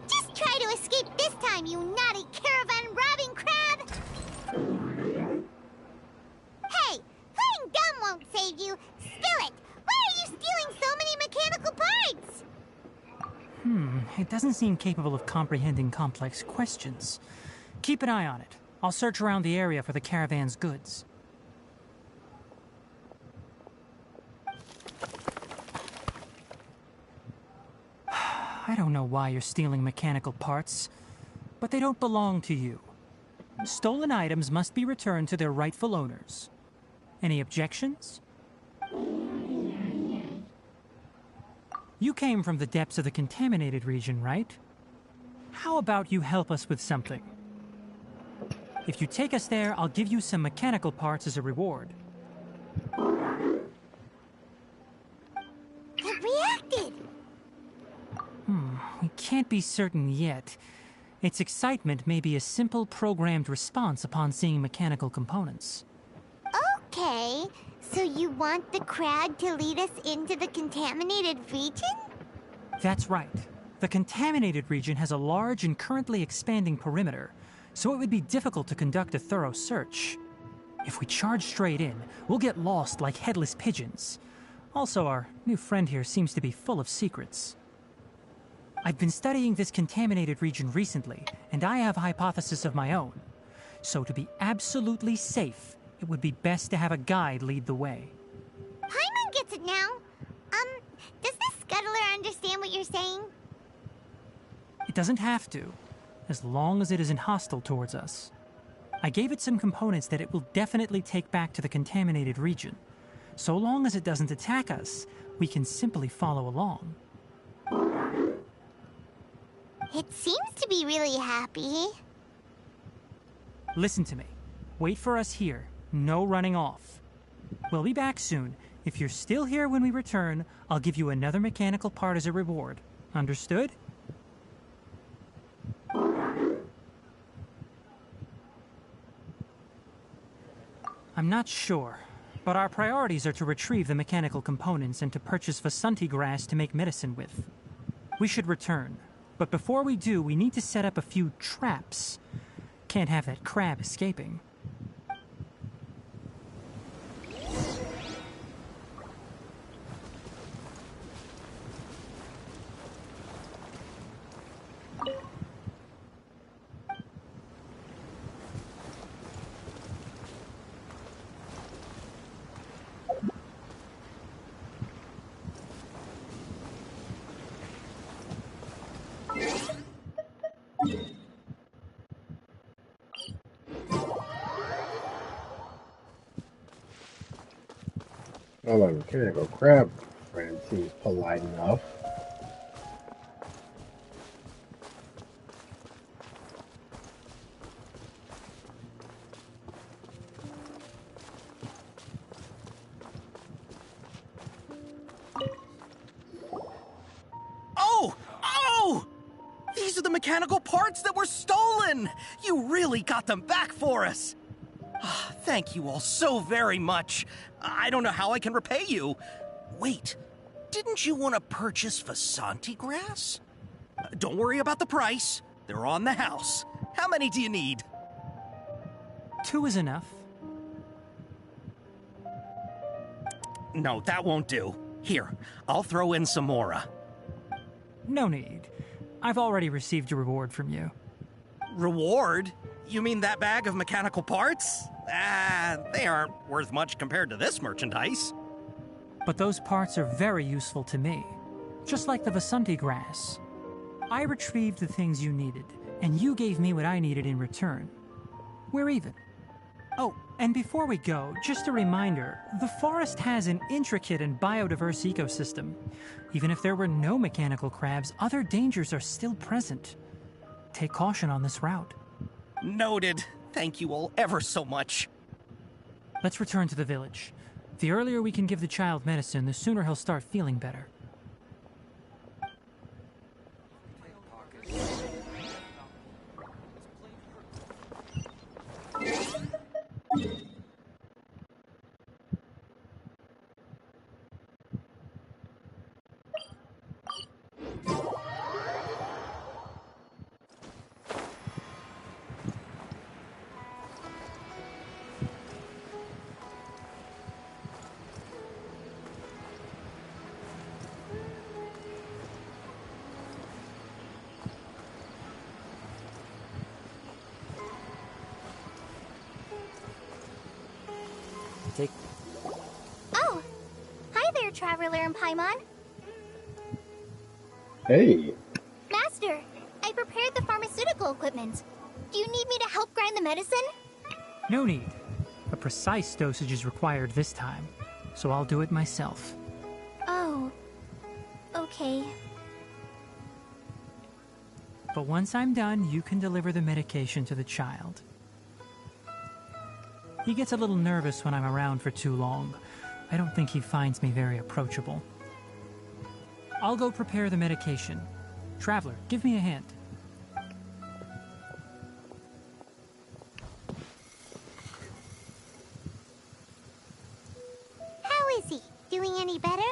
Just try to escape this time, you naughty caravan-robbing crab! Hey, playing dumb won't save you. Spill it! Why are you stealing so many mechanical parts? It doesn't seem capable of comprehending complex questions. Keep an eye on it. I'll search around the area for the caravan's goods. I don't know why you're stealing mechanical parts, but they don't belong to you. Stolen items must be returned to their rightful owners. Any objections? You came from the depths of the contaminated region, right? How about you help us with something? If you take us there, I'll give you some mechanical parts as a reward. It reacted! We can't be certain yet. Its excitement may be a simple programmed response upon seeing mechanical components. Okay, so you want the crab to lead us into the contaminated region? That's right. The contaminated region has a large and currently expanding perimeter, so it would be difficult to conduct a thorough search. If we charge straight in, we'll get lost like headless pigeons. Also, our new friend here seems to be full of secrets. I've been studying this contaminated region recently, and I have a hypothesis of my own. So to be absolutely safe, it would be best to have a guide lead the way. Paimon gets it now. Does the scuttler understand what you're saying? It doesn't have to, as long as it isn't hostile towards us. I gave it some components that it will definitely take back to the contaminated region. So long as it doesn't attack us, we can simply follow along. It seems to be really happy. Listen to me. Wait for us here. No running off. We'll be back soon. If you're still here when we return, I'll give you another mechanical part as a reward. Understood? I'm not sure, but our priorities are to retrieve the mechanical components and to purchase Vasanti grass to make medicine with. We should return, but before we do, we need to set up a few traps. Can't have that crab escaping. Oh, my mechanical crab friend seems polite enough. Oh! Oh! These are the mechanical parts that were stolen! You really got them back for us! Thank you all so very much. I don't know how I can repay you. Wait, didn't you want to purchase Vasanti grass? Don't worry about the price. They're on the house. How many do you need? 2 is enough. No, that won't do. Here, I'll throw in some more. No need. I've already received a reward from you. Reward? You mean that bag of mechanical parts? They aren't worth much compared to this merchandise. But those parts are very useful to me. just like the Vasanti grass. I retrieved the things you needed, and you gave me what I needed in return. We're even. Oh, and before we go, just a reminder, the forest has an intricate and biodiverse ecosystem. Even if there were no mechanical crabs, other dangers are still present. Take caution on this route. Noted. Thank you all ever so much. Let's return to the village. The earlier we can give the child medicine, the sooner he'll start feeling better. Oh! Hi there, Traveler and Paimon. Hey. Master, I prepared the pharmaceutical equipment. Do you need me to help grind the medicine? No need. A precise dosage is required this time, so I'll do it myself. Oh. Okay. But once I'm done, you can deliver the medication to the child. He gets a little nervous when I'm around for too long. I don't think he finds me very approachable. I'll go prepare the medication. Traveler, give me a hand. How is he? Doing any better?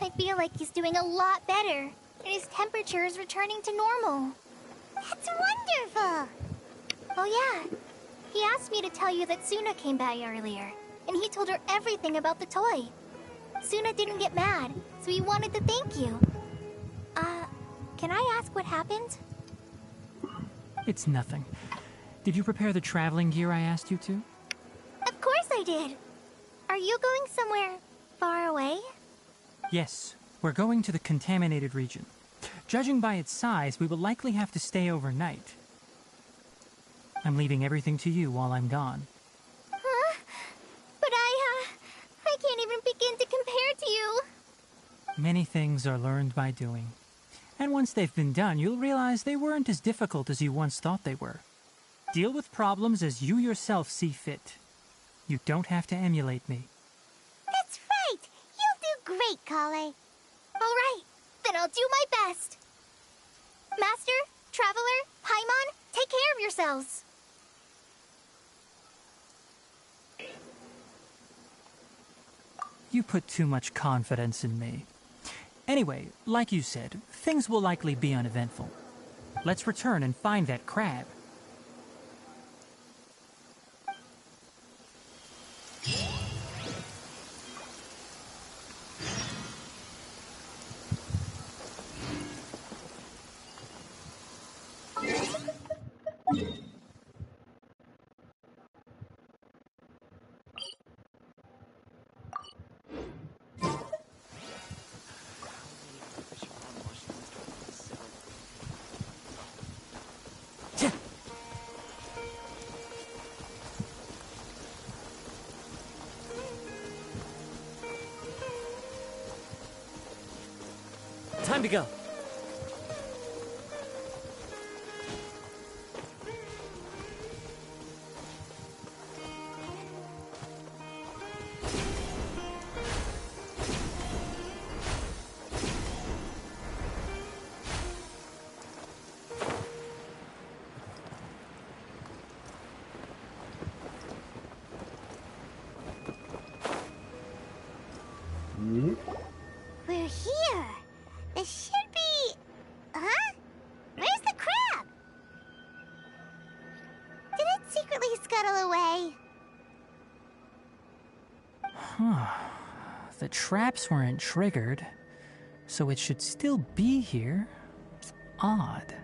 I feel like he's doing a lot better, and his temperature is returning to normal. That's wonderful! Oh yeah, he asked me to tell you that Suna came by earlier, and he told her everything about the toy. Suna didn't get mad, so he wanted to thank you. Can I ask what happened? It's nothing. Did you prepare the traveling gear I asked you to? Of course I did! Are you going somewhere far away? Yes, we're going to the contaminated region. Judging by its size, we will likely have to stay overnight. I'm leaving everything to you while I'm gone. Huh? But I can't even begin to compare to you. Many things are learned by doing. And once they've been done, you'll realize they weren't as difficult as you once thought they were. Deal with problems as you yourself see fit. You don't have to emulate me. That's right! You'll do great, Collei. All right, then I'll do my best. Master, Traveler, Paimon, take care of yourselves. You put too much confidence in me. Anyway, like you said, things will likely be uneventful. Let's return and find that crab. Time to go. We're here. This should be... Huh? Where's the crab? Did it secretly scuttle away? Huh. The traps weren't triggered, so it should still be here. Odd.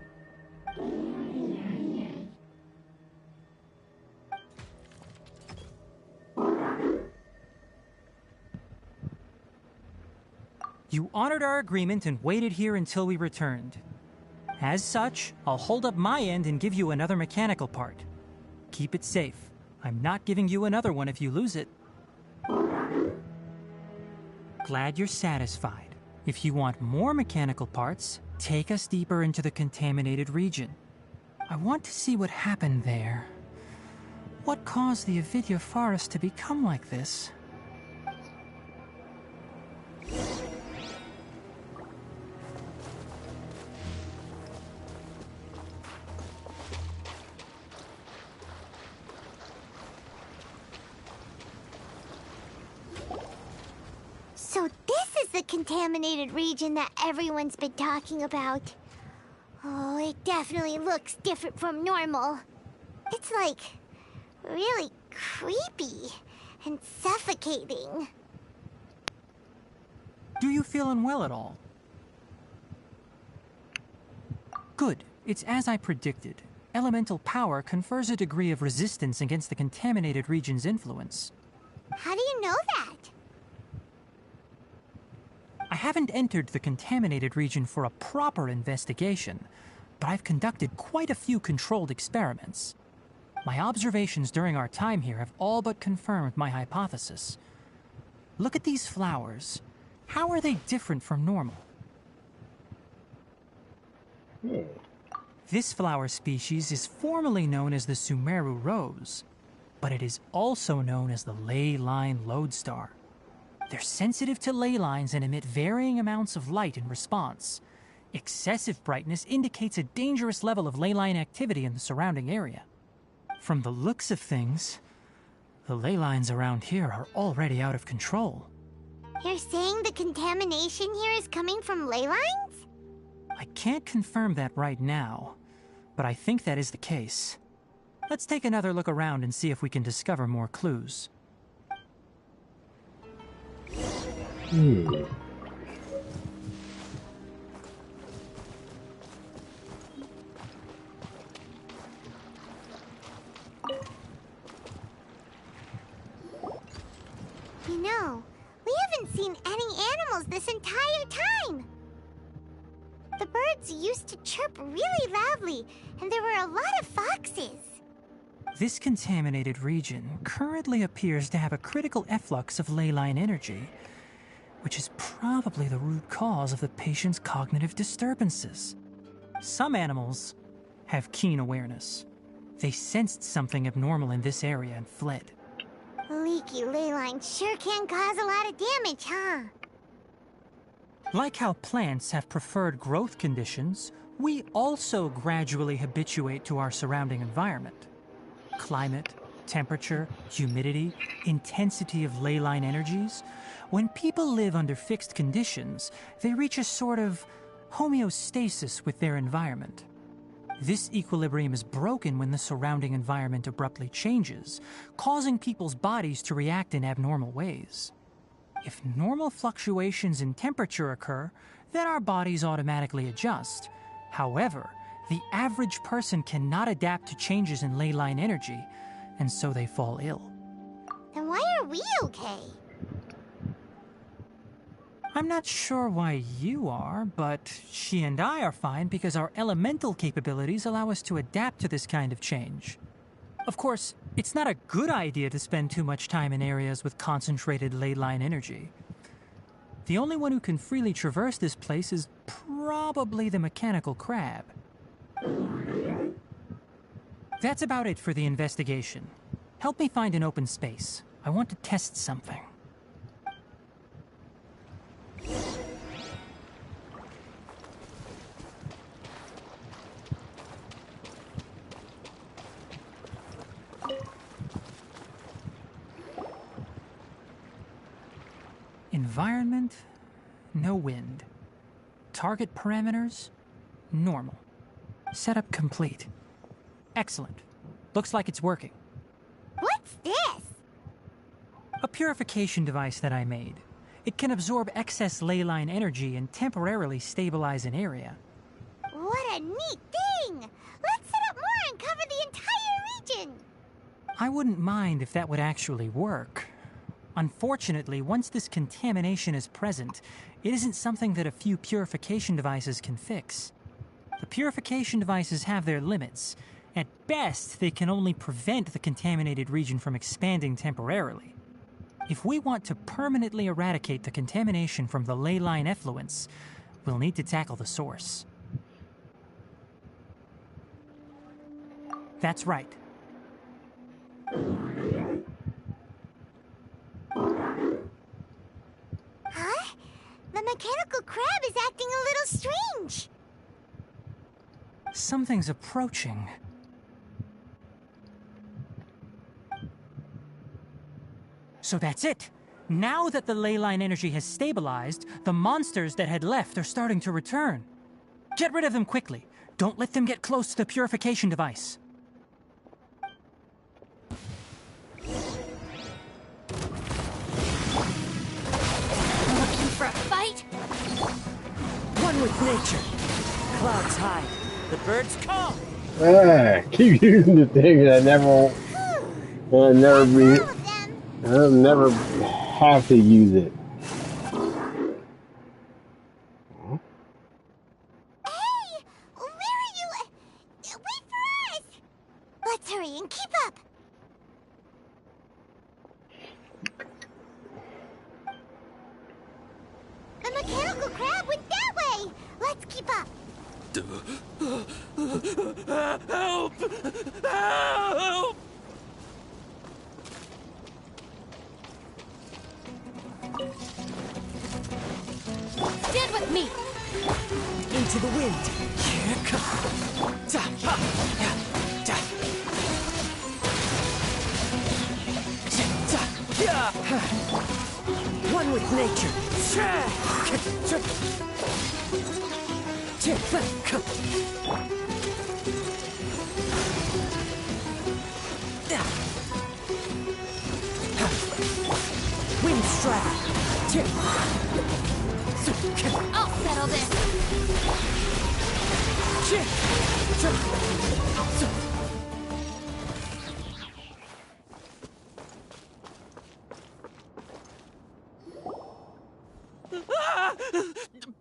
You honored our agreement and waited here until we returned. As such, I'll hold up my end and give you another mechanical part. Keep it safe. I'm not giving you another one if you lose it. Glad you're satisfied. If you want more mechanical parts, take us deeper into the contaminated region. I want to see what happened there. What caused the Avidya forest to become like this? So this is the contaminated region that everyone's been talking about. Oh, it definitely looks different from normal. It's like really creepy and suffocating. Do you feel unwell at all? Good. It's as I predicted. Elemental power confers a degree of resistance against the contaminated region's influence. How do you know that? I haven't entered the contaminated region for a proper investigation, but I've conducted quite a few controlled experiments. My observations during our time here have all but confirmed my hypothesis. Look at these flowers. How are they different from normal? This flower species is formally known as the Sumeru rose, but it is also known as the ley line lodestar. They're sensitive to ley lines and emit varying amounts of light in response. Excessive brightness indicates a dangerous level of ley line activity in the surrounding area. From the looks of things, the ley lines around here are already out of control. You're saying the contamination here is coming from ley lines? I can't confirm that right now, but I think that is the case. Let's take another look around and see if we can discover more clues. You know, we haven't seen any animals this entire time. The birds used to chirp really loudly, and there were a lot of foxes. This contaminated region currently appears to have a critical efflux of ley line energy, which is probably the root cause of the patient's cognitive disturbances. Some animals have keen awareness. They sensed something abnormal in this area and fled. Leaky ley lines sure can cause a lot of damage, huh? Like how plants have preferred growth conditions, we also gradually habituate to our surrounding environment. Climate, temperature, humidity, intensity of ley line energies. When people live under fixed conditions, they reach a sort of homeostasis with their environment. This equilibrium is broken when the surrounding environment abruptly changes, causing people's bodies to react in abnormal ways. If normal fluctuations in temperature occur, then our bodies automatically adjust. However, the average person cannot adapt to changes in ley line energy, and so they fall ill. Then why are we okay? I'm not sure why you are, but she and I are fine because our elemental capabilities allow us to adapt to this kind of change. Of course, it's not a good idea to spend too much time in areas with concentrated ley line energy. The only one who can freely traverse this place is probably the mechanical crab. That's about it for the investigation. Help me find an open space. I want to test something. Environment, no wind. Target parameters, normal. Setup complete. Excellent. Looks like it's working. What's this? A purification device that I made. It can absorb excess ley line energy and temporarily stabilize an area. What a neat thing! Let's set up more and cover the entire region! I wouldn't mind if that would actually work. Unfortunately, once this contamination is present, it isn't something that a few purification devices can fix. The purification devices have their limits. At best, they can only prevent the contaminated region from expanding temporarily. If we want to permanently eradicate the contamination from the ley line effluents, we'll need to tackle the source. That's right. Huh? The mechanical crab is acting a little strange. Something's approaching. So that's it. Now that the ley line energy has stabilized, the monsters that had left are starting to return. Get rid of them quickly. Don't let them get close to the purification device. Looking for a fight? One with nature. Clouds high. The birds call. Keep using the thing that I'll never have to use it. Hey! Where are you? Wait for us! Let's hurry and keep up! The mechanical crab went that way! Let's keep up! Help! Help! Stand with me! Into the wind. One with nature. Wind strike. I'll settle this.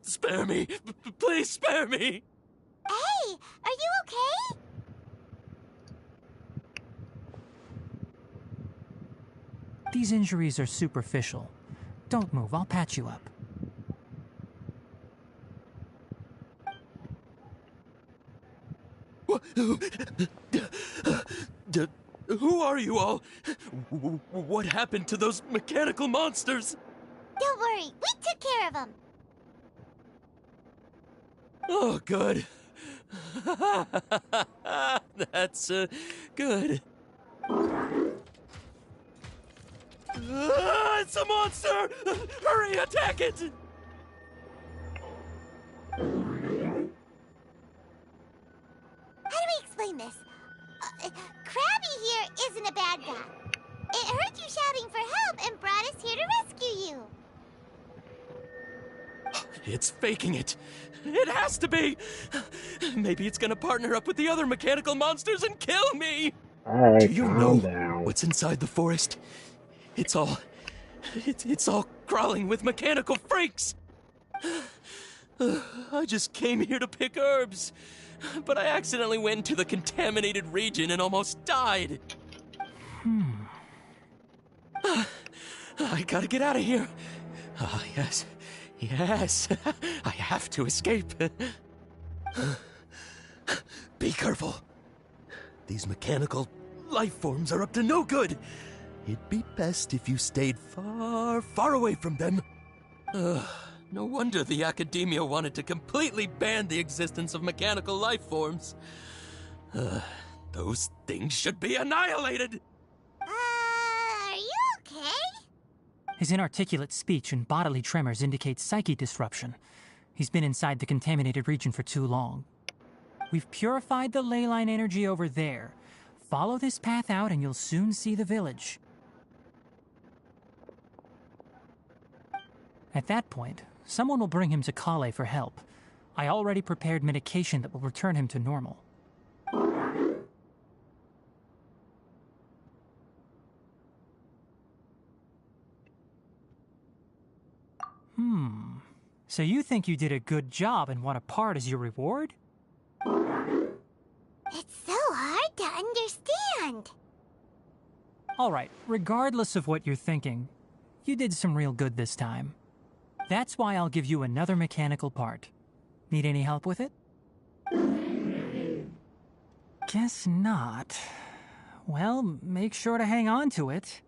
Spare me! Please spare me! Hey! Are you okay? These injuries are superficial. Don't move, I'll patch you up. Who are you all? What happened to those mechanical monsters? Don't worry, we took care of them. Oh, good. That's, good. It's a monster! Hurry, attack it! How do we explain this? Krabby here isn't a bad guy. It heard you shouting for help and brought us here to rescue you. It's faking it. It has to be. Maybe it's gonna partner up with the other mechanical monsters and kill me. Alright, Do you calm know down. what's inside the forest? It's all crawling with mechanical freaks. I just came here to pick herbs, but I accidentally went into the contaminated region and almost died. I gotta get out of here. Ah, yes. Yes, I have to escape. Be careful. These mechanical life forms are up to no good. It'd be best if you stayed far, far away from them. No wonder the Academia wanted to completely ban the existence of mechanical life forms. Those things should be annihilated. Are you okay? His inarticulate speech and bodily tremors indicate psyche disruption. He's been inside the contaminated region for too long. We've purified the ley line energy over there. Follow this path out and you'll soon see the village. At that point, someone will bring him to Collei for help. I already prepared medication that will return him to normal. So you think you did a good job and want a part as your reward? It's so hard to understand. Alright, regardless of what you're thinking, you did some real good this time. That's why I'll give you another mechanical part. Need any help with it? Guess not. Well, make sure to hang on to it.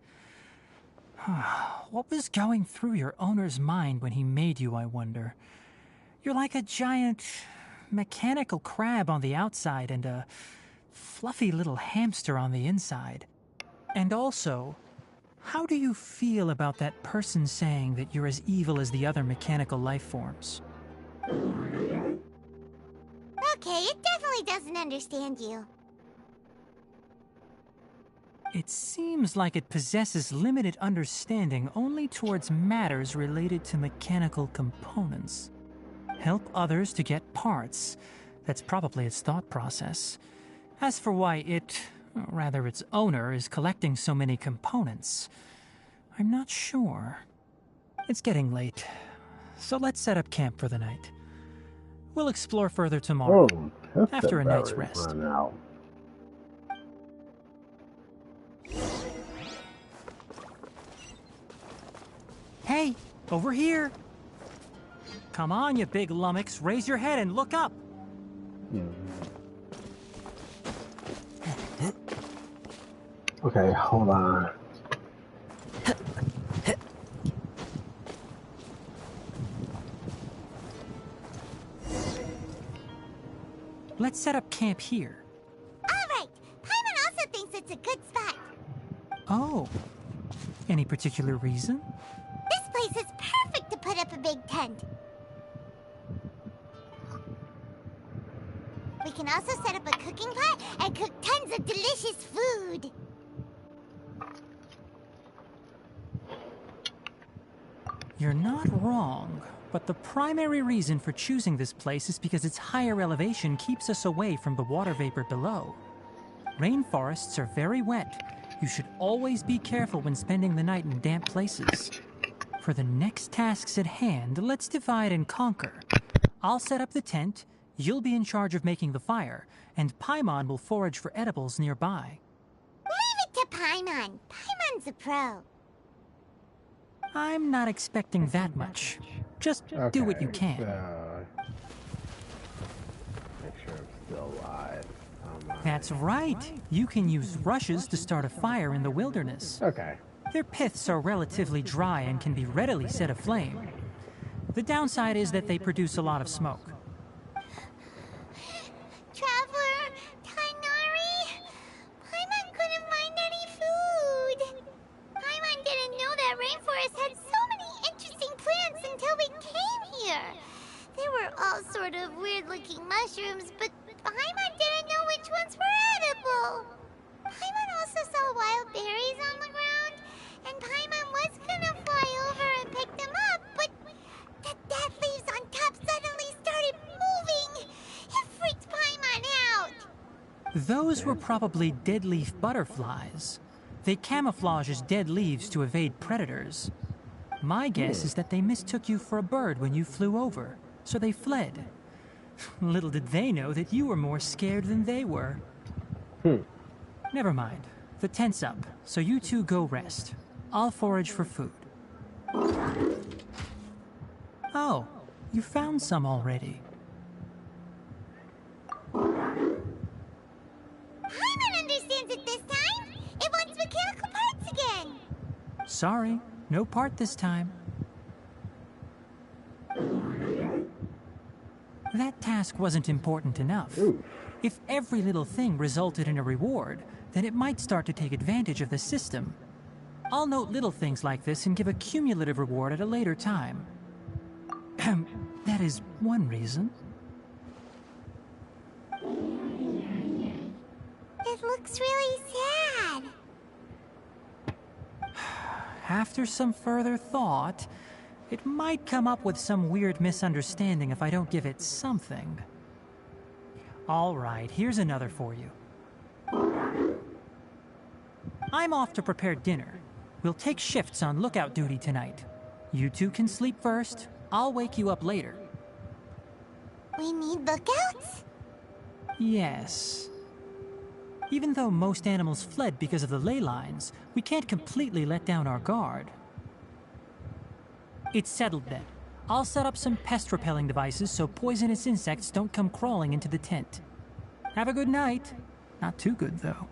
What was going through your owner's mind when he made you, I wonder? You're like a giant mechanical crab on the outside and a fluffy little hamster on the inside. And also, how do you feel about that person saying that you're as evil as the other mechanical life forms? Okay, it definitely doesn't understand you. It seems like it possesses limited understanding only towards matters related to mechanical components. Help others to get parts. That's probably its thought process. As for why it, or rather its owner, is collecting so many components, I'm not sure. It's getting late, so let's set up camp for the night. We'll explore further tomorrow, after a night's rest. Hey, over here! Come on, you big lummox, raise your head and look up! Okay, hold on. Let's set up camp here. Alright, Paimon also thinks it's a good spot. Oh, any particular reason? This place is perfect to put up a big tent. We can also set up a cooking pot and cook tons of delicious food. You're not wrong, but the primary reason for choosing this place is because its higher elevation keeps us away from the water vapor below. Rainforests are very wet. You should always be careful when spending the night in damp places. For the next tasks at hand, let's divide and conquer. I'll set up the tent, you'll be in charge of making the fire, and Paimon will forage for edibles nearby. Leave it to Paimon. Paimon's a pro. I'm not expecting that much. Just do what you can. Make sure I'm still alive. That's right. You can use rushes to start a fire in the wilderness. Okay. Their piths are relatively dry and can be readily set aflame. The downside is that they produce a lot of smoke. Traveler, Tighnari, Paimon couldn't find any food. Paimon didn't know that rainforest had so many interesting plants until we came here. They were all sort of weird-looking mushrooms, but Paimon didn't know which ones were edible. Paimon also saw wild berries on the ground, and Paimon was gonna fly over and pick them up, but the dead leaves on top suddenly started moving. It freaked Paimon out. Those were probably dead leaf butterflies. They camouflage as dead leaves to evade predators. My guess is that they mistook you for a bird when you flew over, so they fled. Little did they know that you were more scared than they were. Never mind. The tent's up, so you two go rest. I'll forage for food. Oh, you found some already. Paimon understands it this time. It wants mechanical parts again. Sorry, no part this time. That task wasn't important enough. If every little thing resulted in a reward, then it might start to take advantage of the system. I'll note little things like this and give a cumulative reward at a later time. That is one reason. It looks really sad. After some further thought, it might come up with some weird misunderstanding if I don't give it something. All right, here's another for you. I'm off to prepare dinner. We'll take shifts on lookout duty tonight. You two can sleep first. I'll wake you up later. We need lookouts? Yes. Even though most animals fled because of the ley lines, we can't completely let down our guard. It's settled then. I'll set up some pest-repelling devices so poisonous insects don't come crawling into the tent. Have a good night. Not too good, though.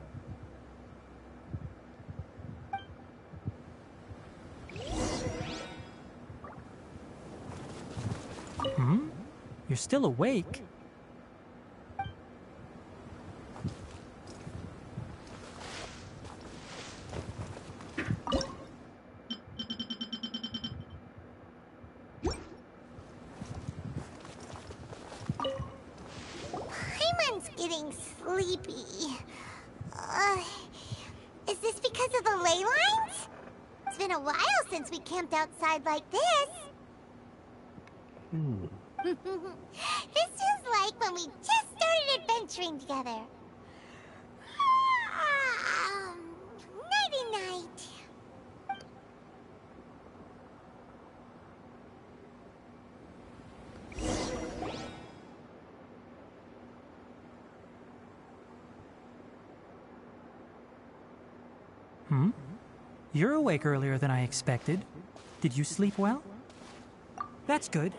You're still awake? Paimon's getting sleepy. Is this because of the ley lines? It's been a while since we camped outside like this. This feels like when we just started adventuring together. Nighty-night. You're awake earlier than I expected. Did you sleep well? That's good.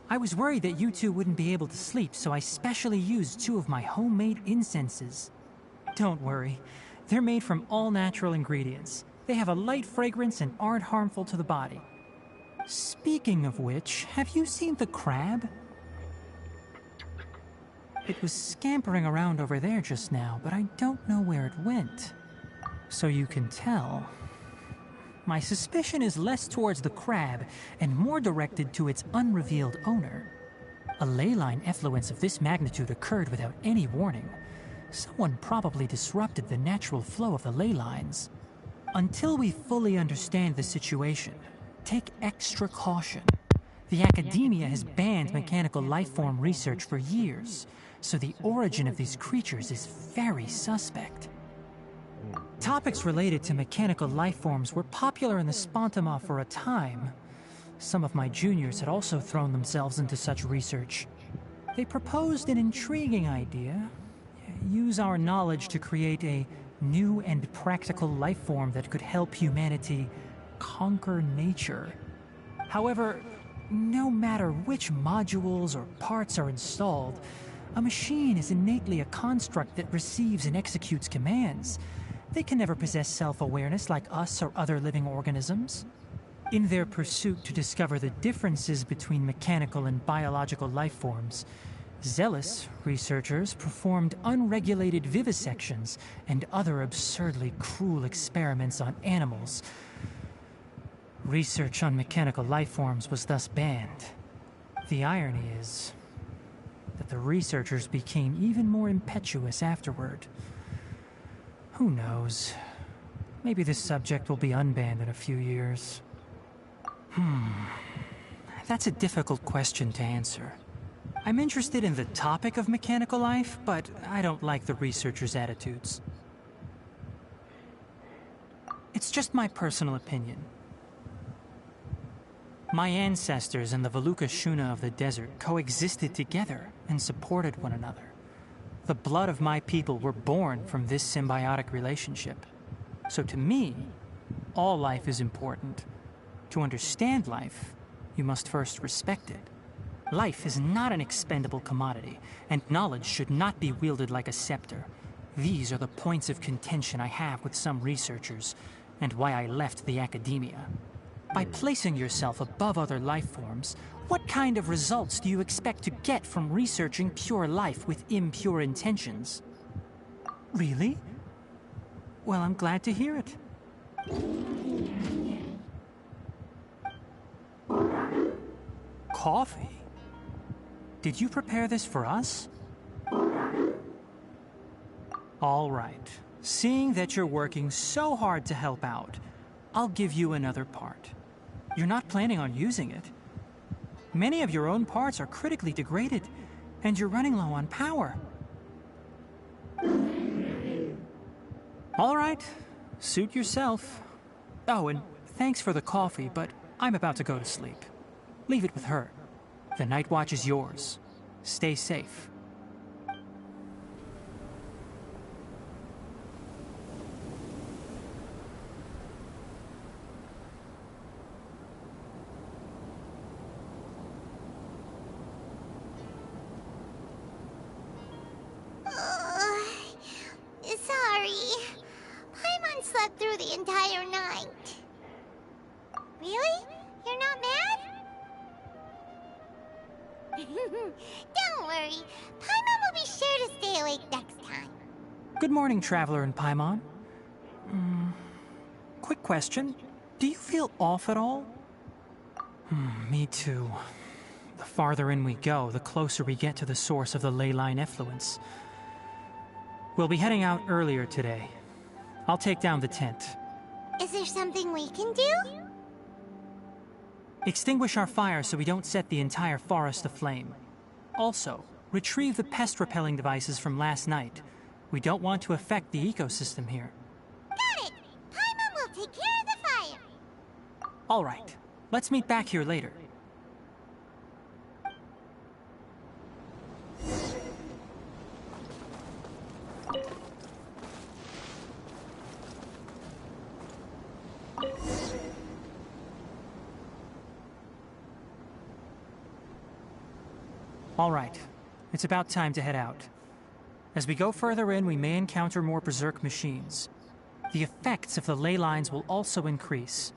I was worried that you two wouldn't be able to sleep, so I specially used 2 of my homemade incenses. Don't worry. They're made from all natural ingredients. They have a light fragrance and aren't harmful to the body. Speaking of which, have you seen the crab? It was scampering around over there just now, but I don't know where it went. So you can tell. My suspicion is less towards the crab and more directed to its unrevealed owner. A ley line effluence of this magnitude occurred without any warning. Someone probably disrupted the natural flow of the ley lines. Until we fully understand the situation, take extra caution. The academia has banned mechanical lifeform research for years, so the origin of these creatures is very suspect. Topics related to mechanical lifeforms were popular in the Spontama for a time. Some of my juniors had also thrown themselves into such research. They proposed an intriguing idea. Use our knowledge to create a new and practical lifeform that could help humanity conquer nature. However, no matter which modules or parts are installed, a machine is innately a construct that receives and executes commands. They can never possess self-awareness like us or other living organisms. In their pursuit to discover the differences between mechanical and biological life forms, zealous researchers performed unregulated vivisections and other absurdly cruel experiments on animals. Research on mechanical life forms was thus banned. The irony is that the researchers became even more impetuous afterward. Who knows? Maybe this subject will be unbanned in a few years. That's a difficult question to answer. I'm interested in the topic of mechanical life, but I don't like the researchers' attitudes. It's just my personal opinion. My ancestors and the Veluka Shuna of the desert coexisted together and supported one another. The blood of my people were born from this symbiotic relationship. So to me, all life is important. To understand life, you must first respect it. Life is not an expendable commodity, and knowledge should not be wielded like a scepter. These are the points of contention I have with some researchers, and why I left the academia. By placing yourself above other life forms, what kind of results do you expect to get from researching pure life with impure intentions? Really? Well, I'm glad to hear it. Coffee? Did you prepare this for us? All right. Seeing that you're working so hard to help out, I'll give you another part. You're not planning on using it. Many of your own parts are critically degraded, and you're running low on power. All right. Suit yourself. Oh, and thanks for the coffee, but I'm about to go to sleep. Leave it with her. The night watch is yours. Stay safe. Sorry. Paimon slept through the entire night. Really? You're not mad? Don't worry. Paimon will be sure to stay awake next time. Good morning, Traveler and Paimon. Quick question. Do you feel off at all? Me too. The farther in we go, the closer we get to the source of the ley line effluence. We'll be heading out earlier today. I'll take down the tent. Is there something we can do? Extinguish our fire so we don't set the entire forest aflame. Also, retrieve the pest-repelling devices from last night. We don't want to affect the ecosystem here. Got it! Paimon will take care of the fire. All right. Let's meet back here later. All right. It's about time to head out. As we go further in, we may encounter more berserk machines. The effects of the ley lines will also increase.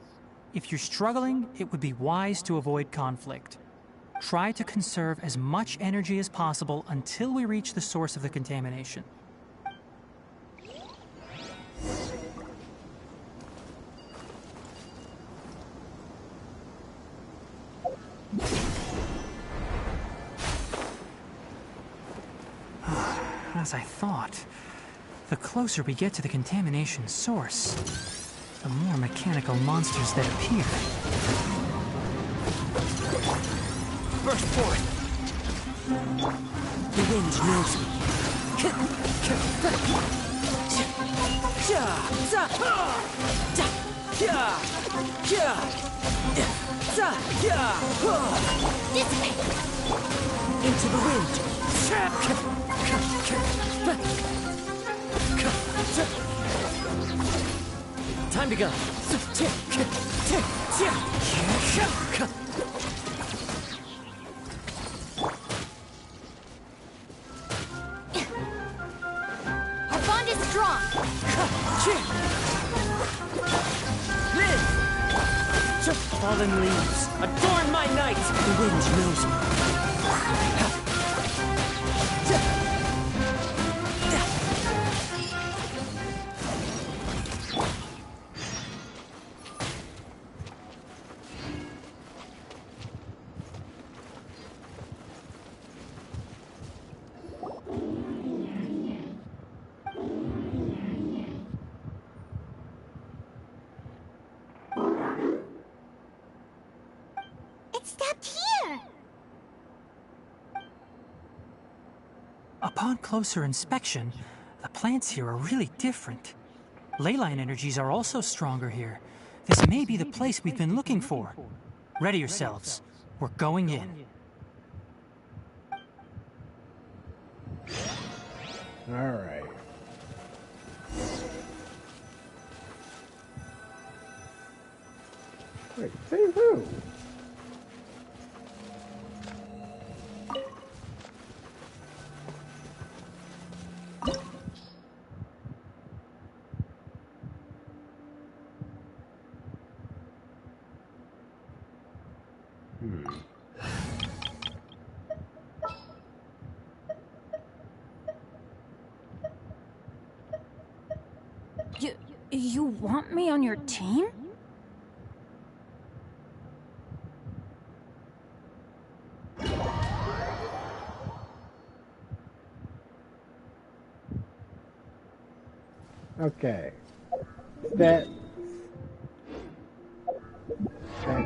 If you're struggling, it would be wise to avoid conflict. Try to conserve as much energy as possible until we reach the source of the contamination. As I thought, the closer we get to the contamination source, the more mechanical monsters that appear. Burst forth! The wind knows me. Dissipate! Into the wind! Time to go! Our bond is strong! Live! Fallen leaves, adorn my night! The wind knows me. It stopped here! Upon closer inspection, the plants here are really different. Ley line energies are also stronger here. This may be the place we've been looking for. Ready yourselves. We're going in. All right. Wait, save who? You want me on your team? Okay. Stat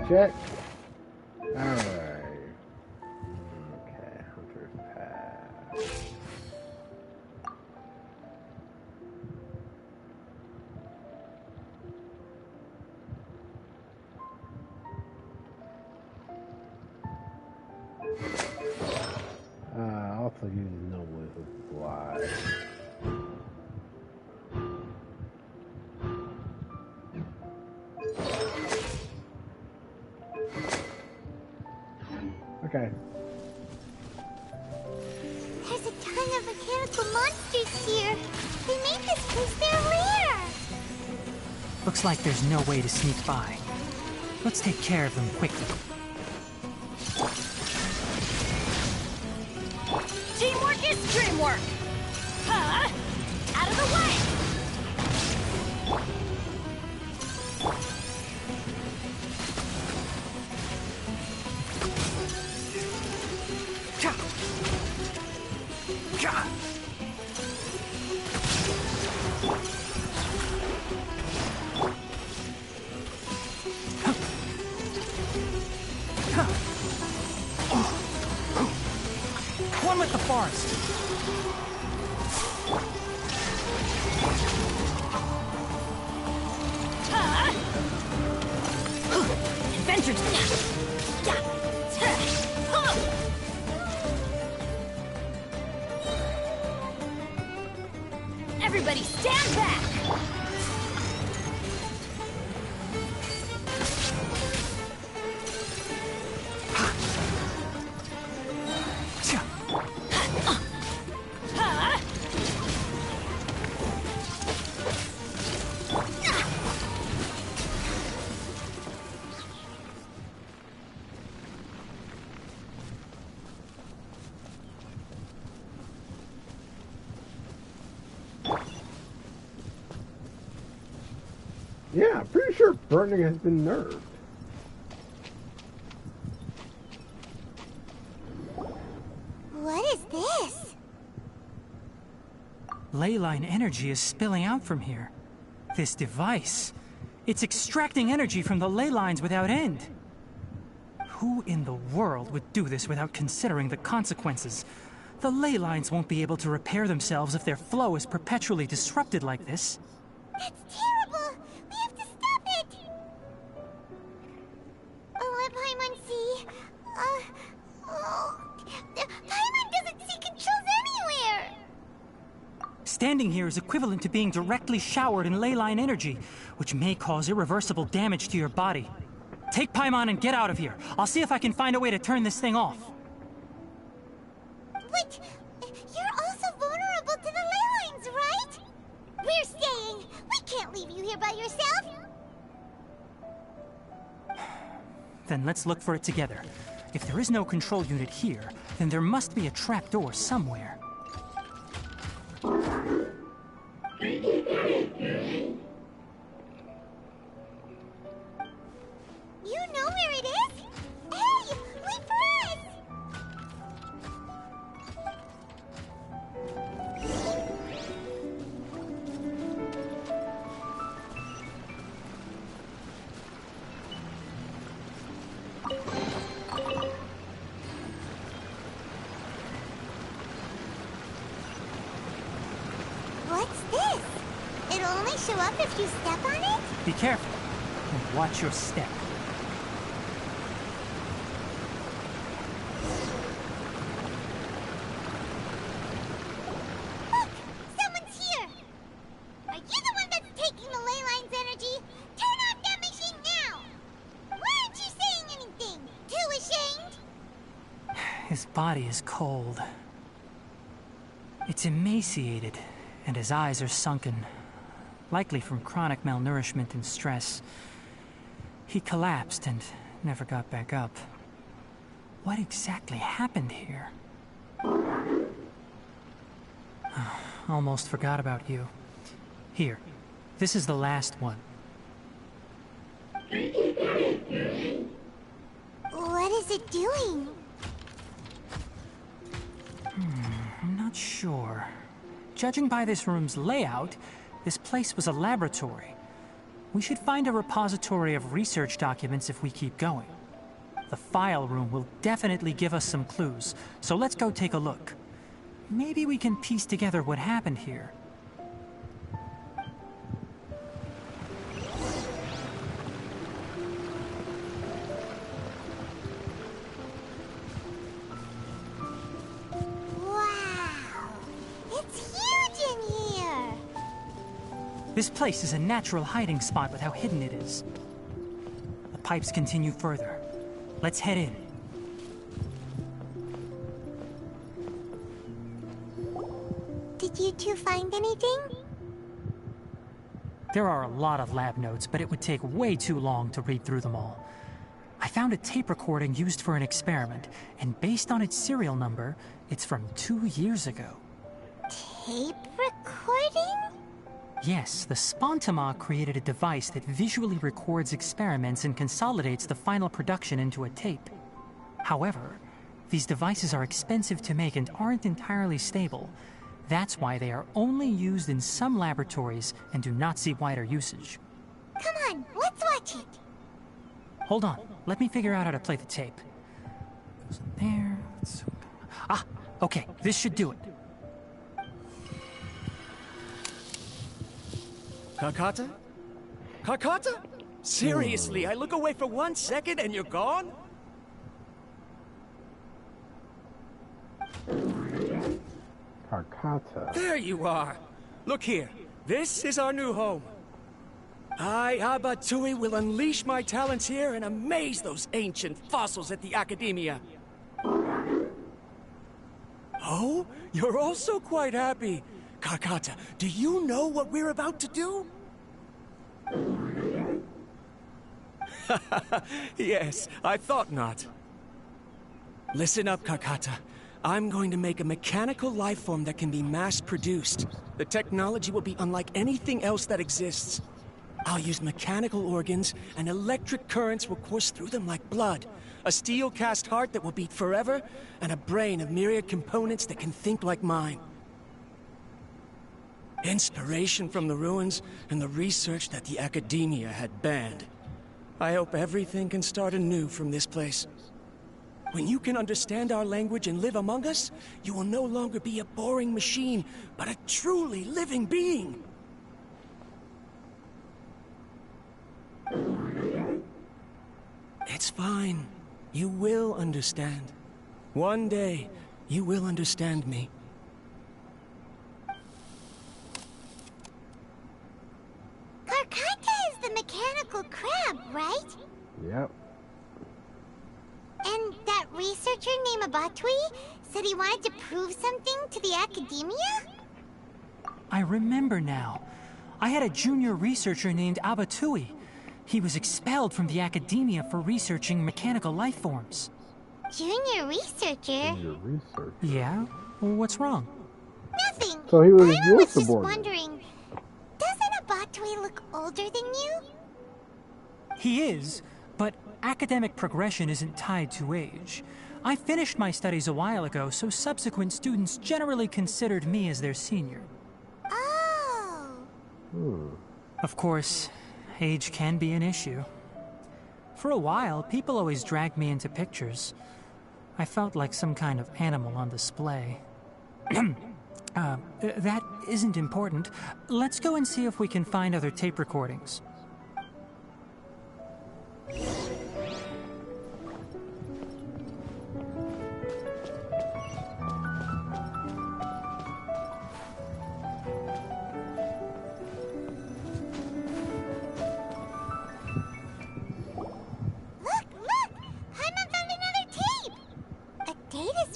check. Alright. Okay, Hunter's Pass. Also use no wizard fly. Okay. There's a ton of mechanical monsters here. They made this place their lair. Looks like there's no way to sneak by. Let's take care of them quickly. Teamwork is dreamwork! Huh? Out of the way! One with the forest. Adventures! Everybody stand back! Yeah, I'm pretty sure burning has been nerfed. What is this? Leyline energy is spilling out from here. This device, it's extracting energy from the ley lines without end. Who in the world would do this without considering the consequences? The ley lines won't be able to repair themselves if their flow is perpetually disrupted like this. That's terrible! We have to stop it! Let Paimon see. Paimon doesn't see controls anywhere! Standing here is equivalent to being directly showered in leyline energy, which may cause irreversible damage to your body. Take Paimon and get out of here. I'll see if I can find a way to turn this thing off. But you're also vulnerable to the ley lines, right? We're staying. We can't leave you here by yourself. Then let's look for it together. If there is no control unit here, then there must be a trapdoor somewhere. You know where it is? Hey, wait for us! What's this? It'll only show up if you step on it? Be careful, and watch your step. Look! Someone's here! Are you the one that's taking the ley line's energy? Turn off that machine now! Why aren't you saying anything? Too ashamed? His body is cold. It's emaciated, and his eyes are sunken, likely from chronic malnourishment and stress. He collapsed and never got back up. What exactly happened here? Almost forgot about you. Here, this is the last one. What is it doing? I'm not sure. Judging by this room's layout, this place was a laboratory. We should find a repository of research documents if we keep going. The file room will definitely give us some clues, so let's go take a look. Maybe we can piece together what happened here. This place is a natural hiding spot with how hidden it is. The pipes continue further. Let's head in. Did you two find anything? There are a lot of lab notes, but it would take way too long to read through them all. I found a tape recording used for an experiment, and based on its serial number, it's from 2 years ago. Tape recording? Yes, the Spontamog created a device that visually records experiments and consolidates the final production into a tape. However, these devices are expensive to make and aren't entirely stable. That's why they are only used in some laboratories and do not see wider usage. Come on, let's watch it. Hold on, let me figure out how to play the tape. Goes in there. Ah, okay, this should do it. Kakata? Kakata? Seriously, I look away for 1 second and you're gone? Kakata. There you are. Look here. This is our new home. I, Abatui, will unleash my talents here and amaze those ancient fossils at the Academia. Oh, you're also quite happy. Kakata, do you know what we're about to do? Yes, I thought not. Listen up, Kakata. I'm going to make a mechanical life form that can be mass-produced. The technology will be unlike anything else that exists. I'll use mechanical organs, and electric currents will course through them like blood. A steel-cast heart that will beat forever, and a brain of myriad components that can think like mine. Inspiration from the ruins and the research that the Academia had banned. I hope everything can start anew from this place. When you can understand our language and live among us, you will no longer be a boring machine, but a truly living being. It's fine. You will understand. One day, you will understand me. Karkata is the mechanical crab, right? Yep. And that researcher named Abatui said he wanted to prove something to the Academia? I remember now. I had a junior researcher named Abatui. He was expelled from the Academia for researching mechanical life forms. Junior researcher? Junior researcher? Yeah? Well, what's wrong? Nothing. So he was I your was just subordinate. wondering, doesn't Abatui look older than you? He is, but academic progression isn't tied to age. I finished my studies a while ago, so subsequent students generally considered me as their senior. Oh. Of course, age can be an issue. For a while, people always dragged me into pictures. I felt like some kind of animal on display. That isn't important. Let's go and see if we can find other tape recordings.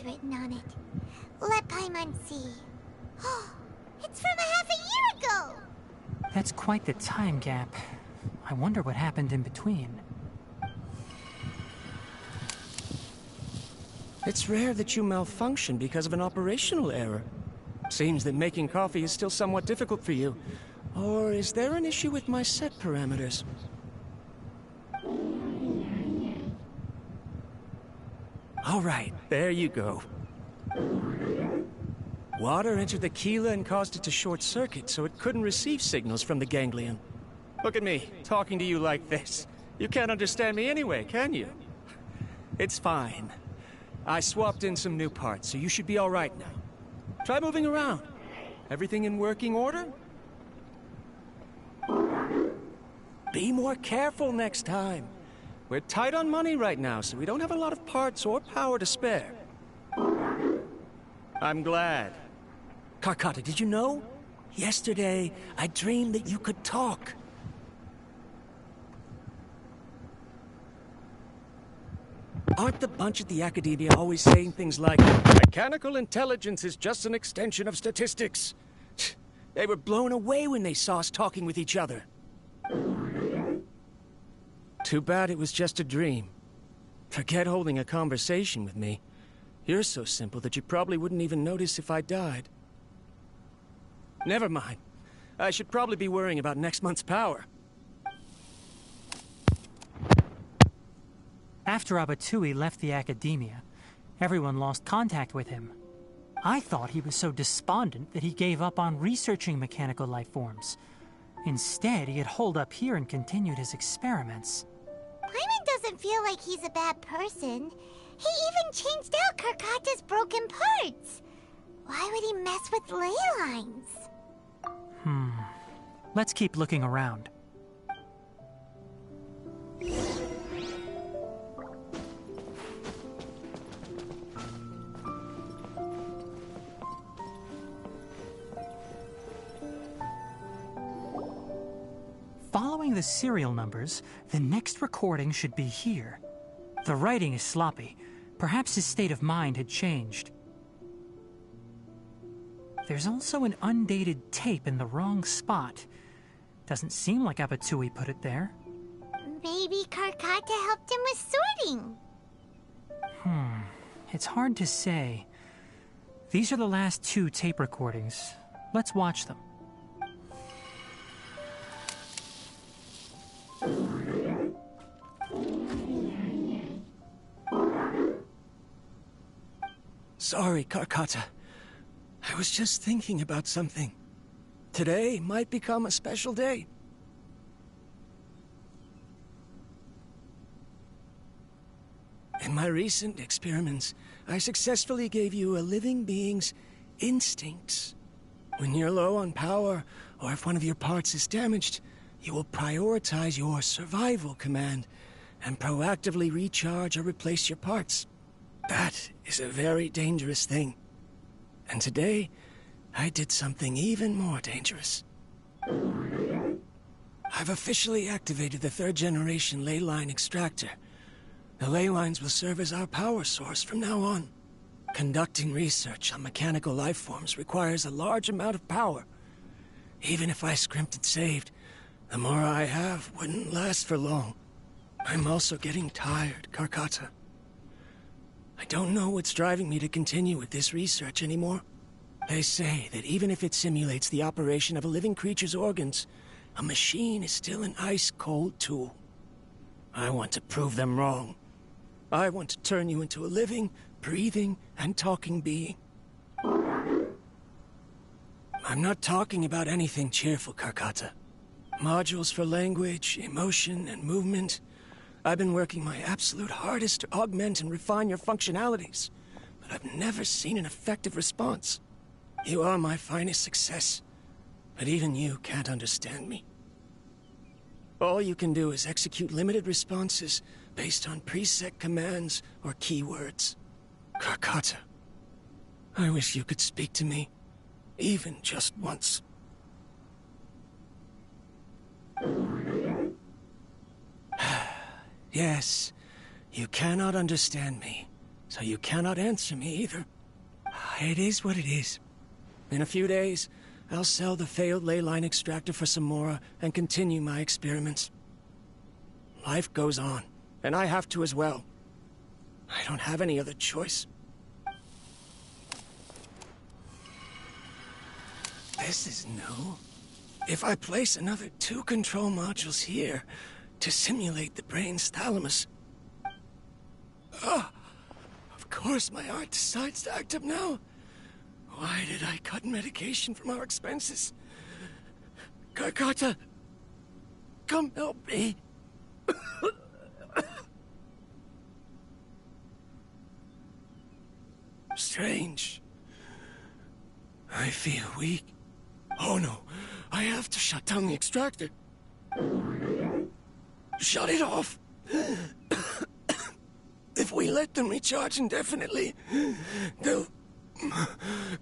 Written on it. Let Paimon see. It's from a half a year ago! That's quite the time gap. I wonder what happened in between. It's rare that you malfunction because of an operational error. Seems that making coffee is still somewhat difficult for you. Or is there an issue with my set parameters? All right, there you go. Water entered the Keela and caused it to short circuit, so it couldn't receive signals from the ganglion. Look at me, talking to you like this. You can't understand me anyway, can you? It's fine. I swapped in some new parts, so you should be all right now. Try moving around. Everything in working order? Be more careful next time. We're tight on money right now, so we don't have a lot of parts or power to spare. I'm glad. Karkata, did you know? Yesterday, I dreamed that you could talk. Aren't the bunch at the Academia always saying things like, mechanical intelligence is just an extension of statistics? They were blown away when they saw us talking with each other. Too bad it was just a dream. Forget holding a conversation with me. You're so simple that you probably wouldn't even notice if I died. Never mind. I should probably be worrying about next month's power. After Abatui left the Academia, everyone lost contact with him. I thought he was so despondent that he gave up on researching mechanical life forms. Instead, he had holed up here and continued his experiments. Paimon doesn't feel like he's a bad person. He even changed out Karkata's broken parts. Why would he mess with ley lines? Let's keep looking around. Following the serial numbers, the next recording should be here. The writing is sloppy. Perhaps his state of mind had changed. There's also an undated tape in the wrong spot. Doesn't seem like Abatui put it there. Maybe Karkata helped him with sorting. It's hard to say. These are the last 2 tape recordings. Let's watch them. Sorry, Karkata. I was just thinking about something. Today might become a special day. In my recent experiments, I successfully gave you a living being's instincts. When you're low on power, or if one of your parts is damaged, you will prioritize your survival command and proactively recharge or replace your parts. That is a very dangerous thing. And today, I did something even more dangerous. I've officially activated the 3rd generation ley line extractor. The ley lines will serve as our power source from now on. Conducting research on mechanical life forms requires a large amount of power. Even if I scrimped and saved, the more I have wouldn't last for long. I'm also getting tired, Karkata. I don't know what's driving me to continue with this research anymore. They say that even if it simulates the operation of a living creature's organs, a machine is still an ice-cold tool. I want to prove them wrong. I want to turn you into a living, breathing, and talking being. I'm not talking about anything cheerful, Karkata. Modules for language, emotion, and movement. I've been working my absolute hardest to augment and refine your functionalities, but I've never seen an effective response. You are my finest success, but even you can't understand me. All you can do is execute limited responses based on preset commands or keywords. Karkata, I wish you could speak to me, even just once. Yes, you cannot understand me, so you cannot answer me either. It is what it is. In a few days, I'll sell the failed ley line extractor for some more and continue my experiments. Life goes on, and I have to as well. I don't have any other choice. This is new. If I place another 2 control modules here to simulate the brain's thalamus... Of course my heart decides to act up now. Why did I cut medication from our expenses? Karkata, come help me. Strange. I feel weak. Oh no, I have to shut down the extractor. Shut it off. If we let them recharge indefinitely, they'll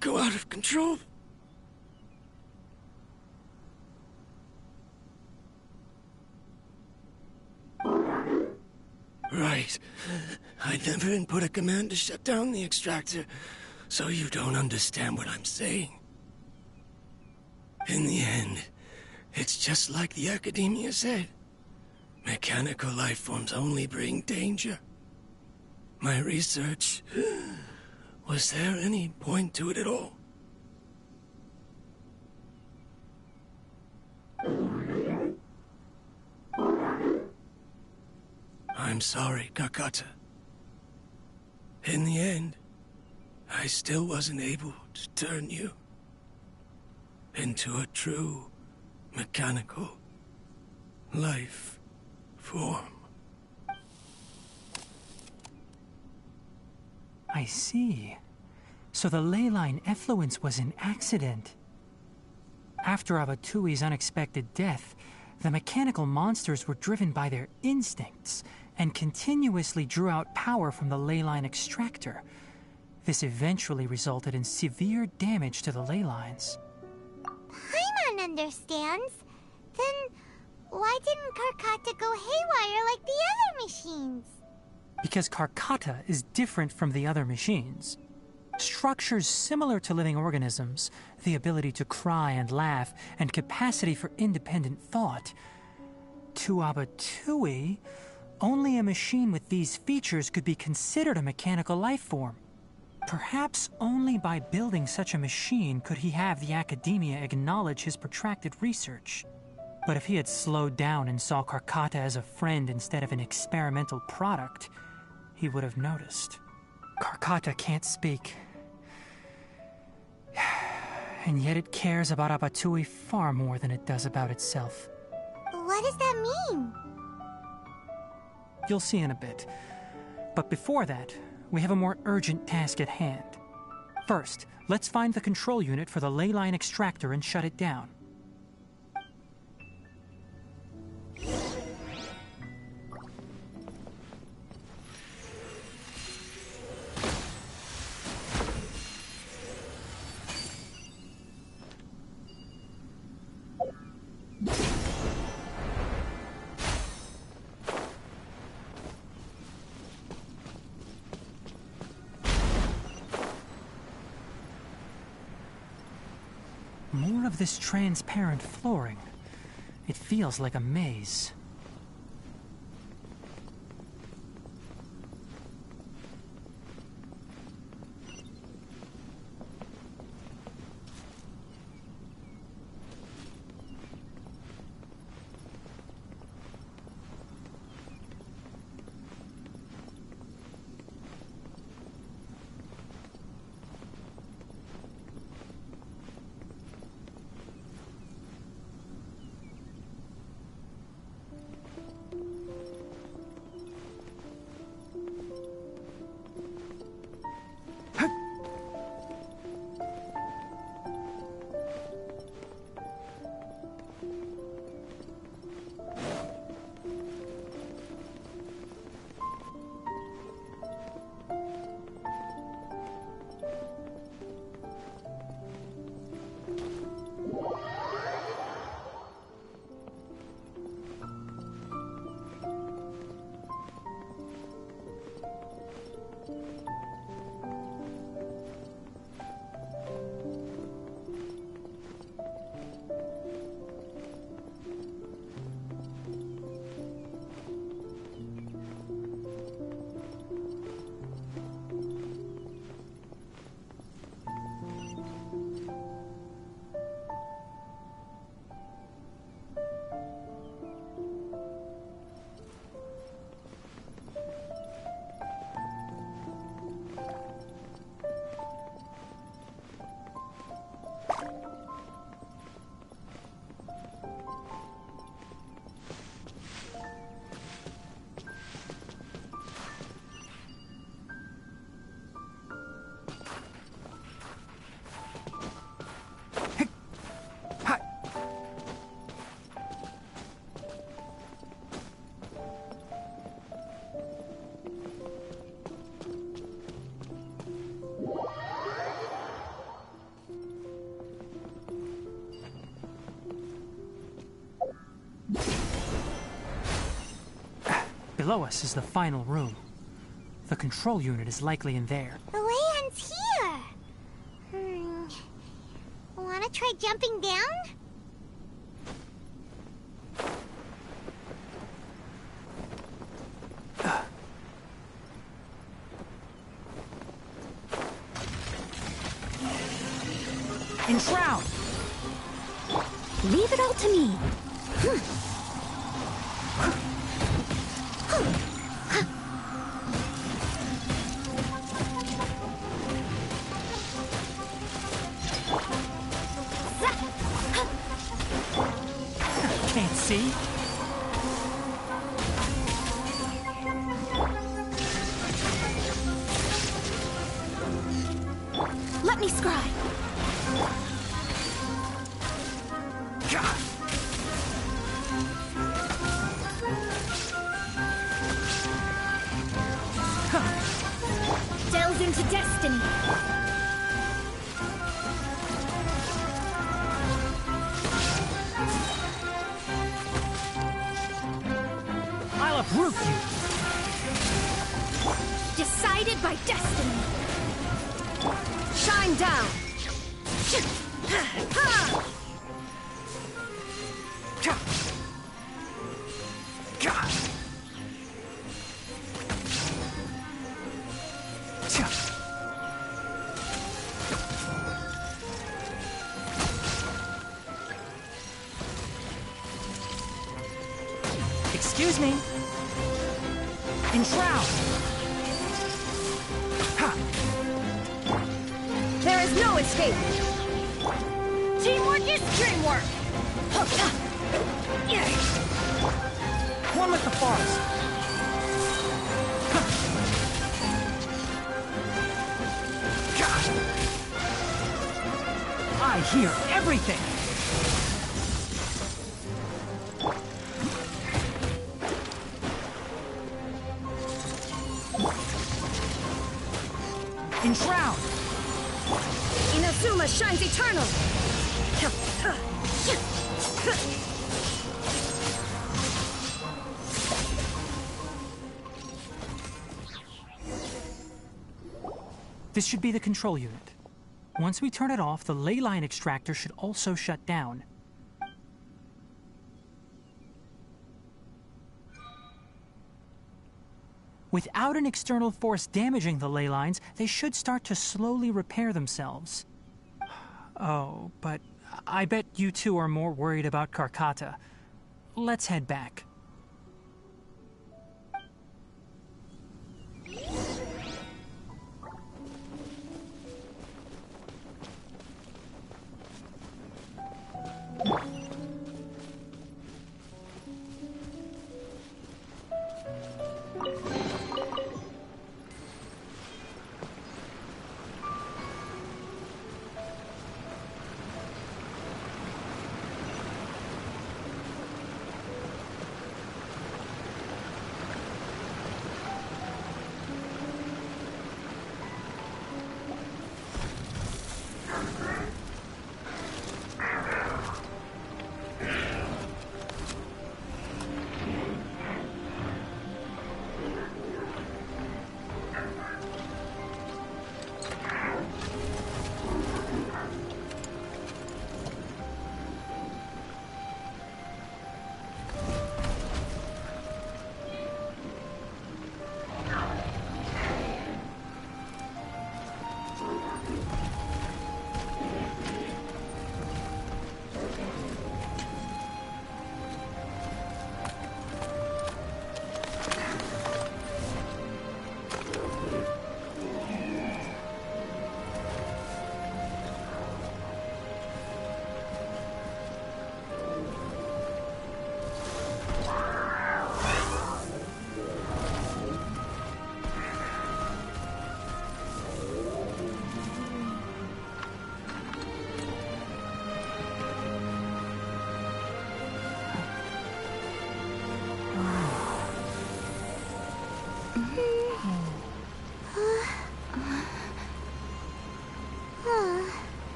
go out of control. Right. I never input a command to shut down the extractor, so you don't understand what I'm saying. In the end, it's just like the Academia said. Mechanical life forms only bring danger. My research... Was there any point to it at all? I'm sorry, Kakata. In the end, I still wasn't able to turn you into a true mechanical life form. I see. So the ley line effluence was an accident. After Abatui's unexpected death, the mechanical monsters were driven by their instincts and continuously drew out power from the ley line extractor. This eventually resulted in severe damage to the ley lines. Paimon understands. Then why didn't Karkata go haywire like the other machines? Because Karkata is different from the other machines. Structures similar to living organisms, the ability to cry and laugh, and capacity for independent thought. To Abatui, only a machine with these features could be considered a mechanical life form. Perhaps only by building such a machine could he have the Academia acknowledge his protracted research. But if he had slowed down and saw Karkata as a friend instead of an experimental product, he would have noticed. Karkata can't speak. And yet it cares about Abatui far more than it does about itself. What does that mean? You'll see in a bit. But before that, we have a more urgent task at hand. First, let's find the control unit for the ley line extractor and shut it down. More of this transparent flooring. It feels like a maze. Below us is the final room. The control unit is likely in there. The way ends here. Wanna try jumping down? Enshroud! Leave it all to me. Can't see? Let me scry. Delve into destiny. I'll uproot you. Decided by destiny. Shine down. Excuse me. Enshroud. There is no escape. Teamwork is dreamwork. One with the forest. I hear everything. Enshroud! Inazuma shines eternal! This should be the control unit. Once we turn it off, the ley line extractor should also shut down. Without an external force damaging the ley lines, they should start to slowly repair themselves. Oh, but I bet you two are more worried about Karkata. Let's head back.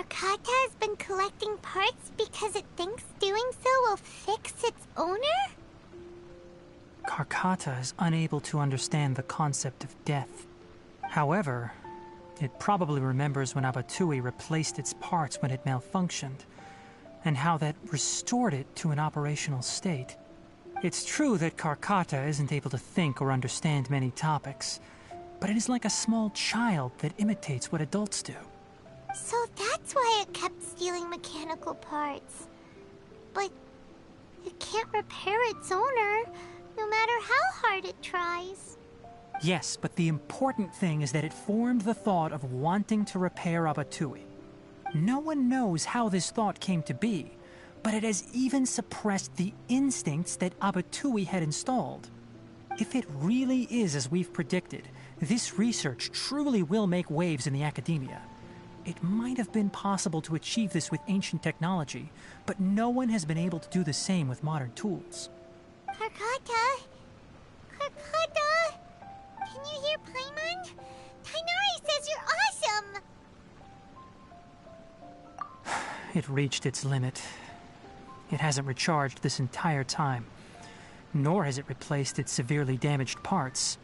Carcata has been collecting parts because it thinks doing so will fix its owner? Carcata is unable to understand the concept of death. However, it probably remembers when Abatui replaced its parts when it malfunctioned, and how that restored it to an operational state. It's true that Carcata isn't able to think or understand many topics, but it is like a small child that imitates what adults do. So that's why it kept stealing mechanical parts. But it can't repair its owner, no matter how hard it tries. Yes, but the important thing is that it formed the thought of wanting to repair Abatui. No one knows how this thought came to be, but it has even suppressed the instincts that Abatui had installed. If it really is as we've predicted, this research truly will make waves in the academia. It might have been possible to achieve this with ancient technology, but no one has been able to do the same with modern tools. Carcata? Carcata? Can you hear Paimon? Tighnari says you're awesome! It reached its limit. It hasn't recharged this entire time, nor has it replaced its severely damaged parts.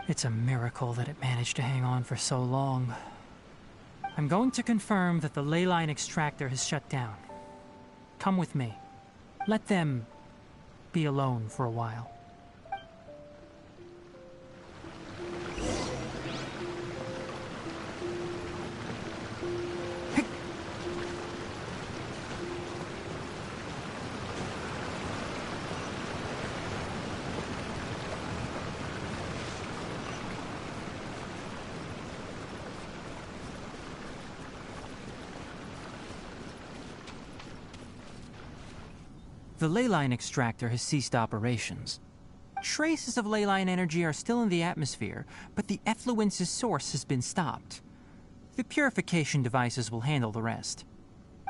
It's a miracle that it managed to hang on for so long. I'm going to confirm that the ley line extractor has shut down. Come with me. Let them be alone for a while. The ley line extractor has ceased operations. Traces of ley line energy are still in the atmosphere, but the effluence's source has been stopped. The purification devices will handle the rest.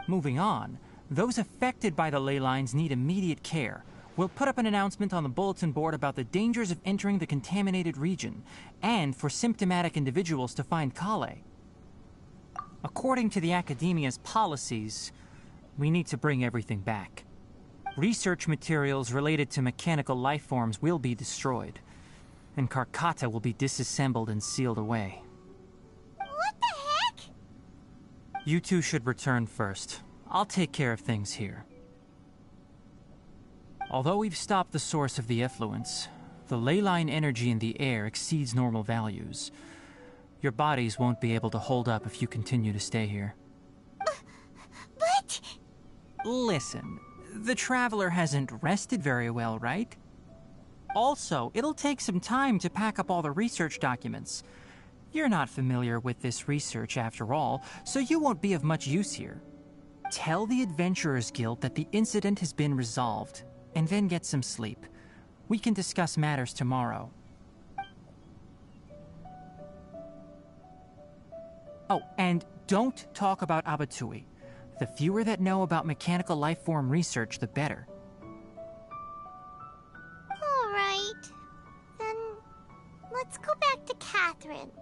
Moving on, those affected by the ley lines need immediate care. We'll put up an announcement on the bulletin board about the dangers of entering the contaminated region, and for symptomatic individuals to find Collei. According to the Academia's policies, we need to bring everything back. Research materials related to mechanical life forms will be destroyed, and Carcata will be disassembled and sealed away. What the heck? You two should return first. I'll take care of things here. Although we've stopped the source of the effluence, the ley line energy in the air exceeds normal values. Your bodies won't be able to hold up if you continue to stay here. But... Listen. The Traveler hasn't rested very well, right? Also, it'll take some time to pack up all the research documents. You're not familiar with this research after all, so you won't be of much use here. Tell the Adventurers Guild that the incident has been resolved, and then get some sleep. We can discuss matters tomorrow. Oh, and don't talk about Abatui. The fewer that know about mechanical life form research, the better. All right. Then let's go back to Catherine.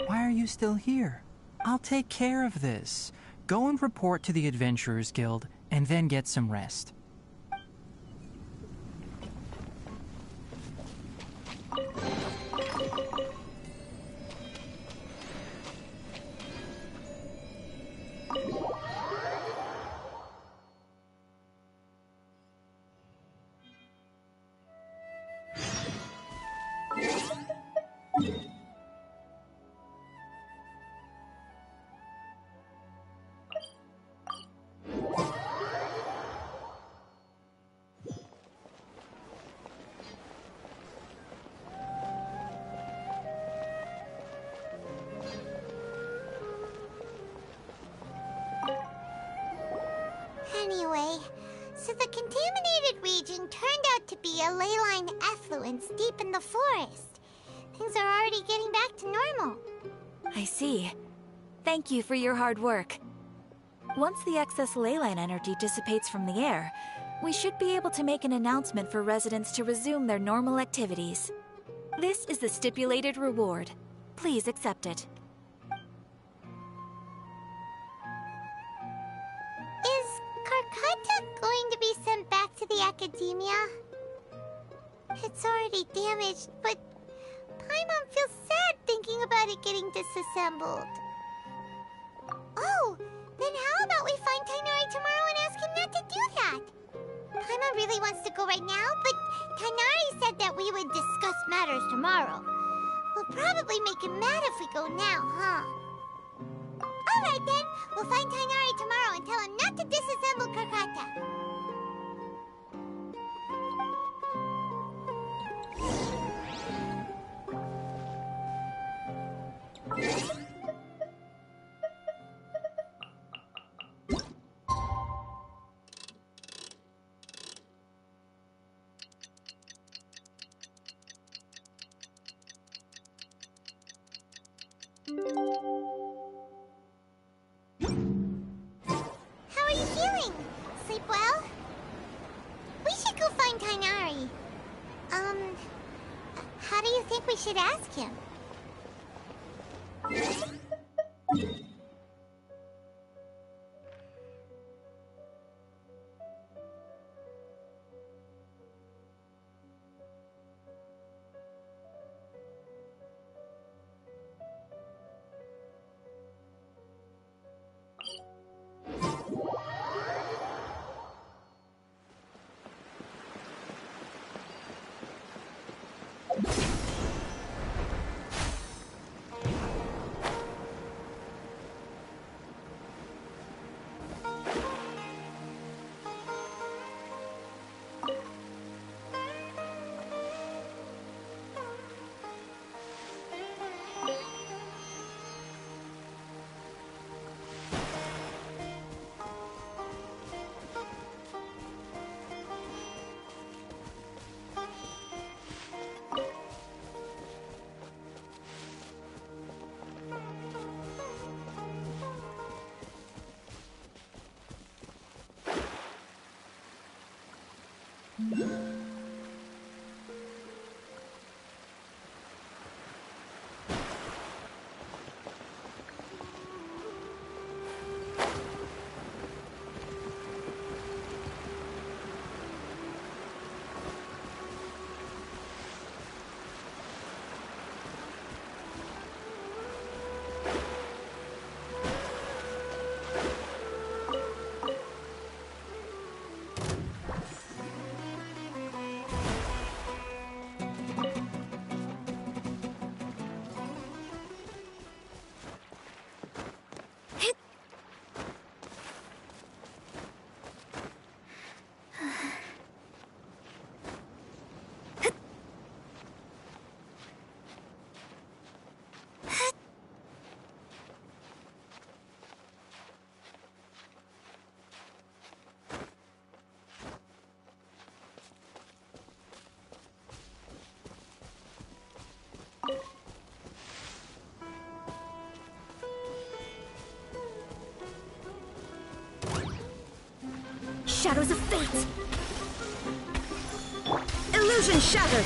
Why are you still here? I'll take care of this. Go and report to the Adventurers Guild, and then get some rest. Anyway, so the contaminated region turned out to be a ley line effluence deep in the forest. Things are already getting back to normal. I see. Thank you for your hard work. Once the excess ley line energy dissipates from the air, we should be able to make an announcement for residents to resume their normal activities. This is the stipulated reward. Please accept it. Is Karkata going to be sent back to the Academia? It's already damaged, but Paimon feels sad thinking about it getting disassembled. Oh, then how about we find Tighnari tomorrow and ask him not to do that? Paimon really wants to go right now, but Tighnari said that we would discuss matters tomorrow. We'll probably make him mad if we go now, huh? Alright then, we'll find Tighnari tomorrow and tell him not to disassemble Karkata. How are you feeling? Sleep well? We should go find Tighnari. How do you think we should ask him? Shadows of fate! Illusion shattered!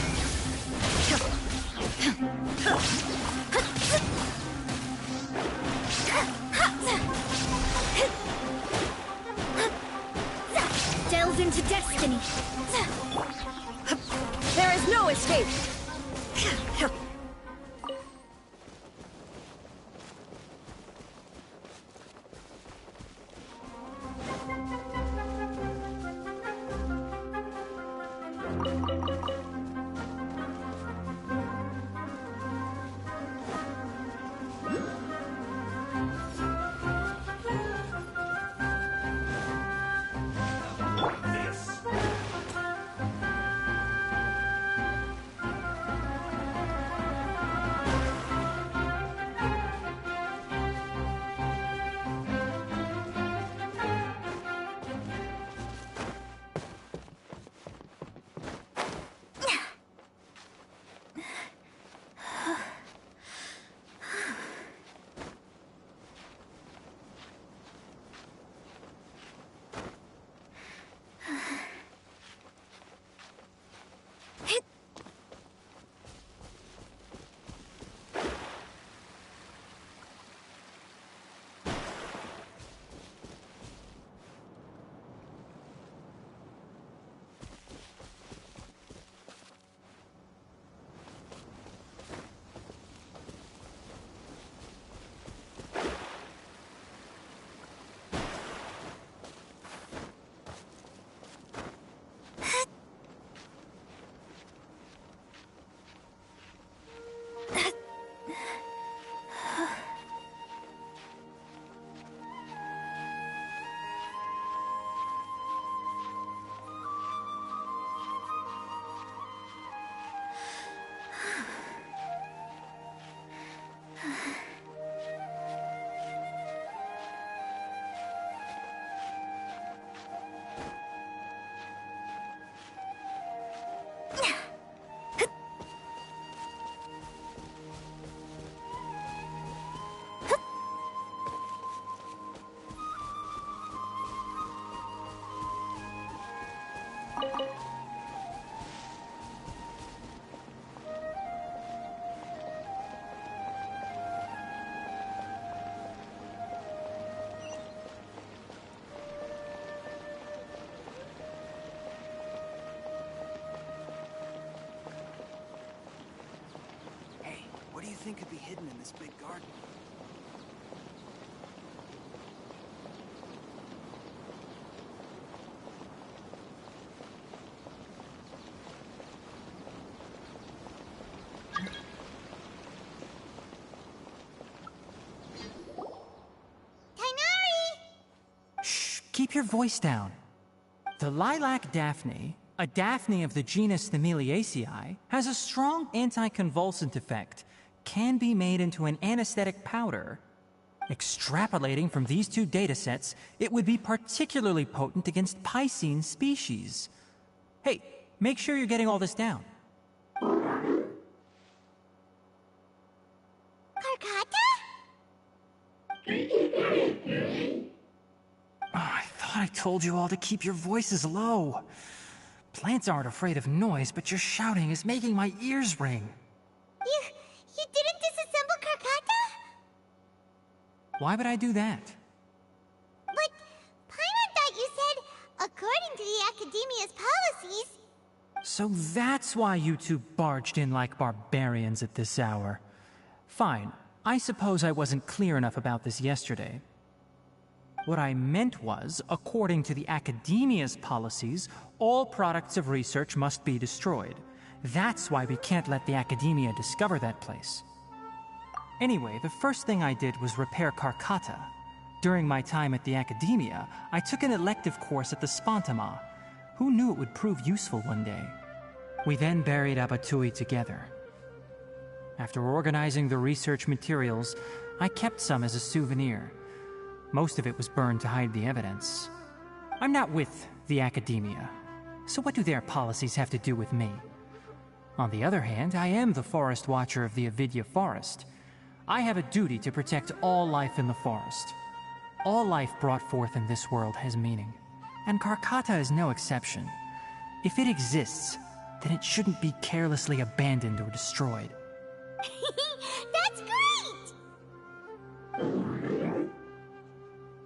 Delve into destiny! There is no escape! think could be hidden in this big garden? Keep your voice down. The lilac daphne, a daphne of the genus Thymilaceae, has a strong anticonvulsant effect, can be made into an anesthetic powder. Extrapolating from these two datasets, it would be particularly potent against Piscine species. Hey, make sure you're getting all this down. I thought I told you all to keep your voices low. Plants aren't afraid of noise, but your shouting is making my ears ring. You didn't disassemble Karkata? Why would I do that? But Paimon thought you said, according to the Academia's policies... So that's why you two barged in like barbarians at this hour. Fine, I suppose I wasn't clear enough about this yesterday. What I meant was, according to the Academia's policies, all products of research must be destroyed. That's why we can't let the Academia discover that place. Anyway, the first thing I did was repair Karkata. During my time at the Academia, I took an elective course at the Spantama. Who knew it would prove useful one day? We then buried Abatui together. After organizing the research materials, I kept some as a souvenir. Most of it was burned to hide the evidence. I'm not with the Academia, so what do their policies have to do with me? On the other hand, I am the Forest Watcher of the Avidya Forest. I have a duty to protect all life in the forest. All life brought forth in this world has meaning, and Karkata is no exception. If it exists, then it shouldn't be carelessly abandoned or destroyed. That's great!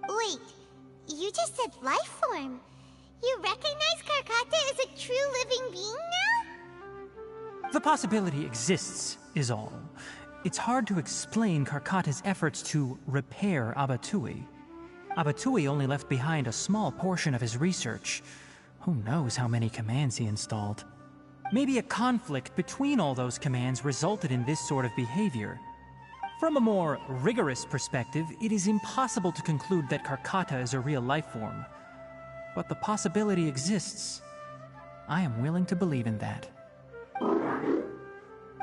Wait, you just said life form. You recognize Karkata as a true living being now? The possibility exists, is all. It's hard to explain Karkata's efforts to repair Abatui. Abatui only left behind a small portion of his research. Who knows how many commands he installed? Maybe a conflict between all those commands resulted in this sort of behavior. From a more rigorous perspective, it is impossible to conclude that Karkata is a real life form. But the possibility exists. I am willing to believe in that.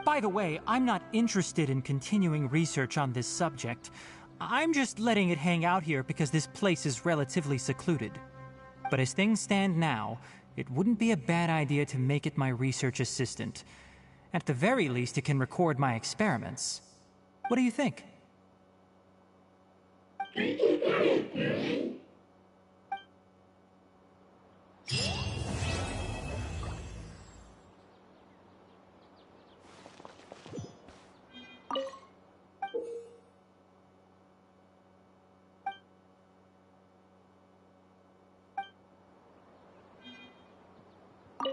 By the way, I'm not interested in continuing research on this subject. I'm just letting it hang out here because this place is relatively secluded. But as things stand now, it wouldn't be a bad idea to make it my research assistant. At the very least, it can record my experiments. What do you think?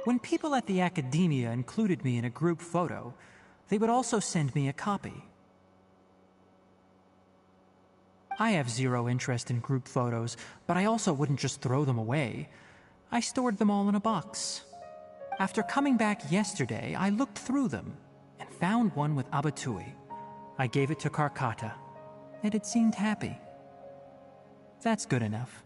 When people at the Academia included me in a group photo, they would also send me a copy. I have zero interest in group photos, but I also wouldn't just throw them away. I stored them all in a box. After coming back yesterday, I looked through them and found one with Abatui. I gave it to Karkata, and it seemed happy. That's good enough.